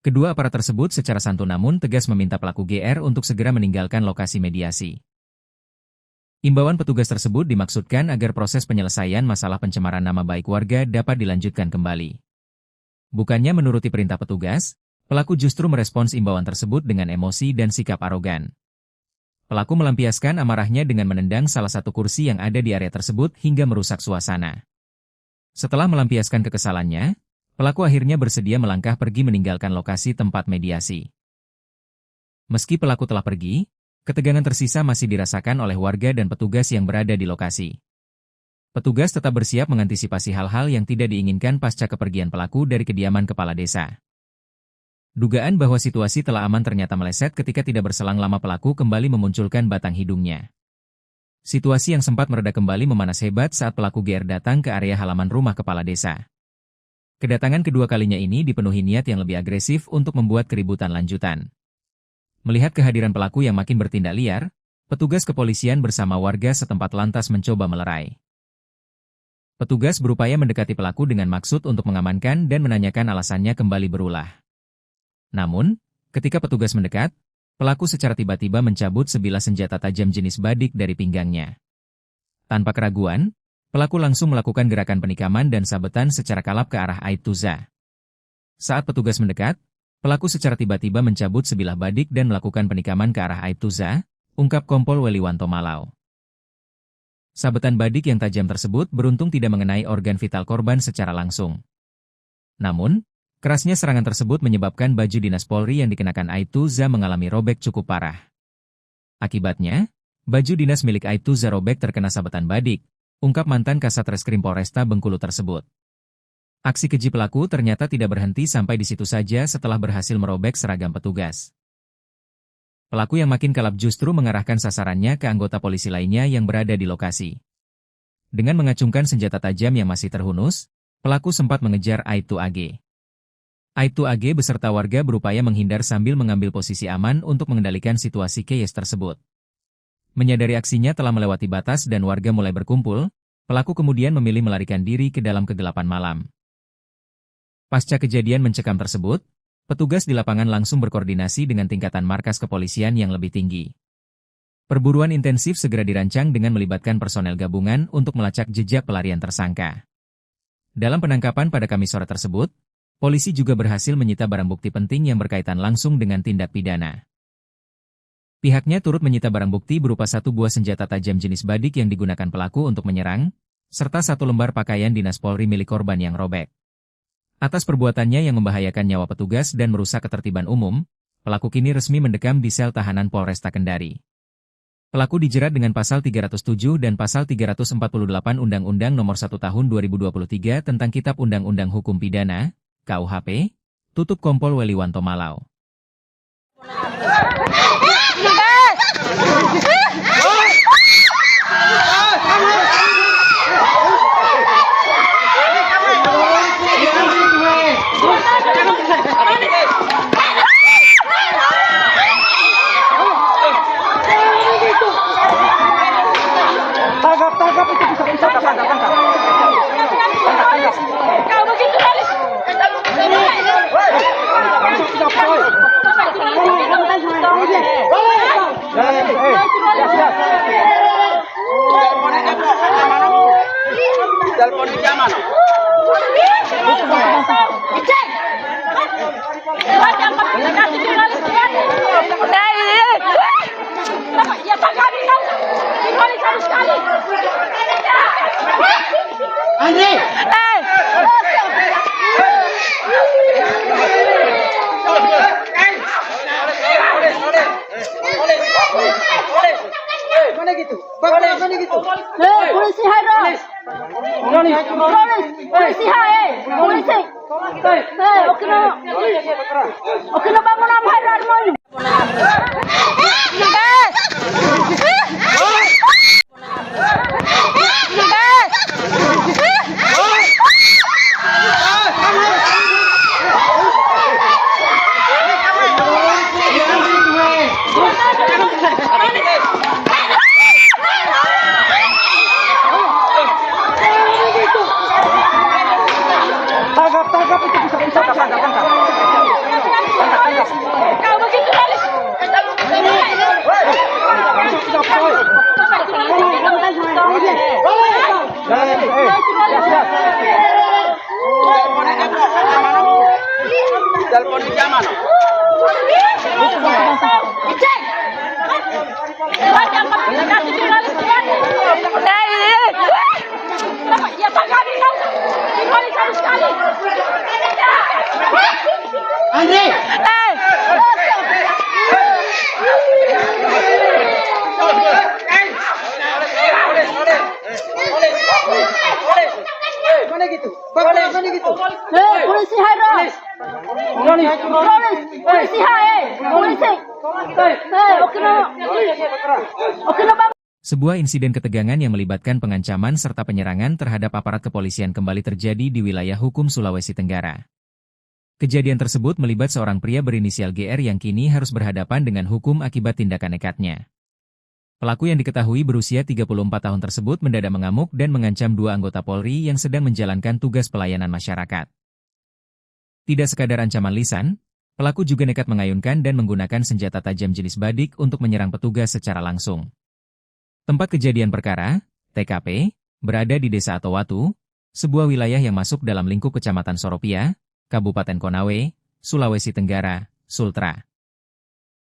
Kedua aparat tersebut secara santun namun tegas meminta pelaku GR untuk segera meninggalkan lokasi mediasi. Imbauan petugas tersebut dimaksudkan agar proses penyelesaian masalah pencemaran nama baik warga dapat dilanjutkan kembali. Bukannya menuruti perintah petugas, pelaku justru merespons imbauan tersebut dengan emosi dan sikap arogan. Pelaku melampiaskan amarahnya dengan menendang salah satu kursi yang ada di area tersebut hingga merusak suasana. Setelah melampiaskan kekesalannya, pelaku akhirnya bersedia melangkah pergi meninggalkan lokasi tempat mediasi. Meski pelaku telah pergi, ketegangan tersisa masih dirasakan oleh warga dan petugas yang berada di lokasi. Petugas tetap bersiap mengantisipasi hal-hal yang tidak diinginkan pasca kepergian pelaku dari kediaman kepala desa. Dugaan bahwa situasi telah aman ternyata meleset ketika tidak berselang lama pelaku kembali memunculkan batang hidungnya. Situasi yang sempat mereda kembali memanas hebat saat pelaku GR datang ke area halaman rumah kepala desa. Kedatangan kedua kalinya ini dipenuhi niat yang lebih agresif untuk membuat keributan lanjutan. Melihat kehadiran pelaku yang makin bertindak liar, petugas kepolisian bersama warga setempat lantas mencoba melerai. Petugas berupaya mendekati pelaku dengan maksud untuk mengamankan dan menanyakan alasannya kembali berulah. Namun, ketika petugas mendekat, pelaku secara tiba-tiba mencabut sebilah senjata tajam jenis badik dari pinggangnya. Tanpa keraguan, Pelaku langsung melakukan gerakan penikaman dan sabetan secara kalap ke arah Aibtuza. Saat petugas mendekat, pelaku secara tiba-tiba mencabut sebilah badik dan melakukan penikaman ke arah Aibtuza, ungkap Kompol Weliwanto Malau. Sabetan badik yang tajam tersebut beruntung tidak mengenai organ vital korban secara langsung. Namun, kerasnya serangan tersebut menyebabkan baju dinas Polri yang dikenakan Aibtuza mengalami robek cukup parah. Akibatnya, baju dinas milik Aibtuza robek terkena sabetan badik, ungkap mantan Kasat Reskrim Polresta Bengkulu tersebut. Aksi keji pelaku ternyata tidak berhenti sampai di situ saja setelah berhasil merobek seragam petugas. Pelaku yang makin kalap justru mengarahkan sasarannya ke anggota polisi lainnya yang berada di lokasi. Dengan mengacungkan senjata tajam yang masih terhunus, pelaku sempat mengejar Aibtu AG. Aibtu AG beserta warga berupaya menghindar sambil mengambil posisi aman untuk mengendalikan situasi chaos tersebut. Menyadari aksinya telah melewati batas dan warga mulai berkumpul, pelaku kemudian memilih melarikan diri ke dalam kegelapan malam. Pasca kejadian mencekam tersebut, petugas di lapangan langsung berkoordinasi dengan tingkatan markas kepolisian yang lebih tinggi. Perburuan intensif segera dirancang dengan melibatkan personel gabungan untuk melacak jejak pelarian tersangka. Dalam penangkapan pada Kamis sore tersebut, polisi juga berhasil menyita barang bukti penting yang berkaitan langsung dengan tindak pidana. Pihaknya turut menyita barang bukti berupa 1 buah senjata tajam jenis badik yang digunakan pelaku untuk menyerang, serta 1 lembar pakaian dinas Polri milik korban yang robek. Atas perbuatannya yang membahayakan nyawa petugas dan merusak ketertiban umum, pelaku kini resmi mendekam di sel tahanan Polresta Kendari. Pelaku dijerat dengan pasal 307 dan pasal 348 Undang-Undang Nomor 1 Tahun 2023 tentang Kitab Undang-Undang Hukum Pidana, KUHP, tutup Kompol Weliwanto Malau. Tangkap itu bisa tangkap. Kau begitu malis. Telepon di zaman. Ya Pak kami tahu. Kembali sekali. Andre! Mana gitu? Mana gitu? Polisi Hairo. Polisi hai. Polisi. Okino bangun am Hairo mo. Tangkap itu bisa tangkap. Kau begitu malis. Telepon di zaman. Ya Pak kami tahu. Kembali sekali. Andre! Mana gitu? Mana gitu? Polisi Hairo. Polisi hai. Polisi. Okino bangun. Sebuah insiden ketegangan yang melibatkan pengancaman serta penyerangan terhadap aparat kepolisian kembali terjadi di wilayah hukum Sulawesi Tenggara. Kejadian tersebut melibat seorang pria berinisial GR yang kini harus berhadapan dengan hukum akibat tindakan nekatnya. Pelaku yang diketahui berusia 34 tahun tersebut mendadak mengamuk dan mengancam 2 anggota Polri yang sedang menjalankan tugas pelayanan masyarakat. Tidak sekadar ancaman lisan, pelaku juga nekat mengayunkan dan menggunakan senjata tajam jenis badik untuk menyerang petugas secara langsung. Tempat kejadian perkara, TKP, berada di Desa Atowatu, sebuah wilayah yang masuk dalam lingkup Kecamatan Soropia, Kabupaten Konawe, Sulawesi Tenggara, Sultra.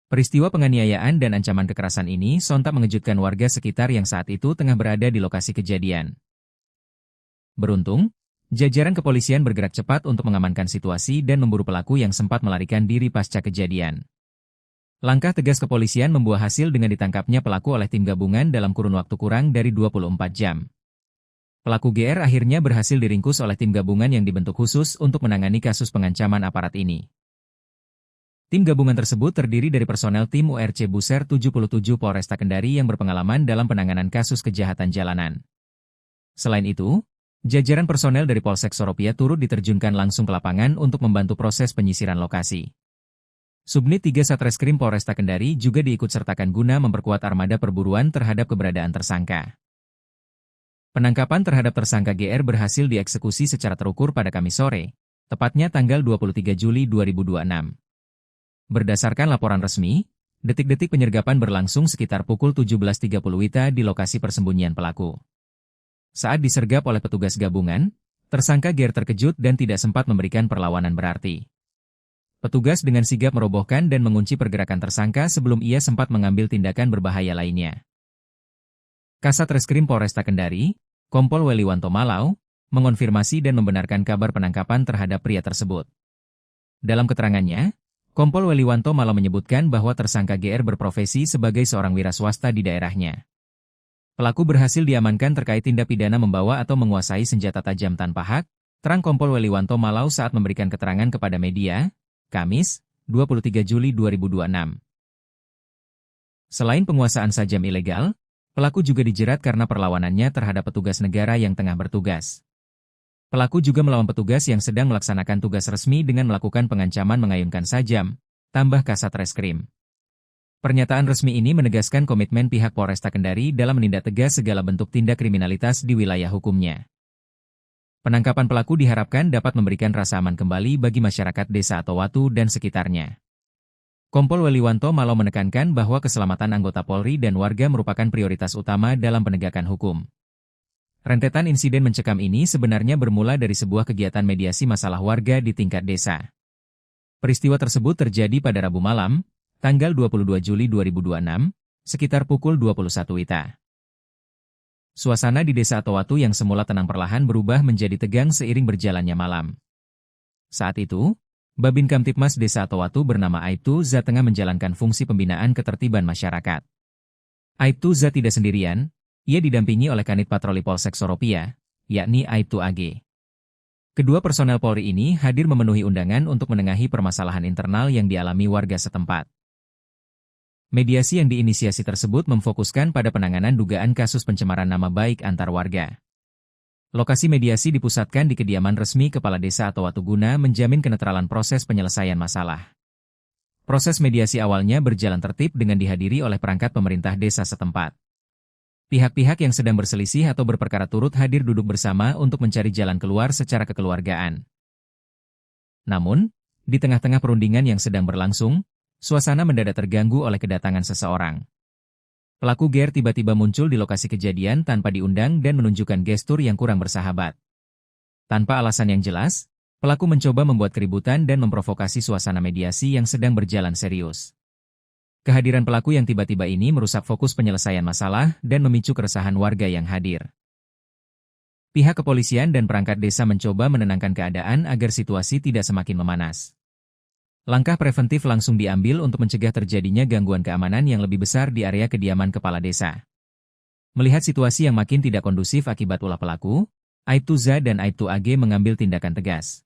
Peristiwa penganiayaan dan ancaman kekerasan ini sontak mengejutkan warga sekitar yang saat itu tengah berada di lokasi kejadian. Beruntung, jajaran kepolisian bergerak cepat untuk mengamankan situasi dan memburu pelaku yang sempat melarikan diri pasca kejadian. Langkah tegas kepolisian membuah hasil dengan ditangkapnya pelaku oleh tim gabungan dalam kurun waktu kurang dari 24 jam. Pelaku GR akhirnya berhasil diringkus oleh tim gabungan yang dibentuk khusus untuk menangani kasus pengancaman aparat ini. Tim gabungan tersebut terdiri dari personel tim URC Buser 77 Polresta Kendari yang berpengalaman dalam penanganan kasus kejahatan jalanan. Selain itu, jajaran personel dari Polsek Soropia turut diterjunkan langsung ke lapangan untuk membantu proses penyisiran lokasi. Subnit 3 Satreskrim Polresta Kendari juga diikutsertakan guna memperkuat armada perburuan terhadap keberadaan tersangka. Penangkapan terhadap tersangka GR berhasil dieksekusi secara terukur pada Kamis sore, tepatnya tanggal 23 Juli 2026. Berdasarkan laporan resmi, detik-detik penyergapan berlangsung sekitar pukul 17.30 WITA di lokasi persembunyian pelaku. Saat disergap oleh petugas gabungan, tersangka GR terkejut dan tidak sempat memberikan perlawanan berarti. Petugas dengan sigap merobohkan dan mengunci pergerakan tersangka sebelum ia sempat mengambil tindakan berbahaya lainnya. Kasat Reskrim Polresta Kendari, Kompol Weliwanto Malau, mengonfirmasi dan membenarkan kabar penangkapan terhadap pria tersebut. Dalam keterangannya, Kompol Weliwanto Malau menyebutkan bahwa tersangka GR berprofesi sebagai seorang wira swasta di daerahnya. Pelaku berhasil diamankan terkait tindak pidana membawa atau menguasai senjata tajam tanpa hak, terang Kompol Weliwanto Malau saat memberikan keterangan kepada media, Kamis, 23 Juli 2026. Selain penguasaan sajam ilegal, pelaku juga dijerat karena perlawanannya terhadap petugas negara yang tengah bertugas. Pelaku juga melawan petugas yang sedang melaksanakan tugas resmi dengan melakukan pengancaman mengayunkan sajam, tambah Kasat Reskrim. Pernyataan resmi ini menegaskan komitmen pihak Polresta Kendari dalam menindak tegas segala bentuk tindak kriminalitas di wilayah hukumnya. Penangkapan pelaku diharapkan dapat memberikan rasa aman kembali bagi masyarakat Desa Atowatu dan sekitarnya. Kompol Weliwanto Malau menekankan bahwa keselamatan anggota Polri dan warga merupakan prioritas utama dalam penegakan hukum. Rentetan insiden mencekam ini sebenarnya bermula dari sebuah kegiatan mediasi masalah warga di tingkat desa. Peristiwa tersebut terjadi pada Rabu malam, tanggal 22 Juli 2026, sekitar pukul 21 WITA. Suasana di Desa Atowatu yang semula tenang perlahan berubah menjadi tegang seiring berjalannya malam. Saat itu, Babin Kamtipmas Desa Atowatu bernama Aibtu Za tengah menjalankan fungsi pembinaan ketertiban masyarakat. Aibtu Za tidak sendirian. Ia didampingi oleh Kanit Patroli Polsek Soropia, yakni Aibtu AG. Kedua personel Polri ini hadir memenuhi undangan untuk menengahi permasalahan internal yang dialami warga setempat. Mediasi yang diinisiasi tersebut memfokuskan pada penanganan dugaan kasus pencemaran nama baik antar warga. Lokasi mediasi dipusatkan di kediaman resmi Kepala Desa Atowatu guna menjamin kenetralan proses penyelesaian masalah. Proses mediasi awalnya berjalan tertib dengan dihadiri oleh perangkat pemerintah desa setempat. Pihak-pihak yang sedang berselisih atau berperkara turut hadir duduk bersama untuk mencari jalan keluar secara kekeluargaan. Namun, di tengah-tengah perundingan yang sedang berlangsung, suasana mendadak terganggu oleh kedatangan seseorang. Pelaku GR tiba-tiba muncul di lokasi kejadian tanpa diundang dan menunjukkan gestur yang kurang bersahabat. Tanpa alasan yang jelas, pelaku mencoba membuat keributan dan memprovokasi suasana mediasi yang sedang berjalan serius. Kehadiran pelaku yang tiba-tiba ini merusak fokus penyelesaian masalah dan memicu keresahan warga yang hadir. Pihak kepolisian dan perangkat desa mencoba menenangkan keadaan agar situasi tidak semakin memanas. Langkah preventif langsung diambil untuk mencegah terjadinya gangguan keamanan yang lebih besar di area kediaman kepala desa. Melihat situasi yang makin tidak kondusif akibat ulah pelaku, Aibtu Za dan Aibtu AG mengambil tindakan tegas.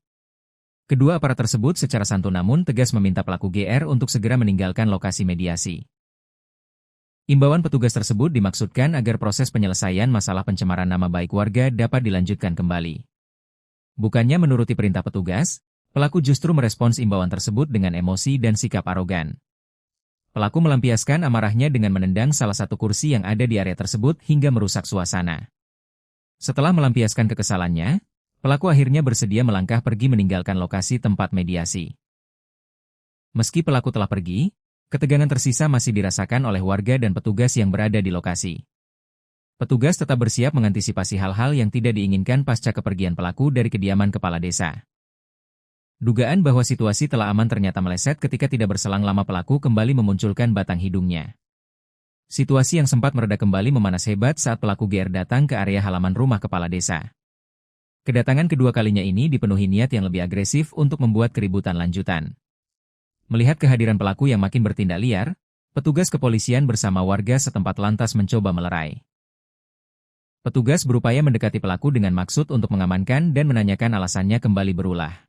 Kedua aparat tersebut secara santun namun tegas meminta pelaku GR untuk segera meninggalkan lokasi mediasi. Imbauan petugas tersebut dimaksudkan agar proses penyelesaian masalah pencemaran nama baik warga dapat dilanjutkan kembali. Bukannya menuruti perintah petugas, pelaku justru merespons imbauan tersebut dengan emosi dan sikap arogan. Pelaku melampiaskan amarahnya dengan menendang salah satu kursi yang ada di area tersebut hingga merusak suasana. Setelah melampiaskan kekesalannya, pelaku akhirnya bersedia melangkah pergi meninggalkan lokasi tempat mediasi. Meski pelaku telah pergi, ketegangan tersisa masih dirasakan oleh warga dan petugas yang berada di lokasi. Petugas tetap bersiap mengantisipasi hal-hal yang tidak diinginkan pasca kepergian pelaku dari kediaman kepala desa. Dugaan bahwa situasi telah aman ternyata meleset ketika tidak berselang lama pelaku kembali memunculkan batang hidungnya. Situasi yang sempat mereda kembali memanas hebat saat pelaku GR datang ke area halaman rumah kepala desa. Kedatangan kedua kalinya ini dipenuhi niat yang lebih agresif untuk membuat keributan lanjutan. Melihat kehadiran pelaku yang makin bertindak liar, petugas kepolisian bersama warga setempat lantas mencoba melerai. Petugas berupaya mendekati pelaku dengan maksud untuk mengamankan dan menanyakan alasannya kembali berulah.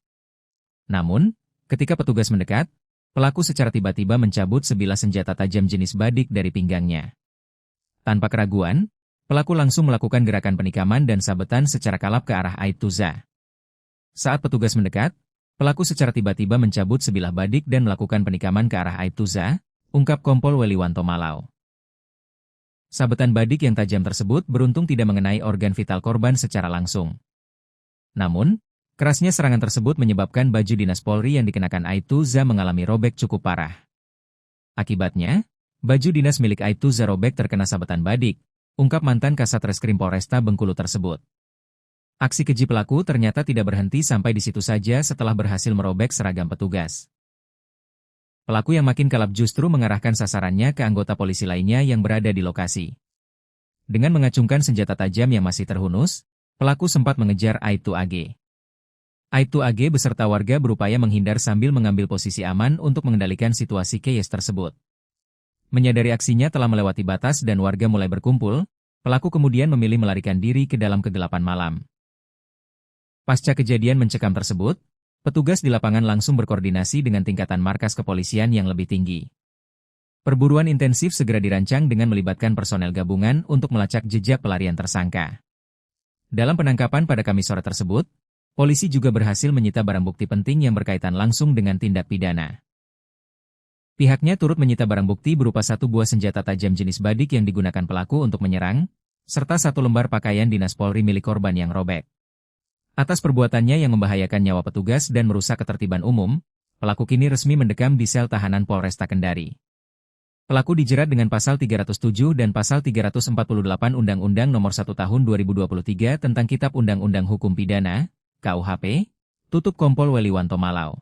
Namun, ketika petugas mendekat, pelaku secara tiba-tiba mencabut sebilah senjata tajam jenis badik dari pinggangnya. Tanpa keraguan, pelaku langsung melakukan gerakan penikaman dan sabetan secara kalap ke arah Aibtuza. Saat petugas mendekat, pelaku secara tiba-tiba mencabut sebilah badik dan melakukan penikaman ke arah Aibtuza, ungkap Kompol Weliwanto Malau. Sabetan badik yang tajam tersebut beruntung tidak mengenai organ vital korban secara langsung. Namun, kerasnya serangan tersebut menyebabkan baju dinas Polri yang dikenakan Aibtuza mengalami robek cukup parah. Akibatnya, baju dinas milik Aibtuza robek terkena sabetan badik, ungkap mantan Kasat Reskrim Polresta Bengkulu tersebut. Aksi keji pelaku ternyata tidak berhenti sampai di situ saja setelah berhasil merobek seragam petugas. Pelaku yang makin kalap justru mengarahkan sasarannya ke anggota polisi lainnya yang berada di lokasi. Dengan mengacungkan senjata tajam yang masih terhunus, pelaku sempat mengejar Aibtu AG. Aibtu AG beserta warga berupaya menghindar sambil mengambil posisi aman untuk mengendalikan situasi chaos tersebut. Menyadari aksinya telah melewati batas dan warga mulai berkumpul, pelaku kemudian memilih melarikan diri ke dalam kegelapan malam. Pasca kejadian mencekam tersebut, petugas di lapangan langsung berkoordinasi dengan tingkatan markas kepolisian yang lebih tinggi. Perburuan intensif segera dirancang dengan melibatkan personel gabungan untuk melacak jejak pelarian tersangka. Dalam penangkapan pada Kamis sore tersebut, polisi juga berhasil menyita barang bukti penting yang berkaitan langsung dengan tindak pidana. Pihaknya turut menyita barang bukti berupa satu buah senjata tajam jenis badik yang digunakan pelaku untuk menyerang, serta satu lembar pakaian dinas Polri milik korban yang robek. Atas perbuatannya yang membahayakan nyawa petugas dan merusak ketertiban umum, pelaku kini resmi mendekam di sel tahanan Polresta Kendari. Pelaku dijerat dengan pasal 307 dan pasal 348 Undang-Undang Nomor 1 Tahun 2023 tentang Kitab Undang-Undang Hukum Pidana, KUHP, tutup Kompol Weliwanto Malau.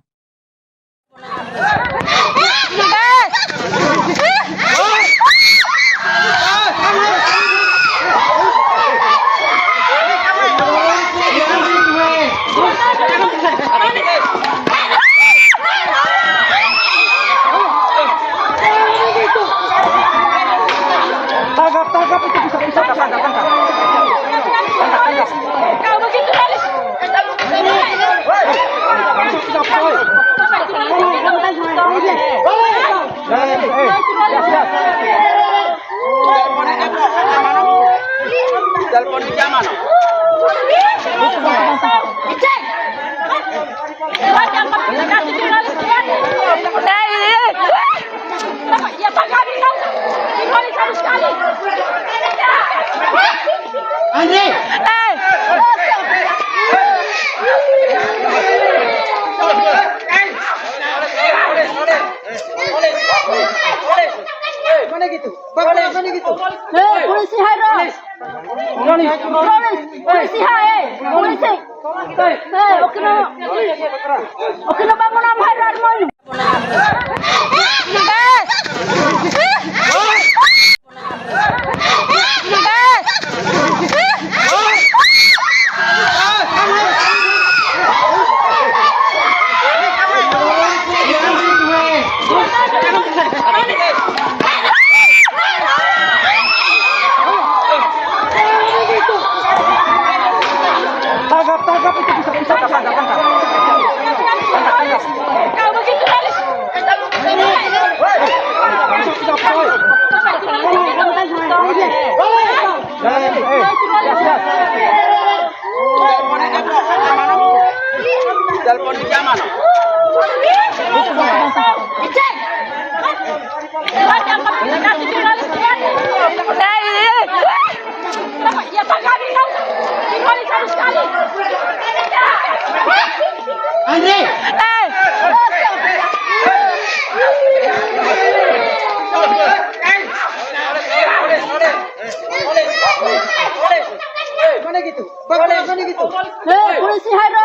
Tangkap itu bisa tangkap. Kau begitu malis. Telepon di zaman. Ya Pak kami tahu. Kembali satu sekali. Andre. Mana gitu? Bagaimana gitu? Polisi Hairo. Polisi hai. Polisi. Oke no bangun apa Hairo mo. Tangkap itu bisa tangkap. Kau begitu malis. Telepon di zaman. Ya Pak kami tahu. Kembali satu sekali. Andre. nih gitu? Polisi Hairo.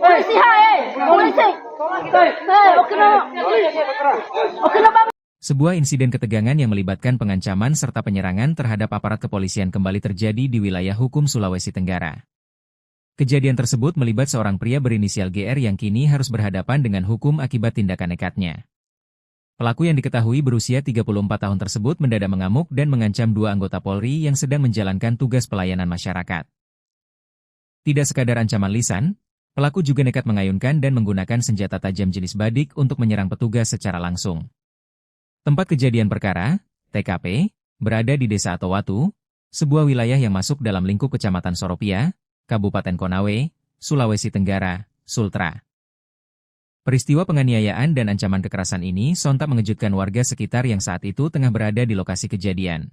Polisi hai. Polisi. Oke no. Oke no bang. Sebuah insiden ketegangan yang melibatkan pengancaman serta penyerangan terhadap aparat kepolisian kembali terjadi di wilayah hukum Sulawesi Tenggara. Kejadian tersebut melibat seorang pria berinisial GR yang kini harus berhadapan dengan hukum akibat tindakan nekatnya. Pelaku yang diketahui berusia 34 tahun tersebut mendadak mengamuk dan mengancam dua anggota Polri yang sedang menjalankan tugas pelayanan masyarakat. Tidak sekadar ancaman lisan, pelaku juga nekat mengayunkan dan menggunakan senjata tajam jenis badik untuk menyerang petugas secara langsung. Tempat kejadian perkara, TKP, berada di Desa Atowatu, sebuah wilayah yang masuk dalam lingkup Kecamatan Soropia, Kabupaten Konawe, Sulawesi Tenggara, Sultra. Peristiwa penganiayaan dan ancaman kekerasan ini sontak mengejutkan warga sekitar yang saat itu tengah berada di lokasi kejadian.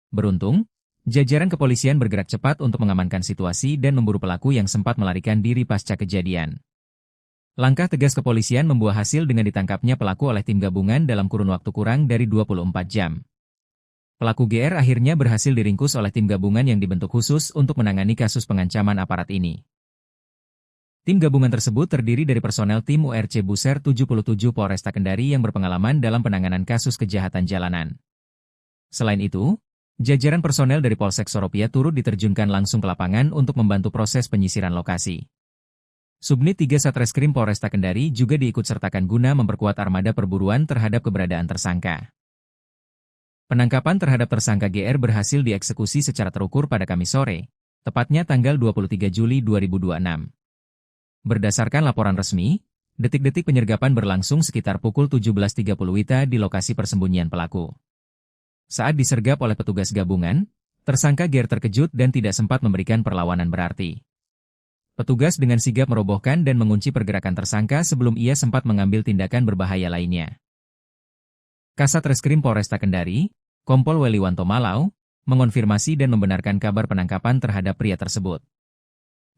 Beruntung, jajaran kepolisian bergerak cepat untuk mengamankan situasi dan memburu pelaku yang sempat melarikan diri pasca kejadian. Langkah tegas kepolisian membuah hasil dengan ditangkapnya pelaku oleh tim gabungan dalam kurun waktu kurang dari 24 jam. Pelaku GR akhirnya berhasil diringkus oleh tim gabungan yang dibentuk khusus untuk menangani kasus pengancaman aparat ini. Tim gabungan tersebut terdiri dari personel tim URC Buser 77 Polresta Kendari yang berpengalaman dalam penanganan kasus kejahatan jalanan. Selain itu, jajaran personel dari Polsek Soropia turut diterjunkan langsung ke lapangan untuk membantu proses penyisiran lokasi. Subnit 3 Satreskrim Polresta Kendari juga diikutsertakan guna memperkuat armada perburuan terhadap keberadaan tersangka. Penangkapan terhadap tersangka GR berhasil dieksekusi secara terukur pada Kamis sore, tepatnya tanggal 23 Juli 2026. Berdasarkan laporan resmi, detik-detik penyergapan berlangsung sekitar pukul 17.30 WITA di lokasi persembunyian pelaku. Saat disergap oleh petugas gabungan, tersangka GR terkejut dan tidak sempat memberikan perlawanan berarti. Petugas dengan sigap merobohkan dan mengunci pergerakan tersangka sebelum ia sempat mengambil tindakan berbahaya lainnya. Kasat Reskrim Polresta Kendari, Kompol Weliwanto Malau, mengonfirmasi dan membenarkan kabar penangkapan terhadap pria tersebut.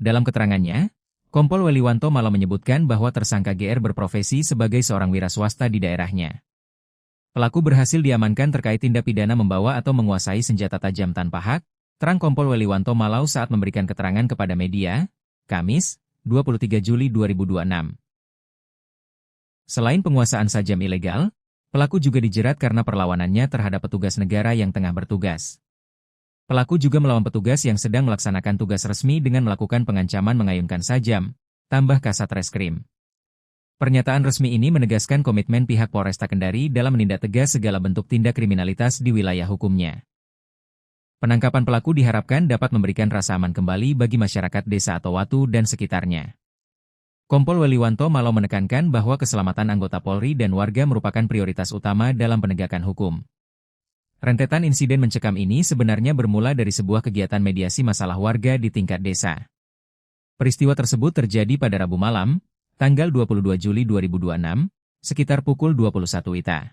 Dalam keterangannya, Kompol Weliwanto Malau menyebutkan bahwa tersangka GR berprofesi sebagai seorang wira swasta di daerahnya. Pelaku berhasil diamankan terkait tindak pidana membawa atau menguasai senjata tajam tanpa hak, terang Kompol Weliwanto Malau saat memberikan keterangan kepada media, Kamis, 23 Juli 2026. Selain penguasaan sajam ilegal, pelaku juga dijerat karena perlawanannya terhadap petugas negara yang tengah bertugas. Pelaku juga melawan petugas yang sedang melaksanakan tugas resmi dengan melakukan pengancaman mengayunkan sajam, tambah Kasat Reskrim. Pernyataan resmi ini menegaskan komitmen pihak Polresta Kendari dalam menindak tegas segala bentuk tindak kriminalitas di wilayah hukumnya. Penangkapan pelaku diharapkan dapat memberikan rasa aman kembali bagi masyarakat Desa Atowatu dan sekitarnya. Kompol Weliwanto Malau menekankan bahwa keselamatan anggota Polri dan warga merupakan prioritas utama dalam penegakan hukum. Rentetan insiden mencekam ini sebenarnya bermula dari sebuah kegiatan mediasi masalah warga di tingkat desa. Peristiwa tersebut terjadi pada Rabu malam, tanggal 22 Juli 2026, sekitar pukul 21 WITA.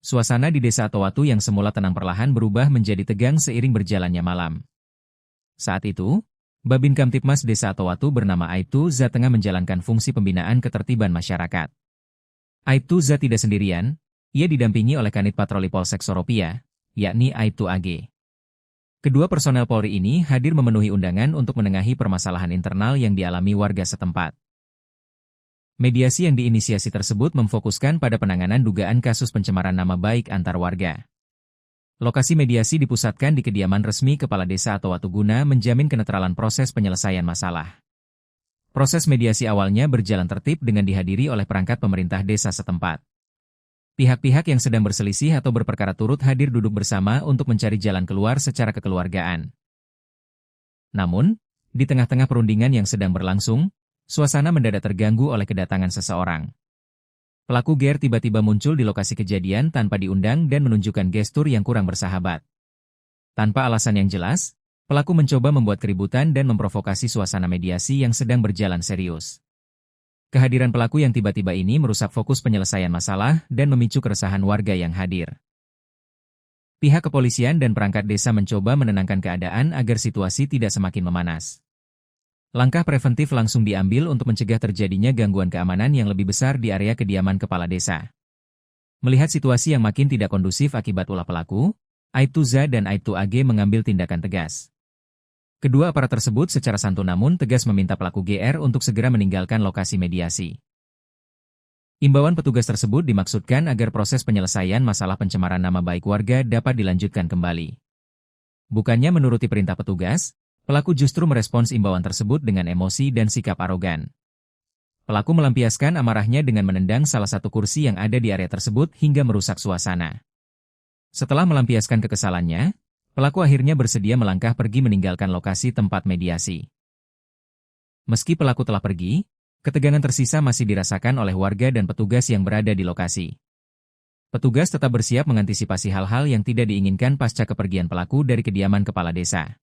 Suasana di Desa Atowatu yang semula tenang perlahan berubah menjadi tegang seiring berjalannya malam. Saat itu, Babin Kamtipmas Desa Atowatu bernama Aibtu Za tengah menjalankan fungsi pembinaan ketertiban masyarakat. Aibtu Za tidak sendirian, ia didampingi oleh Kanit Patroli Polsek Soropia, yakni Aibtu AG. Kedua personel Polri ini hadir memenuhi undangan untuk menengahi permasalahan internal yang dialami warga setempat. Mediasi yang diinisiasi tersebut memfokuskan pada penanganan dugaan kasus pencemaran nama baik antar warga. Lokasi mediasi dipusatkan di kediaman resmi Kepala Desa Atowatu guna menjamin kenetralan proses penyelesaian masalah. Proses mediasi awalnya berjalan tertib dengan dihadiri oleh perangkat pemerintah desa setempat. Pihak-pihak yang sedang berselisih atau berperkara turut hadir duduk bersama untuk mencari jalan keluar secara kekeluargaan. Namun, di tengah-tengah perundingan yang sedang berlangsung, suasana mendadak terganggu oleh kedatangan seseorang. Pelaku GR tiba-tiba muncul di lokasi kejadian tanpa diundang dan menunjukkan gestur yang kurang bersahabat. Tanpa alasan yang jelas, pelaku mencoba membuat keributan dan memprovokasi suasana mediasi yang sedang berjalan serius. Kehadiran pelaku yang tiba-tiba ini merusak fokus penyelesaian masalah dan memicu keresahan warga yang hadir. Pihak kepolisian dan perangkat desa mencoba menenangkan keadaan agar situasi tidak semakin memanas. Langkah preventif langsung diambil untuk mencegah terjadinya gangguan keamanan yang lebih besar di area kediaman kepala desa. Melihat situasi yang makin tidak kondusif akibat ulah pelaku, Aibtu-za dan Aibtu-ag mengambil tindakan tegas. Kedua aparat tersebut secara santun namun tegas meminta pelaku GR untuk segera meninggalkan lokasi mediasi. Imbauan petugas tersebut dimaksudkan agar proses penyelesaian masalah pencemaran nama baik warga dapat dilanjutkan kembali. Bukannya menuruti perintah petugas, pelaku justru merespons imbauan tersebut dengan emosi dan sikap arogan. Pelaku melampiaskan amarahnya dengan menendang salah satu kursi yang ada di area tersebut hingga merusak suasana. Setelah melampiaskan kekesalannya, pelaku akhirnya bersedia melangkah pergi meninggalkan lokasi tempat mediasi. Meski pelaku telah pergi, ketegangan tersisa masih dirasakan oleh warga dan petugas yang berada di lokasi. Petugas tetap bersiap mengantisipasi hal-hal yang tidak diinginkan pasca kepergian pelaku dari kediaman kepala desa.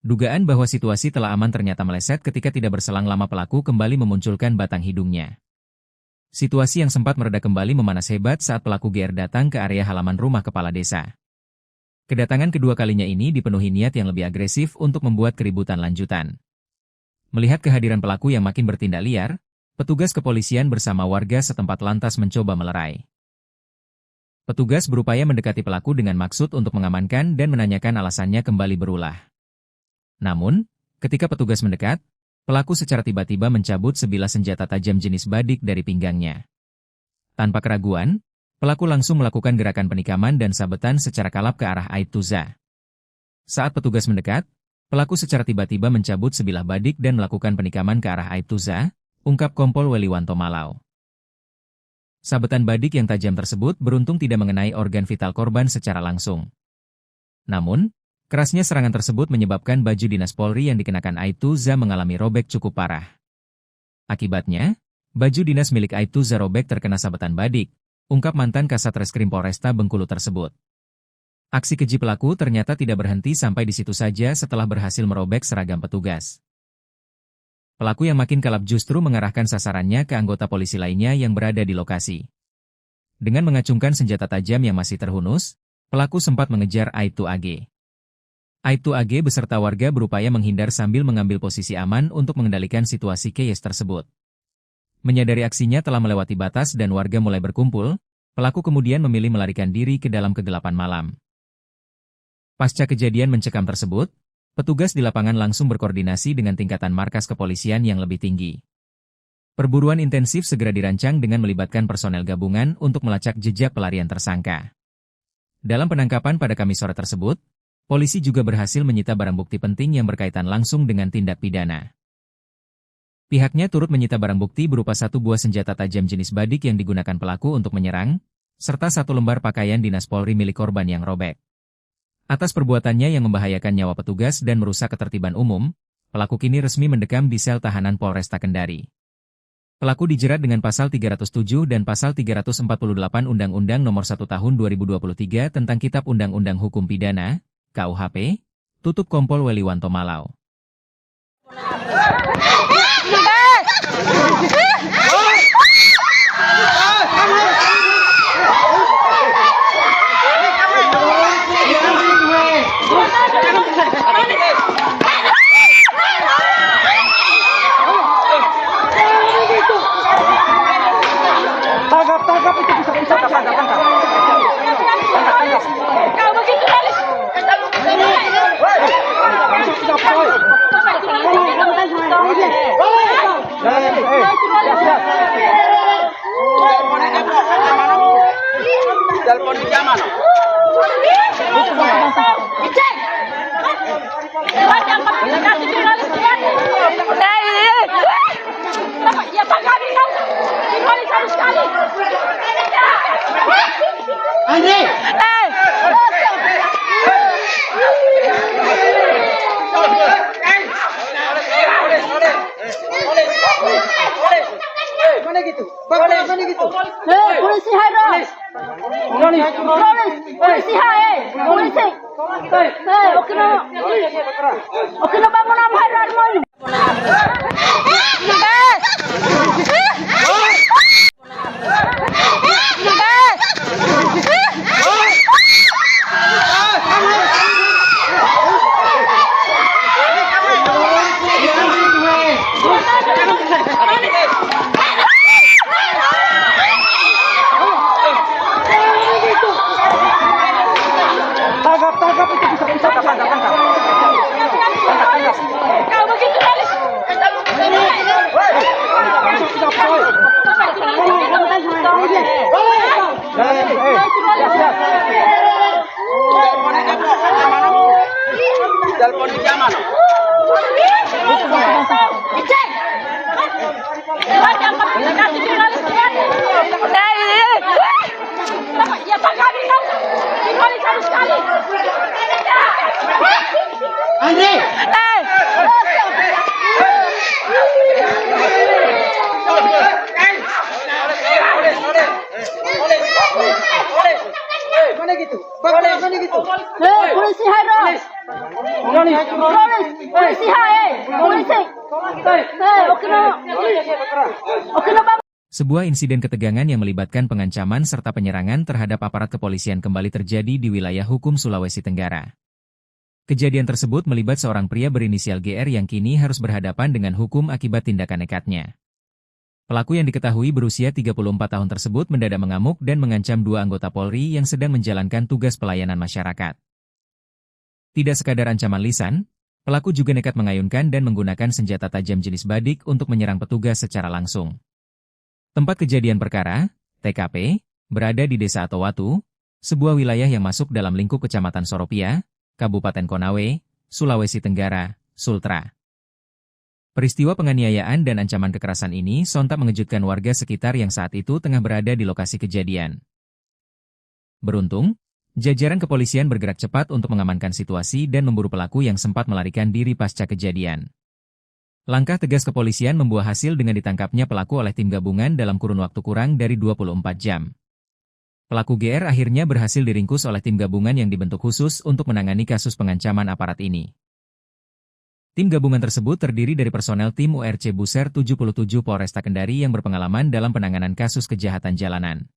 Dugaan bahwa situasi telah aman ternyata meleset ketika tidak berselang lama pelaku kembali memunculkan batang hidungnya. Situasi yang sempat mereda kembali memanas hebat saat pelaku GR datang ke area halaman rumah kepala desa. Kedatangan kedua kalinya ini dipenuhi niat yang lebih agresif untuk membuat keributan lanjutan. Melihat kehadiran pelaku yang makin bertindak liar, petugas kepolisian bersama warga setempat lantas mencoba melerai. Petugas berupaya mendekati pelaku dengan maksud untuk mengamankan dan menanyakan alasannya kembali berulah. Namun, ketika petugas mendekat, pelaku secara tiba-tiba mencabut sebilah senjata tajam jenis badik dari pinggangnya. Tanpa keraguan, pelaku langsung melakukan gerakan penikaman dan sabetan secara kalap ke arah Aibtu-za. Saat petugas mendekat, pelaku secara tiba-tiba mencabut sebilah badik dan melakukan penikaman ke arah Aibtu-za, ungkap Kompol Weliwanto Malau. Sabetan badik yang tajam tersebut beruntung tidak mengenai organ vital korban secara langsung. Namun, kerasnya serangan tersebut menyebabkan baju dinas Polri yang dikenakan Aibtu-za mengalami robek cukup parah. Akibatnya, baju dinas milik Aibtu-za robek terkena sabetan badik, ungkap mantan Kasat Reskrim Polresta Bengkulu tersebut. Aksi keji pelaku ternyata tidak berhenti sampai di situ saja setelah berhasil merobek seragam petugas. Pelaku yang makin kalap justru mengarahkan sasarannya ke anggota polisi lainnya yang berada di lokasi. Dengan mengacungkan senjata tajam yang masih terhunus, pelaku sempat mengejar Aibtu-ag. Aibtu-ag beserta warga berupaya menghindar sambil mengambil posisi aman untuk mengendalikan situasi chaos tersebut. Menyadari aksinya telah melewati batas dan warga mulai berkumpul, pelaku kemudian memilih melarikan diri ke dalam kegelapan malam. Pasca kejadian mencekam tersebut, petugas di lapangan langsung berkoordinasi dengan tingkatan markas kepolisian yang lebih tinggi. Perburuan intensif segera dirancang dengan melibatkan personel gabungan untuk melacak jejak pelarian tersangka. Dalam penangkapan pada Kamis sore tersebut, polisi juga berhasil menyita barang bukti penting yang berkaitan langsung dengan tindak pidana. Pihaknya turut menyita barang bukti berupa satu buah senjata tajam jenis badik yang digunakan pelaku untuk menyerang, serta satu lembar pakaian dinas Polri milik korban yang robek. Atas perbuatannya yang membahayakan nyawa petugas dan merusak ketertiban umum, pelaku kini resmi mendekam di sel tahanan Polresta Kendari. Pelaku dijerat dengan pasal 307 dan pasal 348 Undang-Undang Nomor 1 Tahun 2023 tentang Kitab Undang-Undang Hukum Pidana, KUHP, tutup Kompol Weliwanto Malau. Tangkap itu bisa tangkap. Kau begitu malis. Telepon di zaman. Ya Pak kami tahu. Dipolis harus sekali. Andre! Mana gitu? Mana gitu? Polisi haro. Polisi hai. Polisi. Okino bangun apa haro mo? Bakit ano gitu? Polisi Hairo. Polisi hai. Polisi. Oke bang. Sebuah insiden ketegangan yang melibatkan pengancaman serta penyerangan terhadap aparat kepolisian kembali terjadi di wilayah hukum Sulawesi Tenggara. Kejadian tersebut melibat seorang pria berinisial GR yang kini harus berhadapan dengan hukum akibat tindakan nekatnya. Pelaku yang diketahui berusia 34 tahun tersebut mendadak mengamuk dan mengancam dua anggota Polri yang sedang menjalankan tugas pelayanan masyarakat. Tidak sekadar ancaman lisan, pelaku juga nekat mengayunkan dan menggunakan senjata tajam jenis badik untuk menyerang petugas secara langsung. Tempat kejadian perkara, TKP, berada di Desa Atowatu, sebuah wilayah yang masuk dalam lingkup Kecamatan Soropia, Kabupaten Konawe, Sulawesi Tenggara, Sultra. Peristiwa penganiayaan dan ancaman kekerasan ini sontak mengejutkan warga sekitar yang saat itu tengah berada di lokasi kejadian. Beruntung, jajaran kepolisian bergerak cepat untuk mengamankan situasi dan memburu pelaku yang sempat melarikan diri pasca kejadian. Langkah tegas kepolisian membuah hasil dengan ditangkapnya pelaku oleh tim gabungan dalam kurun waktu kurang dari 24 jam. Pelaku GR akhirnya berhasil diringkus oleh tim gabungan yang dibentuk khusus untuk menangani kasus pengancaman aparat ini. Tim gabungan tersebut terdiri dari personel tim URC Buser 77 Polresta Kendari yang berpengalaman dalam penanganan kasus kejahatan jalanan.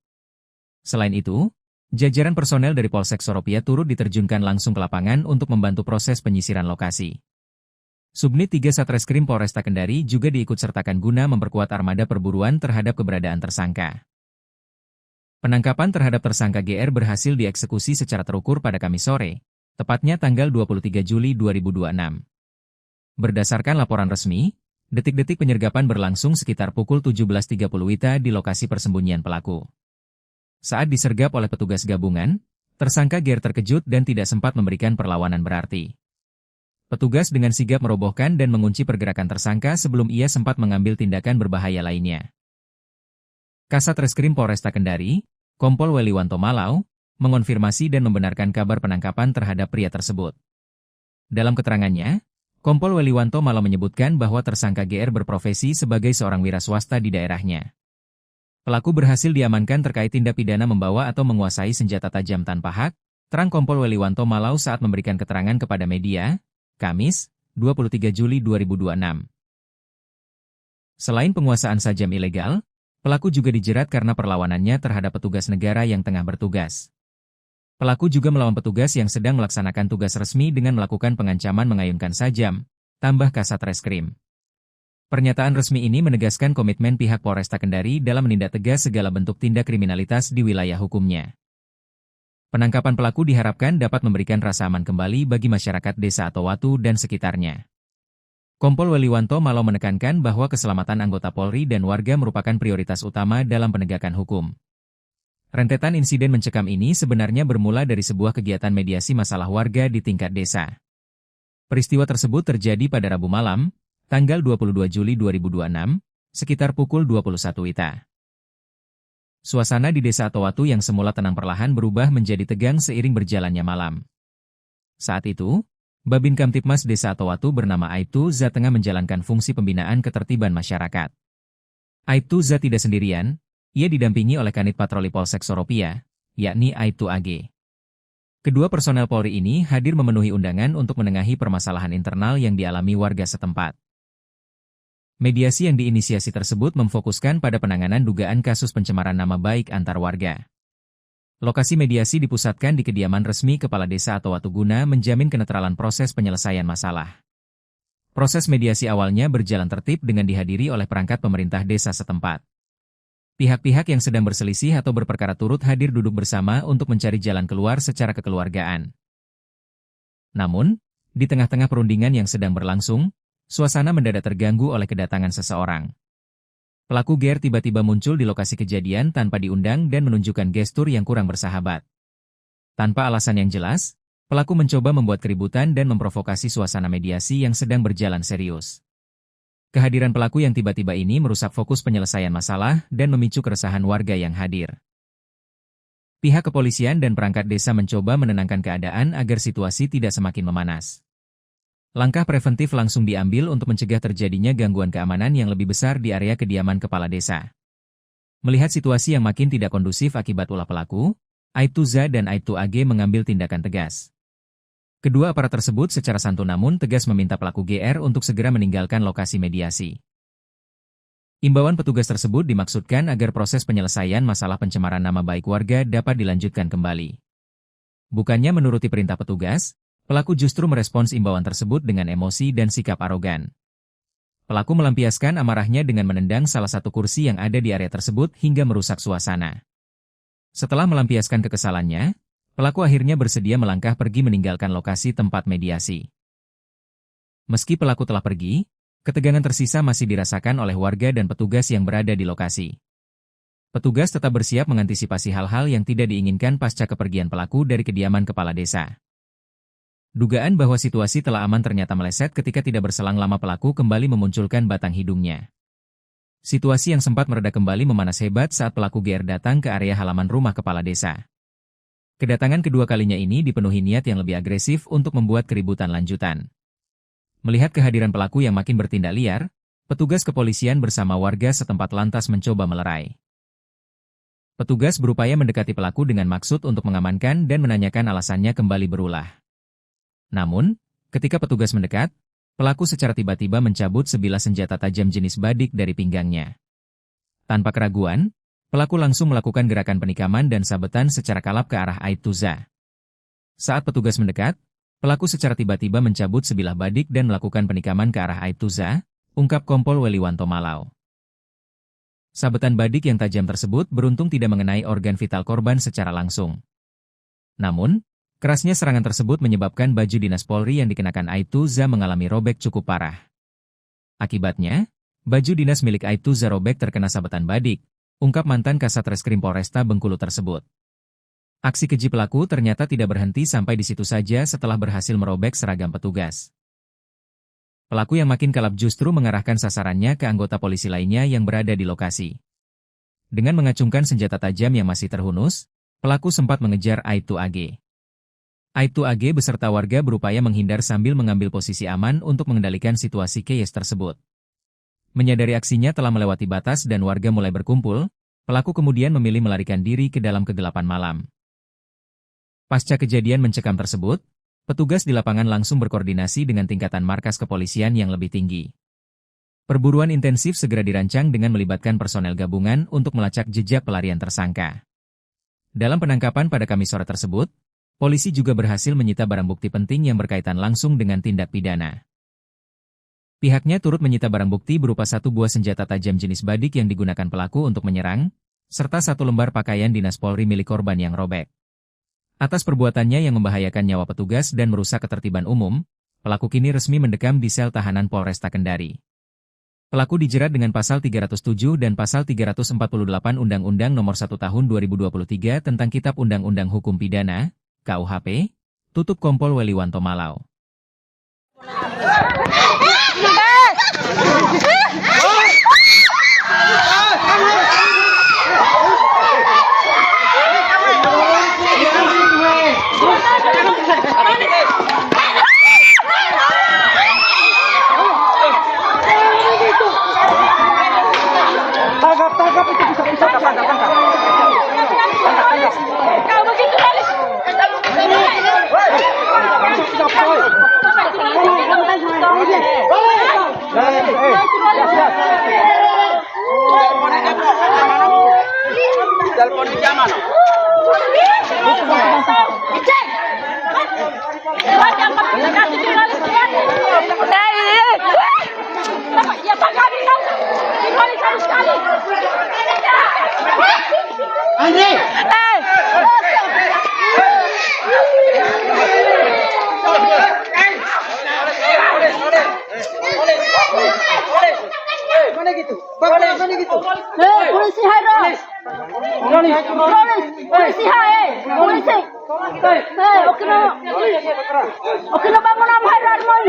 Selain itu, jajaran personel dari Polsek Soropia turut diterjunkan langsung ke lapangan untuk membantu proses penyisiran lokasi. Subnit 3 Satreskrim Polresta Kendari juga diikutsertakan guna memperkuat armada perburuan terhadap keberadaan tersangka. Penangkapan terhadap tersangka GR berhasil dieksekusi secara terukur pada Kamis sore, tepatnya tanggal 23 Juli 2026. Berdasarkan laporan resmi, detik-detik penyergapan berlangsung sekitar pukul 17.30 WITA di lokasi persembunyian pelaku. Saat disergap oleh petugas gabungan, tersangka GR terkejut dan tidak sempat memberikan perlawanan berarti. Petugas dengan sigap merobohkan dan mengunci pergerakan tersangka sebelum ia sempat mengambil tindakan berbahaya lainnya. Kasat Reskrim Polresta Kendari, Kompol Weliwanto Malau, mengonfirmasi dan membenarkan kabar penangkapan terhadap pria tersebut. Dalam keterangannya, Kompol Weliwanto Malau menyebutkan bahwa tersangka GR berprofesi sebagai seorang wira swasta di daerahnya. Pelaku berhasil diamankan terkait tindak pidana membawa atau menguasai senjata tajam tanpa hak, terang Kompol Weliwanto Malau saat memberikan keterangan kepada media, Kamis, 23 Juli 2026. Selain penguasaan sajam ilegal, pelaku juga dijerat karena perlawanannya terhadap petugas negara yang tengah bertugas. Pelaku juga melawan petugas yang sedang melaksanakan tugas resmi dengan melakukan pengancaman mengayunkan sajam, tambah Kasat Reskrim. Pernyataan resmi ini menegaskan komitmen pihak Polresta Kendari dalam menindak tegas segala bentuk tindak kriminalitas di wilayah hukumnya. Penangkapan pelaku diharapkan dapat memberikan rasa aman kembali bagi masyarakat Desa Atowatu dan sekitarnya. Kompol Weliwanto Malau menekankan bahwa keselamatan anggota Polri dan warga merupakan prioritas utama dalam penegakan hukum. Rentetan insiden mencekam ini sebenarnya bermula dari sebuah kegiatan mediasi masalah warga di tingkat desa. Peristiwa tersebut terjadi pada Rabu malam, tanggal 22 Juli 2026, sekitar pukul 21 WITA. Suasana di Desa Atowatu yang semula tenang perlahan berubah menjadi tegang seiring berjalannya malam. Saat itu, Babin Kamtipmas Desa Atowatu bernama Aibtu Za tengah menjalankan fungsi pembinaan ketertiban masyarakat. Aibtu Za tidak sendirian, ia didampingi oleh Kanit Patroli Polsek Soropia, yakni Aibtu AG. Kedua personel Polri ini hadir memenuhi undangan untuk menengahi permasalahan internal yang dialami warga setempat. Mediasi yang diinisiasi tersebut memfokuskan pada penanganan dugaan kasus pencemaran nama baik antar warga. Lokasi mediasi dipusatkan di kediaman resmi Kepala Desa Atowatu guna menjamin kenetralan proses penyelesaian masalah. Proses mediasi awalnya berjalan tertib dengan dihadiri oleh perangkat pemerintah desa setempat. Pihak-pihak yang sedang berselisih atau berperkara turut hadir duduk bersama untuk mencari jalan keluar secara kekeluargaan. Namun, di tengah-tengah perundingan yang sedang berlangsung, suasana mendadak terganggu oleh kedatangan seseorang. Pelaku GR tiba-tiba muncul di lokasi kejadian tanpa diundang dan menunjukkan gestur yang kurang bersahabat. Tanpa alasan yang jelas, pelaku mencoba membuat keributan dan memprovokasi suasana mediasi yang sedang berjalan serius. Kehadiran pelaku yang tiba-tiba ini merusak fokus penyelesaian masalah dan memicu keresahan warga yang hadir. Pihak kepolisian dan perangkat desa mencoba menenangkan keadaan agar situasi tidak semakin memanas. Langkah preventif langsung diambil untuk mencegah terjadinya gangguan keamanan yang lebih besar di area kediaman kepala desa. Melihat situasi yang makin tidak kondusif akibat ulah pelaku, Aibtu Za dan Aibtu AG mengambil tindakan tegas. Kedua aparat tersebut secara santun namun tegas meminta pelaku GR untuk segera meninggalkan lokasi mediasi. Imbauan petugas tersebut dimaksudkan agar proses penyelesaian masalah pencemaran nama baik warga dapat dilanjutkan kembali. Bukannya menuruti perintah petugas, pelaku justru merespons imbauan tersebut dengan emosi dan sikap arogan. Pelaku melampiaskan amarahnya dengan menendang salah satu kursi yang ada di area tersebut hingga merusak suasana. Setelah melampiaskan kekesalannya, pelaku akhirnya bersedia melangkah pergi meninggalkan lokasi tempat mediasi. Meski pelaku telah pergi, ketegangan tersisa masih dirasakan oleh warga dan petugas yang berada di lokasi. Petugas tetap bersiap mengantisipasi hal-hal yang tidak diinginkan pasca kepergian pelaku dari kediaman kepala desa. Dugaan bahwa situasi telah aman ternyata meleset ketika tidak berselang lama pelaku kembali memunculkan batang hidungnya. Situasi yang sempat mereda kembali memanas hebat saat pelaku GR datang ke area halaman rumah kepala desa. Kedatangan kedua kalinya ini dipenuhi niat yang lebih agresif untuk membuat keributan lanjutan. Melihat kehadiran pelaku yang makin bertindak liar, petugas kepolisian bersama warga setempat lantas mencoba melerai. Petugas berupaya mendekati pelaku dengan maksud untuk mengamankan dan menanyakan alasannya kembali berulah. Namun, ketika petugas mendekat, pelaku secara tiba-tiba mencabut sebilah senjata tajam jenis badik dari pinggangnya. Tanpa keraguan, pelaku langsung melakukan gerakan penikaman dan sabetan secara kalap ke arah Aibtu Za. Saat petugas mendekat, pelaku secara tiba-tiba mencabut sebilah badik dan melakukan penikaman ke arah Aibtu Za, ungkap Kompol Weliwanto Malau. Sabetan badik yang tajam tersebut beruntung tidak mengenai organ vital korban secara langsung. Namun, kerasnya serangan tersebut menyebabkan baju dinas Polri yang dikenakan Aibtu Za mengalami robek cukup parah. Akibatnya, baju dinas milik Aibtu Za robek terkena sabetan badik, ungkap mantan Kasat Reskrim Polresta Bengkulu tersebut. Aksi keji pelaku ternyata tidak berhenti sampai di situ saja setelah berhasil merobek seragam petugas. Pelaku yang makin kalap justru mengarahkan sasarannya ke anggota polisi lainnya yang berada di lokasi. Dengan mengacungkan senjata tajam yang masih terhunus, pelaku sempat mengejar Aibtu AG. Aibtu AG beserta warga berupaya menghindar sambil mengambil posisi aman untuk mengendalikan situasi chaos tersebut. Menyadari aksinya telah melewati batas dan warga mulai berkumpul, pelaku kemudian memilih melarikan diri ke dalam kegelapan malam. Pasca kejadian mencekam tersebut, petugas di lapangan langsung berkoordinasi dengan tingkatan markas kepolisian yang lebih tinggi. Perburuan intensif segera dirancang dengan melibatkan personel gabungan untuk melacak jejak pelarian tersangka. Dalam penangkapan pada Kamis sore tersebut, polisi juga berhasil menyita barang bukti penting yang berkaitan langsung dengan tindak pidana. Pihaknya turut menyita barang bukti berupa satu buah senjata tajam jenis badik yang digunakan pelaku untuk menyerang, serta satu lembar pakaian dinas Polri milik korban yang robek. Atas perbuatannya yang membahayakan nyawa petugas dan merusak ketertiban umum, pelaku kini resmi mendekam di sel tahanan Polresta Kendari. Pelaku dijerat dengan pasal 307 dan pasal 348 Undang-Undang Nomor 1 Tahun 2023 tentang Kitab Undang-Undang Hukum Pidana, KUHP, tutup Kompol Weliwanto Malau. Tangkap itu bisa tangkap. Kau begitu malis. Telepon di zaman. Ya Pak kami tahu. Kembali satu sekali. Andre. Mana gitu? Bagaimana gitu? Polisi harus. Polisi hai. Polisi. Oke no bangun apa harus mau.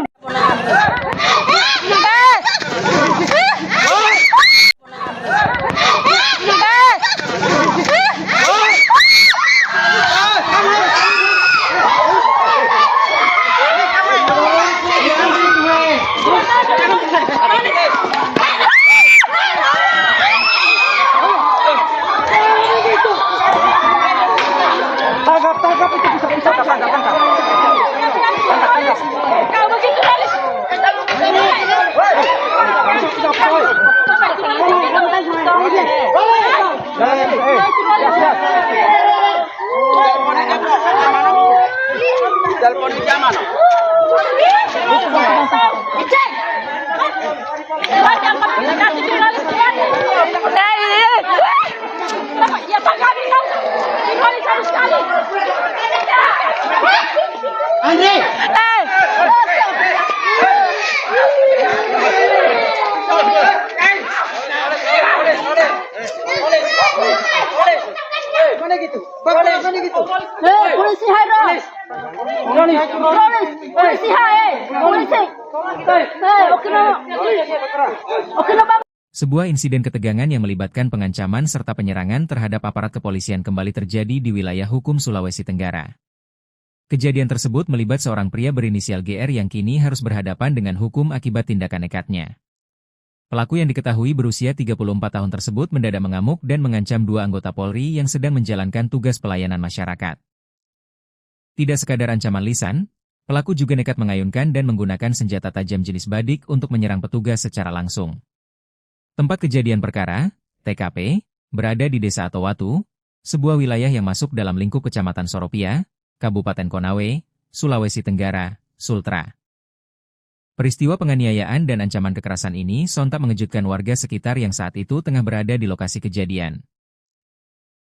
Bagaimana gitu? Bagaimana gitu? Polisi Haira. Polisi hai. Polisi. Oke Bang. Sebuah insiden ketegangan yang melibatkan pengancaman serta penyerangan terhadap aparat kepolisian kembali terjadi di wilayah hukum Sulawesi Tenggara. Kejadian tersebut melibat seorang pria berinisial GR yang kini harus berhadapan dengan hukum akibat tindakan nekatnya. Pelaku yang diketahui berusia 34 tahun tersebut mendadak mengamuk dan mengancam dua anggota Polri yang sedang menjalankan tugas pelayanan masyarakat. Tidak sekadar ancaman lisan, pelaku juga nekat mengayunkan dan menggunakan senjata tajam jenis badik untuk menyerang petugas secara langsung. Tempat kejadian perkara, TKP, berada di Desa Atowatu, sebuah wilayah yang masuk dalam lingkup Kecamatan Soropia, Kabupaten Konawe, Sulawesi Tenggara, Sultra. Peristiwa penganiayaan dan ancaman kekerasan ini sontak mengejutkan warga sekitar yang saat itu tengah berada di lokasi kejadian.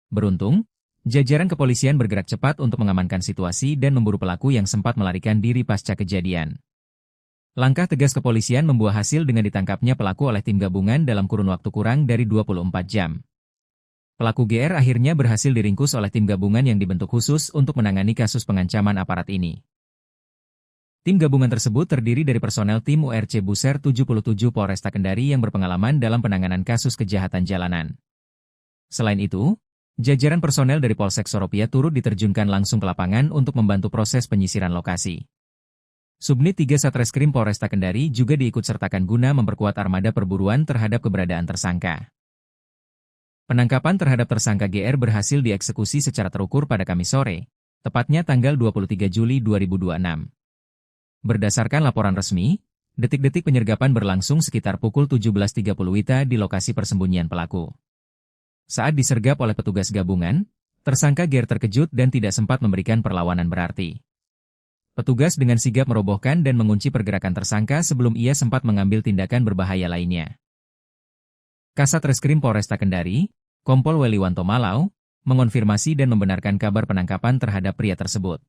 Beruntung, jajaran kepolisian bergerak cepat untuk mengamankan situasi dan memburu pelaku yang sempat melarikan diri pasca kejadian. Langkah tegas kepolisian membuah hasil dengan ditangkapnya pelaku oleh tim gabungan dalam kurun waktu kurang dari 24 jam. Pelaku GR akhirnya berhasil diringkus oleh tim gabungan yang dibentuk khusus untuk menangani kasus pengancaman aparat ini. Tim gabungan tersebut terdiri dari personel tim URC Buser 77 Polresta Kendari yang berpengalaman dalam penanganan kasus kejahatan jalanan. Selain itu, jajaran personel dari Polsek Soropia turut diterjunkan langsung ke lapangan untuk membantu proses penyisiran lokasi. Subnit 3 Satreskrim Polresta Kendari juga diikutsertakan guna memperkuat armada perburuan terhadap keberadaan tersangka. Penangkapan terhadap tersangka GR berhasil dieksekusi secara terukur pada Kamis sore, tepatnya tanggal 23 Juli 2026. Berdasarkan laporan resmi, detik-detik penyergapan berlangsung sekitar pukul 17.30 WITA di lokasi persembunyian pelaku. Saat disergap oleh petugas gabungan, tersangka GR terkejut dan tidak sempat memberikan perlawanan berarti. Petugas dengan sigap merobohkan dan mengunci pergerakan tersangka sebelum ia sempat mengambil tindakan berbahaya lainnya. Kasat Reskrim Polresta Kendari, Kompol Weliwanto Malau, mengonfirmasi dan membenarkan kabar penangkapan terhadap pria tersebut.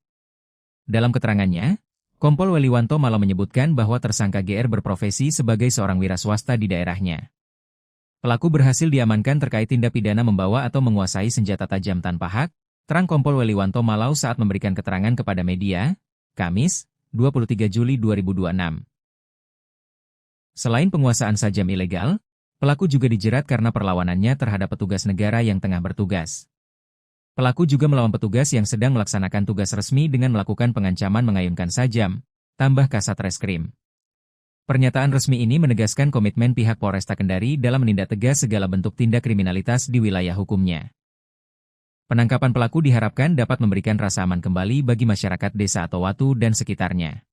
Dalam keterangannya, Kompol Weliwanto Malau menyebutkan bahwa tersangka GR berprofesi sebagai seorang wira swasta di daerahnya. Pelaku berhasil diamankan terkait tindak pidana membawa atau menguasai senjata tajam tanpa hak, terang Kompol Weliwanto Malau saat memberikan keterangan kepada media, Kamis, 23 Juli 2026. Selain penguasaan sajam ilegal, pelaku juga dijerat karena perlawanannya terhadap petugas negara yang tengah bertugas. Pelaku juga melawan petugas yang sedang melaksanakan tugas resmi dengan melakukan pengancaman mengayunkan sajam, tambah Kasat Reskrim. Pernyataan resmi ini menegaskan komitmen pihak Polresta Kendari dalam menindak tegas segala bentuk tindak kriminalitas di wilayah hukumnya. Penangkapan pelaku diharapkan dapat memberikan rasa aman kembali bagi masyarakat Desa Atowatu dan sekitarnya.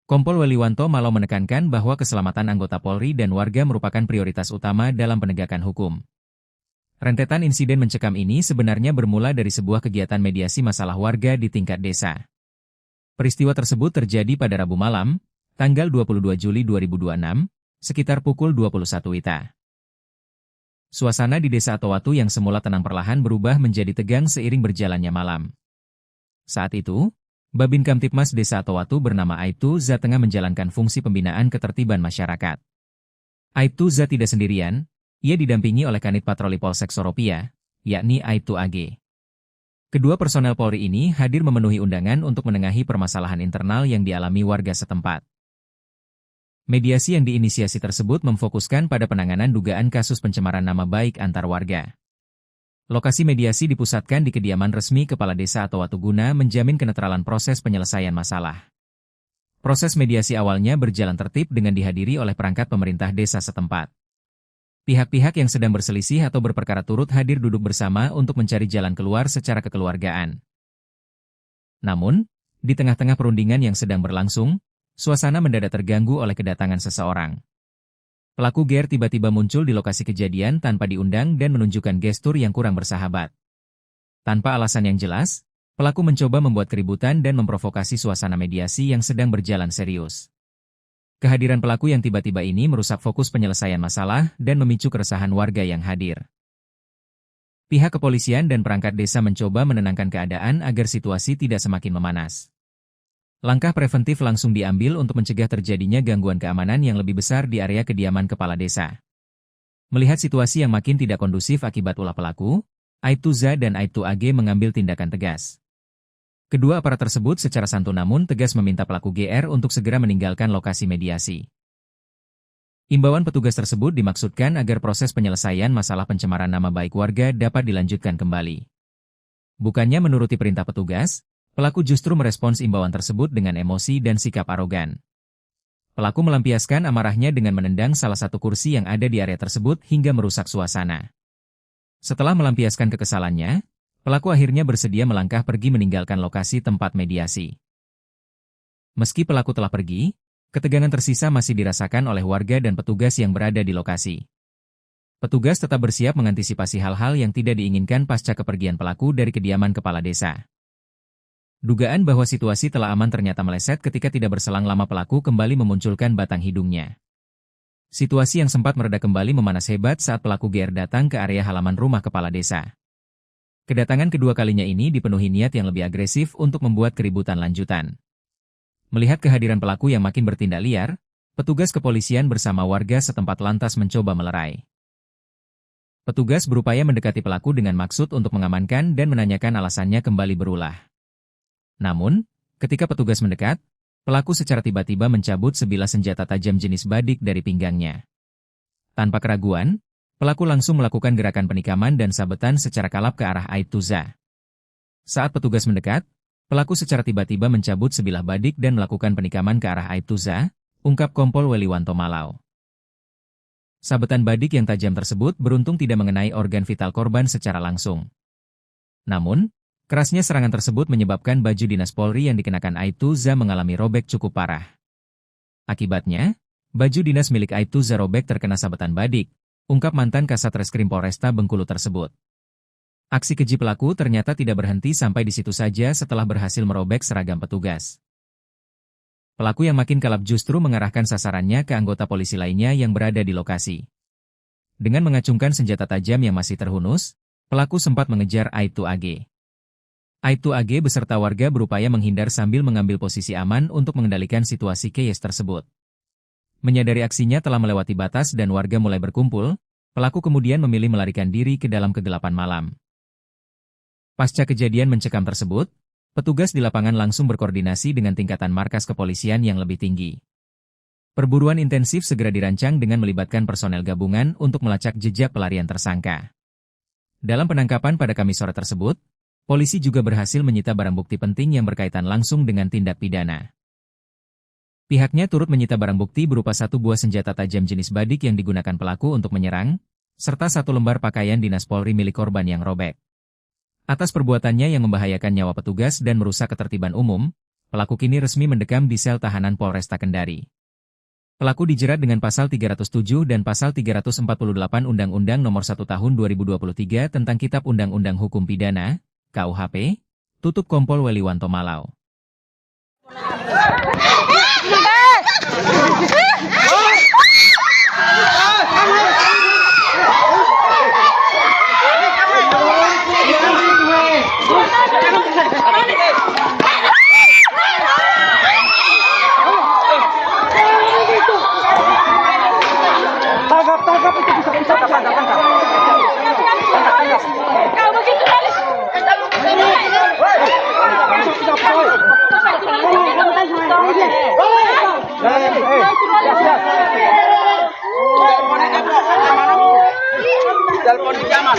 Kompol Weliwanto Malau menekankan bahwa keselamatan anggota Polri dan warga merupakan prioritas utama dalam penegakan hukum. Rentetan insiden mencekam ini sebenarnya bermula dari sebuah kegiatan mediasi masalah warga di tingkat desa. Peristiwa tersebut terjadi pada Rabu malam, tanggal 22 Juli 2026, sekitar pukul 21 WITA. Suasana di Desa Atowatu yang semula tenang perlahan berubah menjadi tegang seiring berjalannya malam. Saat itu, Babin Kamtipmas Desa Atowatu bernama Aibtu Za tengah menjalankan fungsi pembinaan ketertiban masyarakat. Aibtu Za tidak sendirian, ia didampingi oleh Kanit Patroli Polsek Soropia, yakni Aibtu AG. Kedua personel Polri ini hadir memenuhi undangan untuk menengahi permasalahan internal yang dialami warga setempat. Mediasi yang diinisiasi tersebut memfokuskan pada penanganan dugaan kasus pencemaran nama baik antar warga. Lokasi mediasi dipusatkan di kediaman resmi Kepala Desa Atowatu guna menjamin kenetralan proses penyelesaian masalah. Proses mediasi awalnya berjalan tertib dengan dihadiri oleh perangkat pemerintah desa setempat. Pihak-pihak yang sedang berselisih atau berperkara turut hadir duduk bersama untuk mencari jalan keluar secara kekeluargaan. Namun, di tengah-tengah perundingan yang sedang berlangsung, suasana mendadak terganggu oleh kedatangan seseorang. Pelaku GR tiba-tiba muncul di lokasi kejadian tanpa diundang dan menunjukkan gestur yang kurang bersahabat. Tanpa alasan yang jelas, pelaku mencoba membuat keributan dan memprovokasi suasana mediasi yang sedang berjalan serius. Kehadiran pelaku yang tiba-tiba ini merusak fokus penyelesaian masalah dan memicu keresahan warga yang hadir. Pihak kepolisian dan perangkat desa mencoba menenangkan keadaan agar situasi tidak semakin memanas. Langkah preventif langsung diambil untuk mencegah terjadinya gangguan keamanan yang lebih besar di area kediaman kepala desa. Melihat situasi yang makin tidak kondusif akibat ulah pelaku, Aibtu-za dan Aibtu-ag mengambil tindakan tegas. Kedua aparat tersebut secara santun namun tegas meminta pelaku GR untuk segera meninggalkan lokasi mediasi. Imbauan petugas tersebut dimaksudkan agar proses penyelesaian masalah pencemaran nama baik warga dapat dilanjutkan kembali. Bukannya menuruti perintah petugas, pelaku justru merespons imbauan tersebut dengan emosi dan sikap arogan. Pelaku melampiaskan amarahnya dengan menendang salah satu kursi yang ada di area tersebut hingga merusak suasana. Setelah melampiaskan kekesalannya, pelaku akhirnya bersedia melangkah pergi meninggalkan lokasi tempat mediasi. Meski pelaku telah pergi, ketegangan tersisa masih dirasakan oleh warga dan petugas yang berada di lokasi. Petugas tetap bersiap mengantisipasi hal-hal yang tidak diinginkan pasca kepergian pelaku dari kediaman kepala desa. Dugaan bahwa situasi telah aman ternyata meleset ketika tidak berselang lama pelaku kembali memunculkan batang hidungnya. Situasi yang sempat mereda kembali memanas hebat saat pelaku GR datang ke area halaman rumah kepala desa. Kedatangan kedua kalinya ini dipenuhi niat yang lebih agresif untuk membuat keributan lanjutan. Melihat kehadiran pelaku yang makin bertindak liar, petugas kepolisian bersama warga setempat lantas mencoba melerai. Petugas berupaya mendekati pelaku dengan maksud untuk mengamankan dan menanyakan alasannya kembali berulah. Namun, ketika petugas mendekat, pelaku secara tiba-tiba mencabut sebilah senjata tajam jenis badik dari pinggangnya. Tanpa keraguan, pelaku langsung melakukan gerakan penikaman dan sabetan secara kalap ke arah Aibtu-za. Saat petugas mendekat, pelaku secara tiba-tiba mencabut sebilah badik dan melakukan penikaman ke arah Aibtu-za, ungkap Kompol Weliwanto Malau. Sabetan badik yang tajam tersebut beruntung tidak mengenai organ vital korban secara langsung. Namun, kerasnya serangan tersebut menyebabkan baju dinas Polri yang dikenakan Aibtu-za mengalami robek cukup parah. Akibatnya, baju dinas milik Aibtu-za robek terkena sabetan badik, ungkap mantan Kasat Reskrim Polresta Bengkulu tersebut. Aksi keji pelaku ternyata tidak berhenti sampai di situ saja setelah berhasil merobek seragam petugas. Pelaku yang makin kalap justru mengarahkan sasarannya ke anggota polisi lainnya yang berada di lokasi. Dengan mengacungkan senjata tajam yang masih terhunus, pelaku sempat mengejar Aibtu-ag. Aibtu-ag beserta warga berupaya menghindar sambil mengambil posisi aman untuk mengendalikan situasi chaos tersebut. Menyadari aksinya telah melewati batas dan warga mulai berkumpul, pelaku kemudian memilih melarikan diri ke dalam kegelapan malam. Pasca kejadian mencekam tersebut, petugas di lapangan langsung berkoordinasi dengan tingkatan markas kepolisian yang lebih tinggi. Perburuan intensif segera dirancang dengan melibatkan personel gabungan untuk melacak jejak pelarian tersangka. Dalam penangkapan pada Kamis sore tersebut, polisi juga berhasil menyita barang bukti penting yang berkaitan langsung dengan tindak pidana. Pihaknya turut menyita barang bukti berupa satu buah senjata tajam jenis badik yang digunakan pelaku untuk menyerang, serta satu lembar pakaian dinas Polri milik korban yang robek. Atas perbuatannya yang membahayakan nyawa petugas dan merusak ketertiban umum, pelaku kini resmi mendekam di sel tahanan Polresta Kendari. Pelaku dijerat dengan pasal 307 dan pasal 348 Undang-Undang Nomor 1 Tahun 2023 tentang Kitab Undang-Undang Hukum Pidana, KUHP, tutup Kompol Weliwanto Malau. Tangkap itu bisa tangkap. Kau begitu galis. Telepon di zaman.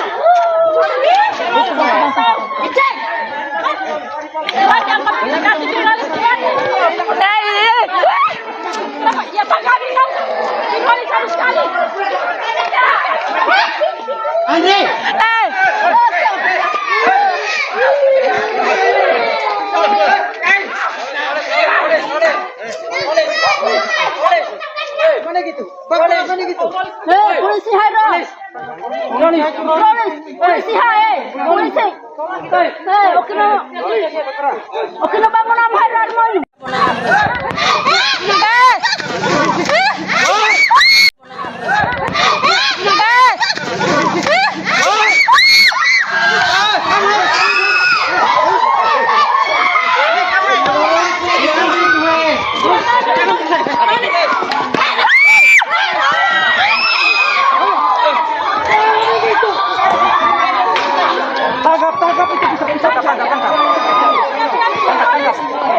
Ya Pak kami tahu. Kembali satu sekali. Andre. Mana gitu? Bagaimana gitu? Polisi Hairo. Polisi hai. Polisi. Oke no bangun apa Hairo mau ini?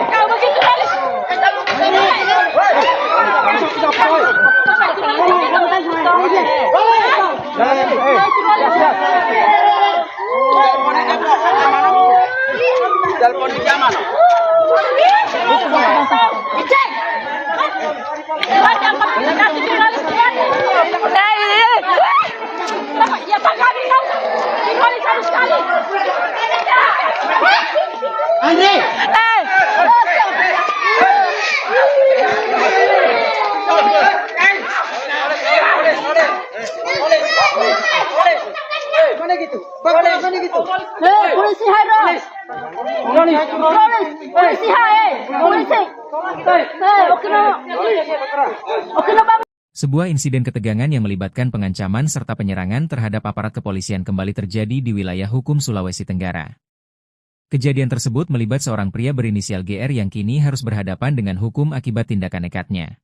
Kau begitu manis. Telepon di zaman. Cek. Macam apa kasih jurnalis ya? Ya Pak kami tahu. Jurnalis harus sekali. Andre. Mana gitu? Bagaimana gitu? Polisi Hairo. Polisi hai. Polisi. Okino Bang. Sebuah insiden ketegangan yang melibatkan pengancaman serta penyerangan terhadap aparat kepolisian kembali terjadi di wilayah hukum Sulawesi Tenggara. Kejadian tersebut melibat seorang pria berinisial GR yang kini harus berhadapan dengan hukum akibat tindakan nekatnya.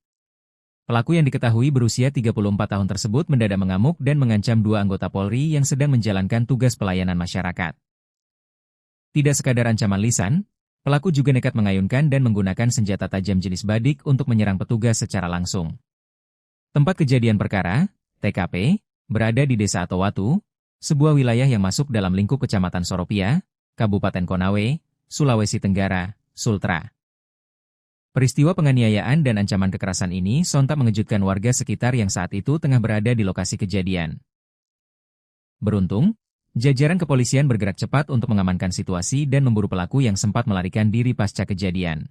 Pelaku yang diketahui berusia 34 tahun tersebut mendadak mengamuk dan mengancam dua anggota Polri yang sedang menjalankan tugas pelayanan masyarakat. Tidak sekadar ancaman lisan, pelaku juga nekat mengayunkan dan menggunakan senjata tajam jenis badik untuk menyerang petugas secara langsung. Tempat kejadian perkara, TKP, berada di Desa Atowatu, sebuah wilayah yang masuk dalam lingkup Kecamatan Soropia, Kabupaten Konawe, Sulawesi Tenggara, Sultra. Peristiwa penganiayaan dan ancaman kekerasan ini sontak mengejutkan warga sekitar yang saat itu tengah berada di lokasi kejadian. Beruntung, jajaran kepolisian bergerak cepat untuk mengamankan situasi dan memburu pelaku yang sempat melarikan diri pasca kejadian.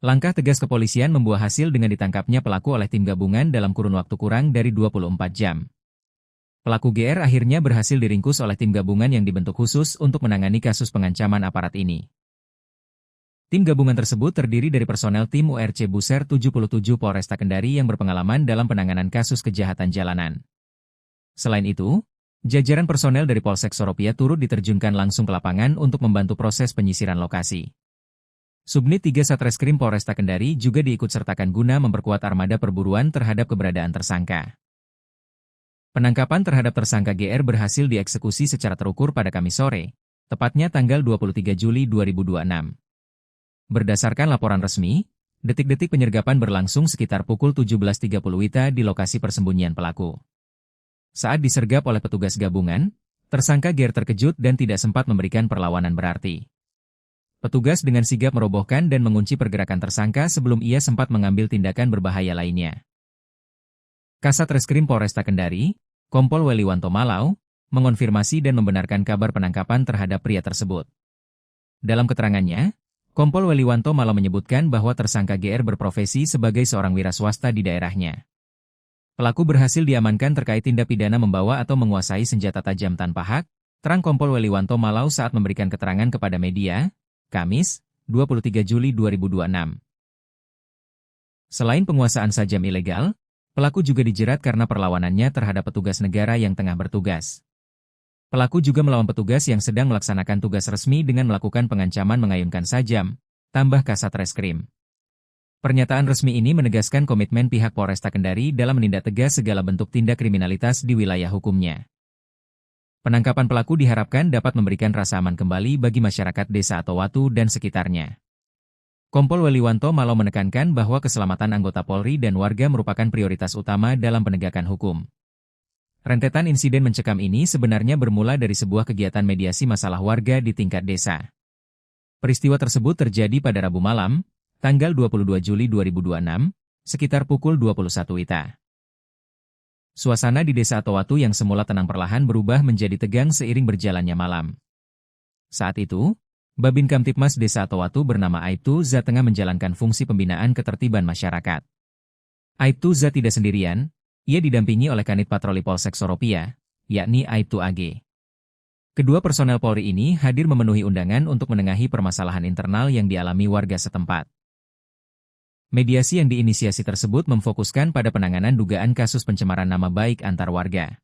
Langkah tegas kepolisian membuah hasil dengan ditangkapnya pelaku oleh tim gabungan dalam kurun waktu kurang dari 24 jam. Pelaku GR akhirnya berhasil diringkus oleh tim gabungan yang dibentuk khusus untuk menangani kasus pengancaman aparat ini. Tim gabungan tersebut terdiri dari personel tim URC Buser 77 Polresta Kendari yang berpengalaman dalam penanganan kasus kejahatan jalanan. Selain itu, jajaran personel dari Polsek Soropia turut diterjunkan langsung ke lapangan untuk membantu proses penyisiran lokasi. Subnit 3 Satreskrim Polresta Kendari juga diikutsertakan guna memperkuat armada perburuan terhadap keberadaan tersangka. Penangkapan terhadap tersangka GR berhasil dieksekusi secara terukur pada Kamis sore, tepatnya tanggal 23 Juli 2026. Berdasarkan laporan resmi, detik-detik penyergapan berlangsung sekitar pukul 17.30 WITA di lokasi persembunyian pelaku. Saat disergap oleh petugas gabungan, tersangka GR terkejut dan tidak sempat memberikan perlawanan berarti. Petugas dengan sigap merobohkan dan mengunci pergerakan tersangka sebelum ia sempat mengambil tindakan berbahaya lainnya. Kasat Reskrim Polresta Kendari, Kompol Weliwanto Malau, mengonfirmasi dan membenarkan kabar penangkapan terhadap pria tersebut. Dalam keterangannya, Kompol Weliwanto Malau menyebutkan bahwa tersangka GR berprofesi sebagai seorang wira swasta di daerahnya. Pelaku berhasil diamankan terkait tindak pidana membawa atau menguasai senjata tajam tanpa hak, terang Kompol Weliwanto Malau saat memberikan keterangan kepada media, Kamis, 23 Juli 2026. Selain penguasaan sajam ilegal, pelaku juga dijerat karena perlawanannya terhadap petugas negara yang tengah bertugas. Pelaku juga melawan petugas yang sedang melaksanakan tugas resmi dengan melakukan pengancaman mengayunkan sajam, tambah Kasat Reskrim. Pernyataan resmi ini menegaskan komitmen pihak Polresta Kendari dalam menindak tegas segala bentuk tindak kriminalitas di wilayah hukumnya. Penangkapan pelaku diharapkan dapat memberikan rasa aman kembali bagi masyarakat Desa Atowatu dan sekitarnya. Kompol Weliwanto Malau menekankan bahwa keselamatan anggota Polri dan warga merupakan prioritas utama dalam penegakan hukum. Rentetan insiden mencekam ini sebenarnya bermula dari sebuah kegiatan mediasi masalah warga di tingkat desa. Peristiwa tersebut terjadi pada Rabu malam, tanggal 22 Juli 2026, sekitar pukul 21 WITA. Suasana di Desa Atowatu yang semula tenang perlahan berubah menjadi tegang seiring berjalannya malam. Saat itu, Babin Kamtipmas Desa Atowatu bernama Aibtu Za tengah menjalankan fungsi pembinaan ketertiban masyarakat. Aibtu Za tidak sendirian, ia didampingi oleh Kanit Patroli Polsek Soropia, yakni Aibtu AG. Kedua personel Polri ini hadir memenuhi undangan untuk menengahi permasalahan internal yang dialami warga setempat. Mediasi yang diinisiasi tersebut memfokuskan pada penanganan dugaan kasus pencemaran nama baik antar warga.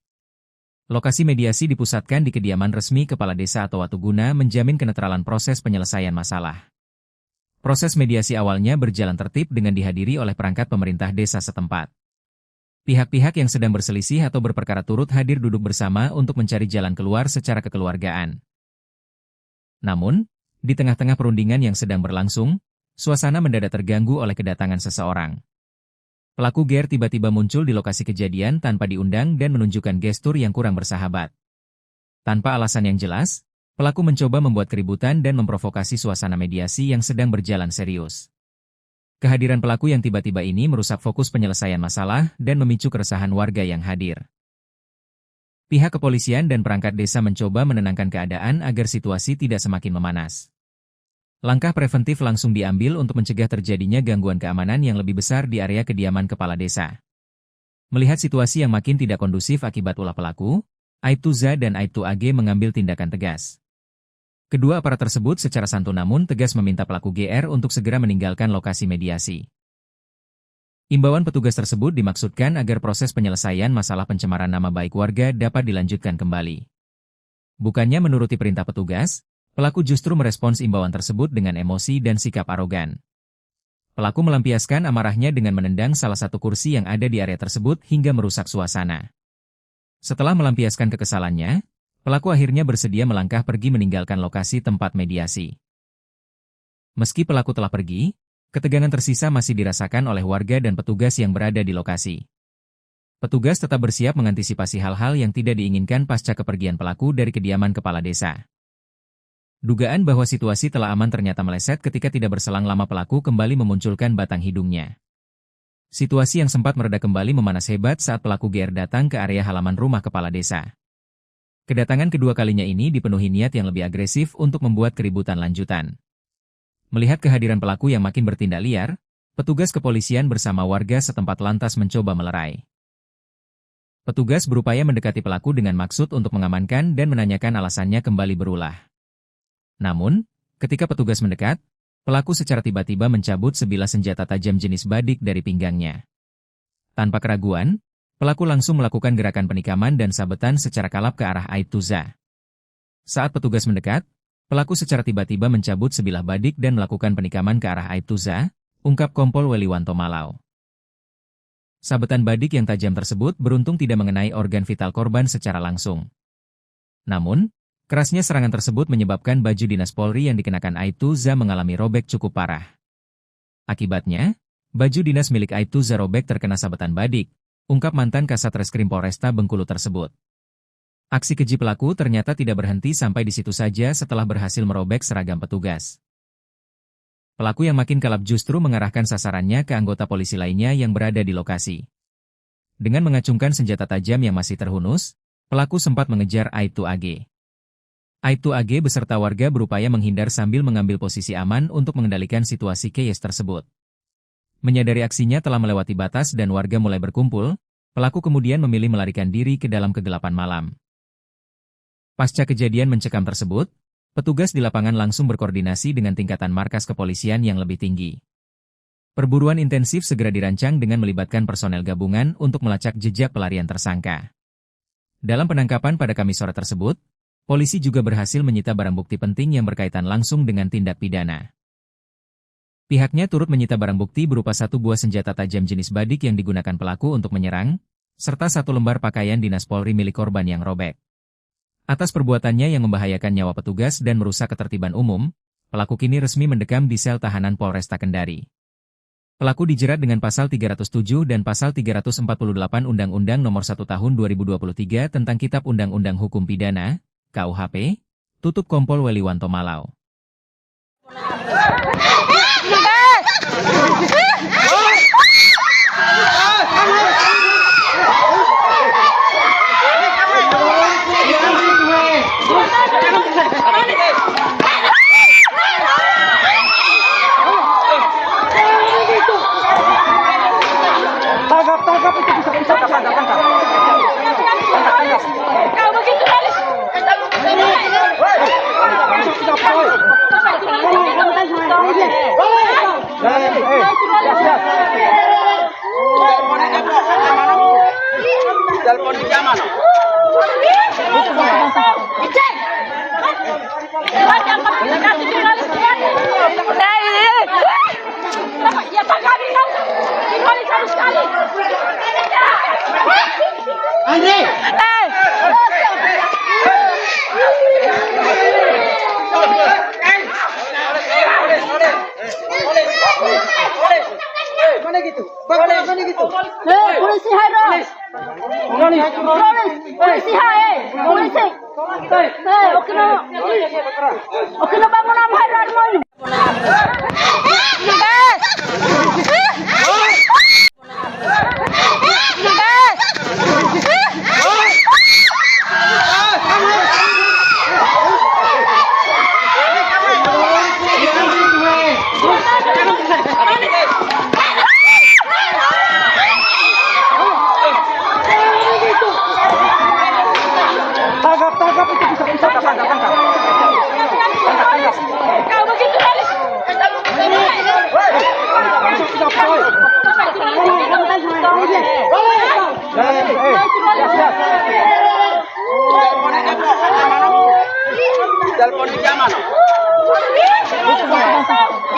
Lokasi mediasi dipusatkan di kediaman resmi Kepala Desa Atowatu guna menjamin kenetralan proses penyelesaian masalah. Proses mediasi awalnya berjalan tertib dengan dihadiri oleh perangkat pemerintah desa setempat. Pihak-pihak yang sedang berselisih atau berperkara turut hadir duduk bersama untuk mencari jalan keluar secara kekeluargaan. Namun, di tengah-tengah perundingan yang sedang berlangsung, suasana mendadak terganggu oleh kedatangan seseorang. Pelaku GR tiba-tiba muncul di lokasi kejadian tanpa diundang dan menunjukkan gestur yang kurang bersahabat. Tanpa alasan yang jelas, pelaku mencoba membuat keributan dan memprovokasi suasana mediasi yang sedang berjalan serius. Kehadiran pelaku yang tiba-tiba ini merusak fokus penyelesaian masalah dan memicu keresahan warga yang hadir. Pihak kepolisian dan perangkat desa mencoba menenangkan keadaan agar situasi tidak semakin memanas. Langkah preventif langsung diambil untuk mencegah terjadinya gangguan keamanan yang lebih besar di area kediaman kepala desa. Melihat situasi yang makin tidak kondusif akibat ulah pelaku, Aibtu Z dan Aibtu AG mengambil tindakan tegas. Kedua aparat tersebut secara santun namun tegas meminta pelaku GR untuk segera meninggalkan lokasi mediasi. Imbauan petugas tersebut dimaksudkan agar proses penyelesaian masalah pencemaran nama baik warga dapat dilanjutkan kembali. Bukannya menuruti perintah petugas, pelaku justru merespons imbauan tersebut dengan emosi dan sikap arogan. Pelaku melampiaskan amarahnya dengan menendang salah satu kursi yang ada di area tersebut hingga merusak suasana. Setelah melampiaskan kekesalannya, pelaku akhirnya bersedia melangkah pergi meninggalkan lokasi tempat mediasi. Meski pelaku telah pergi, ketegangan tersisa masih dirasakan oleh warga dan petugas yang berada di lokasi. Petugas tetap bersiap mengantisipasi hal-hal yang tidak diinginkan pasca kepergian pelaku dari kediaman kepala desa. Dugaan bahwa situasi telah aman ternyata meleset ketika tidak berselang lama pelaku kembali memunculkan batang hidungnya. Situasi yang sempat mereda kembali memanas hebat saat pelaku GR datang ke area halaman rumah kepala desa. Kedatangan kedua kalinya ini dipenuhi niat yang lebih agresif untuk membuat keributan lanjutan. Melihat kehadiran pelaku yang makin bertindak liar, petugas kepolisian bersama warga setempat lantas mencoba melerai. Petugas berupaya mendekati pelaku dengan maksud untuk mengamankan dan menanyakan alasannya kembali berulah. Namun, ketika petugas mendekat, pelaku secara tiba-tiba mencabut sebilah senjata tajam jenis badik dari pinggangnya. Tanpa keraguan, pelaku langsung melakukan gerakan penikaman dan sabetan secara kalap ke arah Aibtu Z. Saat petugas mendekat, pelaku secara tiba-tiba mencabut sebilah badik dan melakukan penikaman ke arah Aibtu Z, ungkap Kompol Weliwanto Malau. Sabetan badik yang tajam tersebut beruntung tidak mengenai organ vital korban secara langsung. Namun, kerasnya serangan tersebut menyebabkan baju dinas Polri yang dikenakan Aibtu Z mengalami robek cukup parah. Akibatnya, baju dinas milik Aibtu Z robek terkena sabetan badik, ungkap mantan Kasat Reskrim Polresta Bengkulu tersebut. Aksi keji pelaku ternyata tidak berhenti sampai di situ saja setelah berhasil merobek seragam petugas. Pelaku yang makin kalap justru mengarahkan sasarannya ke anggota polisi lainnya yang berada di lokasi. Dengan mengacungkan senjata tajam yang masih terhunus, pelaku sempat mengejar Aibtu AG. Aibtu AG beserta warga berupaya menghindar sambil mengambil posisi aman untuk mengendalikan situasi chaos tersebut. Menyadari aksinya telah melewati batas dan warga mulai berkumpul, pelaku kemudian memilih melarikan diri ke dalam kegelapan malam. Pasca kejadian mencekam tersebut, petugas di lapangan langsung berkoordinasi dengan tingkatan markas kepolisian yang lebih tinggi. Perburuan intensif segera dirancang dengan melibatkan personel gabungan untuk melacak jejak pelarian tersangka. Dalam penangkapan pada Kamis sore tersebut, polisi juga berhasil menyita barang bukti penting yang berkaitan langsung dengan tindak pidana. Pihaknya turut menyita barang bukti berupa satu buah senjata tajam jenis badik yang digunakan pelaku untuk menyerang, serta satu lembar pakaian dinas Polri milik korban yang robek. Atas perbuatannya yang membahayakan nyawa petugas dan merusak ketertiban umum, pelaku kini resmi mendekam di sel tahanan Polresta Kendari. Pelaku dijerat dengan pasal 307 dan pasal 348 Undang-Undang Nomor 1 Tahun 2023 tentang Kitab Undang-Undang Hukum Pidana, KUHP, tutup Kompol Weliwanto Malau. Tangkap itu bisa tangkap. Kau begitu, Dalis.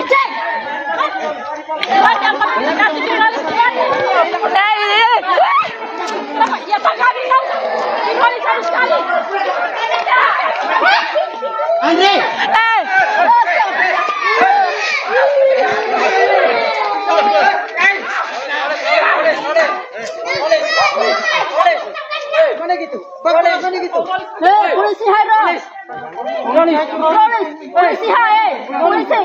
Cek. Banyak kasih jurnalis lagi. Kenapa? Ya Pak kami tahu. Jurnalis harus sekali. Andre! Mana gitu? Bapak mana gitu? Polisi Hairo. Polisi hai. Polisi.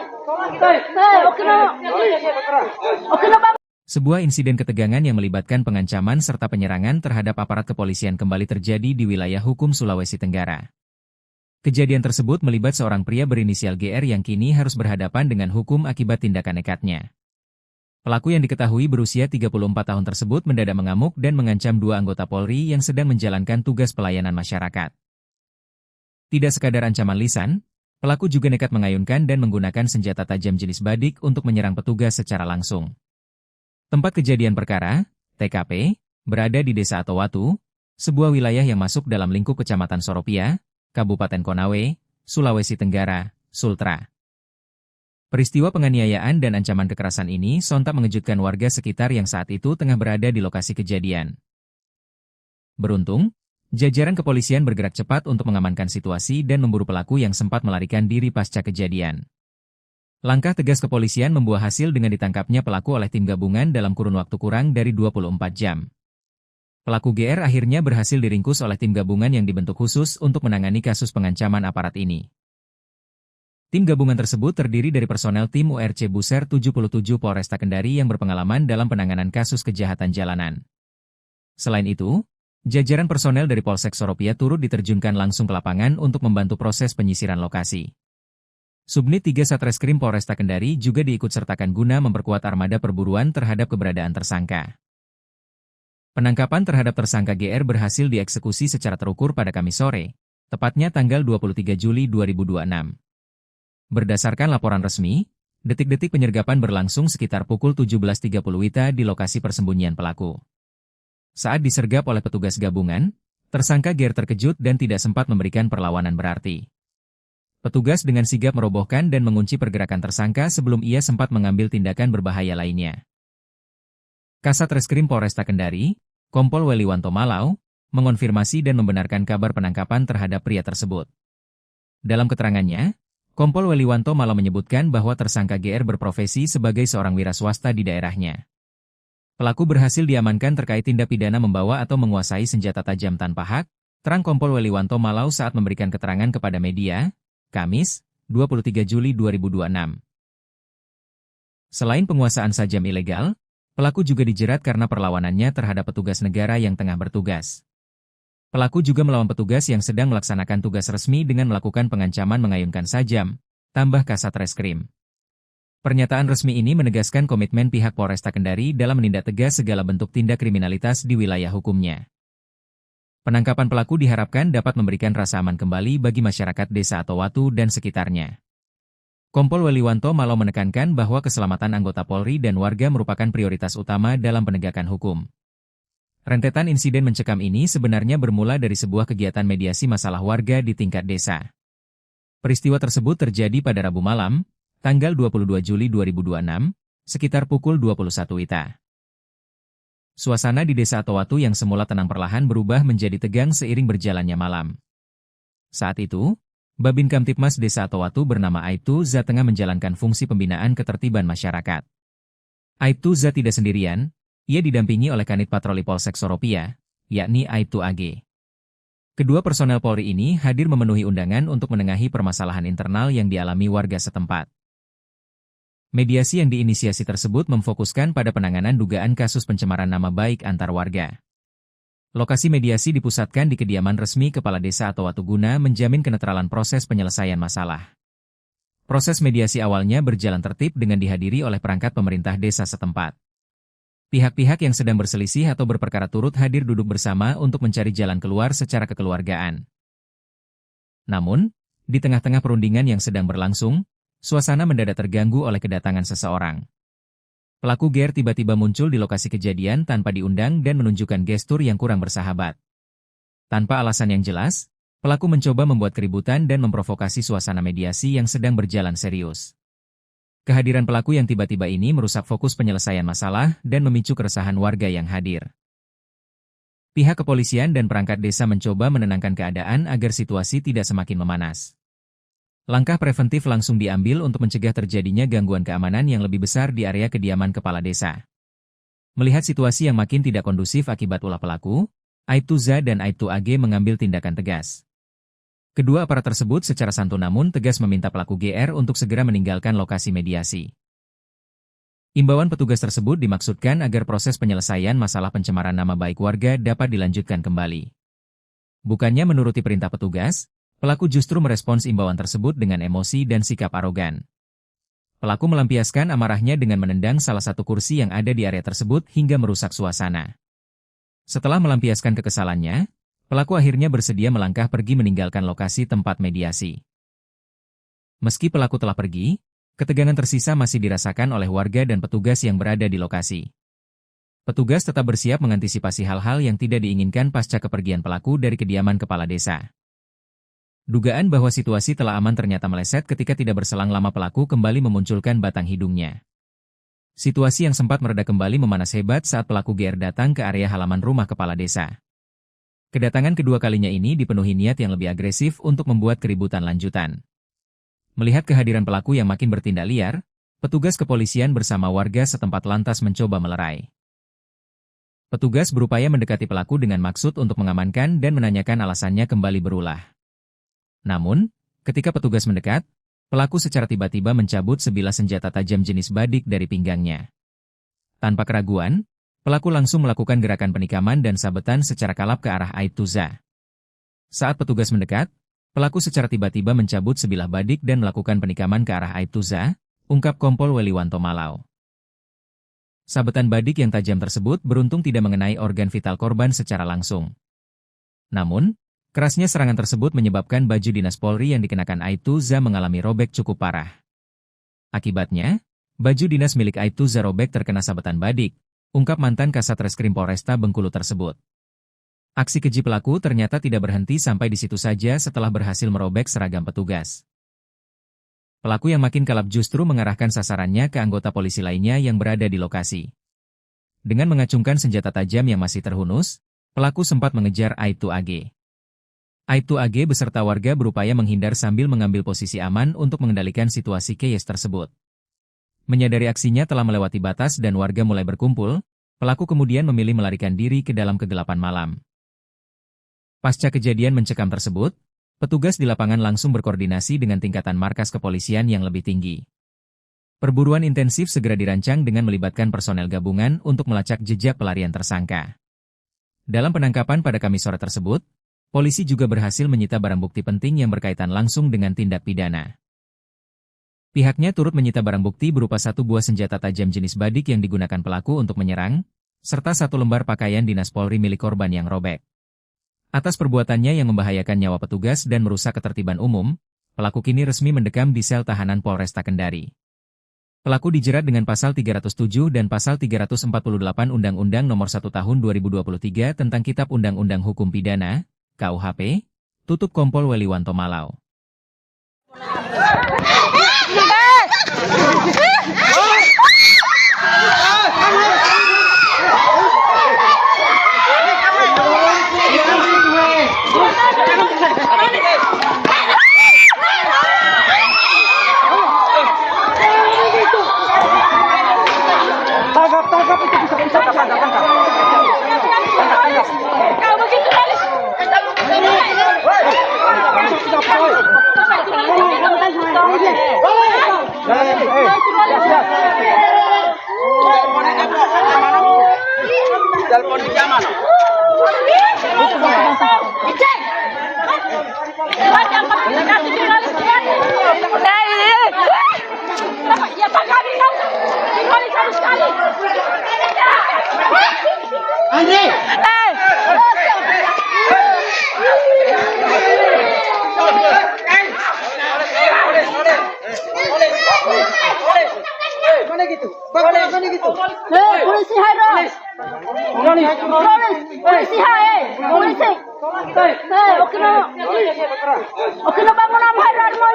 Oke, Bang. Sebuah insiden ketegangan yang melibatkan pengancaman serta penyerangan terhadap aparat kepolisian kembali terjadi di wilayah hukum Sulawesi Tenggara. Kejadian tersebut melibat seorang pria berinisial GR yang kini harus berhadapan dengan hukum akibat tindakan nekatnya. Pelaku yang diketahui berusia 34 tahun tersebut mendadak mengamuk dan mengancam dua anggota Polri yang sedang menjalankan tugas pelayanan masyarakat. Tidak sekadar ancaman lisan, pelaku juga nekat mengayunkan dan menggunakan senjata tajam jenis badik untuk menyerang petugas secara langsung. Tempat kejadian perkara, TKP, berada di Desa Atowatu, sebuah wilayah yang masuk dalam lingkup Kecamatan Soropia, Kabupaten Konawe, Sulawesi Tenggara, Sultra. Peristiwa penganiayaan dan ancaman kekerasan ini sontak mengejutkan warga sekitar yang saat itu tengah berada di lokasi kejadian. Beruntung, jajaran kepolisian bergerak cepat untuk mengamankan situasi dan memburu pelaku yang sempat melarikan diri pasca kejadian. Langkah tegas kepolisian membuah hasil dengan ditangkapnya pelaku oleh tim gabungan dalam kurun waktu kurang dari 24 jam. Pelaku GR akhirnya berhasil diringkus oleh tim gabungan yang dibentuk khusus untuk menangani kasus pengancaman aparat ini. Tim gabungan tersebut terdiri dari personel tim URC Buser 77 Polresta Kendari yang berpengalaman dalam penanganan kasus kejahatan jalanan. Selain itu, jajaran personel dari Polsek Soropia turut diterjunkan langsung ke lapangan untuk membantu proses penyisiran lokasi. Subnit 3 Satreskrim Polresta Kendari juga diikutsertakan guna memperkuat armada perburuan terhadap keberadaan tersangka. Penangkapan terhadap tersangka GR berhasil dieksekusi secara terukur pada Kamis sore, tepatnya tanggal 23 Juli 2026. Berdasarkan laporan resmi, detik-detik penyergapan berlangsung sekitar pukul 17.30 WITA di lokasi persembunyian pelaku. Saat disergap oleh petugas gabungan, tersangka GR terkejut dan tidak sempat memberikan perlawanan berarti. Petugas dengan sigap merobohkan dan mengunci pergerakan tersangka sebelum ia sempat mengambil tindakan berbahaya lainnya. Kasat Reskrim Polresta Kendari, Kompol Weliwanto Malau, mengonfirmasi dan membenarkan kabar penangkapan terhadap pria tersebut. Dalam keterangannya, Kompol Weliwanto Malau menyebutkan bahwa tersangka GR berprofesi sebagai seorang wira swasta di daerahnya. Pelaku berhasil diamankan terkait tindak pidana membawa atau menguasai senjata tajam tanpa hak, terang Kompol Weliwanto Malau saat memberikan keterangan kepada media, Kamis, 23 Juli 2026. Selain penguasaan sajam ilegal, pelaku juga dijerat karena perlawanannya terhadap petugas negara yang tengah bertugas. Pelaku juga melawan petugas yang sedang melaksanakan tugas resmi dengan melakukan pengancaman mengayunkan sajam, tambah Kasat Reskrim. Pernyataan resmi ini menegaskan komitmen pihak Polresta Kendari dalam menindak tegas segala bentuk tindak kriminalitas di wilayah hukumnya. Penangkapan pelaku diharapkan dapat memberikan rasa aman kembali bagi masyarakat Desa Atowatu dan sekitarnya. Kompol Weliwanto Malau menekankan bahwa keselamatan anggota Polri dan warga merupakan prioritas utama dalam penegakan hukum. Rentetan insiden mencekam ini sebenarnya bermula dari sebuah kegiatan mediasi masalah warga di tingkat desa. Peristiwa tersebut terjadi pada Rabu malam, tanggal 22 Juli 2026, sekitar pukul 21 WITA. Suasana di Desa Atowatu yang semula tenang perlahan berubah menjadi tegang seiring berjalannya malam. Saat itu, Babin Kamtipmas Desa Atowatu bernama Aibtu Za tengah menjalankan fungsi pembinaan ketertiban masyarakat. Aibtu Za tidak sendirian, ia didampingi oleh Kanit Patroli Polsek Soropia, yakni Aibtu AG. Kedua personel Polri ini hadir memenuhi undangan untuk menengahi permasalahan internal yang dialami warga setempat. Mediasi yang diinisiasi tersebut memfokuskan pada penanganan dugaan kasus pencemaran nama baik antar warga. Lokasi mediasi dipusatkan di kediaman resmi Kepala Desa Atowatu guna menjamin kenetralan proses penyelesaian masalah. Proses mediasi awalnya berjalan tertib dengan dihadiri oleh perangkat pemerintah desa setempat. Pihak-pihak yang sedang berselisih atau berperkara turut hadir duduk bersama untuk mencari jalan keluar secara kekeluargaan. Namun, di tengah-tengah perundingan yang sedang berlangsung, suasana mendadak terganggu oleh kedatangan seseorang. Pelaku GR tiba-tiba muncul di lokasi kejadian tanpa diundang dan menunjukkan gestur yang kurang bersahabat. Tanpa alasan yang jelas, Pelaku mencoba membuat keributan dan memprovokasi suasana mediasi yang sedang berjalan serius. Kehadiran pelaku yang tiba-tiba ini merusak fokus penyelesaian masalah dan memicu keresahan warga yang hadir. Pihak kepolisian dan perangkat desa mencoba menenangkan keadaan agar situasi tidak semakin memanas. Langkah preventif langsung diambil untuk mencegah terjadinya gangguan keamanan yang lebih besar di area kediaman kepala desa. Melihat situasi yang makin tidak kondusif akibat ulah pelaku, Aibtu Z dan Aibtu AG mengambil tindakan tegas. Kedua aparat tersebut secara santun namun tegas meminta pelaku GR untuk segera meninggalkan lokasi mediasi. Imbauan petugas tersebut dimaksudkan agar proses penyelesaian masalah pencemaran nama baik warga dapat dilanjutkan kembali. Bukannya menuruti perintah petugas, pelaku justru merespons imbauan tersebut dengan emosi dan sikap arogan. Pelaku melampiaskan amarahnya dengan menendang salah satu kursi yang ada di area tersebut hingga merusak suasana. Setelah melampiaskan kekesalannya, pelaku akhirnya bersedia melangkah pergi meninggalkan lokasi tempat mediasi. Meski pelaku telah pergi, ketegangan tersisa masih dirasakan oleh warga dan petugas yang berada di lokasi. Petugas tetap bersiap mengantisipasi hal-hal yang tidak diinginkan pasca kepergian pelaku dari kediaman kepala desa. Dugaan bahwa situasi telah aman ternyata meleset ketika tidak berselang lama pelaku kembali memunculkan batang hidungnya. Situasi yang sempat mereda kembali memanas hebat saat pelaku GR datang ke area halaman rumah kepala desa. Kedatangan kedua kalinya ini dipenuhi niat yang lebih agresif untuk membuat keributan lanjutan. Melihat kehadiran pelaku yang makin bertindak liar, petugas kepolisian bersama warga setempat lantas mencoba melerai. Petugas berupaya mendekati pelaku dengan maksud untuk mengamankan dan menanyakan alasannya kembali berulah. Namun, ketika petugas mendekat, pelaku secara tiba-tiba mencabut sebilah senjata tajam jenis badik dari pinggangnya. Tanpa keraguan, pelaku langsung melakukan gerakan penikaman dan sabetan secara kalap ke arah Aibtu Z. Saat petugas mendekat, pelaku secara tiba-tiba mencabut sebilah badik dan melakukan penikaman ke arah Aibtu Z, ungkap Kompol Weliwanto Malau. Sabetan badik yang tajam tersebut beruntung tidak mengenai organ vital korban secara langsung. Namun, kerasnya serangan tersebut menyebabkan baju dinas Polri yang dikenakan Aibtu Z mengalami robek cukup parah. Akibatnya, baju dinas milik Aibtu Z robek terkena sabetan badik, ungkap mantan Kasat Reskrim Polresta Bengkulu tersebut. Aksi keji pelaku ternyata tidak berhenti sampai di situ saja setelah berhasil merobek seragam petugas. Pelaku yang makin kalap justru mengarahkan sasarannya ke anggota polisi lainnya yang berada di lokasi. Dengan mengacungkan senjata tajam yang masih terhunus, pelaku sempat mengejar Aibtu AG. Aibtu AG beserta warga berupaya menghindar sambil mengambil posisi aman untuk mengendalikan situasi chaos tersebut. Menyadari aksinya telah melewati batas dan warga mulai berkumpul, pelaku kemudian memilih melarikan diri ke dalam kegelapan malam. Pasca kejadian mencekam tersebut, petugas di lapangan langsung berkoordinasi dengan tingkatan markas kepolisian yang lebih tinggi. Perburuan intensif segera dirancang dengan melibatkan personel gabungan untuk melacak jejak pelarian tersangka. Dalam penangkapan pada Kamis sore tersebut, polisi juga berhasil menyita barang bukti penting yang berkaitan langsung dengan tindak pidana. Pihaknya turut menyita barang bukti berupa satu buah senjata tajam jenis badik yang digunakan pelaku untuk menyerang, serta satu lembar pakaian dinas Polri milik korban yang robek. Atas perbuatannya yang membahayakan nyawa petugas dan merusak ketertiban umum, pelaku kini resmi mendekam di sel tahanan Polresta Kendari. Pelaku dijerat dengan pasal 307 dan pasal 348 Undang-Undang Nomor 1 Tahun 2023 tentang Kitab Undang-Undang Hukum Pidana, KUHP, tutup Kompol Weliwanto Malau. Tangkap itu bisa tangkap. Kau begitu Halis. Telepon di zaman. Ya Pak kami tahu. Kembali satu sekali. Andre. Mana gitu? Mana gitu? Polisi hai. Polisi hai. Polisi. oke na bangun ang hayran mo.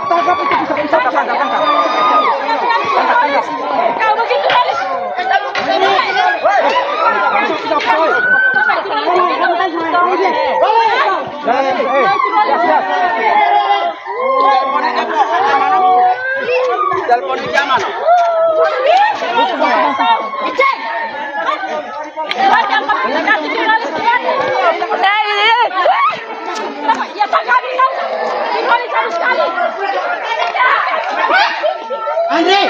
Tangkap itu bisa tangkap. Kau begitu malis. Telepon di zaman. Ya Pak kami tahu. Dipolis harus sekali. Andre.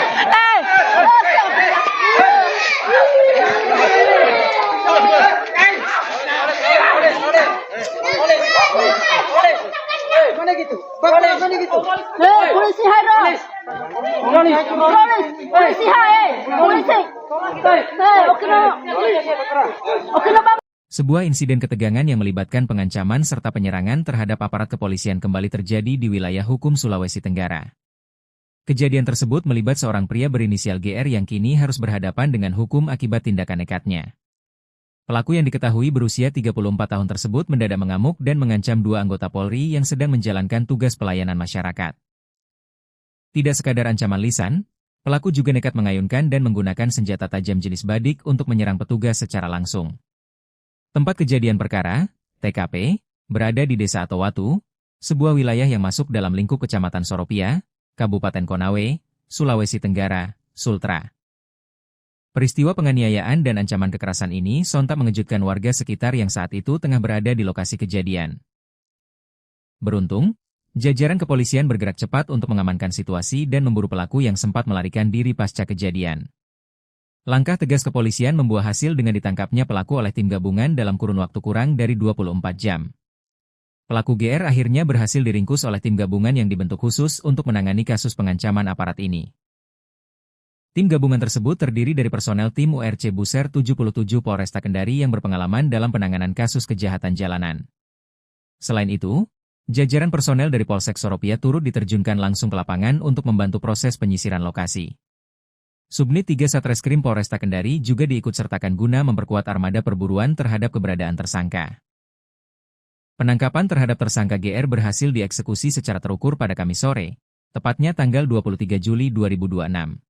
Mana gitu? Bagaimana gitu? Polisi Hairo. Polisi hai. Polisi. Oke na bang. Sebuah insiden ketegangan yang melibatkan pengancaman serta penyerangan terhadap aparat kepolisian kembali terjadi di wilayah hukum Sulawesi Tenggara. Kejadian tersebut melibat seorang pria berinisial GR yang kini harus berhadapan dengan hukum akibat tindakan nekatnya. Pelaku yang diketahui berusia 34 tahun tersebut mendadak mengamuk dan mengancam dua anggota Polri yang sedang menjalankan tugas pelayanan masyarakat. Tidak sekadar ancaman lisan, pelaku juga nekat mengayunkan dan menggunakan senjata tajam jenis badik untuk menyerang petugas secara langsung. Tempat kejadian perkara, TKP, berada di Desa Atowatu, sebuah wilayah yang masuk dalam lingkup Kecamatan Soropia, Kabupaten Konawe, Sulawesi Tenggara, Sultra. Peristiwa penganiayaan dan ancaman kekerasan ini sontak mengejutkan warga sekitar yang saat itu tengah berada di lokasi kejadian. Beruntung, jajaran kepolisian bergerak cepat untuk mengamankan situasi dan memburu pelaku yang sempat melarikan diri pasca kejadian. Langkah tegas kepolisian membuah hasil dengan ditangkapnya pelaku oleh tim gabungan dalam kurun waktu kurang dari 24 jam. Pelaku GR akhirnya berhasil diringkus oleh tim gabungan yang dibentuk khusus untuk menangani kasus pengancaman aparat ini. Tim gabungan tersebut terdiri dari personel tim URC Buser 77 Polresta Kendari yang berpengalaman dalam penanganan kasus kejahatan jalanan. Selain itu, jajaran personel dari Polsek Soropia turut diterjunkan langsung ke lapangan untuk membantu proses penyisiran lokasi. Subnit 3 Satreskrim Polresta Kendari juga diikutsertakan guna memperkuat armada perburuan terhadap keberadaan tersangka. Penangkapan terhadap tersangka GR berhasil dieksekusi secara terukur pada Kamis sore, tepatnya tanggal 23 Juli 2026.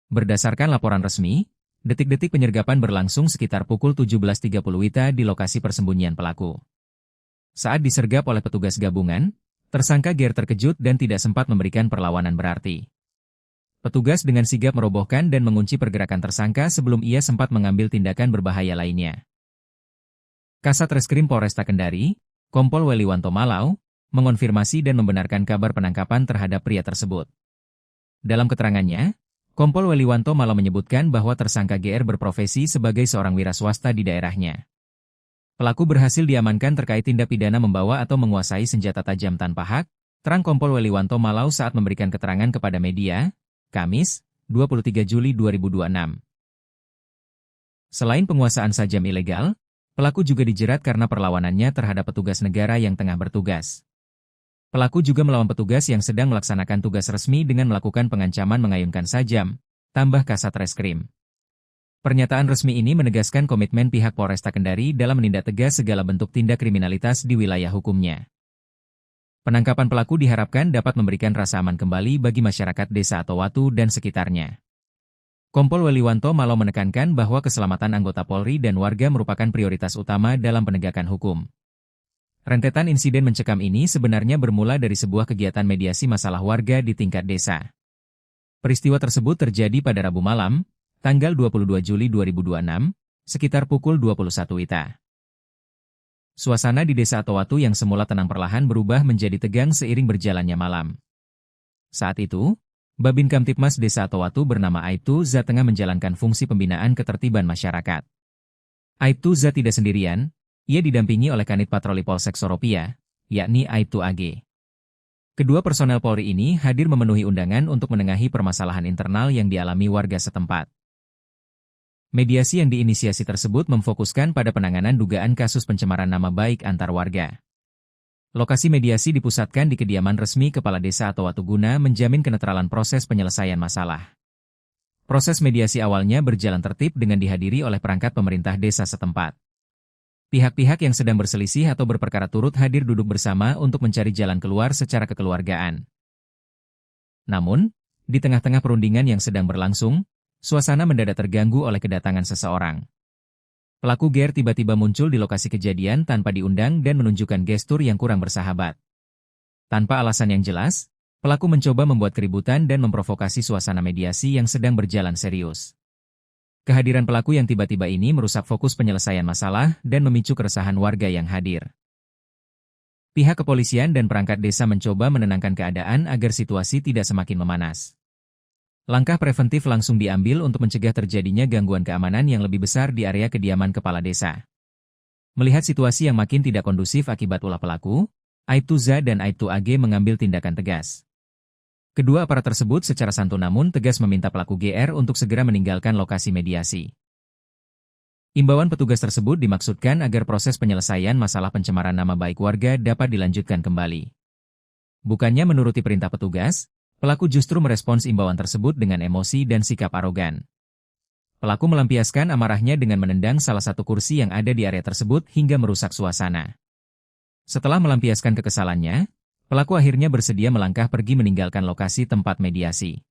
Berdasarkan laporan resmi, detik-detik penyergapan berlangsung sekitar pukul 17.30 WITA di lokasi persembunyian pelaku. Saat disergap oleh petugas gabungan, tersangka GR terkejut dan tidak sempat memberikan perlawanan berarti. Petugas dengan sigap merobohkan dan mengunci pergerakan tersangka sebelum ia sempat mengambil tindakan berbahaya lainnya. Kasat Reskrim Polresta Kendari, Kompol Weliwanto Malau, mengonfirmasi dan membenarkan kabar penangkapan terhadap pria tersebut. Dalam keterangannya, Kompol Weliwanto Malau menyebutkan bahwa tersangka GR berprofesi sebagai seorang wira swasta di daerahnya. Pelaku berhasil diamankan terkait tindak pidana membawa atau menguasai senjata tajam tanpa hak, terang Kompol Weliwanto Malau saat memberikan keterangan kepada media, Kamis, 23 Juli 2026. Selain penguasaan sajam ilegal, pelaku juga dijerat karena perlawanannya terhadap petugas negara yang tengah bertugas. Pelaku juga melawan petugas yang sedang melaksanakan tugas resmi dengan melakukan pengancaman mengayunkan sajam, tambah Kasat Reskrim. Pernyataan resmi ini menegaskan komitmen pihak Polresta Kendari dalam menindak tegas segala bentuk tindak kriminalitas di wilayah hukumnya. Penangkapan pelaku diharapkan dapat memberikan rasa aman kembali bagi masyarakat Desa Atowatu dan sekitarnya. Kompol Weliwanto Malau menekankan bahwa keselamatan anggota Polri dan warga merupakan prioritas utama dalam penegakan hukum. Rentetan insiden mencekam ini sebenarnya bermula dari sebuah kegiatan mediasi masalah warga di tingkat desa. Peristiwa tersebut terjadi pada Rabu malam, tanggal 22 Juli 2026, sekitar pukul 21 WITA. Suasana di Desa Atowatu yang semula tenang perlahan berubah menjadi tegang seiring berjalannya malam. Saat itu, Babin Kamtipmas Desa Atowatu bernama Aibtu Za tengah menjalankan fungsi pembinaan ketertiban masyarakat. Aibtu Za tidak sendirian, ia didampingi oleh Kanit Patroli Polsek Soropia, yakni Aibtu AG. Kedua personel Polri ini hadir memenuhi undangan untuk menengahi permasalahan internal yang dialami warga setempat. Mediasi yang diinisiasi tersebut memfokuskan pada penanganan dugaan kasus pencemaran nama baik antar warga. Lokasi mediasi dipusatkan di kediaman resmi Kepala Desa atau Watuguna menjamin kenetralan proses penyelesaian masalah. Proses mediasi awalnya berjalan tertib dengan dihadiri oleh perangkat pemerintah desa setempat. Pihak-pihak yang sedang berselisih atau berperkara turut hadir duduk bersama untuk mencari jalan keluar secara kekeluargaan. Namun, di tengah-tengah perundingan yang sedang berlangsung, suasana mendadak terganggu oleh kedatangan seseorang. Pelaku GR tiba-tiba muncul di lokasi kejadian tanpa diundang dan menunjukkan gestur yang kurang bersahabat. Tanpa alasan yang jelas, pelaku mencoba membuat keributan dan memprovokasi suasana mediasi yang sedang berjalan serius. Kehadiran pelaku yang tiba-tiba ini merusak fokus penyelesaian masalah dan memicu keresahan warga yang hadir. Pihak kepolisian dan perangkat desa mencoba menenangkan keadaan agar situasi tidak semakin memanas. Langkah preventif langsung diambil untuk mencegah terjadinya gangguan keamanan yang lebih besar di area kediaman kepala desa. Melihat situasi yang makin tidak kondusif akibat ulah pelaku, Aibtu Z dan Aibtu AG mengambil tindakan tegas. Kedua aparat tersebut secara santun namun tegas meminta pelaku GR untuk segera meninggalkan lokasi mediasi. Imbauan petugas tersebut dimaksudkan agar proses penyelesaian masalah pencemaran nama baik warga dapat dilanjutkan kembali. Bukannya menuruti perintah petugas, pelaku justru merespons imbauan tersebut dengan emosi dan sikap arogan. Pelaku melampiaskan amarahnya dengan menendang salah satu kursi yang ada di area tersebut hingga merusak suasana. Setelah melampiaskan kekesalannya, pelaku akhirnya bersedia melangkah pergi meninggalkan lokasi tempat mediasi.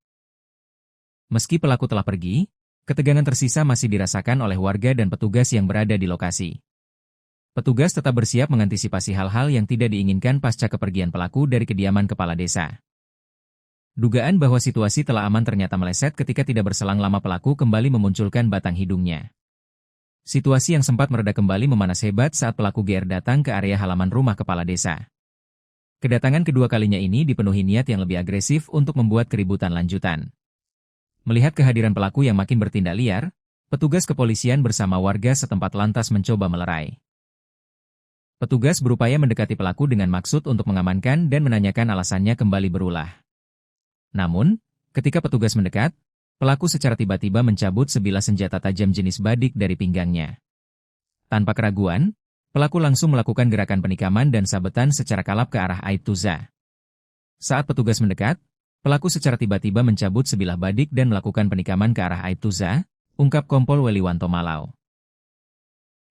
Meski pelaku telah pergi, ketegangan tersisa masih dirasakan oleh warga dan petugas yang berada di lokasi. Petugas tetap bersiap mengantisipasi hal-hal yang tidak diinginkan pasca kepergian pelaku dari kediaman kepala desa. Dugaan bahwa situasi telah aman ternyata meleset ketika tidak berselang lama pelaku kembali memunculkan batang hidungnya. Situasi yang sempat mereda kembali memanas hebat saat pelaku GR datang ke area halaman rumah kepala desa. Kedatangan kedua kalinya ini dipenuhi niat yang lebih agresif untuk membuat keributan lanjutan. Melihat kehadiran pelaku yang makin bertindak liar, petugas kepolisian bersama warga setempat lantas mencoba melerai. Petugas berupaya mendekati pelaku dengan maksud untuk mengamankan dan menanyakan alasannya kembali berulah. Namun, ketika petugas mendekat, pelaku secara tiba-tiba mencabut sebilah senjata tajam jenis badik dari pinggangnya. Tanpa keraguan, pelaku langsung melakukan gerakan penikaman dan sabetan secara kalap ke arah Aibtu Z. Saat petugas mendekat, pelaku secara tiba-tiba mencabut sebilah badik dan melakukan penikaman ke arah Aibtu Z, ungkap Kompol Weliwanto Malau.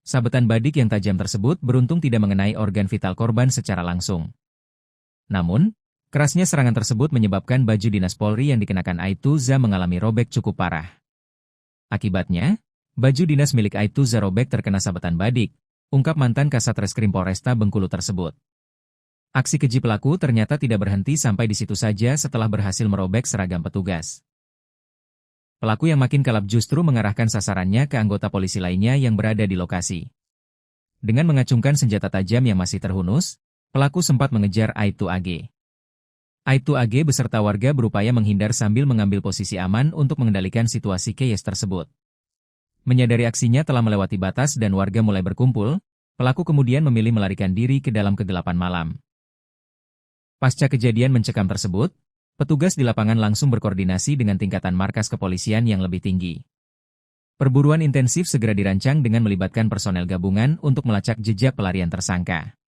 Sabetan badik yang tajam tersebut beruntung tidak mengenai organ vital korban secara langsung. Namun, kerasnya serangan tersebut menyebabkan baju dinas Polri yang dikenakan Aibtu Z mengalami robek cukup parah. Akibatnya, baju dinas milik Aibtu Z robek terkena sabetan badik, ungkap mantan Kasat Reskrim Polresta Bengkulu tersebut. Aksi keji pelaku ternyata tidak berhenti sampai di situ saja setelah berhasil merobek seragam petugas. Pelaku yang makin kalap justru mengarahkan sasarannya ke anggota polisi lainnya yang berada di lokasi. Dengan mengacungkan senjata tajam yang masih terhunus, pelaku sempat mengejar Aibtu AG. Aibtu AG beserta warga berupaya menghindar sambil mengambil posisi aman untuk mengendalikan situasi chaos tersebut. Menyadari aksinya telah melewati batas dan warga mulai berkumpul, pelaku kemudian memilih melarikan diri ke dalam kegelapan malam. Pasca kejadian mencekam tersebut, petugas di lapangan langsung berkoordinasi dengan tingkatan markas kepolisian yang lebih tinggi. Perburuan intensif segera dirancang dengan melibatkan personel gabungan untuk melacak jejak pelarian tersangka.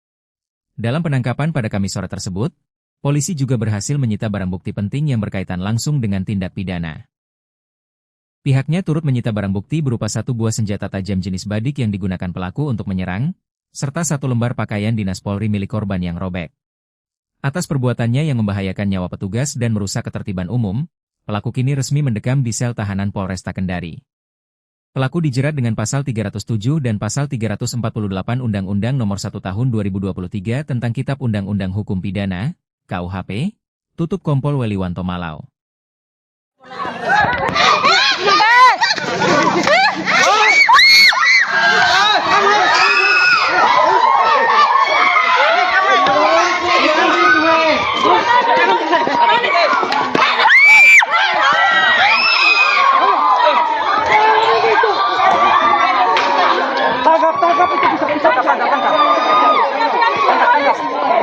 Dalam penangkapan pada Kamis sore tersebut, polisi juga berhasil menyita barang bukti penting yang berkaitan langsung dengan tindak pidana. Pihaknya turut menyita barang bukti berupa satu buah senjata tajam jenis badik yang digunakan pelaku untuk menyerang, serta satu lembar pakaian dinas Polri milik korban yang robek. Atas perbuatannya yang membahayakan nyawa petugas dan merusak ketertiban umum, pelaku kini resmi mendekam di sel tahanan Polresta Kendari. Pelaku dijerat dengan pasal 307 dan pasal 348 Undang-Undang Nomor 1 Tahun 2023 tentang Kitab Undang-Undang Hukum Pidana, KUHP, tutup Kompol Weliwanto Malau. Tangkap itu bisa tangkap.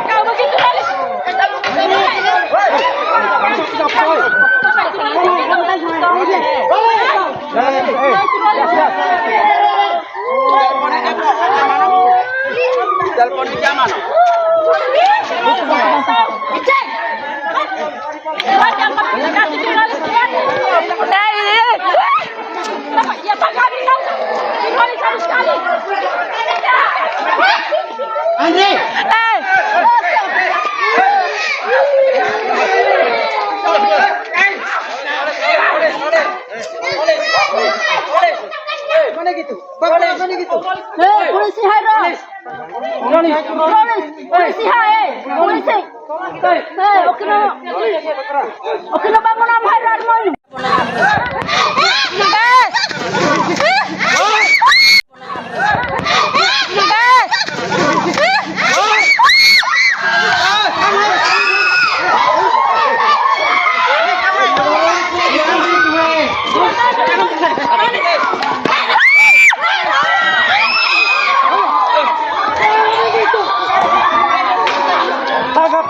Kau begitu, Alis. gitu? Bagaimana gitu? Polisi hai polisi hai polisi oke no bangun am hai mo ini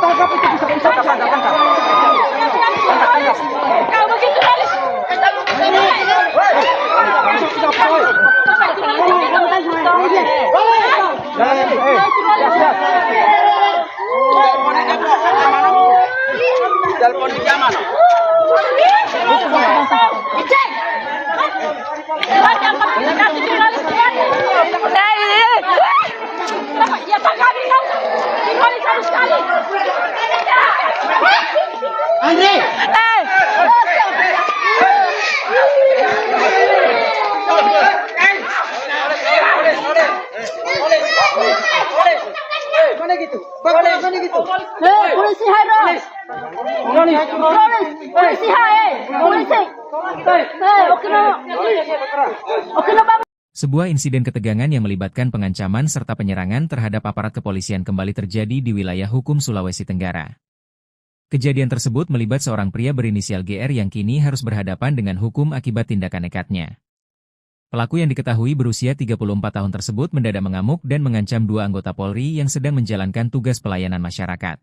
Tangkap itu bisa tangkap. kau begitu kali Telepon di zaman. Ya Pak kami tahu kembali satu sekali Andre. Bagaimana gitu? Bagaimana gitu? polisi hai polisi hai polisi oke no bangun Sebuah insiden ketegangan yang melibatkan pengancaman serta penyerangan terhadap aparat kepolisian kembali terjadi di wilayah hukum Sulawesi Tenggara. Kejadian tersebut melibat seorang pria berinisial GR yang kini harus berhadapan dengan hukum akibat tindakan nekatnya. Pelaku yang diketahui berusia 34 tahun tersebut mendadak mengamuk dan mengancam dua anggota Polri yang sedang menjalankan tugas pelayanan masyarakat.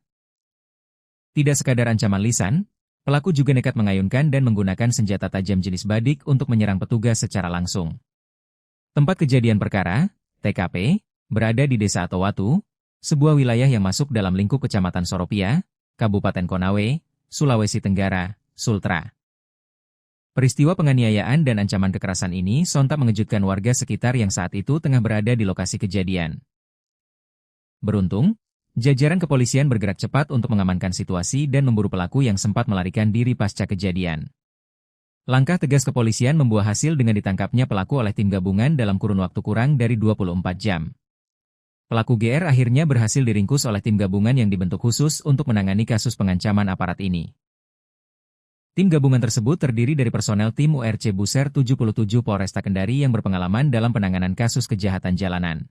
Tidak sekadar ancaman lisan, pelaku juga nekat mengayunkan dan menggunakan senjata tajam jenis badik untuk menyerang petugas secara langsung. Tempat kejadian perkara, TKP, berada di Desa Atowatu, sebuah wilayah yang masuk dalam lingkup Kecamatan Soropia, Kabupaten Konawe, Sulawesi Tenggara, Sultra. Peristiwa penganiayaan dan ancaman kekerasan ini sontak mengejutkan warga sekitar yang saat itu tengah berada di lokasi kejadian. Beruntung, jajaran kepolisian bergerak cepat untuk mengamankan situasi dan memburu pelaku yang sempat melarikan diri pasca kejadian. Langkah tegas kepolisian membuah hasil dengan ditangkapnya pelaku oleh tim gabungan dalam kurun waktu kurang dari 24 jam. Pelaku GR akhirnya berhasil diringkus oleh tim gabungan yang dibentuk khusus untuk menangani kasus pengancaman aparat ini. Tim gabungan tersebut terdiri dari personel tim URC Buser 77 Polresta Kendari yang berpengalaman dalam penanganan kasus kejahatan jalanan.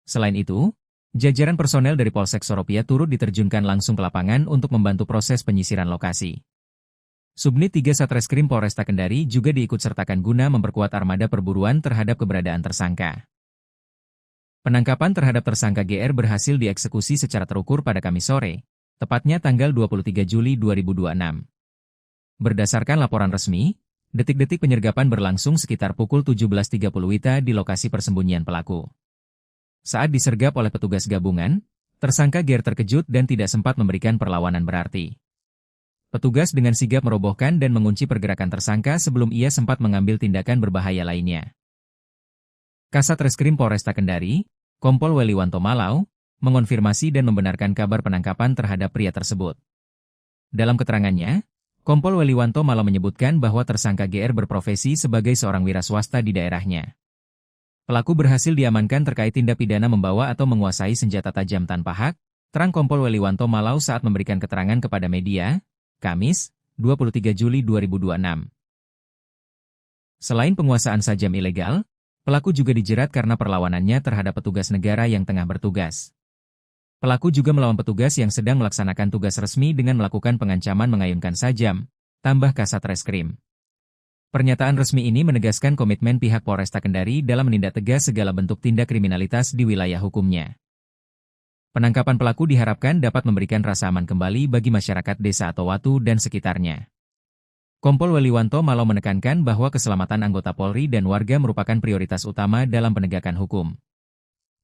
Selain itu, jajaran personel dari Polsek Soropia turut diterjunkan langsung ke lapangan untuk membantu proses penyisiran lokasi. Subnit 3 Satreskrim Polresta Kendari juga diikutsertakan guna memperkuat armada perburuan terhadap keberadaan tersangka. Penangkapan terhadap tersangka GR berhasil dieksekusi secara terukur pada Kamis sore, tepatnya tanggal 23 Juli 2026. Berdasarkan laporan resmi, detik-detik penyergapan berlangsung sekitar pukul 17.30 WITA di lokasi persembunyian pelaku. Saat disergap oleh petugas gabungan, tersangka GR terkejut dan tidak sempat memberikan perlawanan berarti. Petugas dengan sigap merobohkan dan mengunci pergerakan tersangka sebelum ia sempat mengambil tindakan berbahaya lainnya. Kasat Reskrim Polresta Kendari, Kompol Weliwanto Malau, mengonfirmasi dan membenarkan kabar penangkapan terhadap pria tersebut. Dalam keterangannya, Kompol Weliwanto Malau menyebutkan bahwa tersangka GR berprofesi sebagai seorang wira swasta di daerahnya. Pelaku berhasil diamankan terkait tindak pidana membawa atau menguasai senjata tajam tanpa hak, terang Kompol Weliwanto Malau saat memberikan keterangan kepada media, Kamis, 23 Juli 2026. Selain penguasaan sajam ilegal, pelaku juga dijerat karena perlawanannya terhadap petugas negara yang tengah bertugas. Pelaku juga melawan petugas yang sedang melaksanakan tugas resmi dengan melakukan pengancaman mengayunkan sajam, tambah Kasat Reskrim. Pernyataan resmi ini menegaskan komitmen pihak Polresta Kendari dalam menindak tegas segala bentuk tindak kriminalitas di wilayah hukumnya. Penangkapan pelaku diharapkan dapat memberikan rasa aman kembali bagi masyarakat Desa Atowatu dan sekitarnya. Kompol Weliwanto Malau menekankan bahwa keselamatan anggota Polri dan warga merupakan prioritas utama dalam penegakan hukum.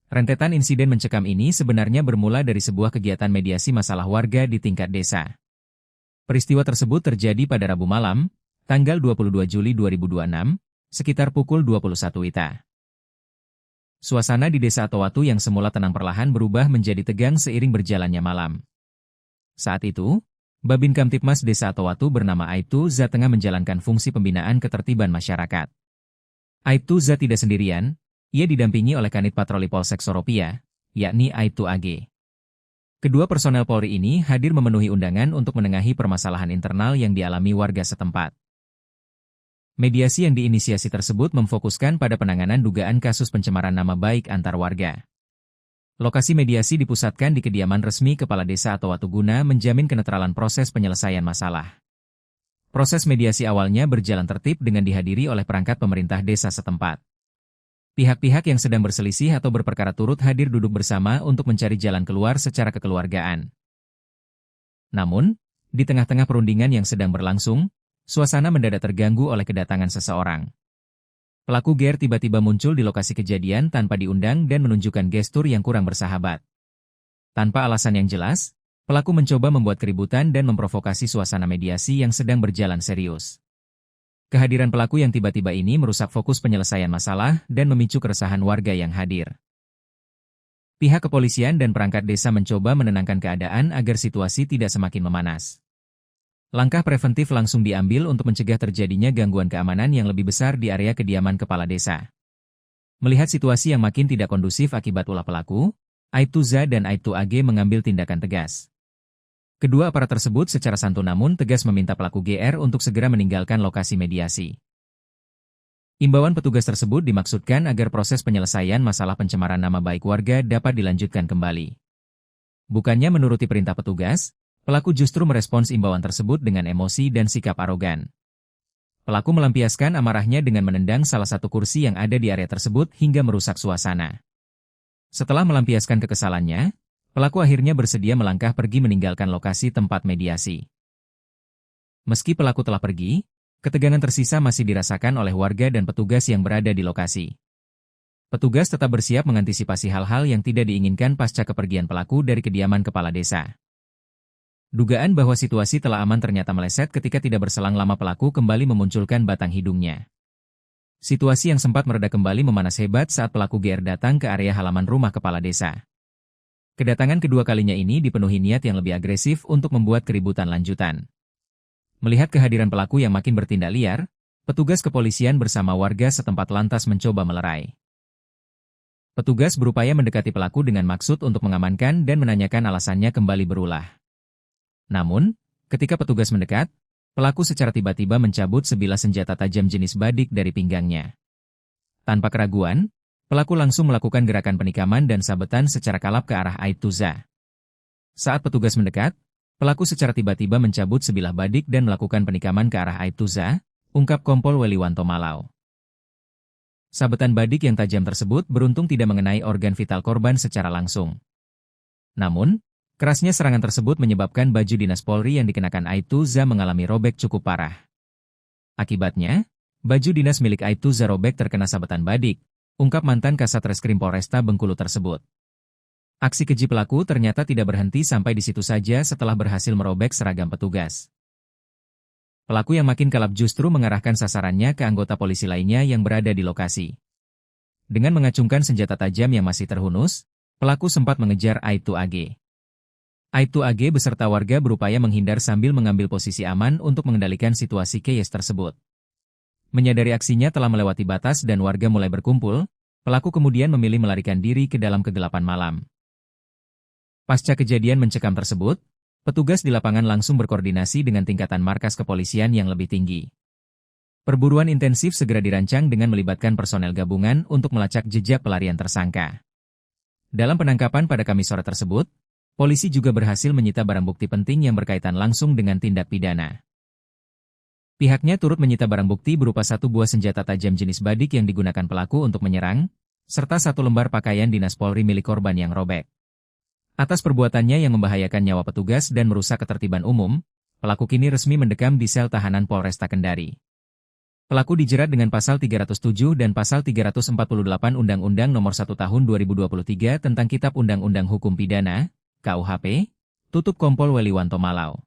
Rentetan insiden mencekam ini sebenarnya bermula dari sebuah kegiatan mediasi masalah warga di tingkat desa. Peristiwa tersebut terjadi pada Rabu malam, tanggal 22 Juli 2026, sekitar pukul 21 WITA. Suasana di Desa Atowatu yang semula tenang perlahan berubah menjadi tegang seiring berjalannya malam. Saat itu, Babin Kamtipmas Desa Atowatu bernama Aibtu Za tengah menjalankan fungsi pembinaan ketertiban masyarakat. Aibtu Za tidak sendirian, ia didampingi oleh Kanit Patroli Polsek Soropia, yakni Aibtu AG. Kedua personel Polri ini hadir memenuhi undangan untuk menengahi permasalahan internal yang dialami warga setempat. Mediasi yang diinisiasi tersebut memfokuskan pada penanganan dugaan kasus pencemaran nama baik antar warga. Lokasi mediasi dipusatkan di kediaman resmi Kepala Desa atau Watuguna menjamin kenetralan proses penyelesaian masalah. Proses mediasi awalnya berjalan tertib dengan dihadiri oleh perangkat pemerintah desa setempat. Pihak-pihak yang sedang berselisih atau berperkara turut hadir duduk bersama untuk mencari jalan keluar secara kekeluargaan. Namun, di tengah-tengah perundingan yang sedang berlangsung, suasana mendadak terganggu oleh kedatangan seseorang. Pelaku GR tiba-tiba muncul di lokasi kejadian tanpa diundang dan menunjukkan gestur yang kurang bersahabat. Tanpa alasan yang jelas, pelaku mencoba membuat keributan dan memprovokasi suasana mediasi yang sedang berjalan serius. Kehadiran pelaku yang tiba-tiba ini merusak fokus penyelesaian masalah dan memicu keresahan warga yang hadir. Pihak kepolisian dan perangkat desa mencoba menenangkan keadaan agar situasi tidak semakin memanas. Langkah preventif langsung diambil untuk mencegah terjadinya gangguan keamanan yang lebih besar di area kediaman kepala desa. Melihat situasi yang makin tidak kondusif akibat ulah pelaku, Aibtu Za dan Aibtu AG mengambil tindakan tegas. Kedua aparat tersebut secara santun namun tegas meminta pelaku GR untuk segera meninggalkan lokasi mediasi. Imbauan petugas tersebut dimaksudkan agar proses penyelesaian masalah pencemaran nama baik warga dapat dilanjutkan kembali. Bukannya menuruti perintah petugas, pelaku justru merespons imbauan tersebut dengan emosi dan sikap arogan. Pelaku melampiaskan amarahnya dengan menendang salah satu kursi yang ada di area tersebut hingga merusak suasana. Setelah melampiaskan kekesalannya, pelaku akhirnya bersedia melangkah pergi meninggalkan lokasi tempat mediasi. Meski pelaku telah pergi, ketegangan tersisa masih dirasakan oleh warga dan petugas yang berada di lokasi. Petugas tetap bersiap mengantisipasi hal-hal yang tidak diinginkan pasca kepergian pelaku dari kediaman kepala desa. Dugaan bahwa situasi telah aman ternyata meleset ketika tidak berselang lama pelaku kembali memunculkan batang hidungnya. Situasi yang sempat mereda kembali memanas hebat saat pelaku GR datang ke area halaman rumah kepala desa. Kedatangan kedua kalinya ini dipenuhi niat yang lebih agresif untuk membuat keributan lanjutan. Melihat kehadiran pelaku yang makin bertindak liar, petugas kepolisian bersama warga setempat lantas mencoba melerai. Petugas berupaya mendekati pelaku dengan maksud untuk mengamankan dan menanyakan alasannya kembali berulah. Namun, ketika petugas mendekat, pelaku secara tiba-tiba mencabut sebilah senjata tajam jenis badik dari pinggangnya. Tanpa keraguan, pelaku langsung melakukan gerakan penikaman dan sabetan secara kalap ke arah Aibtu Za. Saat petugas mendekat, pelaku secara tiba-tiba mencabut sebilah badik dan melakukan penikaman ke arah Aibtu Za, ungkap Kompol Weliwanto Malau. Sabetan badik yang tajam tersebut beruntung tidak mengenai organ vital korban secara langsung. Namun, kerasnya serangan tersebut menyebabkan baju dinas Polri yang dikenakan Aibtu Za mengalami robek cukup parah. Akibatnya, baju dinas milik Aibtu Za robek terkena sabetan badik, ungkap mantan Kasat Reskrim Polresta Bengkulu tersebut. Aksi keji pelaku ternyata tidak berhenti sampai di situ saja setelah berhasil merobek seragam petugas. Pelaku yang makin kalap justru mengarahkan sasarannya ke anggota polisi lainnya yang berada di lokasi. Dengan mengacungkan senjata tajam yang masih terhunus, pelaku sempat mengejar Aibtu AG. Aibtu AG beserta warga berupaya menghindar sambil mengambil posisi aman untuk mengendalikan situasi chaos tersebut. Menyadari aksinya telah melewati batas dan warga mulai berkumpul, pelaku kemudian memilih melarikan diri ke dalam kegelapan malam. Pasca kejadian mencekam tersebut, petugas di lapangan langsung berkoordinasi dengan tingkatan markas kepolisian yang lebih tinggi. Perburuan intensif segera dirancang dengan melibatkan personel gabungan untuk melacak jejak pelarian tersangka. Dalam penangkapan pada Kamis sore tersebut, polisi juga berhasil menyita barang bukti penting yang berkaitan langsung dengan tindak pidana. Pihaknya turut menyita barang bukti berupa satu buah senjata tajam jenis badik yang digunakan pelaku untuk menyerang, serta satu lembar pakaian dinas Polri milik korban yang robek. Atas perbuatannya yang membahayakan nyawa petugas dan merusak ketertiban umum, pelaku kini resmi mendekam di sel tahanan Polresta Kendari. Pelaku dijerat dengan pasal 307 dan pasal 348 Undang-Undang Nomor 1 Tahun 2023 tentang Kitab Undang-Undang Hukum Pidana, KUHP, tutup Kompol Weliwanto Malau.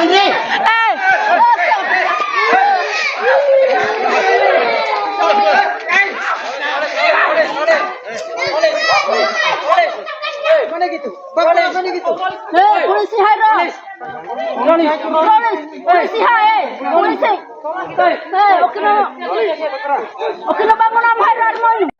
Andre! Mana gitu? Mana gitu? Polisi Haira. Polisi hai. Polisi. Oke no bangun am Haira mo.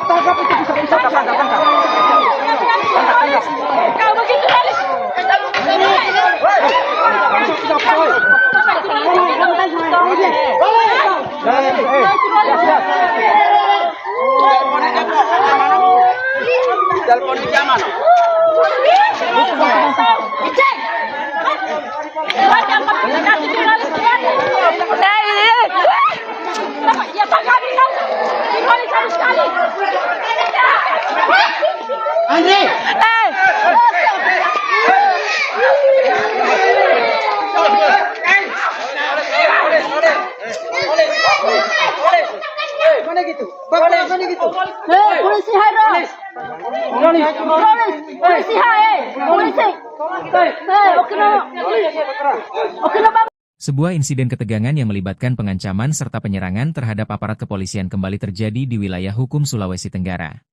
Tangkap itu bisa tangkap. Kau begitu kali. Telepon di zaman. Ya pakai kau. Kali sekali. Andre! Mana gitu? Mana gitu? Polisi Haira. Polisi hai. Polisi. Oke no bangun. Sebuah insiden ketegangan yang melibatkan pengancaman serta penyerangan terhadap aparat kepolisian kembali terjadi di wilayah hukum Sulawesi Tenggara.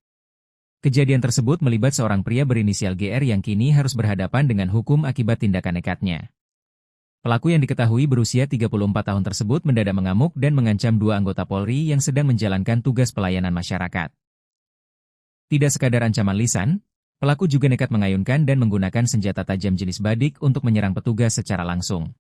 Kejadian tersebut melibat seorang pria berinisial GR yang kini harus berhadapan dengan hukum akibat tindakan nekatnya. Pelaku yang diketahui berusia 34 tahun tersebut mendadak mengamuk dan mengancam dua anggota Polri yang sedang menjalankan tugas pelayanan masyarakat. Tidak sekadar ancaman lisan, pelaku juga nekat mengayunkan dan menggunakan senjata tajam jenis badik untuk menyerang petugas secara langsung.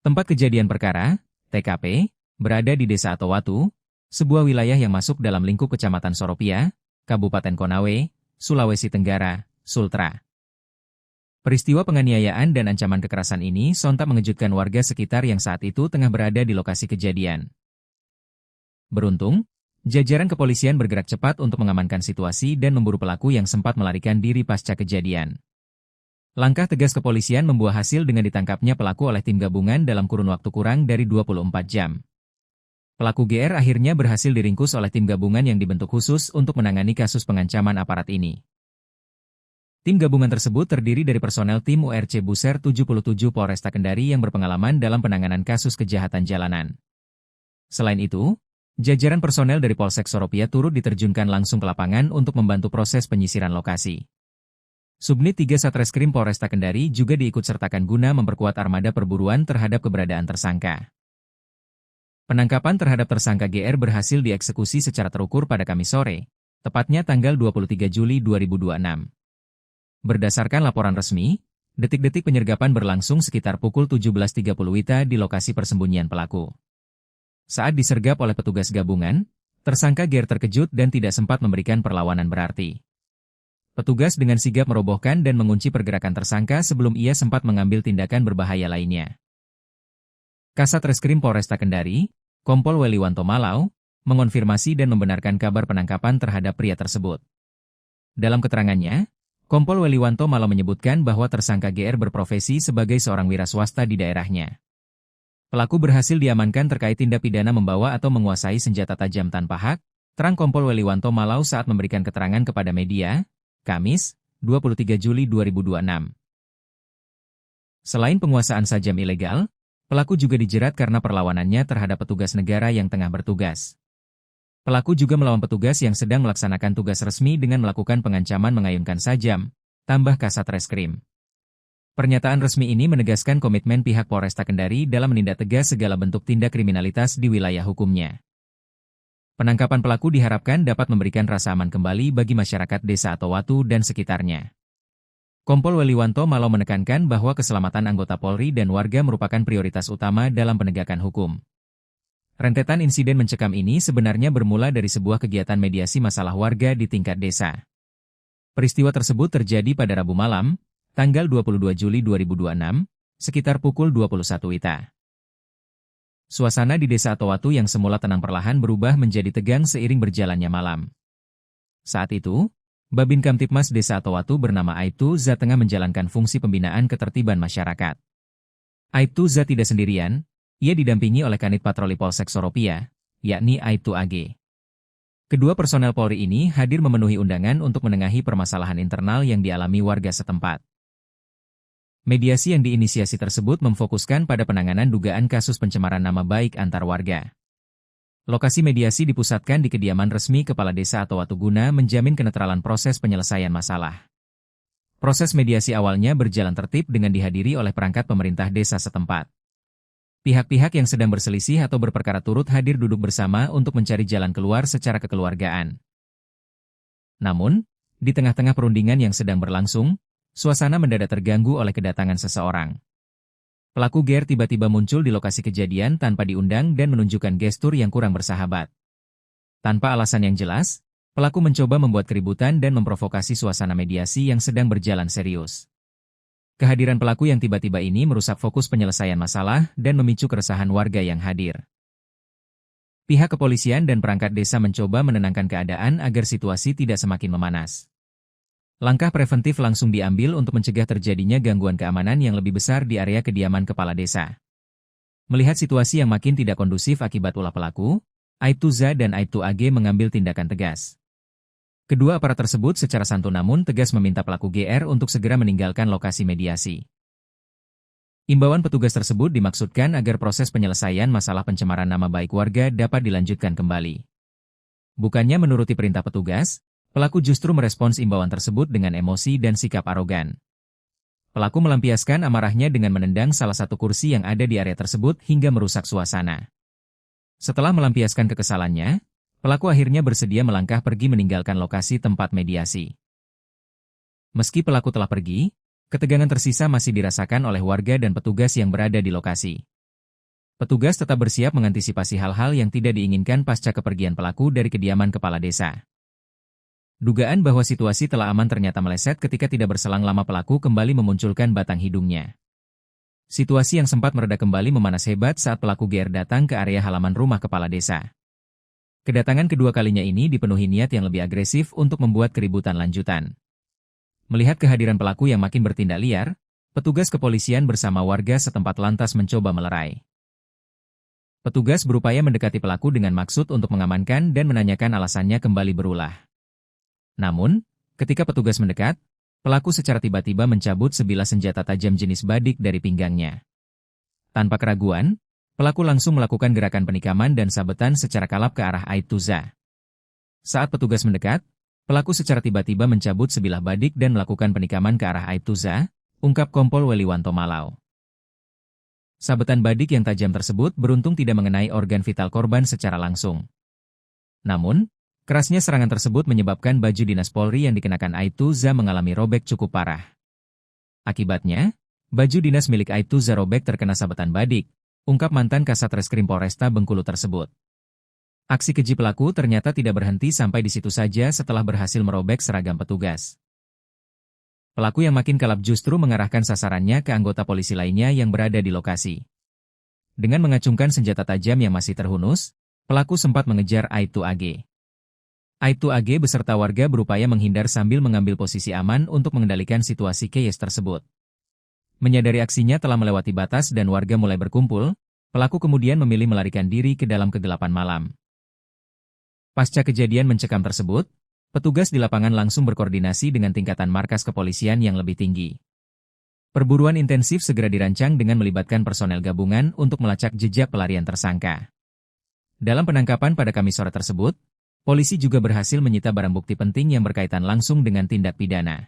Tempat kejadian perkara, TKP, berada di Desa Atowatu, sebuah wilayah yang masuk dalam lingkup Kecamatan Soropia, Kabupaten Konawe, Sulawesi Tenggara, Sultra. Peristiwa penganiayaan dan ancaman kekerasan ini sontak mengejutkan warga sekitar yang saat itu tengah berada di lokasi kejadian. Beruntung, jajaran kepolisian bergerak cepat untuk mengamankan situasi dan memburu pelaku yang sempat melarikan diri pasca kejadian. Langkah tegas kepolisian membuah hasil dengan ditangkapnya pelaku oleh tim gabungan dalam kurun waktu kurang dari 24 jam. Pelaku GR akhirnya berhasil diringkus oleh tim gabungan yang dibentuk khusus untuk menangani kasus pengancaman aparat ini. Tim gabungan tersebut terdiri dari personel tim URC Buser 77 Polresta Kendari yang berpengalaman dalam penanganan kasus kejahatan jalanan. Selain itu, jajaran personel dari Polsek Soropia turut diterjunkan langsung ke lapangan untuk membantu proses penyisiran lokasi. Subnit 3 Satreskrim Polresta Kendari juga diikutsertakan guna memperkuat armada perburuan terhadap keberadaan tersangka. Penangkapan terhadap tersangka GR berhasil dieksekusi secara terukur pada Kamis sore, tepatnya tanggal 23 Juli 2026. Berdasarkan laporan resmi, detik-detik penyergapan berlangsung sekitar pukul 17.30 WITA di lokasi persembunyian pelaku. Saat disergap oleh petugas gabungan, tersangka GR terkejut dan tidak sempat memberikan perlawanan berarti. Petugas dengan sigap merobohkan dan mengunci pergerakan tersangka sebelum ia sempat mengambil tindakan berbahaya lainnya. Kasat Reskrim Polresta Kendari, Kompol Weliwanto Malau, mengonfirmasi dan membenarkan kabar penangkapan terhadap pria tersebut. Dalam keterangannya, Kompol Weliwanto Malau menyebutkan bahwa tersangka GR berprofesi sebagai seorang wira swasta di daerahnya. Pelaku berhasil diamankan terkait tindak pidana membawa atau menguasai senjata tajam tanpa hak, terang Kompol Weliwanto Malau saat memberikan keterangan kepada media, Kamis, 23 Juli 2026. Selain penguasaan sajam ilegal, pelaku juga dijerat karena perlawanannya terhadap petugas negara yang tengah bertugas. Pelaku juga melawan petugas yang sedang melaksanakan tugas resmi dengan melakukan pengancaman mengayunkan sajam, tambah Kasat Reskrim. Pernyataan resmi ini menegaskan komitmen pihak Polresta Kendari dalam menindak tegas segala bentuk tindak kriminalitas di wilayah hukumnya. Penangkapan pelaku diharapkan dapat memberikan rasa aman kembali bagi masyarakat Desa Atowatu dan sekitarnya. Kompol Weliwanto Malau menekankan bahwa keselamatan anggota Polri dan warga merupakan prioritas utama dalam penegakan hukum. Rentetan insiden mencekam ini sebenarnya bermula dari sebuah kegiatan mediasi masalah warga di tingkat desa. Peristiwa tersebut terjadi pada Rabu malam, tanggal 22 Juli 2026, sekitar pukul 21 WITA. suasana di desa Atowatu yang semula tenang perlahan berubah menjadi tegang seiring berjalannya malam. Saat itu, Babin Kamtipmas Desa Atowatu bernama Aibtu Za tengah menjalankan fungsi pembinaan ketertiban masyarakat. Aibtu Za tidak sendirian, ia didampingi oleh Kanit Patroli Polsek Soropia, yakni Aibtu AG. Kedua personel Polri ini hadir memenuhi undangan untuk menengahi permasalahan internal yang dialami warga setempat. Mediasi yang diinisiasi tersebut memfokuskan pada penanganan dugaan kasus pencemaran nama baik antar warga. Lokasi mediasi dipusatkan di kediaman resmi Kepala Desa Atowatu guna menjamin kenetralan proses penyelesaian masalah. Proses mediasi awalnya berjalan tertib dengan dihadiri oleh perangkat pemerintah desa setempat. Pihak-pihak yang sedang berselisih atau berperkara turut hadir duduk bersama untuk mencari jalan keluar secara kekeluargaan. Namun, di tengah-tengah perundingan yang sedang berlangsung, suasana mendadak terganggu oleh kedatangan seseorang. Pelaku GR tiba-tiba muncul di lokasi kejadian tanpa diundang dan menunjukkan gestur yang kurang bersahabat. Tanpa alasan yang jelas, pelaku mencoba membuat keributan dan memprovokasi suasana mediasi yang sedang berjalan serius. Kehadiran pelaku yang tiba-tiba ini merusak fokus penyelesaian masalah dan memicu keresahan warga yang hadir. Pihak kepolisian dan perangkat desa mencoba menenangkan keadaan agar situasi tidak semakin memanas. Langkah preventif langsung diambil untuk mencegah terjadinya gangguan keamanan yang lebih besar di area kediaman kepala desa. Melihat situasi yang makin tidak kondusif akibat ulah pelaku, Aibtu Za dan Aibtu AG mengambil tindakan tegas. Kedua aparat tersebut secara santun namun tegas meminta pelaku GR untuk segera meninggalkan lokasi mediasi. Imbauan petugas tersebut dimaksudkan agar proses penyelesaian masalah pencemaran nama baik warga dapat dilanjutkan kembali. Bukannya menuruti perintah petugas, pelaku justru merespons imbauan tersebut dengan emosi dan sikap arogan. Pelaku melampiaskan amarahnya dengan menendang salah satu kursi yang ada di area tersebut hingga merusak suasana. Setelah melampiaskan kekesalannya, pelaku akhirnya bersedia melangkah pergi meninggalkan lokasi tempat mediasi. Meski pelaku telah pergi, ketegangan tersisa masih dirasakan oleh warga dan petugas yang berada di lokasi. Petugas tetap bersiap mengantisipasi hal-hal yang tidak diinginkan pasca kepergian pelaku dari kediaman kepala desa. Dugaan bahwa situasi telah aman ternyata meleset ketika tidak berselang lama pelaku kembali memunculkan batang hidungnya. Situasi yang sempat mereda kembali memanas hebat saat pelaku GR datang ke area halaman rumah kepala desa. Kedatangan kedua kalinya ini dipenuhi niat yang lebih agresif untuk membuat keributan lanjutan. Melihat kehadiran pelaku yang makin bertindak liar, petugas kepolisian bersama warga setempat lantas mencoba melerai. Petugas berupaya mendekati pelaku dengan maksud untuk mengamankan dan menanyakan alasannya kembali berulah. Namun, ketika petugas mendekat, pelaku secara tiba-tiba mencabut sebilah senjata tajam jenis badik dari pinggangnya. Tanpa keraguan, pelaku langsung melakukan gerakan penikaman dan sabetan secara kalap ke arah Aibtu Za. Saat petugas mendekat, pelaku secara tiba-tiba mencabut sebilah badik dan melakukan penikaman ke arah Aibtu Za, ungkap Kompol Weliwanto Malau. Sabetan badik yang tajam tersebut beruntung tidak mengenai organ vital korban secara langsung. Namun, kerasnya serangan tersebut menyebabkan baju dinas Polri yang dikenakan Aibtu Za mengalami robek cukup parah. Akibatnya, baju dinas milik Aibtu Za robek terkena sabetan badik, ungkap mantan Kasat Reskrim Polresta Bengkulu tersebut. Aksi keji pelaku ternyata tidak berhenti sampai di situ saja setelah berhasil merobek seragam petugas. Pelaku yang makin kalap justru mengarahkan sasarannya ke anggota polisi lainnya yang berada di lokasi. Dengan mengacungkan senjata tajam yang masih terhunus, pelaku sempat mengejar Aibtu AG. Aibtu AG beserta warga berupaya menghindar sambil mengambil posisi aman untuk mengendalikan situasi chaos tersebut. Menyadari aksinya telah melewati batas dan warga mulai berkumpul, pelaku kemudian memilih melarikan diri ke dalam kegelapan malam. Pasca kejadian mencekam tersebut, petugas di lapangan langsung berkoordinasi dengan tingkatan markas kepolisian yang lebih tinggi. Perburuan intensif segera dirancang dengan melibatkan personel gabungan untuk melacak jejak pelarian tersangka. Dalam penangkapan pada Kamis sore tersebut, polisi juga berhasil menyita barang bukti penting yang berkaitan langsung dengan tindak pidana.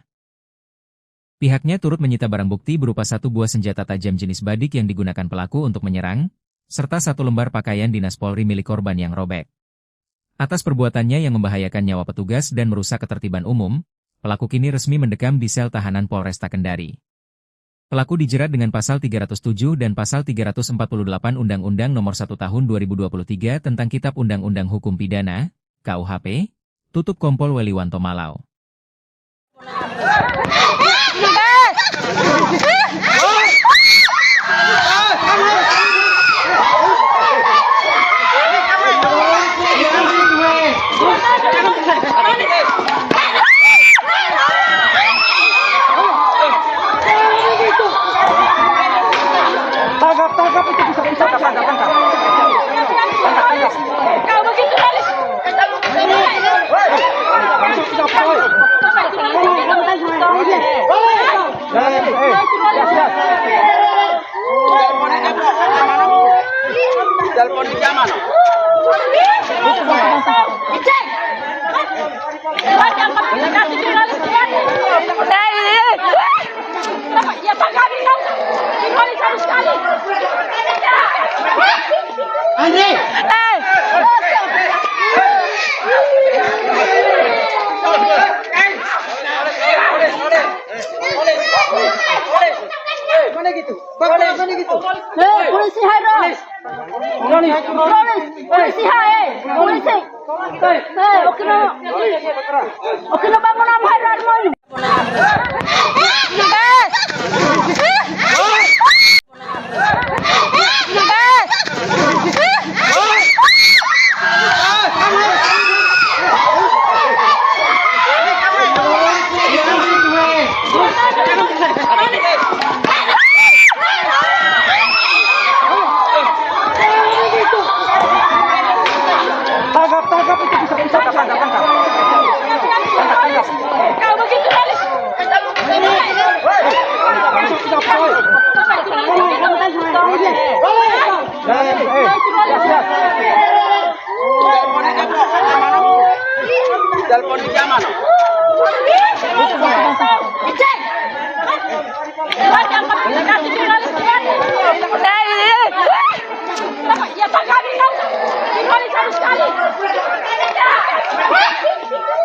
Pihaknya turut menyita barang bukti berupa satu buah senjata tajam jenis badik yang digunakan pelaku untuk menyerang, serta satu lembar pakaian dinas Polri milik korban yang robek. Atas perbuatannya yang membahayakan nyawa petugas dan merusak ketertiban umum, pelaku kini resmi mendekam di sel tahanan Polresta Kendari. Pelaku dijerat dengan pasal 307 dan pasal 348 Undang-Undang Nomor 1 Tahun 2023 tentang Kitab Undang-Undang Hukum Pidana, KUHP, tutup Kompol Weliwanto Malau. Andre! Mana gitu? Mana gitu? Polisi hairo. Polisi hai. Polisi. Okino bangun am hairo armon. Tangkap itu bisa tangkap. Kau begitu Haris. Telepon di zaman. Ya Pak kami tahu. Dipolis harus sekali.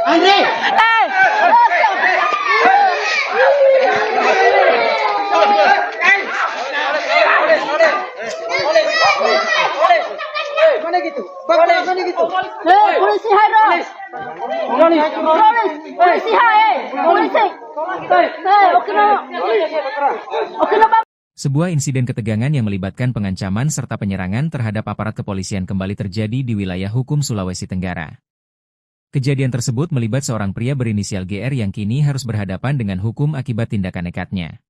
Andre! Mana gitu? Mana gitu? Polisi hairo. Polisi hai. Polisi. Okino bangun. Sebuah insiden ketegangan yang melibatkan pengancaman serta penyerangan terhadap aparat kepolisian kembali terjadi di wilayah hukum Sulawesi Tenggara. Kejadian tersebut melibat seorang pria berinisial GR yang kini harus berhadapan dengan hukum akibat tindakan nekatnya.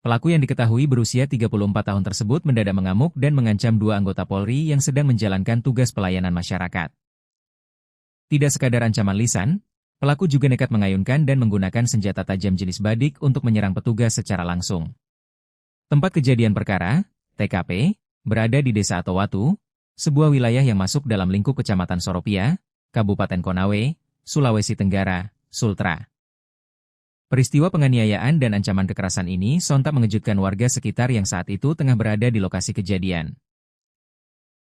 Pelaku yang diketahui berusia 34 tahun tersebut mendadak mengamuk dan mengancam dua anggota Polri yang sedang menjalankan tugas pelayanan masyarakat. Tidak sekadar ancaman lisan, pelaku juga nekat mengayunkan dan menggunakan senjata tajam jenis badik untuk menyerang petugas secara langsung. Tempat kejadian perkara, TKP, berada di Desa Atowatu, sebuah wilayah yang masuk dalam lingkup Kecamatan Soropia, Kabupaten Konawe, Sulawesi Tenggara, Sultra. Peristiwa penganiayaan dan ancaman kekerasan ini sontak mengejutkan warga sekitar yang saat itu tengah berada di lokasi kejadian.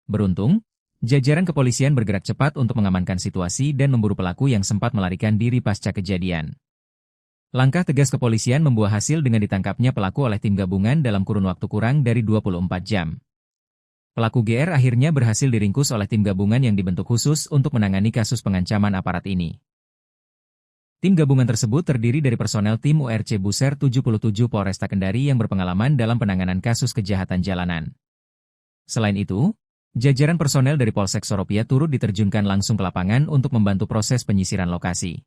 Beruntung, jajaran kepolisian bergerak cepat untuk mengamankan situasi dan memburu pelaku yang sempat melarikan diri pasca kejadian. Langkah tegas kepolisian membuah hasil dengan ditangkapnya pelaku oleh tim gabungan dalam kurun waktu kurang dari 24 jam. Pelaku GR akhirnya berhasil diringkus oleh tim gabungan yang dibentuk khusus untuk menangani kasus pengancaman aparat ini. Tim gabungan tersebut terdiri dari personel tim URC Buser 77 Polresta Kendari yang berpengalaman dalam penanganan kasus kejahatan jalanan. Selain itu, jajaran personel dari Polsek Soropia turut diterjunkan langsung ke lapangan untuk membantu proses penyisiran lokasi.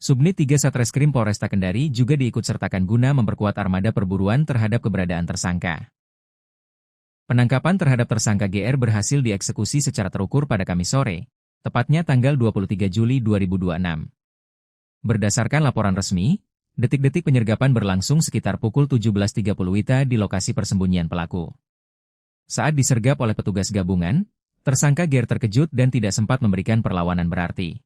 Subnit 3 Satreskrim Polresta Kendari juga diikutsertakan guna memperkuat armada perburuan terhadap keberadaan tersangka. Penangkapan terhadap tersangka GR berhasil dieksekusi secara terukur pada Kamis sore, tepatnya tanggal 23 Juli 2026. Berdasarkan laporan resmi, detik-detik penyergapan berlangsung sekitar pukul 17.30 WITA di lokasi persembunyian pelaku. Saat disergap oleh petugas gabungan, tersangka GR terkejut dan tidak sempat memberikan perlawanan berarti.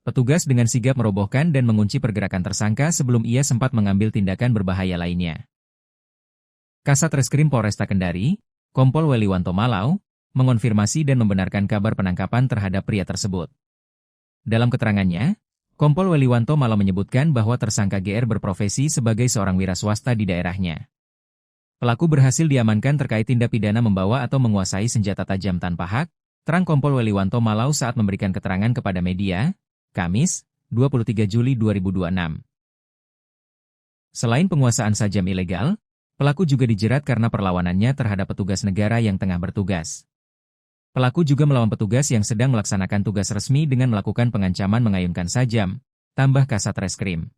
Petugas dengan sigap merobohkan dan mengunci pergerakan tersangka sebelum ia sempat mengambil tindakan berbahaya lainnya. Kasat Reskrim Polresta Kendari, Kompol Weliwanto Malau, mengonfirmasi dan membenarkan kabar penangkapan terhadap pria tersebut. Dalam keterangannya, Kompol Weliwanto Malau menyebutkan bahwa tersangka GR berprofesi sebagai seorang wira swasta di daerahnya. Pelaku berhasil diamankan terkait tindak pidana membawa atau menguasai senjata tajam tanpa hak, terang Kompol Weliwanto Malau saat memberikan keterangan kepada media, Kamis, 23 Juli 2026. Selain penguasaan sajam ilegal, pelaku juga dijerat karena perlawanannya terhadap petugas negara yang tengah bertugas. Pelaku juga melawan petugas yang sedang melaksanakan tugas resmi dengan melakukan pengancaman mengayunkan sajam, tambah Kasat Reskrim.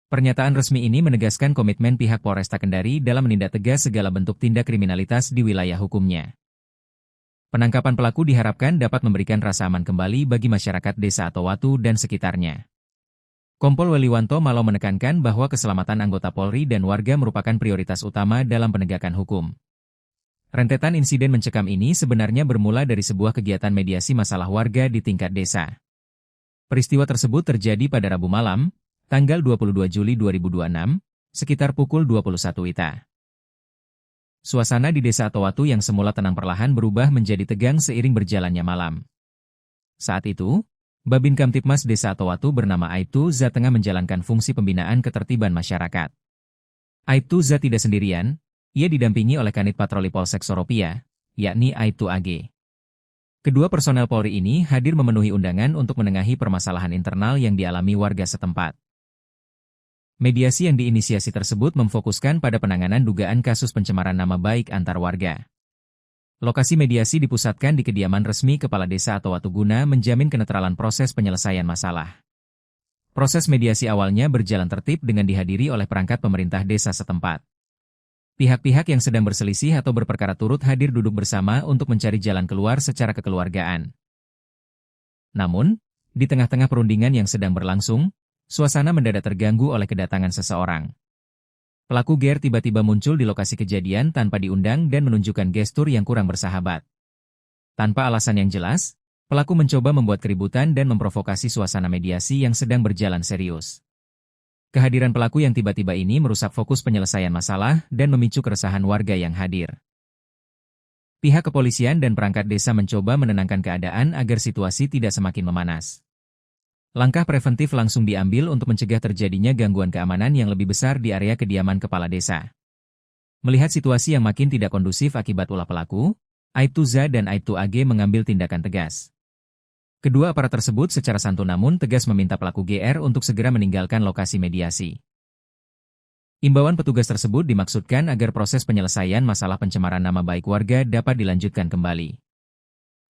Pernyataan resmi ini menegaskan komitmen pihak Polresta Kendari dalam menindak tegas segala bentuk tindak kriminalitas di wilayah hukumnya. Penangkapan pelaku diharapkan dapat memberikan rasa aman kembali bagi masyarakat Desa Atowatu dan sekitarnya. Kompol Weliwanto Malau menekankan bahwa keselamatan anggota Polri dan warga merupakan prioritas utama dalam penegakan hukum. Rentetan insiden mencekam ini sebenarnya bermula dari sebuah kegiatan mediasi masalah warga di tingkat desa. Peristiwa tersebut terjadi pada Rabu malam, tanggal 22 Juli 2026, sekitar pukul 21 WITA. Suasana di desa Atowatu yang semula tenang perlahan berubah menjadi tegang seiring berjalannya malam. Saat itu, Babin Kamtipmas Desa Atowatu bernama Aibtu Za tengah menjalankan fungsi pembinaan ketertiban masyarakat. Aibtu Za tidak sendirian, ia didampingi oleh Kanit Patroli Polsek Soropia, yakni Aibtu AG. Kedua personel Polri ini hadir memenuhi undangan untuk menengahi permasalahan internal yang dialami warga setempat. Mediasi yang diinisiasi tersebut memfokuskan pada penanganan dugaan kasus pencemaran nama baik antar warga. Lokasi mediasi dipusatkan di kediaman resmi Kepala Desa Atowatu guna menjamin kenetralan proses penyelesaian masalah. Proses mediasi awalnya berjalan tertib dengan dihadiri oleh perangkat pemerintah desa setempat. Pihak-pihak yang sedang berselisih atau berperkara turut hadir duduk bersama untuk mencari jalan keluar secara kekeluargaan. Namun, di tengah-tengah perundingan yang sedang berlangsung, suasana mendadak terganggu oleh kedatangan seseorang. Pelaku GR tiba-tiba muncul di lokasi kejadian tanpa diundang dan menunjukkan gestur yang kurang bersahabat. Tanpa alasan yang jelas, pelaku mencoba membuat keributan dan memprovokasi suasana mediasi yang sedang berjalan serius. Kehadiran pelaku yang tiba-tiba ini merusak fokus penyelesaian masalah dan memicu keresahan warga yang hadir. Pihak kepolisian dan perangkat desa mencoba menenangkan keadaan agar situasi tidak semakin memanas. Langkah preventif langsung diambil untuk mencegah terjadinya gangguan keamanan yang lebih besar di area kediaman kepala desa. Melihat situasi yang makin tidak kondusif akibat ulah pelaku, Aibtu Za dan Aibtu AG mengambil tindakan tegas. Kedua aparat tersebut secara santun namun tegas meminta pelaku GR untuk segera meninggalkan lokasi mediasi. Imbauan petugas tersebut dimaksudkan agar proses penyelesaian masalah pencemaran nama baik warga dapat dilanjutkan kembali.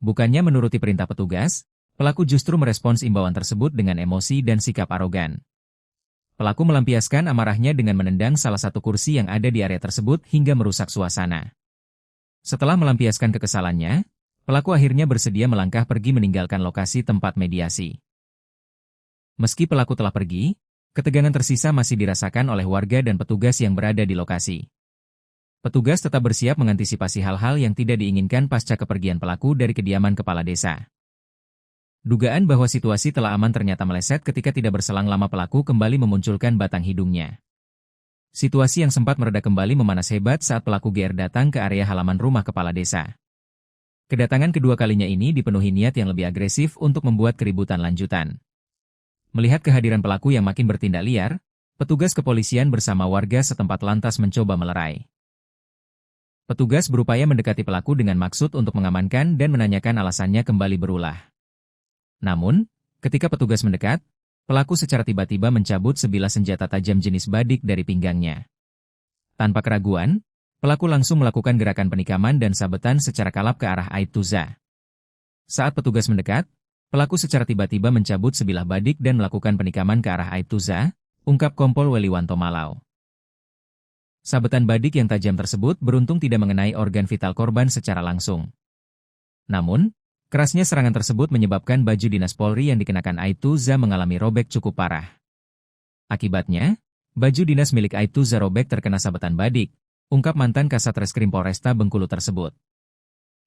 Bukannya menuruti perintah petugas, pelaku justru merespons imbauan tersebut dengan emosi dan sikap arogan. Pelaku melampiaskan amarahnya dengan menendang salah satu kursi yang ada di area tersebut hingga merusak suasana. Setelah melampiaskan kekesalannya, pelaku akhirnya bersedia melangkah pergi meninggalkan lokasi tempat mediasi. Meski pelaku telah pergi, ketegangan tersisa masih dirasakan oleh warga dan petugas yang berada di lokasi. Petugas tetap bersiap mengantisipasi hal-hal yang tidak diinginkan pasca kepergian pelaku dari kediaman kepala desa. Dugaan bahwa situasi telah aman ternyata meleset ketika tidak berselang lama pelaku kembali memunculkan batang hidungnya. Situasi yang sempat mereda kembali memanas hebat saat pelaku GR datang ke area halaman rumah kepala desa. Kedatangan kedua kalinya ini dipenuhi niat yang lebih agresif untuk membuat keributan lanjutan. Melihat kehadiran pelaku yang makin bertindak liar, petugas kepolisian bersama warga setempat lantas mencoba melerai. Petugas berupaya mendekati pelaku dengan maksud untuk mengamankan dan menanyakan alasannya kembali berulah. Namun, ketika petugas mendekat, pelaku secara tiba-tiba mencabut sebilah senjata tajam jenis badik dari pinggangnya. Tanpa keraguan, pelaku langsung melakukan gerakan penikaman dan sabetan secara kalap ke arah Aibtu Za. Saat petugas mendekat, pelaku secara tiba-tiba mencabut sebilah badik dan melakukan penikaman ke arah Aibtu Za, ungkap Kompol Weliwanto Malau. Sabetan badik yang tajam tersebut beruntung tidak mengenai organ vital korban secara langsung. Namun, kerasnya serangan tersebut menyebabkan baju dinas Polri yang dikenakan Aibtu Za mengalami robek cukup parah. Akibatnya, baju dinas milik Aibtu Za robek terkena sabetan badik, ungkap mantan Kasat Reskrim Polresta Bengkulu tersebut.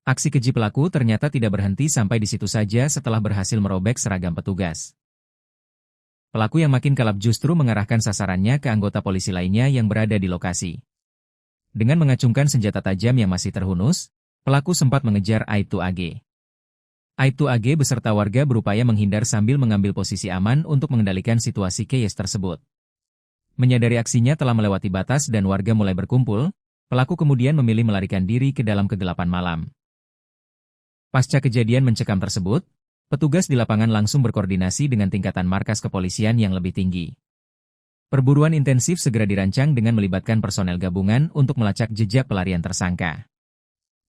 Aksi keji pelaku ternyata tidak berhenti sampai di situ saja setelah berhasil merobek seragam petugas. Pelaku yang makin kalap justru mengarahkan sasarannya ke anggota polisi lainnya yang berada di lokasi. Dengan mengacungkan senjata tajam yang masih terhunus, pelaku sempat mengejar Aibtu AG. Aibtu AG beserta warga berupaya menghindar sambil mengambil posisi aman untuk mengendalikan situasi chaos tersebut. Menyadari aksinya telah melewati batas dan warga mulai berkumpul, pelaku kemudian memilih melarikan diri ke dalam kegelapan malam. Pasca kejadian mencekam tersebut, petugas di lapangan langsung berkoordinasi dengan tingkatan markas kepolisian yang lebih tinggi. Perburuan intensif segera dirancang dengan melibatkan personel gabungan untuk melacak jejak pelarian tersangka.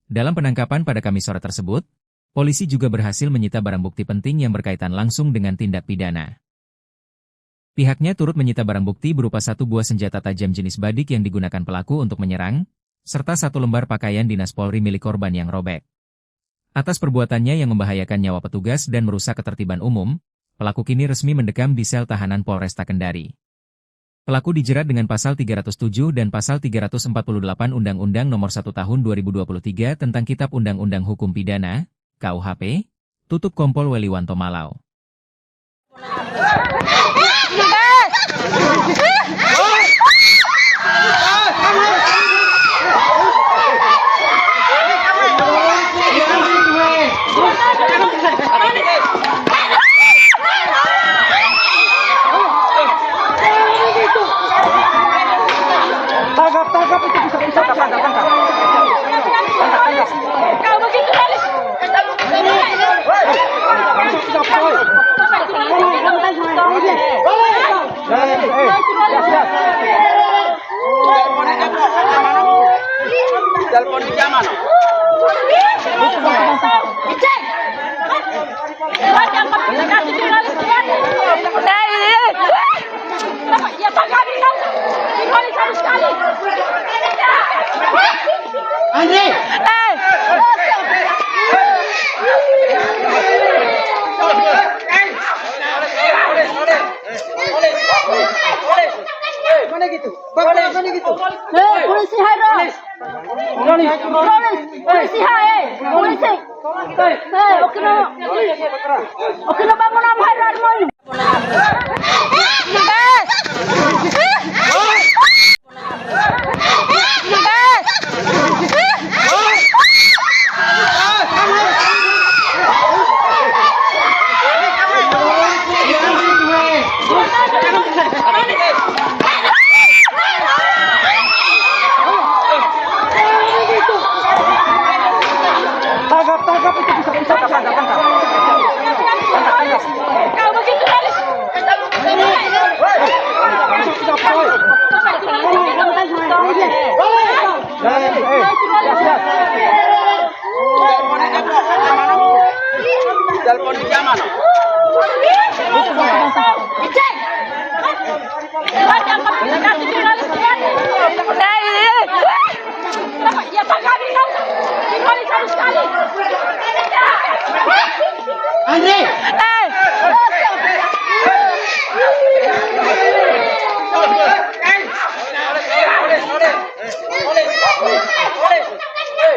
Dalam penangkapan pada Kamis sore tersebut, polisi juga berhasil menyita barang bukti penting yang berkaitan langsung dengan tindak pidana. Pihaknya turut menyita barang bukti berupa satu buah senjata tajam jenis badik yang digunakan pelaku untuk menyerang, serta satu lembar pakaian dinas Polri milik korban yang robek. Atas perbuatannya yang membahayakan nyawa petugas dan merusak ketertiban umum, pelaku kini resmi mendekam di sel tahanan Polresta Kendari. Pelaku dijerat dengan pasal 307 dan pasal 348 Undang-Undang Nomor 1 Tahun 2023 tentang Kitab Undang-Undang Hukum Pidana, KUHP, tutup Kompol Weliwanto Malau. Oke na bangun ang haran mo. Tangkap itu bisa tangkap. Kau begitu alis. Telepon di zaman. Ya Pak kami tahu. Kembali sekali. Andre.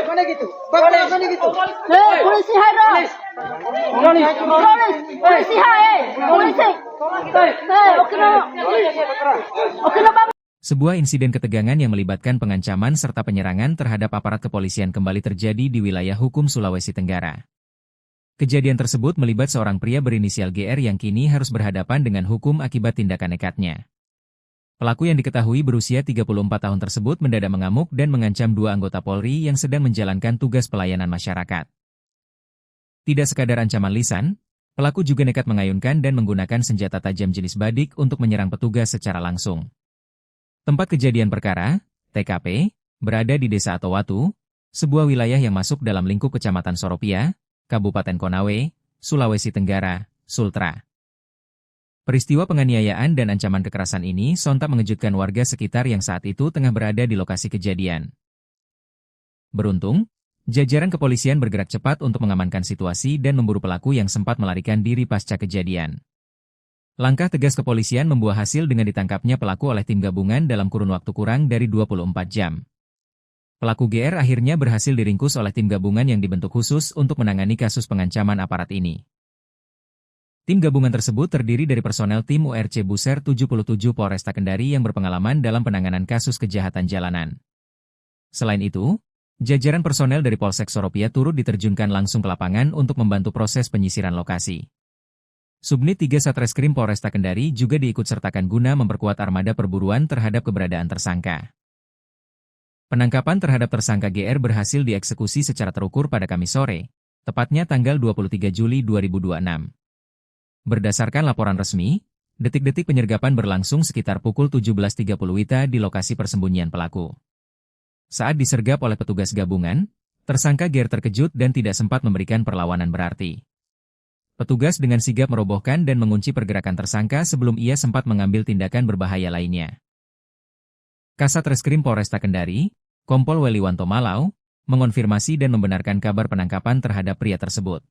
Mana gitu? Mana gitu? Polisi hai. Polisi hai. Polisi. Oke na bang. Sebuah insiden ketegangan yang melibatkan pengancaman serta penyerangan terhadap aparat kepolisian kembali terjadi di wilayah hukum Sulawesi Tenggara. Kejadian tersebut melibat seorang pria berinisial GR yang kini harus berhadapan dengan hukum akibat tindakan nekatnya. Pelaku yang diketahui berusia 34 tahun tersebut mendadak mengamuk dan mengancam dua anggota Polri yang sedang menjalankan tugas pelayanan masyarakat. Tidak sekadar ancaman lisan, pelaku juga nekat mengayunkan dan menggunakan senjata tajam jenis badik untuk menyerang petugas secara langsung. Tempat kejadian perkara, TKP, berada di Desa Atowatu, sebuah wilayah yang masuk dalam lingkup Kecamatan Soropia, Kabupaten Konawe, Sulawesi Tenggara, Sultra. Peristiwa penganiayaan dan ancaman kekerasan ini sontak mengejutkan warga sekitar yang saat itu tengah berada di lokasi kejadian. Beruntung, jajaran kepolisian bergerak cepat untuk mengamankan situasi dan memburu pelaku yang sempat melarikan diri pasca kejadian. Langkah tegas kepolisian membuah hasil dengan ditangkapnya pelaku oleh tim gabungan dalam kurun waktu kurang dari 24 jam. Pelaku GR akhirnya berhasil diringkus oleh tim gabungan yang dibentuk khusus untuk menangani kasus pengancaman aparat ini. Tim gabungan tersebut terdiri dari personel tim URC Buser 77 Polresta Kendari yang berpengalaman dalam penanganan kasus kejahatan jalanan. Selain itu, jajaran personel dari Polsek Soropia turut diterjunkan langsung ke lapangan untuk membantu proses penyisiran lokasi. Subnit 3 Satreskrim Polresta Kendari juga diikutsertakan guna memperkuat armada perburuan terhadap keberadaan tersangka. Penangkapan terhadap tersangka GR berhasil dieksekusi secara terukur pada Kamis sore, tepatnya tanggal 23 Juli 2026. Berdasarkan laporan resmi, detik-detik penyergapan berlangsung sekitar pukul 17.30 WITA di lokasi persembunyian pelaku. Saat disergap oleh petugas gabungan, tersangka GR terkejut dan tidak sempat memberikan perlawanan berarti. Petugas dengan sigap merobohkan dan mengunci pergerakan tersangka sebelum ia sempat mengambil tindakan berbahaya lainnya. Kasat Reskrim Polresta Kendari, Kompol Weliwanto Malau, mengonfirmasi dan membenarkan kabar penangkapan terhadap pria tersebut.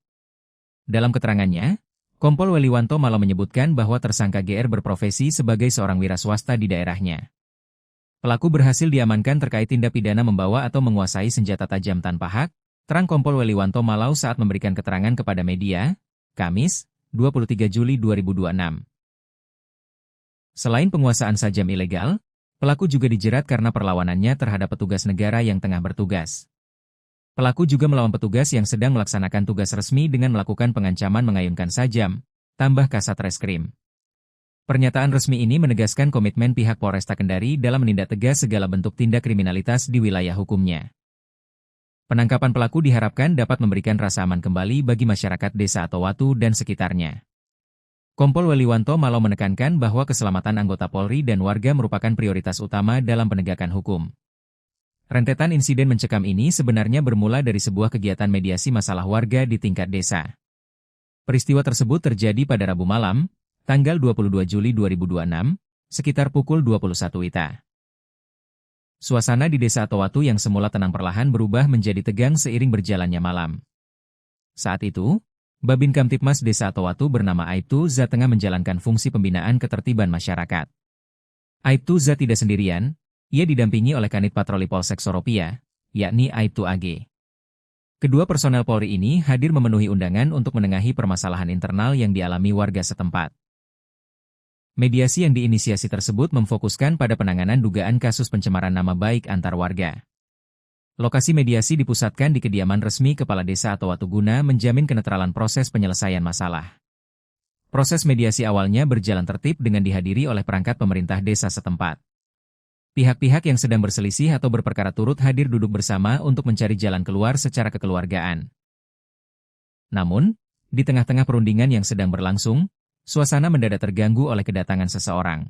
Dalam keterangannya, Kompol Weliwanto Malau menyebutkan bahwa tersangka GR berprofesi sebagai seorang wira swasta di daerahnya. Pelaku berhasil diamankan terkait tindak pidana membawa atau menguasai senjata tajam tanpa hak, terang Kompol Weliwanto Malau saat memberikan keterangan kepada media, Kamis, 23 Juli 2026. Selain penguasaan sajam ilegal, pelaku juga dijerat karena perlawanannya terhadap petugas negara yang tengah bertugas. Pelaku juga melawan petugas yang sedang melaksanakan tugas resmi dengan melakukan pengancaman mengayunkan sajam, tambah Kasat Reskrim. Pernyataan resmi ini menegaskan komitmen pihak Polresta Kendari dalam menindak tegas segala bentuk tindak kriminalitas di wilayah hukumnya. Penangkapan pelaku diharapkan dapat memberikan rasa aman kembali bagi masyarakat Desa Atowatu dan sekitarnya. Kompol Weliwanto Malau menekankan bahwa keselamatan anggota Polri dan warga merupakan prioritas utama dalam penegakan hukum. Rentetan insiden mencekam ini sebenarnya bermula dari sebuah kegiatan mediasi masalah warga di tingkat desa. Peristiwa tersebut terjadi pada Rabu malam, tanggal 22 Juli 2026, sekitar pukul 21 WITA. Suasana di Desa Atowatu yang semula tenang perlahan berubah menjadi tegang seiring berjalannya malam. Saat itu, Babin Kamtipmas Desa Atowatu bernama Aibtu Za tengah menjalankan fungsi pembinaan ketertiban masyarakat. Aibtu Za tidak sendirian, ia didampingi oleh Kanit Patroli Polsek Soropia, yakni Aibtu AG. Kedua personel Polri ini hadir memenuhi undangan untuk menengahi permasalahan internal yang dialami warga setempat. Mediasi yang diinisiasi tersebut memfokuskan pada penanganan dugaan kasus pencemaran nama baik antar warga. Lokasi mediasi dipusatkan di kediaman resmi Kepala Desa atau Watuguna menjamin kenetralan proses penyelesaian masalah. Proses mediasi awalnya berjalan tertib dengan dihadiri oleh perangkat pemerintah desa setempat. Pihak-pihak yang sedang berselisih atau berperkara turut hadir duduk bersama untuk mencari jalan keluar secara kekeluargaan. Namun, di tengah-tengah perundingan yang sedang berlangsung, suasana mendadak terganggu oleh kedatangan seseorang.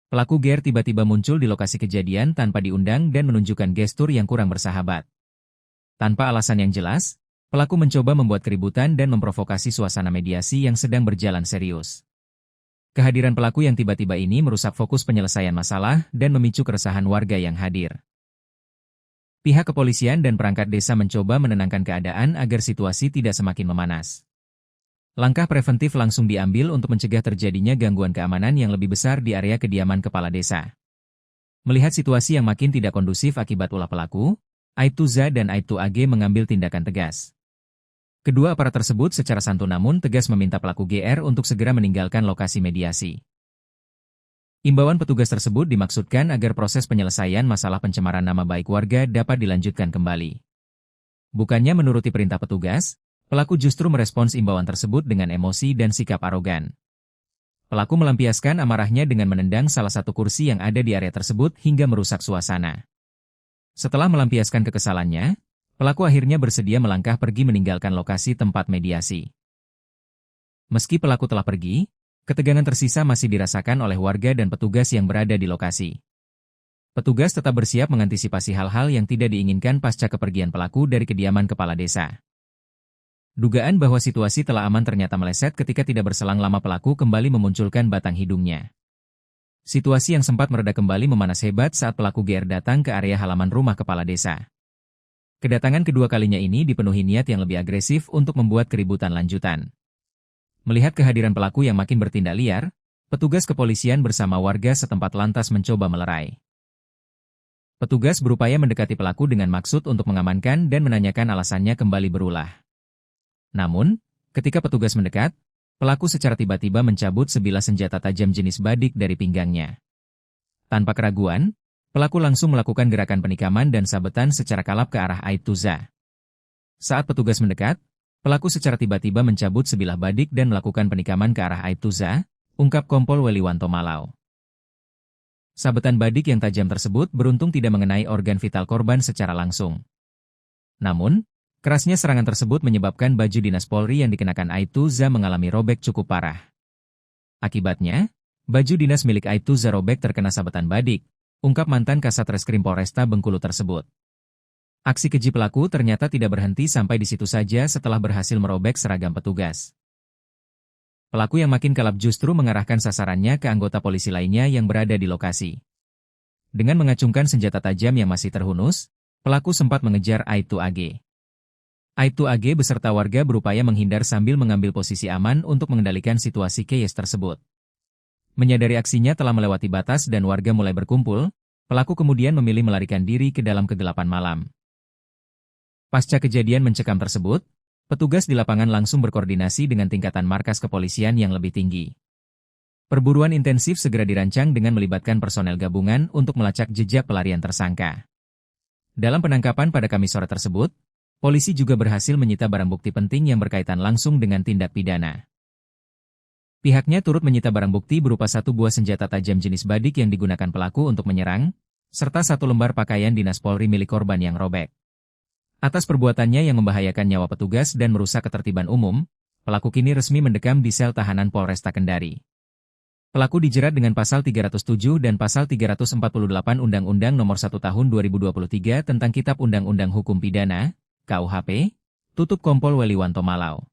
Pelaku GR tiba-tiba muncul di lokasi kejadian tanpa diundang dan menunjukkan gestur yang kurang bersahabat. Tanpa alasan yang jelas, pelaku mencoba membuat keributan dan memprovokasi suasana mediasi yang sedang berjalan serius. Kehadiran pelaku yang tiba-tiba ini merusak fokus penyelesaian masalah dan memicu keresahan warga yang hadir. Pihak kepolisian dan perangkat desa mencoba menenangkan keadaan agar situasi tidak semakin memanas. Langkah preventif langsung diambil untuk mencegah terjadinya gangguan keamanan yang lebih besar di area kediaman kepala desa. Melihat situasi yang makin tidak kondusif akibat ulah pelaku, Aibtu Z dan Aibtu AG mengambil tindakan tegas. Kedua aparat tersebut secara santun namun tegas meminta pelaku GR untuk segera meninggalkan lokasi mediasi. Imbauan petugas tersebut dimaksudkan agar proses penyelesaian masalah pencemaran nama baik warga dapat dilanjutkan kembali. Bukannya menuruti perintah petugas, pelaku justru merespons imbauan tersebut dengan emosi dan sikap arogan. Pelaku melampiaskan amarahnya dengan menendang salah satu kursi yang ada di area tersebut hingga merusak suasana. Setelah melampiaskan kekesalannya, pelaku akhirnya bersedia melangkah pergi meninggalkan lokasi tempat mediasi. Meski pelaku telah pergi, ketegangan tersisa masih dirasakan oleh warga dan petugas yang berada di lokasi. Petugas tetap bersiap mengantisipasi hal-hal yang tidak diinginkan pasca kepergian pelaku dari kediaman kepala desa. Dugaan bahwa situasi telah aman ternyata meleset ketika tidak berselang lama pelaku kembali memunculkan batang hidungnya. Situasi yang sempat mereda kembali memanas hebat saat pelaku GR datang ke area halaman rumah kepala desa. Kedatangan kedua kalinya ini dipenuhi niat yang lebih agresif untuk membuat keributan lanjutan. Melihat kehadiran pelaku yang makin bertindak liar, petugas kepolisian bersama warga setempat lantas mencoba melerai. Petugas berupaya mendekati pelaku dengan maksud untuk mengamankan dan menanyakan alasannya kembali berulah. Namun, ketika petugas mendekat, pelaku secara tiba-tiba mencabut sebilah senjata tajam jenis badik dari pinggangnya. Tanpa keraguan, pelaku langsung melakukan gerakan penikaman dan sabetan secara kalap ke arah Aibtu Z. Saat petugas mendekat, pelaku secara tiba-tiba mencabut sebilah badik dan melakukan penikaman ke arah Aibtu Z, ungkap Kompol Weliwanto Malau. Sabetan badik yang tajam tersebut beruntung tidak mengenai organ vital korban secara langsung. Namun, kerasnya serangan tersebut menyebabkan baju dinas Polri yang dikenakan Aibtu Z mengalami robek cukup parah. Akibatnya, baju dinas milik Aibtu Z robek terkena sabetan badik, ungkap mantan Kasat Reskrim Polresta Bengkulu tersebut. Aksi keji pelaku ternyata tidak berhenti sampai di situ saja setelah berhasil merobek seragam petugas. Pelaku yang makin kalap justru mengarahkan sasarannya ke anggota polisi lainnya yang berada di lokasi. Dengan mengacungkan senjata tajam yang masih terhunus, pelaku sempat mengejar Aibtu AG. Aibtu AG beserta warga berupaya menghindar sambil mengambil posisi aman untuk mengendalikan situasi chaos tersebut. Menyadari aksinya telah melewati batas dan warga mulai berkumpul, pelaku kemudian memilih melarikan diri ke dalam kegelapan malam. Pasca kejadian mencekam tersebut, petugas di lapangan langsung berkoordinasi dengan tingkatan markas kepolisian yang lebih tinggi. Perburuan intensif segera dirancang dengan melibatkan personel gabungan untuk melacak jejak pelarian tersangka. Dalam penangkapan pada Kamis sore tersebut, polisi juga berhasil menyita barang bukti penting yang berkaitan langsung dengan tindak pidana. Pihaknya turut menyita barang bukti berupa satu buah senjata tajam jenis badik yang digunakan pelaku untuk menyerang, serta satu lembar pakaian dinas Polri milik korban yang robek. Atas perbuatannya yang membahayakan nyawa petugas dan merusak ketertiban umum, pelaku kini resmi mendekam di sel tahanan Polresta Kendari. Pelaku dijerat dengan pasal 307 dan pasal 348 Undang-Undang Nomor 1 Tahun 2023 tentang Kitab Undang-Undang Hukum Pidana, KUHP, tutup Kompol Weliwanto Malau.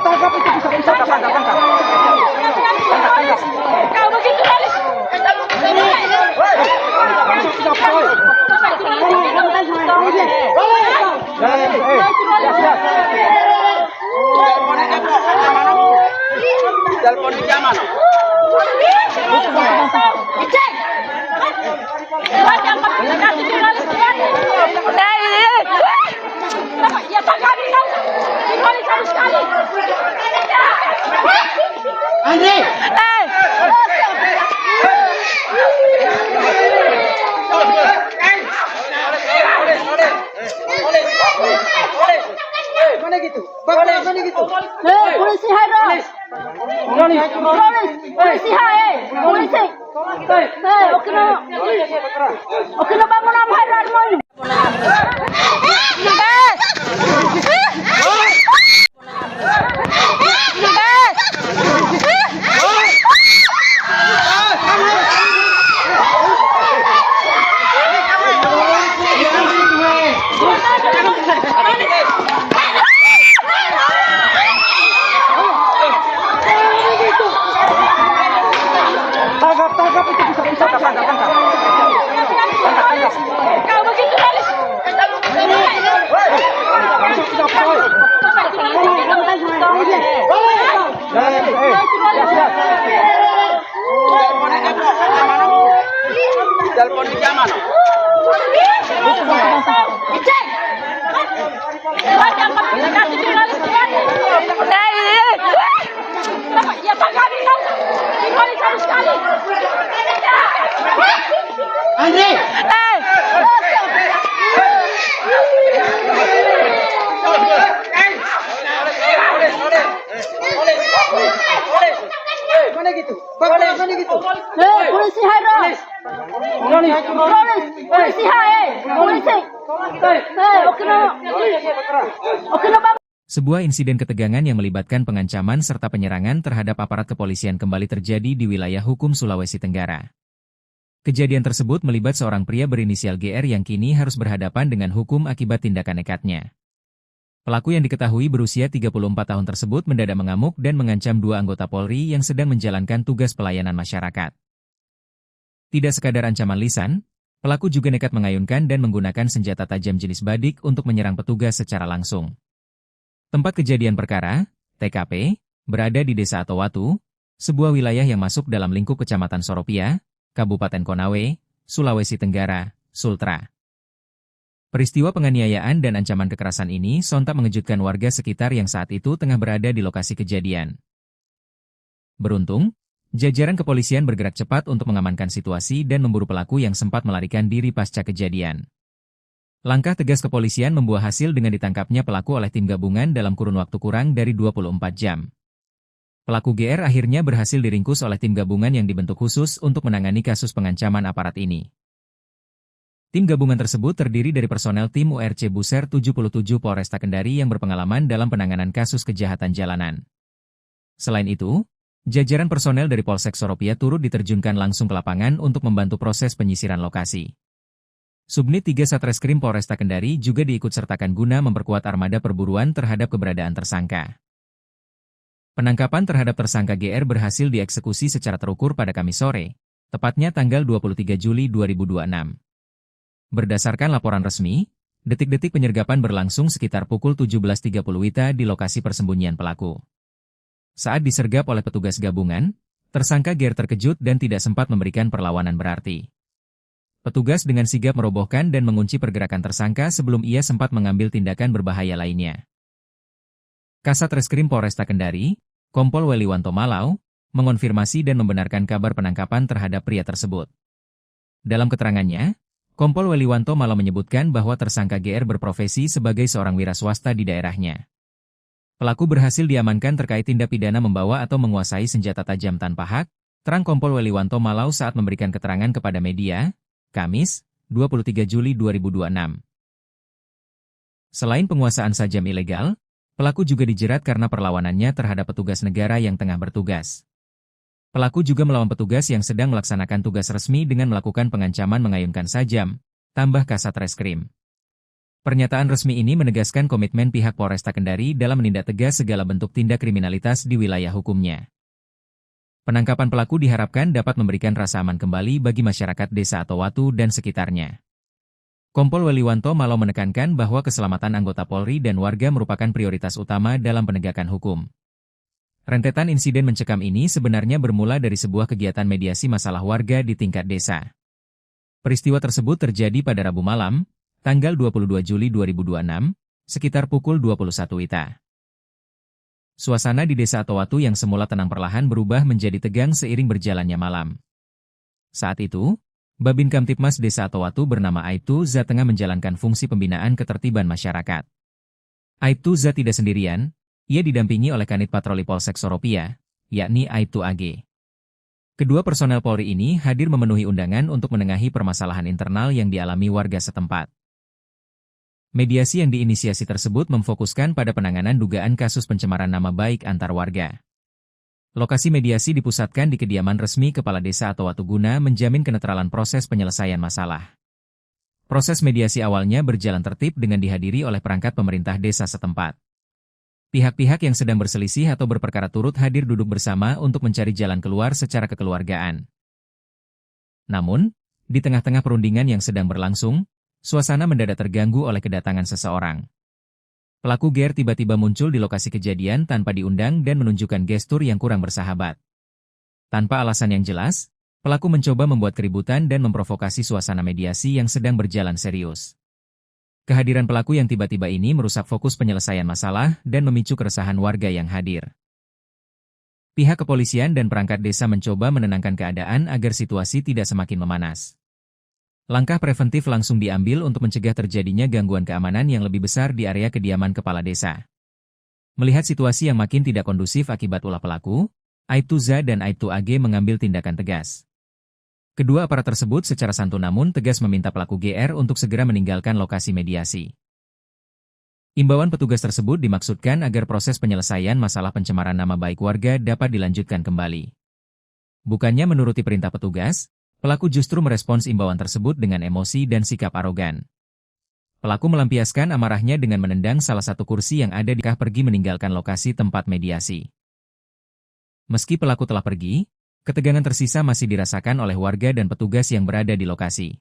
Tangkap itu bisa tangkap. Kau begitu manis. diangkat dikasih jurnalis kan? Kenapa? Ya Pak kami tahu. Dipolis harus sekali. Andre! Mana gitu? Bagaimana gitu? Polisi harus. Polisi hai. Polisi. Oke no bangun apa harus mau. Tangkap itu bisa tangkap. Kau begitu jurnalis. Telepon di zaman. Cek. Kasih jurnalis kan? Kenapa? Ya Pak kami tahu. Dipolis harus sekali. Andre! Mana gitu? Bagaimana gitu? Polisi harus. Polisi hai. Polisi. Oke no bang. Sebuah insiden ketegangan yang melibatkan pengancaman serta penyerangan terhadap aparat kepolisian kembali terjadi di wilayah hukum Sulawesi Tenggara. Kejadian tersebut melibat seorang pria berinisial GR yang kini harus berhadapan dengan hukum akibat tindakan nekatnya. Pelaku yang diketahui berusia 34 tahun tersebut mendadak mengamuk dan mengancam dua anggota Polri yang sedang menjalankan tugas pelayanan masyarakat. Tidak sekadar ancaman lisan, pelaku juga nekat mengayunkan dan menggunakan senjata tajam jenis badik untuk menyerang petugas secara langsung. Tempat kejadian perkara, TKP, berada di Desa Atowatu, sebuah wilayah yang masuk dalam lingkup Kecamatan Soropia, Kabupaten Konawe, Sulawesi Tenggara, Sultra. Peristiwa penganiayaan dan ancaman kekerasan ini sontak mengejutkan warga sekitar yang saat itu tengah berada di lokasi kejadian. Beruntung, jajaran kepolisian bergerak cepat untuk mengamankan situasi dan memburu pelaku yang sempat melarikan diri pasca kejadian. Langkah tegas kepolisian membuah hasil dengan ditangkapnya pelaku oleh tim gabungan dalam kurun waktu kurang dari 24 jam. Pelaku GR akhirnya berhasil diringkus oleh tim gabungan yang dibentuk khusus untuk menangani kasus pengancaman aparat ini. Tim gabungan tersebut terdiri dari personel tim URC Buser 77 Polresta Kendari yang berpengalaman dalam penanganan kasus kejahatan jalanan. Selain itu, jajaran personel dari Polsek Soropia turut diterjunkan langsung ke lapangan untuk membantu proses penyisiran lokasi. Subnit 3 Satreskrim Polresta Kendari juga diikutsertakan guna memperkuat armada perburuan terhadap keberadaan tersangka. Penangkapan terhadap tersangka GR berhasil dieksekusi secara terukur pada Kamis sore, tepatnya tanggal 23 Juli 2026. Berdasarkan laporan resmi, detik-detik penyergapan berlangsung sekitar pukul 17.30 WITA di lokasi persembunyian pelaku. Saat disergap oleh petugas gabungan, tersangka GR terkejut dan tidak sempat memberikan perlawanan berarti. Petugas dengan sigap merobohkan dan mengunci pergerakan tersangka sebelum ia sempat mengambil tindakan berbahaya lainnya. Kasat Reskrim Polresta Kendari, Kompol Weliwanto Malau, mengonfirmasi dan membenarkan kabar penangkapan terhadap pria tersebut. Dalam keterangannya, Kompol Weliwanto Malau menyebutkan bahwa tersangka GR berprofesi sebagai seorang wira swasta di daerahnya. Pelaku berhasil diamankan terkait tindak pidana membawa atau menguasai senjata tajam tanpa hak, terang Kompol Weliwanto Malau saat memberikan keterangan kepada media, Kamis, 23 Juli 2026. Selain penguasaan sajam ilegal, pelaku juga dijerat karena perlawanannya terhadap petugas negara yang tengah bertugas. Pelaku juga melawan petugas yang sedang melaksanakan tugas resmi dengan melakukan pengancaman mengayunkan sajam, tambah Kasat Reskrim. Pernyataan resmi ini menegaskan komitmen pihak Polresta Kendari dalam menindak tegas segala bentuk tindak kriminalitas di wilayah hukumnya. Penangkapan pelaku diharapkan dapat memberikan rasa aman kembali bagi masyarakat Desa Atowatu dan sekitarnya. Kompol Weliwanto Malau menekankan bahwa keselamatan anggota Polri dan warga merupakan prioritas utama dalam penegakan hukum. Rentetan insiden mencekam ini sebenarnya bermula dari sebuah kegiatan mediasi masalah warga di tingkat desa. Peristiwa tersebut terjadi pada Rabu malam, tanggal 22 Juli 2026, sekitar pukul 21 WITA. Suasana di Desa Atowatu yang semula tenang perlahan berubah menjadi tegang seiring berjalannya malam. Saat itu, Babin Kamtipmas Desa Atowatu bernama Aibtu Za tengah menjalankan fungsi pembinaan ketertiban masyarakat. Aibtu Za tidak sendirian, ia didampingi oleh Kanit Patroli Polsek Soropia, yakni Aibtu AG. Kedua personel Polri ini hadir memenuhi undangan untuk menengahi permasalahan internal yang dialami warga setempat. Mediasi yang diinisiasi tersebut memfokuskan pada penanganan dugaan kasus pencemaran nama baik antar warga. Lokasi mediasi dipusatkan di kediaman resmi Kepala Desa Atowatu guna menjamin kenetralan proses penyelesaian masalah. Proses mediasi awalnya berjalan tertib dengan dihadiri oleh perangkat pemerintah desa setempat. Pihak-pihak yang sedang berselisih atau berperkara turut hadir duduk bersama untuk mencari jalan keluar secara kekeluargaan. Namun, di tengah-tengah perundingan yang sedang berlangsung, suasana mendadak terganggu oleh kedatangan seseorang. Pelaku GR tiba-tiba muncul di lokasi kejadian tanpa diundang dan menunjukkan gestur yang kurang bersahabat. Tanpa alasan yang jelas, pelaku mencoba membuat keributan dan memprovokasi suasana mediasi yang sedang berjalan serius. Kehadiran pelaku yang tiba-tiba ini merusak fokus penyelesaian masalah dan memicu keresahan warga yang hadir. Pihak kepolisian dan perangkat desa mencoba menenangkan keadaan agar situasi tidak semakin memanas. Langkah preventif langsung diambil untuk mencegah terjadinya gangguan keamanan yang lebih besar di area kediaman kepala desa. Melihat situasi yang makin tidak kondusif akibat ulah pelaku, Aibtu Za dan Aibtu AG mengambil tindakan tegas. Kedua aparat tersebut secara santun namun tegas meminta pelaku GR untuk segera meninggalkan lokasi mediasi. Imbauan petugas tersebut dimaksudkan agar proses penyelesaian masalah pencemaran nama baik warga dapat dilanjutkan kembali. Bukannya menuruti perintah petugas, pelaku justru merespons imbauan tersebut dengan emosi dan sikap arogan. Pelaku melampiaskan amarahnya dengan menendang salah satu kursi yang ada di pergi meninggalkan lokasi tempat mediasi. Meski pelaku telah pergi, ketegangan tersisa masih dirasakan oleh warga dan petugas yang berada di lokasi.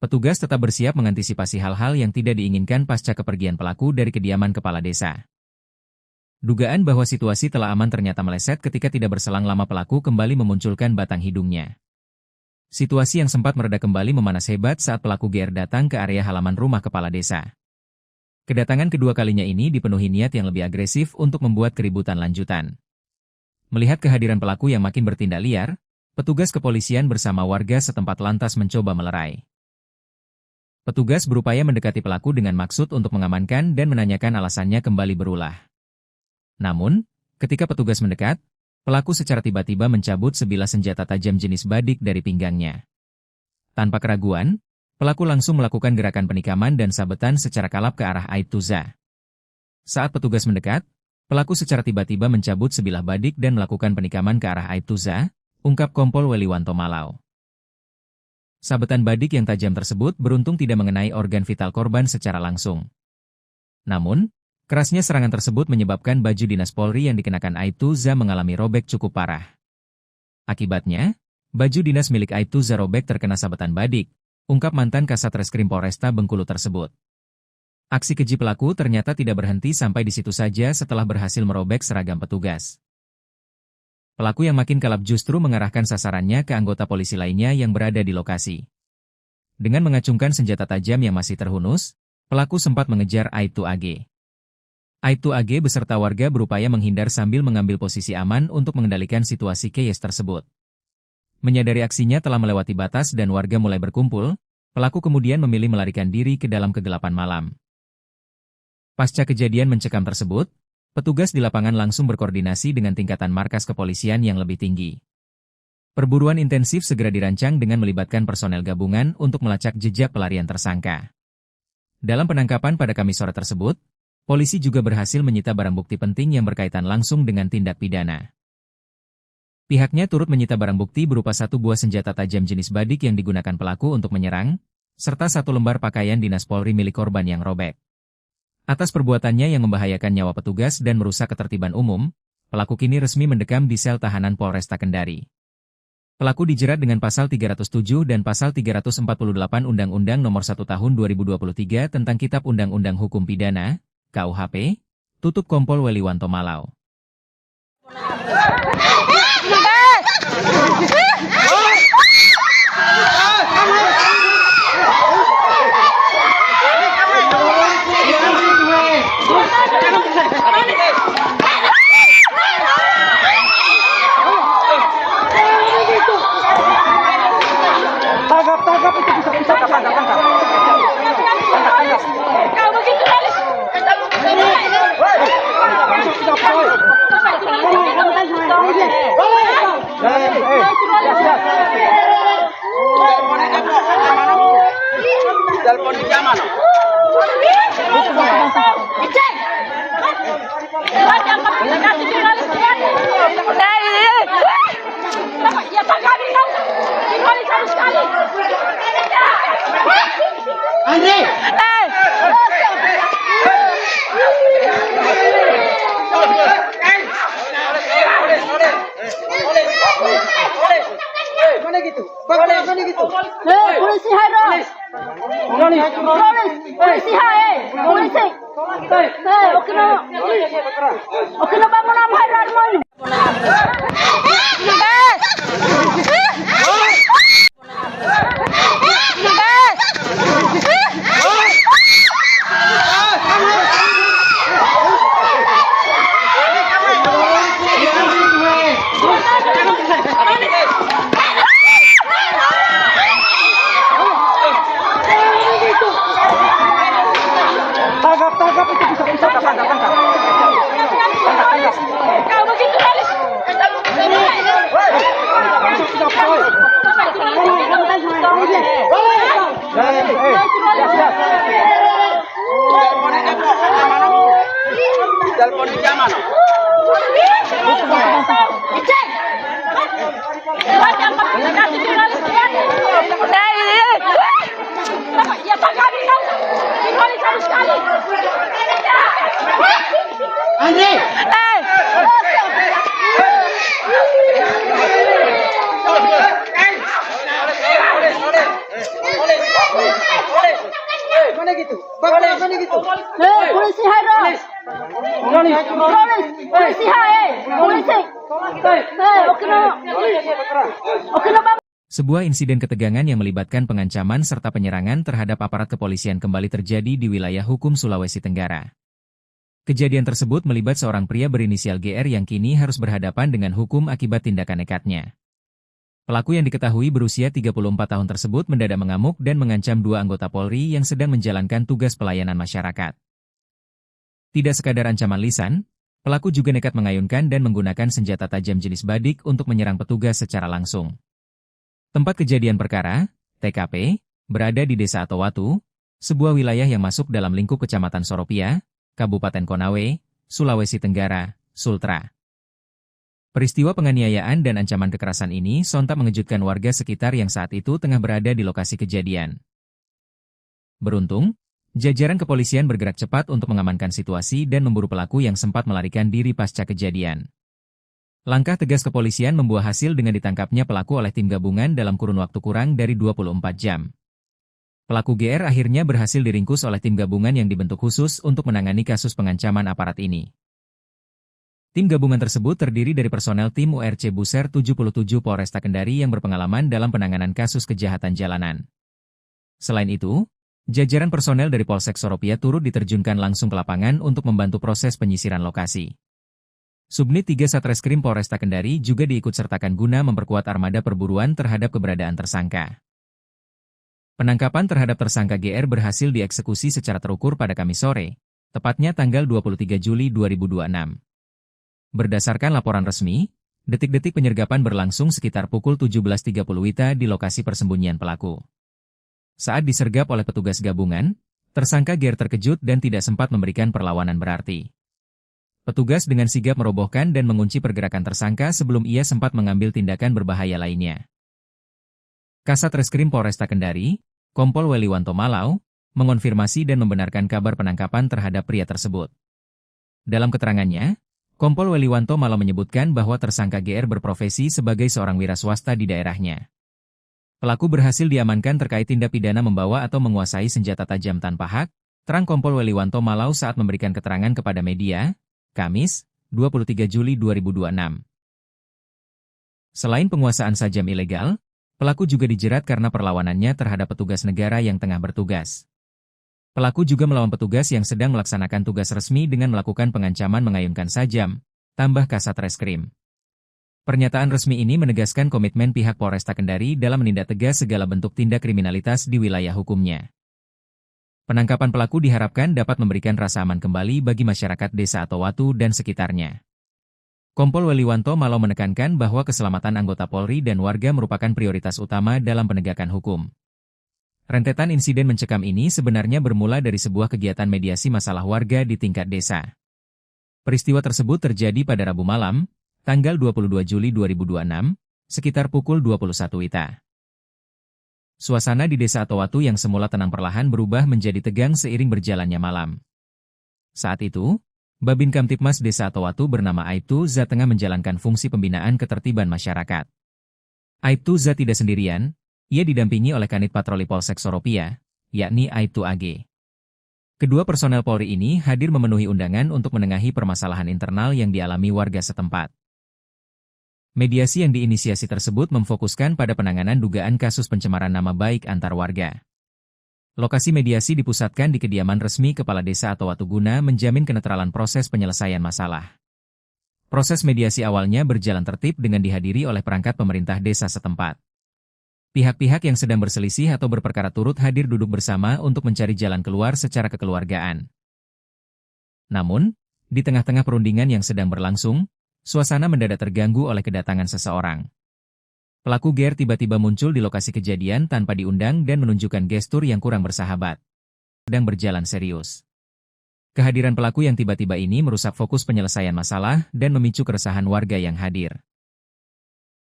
Petugas tetap bersiap mengantisipasi hal-hal yang tidak diinginkan pasca kepergian pelaku dari kediaman kepala desa. Dugaan bahwa situasi telah aman ternyata meleset ketika tidak berselang lama pelaku kembali memunculkan batang hidungnya. Situasi yang sempat mereda kembali memanas hebat saat pelaku GR datang ke area halaman rumah kepala desa. Kedatangan kedua kalinya ini dipenuhi niat yang lebih agresif untuk membuat keributan lanjutan. Melihat kehadiran pelaku yang makin bertindak liar, petugas kepolisian bersama warga setempat lantas mencoba melerai. Petugas berupaya mendekati pelaku dengan maksud untuk mengamankan dan menanyakan alasannya kembali berulah. Namun, ketika petugas mendekat, pelaku secara tiba-tiba mencabut sebilah senjata tajam jenis badik dari pinggangnya. Tanpa keraguan, pelaku langsung melakukan gerakan penikaman dan sabetan secara kalap ke arah Aibtu Za. Saat petugas mendekat, pelaku secara tiba-tiba mencabut sebilah badik dan melakukan penikaman ke arah Aibtu Za, ungkap Kompol Weliwanto Malau. Sabetan badik yang tajam tersebut beruntung tidak mengenai organ vital korban secara langsung. Namun, kerasnya serangan tersebut menyebabkan baju dinas Polri yang dikenakan Aibtu Za mengalami robek cukup parah. Akibatnya, baju dinas milik Aibtu Za robek terkena sabetan badik, ungkap mantan Kasat Reskrim Polresta Bengkulu tersebut. Aksi keji pelaku ternyata tidak berhenti sampai di situ saja setelah berhasil merobek seragam petugas. Pelaku yang makin kalap justru mengarahkan sasarannya ke anggota polisi lainnya yang berada di lokasi. Dengan mengacungkan senjata tajam yang masih terhunus, pelaku sempat mengejar Aibtu AG. Aibtu AG beserta warga berupaya menghindar sambil mengambil posisi aman untuk mengendalikan situasi chaos tersebut. Menyadari aksinya telah melewati batas dan warga mulai berkumpul, pelaku kemudian memilih melarikan diri ke dalam kegelapan malam. Pasca kejadian mencekam tersebut, petugas di lapangan langsung berkoordinasi dengan tingkatan markas kepolisian yang lebih tinggi. Perburuan intensif segera dirancang dengan melibatkan personel gabungan untuk melacak jejak pelarian tersangka. Dalam penangkapan pada Kamis sore tersebut, polisi juga berhasil menyita barang bukti penting yang berkaitan langsung dengan tindak pidana. Pihaknya turut menyita barang bukti berupa satu buah senjata tajam jenis badik yang digunakan pelaku untuk menyerang, serta satu lembar pakaian dinas Polri milik korban yang robek. Atas perbuatannya yang membahayakan nyawa petugas dan merusak ketertiban umum, pelaku kini resmi mendekam di sel tahanan Polresta Kendari. Pelaku dijerat dengan pasal 307 dan pasal 348 Undang-Undang Nomor 1 Tahun 2023 tentang Kitab Undang-Undang Hukum Pidana, KUHP, tutup Kompol Weliwanto Malau. Telepon di zaman. Cek. Jangan kasih jurnalis lihat. Ya Pak kami tahu. Jurnalis harus sekali. Andre. Mana gitu? Mana gitu? Polisi hai. Polisi hai. Polisi. Oke no bangun am hai Radmo ini. Tangkap itu bisa tangkap. Kau begitu jurnalis. Telepon di zaman. Cek. Jangan kasih jurnalis lihat. Ya Pak kami tahu. Jurnalis harus sekali. Andre. Mana gitu? Mana gitu? Polisi hai. Polisi hai. Polisi. Oke no bangun. Sebuah insiden ketegangan yang melibatkan pengancaman serta penyerangan terhadap aparat kepolisian kembali terjadi di wilayah hukum Sulawesi Tenggara. Kejadian tersebut melibat seorang pria berinisial GR yang kini harus berhadapan dengan hukum akibat tindakan nekatnya. Pelaku yang diketahui berusia 34 tahun tersebut mendadak mengamuk dan mengancam dua anggota Polri yang sedang menjalankan tugas pelayanan masyarakat. Tidak sekadar ancaman lisan, pelaku juga nekat mengayunkan dan menggunakan senjata tajam jenis badik untuk menyerang petugas secara langsung. Tempat kejadian perkara, TKP, berada di Desa Atowatu, sebuah wilayah yang masuk dalam lingkup Kecamatan Soropia, Kabupaten Konawe, Sulawesi Tenggara, Sultra. Peristiwa penganiayaan dan ancaman kekerasan ini sontak mengejutkan warga sekitar yang saat itu tengah berada di lokasi kejadian. Beruntung, jajaran kepolisian bergerak cepat untuk mengamankan situasi dan memburu pelaku yang sempat melarikan diri pasca kejadian. Langkah tegas kepolisian membuah hasil dengan ditangkapnya pelaku oleh tim gabungan dalam kurun waktu kurang dari 24 jam. Pelaku GR akhirnya berhasil diringkus oleh tim gabungan yang dibentuk khusus untuk menangani kasus pengancaman aparat ini. Tim gabungan tersebut terdiri dari personel tim URC Buser 77 Polresta Kendari yang berpengalaman dalam penanganan kasus kejahatan jalanan. Selain itu, jajaran personel dari Polsek Soropia turut diterjunkan langsung ke lapangan untuk membantu proses penyisiran lokasi. Subnit 3 Satreskrim Polresta Kendari juga diikutsertakan guna memperkuat armada perburuan terhadap keberadaan tersangka. Penangkapan terhadap tersangka GR berhasil dieksekusi secara terukur pada Kamis sore, tepatnya tanggal 23 Juli 2026. Berdasarkan laporan resmi, detik-detik penyergapan berlangsung sekitar pukul 17.30 WITA di lokasi persembunyian pelaku. Saat disergap oleh petugas gabungan, tersangka GR terkejut dan tidak sempat memberikan perlawanan berarti. Petugas dengan sigap merobohkan dan mengunci pergerakan tersangka sebelum ia sempat mengambil tindakan berbahaya lainnya. Kasat Reskrim Polresta Kendari, Kompol Weliwanto Malau, mengonfirmasi dan membenarkan kabar penangkapan terhadap pria tersebut. Dalam keterangannya, Kompol Weliwanto Malau menyebutkan bahwa tersangka GR berprofesi sebagai seorang wira swasta di daerahnya. Pelaku berhasil diamankan terkait tindak pidana membawa atau menguasai senjata tajam tanpa hak, terang Kompol Weliwanto Malau saat memberikan keterangan kepada media, Kamis, 23 Juli 2026. Selain penguasaan sajam ilegal, pelaku juga dijerat karena perlawanannya terhadap petugas negara yang tengah bertugas. Pelaku juga melawan petugas yang sedang melaksanakan tugas resmi dengan melakukan pengancaman mengayunkan sajam, tambah Kasat Reskrim. Pernyataan resmi ini menegaskan komitmen pihak Polresta Kendari dalam menindak tegas segala bentuk tindak kriminalitas di wilayah hukumnya. Penangkapan pelaku diharapkan dapat memberikan rasa aman kembali bagi masyarakat Desa Atowatu dan sekitarnya. Kompol Weliwanto Malau menekankan bahwa keselamatan anggota Polri dan warga merupakan prioritas utama dalam penegakan hukum. Rentetan insiden mencekam ini sebenarnya bermula dari sebuah kegiatan mediasi masalah warga di tingkat desa. Peristiwa tersebut terjadi pada Rabu malam, tanggal 22 Juli 2026, sekitar pukul 21 WITA. Suasana di Desa Atowatu yang semula tenang perlahan berubah menjadi tegang seiring berjalannya malam. Saat itu, Babin Kamtipmas Desa Atowatu bernama Aibtu Za tengah menjalankan fungsi pembinaan ketertiban masyarakat. Aibtu Za tidak sendirian, ia didampingi oleh Kanit Patroli Polsek Soropia, yakni Aibtu AG. Kedua personel Polri ini hadir memenuhi undangan untuk menengahi permasalahan internal yang dialami warga setempat. Mediasi yang diinisiasi tersebut memfokuskan pada penanganan dugaan kasus pencemaran nama baik antar warga. Lokasi mediasi dipusatkan di kediaman resmi Kepala Desa Atowatu guna menjamin kenetralan proses penyelesaian masalah. Proses mediasi awalnya berjalan tertib dengan dihadiri oleh perangkat pemerintah desa setempat. Pihak-pihak yang sedang berselisih atau berperkara turut hadir duduk bersama untuk mencari jalan keluar secara kekeluargaan. Namun, di tengah-tengah perundingan yang sedang berlangsung, suasana mendadak terganggu oleh kedatangan seseorang. Pelaku GR tiba-tiba muncul di lokasi kejadian tanpa diundang dan menunjukkan gestur yang kurang bersahabat. Sedang berjalan serius. Kehadiran pelaku yang tiba-tiba ini merusak fokus penyelesaian masalah dan memicu keresahan warga yang hadir.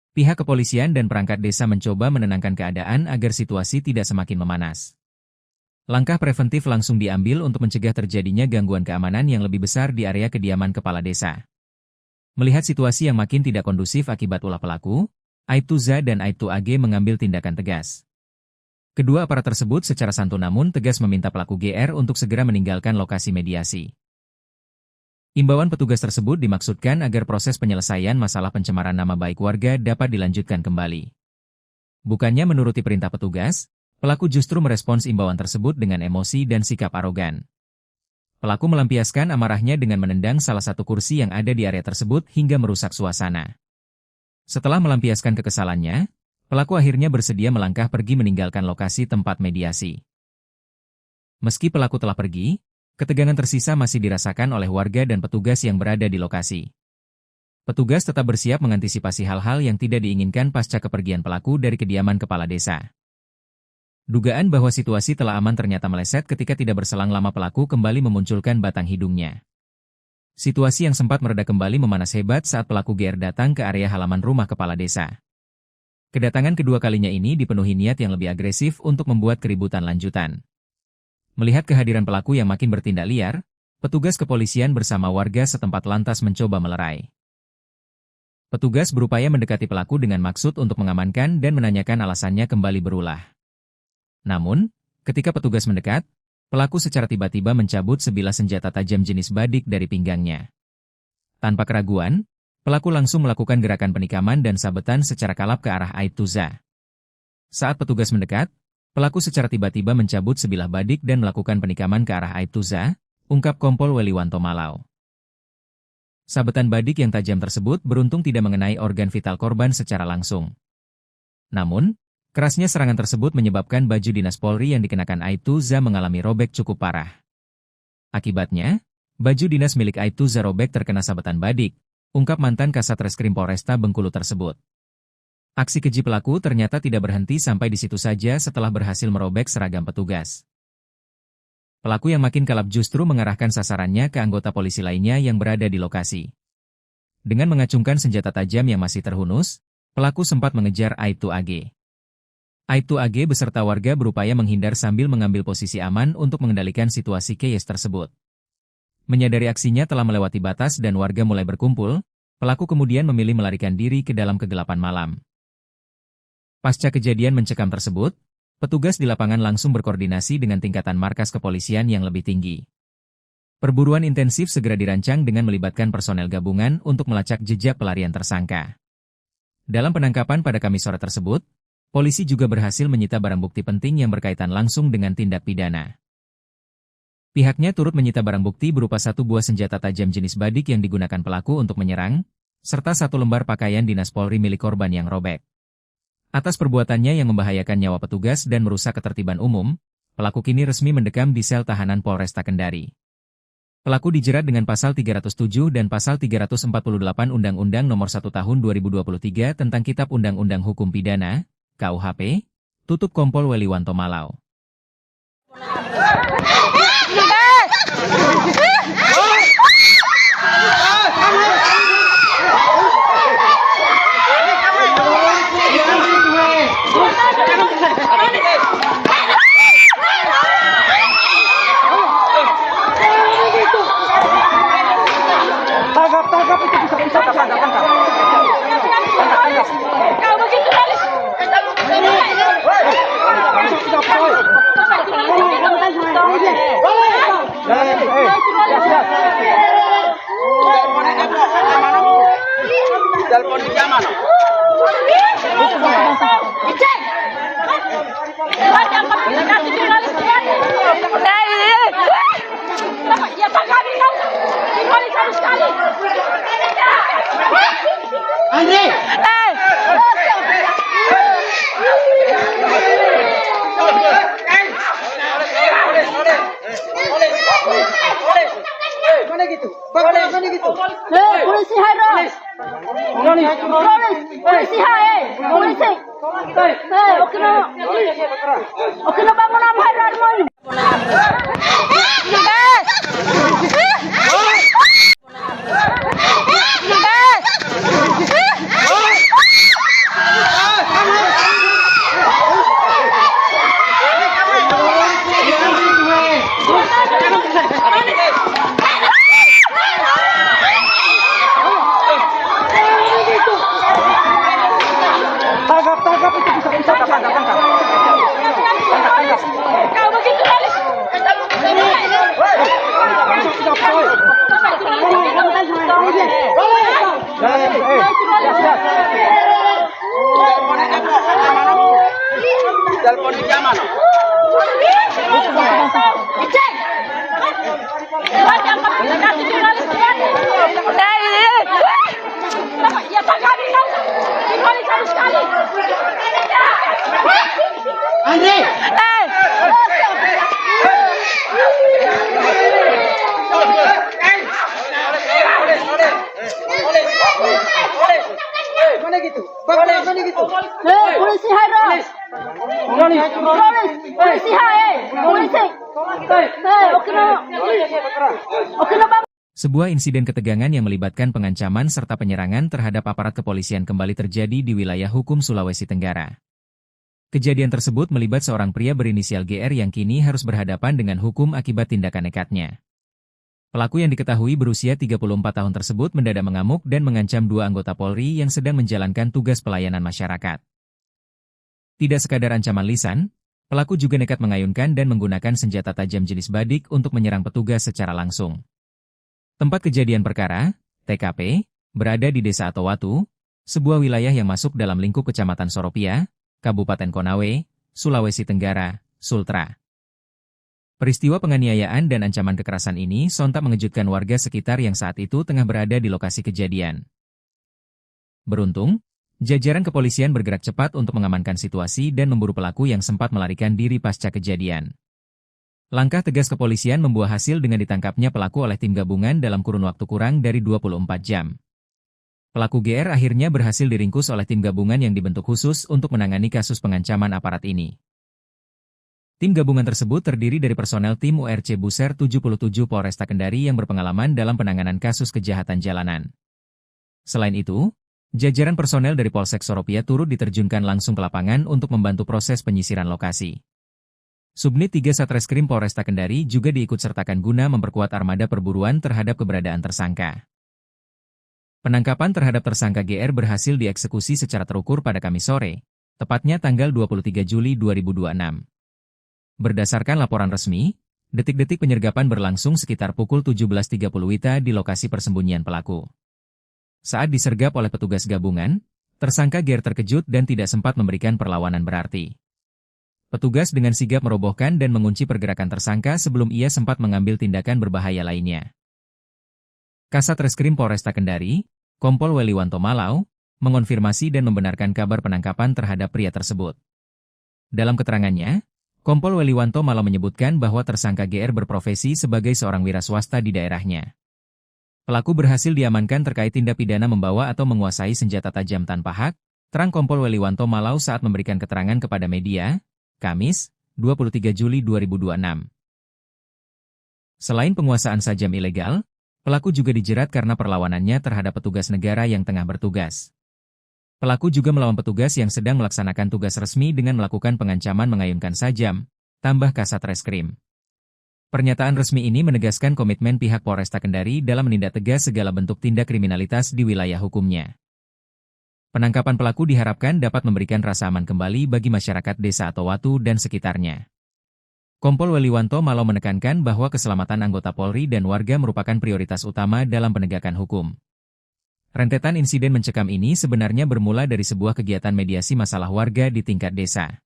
Pihak kepolisian dan perangkat desa mencoba menenangkan keadaan agar situasi tidak semakin memanas. Langkah preventif langsung diambil untuk mencegah terjadinya gangguan keamanan yang lebih besar di area kediaman kepala desa. Melihat situasi yang makin tidak kondusif akibat ulah pelaku, Aibtu Za dan Aibtu AG mengambil tindakan tegas. Kedua aparat tersebut secara santun namun tegas meminta pelaku GR untuk segera meninggalkan lokasi mediasi. Imbauan petugas tersebut dimaksudkan agar proses penyelesaian masalah pencemaran nama baik warga dapat dilanjutkan kembali. Bukannya menuruti perintah petugas, pelaku justru merespons imbauan tersebut dengan emosi dan sikap arogan. Pelaku melampiaskan amarahnya dengan menendang salah satu kursi yang ada di area tersebut hingga merusak suasana. Setelah melampiaskan kekesalannya, pelaku akhirnya bersedia melangkah pergi meninggalkan lokasi tempat mediasi. Meski pelaku telah pergi, ketegangan tersisa masih dirasakan oleh warga dan petugas yang berada di lokasi. Petugas tetap bersiap mengantisipasi hal-hal yang tidak diinginkan pasca kepergian pelaku dari kediaman kepala desa. Dugaan bahwa situasi telah aman ternyata meleset ketika tidak berselang lama pelaku kembali memunculkan batang hidungnya. Situasi yang sempat mereda kembali memanas hebat saat pelaku GR datang ke area halaman rumah kepala desa. Kedatangan kedua kalinya ini dipenuhi niat yang lebih agresif untuk membuat keributan lanjutan. Melihat kehadiran pelaku yang makin bertindak liar, petugas kepolisian bersama warga setempat lantas mencoba melerai. Petugas berupaya mendekati pelaku dengan maksud untuk mengamankan dan menanyakan alasannya kembali berulah. Namun, ketika petugas mendekat, pelaku secara tiba-tiba mencabut sebilah senjata tajam jenis badik dari pinggangnya. Tanpa keraguan, pelaku langsung melakukan gerakan penikaman dan sabetan secara kalap ke arah Aibtu Za. Saat petugas mendekat, pelaku secara tiba-tiba mencabut sebilah badik dan melakukan penikaman ke arah Aibtu Za, ungkap Kompol Weliwanto Malau. Sabetan badik yang tajam tersebut beruntung tidak mengenai organ vital korban secara langsung. Namun, kerasnya serangan tersebut menyebabkan baju dinas Polri yang dikenakan Aibtu Za mengalami robek cukup parah. Akibatnya, baju dinas milik Aibtu Za robek terkena sabetan badik, ungkap mantan Kasat Reskrim Polresta Bengkulu tersebut. Aksi keji pelaku ternyata tidak berhenti sampai di situ saja setelah berhasil merobek seragam petugas. Pelaku yang makin kalap justru mengarahkan sasarannya ke anggota polisi lainnya yang berada di lokasi. Dengan mengacungkan senjata tajam yang masih terhunus, pelaku sempat mengejar Aibtu AG. Aibtu AG beserta warga berupaya menghindar sambil mengambil posisi aman untuk mengendalikan situasi chaos tersebut. Menyadari aksinya telah melewati batas dan warga mulai berkumpul, pelaku kemudian memilih melarikan diri ke dalam kegelapan malam. Pasca kejadian mencekam tersebut, petugas di lapangan langsung berkoordinasi dengan tingkatan markas kepolisian yang lebih tinggi. Perburuan intensif segera dirancang dengan melibatkan personel gabungan untuk melacak jejak pelarian tersangka. Dalam penangkapan pada Kamis sore tersebut, polisi juga berhasil menyita barang bukti penting yang berkaitan langsung dengan tindak pidana. Pihaknya turut menyita barang bukti berupa satu buah senjata tajam jenis badik yang digunakan pelaku untuk menyerang, serta satu lembar pakaian dinas Polri milik korban yang robek. Atas perbuatannya yang membahayakan nyawa petugas dan merusak ketertiban umum, pelaku kini resmi mendekam di sel tahanan Polresta Kendari. Pelaku dijerat dengan pasal 307 dan pasal 348 Undang-Undang Nomor 1 Tahun 2023 tentang Kitab Undang-Undang Hukum Pidana, KUHP, tutup Kompol Weliwanto Malau. Bagaimana gitu? Bagaimana gitu? Polisi hai polisi hai polisi okino bangun am hai ramon Tangkap itu bisa tangkap. Kau begitu polis. Telepon di zaman. Cek. Ya tangkap kau. Polis harus sekali. Andre! Bagaimana gitu? Bagaimana gitu? Polisi hai polisi hai polisi okino bangun. Sebuah insiden ketegangan yang melibatkan pengancaman serta penyerangan terhadap aparat kepolisian kembali terjadi di wilayah hukum Sulawesi Tenggara. Kejadian tersebut melibat seorang pria berinisial GR yang kini harus berhadapan dengan hukum akibat tindakan nekatnya. Pelaku yang diketahui berusia 34 tahun tersebut mendadak mengamuk dan mengancam dua anggota Polri yang sedang menjalankan tugas pelayanan masyarakat. Tidak sekadar ancaman lisan, pelaku juga nekat mengayunkan dan menggunakan senjata tajam jenis badik untuk menyerang petugas secara langsung. Tempat kejadian perkara, TKP, berada di Desa Atowatu, sebuah wilayah yang masuk dalam lingkup Kecamatan Soropia, Kabupaten Konawe, Sulawesi Tenggara, Sultra. Peristiwa penganiayaan dan ancaman kekerasan ini sontak mengejutkan warga sekitar yang saat itu tengah berada di lokasi kejadian. Beruntung, jajaran kepolisian bergerak cepat untuk mengamankan situasi dan memburu pelaku yang sempat melarikan diri pasca kejadian. Langkah tegas kepolisian membuah hasil dengan ditangkapnya pelaku oleh tim gabungan dalam kurun waktu kurang dari 24 jam. Pelaku GR akhirnya berhasil diringkus oleh tim gabungan yang dibentuk khusus untuk menangani kasus pengancaman aparat ini. Tim gabungan tersebut terdiri dari personel tim URC Buser 77 Polresta Kendari yang berpengalaman dalam penanganan kasus kejahatan jalanan. Selain itu, jajaran personel dari Polsek Soropia turut diterjunkan langsung ke lapangan untuk membantu proses penyisiran lokasi. Subnit 3 Satreskrim Polresta Kendari juga diikutsertakan guna memperkuat armada perburuan terhadap keberadaan tersangka. Penangkapan terhadap tersangka GR berhasil dieksekusi secara terukur pada Kamis sore, tepatnya tanggal 23 Juli 2026. Berdasarkan laporan resmi, detik-detik penyergapan berlangsung sekitar pukul 17.30 WITA di lokasi persembunyian pelaku. Saat disergap oleh petugas gabungan, tersangka GR terkejut dan tidak sempat memberikan perlawanan berarti. Petugas dengan sigap merobohkan dan mengunci pergerakan tersangka sebelum ia sempat mengambil tindakan berbahaya lainnya. Kasat Reskrim Polresta Kendari, Kompol Weliwanto Malau, mengonfirmasi dan membenarkan kabar penangkapan terhadap pria tersebut. Dalam keterangannya, Kompol Weliwanto Malau menyebutkan bahwa tersangka GR berprofesi sebagai seorang wira swasta di daerahnya. Pelaku berhasil diamankan terkait tindak pidana membawa atau menguasai senjata tajam tanpa hak, terang Kompol Weliwanto Malau saat memberikan keterangan kepada media, Kamis, 23 Juli 2026. Selain penguasaan sajam ilegal, pelaku juga dijerat karena perlawanannya terhadap petugas negara yang tengah bertugas. Pelaku juga melawan petugas yang sedang melaksanakan tugas resmi dengan melakukan pengancaman mengayunkan sajam, tambah Kasat Reskrim. Pernyataan resmi ini menegaskan komitmen pihak Polresta Kendari dalam menindak tegas segala bentuk tindak kriminalitas di wilayah hukumnya. Penangkapan pelaku diharapkan dapat memberikan rasa aman kembali bagi masyarakat Desa Atowatu dan sekitarnya. Kompol Weliwanto Malau menekankan bahwa keselamatan anggota Polri dan warga merupakan prioritas utama dalam penegakan hukum. Rentetan insiden mencekam ini sebenarnya bermula dari sebuah kegiatan mediasi masalah warga di tingkat desa.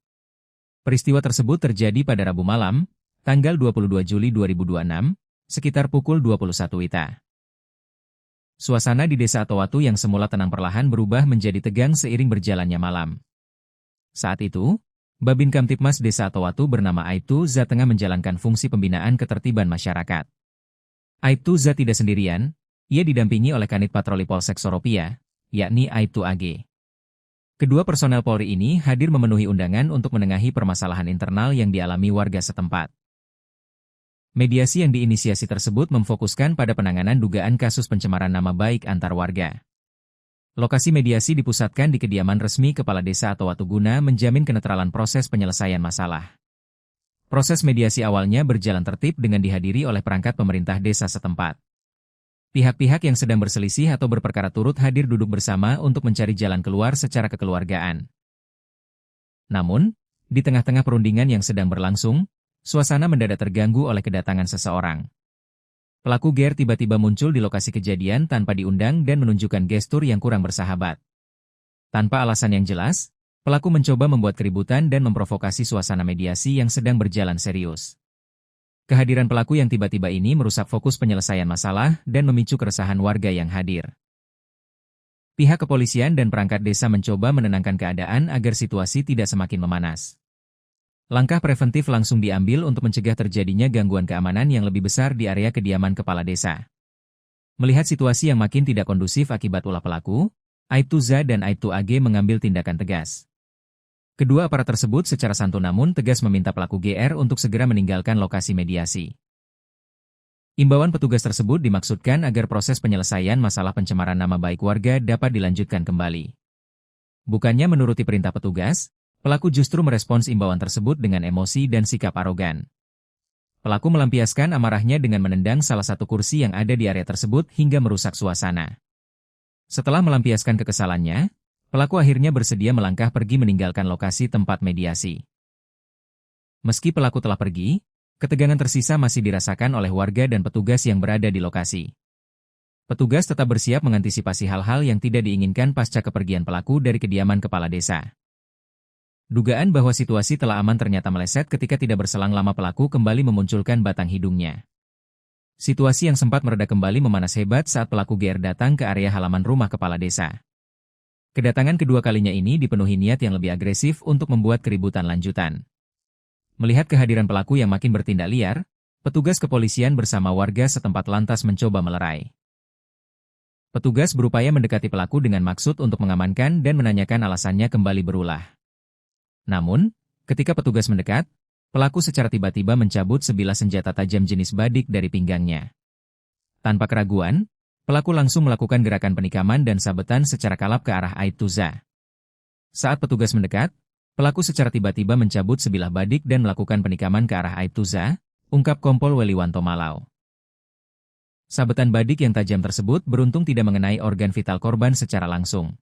Peristiwa tersebut terjadi pada Rabu malam, tanggal 22 Juli 2026, sekitar pukul 21 WITA. Suasana di Desa Atowatu yang semula tenang perlahan berubah menjadi tegang seiring berjalannya malam. Saat itu, Babin Kamtipmas Desa Atowatu bernama Aibtu Za tengah menjalankan fungsi pembinaan ketertiban masyarakat. Aibtu Za tidak sendirian, ia didampingi oleh Kanit Patroli Polsek Soropia, yakni Aibtu AG. Kedua personel Polri ini hadir memenuhi undangan untuk menengahi permasalahan internal yang dialami warga setempat. Mediasi yang diinisiasi tersebut memfokuskan pada penanganan dugaan kasus pencemaran nama baik antar warga. Lokasi mediasi dipusatkan di kediaman resmi Kepala Desa atau Watuguna menjamin kenetralan proses penyelesaian masalah. Proses mediasi awalnya berjalan tertib dengan dihadiri oleh perangkat pemerintah desa setempat. Pihak-pihak yang sedang berselisih atau berperkara turut hadir duduk bersama untuk mencari jalan keluar secara kekeluargaan. Namun, di tengah-tengah perundingan yang sedang berlangsung, suasana mendadak terganggu oleh kedatangan seseorang. Pelaku GR tiba-tiba muncul di lokasi kejadian tanpa diundang dan menunjukkan gestur yang kurang bersahabat. Tanpa alasan yang jelas, pelaku mencoba membuat keributan dan memprovokasi suasana mediasi yang sedang berjalan serius. Kehadiran pelaku yang tiba-tiba ini merusak fokus penyelesaian masalah dan memicu keresahan warga yang hadir. Pihak kepolisian dan perangkat desa mencoba menenangkan keadaan agar situasi tidak semakin memanas. Langkah preventif langsung diambil untuk mencegah terjadinya gangguan keamanan yang lebih besar di area kediaman kepala desa. Melihat situasi yang makin tidak kondusif akibat ulah pelaku, Aibtu Za dan Aibtu AG mengambil tindakan tegas. Kedua aparat tersebut secara santun namun tegas meminta pelaku GR untuk segera meninggalkan lokasi mediasi. Imbauan petugas tersebut dimaksudkan agar proses penyelesaian masalah pencemaran nama baik warga dapat dilanjutkan kembali. Bukannya menuruti perintah petugas, pelaku justru merespons imbauan tersebut dengan emosi dan sikap arogan. Pelaku melampiaskan amarahnya dengan menendang salah satu kursi yang ada di area tersebut hingga merusak suasana. Setelah melampiaskan kekesalannya, pelaku akhirnya bersedia melangkah pergi meninggalkan lokasi tempat mediasi. Meski pelaku telah pergi, ketegangan tersisa masih dirasakan oleh warga dan petugas yang berada di lokasi. Petugas tetap bersiap mengantisipasi hal-hal yang tidak diinginkan pasca kepergian pelaku dari kediaman kepala desa. Dugaan bahwa situasi telah aman ternyata meleset ketika tidak berselang lama pelaku kembali memunculkan batang hidungnya. Situasi yang sempat mereda kembali memanas hebat saat pelaku GR datang ke area halaman rumah kepala desa. Kedatangan kedua kalinya ini dipenuhi niat yang lebih agresif untuk membuat keributan lanjutan. Melihat kehadiran pelaku yang makin bertindak liar, petugas kepolisian bersama warga setempat lantas mencoba melerai. Petugas berupaya mendekati pelaku dengan maksud untuk mengamankan dan menanyakan alasannya kembali berulah. Namun, ketika petugas mendekat, pelaku secara tiba-tiba mencabut sebilah senjata tajam jenis badik dari pinggangnya. Tanpa keraguan, pelaku langsung melakukan gerakan penikaman dan sabetan secara kalap ke arah Aibtu Za. Saat petugas mendekat, pelaku secara tiba-tiba mencabut sebilah badik dan melakukan penikaman ke arah Aibtu Za, ungkap Kompol Weliwanto Malau. Sabetan badik yang tajam tersebut beruntung tidak mengenai organ vital korban secara langsung.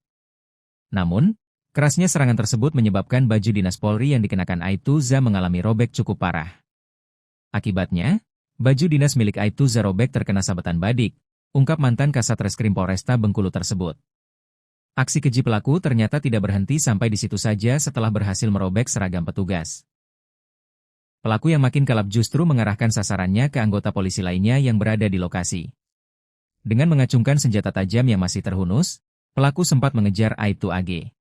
Namun, kerasnya serangan tersebut menyebabkan baju dinas Polri yang dikenakan Aibtu Za mengalami robek cukup parah. Akibatnya, baju dinas milik Aibtu Za robek terkena sabetan badik, ungkap mantan Kasat Reskrim Polresta Bengkulu tersebut. Aksi keji pelaku ternyata tidak berhenti sampai di situ saja setelah berhasil merobek seragam petugas. Pelaku yang makin kalap justru mengarahkan sasarannya ke anggota polisi lainnya yang berada di lokasi. Dengan mengacungkan senjata tajam yang masih terhunus, pelaku sempat mengejar Aibtu AG.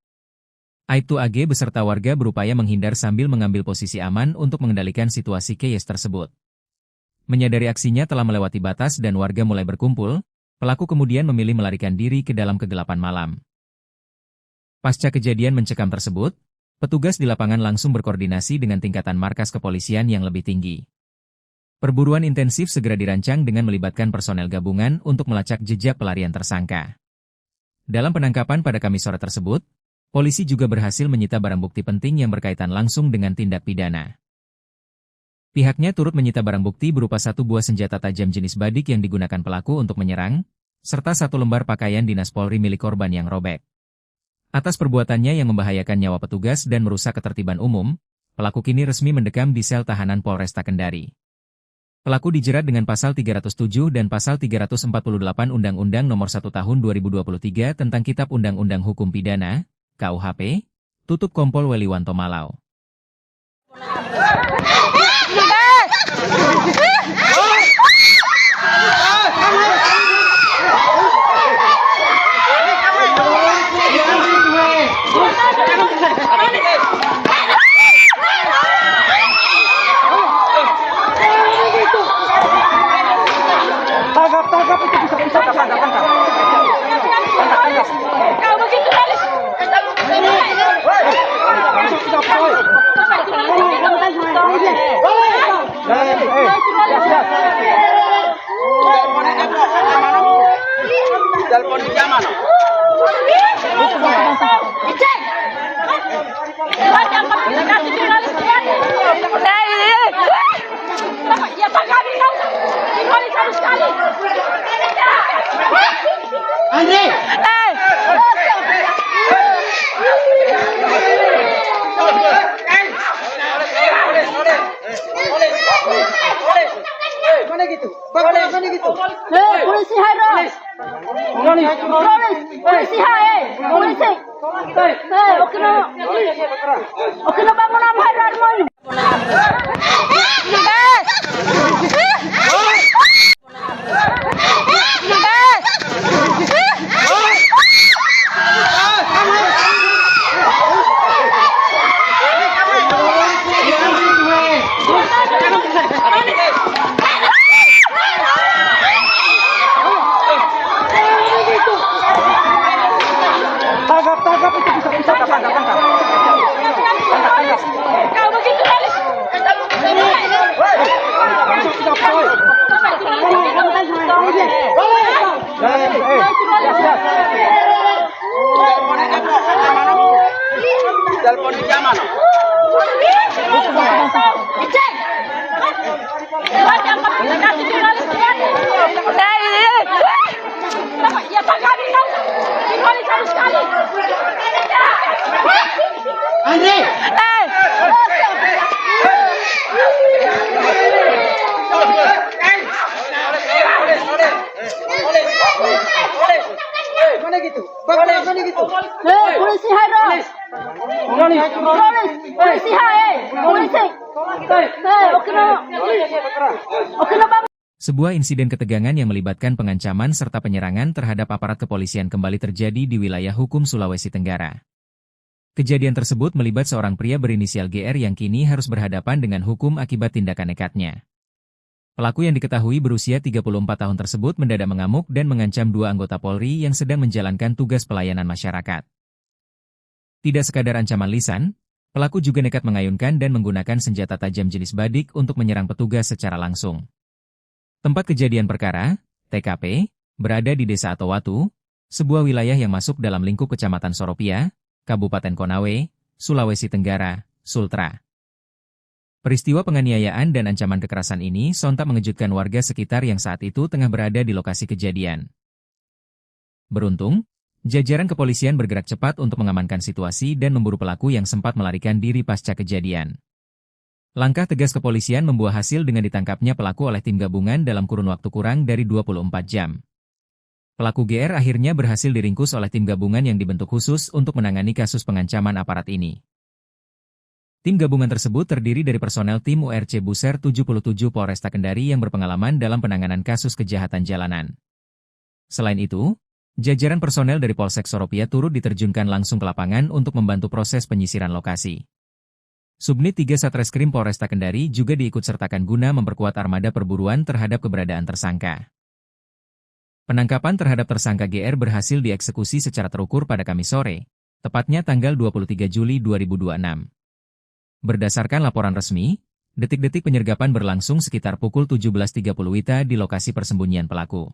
Aibtu AG beserta warga berupaya menghindar sambil mengambil posisi aman untuk mengendalikan situasi chaos tersebut. Menyadari aksinya telah melewati batas dan warga mulai berkumpul, pelaku kemudian memilih melarikan diri ke dalam kegelapan malam. Pasca kejadian mencekam tersebut, petugas di lapangan langsung berkoordinasi dengan tingkatan markas kepolisian yang lebih tinggi. Perburuan intensif segera dirancang dengan melibatkan personel gabungan untuk melacak jejak pelarian tersangka. Dalam penangkapan pada Kamis sore tersebut, polisi juga berhasil menyita barang bukti penting yang berkaitan langsung dengan tindak pidana. Pihaknya turut menyita barang bukti berupa 1 buah senjata tajam jenis badik yang digunakan pelaku untuk menyerang, serta 1 lembar pakaian dinas Polri milik korban yang robek. Atas perbuatannya yang membahayakan nyawa petugas dan merusak ketertiban umum, pelaku kini resmi mendekam di sel tahanan Polresta Kendari. Pelaku dijerat dengan pasal 307 dan pasal 348 Undang-Undang Nomor 1 Tahun 2023 tentang Kitab Undang-Undang Hukum Pidana, KUHP, tutup Kompol Weliwanto Malau. Bagaimana gitu? Bagaimana gitu? Polisi hai polisi hai polisi okino bangun am hai mo Tangkap itu bisa tangkap. Kau begitu polis. Telepon di zaman. Ya Pak kami tahu. Polis harus sekali. Andre. Bagaimana gitu? Bagaimana gitu? Polisi hai polisi hai polisi okino bangun. Sebuah insiden ketegangan yang melibatkan pengancaman serta penyerangan terhadap aparat kepolisian kembali terjadi di wilayah hukum Sulawesi Tenggara. Kejadian tersebut melibat seorang pria berinisial GR yang kini harus berhadapan dengan hukum akibat tindakan nekatnya. Pelaku yang diketahui berusia 34 tahun tersebut mendadak mengamuk dan mengancam dua anggota Polri yang sedang menjalankan tugas pelayanan masyarakat. Tidak sekadar ancaman lisan, pelaku juga nekat mengayunkan dan menggunakan senjata tajam jenis badik untuk menyerang petugas secara langsung. Tempat kejadian perkara, TKP, berada di Desa Atowatu, sebuah wilayah yang masuk dalam lingkup Kecamatan Soropia, Kabupaten Konawe, Sulawesi Tenggara, Sultra. Peristiwa penganiayaan dan ancaman kekerasan ini sontak mengejutkan warga sekitar yang saat itu tengah berada di lokasi kejadian. Beruntung, jajaran kepolisian bergerak cepat untuk mengamankan situasi dan memburu pelaku yang sempat melarikan diri pasca kejadian. Langkah tegas kepolisian membuah hasil dengan ditangkapnya pelaku oleh tim gabungan dalam kurun waktu kurang dari 24 jam. Pelaku GR akhirnya berhasil diringkus oleh tim gabungan yang dibentuk khusus untuk menangani kasus pengancaman aparat ini. Tim gabungan tersebut terdiri dari personel tim URC Buser 77 Polresta Kendari yang berpengalaman dalam penanganan kasus kejahatan jalanan. Selain itu, jajaran personel dari Polsek Soropia turut diterjunkan langsung ke lapangan untuk membantu proses penyisiran lokasi. Subnit 3 Satreskrim Polresta Kendari juga diikutsertakan guna memperkuat armada perburuan terhadap keberadaan tersangka. Penangkapan terhadap tersangka GR berhasil dieksekusi secara terukur pada Kamis sore, tepatnya tanggal 23 Juli 2026. Berdasarkan laporan resmi, detik-detik penyergapan berlangsung sekitar pukul 17.30 WITA di lokasi persembunyian pelaku.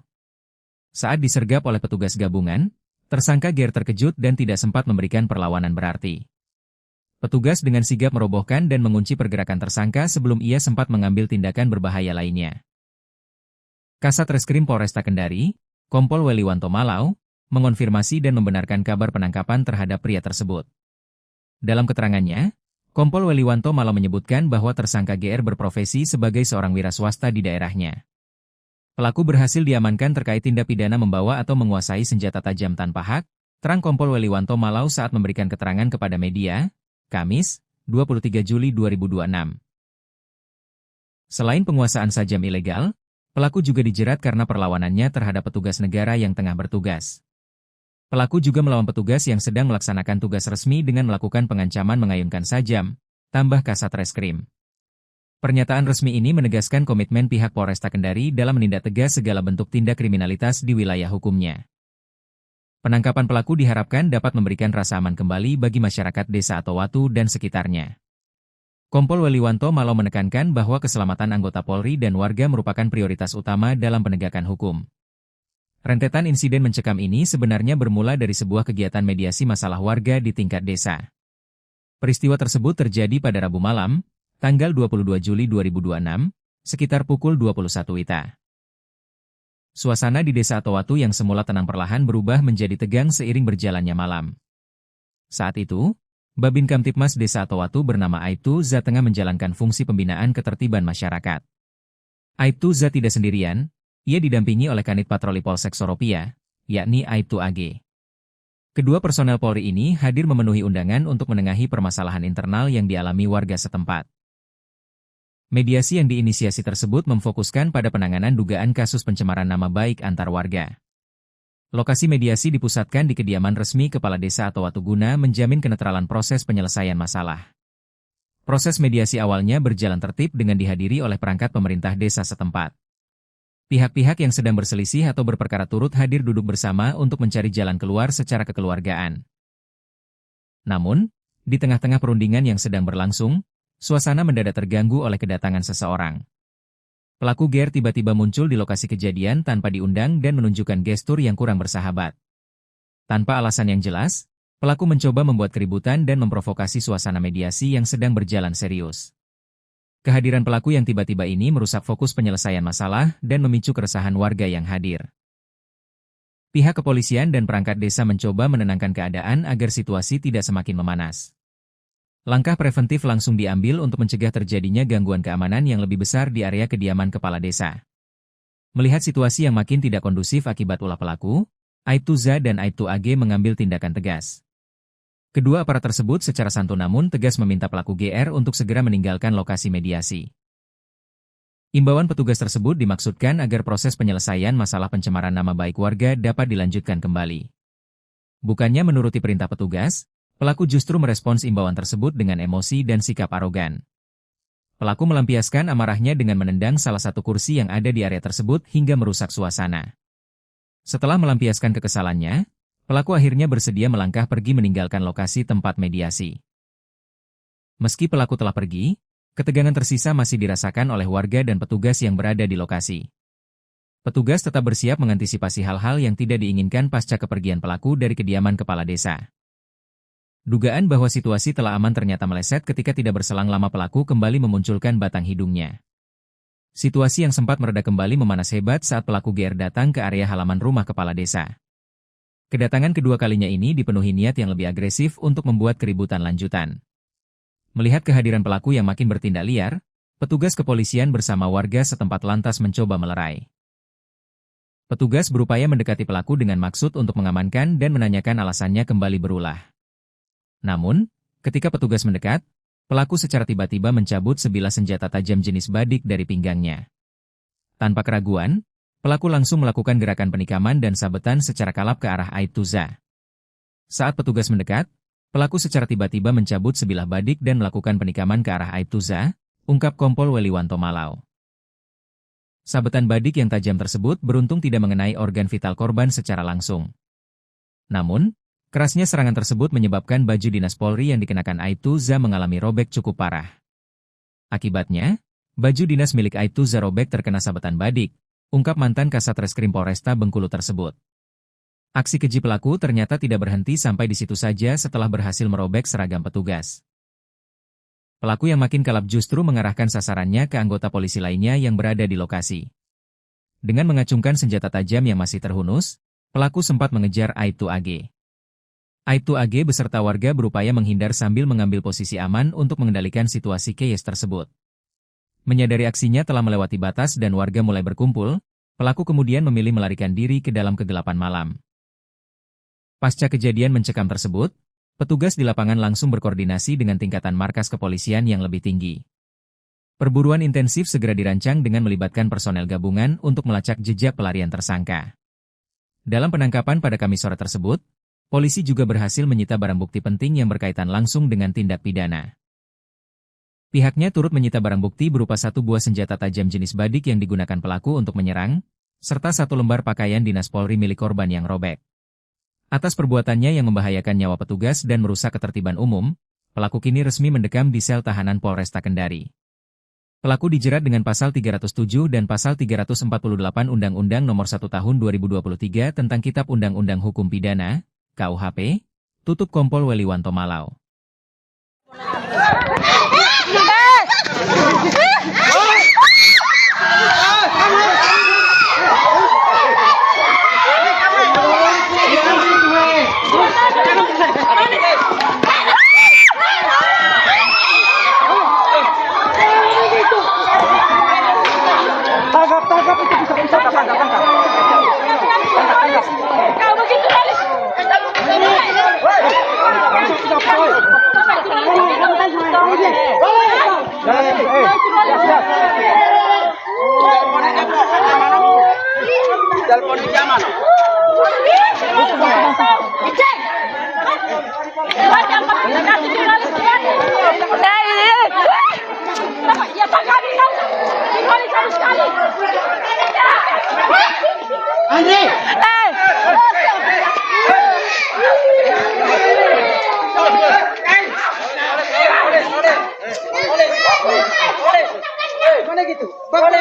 Saat disergap oleh petugas gabungan, tersangka GR terkejut dan tidak sempat memberikan perlawanan berarti. Petugas dengan sigap merobohkan dan mengunci pergerakan tersangka sebelum ia sempat mengambil tindakan berbahaya lainnya. Kasat Reskrim Polresta Kendari, Kompol Weliwanto Malau, mengonfirmasi dan membenarkan kabar penangkapan terhadap pria tersebut. Dalam keterangannya, Kompol Weliwanto Malau menyebutkan bahwa tersangka GR berprofesi sebagai seorang wira swasta di daerahnya. Pelaku berhasil diamankan terkait tindak pidana membawa atau menguasai senjata tajam tanpa hak, terang Kompol Weliwanto Malau saat memberikan keterangan kepada media, Kamis, 23 Juli 2026. Selain penguasaan sajam ilegal, pelaku juga dijerat karena perlawanannya terhadap petugas negara yang tengah bertugas. Pelaku juga melawan petugas yang sedang melaksanakan tugas resmi dengan melakukan pengancaman mengayunkan sajam, tambah Kasat Reskrim. Pernyataan resmi ini menegaskan komitmen pihak Polresta Kendari dalam menindak tegas segala bentuk tindak kriminalitas di wilayah hukumnya. Penangkapan pelaku diharapkan dapat memberikan rasa aman kembali bagi masyarakat Desa Atowatu dan sekitarnya. Kompol Weliwanto Malau menekankan bahwa keselamatan anggota Polri dan warga merupakan prioritas utama dalam penegakan hukum. Rentetan insiden mencekam ini sebenarnya bermula dari sebuah kegiatan mediasi masalah warga di tingkat desa. Peristiwa tersebut terjadi pada Rabu malam, tanggal 22 Juli 2026, sekitar pukul 21 WITA. Suasana di Desa Atowatu yang semula tenang perlahan berubah menjadi tegang seiring berjalannya malam. Saat itu, Babin Kamtipmas Desa Atowatu bernama Aibtu Za tengah menjalankan fungsi pembinaan ketertiban masyarakat. Aibtu Za tidak sendirian, ia didampingi oleh Kanit Patroli Polsek Soropia, yakni Aibtu AG. Kedua personel Polri ini hadir memenuhi undangan untuk menengahi permasalahan internal yang dialami warga setempat. Mediasi yang diinisiasi tersebut memfokuskan pada penanganan dugaan kasus pencemaran nama baik antar warga. Lokasi mediasi dipusatkan di kediaman resmi Kepala Desa atau Watuguna menjamin kenetralan proses penyelesaian masalah. Proses mediasi awalnya berjalan tertib dengan dihadiri oleh perangkat pemerintah desa setempat. Pihak-pihak yang sedang berselisih atau berperkara turut hadir duduk bersama untuk mencari jalan keluar secara kekeluargaan. Namun, di tengah-tengah perundingan yang sedang berlangsung, suasana mendadak terganggu oleh kedatangan seseorang. Pelaku GR tiba-tiba muncul di lokasi kejadian tanpa diundang dan menunjukkan gestur yang kurang bersahabat. Tanpa alasan yang jelas, pelaku mencoba membuat keributan dan memprovokasi suasana mediasi yang sedang berjalan serius. Kehadiran pelaku yang tiba-tiba ini merusak fokus penyelesaian masalah dan memicu keresahan warga yang hadir. Pihak kepolisian dan perangkat desa mencoba menenangkan keadaan agar situasi tidak semakin memanas. Langkah preventif langsung diambil untuk mencegah terjadinya gangguan keamanan yang lebih besar di area kediaman kepala desa. Melihat situasi yang makin tidak kondusif akibat ulah pelaku, Aibtu Za dan Aibtu AG mengambil tindakan tegas. Kedua aparat tersebut secara santun namun tegas meminta pelaku GR untuk segera meninggalkan lokasi mediasi. Imbauan petugas tersebut dimaksudkan agar proses penyelesaian masalah pencemaran nama baik warga dapat dilanjutkan kembali. Bukannya menuruti perintah petugas, pelaku justru merespons imbauan tersebut dengan emosi dan sikap arogan. Pelaku melampiaskan amarahnya dengan menendang salah satu kursi yang ada di area tersebut hingga merusak suasana. Setelah melampiaskan kekesalannya, pelaku akhirnya bersedia melangkah pergi meninggalkan lokasi tempat mediasi. Meski pelaku telah pergi, ketegangan tersisa masih dirasakan oleh warga dan petugas yang berada di lokasi. Petugas tetap bersiap mengantisipasi hal-hal yang tidak diinginkan pasca kepergian pelaku dari kediaman kepala desa. Dugaan bahwa situasi telah aman ternyata meleset ketika tidak berselang lama pelaku kembali memunculkan batang hidungnya. Situasi yang sempat mereda kembali memanas hebat saat pelaku GR datang ke area halaman rumah kepala desa. Kedatangan kedua kalinya ini dipenuhi niat yang lebih agresif untuk membuat keributan lanjutan. Melihat kehadiran pelaku yang makin bertindak liar, petugas kepolisian bersama warga setempat lantas mencoba melerai. Petugas berupaya mendekati pelaku dengan maksud untuk mengamankan dan menanyakan alasannya kembali berulah. Namun, ketika petugas mendekat, pelaku secara tiba-tiba mencabut sebilah senjata tajam jenis badik dari pinggangnya. Tanpa keraguan, pelaku langsung melakukan gerakan penikaman dan sabetan secara kalap ke arah Aibtu Za. Saat petugas mendekat, pelaku secara tiba-tiba mencabut sebilah badik dan melakukan penikaman ke arah Aibtu Za, ungkap Kompol Weliwanto Malau. Sabetan badik yang tajam tersebut beruntung tidak mengenai organ vital korban secara langsung. Namun, kerasnya serangan tersebut menyebabkan baju dinas Polri yang dikenakan Aibtu Za mengalami robek cukup parah. Akibatnya, baju dinas milik Aibtu Za robek terkena sabetan badik, ungkap mantan Kasat Reskrim Polresta Bengkulu tersebut. Aksi keji pelaku ternyata tidak berhenti sampai di situ saja setelah berhasil merobek seragam petugas. Pelaku yang makin kalap justru mengarahkan sasarannya ke anggota polisi lainnya yang berada di lokasi. Dengan mengacungkan senjata tajam yang masih terhunus, pelaku sempat mengejar Aibtu AG. Aibtu AG beserta warga berupaya menghindar sambil mengambil posisi aman untuk mengendalikan situasi chaos tersebut. Menyadari aksinya telah melewati batas dan warga mulai berkumpul, pelaku kemudian memilih melarikan diri ke dalam kegelapan malam. Pasca kejadian mencekam tersebut, petugas di lapangan langsung berkoordinasi dengan tingkatan markas kepolisian yang lebih tinggi. Perburuan intensif segera dirancang dengan melibatkan personel gabungan untuk melacak jejak pelarian tersangka. Dalam penangkapan pada Kamis sore tersebut, polisi juga berhasil menyita barang bukti penting yang berkaitan langsung dengan tindak pidana. Pihaknya turut menyita barang bukti berupa satu buah senjata tajam jenis badik yang digunakan pelaku untuk menyerang, serta satu lembar pakaian dinas Polri milik korban yang robek. Atas perbuatannya yang membahayakan nyawa petugas dan merusak ketertiban umum, pelaku kini resmi mendekam di sel tahanan Polresta Kendari. Pelaku dijerat dengan pasal 307 dan pasal 348 Undang-Undang Nomor 1 Tahun 2023 tentang Kitab Undang-Undang Hukum Pidana, KUHP, tutup Kompol Weliwanto Malau.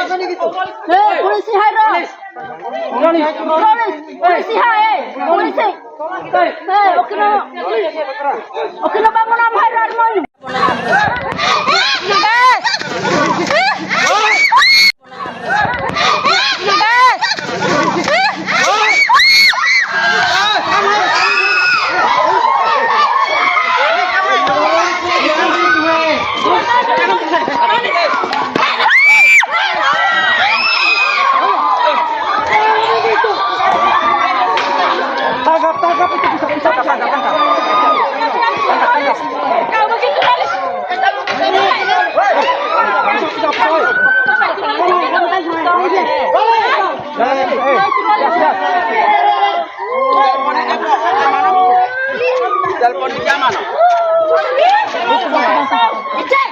Bakal gitu. Polisi hai polisi hai polisi okino bangun am hai ramon Tangkap itu bisa tangkap. Kau begitu Lalis. Telepon di zaman. Cek.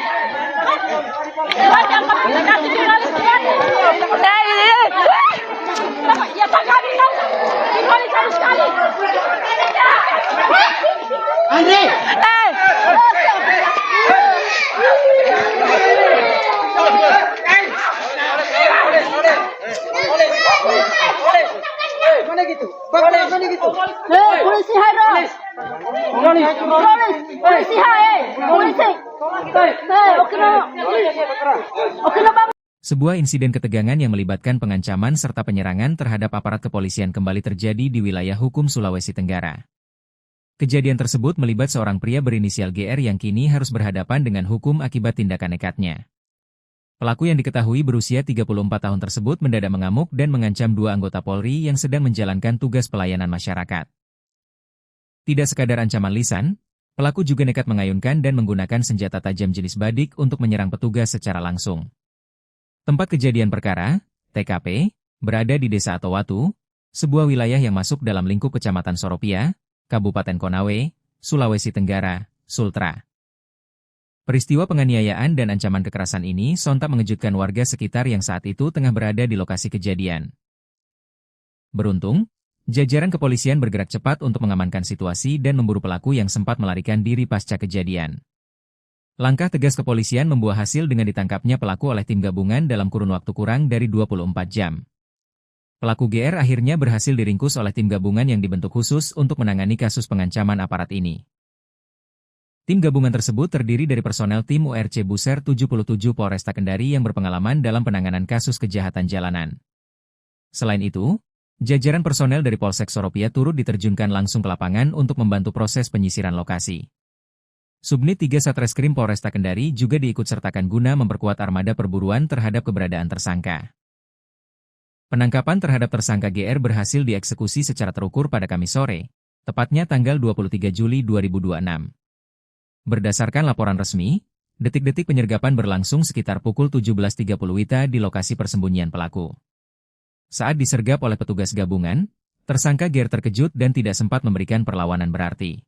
Ya tak kami tahu. Kembali sekali. Andre. Mana gitu? Bakal gitu. Polisi hai polisi hai polisi okino bangun. Sebuah insiden ketegangan yang melibatkan pengancaman serta penyerangan terhadap aparat kepolisian kembali terjadi di wilayah hukum Sulawesi Tenggara. Kejadian tersebut melibat seorang pria berinisial GR yang kini harus berhadapan dengan hukum akibat tindakan nekatnya. Pelaku yang diketahui berusia 34 tahun tersebut mendadak mengamuk dan mengancam dua anggota Polri yang sedang menjalankan tugas pelayanan masyarakat. Tidak sekadar ancaman lisan, pelaku juga nekat mengayunkan dan menggunakan senjata tajam jenis badik untuk menyerang petugas secara langsung. Tempat kejadian perkara, TKP, berada di Desa Atowatu, sebuah wilayah yang masuk dalam lingkup Kecamatan Soropia, Kabupaten Konawe, Sulawesi Tenggara, Sultra. Peristiwa penganiayaan dan ancaman kekerasan ini sontak mengejutkan warga sekitar yang saat itu tengah berada di lokasi kejadian. Beruntung, jajaran kepolisian bergerak cepat untuk mengamankan situasi dan memburu pelaku yang sempat melarikan diri pasca kejadian. Langkah tegas kepolisian membuah hasil dengan ditangkapnya pelaku oleh tim gabungan dalam kurun waktu kurang dari 24 jam. Pelaku GR akhirnya berhasil diringkus oleh tim gabungan yang dibentuk khusus untuk menangani kasus pengancaman aparat ini. Tim gabungan tersebut terdiri dari personel tim URC Buser 77 Polresta Kendari yang berpengalaman dalam penanganan kasus kejahatan jalanan. Selain itu, jajaran personel dari Polsek Soropia turut diterjunkan langsung ke lapangan untuk membantu proses penyisiran lokasi. Subnit 3 Satreskrim Polresta Kendari juga diikutsertakan guna memperkuat armada perburuan terhadap keberadaan tersangka. Penangkapan terhadap tersangka GR berhasil dieksekusi secara terukur pada Kamis sore, tepatnya tanggal 23 Juli 2026. Berdasarkan laporan resmi, detik-detik penyergapan berlangsung sekitar pukul 17.30 WITA di lokasi persembunyian pelaku. Saat disergap oleh petugas gabungan, tersangka GR terkejut dan tidak sempat memberikan perlawanan berarti.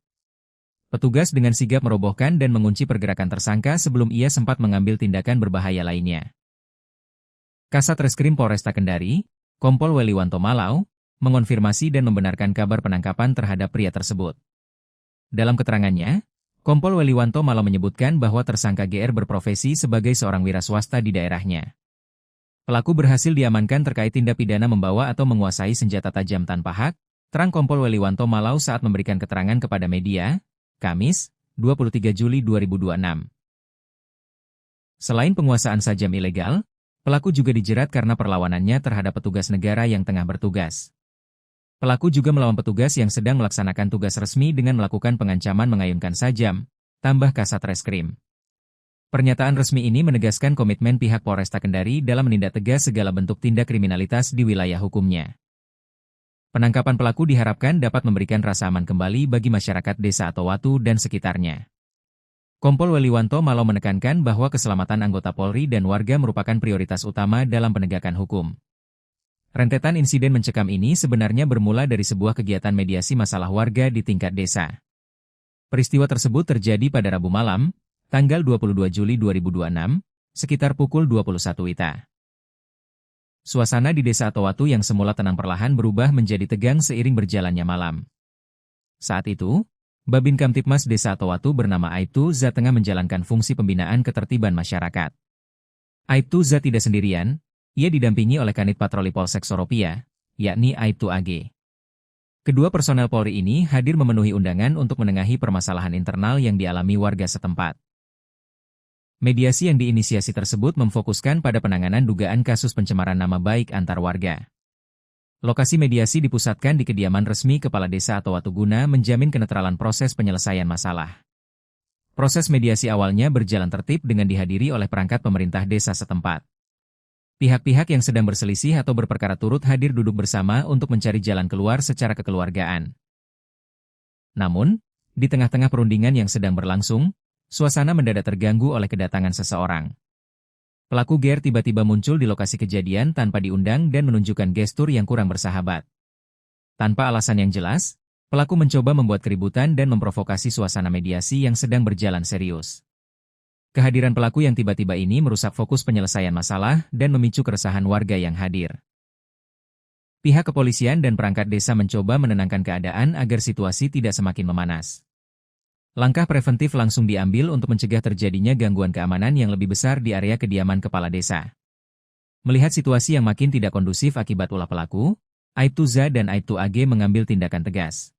Petugas dengan sigap merobohkan dan mengunci pergerakan tersangka sebelum ia sempat mengambil tindakan berbahaya lainnya. Kasat Reskrim Polresta Kendari, Kompol Weliwanto Malau, mengonfirmasi dan membenarkan kabar penangkapan terhadap pria tersebut. Dalam keterangannya, Kompol Weliwanto Malau menyebutkan bahwa tersangka GR berprofesi sebagai seorang wira swasta di daerahnya. Pelaku berhasil diamankan terkait tindak pidana membawa atau menguasai senjata tajam tanpa hak, terang Kompol Weliwanto Malau saat memberikan keterangan kepada media, Kamis, 23 Juli 2026. Selain penguasaan sajam ilegal, pelaku juga dijerat karena perlawanannya terhadap petugas negara yang tengah bertugas. Pelaku juga melawan petugas yang sedang melaksanakan tugas resmi dengan melakukan pengancaman mengayunkan sajam, tambah Kasat Reskrim. Pernyataan resmi ini menegaskan komitmen pihak Polresta Kendari dalam menindak tegas segala bentuk tindak kriminalitas di wilayah hukumnya. Penangkapan pelaku diharapkan dapat memberikan rasa aman kembali bagi masyarakat Desa Atowatu dan sekitarnya. Kompol Weliwanto Malau menekankan bahwa keselamatan anggota Polri dan warga merupakan prioritas utama dalam penegakan hukum. Rentetan insiden mencekam ini sebenarnya bermula dari sebuah kegiatan mediasi masalah warga di tingkat desa. Peristiwa tersebut terjadi pada Rabu malam, tanggal 22 Juli 2026, sekitar pukul 21 WITA. Suasana di Desa Atowatu yang semula tenang perlahan berubah menjadi tegang seiring berjalannya malam. Saat itu, Babin Kamtipmas Desa Atowatu bernama Aibtu Za tengah menjalankan fungsi pembinaan ketertiban masyarakat. Aibtu Za tidak sendirian, Ia didampingi oleh Kanit Patroli Polsek Soropia, yakni Aibtu AG. Kedua personel Polri ini hadir memenuhi undangan untuk menengahi permasalahan internal yang dialami warga setempat. Mediasi yang diinisiasi tersebut memfokuskan pada penanganan dugaan kasus pencemaran nama baik antar warga. Lokasi mediasi dipusatkan di kediaman resmi Kepala Desa atau Watuguna menjamin kenetralan proses penyelesaian masalah. Proses mediasi awalnya berjalan tertib dengan dihadiri oleh perangkat pemerintah desa setempat. Pihak-pihak yang sedang berselisih atau berperkara turut hadir duduk bersama untuk mencari jalan keluar secara kekeluargaan. Namun, di tengah-tengah perundingan yang sedang berlangsung, suasana mendadak terganggu oleh kedatangan seseorang. Pelaku GR tiba-tiba muncul di lokasi kejadian tanpa diundang dan menunjukkan gestur yang kurang bersahabat. Tanpa alasan yang jelas, pelaku mencoba membuat keributan dan memprovokasi suasana mediasi yang sedang berjalan serius. Kehadiran pelaku yang tiba-tiba ini merusak fokus penyelesaian masalah dan memicu keresahan warga yang hadir. Pihak kepolisian dan perangkat desa mencoba menenangkan keadaan agar situasi tidak semakin memanas. Langkah preventif langsung diambil untuk mencegah terjadinya gangguan keamanan yang lebih besar di area kediaman kepala desa. Melihat situasi yang makin tidak kondusif akibat ulah pelaku, Aibtu ZA dan Aibtu AG mengambil tindakan tegas.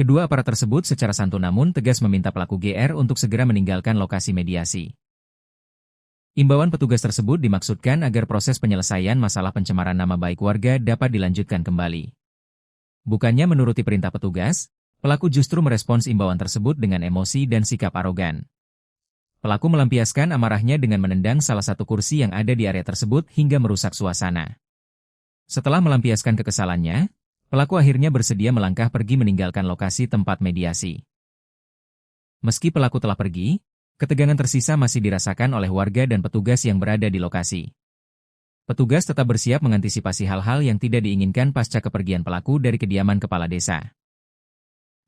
Kedua aparat tersebut secara santun namun tegas meminta pelaku GR untuk segera meninggalkan lokasi mediasi. Imbauan petugas tersebut dimaksudkan agar proses penyelesaian masalah pencemaran nama baik warga dapat dilanjutkan kembali. Bukannya menuruti perintah petugas, pelaku justru merespons imbauan tersebut dengan emosi dan sikap arogan. Pelaku melampiaskan amarahnya dengan menendang salah satu kursi yang ada di area tersebut hingga merusak suasana. Setelah melampiaskan kekesalannya, pelaku akhirnya bersedia melangkah pergi meninggalkan lokasi tempat mediasi. Meski pelaku telah pergi, ketegangan tersisa masih dirasakan oleh warga dan petugas yang berada di lokasi. Petugas tetap bersiap mengantisipasi hal-hal yang tidak diinginkan pasca kepergian pelaku dari kediaman kepala desa.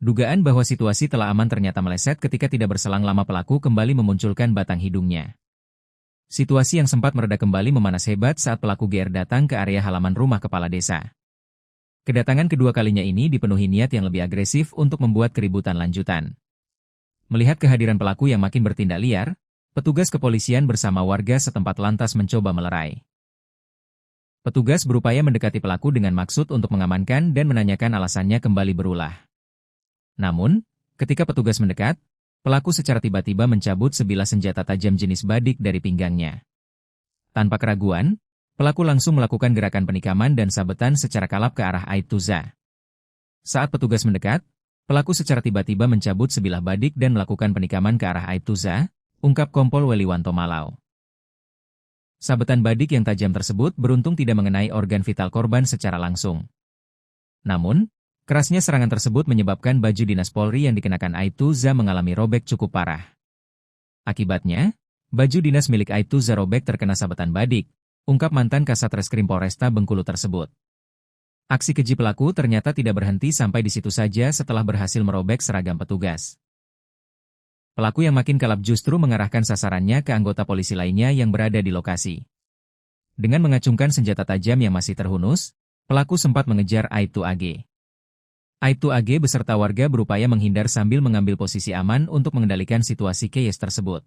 Dugaan bahwa situasi telah aman ternyata meleset ketika tidak berselang lama pelaku kembali memunculkan batang hidungnya. Situasi yang sempat mereda kembali memanas hebat saat pelaku GR datang ke area halaman rumah kepala desa. Kedatangan kedua kalinya ini dipenuhi niat yang lebih agresif untuk membuat keributan lanjutan. Melihat kehadiran pelaku yang makin bertindak liar, petugas kepolisian bersama warga setempat lantas mencoba melerai. Petugas berupaya mendekati pelaku dengan maksud untuk mengamankan dan menanyakan alasannya kembali berulah. Namun, ketika petugas mendekat, pelaku secara tiba-tiba mencabut sebilah senjata tajam jenis badik dari pinggangnya. Tanpa keraguan, pelaku langsung melakukan gerakan penikaman dan sabetan secara kalap ke arah Aibtu ZA. Saat petugas mendekat, pelaku secara tiba-tiba mencabut sebilah badik dan melakukan penikaman ke arah Aibtu ZA, ungkap Kompol Weliwanto Malau. Sabetan badik yang tajam tersebut beruntung tidak mengenai organ vital korban secara langsung. Namun, kerasnya serangan tersebut menyebabkan baju dinas Polri yang dikenakan Aibtu ZA mengalami robek cukup parah. Akibatnya, baju dinas milik Aibtu ZA robek terkena sabetan badik, ungkap mantan Kasat Reskrim Polresta Bengkulu tersebut. Aksi keji pelaku ternyata tidak berhenti sampai di situ saja setelah berhasil merobek seragam petugas. Pelaku yang makin kalap justru mengarahkan sasarannya ke anggota polisi lainnya yang berada di lokasi. Dengan mengacungkan senjata tajam yang masih terhunus, pelaku sempat mengejar Aibtu AG. Aibtu AG beserta warga berupaya menghindar sambil mengambil posisi aman untuk mengendalikan situasi chaos tersebut.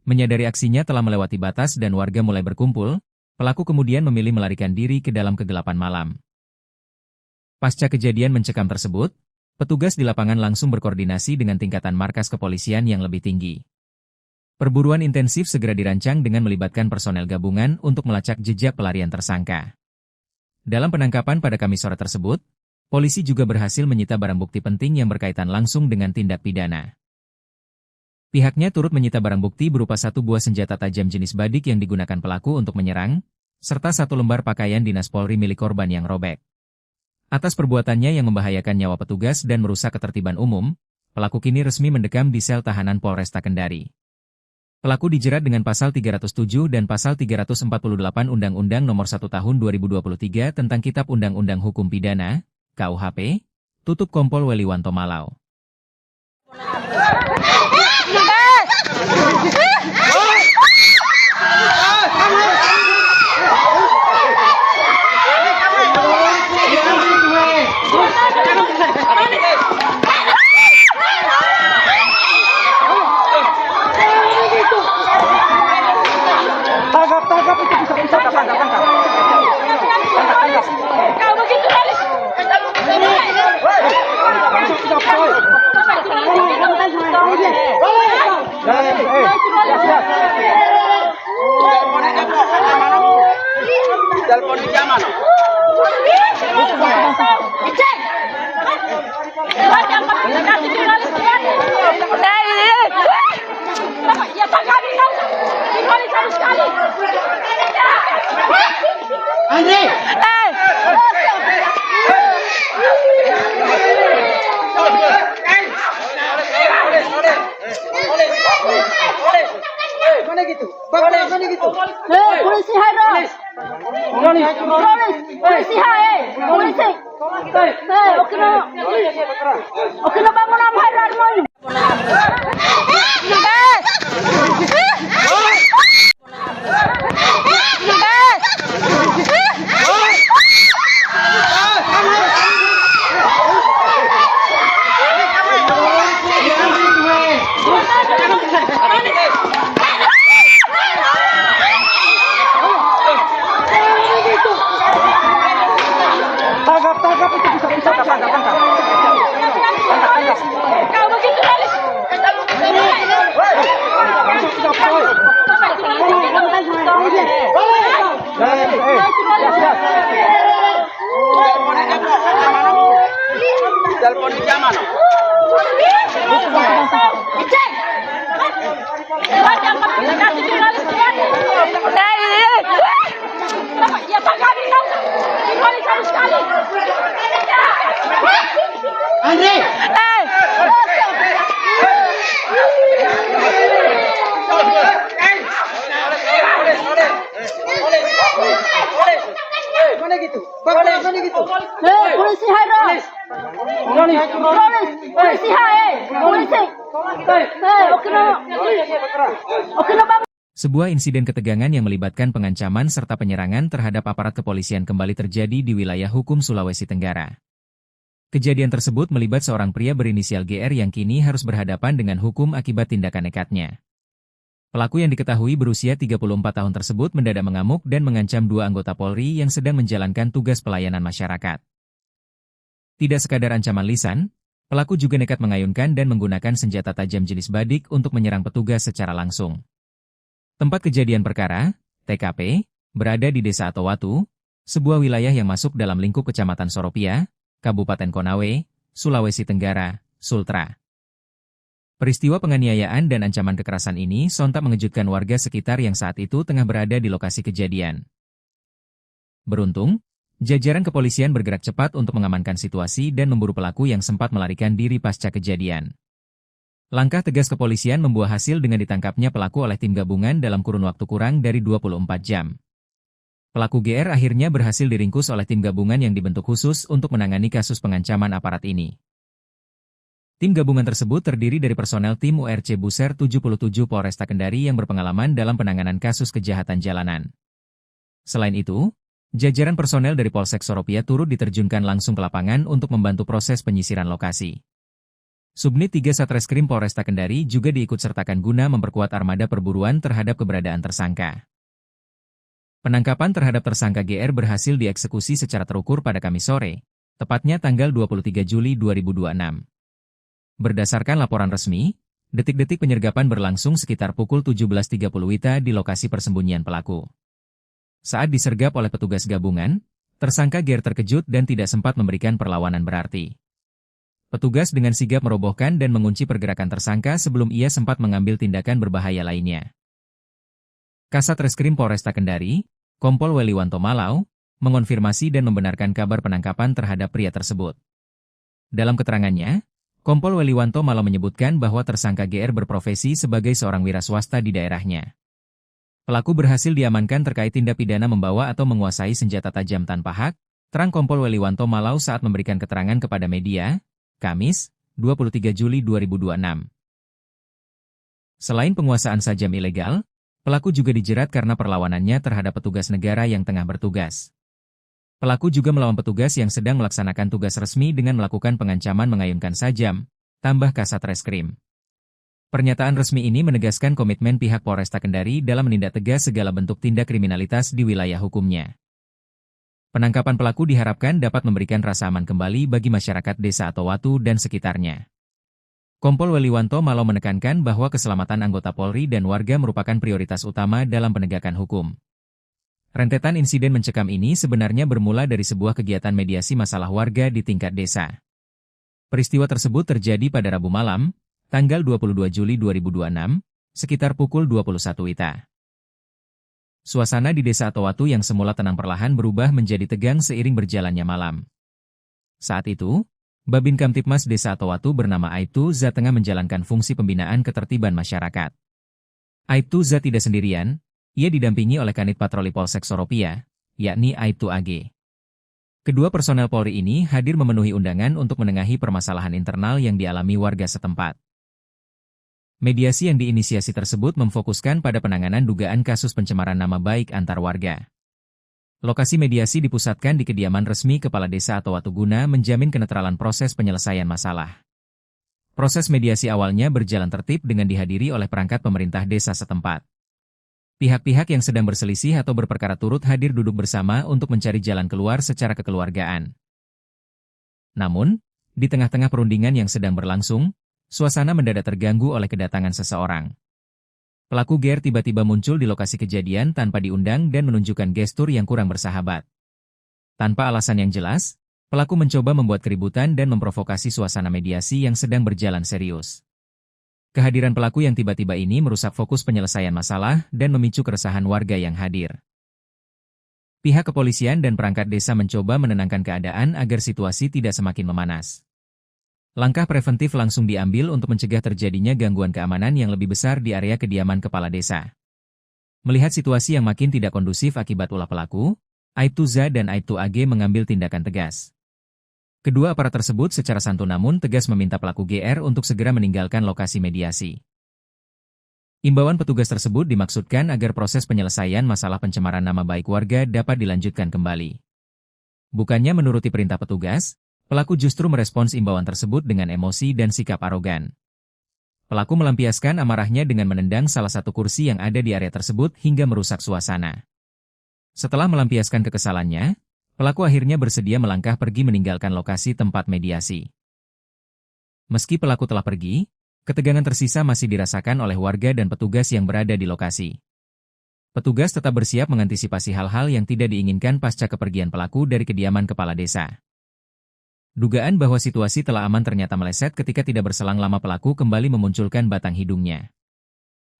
Menyadari aksinya telah melewati batas dan warga mulai berkumpul, pelaku kemudian memilih melarikan diri ke dalam kegelapan malam. Pasca kejadian mencekam tersebut, petugas di lapangan langsung berkoordinasi dengan tingkatan markas kepolisian yang lebih tinggi. Perburuan intensif segera dirancang dengan melibatkan personel gabungan untuk melacak jejak pelarian tersangka. Dalam penangkapan pada Kamis sore tersebut, polisi juga berhasil menyita barang bukti penting yang berkaitan langsung dengan tindak pidana. Pihaknya turut menyita barang bukti berupa satu buah senjata tajam jenis badik yang digunakan pelaku untuk menyerang, serta satu lembar pakaian dinas Polri milik korban yang robek. Atas perbuatannya yang membahayakan nyawa petugas dan merusak ketertiban umum, pelaku kini resmi mendekam di sel tahanan Polresta Kendari. Pelaku dijerat dengan pasal 307 dan pasal 348 Undang-Undang Nomor 1 Tahun 2023 tentang Kitab Undang-Undang Hukum Pidana, KUHP, tutup Kompol Weliwanto Malau. Tangkap itu bisa Telepon di zaman. Ya Pak kami tahu. Dipolis harus sekali. Andre. Mana gitu? Bagaimana gitu? Polisi harus. Polisi hai. Polisi. Oke no bangun am harar mo. Tangkap itu bisa tangkap. Kau begitu polis. Telepon di zaman. Ya Pak kami tahu. Dipolis harus sekali. Andre. Mana gitu? Bagaimana gitu? Polisi harus. Polisi hai. Polisi. Oke no bangun. Sebuah insiden ketegangan yang melibatkan pengancaman serta penyerangan terhadap aparat kepolisian kembali terjadi di wilayah hukum Sulawesi Tenggara. Kejadian tersebut melibat seorang pria berinisial GR yang kini harus berhadapan dengan hukum akibat tindakan nekatnya. Pelaku yang diketahui berusia 34 tahun tersebut mendadak mengamuk dan mengancam dua anggota Polri yang sedang menjalankan tugas pelayanan masyarakat. Tidak sekadar ancaman lisan, pelaku juga nekat mengayunkan dan menggunakan senjata tajam jenis badik untuk menyerang petugas secara langsung. Tempat kejadian perkara, TKP, berada di Desa Atowatu, sebuah wilayah yang masuk dalam lingkup Kecamatan Soropia, Kabupaten Konawe, Sulawesi Tenggara, Sultra. Peristiwa penganiayaan dan ancaman kekerasan ini sontak mengejutkan warga sekitar yang saat itu tengah berada di lokasi kejadian. Beruntung, jajaran kepolisian bergerak cepat untuk mengamankan situasi dan memburu pelaku yang sempat melarikan diri pasca kejadian. Langkah tegas kepolisian membuah hasil dengan ditangkapnya pelaku oleh tim gabungan dalam kurun waktu kurang dari 24 jam. Pelaku GR akhirnya berhasil diringkus oleh tim gabungan yang dibentuk khusus untuk menangani kasus pengancaman aparat ini. Tim gabungan tersebut terdiri dari personel tim URC Buser 77 Polresta Kendari yang berpengalaman dalam penanganan kasus kejahatan jalanan. Selain itu, jajaran personel dari Polsek Soropia turut diterjunkan langsung ke lapangan untuk membantu proses penyisiran lokasi. Subnit 3 Satreskrim Polresta Kendari juga diikutsertakan guna memperkuat armada perburuan terhadap keberadaan tersangka. Penangkapan terhadap tersangka GR berhasil dieksekusi secara terukur pada Kamis sore, tepatnya tanggal 23 Juli 2026. Berdasarkan laporan resmi, detik-detik penyergapan berlangsung sekitar pukul 17.30 WITA di lokasi persembunyian pelaku. Saat disergap oleh petugas gabungan, tersangka GR terkejut dan tidak sempat memberikan perlawanan berarti. Petugas dengan sigap merobohkan dan mengunci pergerakan tersangka sebelum ia sempat mengambil tindakan berbahaya lainnya. Kasat Reskrim Polresta Kendari, Kompol Weliwanto Malau, mengonfirmasi dan membenarkan kabar penangkapan terhadap pria tersebut. Dalam keterangannya, Kompol Weliwanto Malau menyebutkan bahwa tersangka GR berprofesi sebagai seorang wira swasta di daerahnya. Pelaku berhasil diamankan terkait tindak pidana membawa atau menguasai senjata tajam tanpa hak, terang Kompol Weliwanto Malau saat memberikan keterangan kepada media, Kamis, 23 Juli 2026. Selain penguasaan sajam ilegal, pelaku juga dijerat karena perlawanannya terhadap petugas negara yang tengah bertugas. Pelaku juga melawan petugas yang sedang melaksanakan tugas resmi dengan melakukan pengancaman mengayunkan sajam, tambah Kasat Reskrim. Pernyataan resmi ini menegaskan komitmen pihak Polresta Kendari dalam menindak tegas segala bentuk tindak kriminalitas di wilayah hukumnya. Penangkapan pelaku diharapkan dapat memberikan rasa aman kembali bagi masyarakat Desa Atowatu dan sekitarnya. Kompol Weliwanto Malo menekankan bahwa keselamatan anggota Polri dan warga merupakan prioritas utama dalam penegakan hukum. Rentetan insiden mencekam ini sebenarnya bermula dari sebuah kegiatan mediasi masalah warga di tingkat desa. Peristiwa tersebut terjadi pada Rabu malam, tanggal 22 Juli 2026, sekitar pukul 21 WITA. Suasana di Desa Atowatu yang semula tenang perlahan berubah menjadi tegang seiring berjalannya malam. Saat itu, Babin Kamtipmas Desa Atowatu bernama Aibtu Za tengah menjalankan fungsi pembinaan ketertiban masyarakat. Aibtu Za tidak sendirian, ia didampingi oleh Kanit Patroli Polsek Soropia, yakni Aibtu AG. Kedua personel Polri ini hadir memenuhi undangan untuk menengahi permasalahan internal yang dialami warga setempat. Mediasi yang diinisiasi tersebut memfokuskan pada penanganan dugaan kasus pencemaran nama baik antar warga. Lokasi mediasi dipusatkan di kediaman resmi Kepala Desa Atowatu guna menjamin kenetralan proses penyelesaian masalah. Proses mediasi awalnya berjalan tertib dengan dihadiri oleh perangkat pemerintah desa setempat. Pihak-pihak yang sedang berselisih atau berperkara turut hadir duduk bersama untuk mencari jalan keluar secara kekeluargaan. Namun, di tengah-tengah perundingan yang sedang berlangsung, suasana mendadak terganggu oleh kedatangan seseorang. Pelaku GR tiba-tiba muncul di lokasi kejadian tanpa diundang dan menunjukkan gestur yang kurang bersahabat. Tanpa alasan yang jelas, pelaku mencoba membuat keributan dan memprovokasi suasana mediasi yang sedang berjalan serius. Kehadiran pelaku yang tiba-tiba ini merusak fokus penyelesaian masalah dan memicu keresahan warga yang hadir. Pihak kepolisian dan perangkat desa mencoba menenangkan keadaan agar situasi tidak semakin memanas. Langkah preventif langsung diambil untuk mencegah terjadinya gangguan keamanan yang lebih besar di area kediaman kepala desa. Melihat situasi yang makin tidak kondusif akibat ulah pelaku, Aibtu Za dan Aibtu AG mengambil tindakan tegas. Kedua aparat tersebut secara santun namun tegas meminta pelaku GR untuk segera meninggalkan lokasi mediasi. Imbauan petugas tersebut dimaksudkan agar proses penyelesaian masalah pencemaran nama baik warga dapat dilanjutkan kembali. Bukannya menuruti perintah petugas, pelaku justru merespons imbauan tersebut dengan emosi dan sikap arogan. Pelaku melampiaskan amarahnya dengan menendang salah satu kursi yang ada di area tersebut hingga merusak suasana. Setelah melampiaskan kekesalannya, pelaku akhirnya bersedia melangkah pergi meninggalkan lokasi tempat mediasi. Meski pelaku telah pergi, ketegangan tersisa masih dirasakan oleh warga dan petugas yang berada di lokasi. Petugas tetap bersiap mengantisipasi hal-hal yang tidak diinginkan pasca kepergian pelaku dari kediaman kepala desa. Dugaan bahwa situasi telah aman ternyata meleset ketika tidak berselang lama pelaku kembali memunculkan batang hidungnya.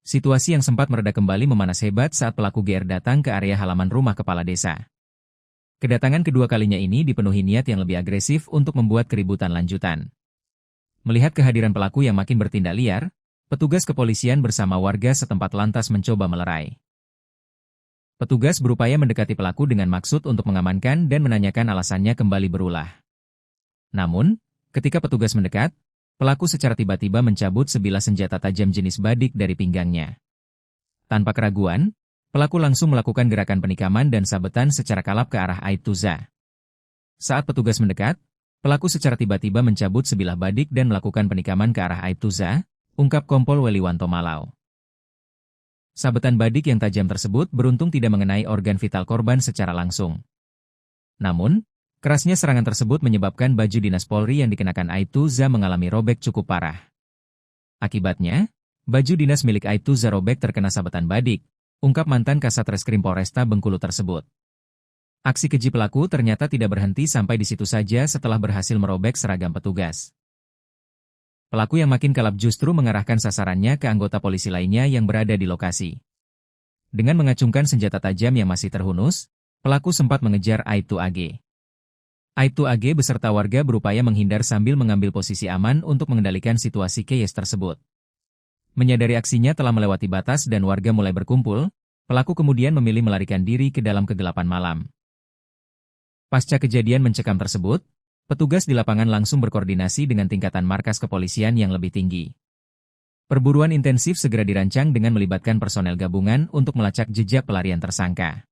Situasi yang sempat mereda kembali memanas hebat saat pelaku GR datang ke area halaman rumah kepala desa. Kedatangan kedua kalinya ini dipenuhi niat yang lebih agresif untuk membuat keributan lanjutan. Melihat kehadiran pelaku yang makin bertindak liar, petugas kepolisian bersama warga setempat lantas mencoba melerai. Petugas berupaya mendekati pelaku dengan maksud untuk mengamankan dan menanyakan alasannya kembali berulah. Namun, ketika petugas mendekat, pelaku secara tiba-tiba mencabut sebilah senjata tajam jenis badik dari pinggangnya. Tanpa keraguan, pelaku langsung melakukan gerakan penikaman dan sabetan secara kalap ke arah Aibtu Za. Saat petugas mendekat, pelaku secara tiba-tiba mencabut sebilah badik dan melakukan penikaman ke arah Aibtu Za, ungkap Kompol Weliwanto Malau. Sabetan badik yang tajam tersebut beruntung tidak mengenai organ vital korban secara langsung. Namun, kerasnya serangan tersebut menyebabkan baju dinas Polri yang dikenakan Aibtu Za mengalami robek cukup parah. Akibatnya, baju dinas milik Aibtu Za robek terkena sabetan badik, ungkap mantan Kasat Reskrim Polresta Bengkulu tersebut. Aksi keji pelaku ternyata tidak berhenti sampai di situ saja setelah berhasil merobek seragam petugas. Pelaku yang makin kalap justru mengarahkan sasarannya ke anggota polisi lainnya yang berada di lokasi. Dengan mengacungkan senjata tajam yang masih terhunus, pelaku sempat mengejar Aibtu AG. Aibtu AG beserta warga berupaya menghindar sambil mengambil posisi aman untuk mengendalikan situasi chaos tersebut. Menyadari aksinya telah melewati batas dan warga mulai berkumpul, pelaku kemudian memilih melarikan diri ke dalam kegelapan malam. Pasca kejadian mencekam tersebut, petugas di lapangan langsung berkoordinasi dengan tingkatan markas kepolisian yang lebih tinggi. Perburuan intensif segera dirancang dengan melibatkan personel gabungan untuk melacak jejak pelarian tersangka.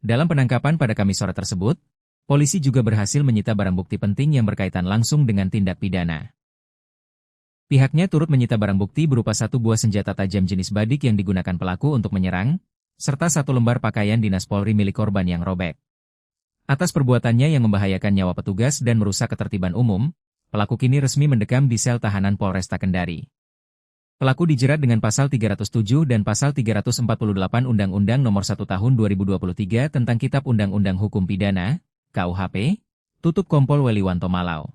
Dalam penangkapan pada Kamis sore tersebut, polisi juga berhasil menyita barang bukti penting yang berkaitan langsung dengan tindak pidana. Pihaknya turut menyita barang bukti berupa satu buah senjata tajam jenis badik yang digunakan pelaku untuk menyerang, serta satu lembar pakaian dinas Polri milik korban yang robek. Atas perbuatannya yang membahayakan nyawa petugas dan merusak ketertiban umum, Pelaku kini resmi mendekam di sel tahanan Polresta Kendari. Pelaku dijerat dengan pasal 307 dan pasal 348 Undang-Undang Nomor 1 Tahun 2023 tentang Kitab Undang-Undang Hukum Pidana, KUHP, tutup Kompol Weliwanto Malau.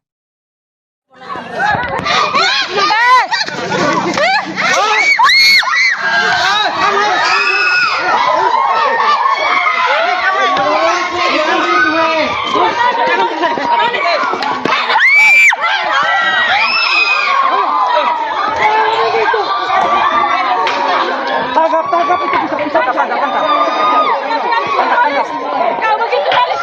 Tangkap itu bisa tangkap. Kau begitu malis.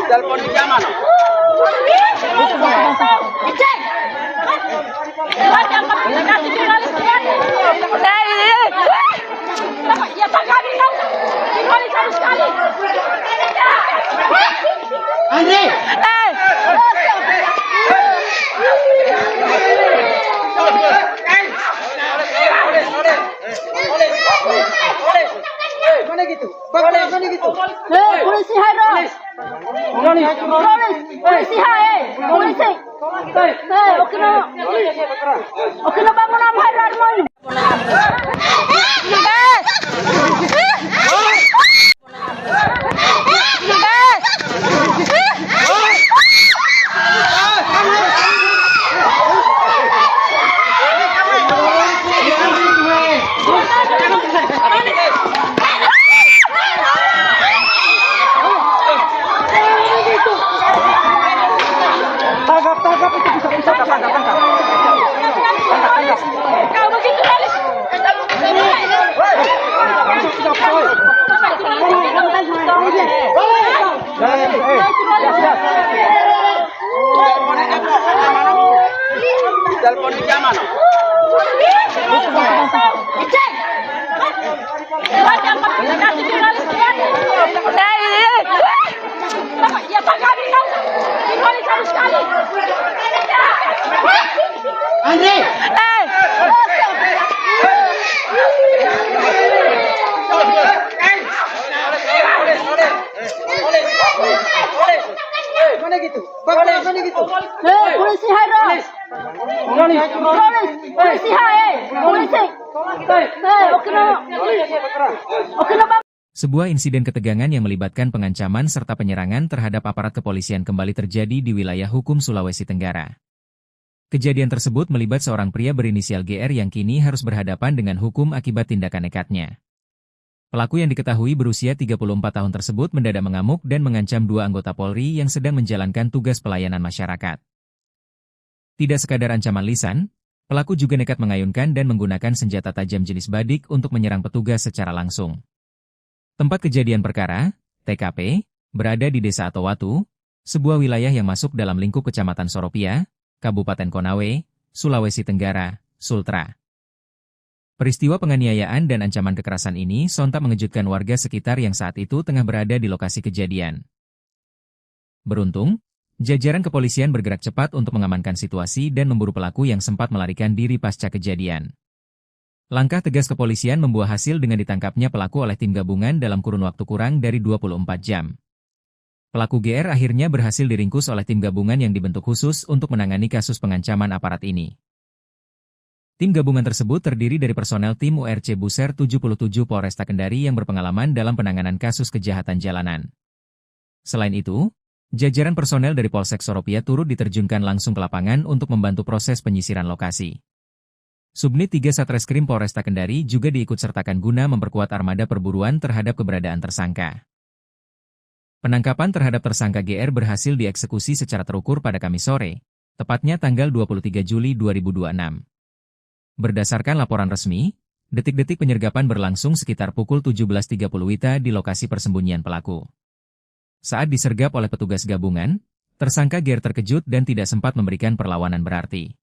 Telepon di zaman. Ya tangkap kau. Malis sekali. Andre. Mana gitu? Bagaimana gitu? Polisi harus. Polisi hai. Polisi. Oke no bangun am harar mo. Tangkap itu bisa tangkap. Kau begitu malis. Telepon di zaman. Ya tangkap kau. Malis sekali. Andre. Mana gitu? Bagaimana gitu? Polisi harus. Polisi hai. Polisi. Oke no. Sebuah insiden ketegangan yang melibatkan pengancaman serta penyerangan terhadap aparat kepolisian kembali terjadi di wilayah hukum Sulawesi Tenggara. Kejadian tersebut melibat seorang pria berinisial GR yang kini harus berhadapan dengan hukum akibat tindakan nekatnya. Pelaku yang diketahui berusia 34 tahun tersebut mendadak mengamuk dan mengancam dua anggota Polri yang sedang menjalankan tugas pelayanan masyarakat. Tidak sekadar ancaman lisan, pelaku juga nekat mengayunkan dan menggunakan senjata tajam jenis badik untuk menyerang petugas secara langsung. Tempat kejadian perkara, TKP, berada di Desa Atowatu, sebuah wilayah yang masuk dalam lingkup Kecamatan Soropia, Kabupaten Konawe, Sulawesi Tenggara, Sultra. Peristiwa penganiayaan dan ancaman kekerasan ini sontak mengejutkan warga sekitar yang saat itu tengah berada di lokasi kejadian. Beruntung, jajaran kepolisian bergerak cepat untuk mengamankan situasi dan memburu pelaku yang sempat melarikan diri pasca kejadian. Langkah tegas kepolisian membuah hasil dengan ditangkapnya pelaku oleh tim gabungan dalam kurun waktu kurang dari 24 jam. Pelaku GR akhirnya berhasil diringkus oleh tim gabungan yang dibentuk khusus untuk menangani kasus pengancaman aparat ini. Tim gabungan tersebut terdiri dari personel tim URC Buser 77 Polresta Kendari yang berpengalaman dalam penanganan kasus kejahatan jalanan. Selain itu, jajaran personel dari Polsek Soropia turut diterjunkan langsung ke lapangan untuk membantu proses penyisiran lokasi. Subnit 3 Satreskrim Polresta Kendari juga diikutsertakan guna memperkuat armada perburuan terhadap keberadaan tersangka. Penangkapan terhadap tersangka GR berhasil dieksekusi secara terukur pada Kamis sore, tepatnya tanggal 23 Juli 2026. Berdasarkan laporan resmi, detik-detik penyergapan berlangsung sekitar pukul 17.30 WITA di lokasi persembunyian pelaku. Saat disergap oleh petugas gabungan, tersangka GR terkejut dan tidak sempat memberikan perlawanan berarti.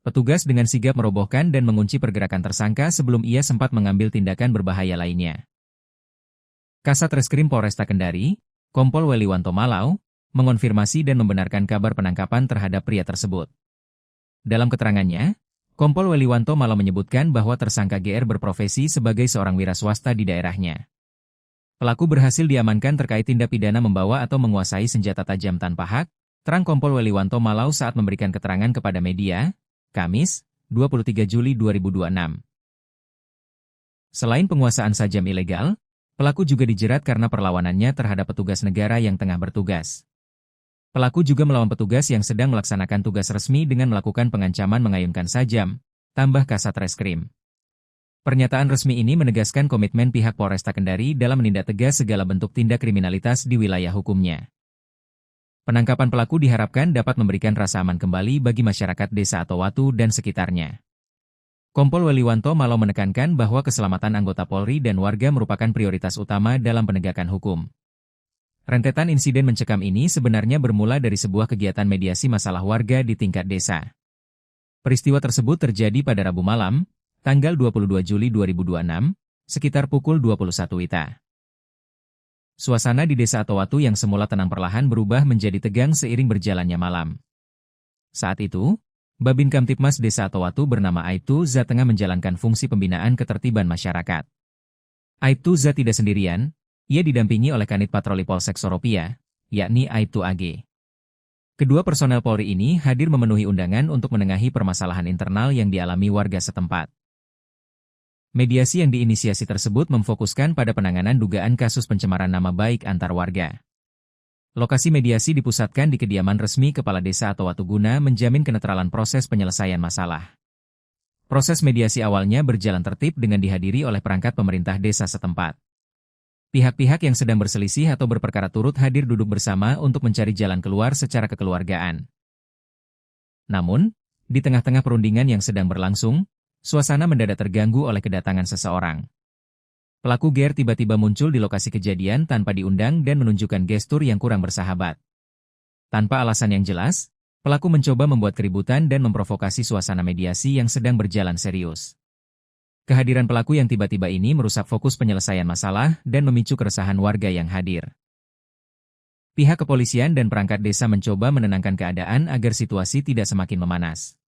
Petugas dengan sigap merobohkan dan mengunci pergerakan tersangka sebelum ia sempat mengambil tindakan berbahaya lainnya. Kasat Reskrim Polresta Kendari, Kompol Weliwanto Malau, mengonfirmasi dan membenarkan kabar penangkapan terhadap pria tersebut. Dalam keterangannya, Kompol Weliwanto malah menyebutkan bahwa tersangka GR berprofesi sebagai seorang wira swasta di daerahnya. Pelaku berhasil diamankan terkait tindak pidana membawa atau menguasai senjata tajam tanpa hak, terang Kompol Weliwanto Malau saat memberikan keterangan kepada media, Kamis, 23 Juli 2026. Selain penguasaan sajam ilegal, pelaku juga dijerat karena perlawanannya terhadap petugas negara yang tengah bertugas. Pelaku juga melawan petugas yang sedang melaksanakan tugas resmi dengan melakukan pengancaman mengayunkan sajam, tambah Kasat Reskrim. Pernyataan resmi ini menegaskan komitmen pihak Polresta Kendari dalam menindak tegas segala bentuk tindak kriminalitas di wilayah hukumnya. Penangkapan pelaku diharapkan dapat memberikan rasa aman kembali bagi masyarakat Desa Atowatu dan sekitarnya. Kompol Weliwanto Malau menekankan bahwa keselamatan anggota Polri dan warga merupakan prioritas utama dalam penegakan hukum. Rentetan insiden mencekam ini sebenarnya bermula dari sebuah kegiatan mediasi masalah warga di tingkat desa. Peristiwa tersebut terjadi pada Rabu malam, tanggal 22 Juli 2026, sekitar pukul 21 WITA. Suasana di Desa Atowatu yang semula tenang perlahan berubah menjadi tegang seiring berjalannya malam. Saat itu, Babin Kamtipmas Desa Atowatu bernama Aibtu Za tengah menjalankan fungsi pembinaan ketertiban masyarakat. Aibtu Za tidak sendirian, ia didampingi oleh Kanit Patroli Polsek Soropia, yakni Aibtu AG. Kedua personel Polri ini hadir memenuhi undangan untuk menengahi permasalahan internal yang dialami warga setempat. Mediasi yang diinisiasi tersebut memfokuskan pada penanganan dugaan kasus pencemaran nama baik antar warga. Lokasi mediasi dipusatkan di kediaman resmi Kepala Desa Atowatu guna menjamin kenetralan proses penyelesaian masalah. Proses mediasi awalnya berjalan tertib dengan dihadiri oleh perangkat pemerintah desa setempat. Pihak-pihak yang sedang berselisih atau berperkara turut hadir duduk bersama untuk mencari jalan keluar secara kekeluargaan. Namun, di tengah-tengah perundingan yang sedang berlangsung, suasana mendadak terganggu oleh kedatangan seseorang. Pelaku GR tiba-tiba muncul di lokasi kejadian tanpa diundang dan menunjukkan gestur yang kurang bersahabat. Tanpa alasan yang jelas, pelaku mencoba membuat keributan dan memprovokasi suasana mediasi yang sedang berjalan serius. Kehadiran pelaku yang tiba-tiba ini merusak fokus penyelesaian masalah dan memicu keresahan warga yang hadir. Pihak kepolisian dan perangkat desa mencoba menenangkan keadaan agar situasi tidak semakin memanas.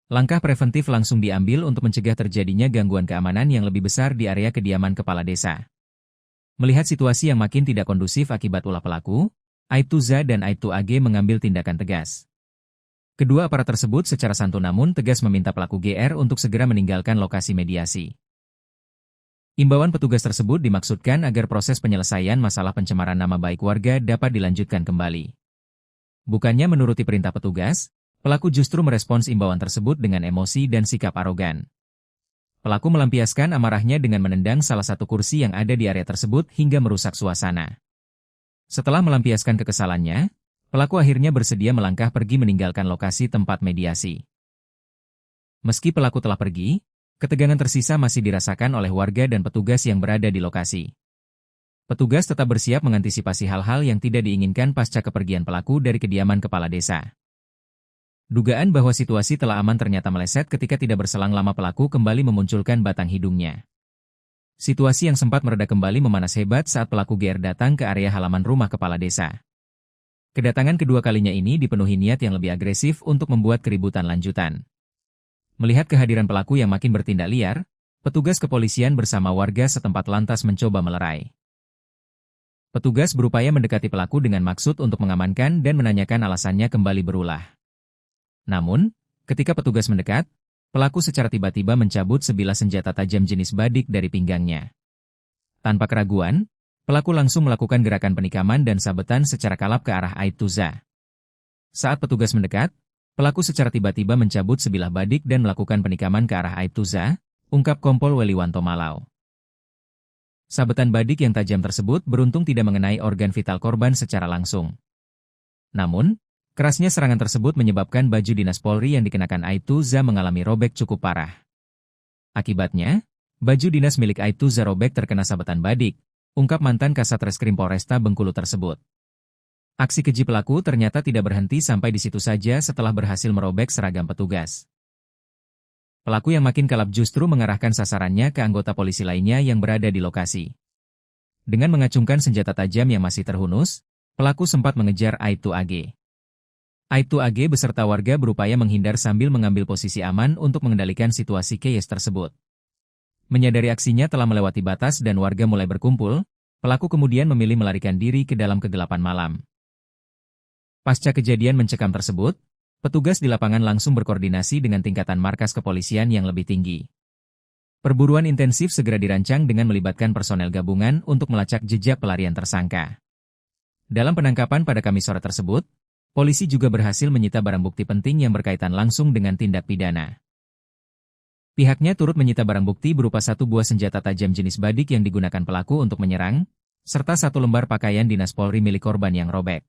Langkah preventif langsung diambil untuk mencegah terjadinya gangguan keamanan yang lebih besar di area kediaman kepala desa. Melihat situasi yang makin tidak kondusif akibat ulah pelaku, Aibtu Za dan Aibtu AG mengambil tindakan tegas. Kedua aparat tersebut secara santun namun tegas meminta pelaku GR untuk segera meninggalkan lokasi mediasi. Imbauan petugas tersebut dimaksudkan agar proses penyelesaian masalah pencemaran nama baik warga dapat dilanjutkan kembali. Bukannya menuruti perintah petugas, pelaku justru merespons imbauan tersebut dengan emosi dan sikap arogan. Pelaku melampiaskan amarahnya dengan menendang salah satu kursi yang ada di area tersebut hingga merusak suasana. Setelah melampiaskan kekesalannya, pelaku akhirnya bersedia melangkah pergi meninggalkan lokasi tempat mediasi. Meski pelaku telah pergi, ketegangan tersisa masih dirasakan oleh warga dan petugas yang berada di lokasi. Petugas tetap bersiap mengantisipasi hal-hal yang tidak diinginkan pasca kepergian pelaku dari kediaman kepala desa. Dugaan bahwa situasi telah aman ternyata meleset ketika tidak berselang lama pelaku kembali memunculkan batang hidungnya. Situasi yang sempat mereda kembali memanas hebat saat pelaku GR datang ke area halaman rumah kepala desa. Kedatangan kedua kalinya ini dipenuhi niat yang lebih agresif untuk membuat keributan lanjutan. Melihat kehadiran pelaku yang makin bertindak liar, petugas kepolisian bersama warga setempat lantas mencoba melerai. Petugas berupaya mendekati pelaku dengan maksud untuk mengamankan dan menanyakan alasannya kembali berulah. Namun, ketika petugas mendekat, pelaku secara tiba-tiba mencabut sebilah senjata tajam jenis badik dari pinggangnya. Tanpa keraguan, pelaku langsung melakukan gerakan penikaman dan sabetan secara kalap ke arah Aibtu Za. Saat petugas mendekat, pelaku secara tiba-tiba mencabut sebilah badik dan melakukan penikaman ke arah Aibtu Za, ungkap Kompol Weliwanto Malau. Sabetan badik yang tajam tersebut beruntung tidak mengenai organ vital korban secara langsung. Namun, kerasnya serangan tersebut menyebabkan baju dinas Polri yang dikenakan Aibtu Za mengalami robek cukup parah. Akibatnya, baju dinas milik Aibtu Za robek terkena sabetan badik, ungkap mantan Kasat Reskrim Polresta Bengkulu tersebut. Aksi keji pelaku ternyata tidak berhenti sampai di situ saja setelah berhasil merobek seragam petugas. Pelaku yang makin kalap justru mengarahkan sasarannya ke anggota polisi lainnya yang berada di lokasi. Dengan mengacungkan senjata tajam yang masih terhunus, pelaku sempat mengejar Aibtu AG. Aibtu AG beserta warga berupaya menghindar sambil mengambil posisi aman untuk mengendalikan situasi chaos tersebut. Menyadari aksinya telah melewati batas dan warga mulai berkumpul, pelaku kemudian memilih melarikan diri ke dalam kegelapan malam. Pasca kejadian mencekam tersebut, petugas di lapangan langsung berkoordinasi dengan tingkatan markas kepolisian yang lebih tinggi. Perburuan intensif segera dirancang dengan melibatkan personel gabungan untuk melacak jejak pelarian tersangka. Dalam penangkapan pada Kamis sore tersebut, polisi juga berhasil menyita barang bukti penting yang berkaitan langsung dengan tindak pidana. Pihaknya turut menyita barang bukti berupa 1 buah senjata tajam jenis badik yang digunakan pelaku untuk menyerang, serta 1 lembar pakaian dinas Polri milik korban yang robek.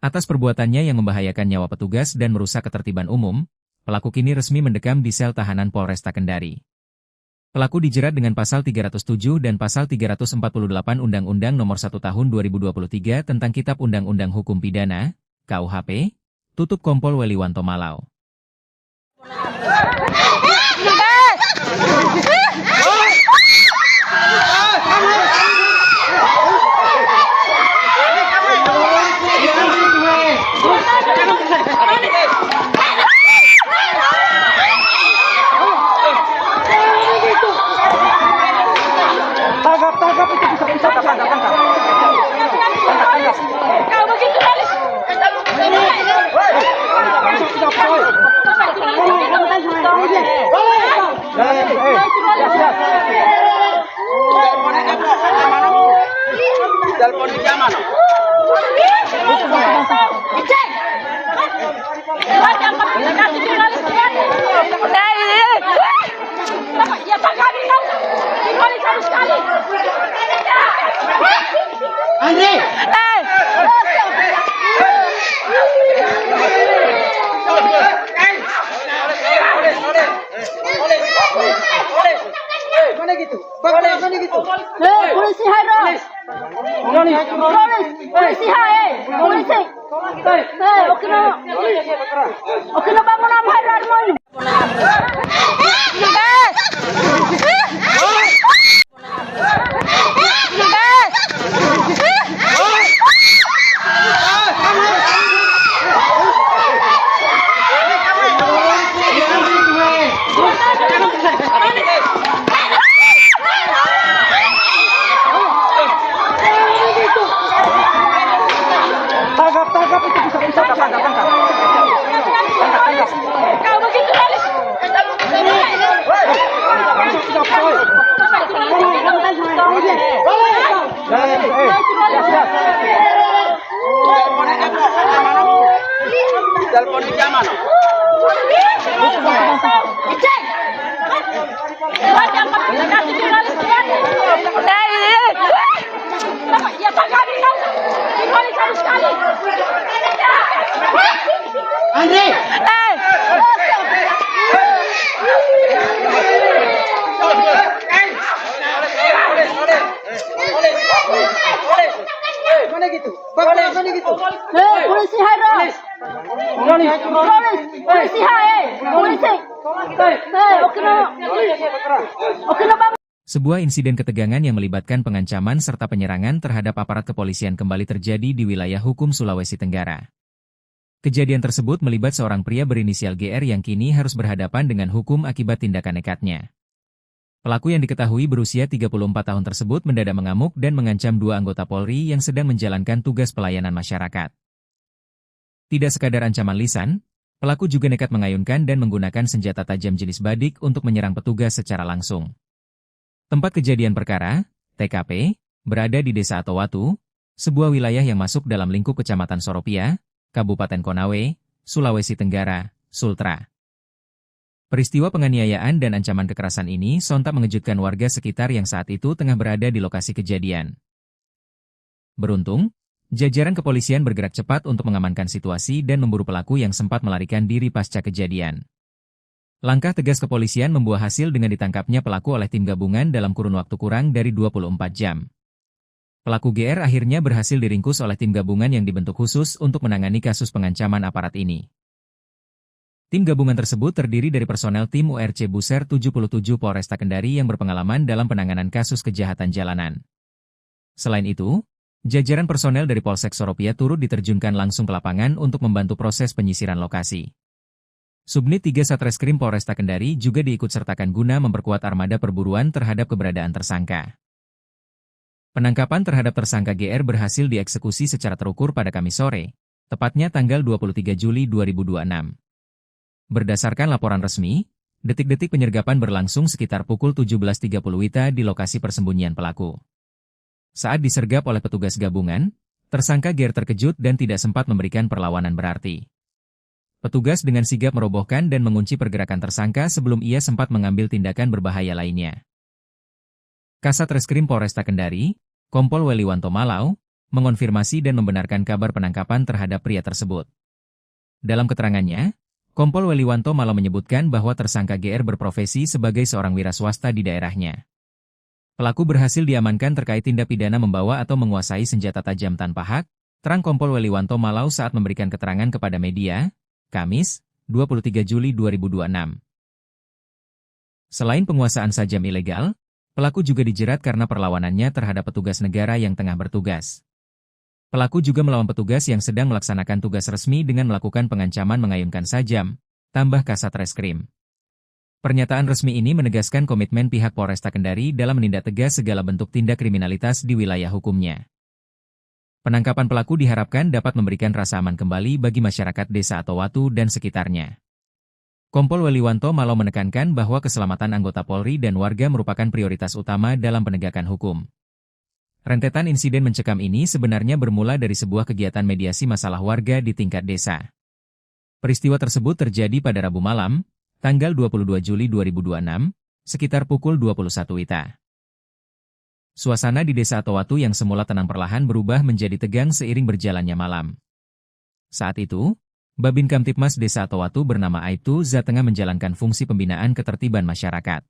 Atas perbuatannya yang membahayakan nyawa petugas dan merusak ketertiban umum, pelaku kini resmi mendekam di sel tahanan Polresta Kendari. Pelaku dijerat dengan pasal 307 dan pasal 348 Undang-Undang Nomor 1 Tahun 2023 tentang Kitab Undang-Undang Hukum Pidana, KUHP, tutup Kompol Weliwanto Malau. Tangkap itu bisa tangkap. Kau begitu kali. Telepon di zaman. Ya Pak kami tahu. Kembali satu sekali. Andre. Mana gitu? Bagaimana gitu? Polisi Hairo. Polisi hai. Polisi. Okino bangun apa Hairo mau? Tangkap itu bisa tangkap. Kau begitu kali. Telepon di zaman. Ya Pak kami tahu. Kembali satu sekali. Andre. Mana gitu? Bagaimana gitu? Polisi Hairo. Polisi hai. Polisi. Okino bangun. Sebuah insiden ketegangan yang melibatkan pengancaman serta penyerangan terhadap aparat kepolisian kembali terjadi di wilayah hukum Sulawesi Tenggara. Kejadian tersebut melibat seorang pria berinisial GR yang kini harus berhadapan dengan hukum akibat tindakan nekatnya. Pelaku yang diketahui berusia 34 tahun tersebut mendadak mengamuk dan mengancam 2 anggota Polri yang sedang menjalankan tugas pelayanan masyarakat. Tidak sekadar ancaman lisan, pelaku juga nekat mengayunkan dan menggunakan senjata tajam jenis badik untuk menyerang petugas secara langsung. Tempat kejadian perkara, TKP, berada di Desa Atowatu, sebuah wilayah yang masuk dalam lingkup Kecamatan Soropia, Kabupaten Konawe, Sulawesi Tenggara, Sultra. Peristiwa penganiayaan dan ancaman kekerasan ini sontak mengejutkan warga sekitar yang saat itu tengah berada di lokasi kejadian. Beruntung, jajaran kepolisian bergerak cepat untuk mengamankan situasi dan memburu pelaku yang sempat melarikan diri pasca kejadian. Langkah tegas kepolisian membuah hasil dengan ditangkapnya pelaku oleh tim gabungan dalam kurun waktu kurang dari 24 jam. Pelaku GR akhirnya berhasil diringkus oleh tim gabungan yang dibentuk khusus untuk menangani kasus pengancaman aparat ini. Tim gabungan tersebut terdiri dari personel tim URC Buser 77 Polresta Kendari yang berpengalaman dalam penanganan kasus kejahatan jalanan. Selain itu, jajaran personel dari Polsek Soropia turut diterjunkan langsung ke lapangan untuk membantu proses penyisiran lokasi. Subnit 3 Satreskrim Polresta Kendari juga diikutsertakan guna memperkuat armada perburuan terhadap keberadaan tersangka. Penangkapan terhadap tersangka GR berhasil dieksekusi secara terukur pada Kamis sore, tepatnya tanggal 23 Juli 2026. Berdasarkan laporan resmi, detik-detik penyergapan berlangsung sekitar pukul 17.30 WITA di lokasi persembunyian pelaku. Saat disergap oleh petugas gabungan, tersangka GR terkejut dan tidak sempat memberikan perlawanan berarti. Petugas dengan sigap merobohkan dan mengunci pergerakan tersangka sebelum ia sempat mengambil tindakan berbahaya lainnya. Kasat Reskrim Polresta Kendari, Kompol Weliwanto Malau, mengonfirmasi dan membenarkan kabar penangkapan terhadap pria tersebut. Dalam keterangannya, Kompol Weliwanto Malau menyebutkan bahwa tersangka GR berprofesi sebagai seorang wira swasta di daerahnya. Pelaku berhasil diamankan terkait tindak pidana membawa atau menguasai senjata tajam tanpa hak, terang Kompol Weliwanto Malau saat memberikan keterangan kepada media, Kamis, 23 Juli 2026. Selain penguasaan sajam ilegal, pelaku juga dijerat karena perlawanannya terhadap petugas negara yang tengah bertugas. Pelaku juga melawan petugas yang sedang melaksanakan tugas resmi dengan melakukan pengancaman mengayunkan sajam, tambah Kasat Reskrim. Pernyataan resmi ini menegaskan komitmen pihak Polresta Kendari dalam menindak tegas segala bentuk tindak kriminalitas di wilayah hukumnya. Penangkapan pelaku diharapkan dapat memberikan rasa aman kembali bagi masyarakat Desa Atowatu dan sekitarnya. Kompol Weliwanto Malau menekankan bahwa keselamatan anggota Polri dan warga merupakan prioritas utama dalam penegakan hukum. Rentetan insiden mencekam ini sebenarnya bermula dari sebuah kegiatan mediasi masalah warga di tingkat desa. Peristiwa tersebut terjadi pada Rabu malam, tanggal 22 Juli 2026, sekitar pukul 21 WITA. Suasana di Desa Atowatu yang semula tenang perlahan berubah menjadi tegang seiring berjalannya malam. Saat itu, Babin Kamtipmas Desa Atowatu bernama Aibtu Za tengah menjalankan fungsi pembinaan ketertiban masyarakat.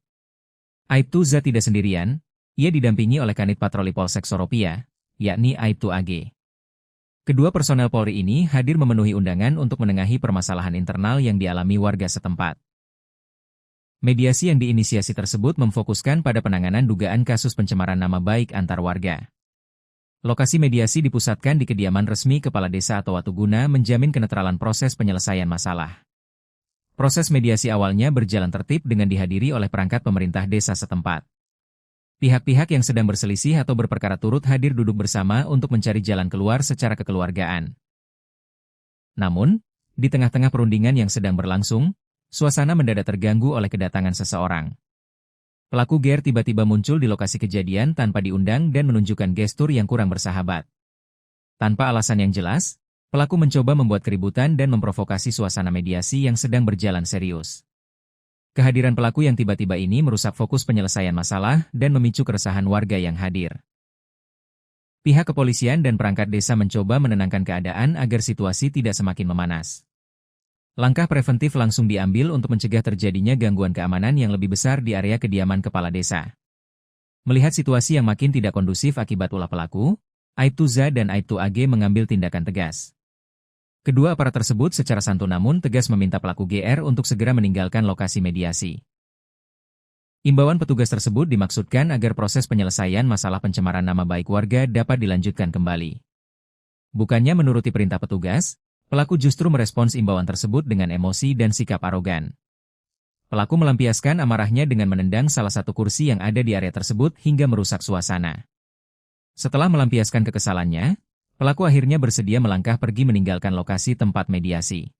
Aibtu Za tidak sendirian, ia didampingi oleh Kanit Patroli Polsek Soropia, yakni Aibtu AG. Kedua personel Polri ini hadir memenuhi undangan untuk menengahi permasalahan internal yang dialami warga setempat. Mediasi yang diinisiasi tersebut memfokuskan pada penanganan dugaan kasus pencemaran nama baik antar warga. Lokasi mediasi dipusatkan di kediaman resmi Kepala Desa Atowatu guna menjamin kenetralan proses penyelesaian masalah. Proses mediasi awalnya berjalan tertib dengan dihadiri oleh perangkat pemerintah desa setempat. Pihak-pihak yang sedang berselisih atau berperkara turut hadir duduk bersama untuk mencari jalan keluar secara kekeluargaan. Namun, di tengah-tengah perundingan yang sedang berlangsung, suasana mendadak terganggu oleh kedatangan seseorang. Pelaku GR tiba-tiba muncul di lokasi kejadian tanpa diundang dan menunjukkan gestur yang kurang bersahabat. Tanpa alasan yang jelas, pelaku mencoba membuat keributan dan memprovokasi suasana mediasi yang sedang berjalan serius. Kehadiran pelaku yang tiba-tiba ini merusak fokus penyelesaian masalah dan memicu keresahan warga yang hadir. Pihak kepolisian dan perangkat desa mencoba menenangkan keadaan agar situasi tidak semakin memanas. Langkah preventif langsung diambil untuk mencegah terjadinya gangguan keamanan yang lebih besar di area kediaman kepala desa. Melihat situasi yang makin tidak kondusif akibat ulah pelaku, Aibtu Za dan Aibtu AG mengambil tindakan tegas. Kedua aparat tersebut secara santun namun tegas meminta pelaku GR untuk segera meninggalkan lokasi mediasi. Imbauan petugas tersebut dimaksudkan agar proses penyelesaian masalah pencemaran nama baik warga dapat dilanjutkan kembali. Bukannya menuruti perintah petugas, pelaku justru merespons imbauan tersebut dengan emosi dan sikap arogan. Pelaku melampiaskan amarahnya dengan menendang salah satu kursi yang ada di area tersebut hingga merusak suasana. Setelah melampiaskan kekesalannya, pelaku akhirnya bersedia melangkah pergi meninggalkan lokasi tempat mediasi.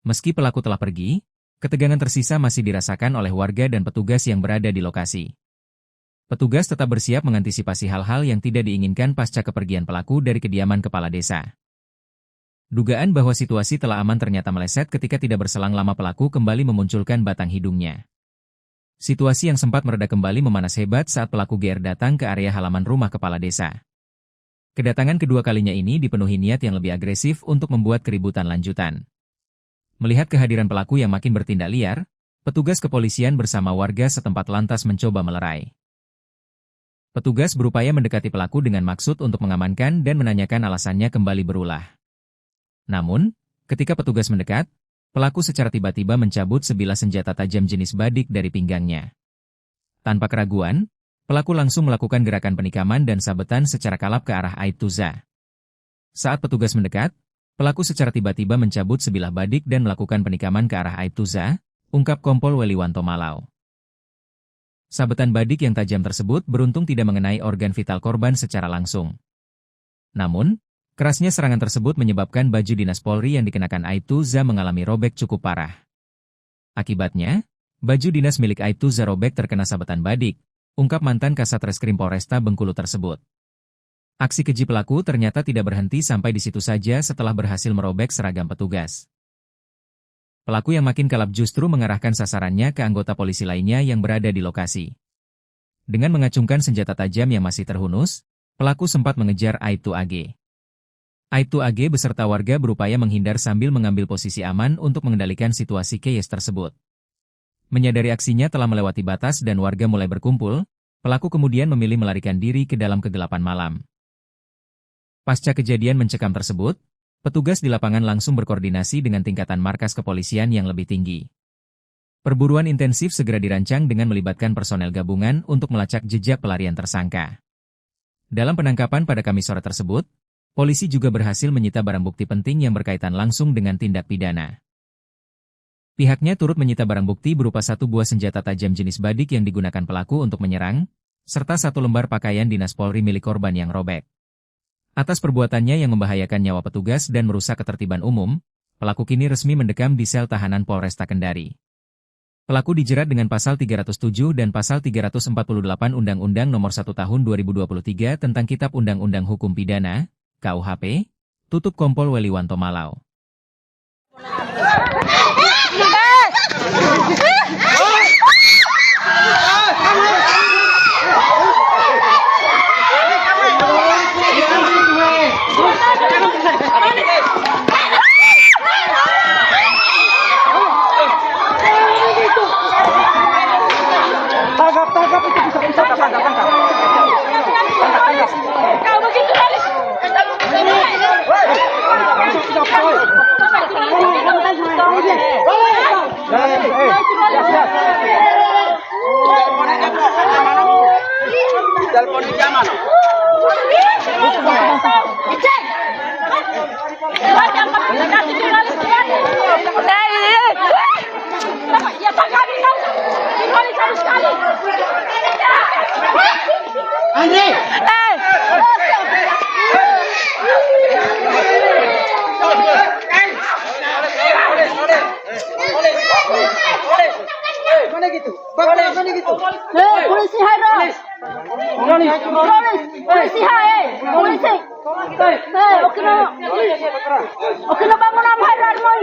Meski pelaku telah pergi, ketegangan tersisa masih dirasakan oleh warga dan petugas yang berada di lokasi. Petugas tetap bersiap mengantisipasi hal-hal yang tidak diinginkan pasca kepergian pelaku dari kediaman kepala desa. Dugaan bahwa situasi telah aman ternyata meleset ketika tidak berselang lama pelaku kembali memunculkan batang hidungnya. Situasi yang sempat mereda kembali memanas hebat saat pelaku GR datang ke area halaman rumah kepala desa. Kedatangan kedua kalinya ini dipenuhi niat yang lebih agresif untuk membuat keributan lanjutan. Melihat kehadiran pelaku yang makin bertindak liar, petugas kepolisian bersama warga setempat lantas mencoba melerai. Petugas berupaya mendekati pelaku dengan maksud untuk mengamankan dan menanyakan alasannya kembali berulah. Namun, ketika petugas mendekat, pelaku secara tiba-tiba mencabut sebilah senjata tajam jenis badik dari pinggangnya. Tanpa keraguan, Pelaku langsung melakukan gerakan penikaman dan sabetan secara kalap ke arah Aibtuza. Saat petugas mendekat, pelaku secara tiba-tiba mencabut sebilah badik dan melakukan penikaman ke arah Aibtuza, ungkap Kompol Weliwanto Malau. Sabetan badik yang tajam tersebut beruntung tidak mengenai organ vital korban secara langsung. Namun, kerasnya serangan tersebut menyebabkan baju dinas Polri yang dikenakan Aibtuza mengalami robek cukup parah. Akibatnya, baju dinas milik Aibtuza robek terkena sabetan badik, ungkap mantan Kasat Reskrim Polresta Bengkulu tersebut. Aksi keji pelaku ternyata tidak berhenti sampai di situ saja setelah berhasil merobek seragam petugas. Pelaku yang makin kalap justru mengarahkan sasarannya ke anggota polisi lainnya yang berada di lokasi. Dengan mengacungkan senjata tajam yang masih terhunus, pelaku sempat mengejar Aibtu AG. Aibtu AG beserta warga berupaya menghindar sambil mengambil posisi aman untuk mengendalikan situasi chaos tersebut. Menyadari aksinya telah melewati batas dan warga mulai berkumpul, pelaku kemudian memilih melarikan diri ke dalam kegelapan malam. Pasca kejadian mencekam tersebut, petugas di lapangan langsung berkoordinasi dengan tingkatan markas kepolisian yang lebih tinggi. Perburuan intensif segera dirancang dengan melibatkan personel gabungan untuk melacak jejak pelarian tersangka. Dalam penangkapan pada Kamis sore tersebut, polisi juga berhasil menyita barang bukti penting yang berkaitan langsung dengan tindak pidana. Pihaknya turut menyita barang bukti berupa 1 buah senjata tajam jenis badik yang digunakan pelaku untuk menyerang, serta 1 lembar pakaian dinas Polri milik korban yang robek. Atas perbuatannya yang membahayakan nyawa petugas dan merusak ketertiban umum, pelaku kini resmi mendekam di sel tahanan Polresta Kendari. Pelaku dijerat dengan pasal 307 dan pasal 348 Undang-Undang Nomor 1 Tahun 2023 tentang Kitab Undang-Undang Hukum Pidana, KUHP, tutup Kompol Weliwanto Malau. Tangkap itu bisa tangkap. Kau begitu kali. Telepon di zaman. Ya Pak kami tahu. Kali sekali. Andre. Mana gitu? Bagaimana gitu? Polisi Hairo. Polisi hai. Polisi. Okino bangun apa Hairo mau?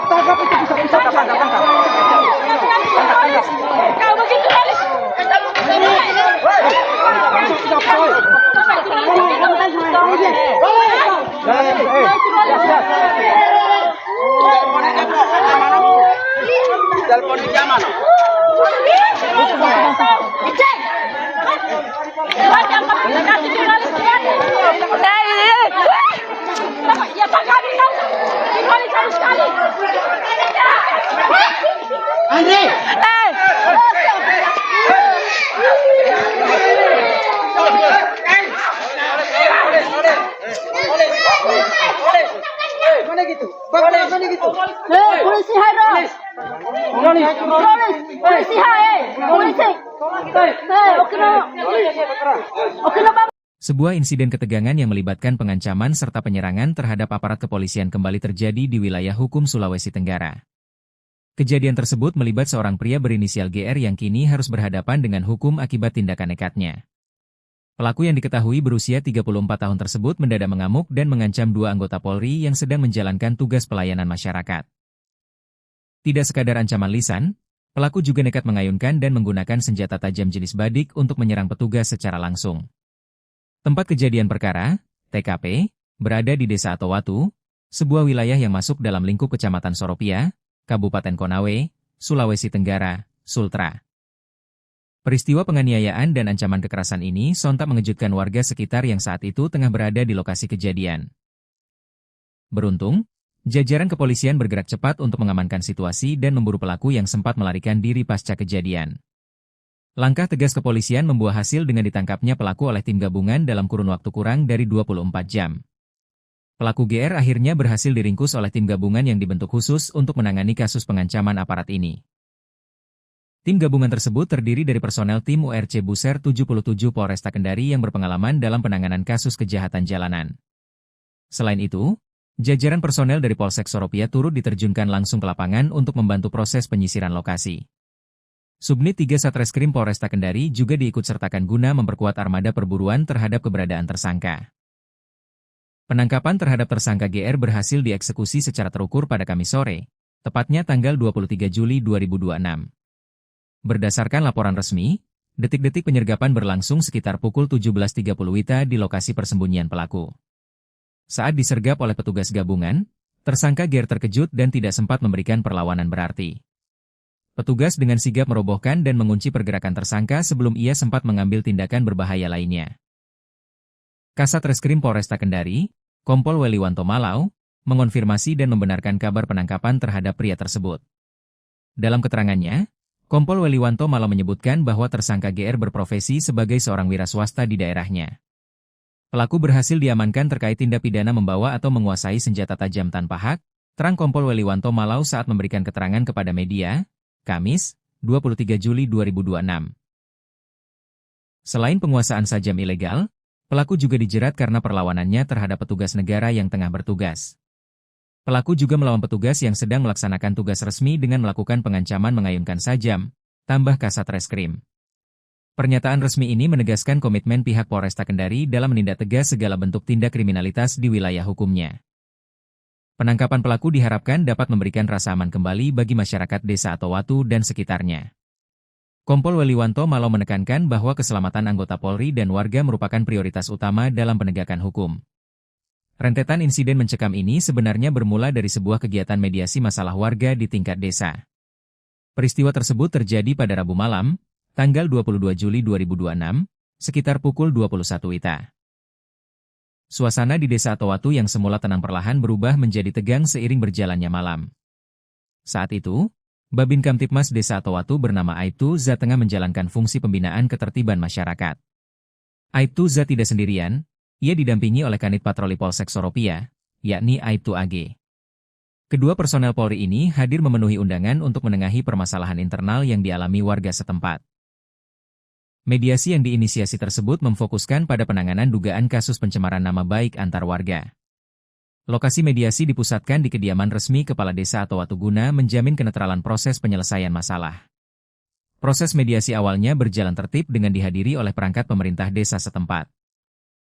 Tangkap itu bisa tangkap. Kau begitu kali. Telepon di zaman. Ya Pak kami tahu. Kali sekali. Andre. Mana gitu? Bagaimana gitu? Polisi Hairo. Polisi hai. Polisi. Okino bangun. Sebuah insiden ketegangan yang melibatkan pengancaman serta penyerangan terhadap aparat kepolisian kembali terjadi di wilayah hukum Sulawesi Tenggara. Kejadian tersebut melibat seorang pria berinisial GR yang kini harus berhadapan dengan hukum akibat tindakan nekatnya. Pelaku yang diketahui berusia 34 tahun tersebut mendadak mengamuk dan mengancam 2 anggota Polri yang sedang menjalankan tugas pelayanan masyarakat. Tidak sekadar ancaman lisan, pelaku juga nekat mengayunkan dan menggunakan senjata tajam jenis badik untuk menyerang petugas secara langsung. Tempat kejadian perkara, TKP, berada di Desa Atowatu, sebuah wilayah yang masuk dalam lingkup Kecamatan Soropia, Kabupaten Konawe, Sulawesi Tenggara, Sultra. Peristiwa penganiayaan dan ancaman kekerasan ini sontak mengejutkan warga sekitar yang saat itu tengah berada di lokasi kejadian. Beruntung, jajaran kepolisian bergerak cepat untuk mengamankan situasi dan memburu pelaku yang sempat melarikan diri pasca kejadian. Langkah tegas kepolisian membuah hasil dengan ditangkapnya pelaku oleh tim gabungan dalam kurun waktu kurang dari 24 jam. Pelaku GR akhirnya berhasil diringkus oleh tim gabungan yang dibentuk khusus untuk menangani kasus pengancaman aparat ini. Tim gabungan tersebut terdiri dari personel tim URC Buser 77 Polresta Kendari yang berpengalaman dalam penanganan kasus kejahatan jalanan. Selain itu, jajaran personel dari Polsek Soropia turut diterjunkan langsung ke lapangan untuk membantu proses penyisiran lokasi. Subnit 3 Satreskrim Polresta Kendari juga diikutsertakan guna memperkuat armada perburuan terhadap keberadaan tersangka. Penangkapan terhadap tersangka GR berhasil dieksekusi secara terukur pada Kamis sore, tepatnya tanggal 23 Juli 2026. Berdasarkan laporan resmi, detik-detik penyergapan berlangsung sekitar pukul 17.30 WITA di lokasi persembunyian pelaku. Saat disergap oleh petugas gabungan, tersangka GR terkejut dan tidak sempat memberikan perlawanan berarti. Petugas dengan sigap merobohkan dan mengunci pergerakan tersangka sebelum ia sempat mengambil tindakan berbahaya lainnya. Kasat Reskrim Polresta Kendari, Kompol Weliwanto Malau, mengonfirmasi dan membenarkan kabar penangkapan terhadap pria tersebut. Dalam keterangannya, Kompol Weliwanto Malau menyebutkan bahwa tersangka GR berprofesi sebagai seorang wira swasta di daerahnya. Pelaku berhasil diamankan terkait tindak pidana membawa atau menguasai senjata tajam tanpa hak, terang Kompol Weliwanto Malau saat memberikan keterangan kepada media, Kamis, 23 Juli 2026. Selain penguasaan sajam ilegal, pelaku juga dijerat karena perlawanannya terhadap petugas negara yang tengah bertugas. Pelaku juga melawan petugas yang sedang melaksanakan tugas resmi dengan melakukan pengancaman mengayunkan sajam, tambah Kasat Reskrim. Pernyataan resmi ini menegaskan komitmen pihak Polresta Kendari dalam menindak tegas segala bentuk tindak kriminalitas di wilayah hukumnya. Penangkapan pelaku diharapkan dapat memberikan rasa aman kembali bagi masyarakat Desa Atowatu dan sekitarnya. Kompol Weliwanto Malau menekankan bahwa keselamatan anggota Polri dan warga merupakan prioritas utama dalam penegakan hukum. Rentetan insiden mencekam ini sebenarnya bermula dari sebuah kegiatan mediasi masalah warga di tingkat desa. Peristiwa tersebut terjadi pada Rabu malam, tanggal 22 Juli 2026, sekitar pukul 21 WITA. Suasana di Desa Atowatu yang semula tenang perlahan berubah menjadi tegang seiring berjalannya malam. Saat itu, Babin Kamtipmas Desa Atowatu bernama Aibtu Za tengah menjalankan fungsi pembinaan ketertiban masyarakat. Aibtu Za tidak sendirian, ia didampingi oleh Kanit Patroli Polsek Soropia, yakni Aibtu AG. Kedua personel Polri ini hadir memenuhi undangan untuk menengahi permasalahan internal yang dialami warga setempat. Mediasi yang diinisiasi tersebut memfokuskan pada penanganan dugaan kasus pencemaran nama baik antar warga. Lokasi mediasi dipusatkan di kediaman resmi Kepala Desa Atowatu guna menjamin kenetralan proses penyelesaian masalah. Proses mediasi awalnya berjalan tertib dengan dihadiri oleh perangkat pemerintah desa setempat.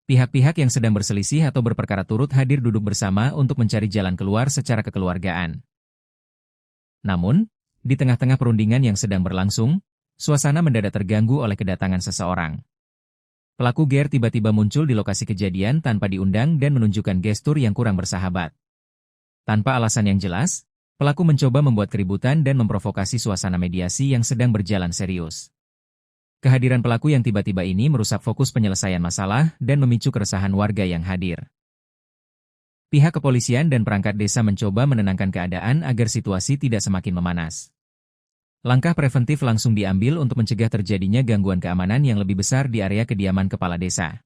Pihak-pihak yang sedang berselisih atau berperkara turut hadir duduk bersama untuk mencari jalan keluar secara kekeluargaan. Namun, di tengah-tengah perundingan yang sedang berlangsung, suasana mendadak terganggu oleh kedatangan seseorang. Pelaku GR tiba-tiba muncul di lokasi kejadian tanpa diundang dan menunjukkan gestur yang kurang bersahabat. Tanpa alasan yang jelas, pelaku mencoba membuat keributan dan memprovokasi suasana mediasi yang sedang berjalan serius. Kehadiran pelaku yang tiba-tiba ini merusak fokus penyelesaian masalah dan memicu keresahan warga yang hadir. Pihak kepolisian dan perangkat desa mencoba menenangkan keadaan agar situasi tidak semakin memanas. Langkah preventif langsung diambil untuk mencegah terjadinya gangguan keamanan yang lebih besar di area kediaman kepala desa.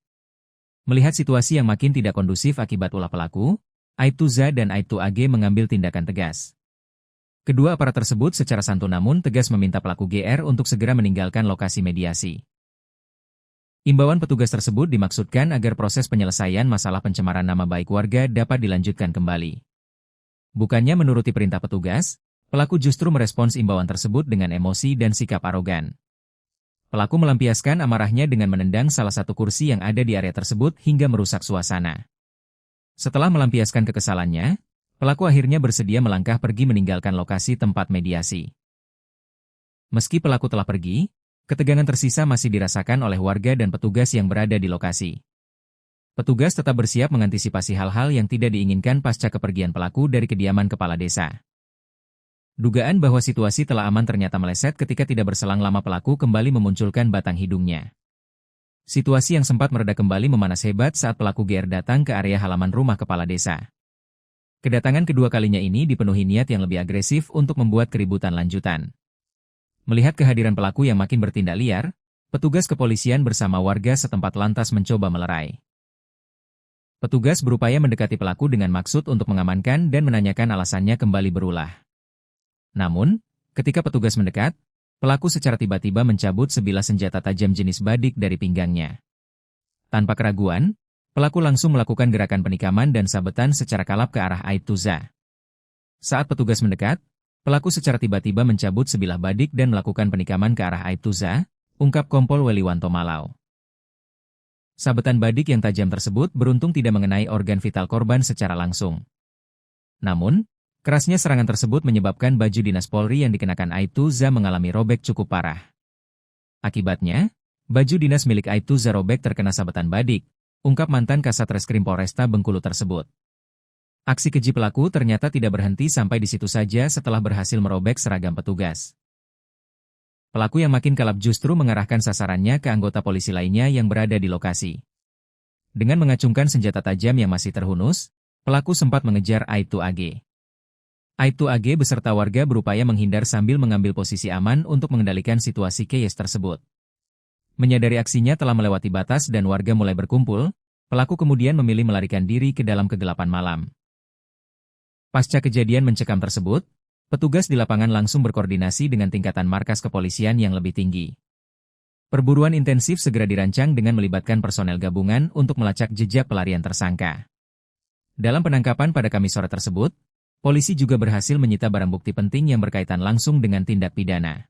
Melihat situasi yang makin tidak kondusif akibat ulah pelaku, Aibtu Za dan Aibtu AG mengambil tindakan tegas. Kedua aparat tersebut secara santun namun tegas meminta pelaku GR untuk segera meninggalkan lokasi mediasi. Imbauan petugas tersebut dimaksudkan agar proses penyelesaian masalah pencemaran nama baik warga dapat dilanjutkan kembali. Bukannya menuruti perintah petugas, pelaku justru merespons imbauan tersebut dengan emosi dan sikap arogan. Pelaku melampiaskan amarahnya dengan menendang salah satu kursi yang ada di area tersebut hingga merusak suasana. Setelah melampiaskan kekesalannya, pelaku akhirnya bersedia melangkah pergi meninggalkan lokasi tempat mediasi. Meski pelaku telah pergi, ketegangan tersisa masih dirasakan oleh warga dan petugas yang berada di lokasi. Petugas tetap bersiap mengantisipasi hal-hal yang tidak diinginkan pasca kepergian pelaku dari kediaman kepala desa. Dugaan bahwa situasi telah aman ternyata meleset ketika tidak berselang lama pelaku kembali memunculkan batang hidungnya. Situasi yang sempat mereda kembali memanas hebat saat pelaku GR datang ke area halaman rumah kepala desa. Kedatangan kedua kalinya ini dipenuhi niat yang lebih agresif untuk membuat keributan lanjutan. Melihat kehadiran pelaku yang makin bertindak liar, petugas kepolisian bersama warga setempat lantas mencoba melerai. Petugas berupaya mendekati pelaku dengan maksud untuk mengamankan dan menanyakan alasannya kembali berulah. Namun, ketika petugas mendekat, pelaku secara tiba-tiba mencabut sebilah senjata tajam jenis badik dari pinggangnya. Tanpa keraguan, pelaku langsung melakukan gerakan penikaman dan sabetan secara kalap ke arah Aibtuza. Saat petugas mendekat, pelaku secara tiba-tiba mencabut sebilah badik dan melakukan penikaman ke arah Aibtuza, ungkap Kompol Weliwanto Malau. Sabetan badik yang tajam tersebut beruntung tidak mengenai organ vital korban secara langsung. Namun, kerasnya serangan tersebut menyebabkan baju dinas Polri yang dikenakan Aibtuza mengalami robek cukup parah. Akibatnya, baju dinas milik Aibtuza robek terkena sabetan badik, ungkap mantan Kasat Reskrim Polresta Bengkulu tersebut. Aksi keji pelaku ternyata tidak berhenti sampai di situ saja setelah berhasil merobek seragam petugas. Pelaku yang makin kalap justru mengarahkan sasarannya ke anggota polisi lainnya yang berada di lokasi. Dengan mengacungkan senjata tajam yang masih terhunus, pelaku sempat mengejar Aibtu AG. Aibtu AG beserta warga berupaya menghindar sambil mengambil posisi aman untuk mengendalikan situasi chaos tersebut. Menyadari aksinya telah melewati batas dan warga mulai berkumpul, pelaku kemudian memilih melarikan diri ke dalam kegelapan malam. Pasca kejadian mencekam tersebut, petugas di lapangan langsung berkoordinasi dengan tingkatan markas kepolisian yang lebih tinggi. Perburuan intensif segera dirancang dengan melibatkan personel gabungan untuk melacak jejak pelarian tersangka. Dalam penangkapan pada Kamis sore tersebut, polisi juga berhasil menyita barang bukti penting yang berkaitan langsung dengan tindak pidana.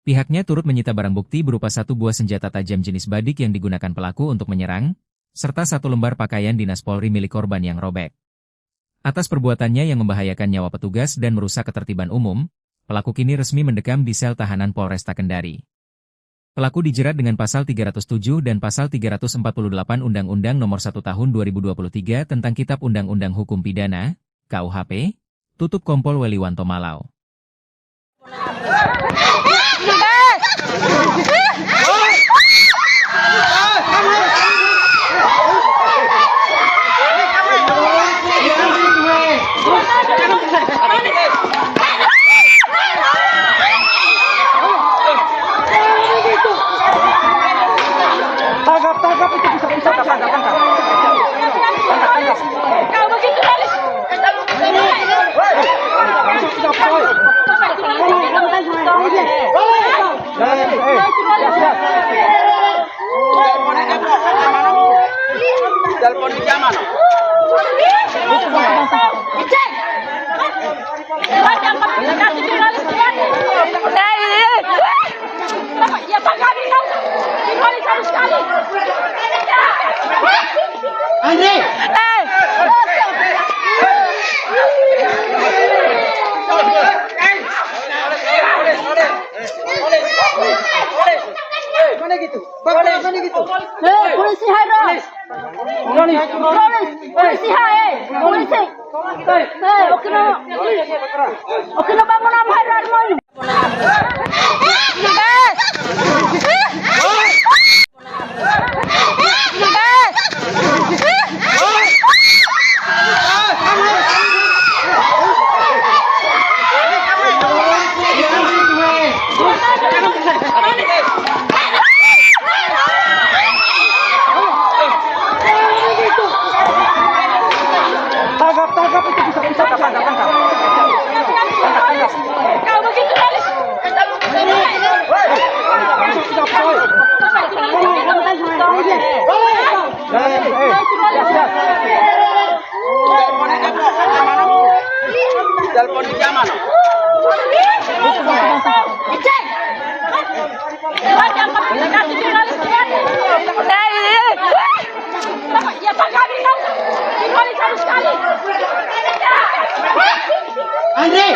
Pihaknya turut menyita barang bukti berupa 1 buah senjata tajam jenis badik yang digunakan pelaku untuk menyerang, serta 1 lembar pakaian dinas Polri milik korban yang robek. Atas perbuatannya yang membahayakan nyawa petugas dan merusak ketertiban umum, pelaku kini resmi mendekam di sel tahanan Polresta Kendari. Pelaku dijerat dengan pasal 307 dan pasal 348 Undang-Undang Nomor 1 Tahun 2023 tentang Kitab Undang-Undang Hukum Pidana, KUHP, tutup Kompol Weliwanto Malau. Tangkap itu bisa tangkap. Kau begitu Haris. Telepon di zaman. Ya Pak kami tahu. Dipolis harus sekali. Andre! Mana gitu? Mana gitu? Polisi hai polisi hai polisi. Okno bangun am hai ramon. Tangkap itu bisa tangkap. Kau begitu Haris. Telepon di zaman. Ya Pak kami tahu. Dipolis harus sekali. Andre!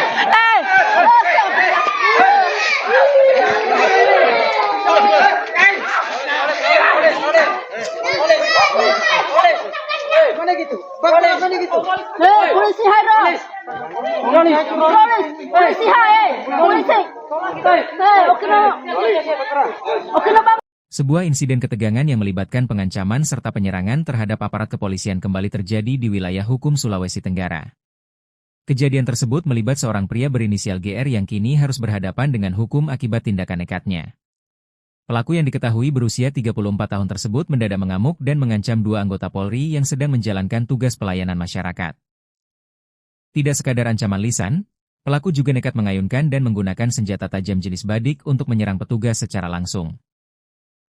Polisi oke na. Oke na, Bang. Sebuah insiden ketegangan yang melibatkan pengancaman serta penyerangan terhadap aparat kepolisian kembali terjadi di wilayah hukum Sulawesi Tenggara. Kejadian tersebut melibat seorang pria berinisial GR yang kini harus berhadapan dengan hukum akibat tindakan nekatnya. Pelaku yang diketahui berusia 34 tahun tersebut mendadak mengamuk dan mengancam dua anggota Polri yang sedang menjalankan tugas pelayanan masyarakat. Tidak sekadar ancaman lisan, pelaku juga nekat mengayunkan dan menggunakan senjata tajam jenis badik untuk menyerang petugas secara langsung.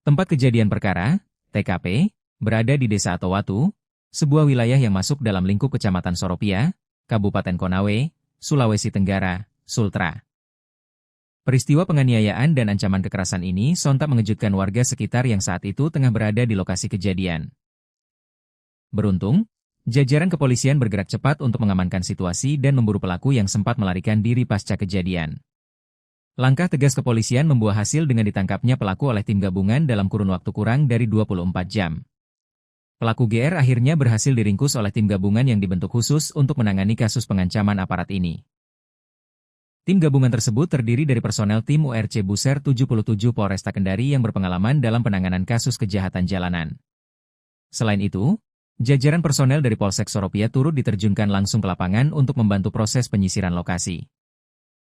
Tempat kejadian perkara, TKP, berada di Desa Atowatu, sebuah wilayah yang masuk dalam lingkup Kecamatan Soropia, Kabupaten Konawe, Sulawesi Tenggara, Sultra. Peristiwa penganiayaan dan ancaman kekerasan ini sontak mengejutkan warga sekitar yang saat itu tengah berada di lokasi kejadian. Beruntung, jajaran kepolisian bergerak cepat untuk mengamankan situasi dan memburu pelaku yang sempat melarikan diri pasca kejadian. Langkah tegas kepolisian membuah hasil dengan ditangkapnya pelaku oleh tim gabungan dalam kurun waktu kurang dari 24 jam. Pelaku GR akhirnya berhasil diringkus oleh tim gabungan yang dibentuk khusus untuk menangani kasus pengancaman aparat ini. Tim gabungan tersebut terdiri dari personel tim URC Buser 77 Polresta Kendari yang berpengalaman dalam penanganan kasus kejahatan jalanan. Selain itu, jajaran personel dari Polsek Soropia turut diterjunkan langsung ke lapangan untuk membantu proses penyisiran lokasi.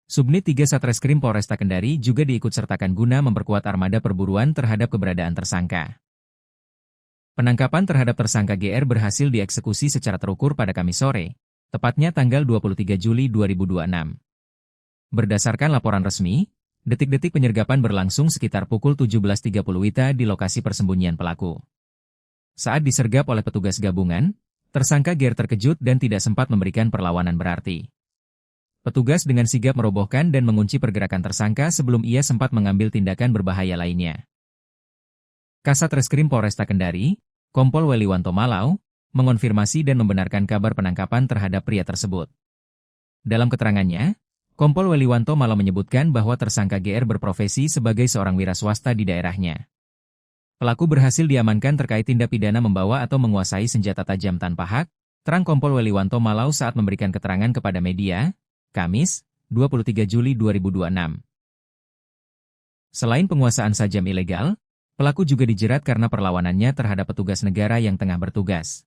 Subnit 3 Satreskrim Polresta Kendari juga diikutsertakan guna memperkuat armada perburuan terhadap keberadaan tersangka. Penangkapan terhadap tersangka GR berhasil dieksekusi secara terukur pada Kamis sore, tepatnya tanggal 23 Juli 2026. Berdasarkan laporan resmi, detik-detik penyergapan berlangsung sekitar pukul 17.30 WITA di lokasi persembunyian pelaku. Saat disergap oleh petugas gabungan, tersangka GR terkejut dan tidak sempat memberikan perlawanan berarti. Petugas dengan sigap merobohkan dan mengunci pergerakan tersangka sebelum ia sempat mengambil tindakan berbahaya lainnya. Kasat Reskrim Polresta Kendari, Kompol Weliwanto Malau, mengonfirmasi dan membenarkan kabar penangkapan terhadap pria tersebut. Dalam keterangannya, Kompol Weliwanto Malau menyebutkan bahwa tersangka GR berprofesi sebagai seorang wira swasta di daerahnya. Pelaku berhasil diamankan terkait tindak pidana membawa atau menguasai senjata tajam tanpa hak, terang Kompol Weliwanto Malau saat memberikan keterangan kepada media, Kamis, 23 Juli 2026. Selain penguasaan sajam ilegal, pelaku juga dijerat karena perlawanannya terhadap petugas negara yang tengah bertugas.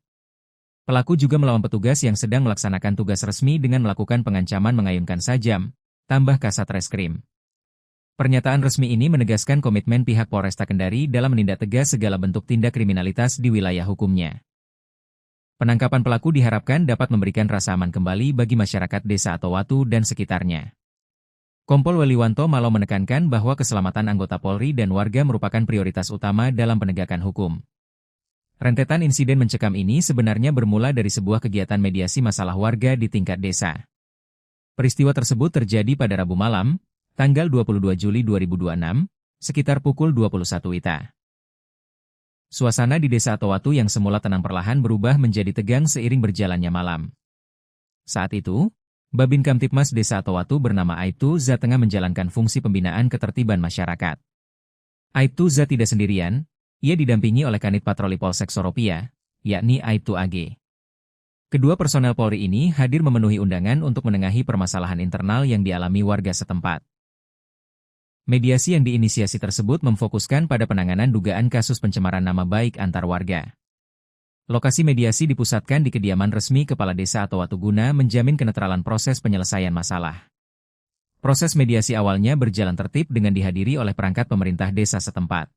Pelaku juga melawan petugas yang sedang melaksanakan tugas resmi dengan melakukan pengancaman mengayunkan sajam, tambah Kasat Reskrim. Pernyataan resmi ini menegaskan komitmen pihak Polresta Kendari dalam menindak tegas segala bentuk tindak kriminalitas di wilayah hukumnya. Penangkapan pelaku diharapkan dapat memberikan rasa aman kembali bagi masyarakat Desa Atowatu dan sekitarnya. Kompol Weliwanto Malau menekankan bahwa keselamatan anggota Polri dan warga merupakan prioritas utama dalam penegakan hukum. Rentetan insiden mencekam ini sebenarnya bermula dari sebuah kegiatan mediasi masalah warga di tingkat desa. Peristiwa tersebut terjadi pada Rabu malam, tanggal 22 Juli 2026, sekitar pukul 21 WITA. Suasana di Desa Atowatu yang semula tenang perlahan berubah menjadi tegang seiring berjalannya malam. Saat itu, Babin Kamtipmas Desa Atowatu bernama Aibtu Za tengah menjalankan fungsi pembinaan ketertiban masyarakat. Aibtu Za tidak sendirian, ia didampingi oleh Kanit Patroli Polsek Soropia, yakni Aibtu AG. Kedua personel Polri ini hadir memenuhi undangan untuk menengahi permasalahan internal yang dialami warga setempat. Mediasi yang diinisiasi tersebut memfokuskan pada penanganan dugaan kasus pencemaran nama baik antar warga. Lokasi mediasi dipusatkan di kediaman resmi Kepala Desa Atowatu guna menjamin kenetralan proses penyelesaian masalah. Proses mediasi awalnya berjalan tertib dengan dihadiri oleh perangkat pemerintah desa setempat.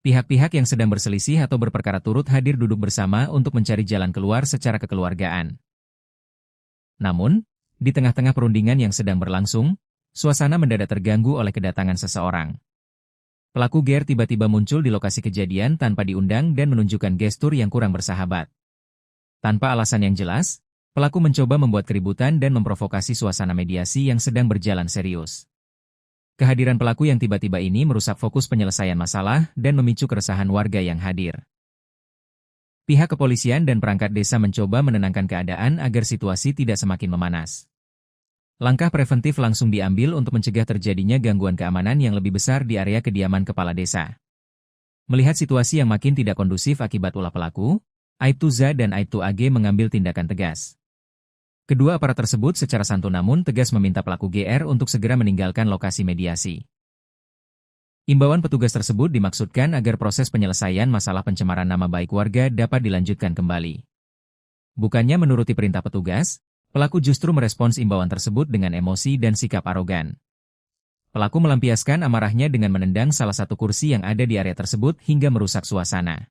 Pihak-pihak yang sedang berselisih atau berperkara turut hadir duduk bersama untuk mencari jalan keluar secara kekeluargaan. Namun, di tengah-tengah perundingan yang sedang berlangsung, suasana mendadak terganggu oleh kedatangan seseorang. Pelaku GR tiba-tiba muncul di lokasi kejadian tanpa diundang dan menunjukkan gestur yang kurang bersahabat. Tanpa alasan yang jelas, pelaku mencoba membuat keributan dan memprovokasi suasana mediasi yang sedang berjalan serius. Kehadiran pelaku yang tiba-tiba ini merusak fokus penyelesaian masalah dan memicu keresahan warga yang hadir. Pihak kepolisian dan perangkat desa mencoba menenangkan keadaan agar situasi tidak semakin memanas. Langkah preventif langsung diambil untuk mencegah terjadinya gangguan keamanan yang lebih besar di area kediaman kepala desa. Melihat situasi yang makin tidak kondusif akibat ulah pelaku, Aibtu Za dan Aibtu AG mengambil tindakan tegas. Kedua aparat tersebut secara santun namun tegas meminta pelaku GR untuk segera meninggalkan lokasi mediasi. Imbauan petugas tersebut dimaksudkan agar proses penyelesaian masalah pencemaran nama baik warga dapat dilanjutkan kembali. Bukannya menuruti perintah petugas, pelaku justru merespons imbauan tersebut dengan emosi dan sikap arogan. Pelaku melampiaskan amarahnya dengan menendang salah satu kursi yang ada di area tersebut hingga merusak suasana.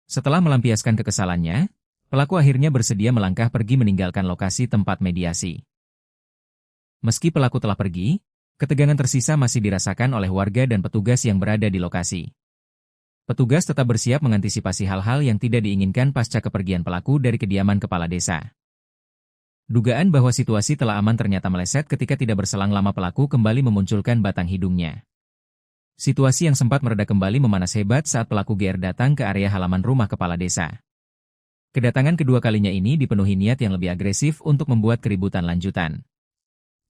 Setelah melampiaskan kekesalannya, pelaku akhirnya bersedia melangkah pergi meninggalkan lokasi tempat mediasi. Meski pelaku telah pergi, ketegangan tersisa masih dirasakan oleh warga dan petugas yang berada di lokasi. Petugas tetap bersiap mengantisipasi hal-hal yang tidak diinginkan pasca kepergian pelaku dari kediaman kepala desa. Dugaan bahwa situasi telah aman ternyata meleset ketika tidak berselang lama pelaku kembali memunculkan batang hidungnya. Situasi yang sempat mereda kembali memanas hebat saat pelaku GR datang ke area halaman rumah kepala desa. Kedatangan kedua kalinya ini dipenuhi niat yang lebih agresif untuk membuat keributan lanjutan.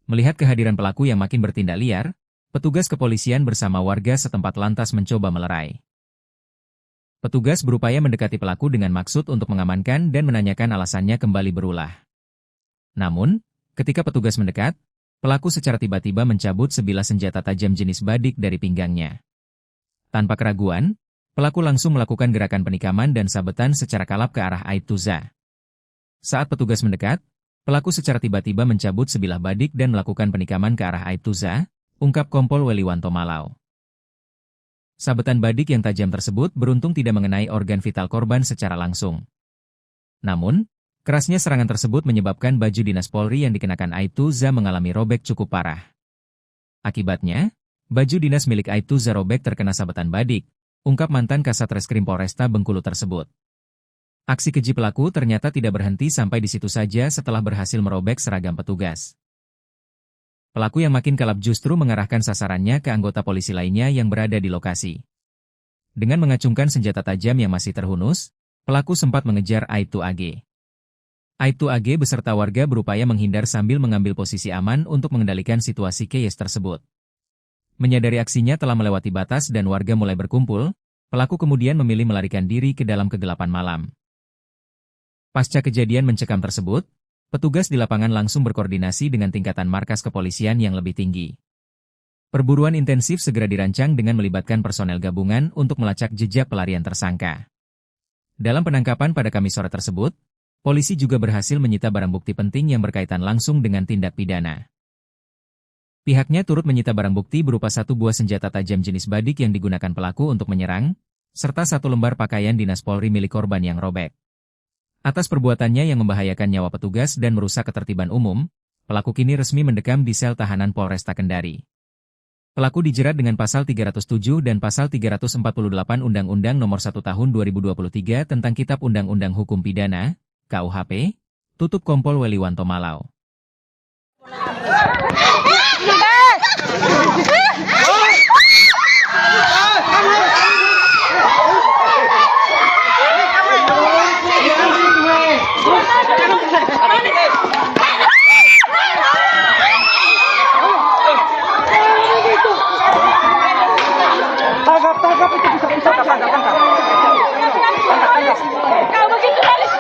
Melihat kehadiran pelaku yang makin bertindak liar, petugas kepolisian bersama warga setempat lantas mencoba melerai. Petugas berupaya mendekati pelaku dengan maksud untuk mengamankan dan menanyakan alasannya kembali berulah. Namun, ketika petugas mendekat, pelaku secara tiba-tiba mencabut sebilah senjata tajam jenis badik dari pinggangnya. Tanpa keraguan, pelaku langsung melakukan gerakan penikaman dan sabetan secara kalap ke arah Aibtuza. Saat petugas mendekat, pelaku secara tiba-tiba mencabut sebilah badik dan melakukan penikaman ke arah Aibtuza, ungkap Kompol Weliwanto Malau. Sabetan badik yang tajam tersebut beruntung tidak mengenai organ vital korban secara langsung. Namun, kerasnya serangan tersebut menyebabkan baju dinas Polri yang dikenakan Aibtuza mengalami robek cukup parah. Akibatnya, baju dinas milik Aibtuza robek terkena sabetan badik, ungkap mantan Kasat Reskrim Polresta Bengkulu tersebut. Aksi keji pelaku ternyata tidak berhenti sampai di situ saja setelah berhasil merobek seragam petugas. Pelaku yang makin kalap justru mengarahkan sasarannya ke anggota polisi lainnya yang berada di lokasi. Dengan mengacungkan senjata tajam yang masih terhunus, pelaku sempat mengejar Aibtu AG. Aibtu AG beserta warga berupaya menghindar sambil mengambil posisi aman untuk mengendalikan situasi chaos tersebut. Menyadari aksinya telah melewati batas dan warga mulai berkumpul, pelaku kemudian memilih melarikan diri ke dalam kegelapan malam. Pasca kejadian mencekam tersebut, petugas di lapangan langsung berkoordinasi dengan tingkatan markas kepolisian yang lebih tinggi. Perburuan intensif segera dirancang dengan melibatkan personel gabungan untuk melacak jejak pelarian tersangka. Dalam penangkapan pada Kamis sore tersebut, polisi juga berhasil menyita barang bukti penting yang berkaitan langsung dengan tindak pidana. Pihaknya turut menyita barang bukti berupa satu buah senjata tajam jenis badik yang digunakan pelaku untuk menyerang, serta satu lembar pakaian dinas Polri milik korban yang robek. Atas perbuatannya yang membahayakan nyawa petugas dan merusak ketertiban umum, pelaku kini resmi mendekam di sel tahanan Polresta Kendari. Pelaku dijerat dengan pasal 307 dan pasal 348 Undang-Undang Nomor 1 Tahun 2023 tentang Kitab Undang-Undang Hukum Pidana, KUHP, tutup Kompol Weliwanto Malau. Tangkap itu bisa tangkap. Kau begitu manis.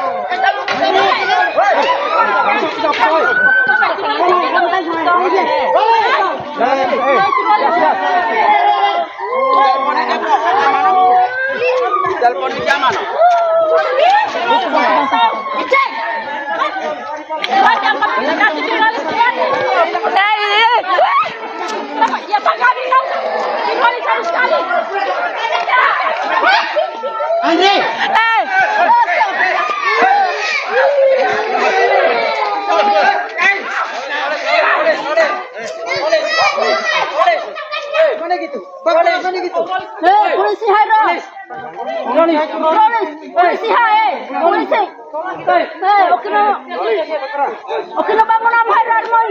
Telepon di zaman. Cek. Ya Pak kami tahu. Kembali sekali. Andre. Mana gitu? Mana gitu? Polisi Hero. Polisi hai. Polisi. Oke no bangun am Hero armoy.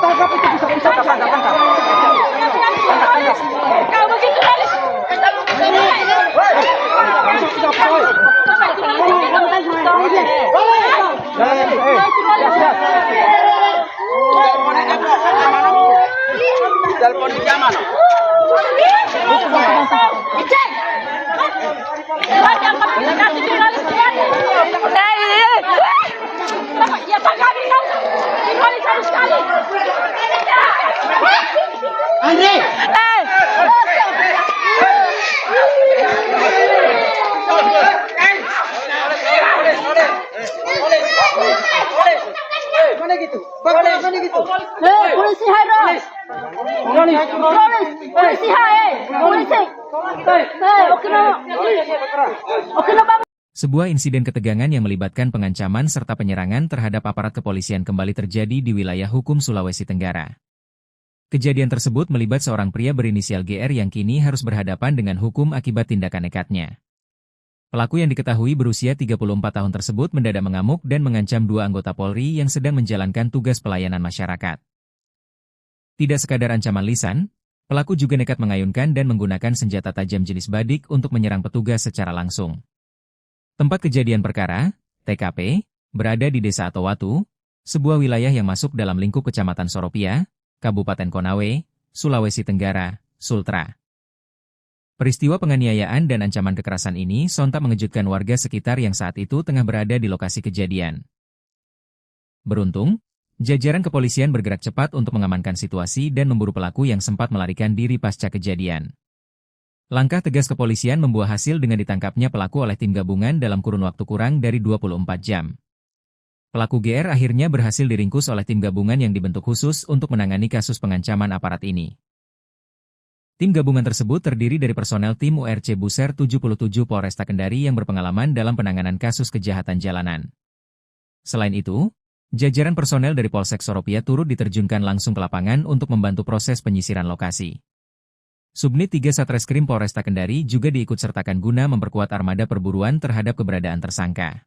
Tangkap itu bisa tangkap. gitu. Bagaimana gitu? Polisi Haira. Polisi Hai. Polisi. Okino Bang. Sebuah insiden ketegangan yang melibatkan pengancaman serta penyerangan terhadap aparat kepolisian kembali terjadi di wilayah hukum Sulawesi Tenggara. Kejadian tersebut melibat seorang pria berinisial GR yang kini harus berhadapan dengan hukum akibat tindakan nekatnya. Pelaku yang diketahui berusia 34 tahun tersebut mendadak mengamuk dan mengancam dua anggota Polri yang sedang menjalankan tugas pelayanan masyarakat. Tidak sekadar ancaman lisan, pelaku juga nekat mengayunkan dan menggunakan senjata tajam jenis badik untuk menyerang petugas secara langsung. Tempat kejadian perkara, TKP, berada di Desa Atowatu, sebuah wilayah yang masuk dalam lingkup Kecamatan Soropia, Kabupaten Konawe, Sulawesi Tenggara, Sultra. Peristiwa penganiayaan dan ancaman kekerasan ini sontak mengejutkan warga sekitar yang saat itu tengah berada di lokasi kejadian. Beruntung, jajaran kepolisian bergerak cepat untuk mengamankan situasi dan memburu pelaku yang sempat melarikan diri pasca kejadian. Langkah tegas kepolisian membuah hasil dengan ditangkapnya pelaku oleh tim gabungan dalam kurun waktu kurang dari 24 jam. Pelaku GR akhirnya berhasil diringkus oleh tim gabungan yang dibentuk khusus untuk menangani kasus pengancaman aparat ini. Tim gabungan tersebut terdiri dari personel tim URC Buser 77 Polresta Kendari yang berpengalaman dalam penanganan kasus kejahatan jalanan. Selain itu, jajaran personel dari Polsek Soropia turut diterjunkan langsung ke lapangan untuk membantu proses penyisiran lokasi. Subnit 3 Satreskrim Polresta Kendari juga diikutsertakan guna memperkuat armada perburuan terhadap keberadaan tersangka.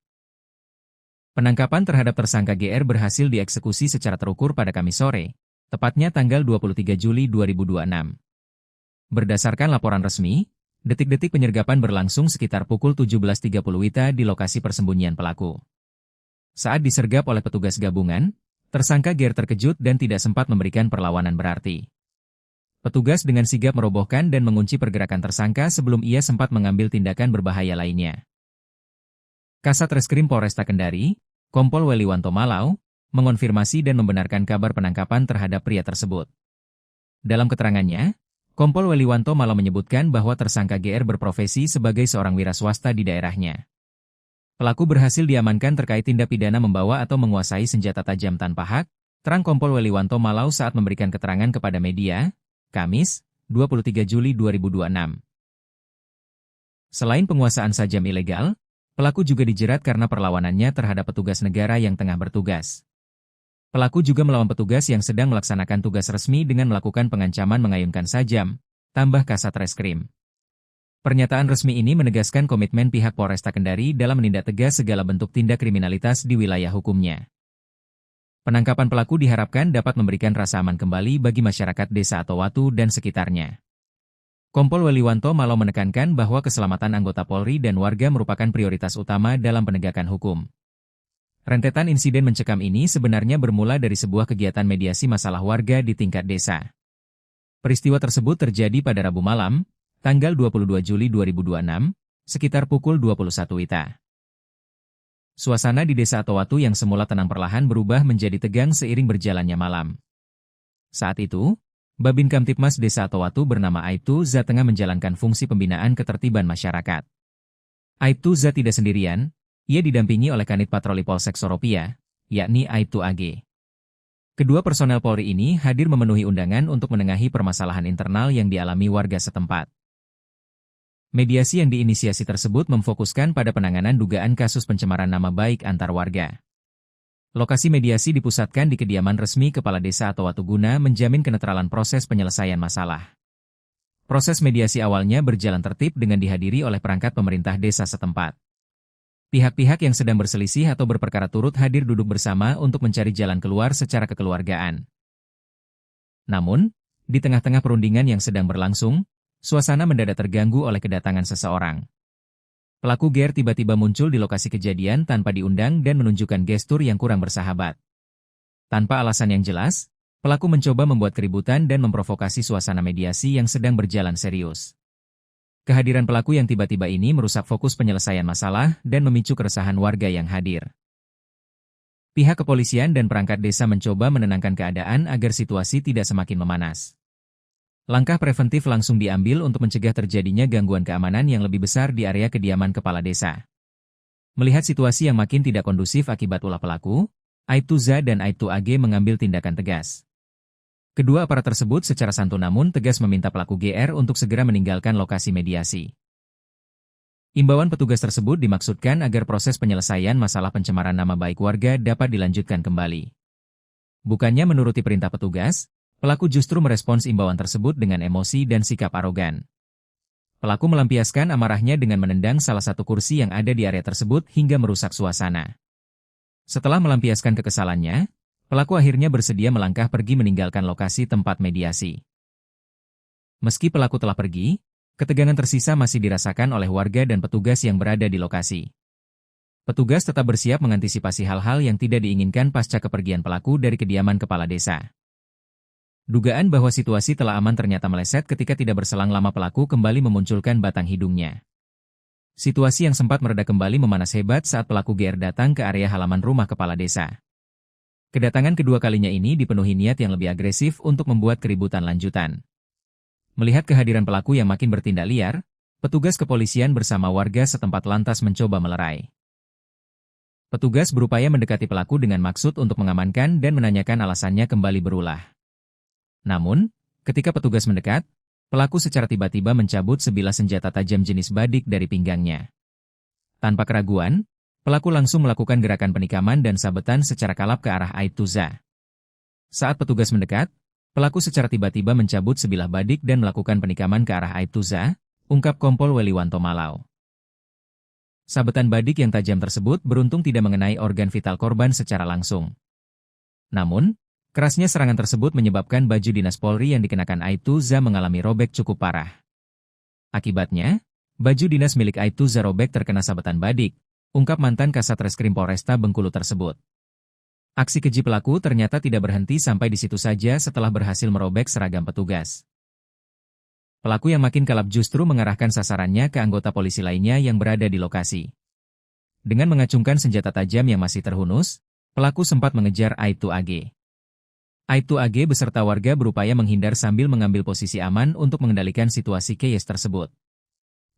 Penangkapan terhadap tersangka GR berhasil dieksekusi secara terukur pada Kamis sore, tepatnya tanggal 23 Juli 2026. Berdasarkan laporan resmi, detik-detik penyergapan berlangsung sekitar pukul 17.30 WITA di lokasi persembunyian pelaku. Saat disergap oleh petugas gabungan, tersangka GR terkejut dan tidak sempat memberikan perlawanan berarti. Petugas dengan sigap merobohkan dan mengunci pergerakan tersangka sebelum ia sempat mengambil tindakan berbahaya lainnya. Kasat Reskrim Polresta Kendari, Kompol Weliwanto Malau, mengonfirmasi dan membenarkan kabar penangkapan terhadap pria tersebut. Dalam keterangannya, Kompol Weliwanto Malau menyebutkan bahwa tersangka GR berprofesi sebagai seorang wira swasta di daerahnya. Pelaku berhasil diamankan terkait tindak pidana membawa atau menguasai senjata tajam tanpa hak, terang Kompol Weliwanto Malau saat memberikan keterangan kepada media, Kamis, 23 Juli 2026. Selain penguasaan sajam ilegal, pelaku juga dijerat karena perlawanannya terhadap petugas negara yang tengah bertugas. Pelaku juga melawan petugas yang sedang melaksanakan tugas resmi dengan melakukan pengancaman mengayunkan sajam, tambah Kasat Reskrim. Pernyataan resmi ini menegaskan komitmen pihak Polresta Kendari dalam menindak tegas segala bentuk tindak kriminalitas di wilayah hukumnya. Penangkapan pelaku diharapkan dapat memberikan rasa aman kembali bagi masyarakat Desa Atowatu dan sekitarnya. Kompol Weliwanto Malau menekankan bahwa keselamatan anggota Polri dan warga merupakan prioritas utama dalam penegakan hukum. Rentetan insiden mencekam ini sebenarnya bermula dari sebuah kegiatan mediasi masalah warga di tingkat desa. Peristiwa tersebut terjadi pada Rabu malam, tanggal 22 Juli 2026, sekitar pukul 21 WITA. Suasana di Desa Atowatu yang semula tenang perlahan berubah menjadi tegang seiring berjalannya malam. Saat itu, Babin Kamtipmas Desa Atowatu bernama Aibtu Za tengah menjalankan fungsi pembinaan ketertiban masyarakat. Aibtu Za tidak sendirian, ia didampingi oleh Kanit Patroli Polsek Soropia, yakni Aibtu AG. Kedua personel Polri ini hadir memenuhi undangan untuk menengahi permasalahan internal yang dialami warga setempat. Mediasi yang diinisiasi tersebut memfokuskan pada penanganan dugaan kasus pencemaran nama baik antar warga. Lokasi mediasi dipusatkan di kediaman resmi Kepala Desa Atowatu guna menjamin kenetralan proses penyelesaian masalah. Proses mediasi awalnya berjalan tertib dengan dihadiri oleh perangkat pemerintah desa setempat. Pihak-pihak yang sedang berselisih atau berperkara turut hadir duduk bersama untuk mencari jalan keluar secara kekeluargaan. Namun, di tengah-tengah perundingan yang sedang berlangsung, suasana mendadak terganggu oleh kedatangan seseorang. Pelaku GR tiba-tiba muncul di lokasi kejadian tanpa diundang dan menunjukkan gestur yang kurang bersahabat. Tanpa alasan yang jelas, pelaku mencoba membuat keributan dan memprovokasi suasana mediasi yang sedang berjalan serius. Kehadiran pelaku yang tiba-tiba ini merusak fokus penyelesaian masalah dan memicu keresahan warga yang hadir. Pihak kepolisian dan perangkat desa mencoba menenangkan keadaan agar situasi tidak semakin memanas. Langkah preventif langsung diambil untuk mencegah terjadinya gangguan keamanan yang lebih besar di area kediaman kepala desa. Melihat situasi yang makin tidak kondusif akibat ulah pelaku, Aibtu Za dan Aibtu AG mengambil tindakan tegas. Kedua aparat tersebut secara santun namun tegas meminta pelaku GR untuk segera meninggalkan lokasi mediasi. Imbauan petugas tersebut dimaksudkan agar proses penyelesaian masalah pencemaran nama baik warga dapat dilanjutkan kembali. Bukannya menuruti perintah petugas, pelaku justru merespons imbauan tersebut dengan emosi dan sikap arogan. Pelaku melampiaskan amarahnya dengan menendang salah satu kursi yang ada di area tersebut hingga merusak suasana. Setelah melampiaskan kekesalannya, pelaku akhirnya bersedia melangkah pergi meninggalkan lokasi tempat mediasi. Meski pelaku telah pergi, ketegangan tersisa masih dirasakan oleh warga dan petugas yang berada di lokasi. Petugas tetap bersiap mengantisipasi hal-hal yang tidak diinginkan pasca kepergian pelaku dari kediaman kepala desa. Dugaan bahwa situasi telah aman ternyata meleset ketika tidak berselang lama pelaku kembali memunculkan batang hidungnya. Situasi yang sempat mereda kembali memanas hebat saat pelaku GR datang ke area halaman rumah kepala desa. Kedatangan kedua kalinya ini dipenuhi niat yang lebih agresif untuk membuat keributan lanjutan. Melihat kehadiran pelaku yang makin bertindak liar, petugas kepolisian bersama warga setempat lantas mencoba melerai. Petugas berupaya mendekati pelaku dengan maksud untuk mengamankan dan menanyakan alasannya kembali berulah. Namun, ketika petugas mendekat, pelaku secara tiba-tiba mencabut sebilah senjata tajam jenis badik dari pinggangnya. Tanpa keraguan, pelaku langsung melakukan gerakan penikaman dan sabetan secara kalap ke arah Aibtu Za. Saat petugas mendekat, pelaku secara tiba-tiba mencabut sebilah badik dan melakukan penikaman ke arah Aibtu Za, ungkap Kompol Weliwanto Malau. Sabetan badik yang tajam tersebut beruntung tidak mengenai organ vital korban secara langsung. Namun, kerasnya serangan tersebut menyebabkan baju dinas Polri yang dikenakan Aibtu Za mengalami robek cukup parah. Akibatnya, baju dinas milik Aibtu Za robek terkena sabetan badik, ungkap mantan Kasat Reskrim Polresta Bengkulu tersebut. Aksi keji pelaku ternyata tidak berhenti sampai di situ saja setelah berhasil merobek seragam petugas. Pelaku yang makin kalap justru mengarahkan sasarannya ke anggota polisi lainnya yang berada di lokasi. Dengan mengacungkan senjata tajam yang masih terhunus, pelaku sempat mengejar Aibtu AG. Aibtu AG beserta warga berupaya menghindar sambil mengambil posisi aman untuk mengendalikan situasi chaos tersebut.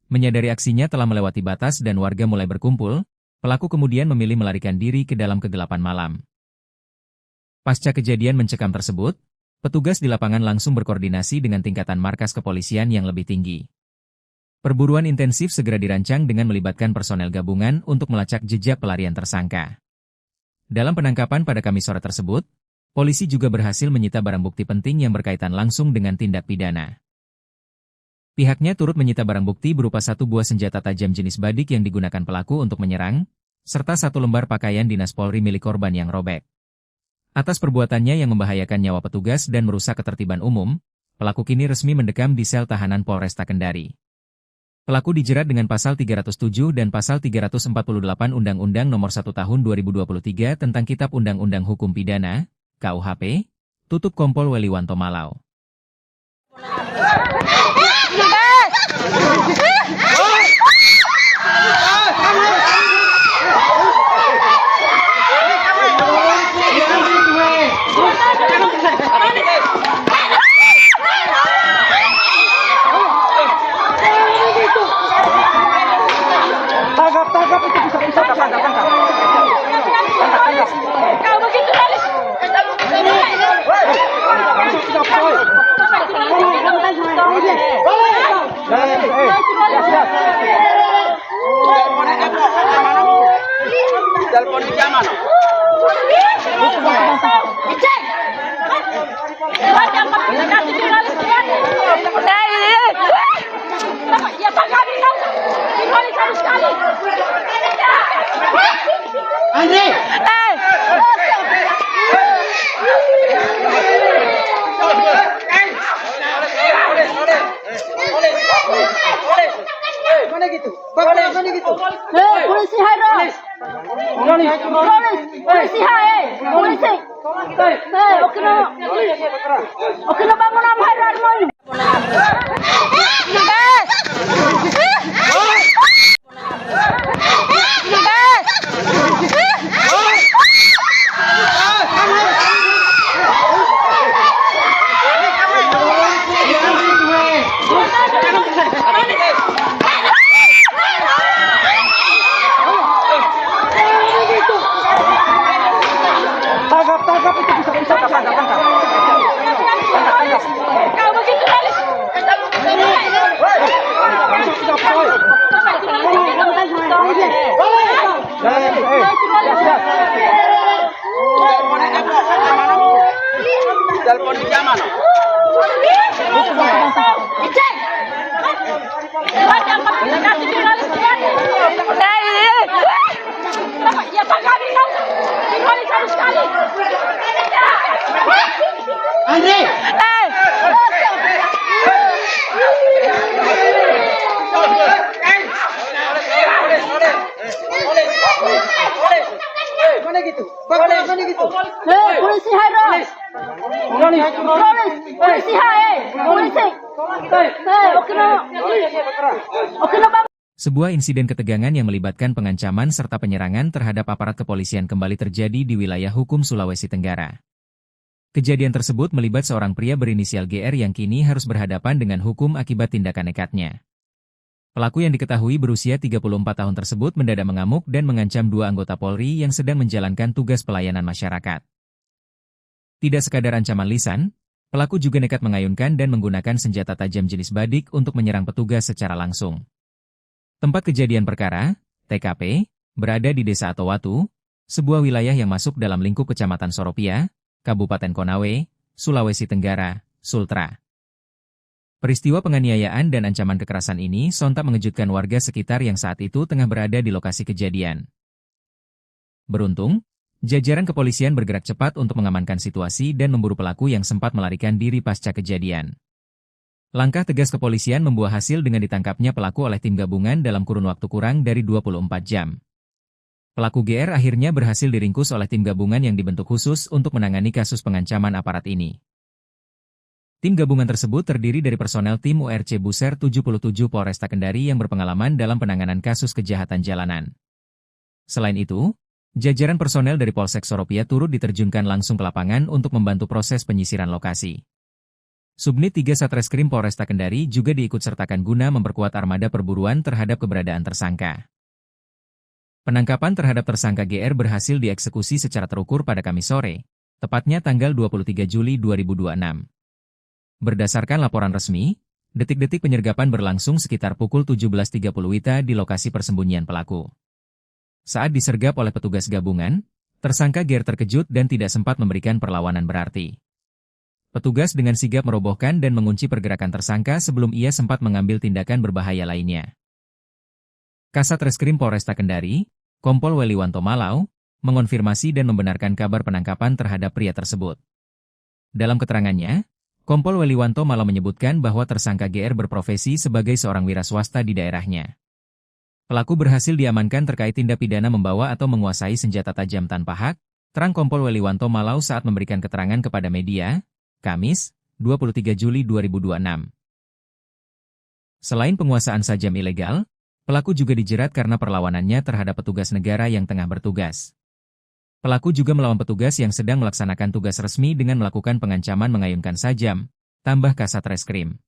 Menyadari aksinya telah melewati batas dan warga mulai berkumpul, pelaku kemudian memilih melarikan diri ke dalam kegelapan malam. Pasca kejadian mencekam tersebut, petugas di lapangan langsung berkoordinasi dengan tingkatan markas kepolisian yang lebih tinggi. Perburuan intensif segera dirancang dengan melibatkan personel gabungan untuk melacak jejak pelarian tersangka. Dalam penangkapan pada Kamis sore tersebut, polisi juga berhasil menyita barang bukti penting yang berkaitan langsung dengan tindak pidana. Pihaknya turut menyita barang bukti berupa satu buah senjata tajam jenis badik yang digunakan pelaku untuk menyerang, serta satu lembar pakaian dinas Polri milik korban yang robek. Atas perbuatannya yang membahayakan nyawa petugas dan merusak ketertiban umum, pelaku kini resmi mendekam di sel tahanan Polresta Kendari. Pelaku dijerat dengan pasal 307 dan pasal 348 Undang-Undang Nomor 1 Tahun 2023 tentang Kitab Undang-Undang Hukum Pidana, KUHP, tutup Kompol Weliwanto Malau. Tangkap itu bisa tangkap. Kau begitu manis. Telepon di zaman. Cek. Ya Pak kami tahu. Kembali sekali. Andre. Mana gitu? Mana gitu? Polisi Hairo. Polisi hai. Polisi. Oke no bangun am Hairo mo. Kau begitu kali. Telepon di zaman. Ya Pak kami tahu. Kembali satu sekali. Andre. Mana gitu? Mana gitu? Polisi Hairo. Polisi Hai. Polisi. Oke no. Sebuah insiden ketegangan yang melibatkan pengancaman serta penyerangan terhadap aparat kepolisian kembali terjadi di wilayah hukum Sulawesi Tenggara. Kejadian tersebut melibat seorang pria berinisial GR yang kini harus berhadapan dengan hukum akibat tindakan nekatnya. Pelaku yang diketahui berusia 34 tahun tersebut mendadak mengamuk dan mengancam dua anggota Polri yang sedang menjalankan tugas pelayanan masyarakat. Tidak sekadar ancaman lisan, pelaku juga nekat mengayunkan dan menggunakan senjata tajam jenis badik untuk menyerang petugas secara langsung. Tempat kejadian perkara, TKP, berada di Desa Atowatu, sebuah wilayah yang masuk dalam lingkup Kecamatan Soropia, Kabupaten Konawe, Sulawesi Tenggara, Sultra. Peristiwa penganiayaan dan ancaman kekerasan ini sontak mengejutkan warga sekitar yang saat itu tengah berada di lokasi kejadian. Beruntung, jajaran kepolisian bergerak cepat untuk mengamankan situasi dan memburu pelaku yang sempat melarikan diri pasca kejadian. Langkah tegas kepolisian membuah hasil dengan ditangkapnya pelaku oleh tim gabungan dalam kurun waktu kurang dari 24 jam. Pelaku GR akhirnya berhasil diringkus oleh tim gabungan yang dibentuk khusus untuk menangani kasus pengancaman aparat ini. Tim gabungan tersebut terdiri dari personel tim URC Buser 77 Polresta Kendari yang berpengalaman dalam penanganan kasus kejahatan jalanan. Selain itu, jajaran personel dari Polsek Soropia turut diterjunkan langsung ke lapangan untuk membantu proses penyisiran lokasi. Subnit 3 Satreskrim Polresta Kendari juga diikutsertakan guna memperkuat armada perburuan terhadap keberadaan tersangka. Penangkapan terhadap tersangka GR berhasil dieksekusi secara terukur pada Kamis sore, tepatnya tanggal 23 Juli 2026. Berdasarkan laporan resmi, detik-detik penyergapan berlangsung sekitar pukul 17.30 WITA di lokasi persembunyian pelaku. Saat disergap oleh petugas gabungan, tersangka GR terkejut dan tidak sempat memberikan perlawanan berarti. Petugas dengan sigap merobohkan dan mengunci pergerakan tersangka sebelum ia sempat mengambil tindakan berbahaya lainnya. Kasat Reskrim Polresta Kendari, Kompol Weliwanto Malau, mengonfirmasi dan membenarkan kabar penangkapan terhadap pria tersebut. Dalam keterangannya, Kompol Weliwanto Malau menyebutkan bahwa tersangka GR berprofesi sebagai seorang wira swasta di daerahnya. Pelaku berhasil diamankan terkait tindak pidana membawa atau menguasai senjata tajam tanpa hak, terang Kompol Weliwanto Malau saat memberikan keterangan kepada media, Kamis, 23 Juli 2026. Selain penguasaan sajam ilegal, pelaku juga dijerat karena perlawanannya terhadap petugas negara yang tengah bertugas. Pelaku juga melawan petugas yang sedang melaksanakan tugas resmi dengan melakukan pengancaman mengayunkan sajam, tambah Kasat Reskrim.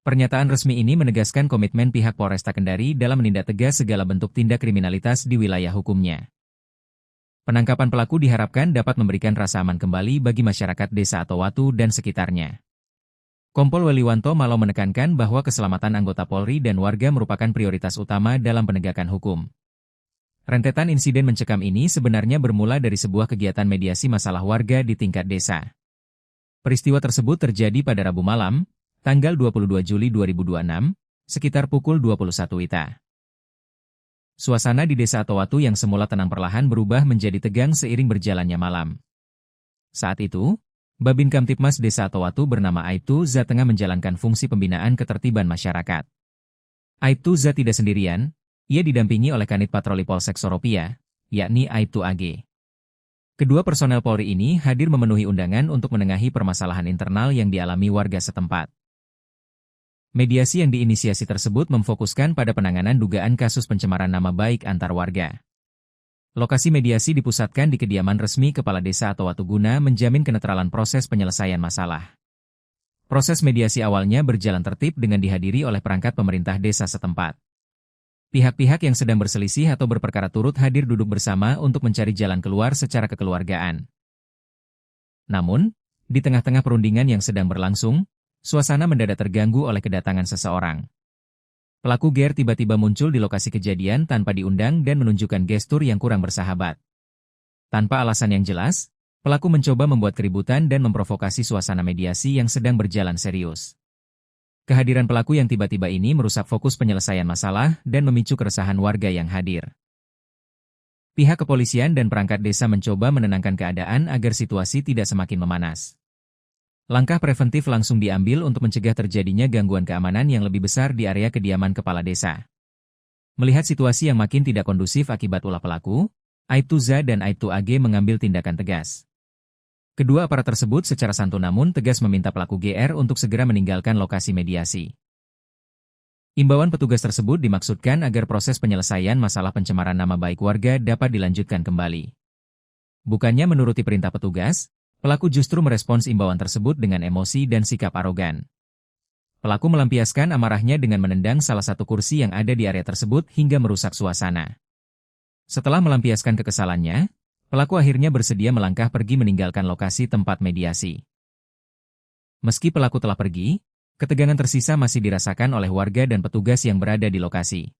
Pernyataan resmi ini menegaskan komitmen pihak Polresta Kendari dalam menindak tegas segala bentuk tindak kriminalitas di wilayah hukumnya. Penangkapan pelaku diharapkan dapat memberikan rasa aman kembali bagi masyarakat Desa Atowatu dan sekitarnya. Kompol Weliwanto Malau menekankan bahwa keselamatan anggota Polri dan warga merupakan prioritas utama dalam penegakan hukum. Rentetan insiden mencekam ini sebenarnya bermula dari sebuah kegiatan mediasi masalah warga di tingkat desa. Peristiwa tersebut terjadi pada Rabu malam, tanggal 22 Juli 2026, sekitar pukul 21 WITA. Suasana di Desa Atowatu yang semula tenang perlahan berubah menjadi tegang seiring berjalannya malam. Saat itu, Babin Kamtipmas Desa Atowatu bernama Aibtu Za tengah menjalankan fungsi pembinaan ketertiban masyarakat. Aibtu Za tidak sendirian, ia didampingi oleh Kanit Patroli Polsek Soropia, yakni Aibtu AG. Kedua personel Polri ini hadir memenuhi undangan untuk menengahi permasalahan internal yang dialami warga setempat. Mediasi yang diinisiasi tersebut memfokuskan pada penanganan dugaan kasus pencemaran nama baik antar warga. Lokasi mediasi dipusatkan di kediaman resmi Kepala Desa Atowatu guna menjamin kenetralan proses penyelesaian masalah. Proses mediasi awalnya berjalan tertib dengan dihadiri oleh perangkat pemerintah desa setempat. Pihak-pihak yang sedang berselisih atau berperkara turut hadir duduk bersama untuk mencari jalan keluar secara kekeluargaan. Namun, di tengah-tengah perundingan yang sedang berlangsung, suasana mendadak terganggu oleh kedatangan seseorang. Pelaku GR tiba-tiba muncul di lokasi kejadian tanpa diundang dan menunjukkan gestur yang kurang bersahabat. Tanpa alasan yang jelas, pelaku mencoba membuat keributan dan memprovokasi suasana mediasi yang sedang berjalan serius. Kehadiran pelaku yang tiba-tiba ini merusak fokus penyelesaian masalah dan memicu keresahan warga yang hadir. Pihak kepolisian dan perangkat desa mencoba menenangkan keadaan agar situasi tidak semakin memanas. Langkah preventif langsung diambil untuk mencegah terjadinya gangguan keamanan yang lebih besar di area kediaman kepala desa. Melihat situasi yang makin tidak kondusif akibat ulah pelaku, Aibtu Za dan Aibtu AG mengambil tindakan tegas. Kedua aparat tersebut secara santun namun tegas meminta pelaku GR untuk segera meninggalkan lokasi mediasi. Imbauan petugas tersebut dimaksudkan agar proses penyelesaian masalah pencemaran nama baik warga dapat dilanjutkan kembali. Bukannya menuruti perintah petugas, pelaku justru merespons imbauan tersebut dengan emosi dan sikap arogan. Pelaku melampiaskan amarahnya dengan menendang salah satu kursi yang ada di area tersebut hingga merusak suasana. Setelah melampiaskan kekesalannya, pelaku akhirnya bersedia melangkah pergi meninggalkan lokasi tempat mediasi. Meski pelaku telah pergi, ketegangan tersisa masih dirasakan oleh warga dan petugas yang berada di lokasi.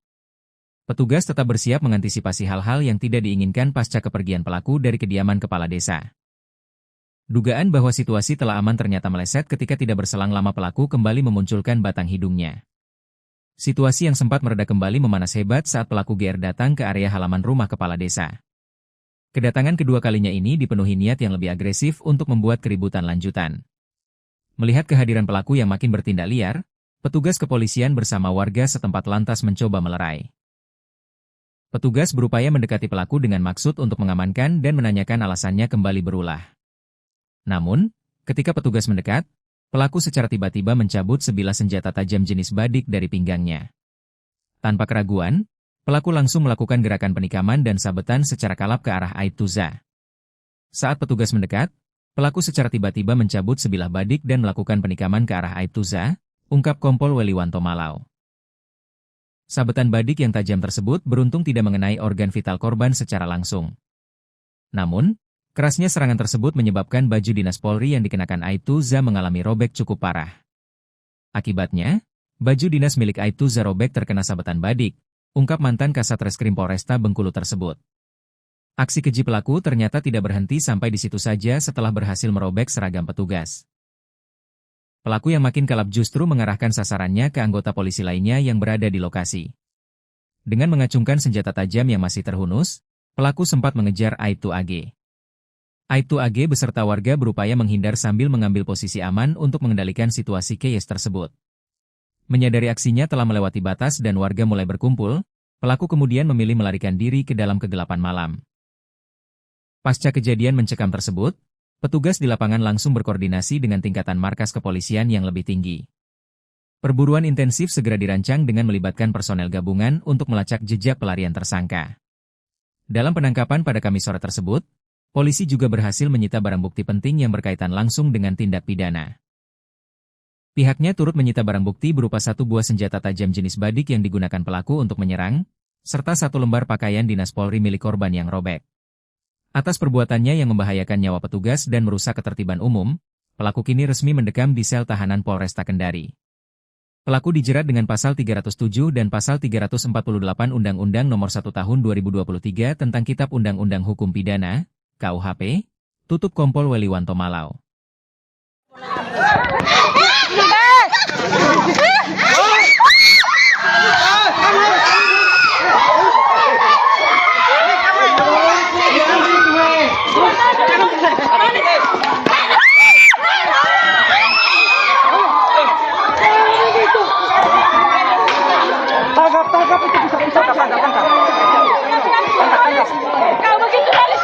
Petugas tetap bersiap mengantisipasi hal-hal yang tidak diinginkan pasca kepergian pelaku dari kediaman kepala desa. Dugaan bahwa situasi telah aman ternyata meleset ketika tidak berselang lama pelaku kembali memunculkan batang hidungnya. Situasi yang sempat mereda kembali memanas hebat saat pelaku GR datang ke area halaman rumah kepala desa. Kedatangan kedua kalinya ini dipenuhi niat yang lebih agresif untuk membuat keributan lanjutan. Melihat kehadiran pelaku yang makin bertindak liar, petugas kepolisian bersama warga setempat lantas mencoba melerai. Petugas berupaya mendekati pelaku dengan maksud untuk mengamankan dan menanyakan alasannya kembali berulah. Namun, ketika petugas mendekat, pelaku secara tiba-tiba mencabut sebilah senjata tajam jenis badik dari pinggangnya. Tanpa keraguan, pelaku langsung melakukan gerakan penikaman dan sabetan secara kalap ke arah Aibtu Za. Saat petugas mendekat, pelaku secara tiba-tiba mencabut sebilah badik dan melakukan penikaman ke arah Aibtu Za, ungkap Kompol Weliwanto Malau. Sabetan badik yang tajam tersebut beruntung tidak mengenai organ vital korban secara langsung. Namun, kerasnya serangan tersebut menyebabkan baju dinas Polri yang dikenakan Aibtu Za mengalami robek cukup parah. Akibatnya, baju dinas milik Aibtu Za robek terkena sabetan badik, ungkap mantan Kasat Reskrim Polresta Bengkulu tersebut. Aksi keji pelaku ternyata tidak berhenti sampai di situ saja setelah berhasil merobek seragam petugas. Pelaku yang makin kalap justru mengarahkan sasarannya ke anggota polisi lainnya yang berada di lokasi. Dengan mengacungkan senjata tajam yang masih terhunus, pelaku sempat mengejar Aibtu AG. Aibtu AG beserta warga berupaya menghindar sambil mengambil posisi aman untuk mengendalikan situasi chaos tersebut. Menyadari aksinya telah melewati batas dan warga mulai berkumpul, pelaku kemudian memilih melarikan diri ke dalam kegelapan malam. Pasca kejadian mencekam tersebut, petugas di lapangan langsung berkoordinasi dengan tingkatan markas kepolisian yang lebih tinggi. Perburuan intensif segera dirancang dengan melibatkan personel gabungan untuk melacak jejak pelarian tersangka. Dalam penangkapan pada Kamis sore tersebut, polisi juga berhasil menyita barang bukti penting yang berkaitan langsung dengan tindak pidana. Pihaknya turut menyita barang bukti berupa satu buah senjata tajam jenis badik yang digunakan pelaku untuk menyerang, serta satu lembar pakaian dinas Polri milik korban yang robek. Atas perbuatannya yang membahayakan nyawa petugas dan merusak ketertiban umum, pelaku kini resmi mendekam di sel tahanan Polresta Kendari. Pelaku dijerat dengan pasal 307 dan pasal 348 Undang-Undang Nomor 1 Tahun 2023 tentang Kitab Undang-Undang Hukum Pidana, KUHP, tutup Kompol Weliwanto Malau. Tangkap itu bisa tangkap. Kau begitu, Alis.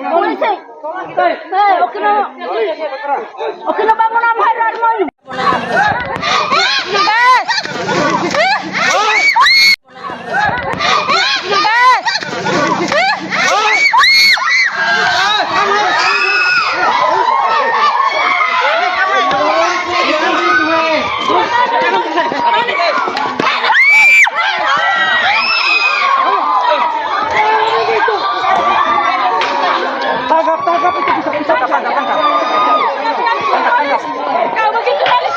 Polisi. Oke na bangun apa hairan mo? Tangkap itu bisa tangkap. Kau begitu Alis.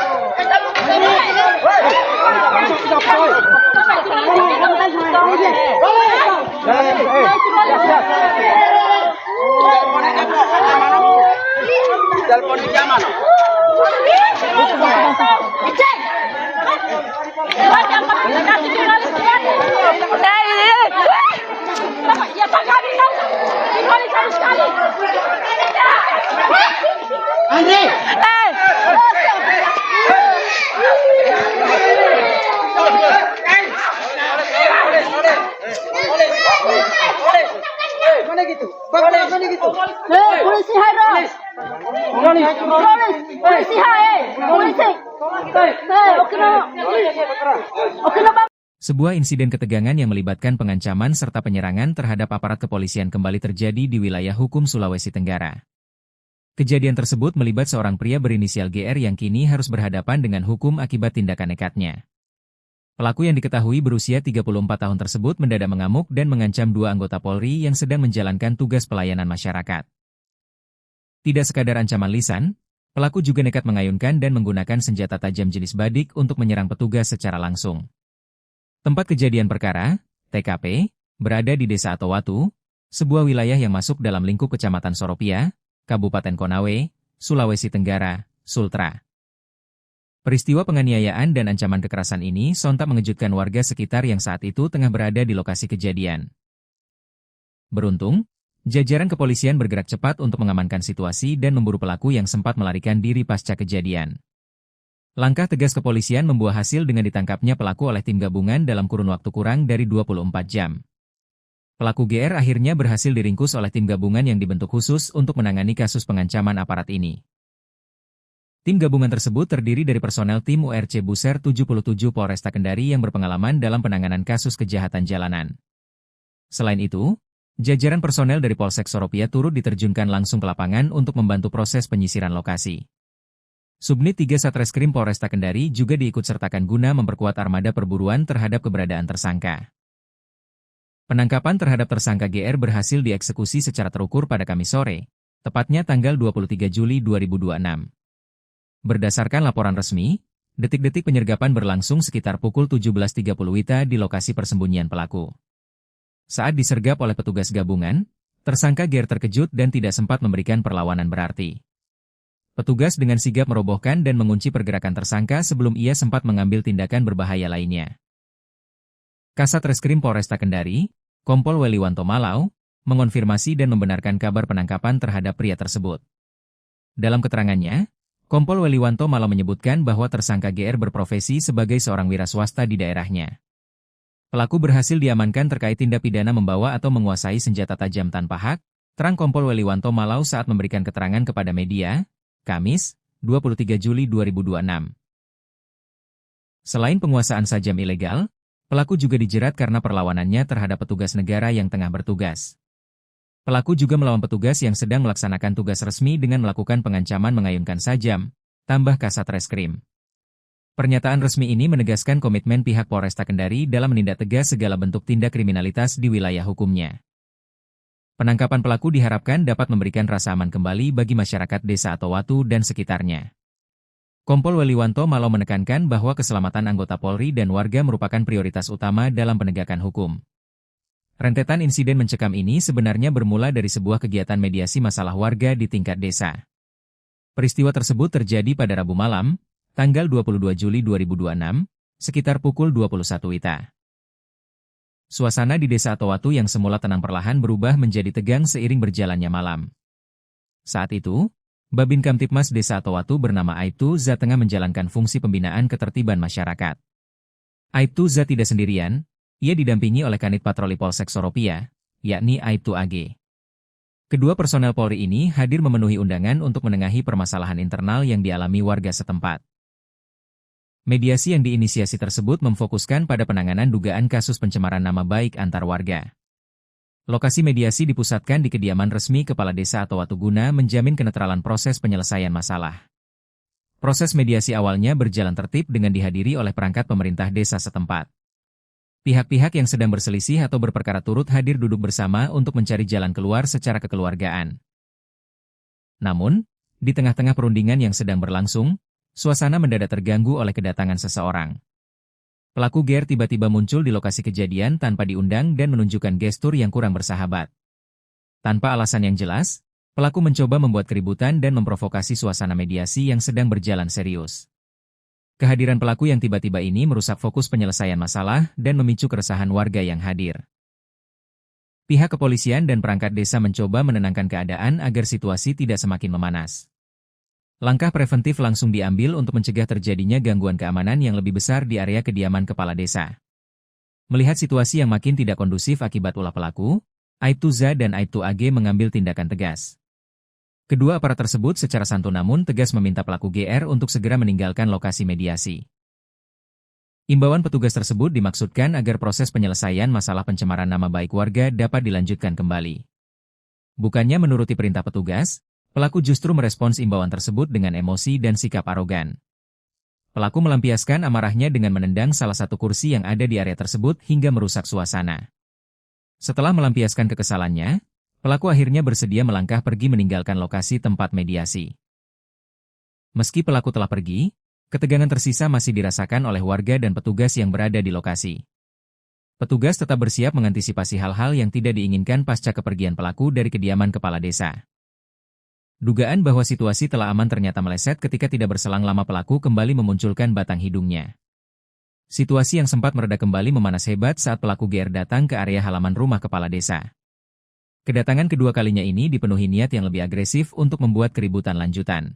Telepon di jam mana? Cek. Ya Pak kami tahu. Kembali sekali. Andre! Mana gitu? Mana gitu? Polisi hairan. Polisi hai. Polisi. Oke na bang. Sebuah insiden ketegangan yang melibatkan pengancaman serta penyerangan terhadap aparat kepolisian kembali terjadi di wilayah hukum Sulawesi Tenggara. Kejadian tersebut melibat seorang pria berinisial GR yang kini harus berhadapan dengan hukum akibat tindakan nekatnya. Pelaku yang diketahui berusia 34 tahun tersebut mendadak mengamuk dan mengancam dua anggota Polri yang sedang menjalankan tugas pelayanan masyarakat. Tidak sekadar ancaman lisan, pelaku juga nekat mengayunkan dan menggunakan senjata tajam jenis badik untuk menyerang petugas secara langsung. Tempat kejadian perkara, TKP, berada di Desa Atowatu, sebuah wilayah yang masuk dalam lingkup Kecamatan Soropia, Kabupaten Konawe, Sulawesi Tenggara, Sultra. Peristiwa penganiayaan dan ancaman kekerasan ini sontak mengejutkan warga sekitar yang saat itu tengah berada di lokasi kejadian. Beruntung, jajaran kepolisian bergerak cepat untuk mengamankan situasi dan memburu pelaku yang sempat melarikan diri pasca kejadian. Langkah tegas kepolisian membuah hasil dengan ditangkapnya pelaku oleh tim gabungan dalam kurun waktu kurang dari 24 jam. Pelaku GR akhirnya berhasil diringkus oleh tim gabungan yang dibentuk khusus untuk menangani kasus pengancaman aparat ini. Tim gabungan tersebut terdiri dari personel tim URC Buser 77 Polresta Kendari yang berpengalaman dalam penanganan kasus kejahatan jalanan. Selain itu, jajaran personel dari Polsek Soropia turut diterjunkan langsung ke lapangan untuk membantu proses penyisiran lokasi. Subnit 3 Satreskrim Polresta Kendari juga diikutsertakan guna memperkuat armada perburuan terhadap keberadaan tersangka. Penangkapan terhadap tersangka GR berhasil dieksekusi secara terukur pada Kamis sore, tepatnya tanggal 23 Juli 2026. Berdasarkan laporan resmi, detik-detik penyergapan berlangsung sekitar pukul 17.30 WITA di lokasi persembunyian pelaku. Saat disergap oleh petugas gabungan, tersangka GR terkejut dan tidak sempat memberikan perlawanan berarti. Petugas dengan sigap merobohkan dan mengunci pergerakan tersangka sebelum ia sempat mengambil tindakan berbahaya lainnya. Kasat Reskrim Polresta Kendari, Kompol Weliwanto Malau, mengonfirmasi dan membenarkan kabar penangkapan terhadap pria tersebut. Dalam keterangannya, Kompol Weliwanto Malau menyebutkan bahwa tersangka GR berprofesi sebagai seorang wira swasta di daerahnya. Pelaku berhasil diamankan terkait tindak pidana membawa atau menguasai senjata tajam tanpa hak, terang Kompol Weliwanto Malau saat memberikan keterangan kepada media, Kamis, 23 Juli 2026. Selain penguasaan sajam ilegal, pelaku juga dijerat karena perlawanannya terhadap petugas negara yang tengah bertugas. Pelaku juga melawan petugas yang sedang melaksanakan tugas resmi dengan melakukan pengancaman mengayunkan sajam, tambah Kasat Reskrim. Pernyataan resmi ini menegaskan komitmen pihak Polresta Kendari dalam menindak tegas segala bentuk tindak kriminalitas di wilayah hukumnya. Penangkapan pelaku diharapkan dapat memberikan rasa aman kembali bagi masyarakat Desa Atowatu dan sekitarnya. Kompol Weliwanto Malau menekankan bahwa keselamatan anggota Polri dan warga merupakan prioritas utama dalam penegakan hukum. Rentetan insiden mencekam ini sebenarnya bermula dari sebuah kegiatan mediasi masalah warga di tingkat desa. Peristiwa tersebut terjadi pada Rabu malam, tanggal 22 Juli 2026, sekitar pukul 21 WITA. Suasana di Desa Atowatu yang semula tenang perlahan berubah menjadi tegang seiring berjalannya malam. Saat itu, Babin Kamtipmas Desa Atowatu bernama Aibtu Za tengah menjalankan fungsi pembinaan ketertiban masyarakat. Aibtu Za tidak sendirian, ia didampingi oleh Kanit Patroli Polsek Soropia, yakni Aibtu AG. Kedua personel Polri ini hadir memenuhi undangan untuk menengahi permasalahan internal yang dialami warga setempat. Mediasi yang diinisiasi tersebut memfokuskan pada penanganan dugaan kasus pencemaran nama baik antar warga. Lokasi mediasi dipusatkan di kediaman resmi Kepala Desa atau Watuguna menjamin kenetralan proses penyelesaian masalah. Proses mediasi awalnya berjalan tertib dengan dihadiri oleh perangkat pemerintah desa setempat. Pihak-pihak yang sedang berselisih atau berperkara turut hadir duduk bersama untuk mencari jalan keluar secara kekeluargaan. Namun, di tengah-tengah perundingan yang sedang berlangsung, suasana mendadak terganggu oleh kedatangan seseorang. Pelaku GR tiba-tiba muncul di lokasi kejadian tanpa diundang dan menunjukkan gestur yang kurang bersahabat. Tanpa alasan yang jelas, pelaku mencoba membuat keributan dan memprovokasi suasana mediasi yang sedang berjalan serius. Kehadiran pelaku yang tiba-tiba ini merusak fokus penyelesaian masalah dan memicu keresahan warga yang hadir. Pihak kepolisian dan perangkat desa mencoba menenangkan keadaan agar situasi tidak semakin memanas. Langkah preventif langsung diambil untuk mencegah terjadinya gangguan keamanan yang lebih besar di area kediaman kepala desa. Melihat situasi yang makin tidak kondusif akibat ulah pelaku, Aibtuza dan Aibtu AG mengambil tindakan tegas. Kedua aparat tersebut secara santun namun tegas meminta pelaku GR untuk segera meninggalkan lokasi mediasi. Imbauan petugas tersebut dimaksudkan agar proses penyelesaian masalah pencemaran nama baik warga dapat dilanjutkan kembali. Bukannya menuruti perintah petugas, pelaku justru merespons imbauan tersebut dengan emosi dan sikap arogan. Pelaku melampiaskan amarahnya dengan menendang salah satu kursi yang ada di area tersebut hingga merusak suasana. Setelah melampiaskan kekesalannya, pelaku akhirnya bersedia melangkah pergi meninggalkan lokasi tempat mediasi. Meski pelaku telah pergi, ketegangan tersisa masih dirasakan oleh warga dan petugas yang berada di lokasi. Petugas tetap bersiap mengantisipasi hal-hal yang tidak diinginkan pasca kepergian pelaku dari kediaman kepala desa. Dugaan bahwa situasi telah aman ternyata meleset ketika tidak berselang lama pelaku kembali memunculkan batang hidungnya. Situasi yang sempat mereda kembali memanas hebat saat pelaku GR datang ke area halaman rumah kepala desa. Kedatangan kedua kalinya ini dipenuhi niat yang lebih agresif untuk membuat keributan lanjutan.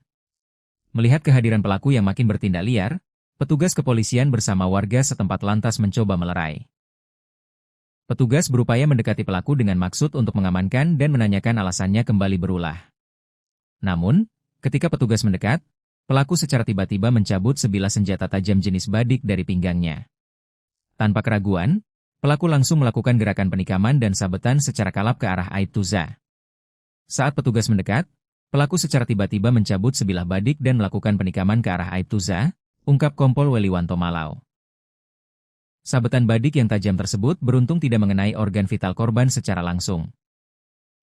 Melihat kehadiran pelaku yang makin bertindak liar, petugas kepolisian bersama warga setempat lantas mencoba melerai. Petugas berupaya mendekati pelaku dengan maksud untuk mengamankan dan menanyakan alasannya kembali berulah. Namun, ketika petugas mendekat, pelaku secara tiba-tiba mencabut sebilah senjata tajam jenis badik dari pinggangnya. Tanpa keraguan, pelaku langsung melakukan gerakan penikaman dan sabetan secara kalap ke arah Aibtuza. Saat petugas mendekat, pelaku secara tiba-tiba mencabut sebilah badik dan melakukan penikaman ke arah Aibtuza, ungkap Kompol Weliwanto Malau. Sabetan badik yang tajam tersebut beruntung tidak mengenai organ vital korban secara langsung.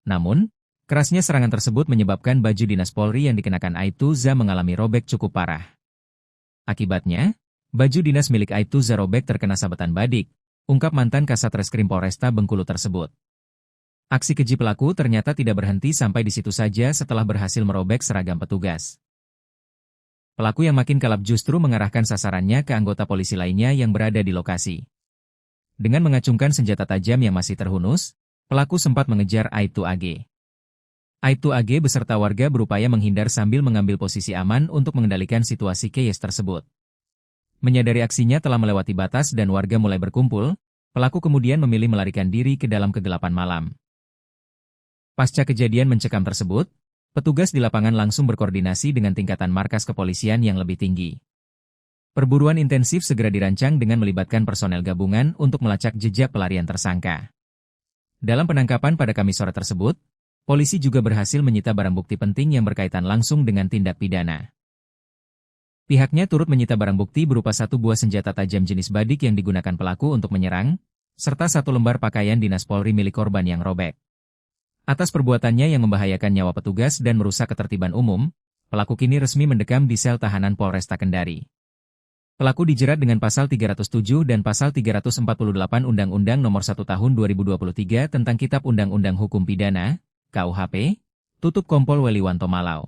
Namun, kerasnya serangan tersebut menyebabkan baju dinas Polri yang dikenakan Aibtuza mengalami robek cukup parah. Akibatnya, baju dinas milik Aibtuza robek terkena sabetan badik, ungkap mantan Kasat Reskrim Polresta Bengkulu tersebut. Aksi keji pelaku ternyata tidak berhenti sampai di situ saja setelah berhasil merobek seragam petugas. Pelaku yang makin kalap justru mengarahkan sasarannya ke anggota polisi lainnya yang berada di lokasi. Dengan mengacungkan senjata tajam yang masih terhunus, pelaku sempat mengejar Aibtu AG. Aibtu AG beserta warga berupaya menghindar sambil mengambil posisi aman untuk mengendalikan situasi chaos tersebut. Menyadari aksinya telah melewati batas dan warga mulai berkumpul, pelaku kemudian memilih melarikan diri ke dalam kegelapan malam. Pasca kejadian mencekam tersebut, petugas di lapangan langsung berkoordinasi dengan tingkatan markas kepolisian yang lebih tinggi. Perburuan intensif segera dirancang dengan melibatkan personel gabungan untuk melacak jejak pelarian tersangka. Dalam penangkapan pada Kamis sore tersebut, polisi juga berhasil menyita barang bukti penting yang berkaitan langsung dengan tindak pidana. Pihaknya turut menyita barang bukti berupa satu buah senjata tajam jenis badik yang digunakan pelaku untuk menyerang, serta satu lembar pakaian dinas Polri milik korban yang robek. Atas perbuatannya yang membahayakan nyawa petugas dan merusak ketertiban umum, pelaku kini resmi mendekam di sel tahanan Polresta Kendari. Pelaku dijerat dengan pasal 307 dan pasal 348 Undang-Undang Nomor 1 Tahun 2023 tentang Kitab Undang-Undang Hukum Pidana, KUHP, tutup Kompol Weliwanto Malau.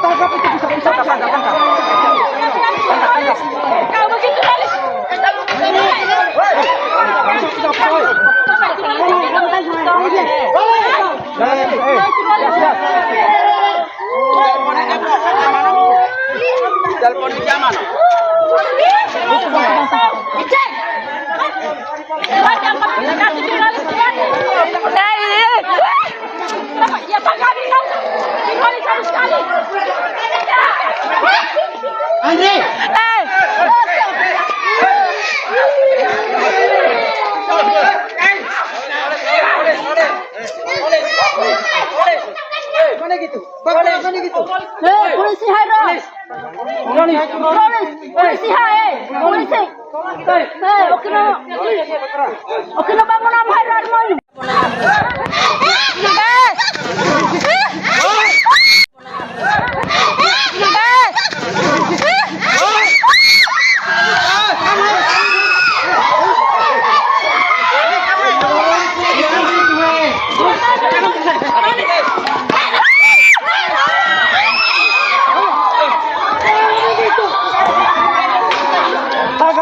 Tangkap itu bisa tangkap. Kau begitu manis. Telepon di zaman. Ya Pak kami tahu. Dipolis harus sekali. Andre. Mana gitu? Bagaimana gitu? Polisi harus. Polisi hai. Polisi. Oke no bangun am harar mo.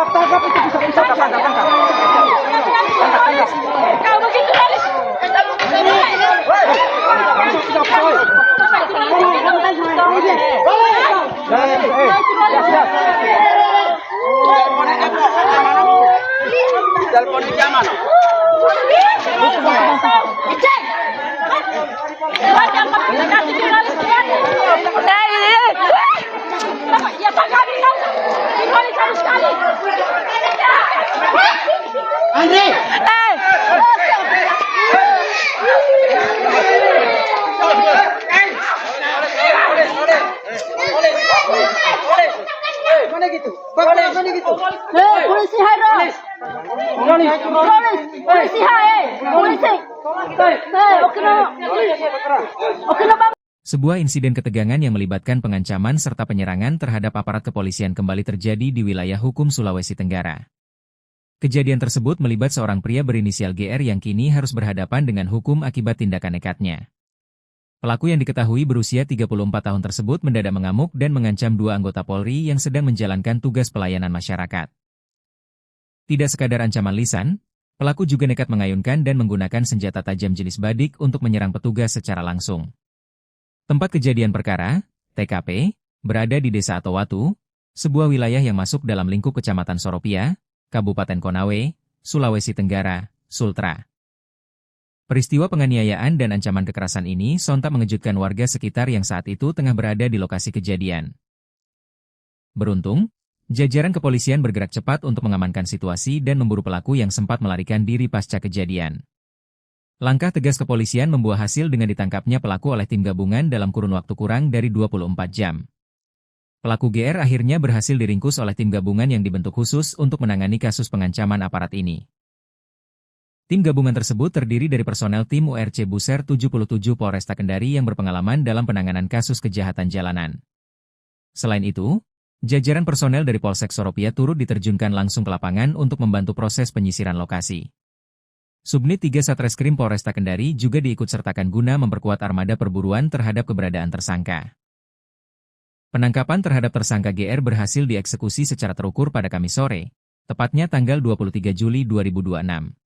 Tangkap itu bisa tangkap. Kau begitu polis. Telepon di zaman. Ya Pak kami tahu. Dipolis harus sekali. Andre. Mana gitu? Bagaimana gitu? Polisi harus. Polisi hai. Polisi. Oke no bang. Sebuah insiden ketegangan yang melibatkan pengancaman serta penyerangan terhadap aparat kepolisian kembali terjadi di wilayah hukum Sulawesi Tenggara. Kejadian tersebut melibat seorang pria berinisial GR yang kini harus berhadapan dengan hukum akibat tindakan nekatnya. Pelaku yang diketahui berusia 34 tahun tersebut mendadak mengamuk dan mengancam dua anggota Polri yang sedang menjalankan tugas pelayanan masyarakat. Tidak sekadar ancaman lisan, pelaku juga nekat mengayunkan dan menggunakan senjata tajam jenis badik untuk menyerang petugas secara langsung. Tempat kejadian perkara, TKP, berada di Desa Atowatu, sebuah wilayah yang masuk dalam lingkup Kecamatan Soropia, Kabupaten Konawe, Sulawesi Tenggara, Sultra. Peristiwa penganiayaan dan ancaman kekerasan ini sontak mengejutkan warga sekitar yang saat itu tengah berada di lokasi kejadian. Beruntung, jajaran kepolisian bergerak cepat untuk mengamankan situasi dan memburu pelaku yang sempat melarikan diri pasca kejadian. Langkah tegas kepolisian membuah hasil dengan ditangkapnya pelaku oleh tim gabungan dalam kurun waktu kurang dari 24 jam. Pelaku GR akhirnya berhasil diringkus oleh tim gabungan yang dibentuk khusus untuk menangani kasus pengancaman aparat ini. Tim gabungan tersebut terdiri dari personel tim URC Buser 77 Polresta Kendari yang berpengalaman dalam penanganan kasus kejahatan jalanan. Selain itu, jajaran personel dari Polsek Soropia turut diterjunkan langsung ke lapangan untuk membantu proses penyisiran lokasi. Subnit 3 Satreskrim Polresta Kendari juga diikutsertakan guna memperkuat armada perburuan terhadap keberadaan tersangka. Penangkapan terhadap tersangka GR berhasil dieksekusi secara terukur pada Kamis sore, tepatnya tanggal 23 Juli 2026.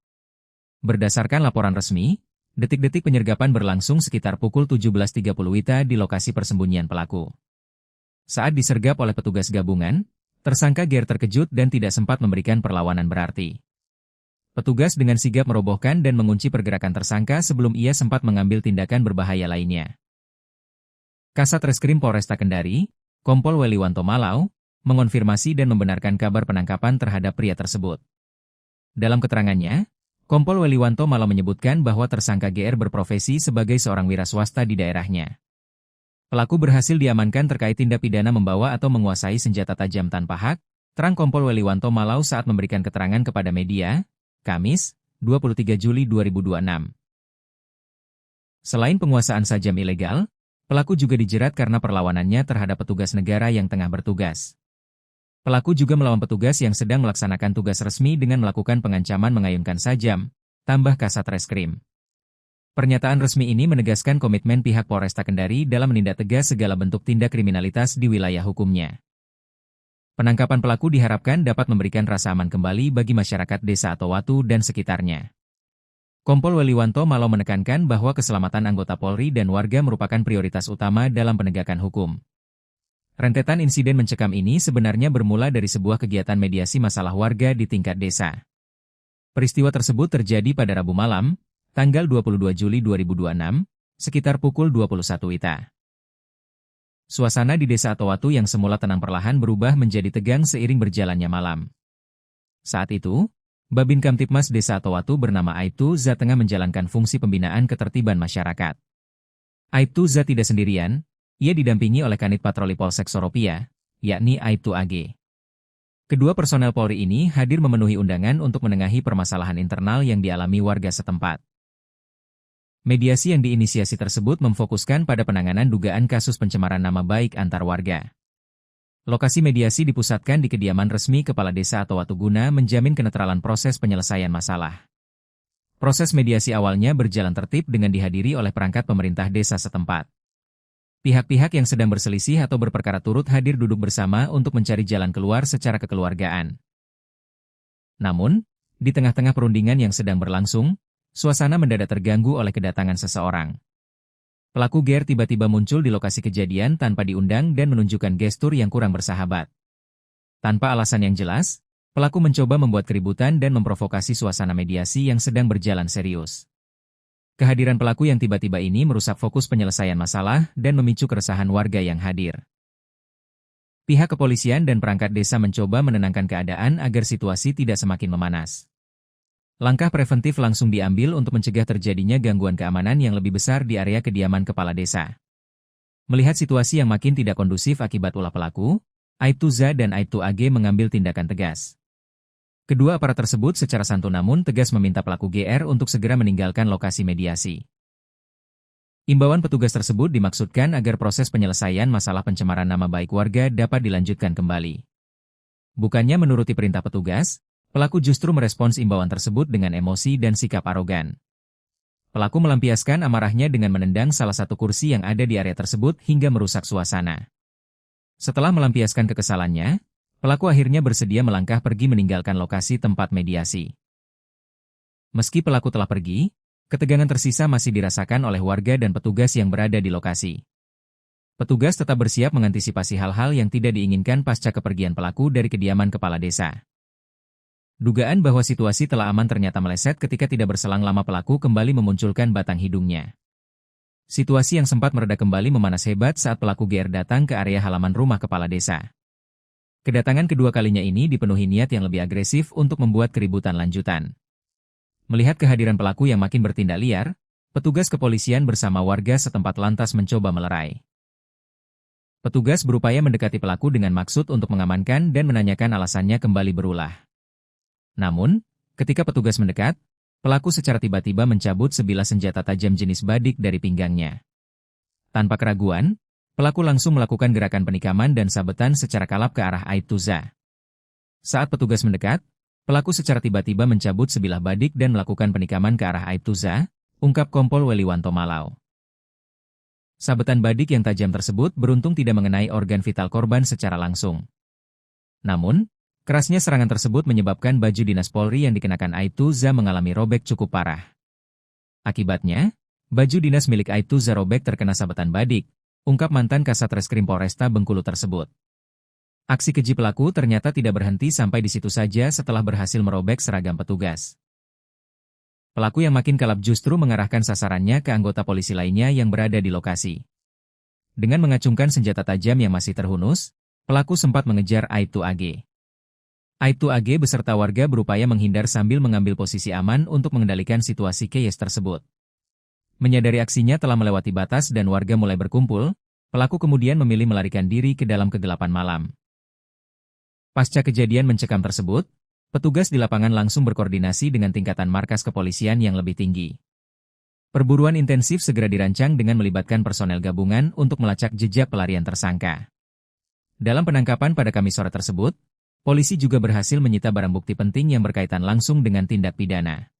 Berdasarkan laporan resmi, detik-detik penyergapan berlangsung sekitar pukul 17.30 WITA di lokasi persembunyian pelaku. Saat disergap oleh petugas gabungan, tersangka GR terkejut dan tidak sempat memberikan perlawanan berarti. Petugas dengan sigap merobohkan dan mengunci pergerakan tersangka sebelum ia sempat mengambil tindakan berbahaya lainnya. Kasat Reskrim Polresta Kendari, Kompol Weliwanto Malau, mengonfirmasi dan membenarkan kabar penangkapan terhadap pria tersebut. Dalam keterangannya, Kompol Weliwanto Malau menyebutkan bahwa tersangka GR berprofesi sebagai seorang wira swasta di daerahnya. Pelaku berhasil diamankan terkait tindak pidana membawa atau menguasai senjata tajam tanpa hak, terang Kompol Weliwanto Malau saat memberikan keterangan kepada media, Kamis, 23 Juli 2026. Selain penguasaan sajam ilegal, pelaku juga dijerat karena perlawanannya terhadap petugas negara yang tengah bertugas. Pelaku juga melawan petugas yang sedang melaksanakan tugas resmi dengan melakukan pengancaman mengayunkan sajam, tambah Kasat Reskrim. Pernyataan resmi ini menegaskan komitmen pihak Polresta Kendari dalam menindak tegas segala bentuk tindak kriminalitas di wilayah hukumnya. Penangkapan pelaku diharapkan dapat memberikan rasa aman kembali bagi masyarakat Desa Atowatu dan sekitarnya. Kompol Weliwanto Malo menekankan bahwa keselamatan anggota Polri dan warga merupakan prioritas utama dalam penegakan hukum. Rentetan insiden mencekam ini sebenarnya bermula dari sebuah kegiatan mediasi masalah warga di tingkat desa. Peristiwa tersebut terjadi pada Rabu malam, tanggal 22 Juli 2026, sekitar pukul 21 WITA. Suasana di Desa Atowatu yang semula tenang perlahan berubah menjadi tegang seiring berjalannya malam. Saat itu, Babin Kamtipmas Desa Atowatu bernama Aibtu Za tengah menjalankan fungsi pembinaan ketertiban masyarakat. Aibtu Za tidak sendirian, ia didampingi oleh Kanit Patroli Polsek Soropia, yakni Aibtu AG. Kedua personel Polri ini hadir memenuhi undangan untuk menengahi permasalahan internal yang dialami warga setempat. Mediasi yang diinisiasi tersebut memfokuskan pada penanganan dugaan kasus pencemaran nama baik antar warga. Lokasi mediasi dipusatkan di kediaman resmi Kepala Desa Atowatu guna menjamin kenetralan proses penyelesaian masalah. Proses mediasi awalnya berjalan tertib dengan dihadiri oleh perangkat pemerintah desa setempat. Pihak-pihak yang sedang berselisih atau berperkara turut hadir duduk bersama untuk mencari jalan keluar secara kekeluargaan. Namun, di tengah-tengah perundingan yang sedang berlangsung, suasana mendadak terganggu oleh kedatangan seseorang. Pelaku GR tiba-tiba muncul di lokasi kejadian tanpa diundang dan menunjukkan gestur yang kurang bersahabat. Tanpa alasan yang jelas, pelaku mencoba membuat keributan dan memprovokasi suasana mediasi yang sedang berjalan serius. Kehadiran pelaku yang tiba-tiba ini merusak fokus penyelesaian masalah dan memicu keresahan warga yang hadir. Pihak kepolisian dan perangkat desa mencoba menenangkan keadaan agar situasi tidak semakin memanas. Langkah preventif langsung diambil untuk mencegah terjadinya gangguan keamanan yang lebih besar di area kediaman kepala desa. Melihat situasi yang makin tidak kondusif akibat ulah pelaku, Aibtu Za dan Aibtu AG mengambil tindakan tegas. Kedua aparat tersebut secara santun namun tegas meminta pelaku GR untuk segera meninggalkan lokasi mediasi. Imbauan petugas tersebut dimaksudkan agar proses penyelesaian masalah pencemaran nama baik warga dapat dilanjutkan kembali. Bukannya menuruti perintah petugas, pelaku justru merespons imbauan tersebut dengan emosi dan sikap arogan. Pelaku melampiaskan amarahnya dengan menendang salah satu kursi yang ada di area tersebut hingga merusak suasana. Setelah melampiaskan kekesalannya, pelaku akhirnya bersedia melangkah pergi meninggalkan lokasi tempat mediasi. Meski pelaku telah pergi, ketegangan tersisa masih dirasakan oleh warga dan petugas yang berada di lokasi. Petugas tetap bersiap mengantisipasi hal-hal yang tidak diinginkan pasca kepergian pelaku dari kediaman kepala desa. Dugaan bahwa situasi telah aman ternyata meleset ketika tidak berselang lama pelaku kembali memunculkan batang hidungnya. Situasi yang sempat mereda kembali memanas hebat saat pelaku GR datang ke area halaman rumah kepala desa. Kedatangan kedua kalinya ini dipenuhi niat yang lebih agresif untuk membuat keributan lanjutan. Melihat kehadiran pelaku yang makin bertindak liar, petugas kepolisian bersama warga setempat lantas mencoba melerai. Petugas berupaya mendekati pelaku dengan maksud untuk mengamankan dan menanyakan alasannya kembali berulah. Namun, ketika petugas mendekat, pelaku secara tiba-tiba mencabut sebilah senjata tajam jenis badik dari pinggangnya. Tanpa keraguan, pelaku langsung melakukan gerakan penikaman dan sabetan secara kalap ke arah Aibtu Za. Saat petugas mendekat, pelaku secara tiba-tiba mencabut sebilah badik dan melakukan penikaman ke arah Aibtu Za, ungkap Kompol Weliwanto Malau. Sabetan badik yang tajam tersebut beruntung tidak mengenai organ vital korban secara langsung. Namun, kerasnya serangan tersebut menyebabkan baju dinas Polri yang dikenakan Aibtu Za mengalami robek cukup parah. Akibatnya, baju dinas milik Aibtu Za robek terkena sabetan badik, ungkap mantan Kasat Reskrim Polresta Bengkulu tersebut. Aksi keji pelaku ternyata tidak berhenti sampai di situ saja setelah berhasil merobek seragam petugas. Pelaku yang makin kalap justru mengarahkan sasarannya ke anggota polisi lainnya yang berada di lokasi. Dengan mengacungkan senjata tajam yang masih terhunus, pelaku sempat mengejar Aibtu AG. Aibtu AG beserta warga berupaya menghindar sambil mengambil posisi aman untuk mengendalikan situasi chaos tersebut. Menyadari aksinya telah melewati batas dan warga mulai berkumpul, pelaku kemudian memilih melarikan diri ke dalam kegelapan malam. Pasca kejadian mencekam tersebut, petugas di lapangan langsung berkoordinasi dengan tingkatan markas kepolisian yang lebih tinggi. Perburuan intensif segera dirancang dengan melibatkan personel gabungan untuk melacak jejak pelarian tersangka. Dalam penangkapan pada Kamis sore tersebut, polisi juga berhasil menyita barang bukti penting yang berkaitan langsung dengan tindak pidana.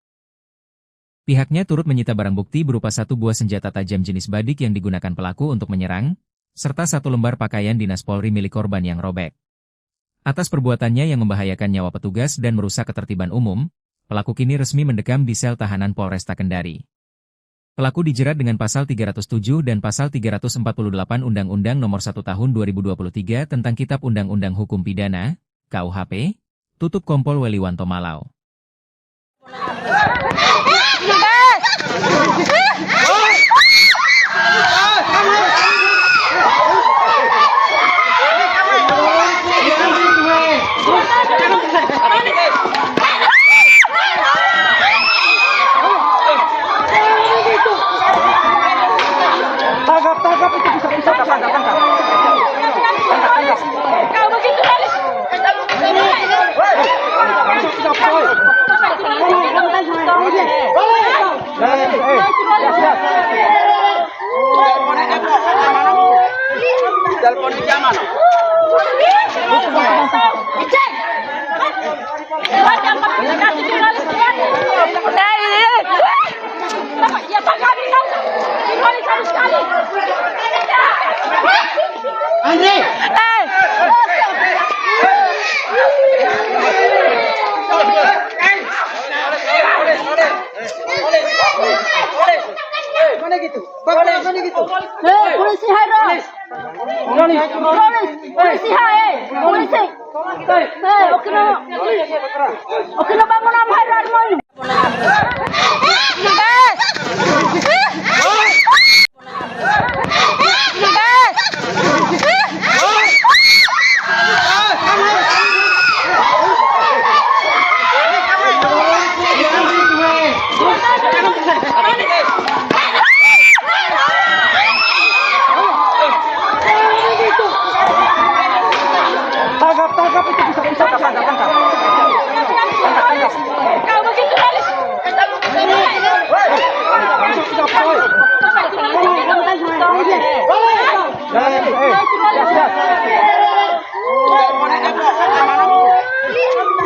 Pihaknya turut menyita barang bukti berupa satu buah senjata tajam jenis badik yang digunakan pelaku untuk menyerang, serta satu lembar pakaian dinas Polri milik korban yang robek. Atas perbuatannya yang membahayakan nyawa petugas dan merusak ketertiban umum, Pelaku kini resmi mendekam di sel tahanan Polresta Kendari. Pelaku dijerat dengan pasal 307 dan pasal 348 Undang-Undang Nomor 1 Tahun 2023 tentang Kitab Undang-Undang Hukum Pidana, KUHP, tutup Kompol Weliwanto Malau. Tangkap itu bisa tangkap. Kau begitu kali. Telepon di zaman. Ya Pak kami tahu. Ini harus sekali. Andre. Mana gitu? Mana gitu? Polisi Hairo. Polisi hai. Polisi. Okino bangun apa Hairo mau? Tangkap itu bisa tangkap. Kau begitu kali.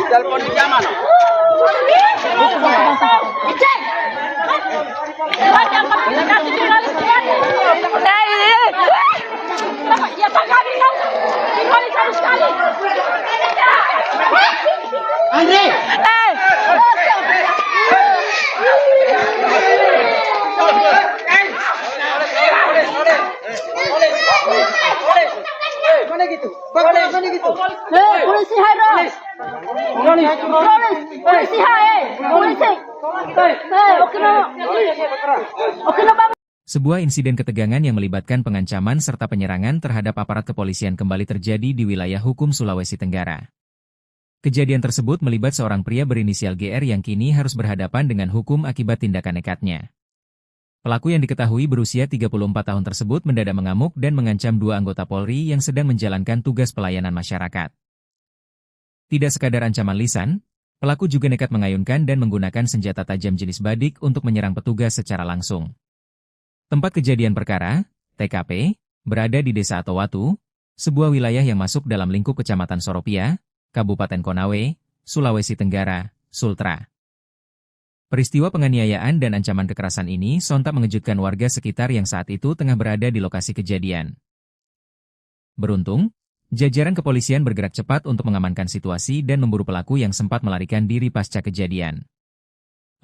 Telepon di zaman. Ya Pak kami tahu. Ini harus sekali. Andre. Mana gitu? Mana gitu? Polisi Hairo. Polisi hai. Polisi. Okino bangun. Sebuah insiden ketegangan yang melibatkan pengancaman serta penyerangan terhadap aparat kepolisian kembali terjadi di wilayah hukum Sulawesi Tenggara. Kejadian tersebut melibat seorang pria berinisial GR yang kini harus berhadapan dengan hukum akibat tindakan nekatnya. Pelaku yang diketahui berusia 34 tahun tersebut mendadak mengamuk dan mengancam dua anggota Polri yang sedang menjalankan tugas pelayanan masyarakat. Tidak sekadar ancaman lisan, pelaku juga nekat mengayunkan dan menggunakan senjata tajam jenis badik untuk menyerang petugas secara langsung. Tempat kejadian perkara, TKP, berada di Desa Atowatu, sebuah wilayah yang masuk dalam lingkup Kecamatan Soropia, Kabupaten Konawe, Sulawesi Tenggara, Sultra. Peristiwa penganiayaan dan ancaman kekerasan ini sontak mengejutkan warga sekitar yang saat itu tengah berada di lokasi kejadian. Beruntung, jajaran kepolisian bergerak cepat untuk mengamankan situasi dan memburu pelaku yang sempat melarikan diri pasca kejadian.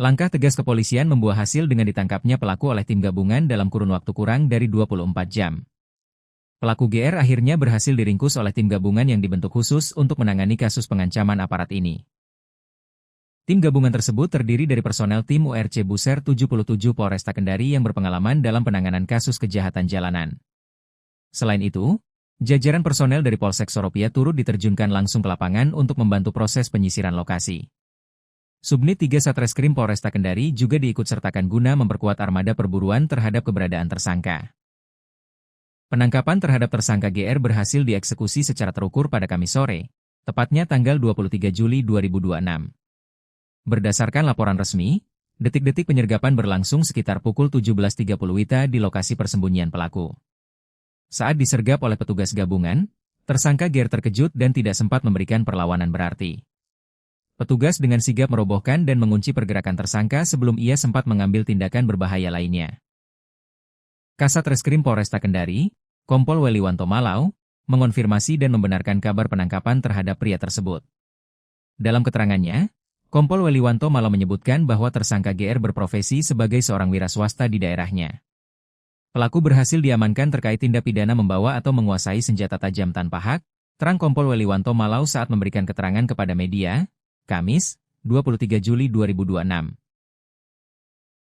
Langkah tegas kepolisian membuah hasil dengan ditangkapnya pelaku oleh tim gabungan dalam kurun waktu kurang dari 24 jam. Pelaku GR akhirnya berhasil diringkus oleh tim gabungan yang dibentuk khusus untuk menangani kasus pengancaman aparat ini. Tim gabungan tersebut terdiri dari personel tim URC Buser 77 Polresta Kendari yang berpengalaman dalam penanganan kasus kejahatan jalanan. Selain itu, jajaran personel dari Polsek Soropia turut diterjunkan langsung ke lapangan untuk membantu proses penyisiran lokasi. Subnit 3 Satreskrim Polresta Kendari juga diikutsertakan guna memperkuat armada perburuan terhadap keberadaan tersangka. Penangkapan terhadap tersangka GR berhasil dieksekusi secara terukur pada Kamis sore, tepatnya tanggal 23 Juli 2026. Berdasarkan laporan resmi, detik-detik penyergapan berlangsung sekitar pukul 17.30 WITA di lokasi persembunyian pelaku. Saat disergap oleh petugas gabungan, tersangka GR terkejut dan tidak sempat memberikan perlawanan berarti. Petugas dengan sigap merobohkan dan mengunci pergerakan tersangka sebelum ia sempat mengambil tindakan berbahaya lainnya. Kasat Reskrim Polresta Kendari, Kompol Weliwanto Malau, mengonfirmasi dan membenarkan kabar penangkapan terhadap pria tersebut. Dalam keterangannya, Kompol Weliwanto malah menyebutkan bahwa tersangka GR berprofesi sebagai seorang wira swasta di daerahnya. Pelaku berhasil diamankan terkait tindak pidana membawa atau menguasai senjata tajam tanpa hak, terang Kompol Weliwanto Malau saat memberikan keterangan kepada media, Kamis, 23 Juli 2026.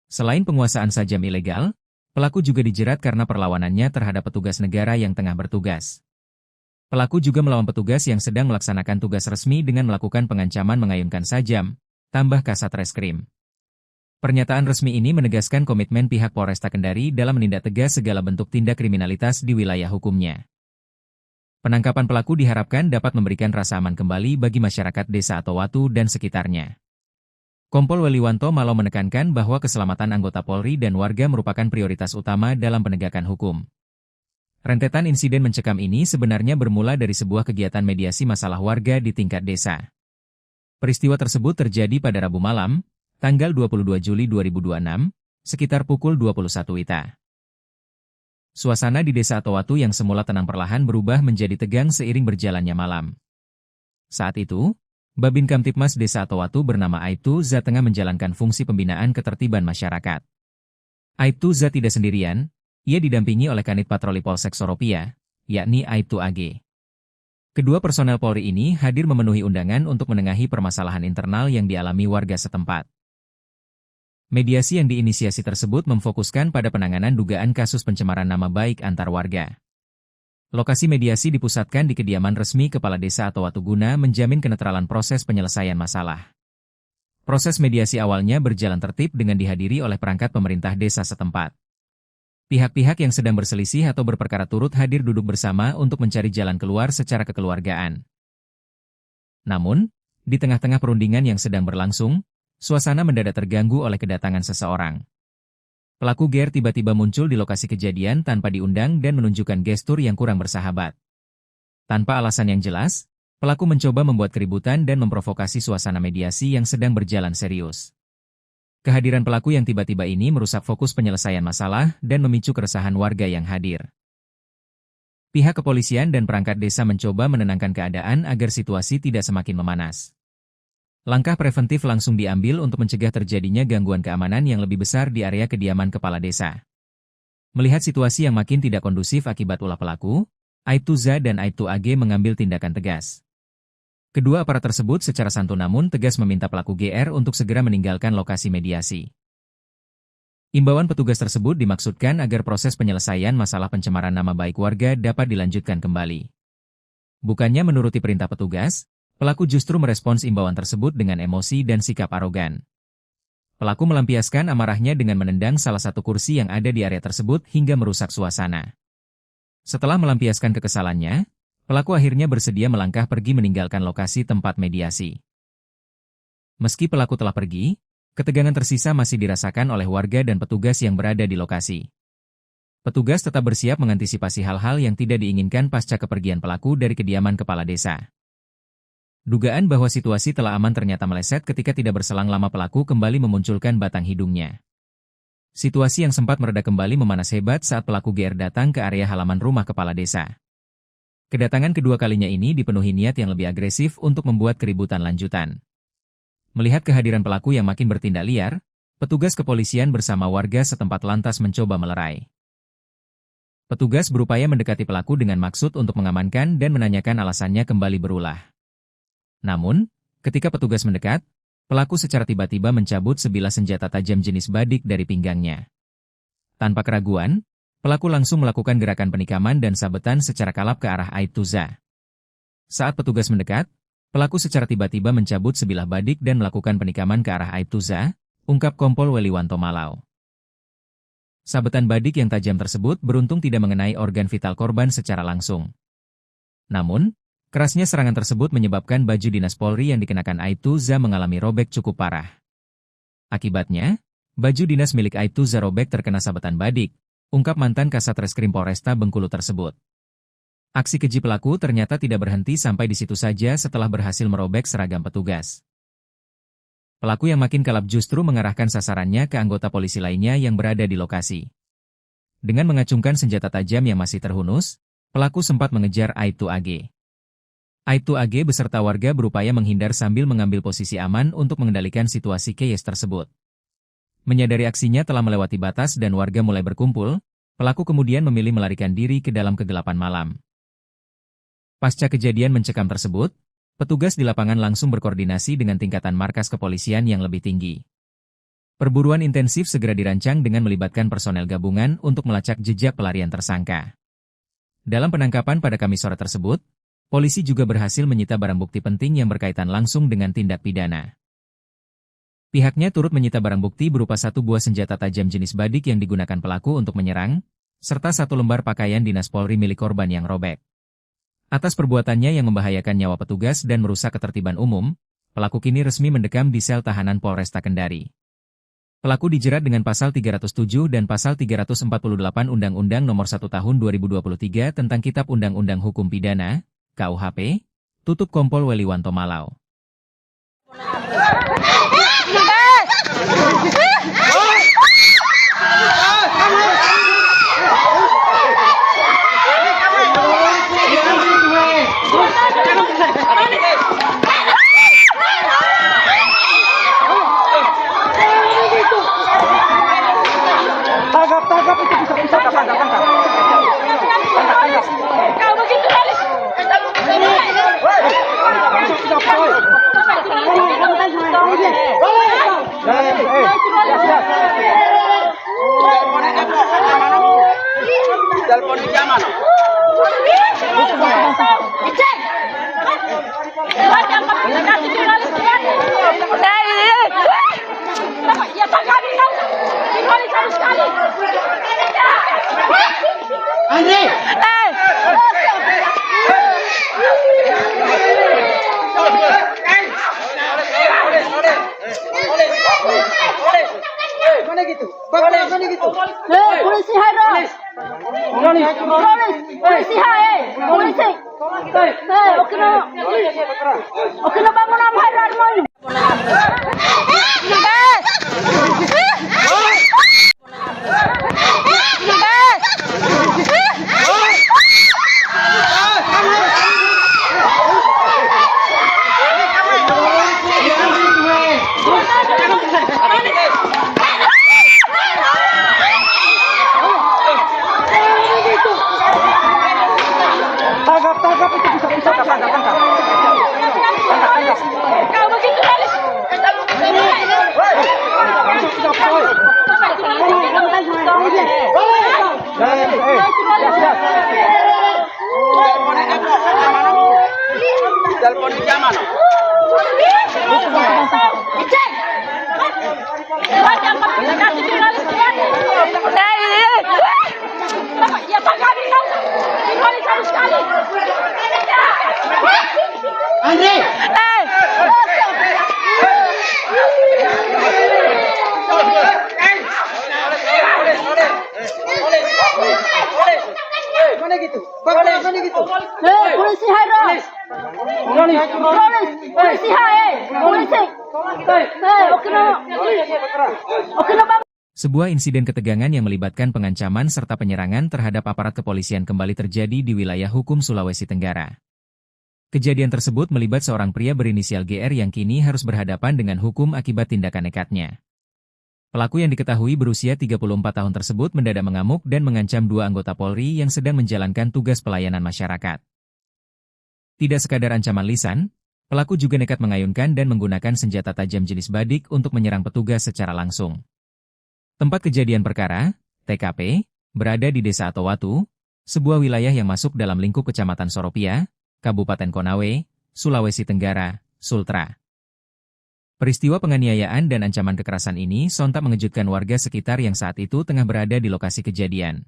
Selain penguasaan sajam ilegal, pelaku juga dijerat karena perlawanannya terhadap petugas negara yang tengah bertugas. Pelaku juga melawan petugas yang sedang melaksanakan tugas resmi dengan melakukan pengancaman mengayunkan sajam, tambah Kasat Reskrim. Pernyataan resmi ini menegaskan komitmen pihak Polresta Kendari dalam menindak tegas segala bentuk tindak kriminalitas di wilayah hukumnya. Penangkapan pelaku diharapkan dapat memberikan rasa aman kembali bagi masyarakat Desa Atowatu dan sekitarnya. Kompol Weliwanto Malau menekankan bahwa keselamatan anggota Polri dan warga merupakan prioritas utama dalam penegakan hukum. Rentetan insiden mencekam ini sebenarnya bermula dari sebuah kegiatan mediasi masalah warga di tingkat desa. Peristiwa tersebut terjadi pada Rabu malam, tanggal 22 Juli 2026, sekitar pukul 21 WITA. Suasana di Desa Atowatu yang semula tenang perlahan berubah menjadi tegang seiring berjalannya malam. Saat itu, Babin Kamtipmas Desa Atowatu bernama Aibtu Za tengah menjalankan fungsi pembinaan ketertiban masyarakat. Aibtu Za tidak sendirian, ia didampingi oleh Kanit Patroli Polsek Soropia, yakni Aibtu AG. Kedua personel Polri ini hadir memenuhi undangan untuk menengahi permasalahan internal yang dialami warga setempat. Mediasi yang diinisiasi tersebut memfokuskan pada penanganan dugaan kasus pencemaran nama baik antar warga. Lokasi mediasi dipusatkan di kediaman resmi Kepala Desa Atowatu guna menjamin kenetralan proses penyelesaian masalah. Proses mediasi awalnya berjalan tertib dengan dihadiri oleh perangkat pemerintah desa setempat. Pihak-pihak yang sedang berselisih atau berperkara turut hadir duduk bersama untuk mencari jalan keluar secara kekeluargaan. Namun, di tengah-tengah perundingan yang sedang berlangsung, suasana mendadak terganggu oleh kedatangan seseorang. Pelaku GR tiba-tiba muncul di lokasi kejadian tanpa diundang dan menunjukkan gestur yang kurang bersahabat. Tanpa alasan yang jelas, pelaku mencoba membuat keributan dan memprovokasi suasana mediasi yang sedang berjalan serius. Kehadiran pelaku yang tiba-tiba ini merusak fokus penyelesaian masalah dan memicu keresahan warga yang hadir. Pihak kepolisian dan perangkat desa mencoba menenangkan keadaan agar situasi tidak semakin memanas. Langkah preventif langsung diambil untuk mencegah terjadinya gangguan keamanan yang lebih besar di area kediaman kepala desa. Melihat situasi yang makin tidak kondusif akibat ulah pelaku, Aibtu Za dan Aibtu AG mengambil tindakan tegas. Kedua aparat tersebut secara santun namun tegas meminta pelaku GR untuk segera meninggalkan lokasi mediasi. Imbauan petugas tersebut dimaksudkan agar proses penyelesaian masalah pencemaran nama baik warga dapat dilanjutkan kembali. Bukannya menuruti perintah petugas, pelaku justru merespons imbauan tersebut dengan emosi dan sikap arogan. Pelaku melampiaskan amarahnya dengan menendang salah satu kursi yang ada di area tersebut hingga merusak suasana. Setelah melampiaskan kekesalannya, pelaku akhirnya bersedia melangkah pergi meninggalkan lokasi tempat mediasi. Meski pelaku telah pergi, ketegangan tersisa masih dirasakan oleh warga dan petugas yang berada di lokasi. Petugas tetap bersiap mengantisipasi hal-hal yang tidak diinginkan pasca kepergian pelaku dari kediaman kepala desa. Dugaan bahwa situasi telah aman ternyata meleset ketika tidak berselang lama pelaku kembali memunculkan batang hidungnya. Situasi yang sempat mereda kembali memanas hebat saat pelaku GR datang ke area halaman rumah kepala desa. Kedatangan kedua kalinya ini dipenuhi niat yang lebih agresif untuk membuat keributan lanjutan. Melihat kehadiran pelaku yang makin bertindak liar, petugas kepolisian bersama warga setempat lantas mencoba melerai. Petugas berupaya mendekati pelaku dengan maksud untuk mengamankan dan menanyakan alasannya kembali berulah. Namun, ketika petugas mendekat, pelaku secara tiba-tiba mencabut sebilah senjata tajam jenis badik dari pinggangnya. Tanpa keraguan, pelaku langsung melakukan gerakan penikaman dan sabetan secara kalap ke arah Aibtu Za. Saat petugas mendekat, pelaku secara tiba-tiba mencabut sebilah badik dan melakukan penikaman ke arah Aibtu Za, ungkap Kompol Weliwanto Malau. Sabetan badik yang tajam tersebut beruntung tidak mengenai organ vital korban secara langsung. Namun, kerasnya serangan tersebut menyebabkan baju dinas Polri yang dikenakan Aibtu Za mengalami robek cukup parah. Akibatnya, baju dinas milik Aibtu Za robek terkena sabetan badik, ungkap mantan Kasat Reskrim Polresta Bengkulu tersebut. Aksi keji pelaku ternyata tidak berhenti sampai di situ saja setelah berhasil merobek seragam petugas. Pelaku yang makin kalap justru mengarahkan sasarannya ke anggota polisi lainnya yang berada di lokasi. Dengan mengacungkan senjata tajam yang masih terhunus, pelaku sempat mengejar Aibtu AG. Aibtu AG beserta warga berupaya menghindar sambil mengambil posisi aman untuk mengendalikan situasi chaos tersebut. Menyadari aksinya telah melewati batas dan warga mulai berkumpul, pelaku kemudian memilih melarikan diri ke dalam kegelapan malam. Pasca kejadian mencekam tersebut, petugas di lapangan langsung berkoordinasi dengan tingkatan markas kepolisian yang lebih tinggi. Perburuan intensif segera dirancang dengan melibatkan personel gabungan untuk melacak jejak pelarian tersangka. Dalam penangkapan pada Kamis sore tersebut, polisi juga berhasil menyita barang bukti penting yang berkaitan langsung dengan tindak pidana. Pihaknya turut menyita barang bukti berupa satu buah senjata tajam jenis badik yang digunakan pelaku untuk menyerang, serta satu lembar pakaian dinas Polri milik korban yang robek. Atas perbuatannya yang membahayakan nyawa petugas dan merusak ketertiban umum, pelaku kini resmi mendekam di sel tahanan Polresta Kendari. Pelaku dijerat dengan pasal 307 dan pasal 348 Undang-Undang Nomor 1 Tahun 2023 tentang Kitab Undang-Undang Hukum Pidana, KUHP, tutup Kompol Weliwanto Malau. Tangkap itu bisa tangkap. Kau begitu malis. Telepon di zaman. Ya Pak kami tahu. Dipolis harus sekali. Andre. Mana gitu? Bagaimana gitu? Polisi harus. Polisi hai. Polisi. Oke no bangun am harar mo. Tangkap itu bisa tangkap. Kau begitu malis. Telepon di zaman. Ya Pak kami tahu. Dipolis harus sekali. Andre. Mana gitu? Bagaimana gitu? Polisi harus. Polisi hai. Polisi. Oke no bang. Sebuah insiden ketegangan yang melibatkan pengancaman serta penyerangan terhadap aparat kepolisian kembali terjadi di wilayah hukum Sulawesi Tenggara. Kejadian tersebut melibat seorang pria berinisial GR yang kini harus berhadapan dengan hukum akibat tindakan nekatnya. Pelaku yang diketahui berusia 34 tahun tersebut mendadak mengamuk dan mengancam dua anggota Polri yang sedang menjalankan tugas pelayanan masyarakat. Tidak sekadar ancaman lisan, pelaku juga nekat mengayunkan dan menggunakan senjata tajam jenis badik untuk menyerang petugas secara langsung. Tempat kejadian perkara, TKP, berada di Desa Atowatu, sebuah wilayah yang masuk dalam lingkup Kecamatan Soropia, Kabupaten Konawe, Sulawesi Tenggara, Sultra. Peristiwa penganiayaan dan ancaman kekerasan ini sontak mengejutkan warga sekitar yang saat itu tengah berada di lokasi kejadian.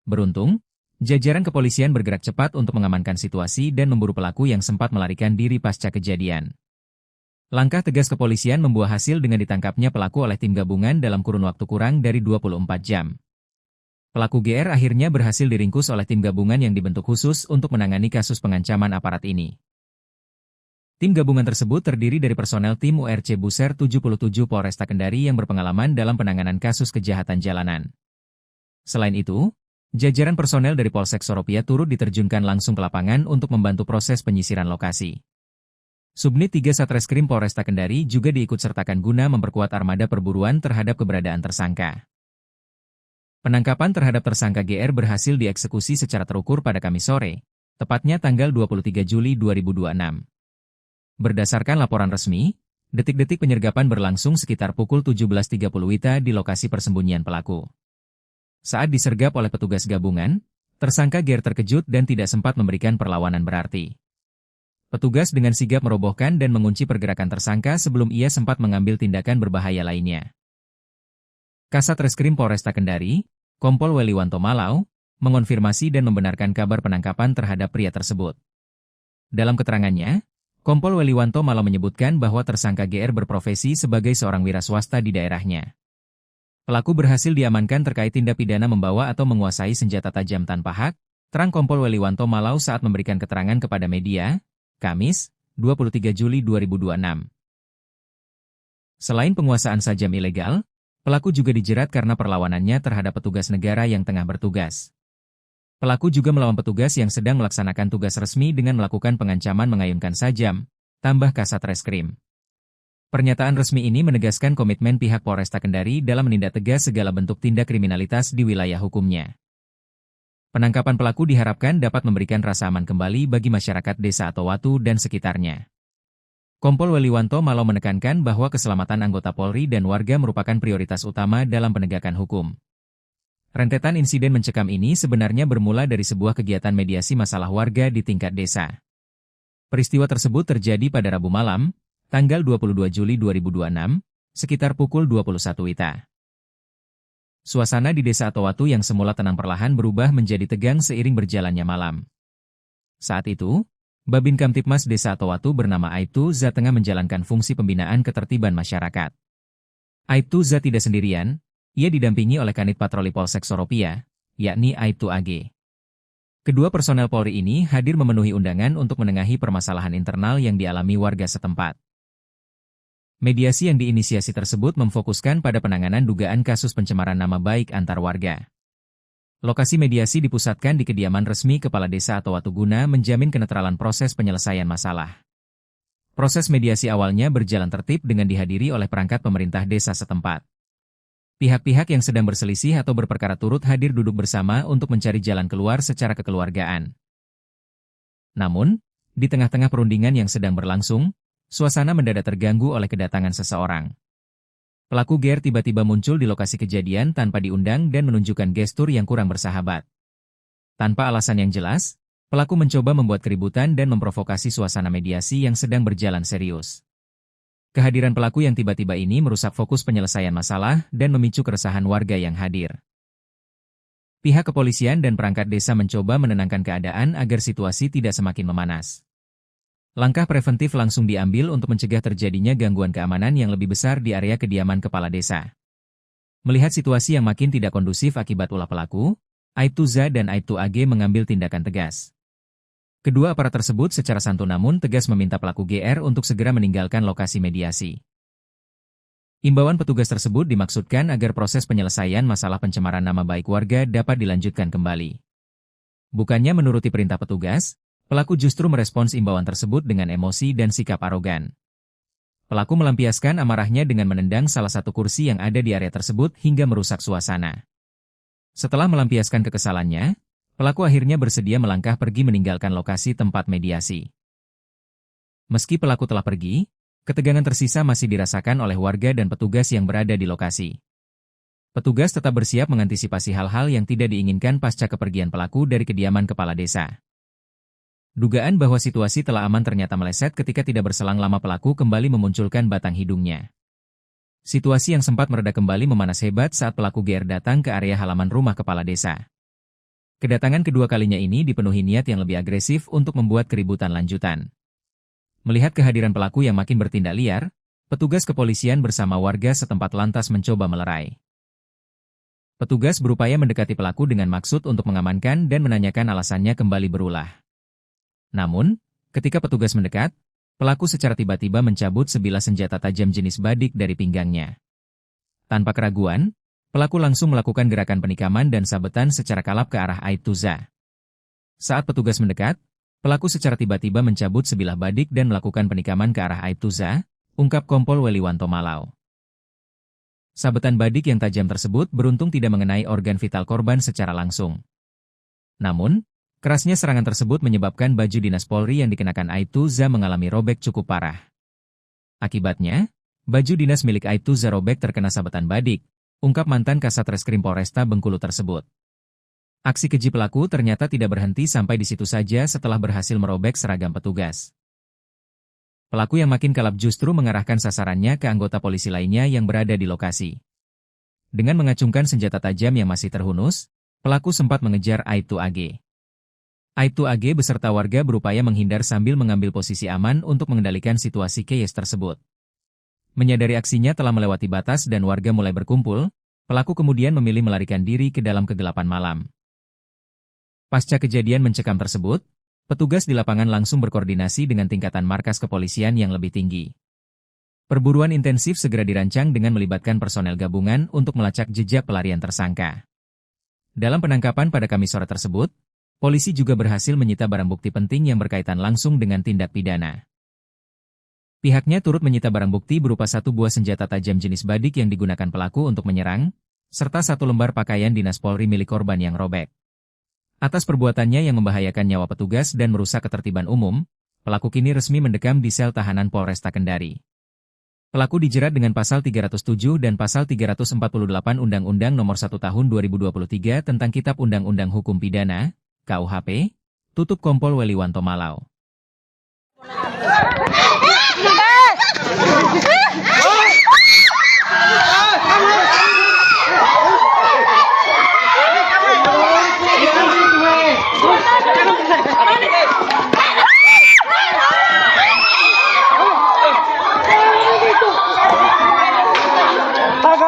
Beruntung, jajaran kepolisian bergerak cepat untuk mengamankan situasi dan memburu pelaku yang sempat melarikan diri pasca kejadian. Langkah tegas kepolisian membuah hasil dengan ditangkapnya pelaku oleh tim gabungan dalam kurun waktu kurang dari 24 jam. Pelaku GR akhirnya berhasil diringkus oleh tim gabungan yang dibentuk khusus untuk menangani kasus pengancaman aparat ini. Tim gabungan tersebut terdiri dari personel tim URC Buser 77 Polresta Kendari yang berpengalaman dalam penanganan kasus kejahatan jalanan. Selain itu, Jajaran personel dari Polsek Soropia turut diterjunkan langsung ke lapangan untuk membantu proses penyisiran lokasi. Subnit 3 Satreskrim Polresta Kendari juga diikutsertakan guna memperkuat armada perburuan terhadap keberadaan tersangka. Penangkapan terhadap tersangka GR berhasil dieksekusi secara terukur pada Kamis sore, tepatnya tanggal 23 Juli 2026. Berdasarkan laporan resmi, detik-detik penyergapan berlangsung sekitar pukul 17.30 WITA di lokasi persembunyian pelaku. Saat disergap oleh petugas gabungan, tersangka GR terkejut dan tidak sempat memberikan perlawanan berarti. Petugas dengan sigap merobohkan dan mengunci pergerakan tersangka sebelum ia sempat mengambil tindakan berbahaya lainnya. Kasat Reskrim Polresta Kendari, Kompol Weliwanto Malau, mengonfirmasi dan membenarkan kabar penangkapan terhadap pria tersebut. Dalam keterangannya, Kompol Weliwanto Malau menyebutkan bahwa tersangka GR berprofesi sebagai seorang wira swasta di daerahnya. Pelaku berhasil diamankan terkait tindak pidana membawa atau menguasai senjata tajam tanpa hak, terang Kompol Weliwanto Malau saat memberikan keterangan kepada media, Kamis, 23 Juli 2026. Selain penguasaan sajam ilegal, pelaku juga dijerat karena perlawanannya terhadap petugas negara yang tengah bertugas. Pelaku juga melawan petugas yang sedang melaksanakan tugas resmi dengan melakukan pengancaman mengayunkan sajam, tambah Kasat Reskrim. Pernyataan resmi ini menegaskan komitmen pihak Polresta Kendari dalam menindak tegas segala bentuk tindak kriminalitas di wilayah hukumnya. Penangkapan pelaku diharapkan dapat memberikan rasa aman kembali bagi masyarakat Desa Atowatu dan sekitarnya. Kompol Weliwanto Malau menekankan bahwa keselamatan anggota Polri dan warga merupakan prioritas utama dalam penegakan hukum. Rentetan insiden mencekam ini sebenarnya bermula dari sebuah kegiatan mediasi masalah warga di tingkat desa. Peristiwa tersebut terjadi pada Rabu malam, tanggal 22 Juli 2026, sekitar pukul 21 WITA. Suasana di Desa Atowatu yang semula tenang perlahan berubah menjadi tegang seiring berjalannya malam. Saat itu, Babin Kamtipmas Desa Atowatu bernama Aibtu Za tengah menjalankan fungsi pembinaan ketertiban masyarakat. Aibtu Za tidak sendirian, ia didampingi oleh Kanit Patroli Polsek Soropia, yakni Aibtu AG. Kedua personel Polri ini hadir memenuhi undangan untuk menengahi permasalahan internal yang dialami warga setempat. Mediasi yang diinisiasi tersebut memfokuskan pada penanganan dugaan kasus pencemaran nama baik antar warga. Lokasi mediasi dipusatkan di kediaman resmi Kepala Desa Atowatu guna menjamin kenetralan proses penyelesaian masalah. Proses mediasi awalnya berjalan tertib dengan dihadiri oleh perangkat pemerintah desa setempat. Pihak-pihak yang sedang berselisih atau berperkara turut hadir duduk bersama untuk mencari jalan keluar secara kekeluargaan. Namun, di tengah-tengah perundingan yang sedang berlangsung, suasana mendadak terganggu oleh kedatangan seseorang. Pelaku GR tiba-tiba muncul di lokasi kejadian tanpa diundang dan menunjukkan gestur yang kurang bersahabat. Tanpa alasan yang jelas, pelaku mencoba membuat keributan dan memprovokasi suasana mediasi yang sedang berjalan serius. Kehadiran pelaku yang tiba-tiba ini merusak fokus penyelesaian masalah dan memicu keresahan warga yang hadir. Pihak kepolisian dan perangkat desa mencoba menenangkan keadaan agar situasi tidak semakin memanas. Langkah preventif langsung diambil untuk mencegah terjadinya gangguan keamanan yang lebih besar di area kediaman kepala desa. Melihat situasi yang makin tidak kondusif akibat ulah pelaku, Aibtu Za dan Aibtu AG mengambil tindakan tegas. Kedua aparat tersebut secara santun namun tegas meminta pelaku GR untuk segera meninggalkan lokasi mediasi. Imbauan petugas tersebut dimaksudkan agar proses penyelesaian masalah pencemaran nama baik warga dapat dilanjutkan kembali. Bukannya menuruti perintah petugas, pelaku justru merespons imbauan tersebut dengan emosi dan sikap arogan. Pelaku melampiaskan amarahnya dengan menendang salah satu kursi yang ada di area tersebut hingga merusak suasana. Setelah melampiaskan kekesalannya, pelaku akhirnya bersedia melangkah pergi meninggalkan lokasi tempat mediasi. Meski pelaku telah pergi, ketegangan tersisa masih dirasakan oleh warga dan petugas yang berada di lokasi. Petugas tetap bersiap mengantisipasi hal-hal yang tidak diinginkan pasca kepergian pelaku dari kediaman kepala desa. Dugaan bahwa situasi telah aman ternyata meleset ketika tidak berselang lama pelaku kembali memunculkan batang hidungnya. Situasi yang sempat mereda kembali memanas hebat saat pelaku GR datang ke area halaman rumah kepala desa. Kedatangan kedua kalinya ini dipenuhi niat yang lebih agresif untuk membuat keributan lanjutan. Melihat kehadiran pelaku yang makin bertindak liar, petugas kepolisian bersama warga setempat lantas mencoba melerai. Petugas berupaya mendekati pelaku dengan maksud untuk mengamankan dan menanyakan alasannya kembali berulah. Namun, ketika petugas mendekat, pelaku secara tiba-tiba mencabut sebilah senjata tajam jenis badik dari pinggangnya. Tanpa keraguan, Pelaku langsung melakukan gerakan penikaman dan sabetan secara kalap ke arah Aibtuza. Saat petugas mendekat, pelaku secara tiba-tiba mencabut sebilah badik dan melakukan penikaman ke arah Aibtuza, ungkap Kompol Weliwanto Malau. Sabetan badik yang tajam tersebut beruntung tidak mengenai organ vital korban secara langsung. Namun, kerasnya serangan tersebut menyebabkan baju dinas Polri yang dikenakan Aibtuza mengalami robek cukup parah. Akibatnya, baju dinas milik Aibtuza robek terkena sabetan badik, ungkap mantan Kasat Reskrim Polresta Bengkulu tersebut. Aksi keji pelaku ternyata tidak berhenti sampai di situ saja setelah berhasil merobek seragam petugas. Pelaku yang makin kalap justru mengarahkan sasarannya ke anggota polisi lainnya yang berada di lokasi. Dengan mengacungkan senjata tajam yang masih terhunus, pelaku sempat mengejar Aibtu AG. Aibtu AG beserta warga berupaya menghindar sambil mengambil posisi aman untuk mengendalikan situasi chaos tersebut. Menyadari aksinya telah melewati batas dan warga mulai berkumpul, pelaku kemudian memilih melarikan diri ke dalam kegelapan malam. Pasca kejadian mencekam tersebut, petugas di lapangan langsung berkoordinasi dengan tingkatan markas kepolisian yang lebih tinggi. Perburuan intensif segera dirancang dengan melibatkan personel gabungan untuk melacak jejak pelarian tersangka. Dalam penangkapan pada Kamis sore tersebut, polisi juga berhasil menyita barang bukti penting yang berkaitan langsung dengan tindak pidana. Pihaknya turut menyita barang bukti berupa 1 buah senjata tajam jenis badik yang digunakan pelaku untuk menyerang, serta 1 lembar pakaian dinas Polri milik korban yang robek. Atas perbuatannya yang membahayakan nyawa petugas dan merusak ketertiban umum, pelaku kini resmi mendekam di sel tahanan Polresta Kendari. Pelaku dijerat dengan pasal 307 dan pasal 348 Undang-Undang Nomor 1 Tahun 2023 tentang Kitab Undang-Undang Hukum Pidana, KUHP, tutup Kompol Weliwanto Malau.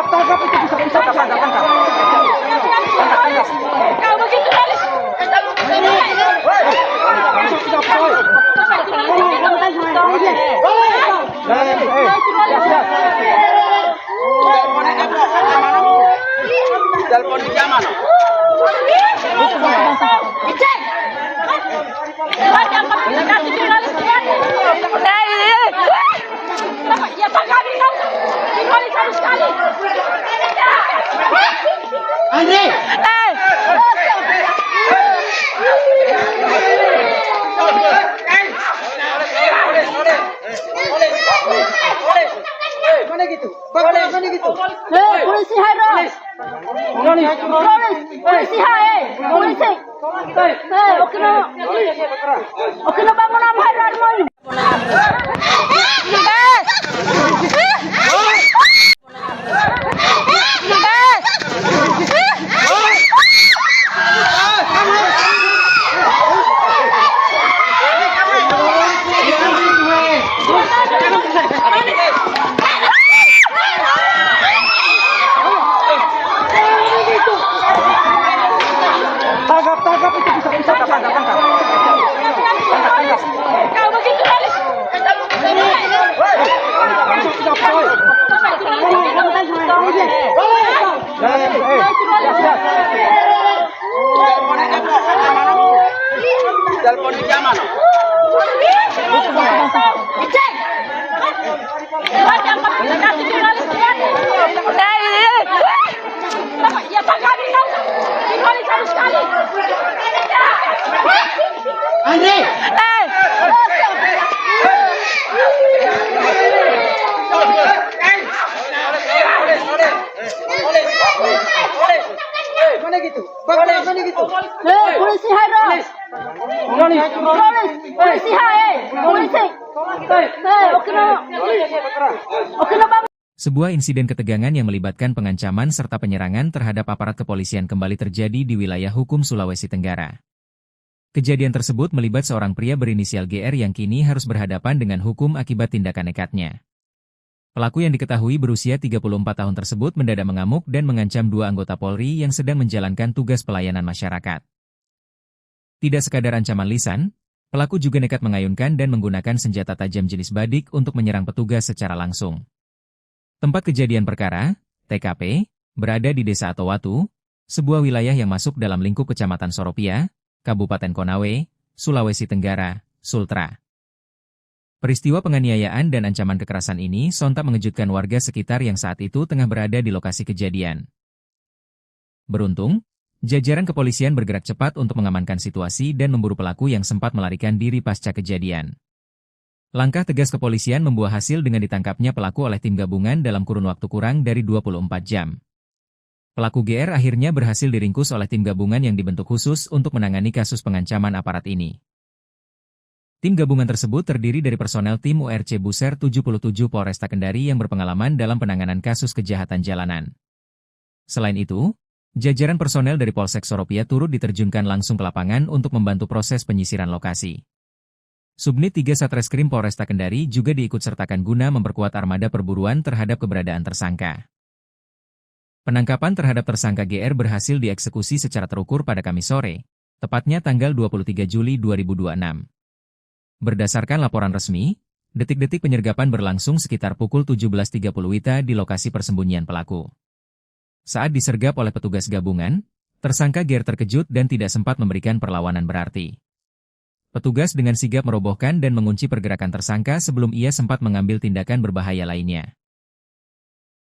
Tangkap itu bisa tangkap. Kau begitu malis. Telepon di zaman. Ya Pak kami tahu. Dibalik harus sekali. Andre. Mana gitu? Bagaimana gitu? Polisi harus. Polisi hai. Polisi. Oke no bangun am harar mo. Tangkap itu bisa tangkap. Kau begitu malis. Telepon di zaman. Ya Pak kami tahu. Dibalik harus sekali. Andre. Mana gitu? Bagaimana gitu? Polisi harus. Polisi hai. Polisi. Oke no bangun. Sebuah insiden ketegangan yang melibatkan pengancaman serta penyerangan terhadap aparat kepolisian kembali terjadi di wilayah hukum Sulawesi Tenggara. Kejadian tersebut melibat seorang pria berinisial GR yang kini harus berhadapan dengan hukum akibat tindakan nekatnya. Pelaku yang diketahui berusia 34 tahun tersebut mendadak mengamuk dan mengancam 2 anggota Polri yang sedang menjalankan tugas pelayanan masyarakat. Tidak sekadar ancaman lisan, pelaku juga nekat mengayunkan dan menggunakan senjata tajam jenis badik untuk menyerang petugas secara langsung. Tempat kejadian perkara, TKP, berada di Desa Atowatu, sebuah wilayah yang masuk dalam lingkup Kecamatan Soropia, Kabupaten Konawe, Sulawesi Tenggara, Sultra. Peristiwa penganiayaan dan ancaman kekerasan ini sontak mengejutkan warga sekitar yang saat itu tengah berada di lokasi kejadian. Beruntung, jajaran kepolisian bergerak cepat untuk mengamankan situasi dan memburu pelaku yang sempat melarikan diri pasca kejadian. Langkah tegas kepolisian membuah hasil dengan ditangkapnya pelaku oleh tim gabungan dalam kurun waktu kurang dari 24 jam. Pelaku GR akhirnya berhasil diringkus oleh tim gabungan yang dibentuk khusus untuk menangani kasus pengancaman aparat ini. Tim gabungan tersebut terdiri dari personel tim URC Buser 77 Polresta Kendari yang berpengalaman dalam penanganan kasus kejahatan jalanan. Selain itu, jajaran personel dari Polsek Soropia turut diterjunkan langsung ke lapangan untuk membantu proses penyisiran lokasi. Subnit 3 Satreskrim Polresta Kendari juga diikutsertakan guna memperkuat armada perburuan terhadap keberadaan tersangka. Penangkapan terhadap tersangka GR berhasil dieksekusi secara terukur pada Kamis sore, tepatnya tanggal 23 Juli 2026. Berdasarkan laporan resmi, detik-detik penyergapan berlangsung sekitar pukul 17.30 WITA di lokasi persembunyian pelaku. Saat disergap oleh petugas gabungan, tersangka GR terkejut dan tidak sempat memberikan perlawanan berarti. Petugas dengan sigap merobohkan dan mengunci pergerakan tersangka sebelum ia sempat mengambil tindakan berbahaya lainnya.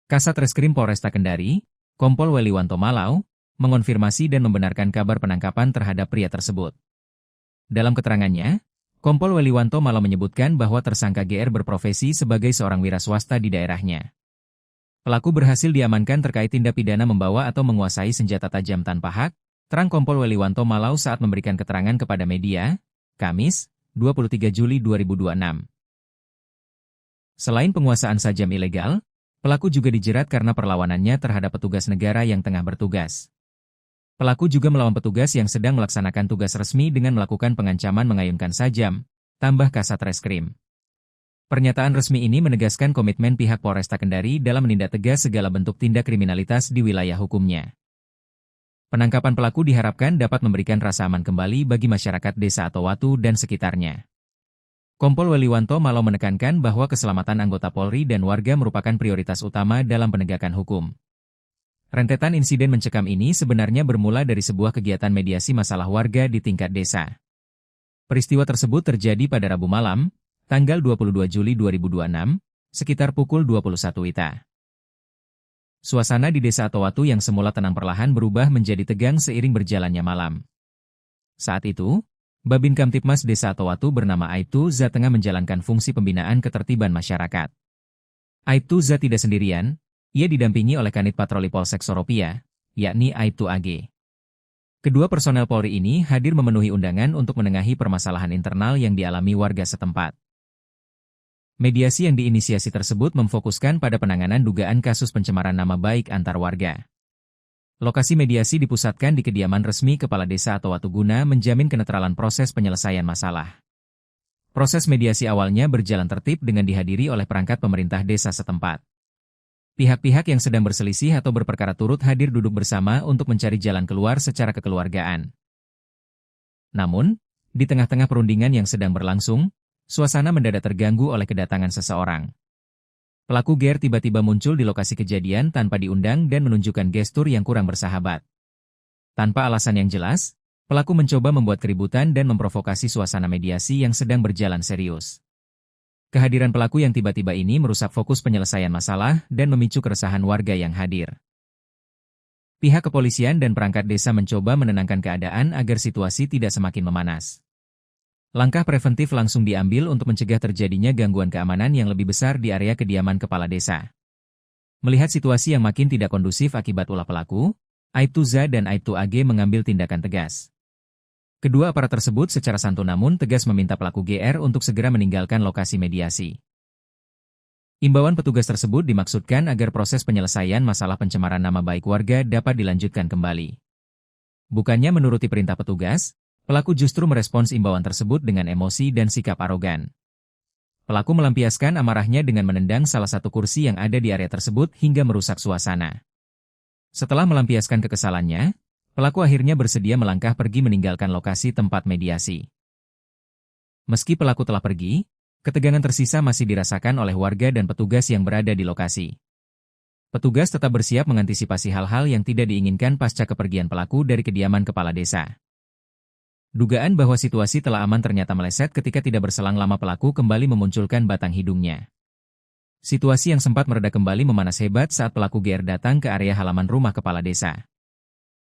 Kasat Reskrim Polresta Kendari, Kompol Weliwanto Malau, mengonfirmasi dan membenarkan kabar penangkapan terhadap pria tersebut. Dalam keterangannya, Kompol Weliwanto Malau menyebutkan bahwa tersangka GR berprofesi sebagai seorang wira swasta di daerahnya. Pelaku berhasil diamankan terkait tindak pidana membawa atau menguasai senjata tajam tanpa hak, terang Kompol Weliwanto Malau saat memberikan keterangan kepada media, Kamis, 23 Juli 2026. Selain penguasaan sajam ilegal, pelaku juga dijerat karena perlawanannya terhadap petugas negara yang tengah bertugas. Pelaku juga melawan petugas yang sedang melaksanakan tugas resmi dengan melakukan pengancaman mengayunkan sajam, tambah Kasat Reskrim. Pernyataan resmi ini menegaskan komitmen pihak Polresta Kendari dalam menindak tegas segala bentuk tindak kriminalitas di wilayah hukumnya. Penangkapan pelaku diharapkan dapat memberikan rasa aman kembali bagi masyarakat Desa Atowatu dan sekitarnya. Kompol Weliwanto Malau menekankan bahwa keselamatan anggota Polri dan warga merupakan prioritas utama dalam penegakan hukum. Rentetan insiden mencekam ini sebenarnya bermula dari sebuah kegiatan mediasi masalah warga di tingkat desa. Peristiwa tersebut terjadi pada Rabu malam, tanggal 22 Juli 2026, sekitar pukul 21 WITA. Suasana di Desa Atowatu yang semula tenang perlahan berubah menjadi tegang seiring berjalannya malam. Saat itu, Babin Kamtipmas Desa Atowatu bernama Aibtu Za tengah menjalankan fungsi pembinaan ketertiban masyarakat. Aibtu Za tidak sendirian, ia didampingi oleh Kanit Patroli Polsek Soropia, yakni Aibtu AG. Kedua personel Polri ini hadir memenuhi undangan untuk menengahi permasalahan internal yang dialami warga setempat. Mediasi yang diinisiasi tersebut memfokuskan pada penanganan dugaan kasus pencemaran nama baik antar warga. Lokasi mediasi dipusatkan di kediaman resmi Kepala Desa Atowatu guna menjamin kenetralan proses penyelesaian masalah. Proses mediasi awalnya berjalan tertib dengan dihadiri oleh perangkat pemerintah desa setempat. Pihak-pihak yang sedang berselisih atau berperkara turut hadir duduk bersama untuk mencari jalan keluar secara kekeluargaan. Namun, di tengah-tengah perundingan yang sedang berlangsung, suasana mendadak terganggu oleh kedatangan seseorang. Pelaku GR tiba-tiba muncul di lokasi kejadian tanpa diundang dan menunjukkan gestur yang kurang bersahabat. Tanpa alasan yang jelas, pelaku mencoba membuat keributan dan memprovokasi suasana mediasi yang sedang berjalan serius. Kehadiran pelaku yang tiba-tiba ini merusak fokus penyelesaian masalah dan memicu keresahan warga yang hadir. Pihak kepolisian dan perangkat desa mencoba menenangkan keadaan agar situasi tidak semakin memanas. Langkah preventif langsung diambil untuk mencegah terjadinya gangguan keamanan yang lebih besar di area kediaman kepala desa. Melihat situasi yang makin tidak kondusif akibat ulah pelaku, Aibtu Za dan Aibtu AG mengambil tindakan tegas. Kedua aparat tersebut secara santun namun tegas meminta pelaku GR untuk segera meninggalkan lokasi mediasi. Imbauan petugas tersebut dimaksudkan agar proses penyelesaian masalah pencemaran nama baik warga dapat dilanjutkan kembali. Bukannya menuruti perintah petugas, pelaku justru merespons imbauan tersebut dengan emosi dan sikap arogan. Pelaku melampiaskan amarahnya dengan menendang salah satu kursi yang ada di area tersebut hingga merusak suasana. Setelah melampiaskan kekesalannya, pelaku akhirnya bersedia melangkah pergi meninggalkan lokasi tempat mediasi. Meski pelaku telah pergi, ketegangan tersisa masih dirasakan oleh warga dan petugas yang berada di lokasi. Petugas tetap bersiap mengantisipasi hal-hal yang tidak diinginkan pasca kepergian pelaku dari kediaman kepala desa. Dugaan bahwa situasi telah aman ternyata meleset ketika tidak berselang lama pelaku kembali memunculkan batang hidungnya. Situasi yang sempat mereda kembali memanas hebat saat pelaku GR datang ke area halaman rumah kepala desa.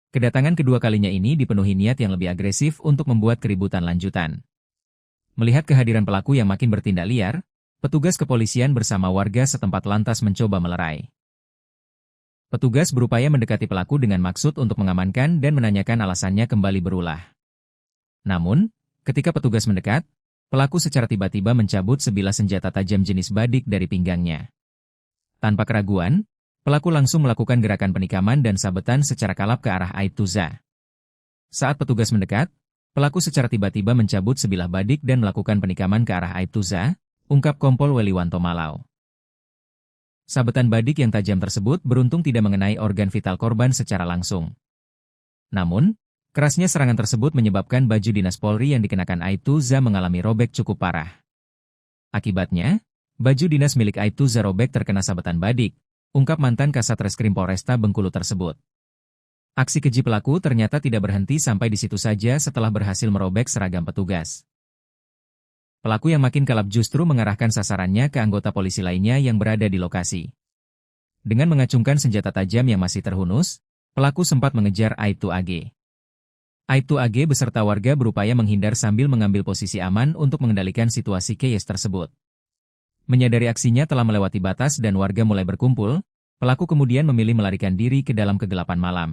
Kedatangan kedua kalinya ini dipenuhi niat yang lebih agresif untuk membuat keributan lanjutan. Melihat kehadiran pelaku yang makin bertindak liar, petugas kepolisian bersama warga setempat lantas mencoba melerai. Petugas berupaya mendekati pelaku dengan maksud untuk mengamankan dan menanyakan alasannya kembali berulah. Namun, ketika petugas mendekat, pelaku secara tiba-tiba mencabut sebilah senjata tajam jenis badik dari pinggangnya. Tanpa keraguan, pelaku langsung melakukan gerakan penikaman dan sabetan secara kalap ke arah Aibtuza. Saat petugas mendekat, pelaku secara tiba-tiba mencabut sebilah badik dan melakukan penikaman ke arah Aibtuza, ungkap Kompol Weliwanto Malau. Sabetan badik yang tajam tersebut beruntung tidak mengenai organ vital korban secara langsung. Namun, kerasnya serangan tersebut menyebabkan baju dinas Polri yang dikenakan Aibtuza mengalami robek cukup parah. Akibatnya, baju dinas milik Aibtuza robek terkena sabetan badik, ungkap mantan Kasat Reskrim Polresta Bengkulu tersebut. Aksi keji pelaku ternyata tidak berhenti sampai di situ saja setelah berhasil merobek seragam petugas. Pelaku yang makin kalap justru mengarahkan sasarannya ke anggota polisi lainnya yang berada di lokasi. Dengan mengacungkan senjata tajam yang masih terhunus, pelaku sempat mengejar Aibtu AG. Aibtu AG beserta warga berupaya menghindar sambil mengambil posisi aman untuk mengendalikan situasi chaos tersebut. Menyadari aksinya telah melewati batas dan warga mulai berkumpul, pelaku kemudian memilih melarikan diri ke dalam kegelapan malam.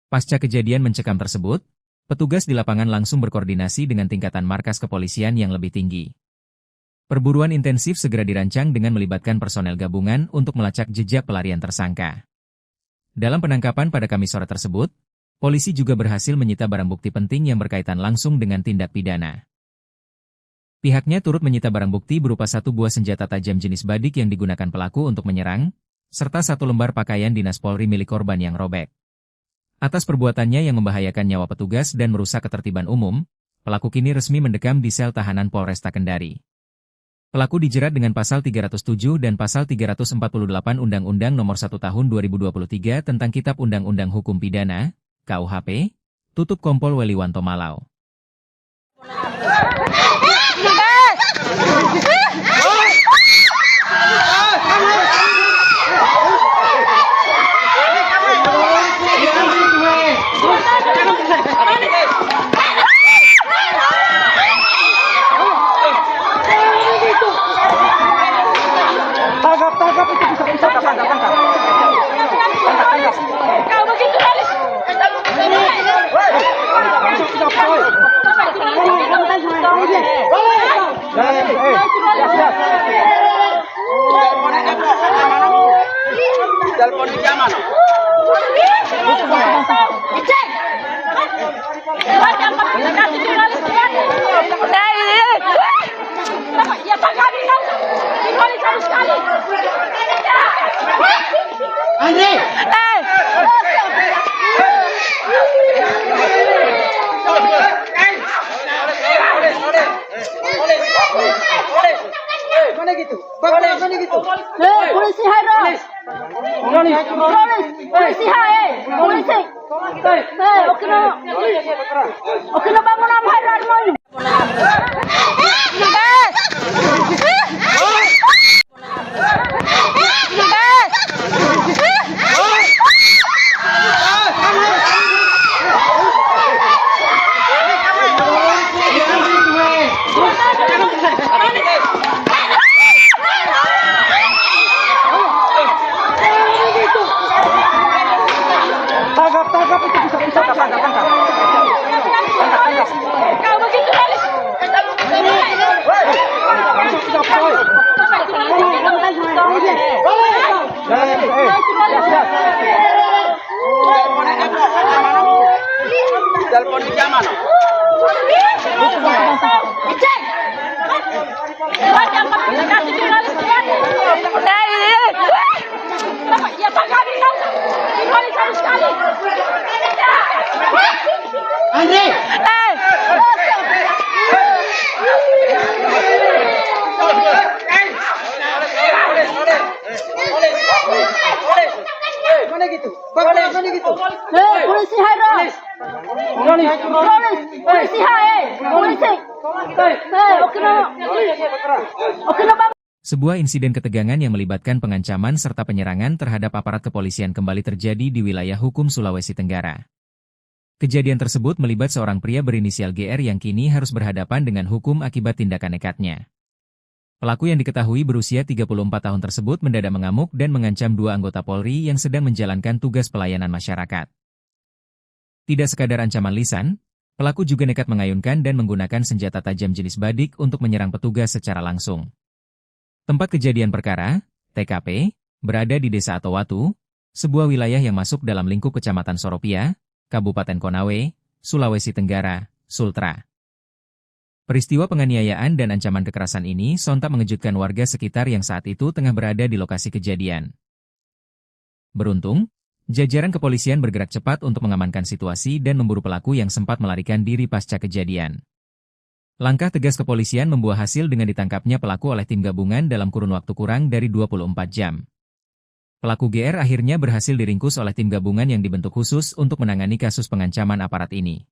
Pasca kejadian mencekam tersebut, petugas di lapangan langsung berkoordinasi dengan tingkatan markas kepolisian yang lebih tinggi. Perburuan intensif segera dirancang dengan melibatkan personel gabungan untuk melacak jejak pelarian tersangka. Dalam penangkapan pada Kamis sore tersebut, polisi juga berhasil menyita barang bukti penting yang berkaitan langsung dengan tindak pidana. Pihaknya turut menyita barang bukti berupa 1 buah senjata tajam jenis badik yang digunakan pelaku untuk menyerang, serta 1 lembar pakaian dinas Polri milik korban yang robek. Atas perbuatannya yang membahayakan nyawa petugas dan merusak ketertiban umum, pelaku kini resmi mendekam di sel tahanan Polresta Kendari. Pelaku dijerat dengan pasal 307 dan pasal 348 Undang-Undang Nomor 1 Tahun 2023 tentang Kitab Undang-Undang Hukum Pidana, KUHP, tutup Kompol Weliwanto Malau. Tangkap itu bisa tangkap. Kau begitu malis. Telepon di zaman. Ya Pak kami tahu. Dipolis harus sekali. Andre. Mana gitu? Bagaimana gitu? Polisi harus. Polisi hai. Polisi. Oke no bangun apa harus mau. Tangkap itu bisa tangkap. Kau begitu malis. Telepon di zaman. Ya Pak kami tahu. Dipolis harus sekali. Andre. Bagaimana gitu? Bagaimana gitu? Polisi hai ro. Polisi hai. Polisi. Oke no. Sebuah insiden ketegangan yang melibatkan pengancaman serta penyerangan terhadap aparat kepolisian kembali terjadi di wilayah hukum Sulawesi Tenggara. Kejadian tersebut melibat seorang pria berinisial GR yang kini harus berhadapan dengan hukum akibat tindakan nekatnya. Pelaku yang diketahui berusia 34 tahun tersebut mendadak mengamuk dan mengancam dua anggota Polri yang sedang menjalankan tugas pelayanan masyarakat. Tidak sekadar ancaman lisan, pelaku juga nekat mengayunkan dan menggunakan senjata tajam jenis badik untuk menyerang petugas secara langsung. Tempat kejadian perkara, TKP, berada di Desa Atowatu, sebuah wilayah yang masuk dalam lingkup Kecamatan Soropia, Kabupaten Konawe, Sulawesi Tenggara, Sultra. Peristiwa penganiayaan dan ancaman kekerasan ini sontak mengejutkan warga sekitar yang saat itu tengah berada di lokasi kejadian. Beruntung, jajaran kepolisian bergerak cepat untuk mengamankan situasi dan memburu pelaku yang sempat melarikan diri pasca kejadian. Langkah tegas kepolisian membuah hasil dengan ditangkapnya pelaku oleh tim gabungan dalam kurun waktu kurang dari 24 jam. Pelaku GR akhirnya berhasil diringkus oleh tim gabungan yang dibentuk khusus untuk menangani kasus pengancaman aparat ini.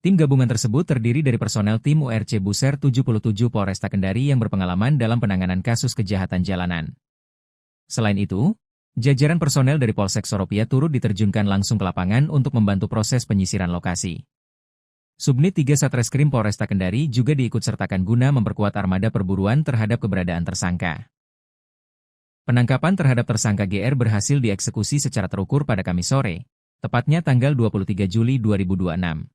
Tim gabungan tersebut terdiri dari personel tim URC Buser 77 Polresta Kendari yang berpengalaman dalam penanganan kasus kejahatan jalanan. Selain itu, jajaran personel dari Polsek Soropia turut diterjunkan langsung ke lapangan untuk membantu proses penyisiran lokasi. Subnit 3 Satreskrim Polresta Kendari juga diikutsertakan guna memperkuat armada perburuan terhadap keberadaan tersangka. Penangkapan terhadap tersangka GR berhasil dieksekusi secara terukur pada Kamis sore, tepatnya tanggal 23 Juli 2026.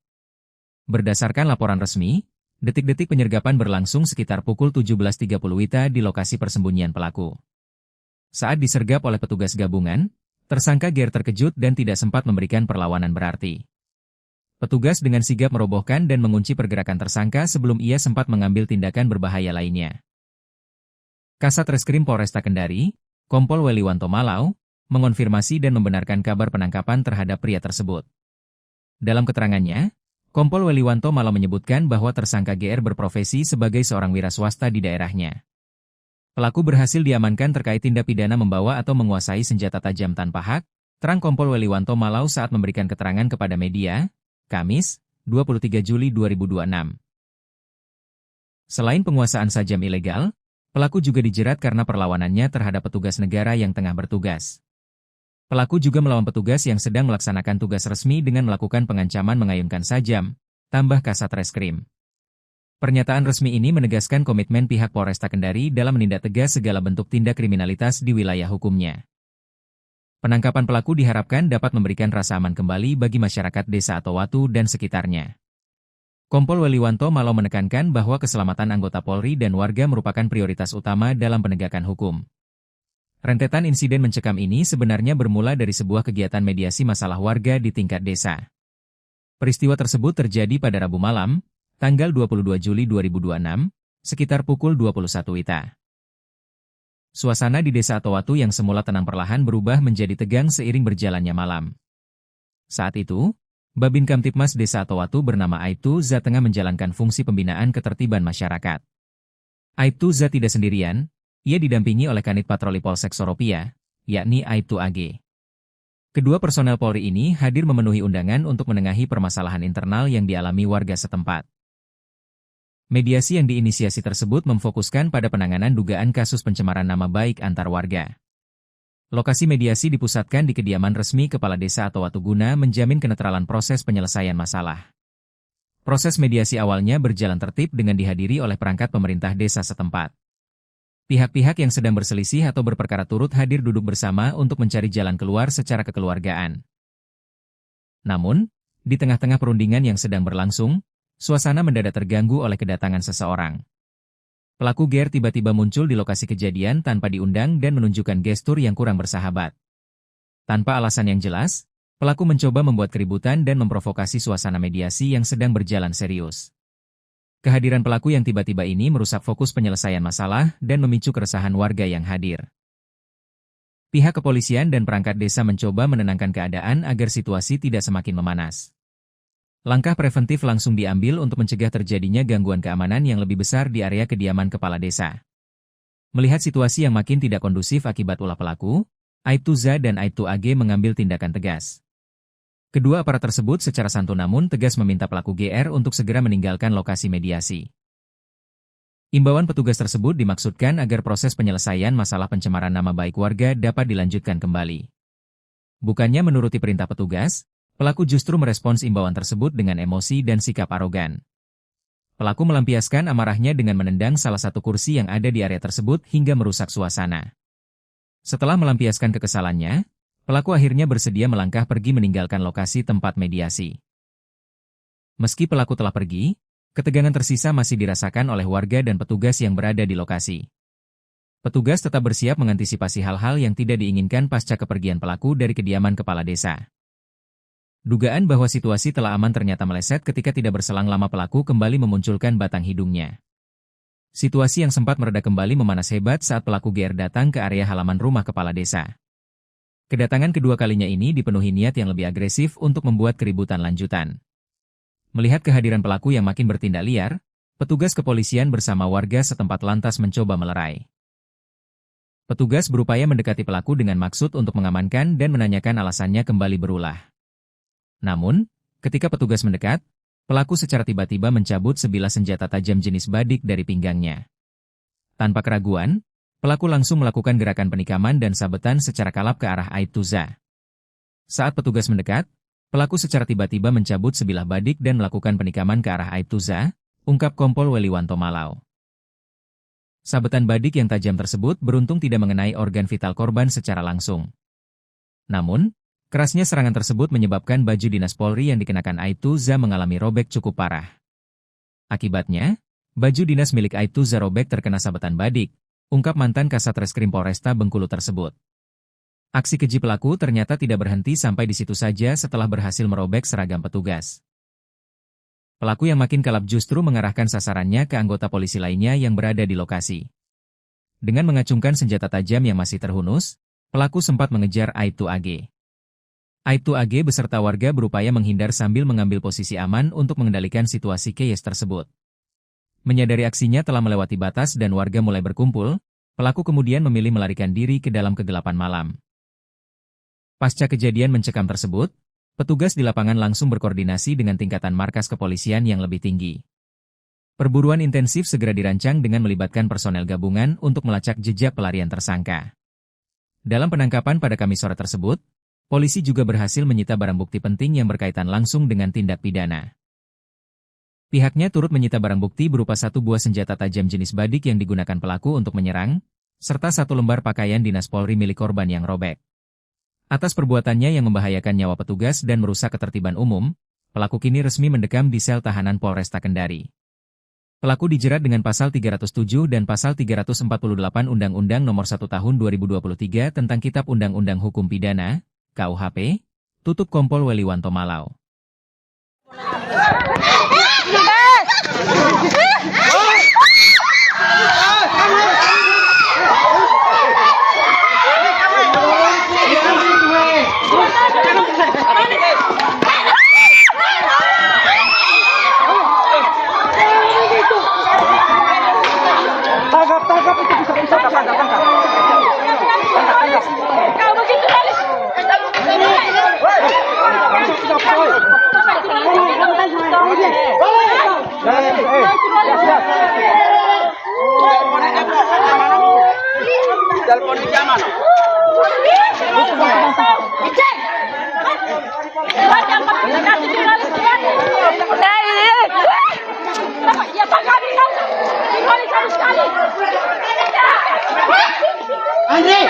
Berdasarkan laporan resmi, detik-detik penyergapan berlangsung sekitar pukul 17.30 WITA di lokasi persembunyian pelaku. Saat disergap oleh petugas gabungan, tersangka GR terkejut dan tidak sempat memberikan perlawanan berarti. Petugas dengan sigap merobohkan dan mengunci pergerakan tersangka sebelum ia sempat mengambil tindakan berbahaya lainnya. Kasat Reskrim Polresta Kendari, Kompol Weliwanto Malau, mengonfirmasi dan membenarkan kabar penangkapan terhadap pria tersebut. Dalam keterangannya, Kompol Weliwanto Malau menyebutkan bahwa tersangka GR berprofesi sebagai seorang wira swasta di daerahnya. Pelaku berhasil diamankan terkait tindak pidana membawa atau menguasai senjata tajam tanpa hak, terang Kompol Weliwanto Malau saat memberikan keterangan kepada media, Kamis, 23 Juli 2026. Selain penguasaan sajam ilegal, pelaku juga dijerat karena perlawanannya terhadap petugas negara yang tengah bertugas. Pelaku juga melawan petugas yang sedang melaksanakan tugas resmi dengan melakukan pengancaman mengayunkan sajam, tambah Kasat Reskrim. Pernyataan resmi ini menegaskan komitmen pihak Polresta Kendari dalam menindak tegas segala bentuk tindak kriminalitas di wilayah hukumnya. Penangkapan pelaku diharapkan dapat memberikan rasa aman kembali bagi masyarakat Desa Atowatu dan sekitarnya. Kompol Weliwanto Malau menekankan bahwa keselamatan anggota Polri dan warga merupakan prioritas utama dalam penegakan hukum. Rentetan insiden mencekam ini sebenarnya bermula dari sebuah kegiatan mediasi masalah warga di tingkat desa. Peristiwa tersebut terjadi pada Rabu malam, tanggal 22 Juli 2026, sekitar pukul 21 WITA. Suasana di Desa Atowatu yang semula tenang perlahan berubah menjadi tegang seiring berjalannya malam. Saat itu, Babin Kamtipmas Desa Atowatu bernama Aibtu Za tengah menjalankan fungsi pembinaan ketertiban masyarakat. Aibtu Za tidak sendirian, ia didampingi oleh Kanit Patroli Polsek Soropia, yakni Aibtu AG. Kedua personel Polri ini hadir memenuhi undangan untuk menengahi permasalahan internal yang dialami warga setempat. Mediasi yang diinisiasi tersebut memfokuskan pada penanganan dugaan kasus pencemaran nama baik antar warga. Lokasi mediasi dipusatkan di kediaman resmi Kepala Desa Atowatu guna menjamin kenetralan proses penyelesaian masalah. Proses mediasi awalnya berjalan tertib dengan dihadiri oleh perangkat pemerintah desa setempat. Pihak-pihak yang sedang berselisih atau berperkara turut hadir duduk bersama untuk mencari jalan keluar secara kekeluargaan. Namun, di tengah-tengah perundingan yang sedang berlangsung, suasana mendadak terganggu oleh kedatangan seseorang. Pelaku GR tiba-tiba muncul di lokasi kejadian tanpa diundang dan menunjukkan gestur yang kurang bersahabat. Tanpa alasan yang jelas, pelaku mencoba membuat keributan dan memprovokasi suasana mediasi yang sedang berjalan serius. Kehadiran pelaku yang tiba-tiba ini merusak fokus penyelesaian masalah dan memicu keresahan warga yang hadir. Pihak kepolisian dan perangkat desa mencoba menenangkan keadaan agar situasi tidak semakin memanas. Langkah preventif langsung diambil untuk mencegah terjadinya gangguan keamanan yang lebih besar di area kediaman kepala desa. Melihat situasi yang makin tidak kondusif akibat ulah pelaku, Aibtu Za dan Aibtu AG mengambil tindakan tegas. Kedua aparat tersebut secara santun namun tegas meminta pelaku GR untuk segera meninggalkan lokasi mediasi. Imbauan petugas tersebut dimaksudkan agar proses penyelesaian masalah pencemaran nama baik warga dapat dilanjutkan kembali. Bukannya menuruti perintah petugas, pelaku justru merespons imbauan tersebut dengan emosi dan sikap arogan. Pelaku melampiaskan amarahnya dengan menendang salah satu kursi yang ada di area tersebut hingga merusak suasana. Setelah melampiaskan kekesalannya, pelaku akhirnya bersedia melangkah pergi meninggalkan lokasi tempat mediasi. Meski pelaku telah pergi, ketegangan tersisa masih dirasakan oleh warga dan petugas yang berada di lokasi. Petugas tetap bersiap mengantisipasi hal-hal yang tidak diinginkan pasca kepergian pelaku dari kediaman kepala desa. Dugaan bahwa situasi telah aman ternyata meleset ketika tidak berselang lama pelaku kembali memunculkan batang hidungnya. Situasi yang sempat mereda kembali memanas hebat saat pelaku GR datang ke area halaman rumah kepala desa. Kedatangan kedua kalinya ini dipenuhi niat yang lebih agresif untuk membuat keributan lanjutan. Melihat kehadiran pelaku yang makin bertindak liar, petugas kepolisian bersama warga setempat lantas mencoba melerai. Petugas berupaya mendekati pelaku dengan maksud untuk mengamankan dan menanyakan alasannya kembali berulah. Namun, ketika petugas mendekat, pelaku secara tiba-tiba mencabut sebilah senjata tajam jenis badik dari pinggangnya. Tanpa keraguan, pelaku langsung melakukan gerakan penikaman dan sabetan secara kalap ke arah Aibtu Za. Saat petugas mendekat, pelaku secara tiba-tiba mencabut sebilah badik dan melakukan penikaman ke arah Aibtu Za, ungkap Kompol Weliwanto Malau. Sabetan badik yang tajam tersebut beruntung tidak mengenai organ vital korban secara langsung. Namun, kerasnya serangan tersebut menyebabkan baju dinas Polri yang dikenakan Aibtu Za mengalami robek cukup parah. Akibatnya, baju dinas milik Aibtu Za robek terkena sabetan badik, ungkap mantan Kasat Reskrim Polresta Bengkulu tersebut. Aksi keji pelaku ternyata tidak berhenti sampai di situ saja setelah berhasil merobek seragam petugas. Pelaku yang makin kalap justru mengarahkan sasarannya ke anggota polisi lainnya yang berada di lokasi. Dengan mengacungkan senjata tajam yang masih terhunus, pelaku sempat mengejar Aibtu AG. Aibtu AG beserta warga berupaya menghindar sambil mengambil posisi aman untuk mengendalikan situasi chaos tersebut. Menyadari aksinya telah melewati batas dan warga mulai berkumpul, pelaku kemudian memilih melarikan diri ke dalam kegelapan malam. Pasca kejadian mencekam tersebut, petugas di lapangan langsung berkoordinasi dengan tingkatan markas kepolisian yang lebih tinggi. Perburuan intensif segera dirancang dengan melibatkan personel gabungan untuk melacak jejak pelarian tersangka. Dalam penangkapan pada Kamis sore tersebut, polisi juga berhasil menyita barang bukti penting yang berkaitan langsung dengan tindak pidana. Pihaknya turut menyita barang bukti berupa satu buah senjata tajam jenis badik yang digunakan pelaku untuk menyerang, serta satu lembar pakaian dinas Polri milik korban yang robek. Atas perbuatannya yang membahayakan nyawa petugas dan merusak ketertiban umum, pelaku kini resmi mendekam di sel tahanan Polresta Kendari. Pelaku dijerat dengan pasal 307 dan pasal 348 Undang-Undang Nomor 1 Tahun 2023 tentang Kitab Undang-Undang Hukum Pidana, KUHP, tutup Kompol Weliwanto Malau. Tangkap itu bisa tangkap. Kau begitu malis. Telepon di zaman. Ya Pak kami tahu. Kami tahu sekali. Andre.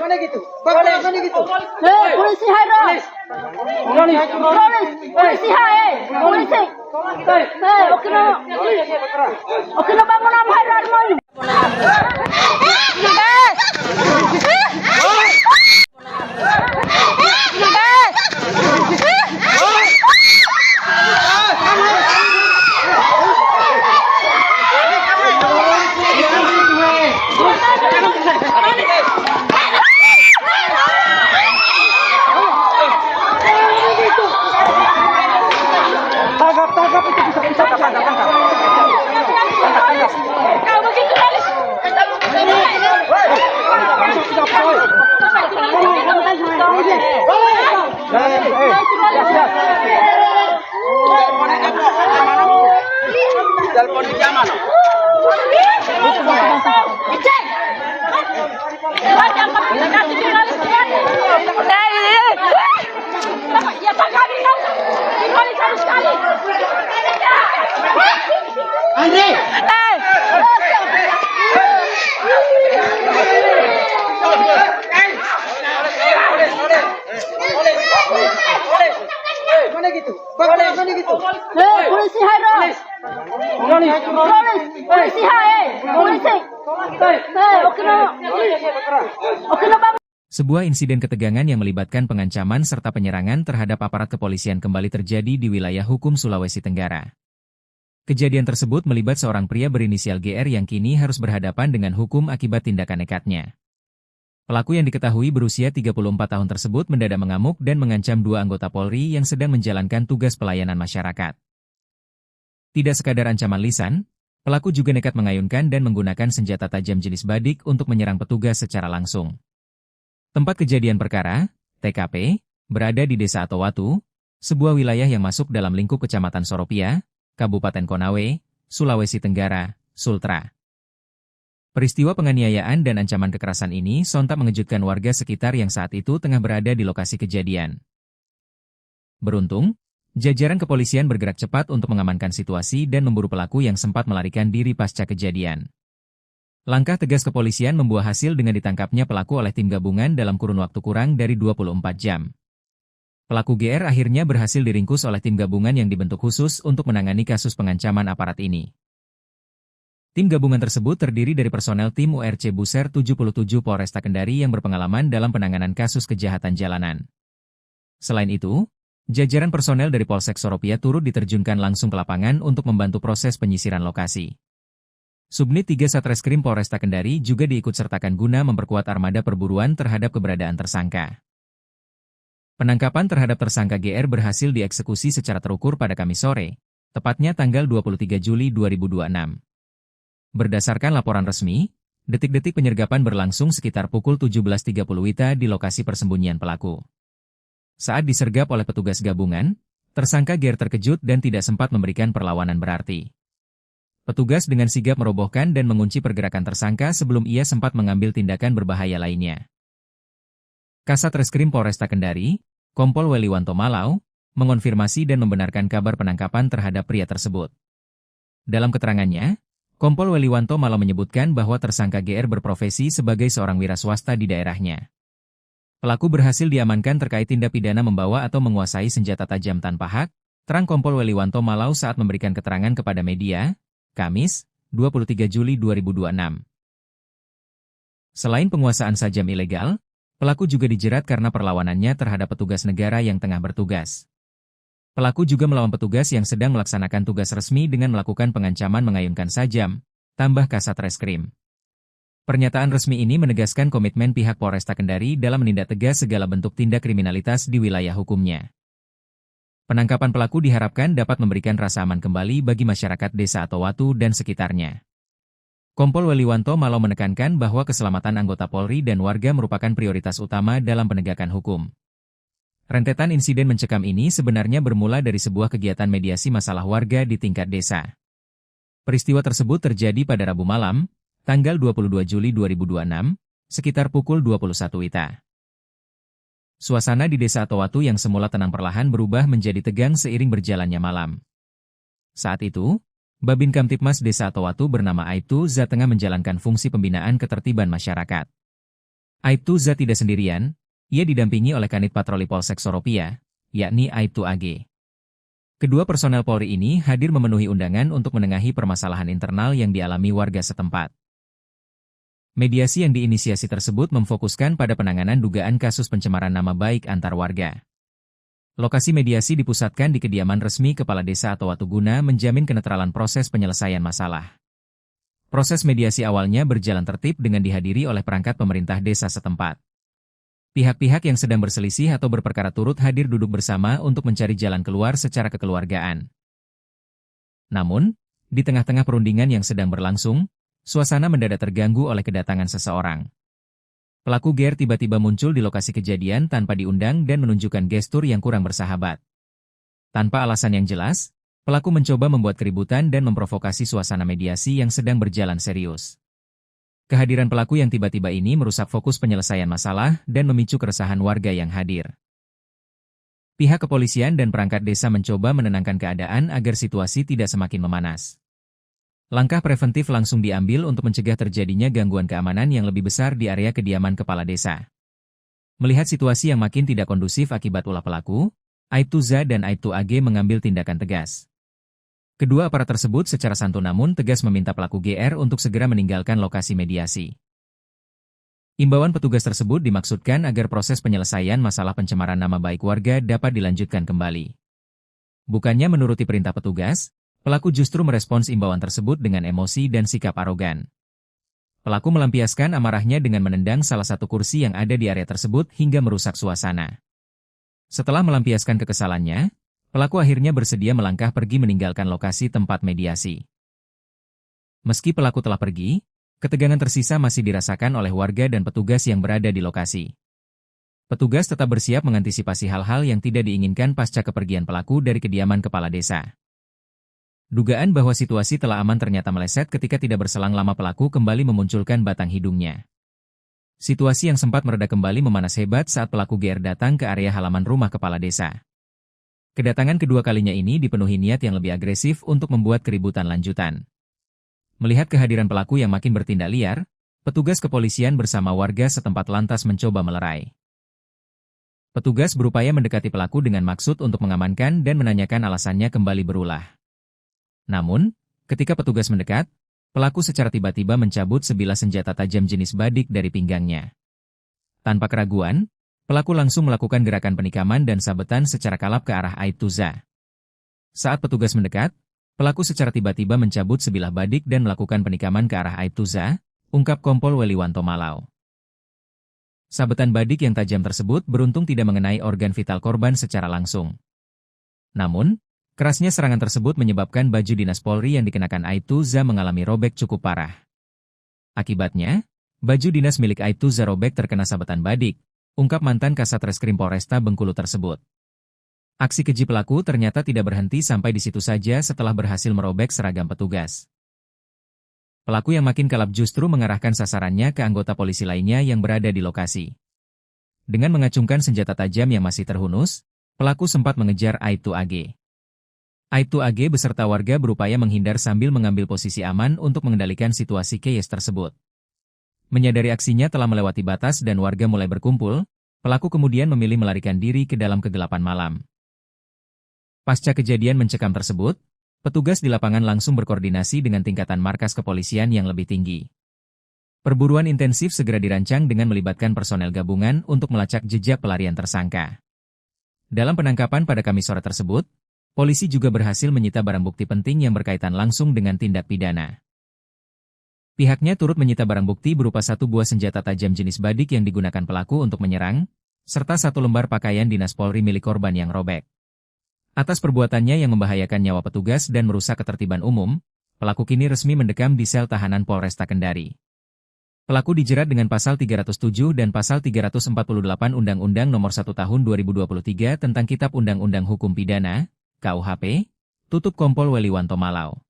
Mana gitu? Bagaimana gitu? Polisi Hairo. Polisi hai. Polisi. Okino bangun apa Hairo mau? Tangkap itu bisa tangkap. Kau begitu manis. Telepon di zaman. Ya Pak kami tahu. Kembali satu sekali. Andre. Mana gitu? Bagaimana gitu? Polisi Hairo. Polisi hai. Polisi. Okino Bang. Sebuah insiden ketegangan yang melibatkan pengancaman serta penyerangan terhadap aparat kepolisian kembali terjadi di wilayah hukum Sulawesi Tenggara. Kejadian tersebut melibat seorang pria berinisial GR yang kini harus berhadapan dengan hukum akibat tindakan nekatnya. Pelaku yang diketahui berusia 34 tahun tersebut mendadak mengamuk dan mengancam dua anggota Polri yang sedang menjalankan tugas pelayanan masyarakat. Tidak sekadar ancaman lisan, pelaku juga nekat mengayunkan dan menggunakan senjata tajam jenis badik untuk menyerang petugas secara langsung. Tempat kejadian perkara, TKP, berada di Desa Atowatu, sebuah wilayah yang masuk dalam lingkup Kecamatan Soropia, Kabupaten Konawe, Sulawesi Tenggara, Sultra. Peristiwa penganiayaan dan ancaman kekerasan ini sontak mengejutkan warga sekitar yang saat itu tengah berada di lokasi kejadian. Beruntung, jajaran kepolisian bergerak cepat untuk mengamankan situasi dan memburu pelaku yang sempat melarikan diri pasca kejadian. Langkah tegas kepolisian membuah hasil dengan ditangkapnya pelaku oleh tim gabungan dalam kurun waktu kurang dari 24 jam. Pelaku GR akhirnya berhasil diringkus oleh tim gabungan yang dibentuk khusus untuk menangani kasus pengancaman aparat ini. Tim gabungan tersebut terdiri dari personel tim URC Buser 77 Polresta Kendari yang berpengalaman dalam penanganan kasus kejahatan jalanan. Selain itu, jajaran personel dari Polsek Soropia turut diterjunkan langsung ke lapangan untuk membantu proses penyisiran lokasi. Subnit 3 Satreskrim Polresta Kendari juga diikutsertakan guna memperkuat armada perburuan terhadap keberadaan tersangka. Penangkapan terhadap tersangka GR berhasil dieksekusi secara terukur pada Kamis sore, tepatnya tanggal 23 Juli 2026. Berdasarkan laporan resmi, detik-detik penyergapan berlangsung sekitar pukul 17.30 WITA di lokasi persembunyian pelaku. Saat disergap oleh petugas gabungan, tersangka GR terkejut dan tidak sempat memberikan perlawanan berarti. Petugas dengan sigap merobohkan dan mengunci pergerakan tersangka sebelum ia sempat mengambil tindakan berbahaya lainnya. Kasat Reskrim Polresta Kendari, Kompol Weliwanto Malau, mengonfirmasi dan membenarkan kabar penangkapan terhadap pria tersebut. Dalam keterangannya, Kompol Weliwanto Malau menyebutkan bahwa tersangka GR berprofesi sebagai seorang wira swasta di daerahnya. Pelaku berhasil diamankan terkait tindak pidana membawa atau menguasai senjata tajam tanpa hak, terang Kompol Weliwanto Malau saat memberikan keterangan kepada media, Kamis, 23 Juli 2026. Selain penguasaan sajam ilegal, pelaku juga dijerat karena perlawanannya terhadap petugas negara yang tengah bertugas. Pelaku juga melawan petugas yang sedang melaksanakan tugas resmi dengan melakukan pengancaman mengayunkan sajam, tambah Kasat Reskrim. Pernyataan resmi ini menegaskan komitmen pihak Polresta Kendari dalam menindak tegas segala bentuk tindak kriminalitas di wilayah hukumnya. Penangkapan pelaku diharapkan dapat memberikan rasa aman kembali bagi masyarakat Desa Atowatu dan sekitarnya. Kompol Weliwanto Malau menekankan bahwa keselamatan anggota Polri dan warga merupakan prioritas utama dalam penegakan hukum. Rentetan insiden mencekam ini sebenarnya bermula dari sebuah kegiatan mediasi masalah warga di tingkat desa. Peristiwa tersebut terjadi pada Rabu malam, tanggal 22 Juli 2026, sekitar pukul 21 WITA. Suasana di Desa Atowatu yang semula tenang perlahan berubah menjadi tegang seiring berjalannya malam. Saat itu, Babin Kamtipmas Desa Atowatu bernama Aibtu Za tengah menjalankan fungsi pembinaan ketertiban masyarakat. Aibtu Za tidak sendirian, ia didampingi oleh Kanit Patroli Polsek Soropia, yakni Aibtu AG. Kedua personel Polri ini hadir memenuhi undangan untuk menengahi permasalahan internal yang dialami warga setempat. Mediasi yang diinisiasi tersebut memfokuskan pada penanganan dugaan kasus pencemaran nama baik antar warga. Lokasi mediasi dipusatkan di kediaman resmi Kepala Desa Atowatu guna menjamin kenetralan proses penyelesaian masalah. Proses mediasi awalnya berjalan tertib dengan dihadiri oleh perangkat pemerintah desa setempat. Pihak-pihak yang sedang berselisih atau berperkara turut hadir duduk bersama untuk mencari jalan keluar secara kekeluargaan. Namun, di tengah-tengah perundingan yang sedang berlangsung, suasana mendadak terganggu oleh kedatangan seseorang. Pelaku GR tiba-tiba muncul di lokasi kejadian tanpa diundang dan menunjukkan gestur yang kurang bersahabat. Tanpa alasan yang jelas, pelaku mencoba membuat keributan dan memprovokasi suasana mediasi yang sedang berjalan serius. Kehadiran pelaku yang tiba-tiba ini merusak fokus penyelesaian masalah dan memicu keresahan warga yang hadir. Pihak kepolisian dan perangkat desa mencoba menenangkan keadaan agar situasi tidak semakin memanas. Langkah preventif langsung diambil untuk mencegah terjadinya gangguan keamanan yang lebih besar di area kediaman kepala desa. Melihat situasi yang makin tidak kondusif akibat ulah pelaku, Aibtu Z dan Aibtu AG mengambil tindakan tegas. Kedua aparat tersebut secara santun namun tegas meminta pelaku GR untuk segera meninggalkan lokasi mediasi. Imbauan petugas tersebut dimaksudkan agar proses penyelesaian masalah pencemaran nama baik warga dapat dilanjutkan kembali. Bukannya menuruti perintah petugas, pelaku justru merespons imbauan tersebut dengan emosi dan sikap arogan. Pelaku melampiaskan amarahnya dengan menendang salah satu kursi yang ada di area tersebut hingga merusak suasana. Setelah melampiaskan kekesalannya, pelaku akhirnya bersedia melangkah pergi meninggalkan lokasi tempat mediasi. Meski pelaku telah pergi, ketegangan tersisa masih dirasakan oleh warga dan petugas yang berada di lokasi. Petugas tetap bersiap mengantisipasi hal-hal yang tidak diinginkan pasca kepergian pelaku dari kediaman kepala desa. Dugaan bahwa situasi telah aman ternyata meleset ketika tidak berselang lama pelaku kembali memunculkan batang hidungnya. Situasi yang sempat mereda kembali memanas hebat saat pelaku GR datang ke area halaman rumah kepala desa. Kedatangan kedua kalinya ini dipenuhi niat yang lebih agresif untuk membuat keributan lanjutan. Melihat kehadiran pelaku yang makin bertindak liar, petugas kepolisian bersama warga setempat lantas mencoba melerai. Petugas berupaya mendekati pelaku dengan maksud untuk mengamankan dan menanyakan alasannya kembali berulah. Namun, ketika petugas mendekat, pelaku secara tiba-tiba mencabut sebilah senjata tajam jenis badik dari pinggangnya. Tanpa keraguan, pelaku langsung melakukan gerakan penikaman dan sabetan secara kalap ke arah Aibtu Z. Saat petugas mendekat, pelaku secara tiba-tiba mencabut sebilah badik dan melakukan penikaman ke arah Aibtu Z, ungkap Kompol Weliwanto Malau. Sabetan badik yang tajam tersebut beruntung tidak mengenai organ vital korban secara langsung. Namun, kerasnya serangan tersebut menyebabkan baju dinas Polri yang dikenakan Aibtu Z mengalami robek cukup parah. Akibatnya, baju dinas milik Aibtu Z robek terkena sabetan badik, ungkap mantan Kasat Reskrim Polresta Bengkulu tersebut. Aksi keji pelaku ternyata tidak berhenti sampai di situ saja setelah berhasil merobek seragam petugas. Pelaku yang makin kalap justru mengarahkan sasarannya ke anggota polisi lainnya yang berada di lokasi. Dengan mengacungkan senjata tajam yang masih terhunus, pelaku sempat mengejar Aibtu AG. Aibtu AG beserta warga berupaya menghindar sambil mengambil posisi aman untuk mengendalikan situasi chaos tersebut. Menyadari aksinya telah melewati batas dan warga mulai berkumpul, pelaku kemudian memilih melarikan diri ke dalam kegelapan malam. Pasca kejadian mencekam tersebut, petugas di lapangan langsung berkoordinasi dengan tingkatan markas kepolisian yang lebih tinggi. Perburuan intensif segera dirancang dengan melibatkan personel gabungan untuk melacak jejak pelarian tersangka. Dalam penangkapan pada Kamis sore tersebut, polisi juga berhasil menyita barang bukti penting yang berkaitan langsung dengan tindak pidana. Pihaknya turut menyita barang bukti berupa satu buah senjata tajam jenis badik yang digunakan pelaku untuk menyerang, serta satu lembar pakaian dinas Polri milik korban yang robek. Atas perbuatannya yang membahayakan nyawa petugas dan merusak ketertiban umum, pelaku kini resmi mendekam di sel tahanan Polresta Kendari. Pelaku dijerat dengan pasal 307 dan pasal 348 Undang-Undang Nomor 1 Tahun 2023 tentang Kitab Undang-Undang Hukum Pidana, KUHP, tutup Kompol Weliwanto Malau.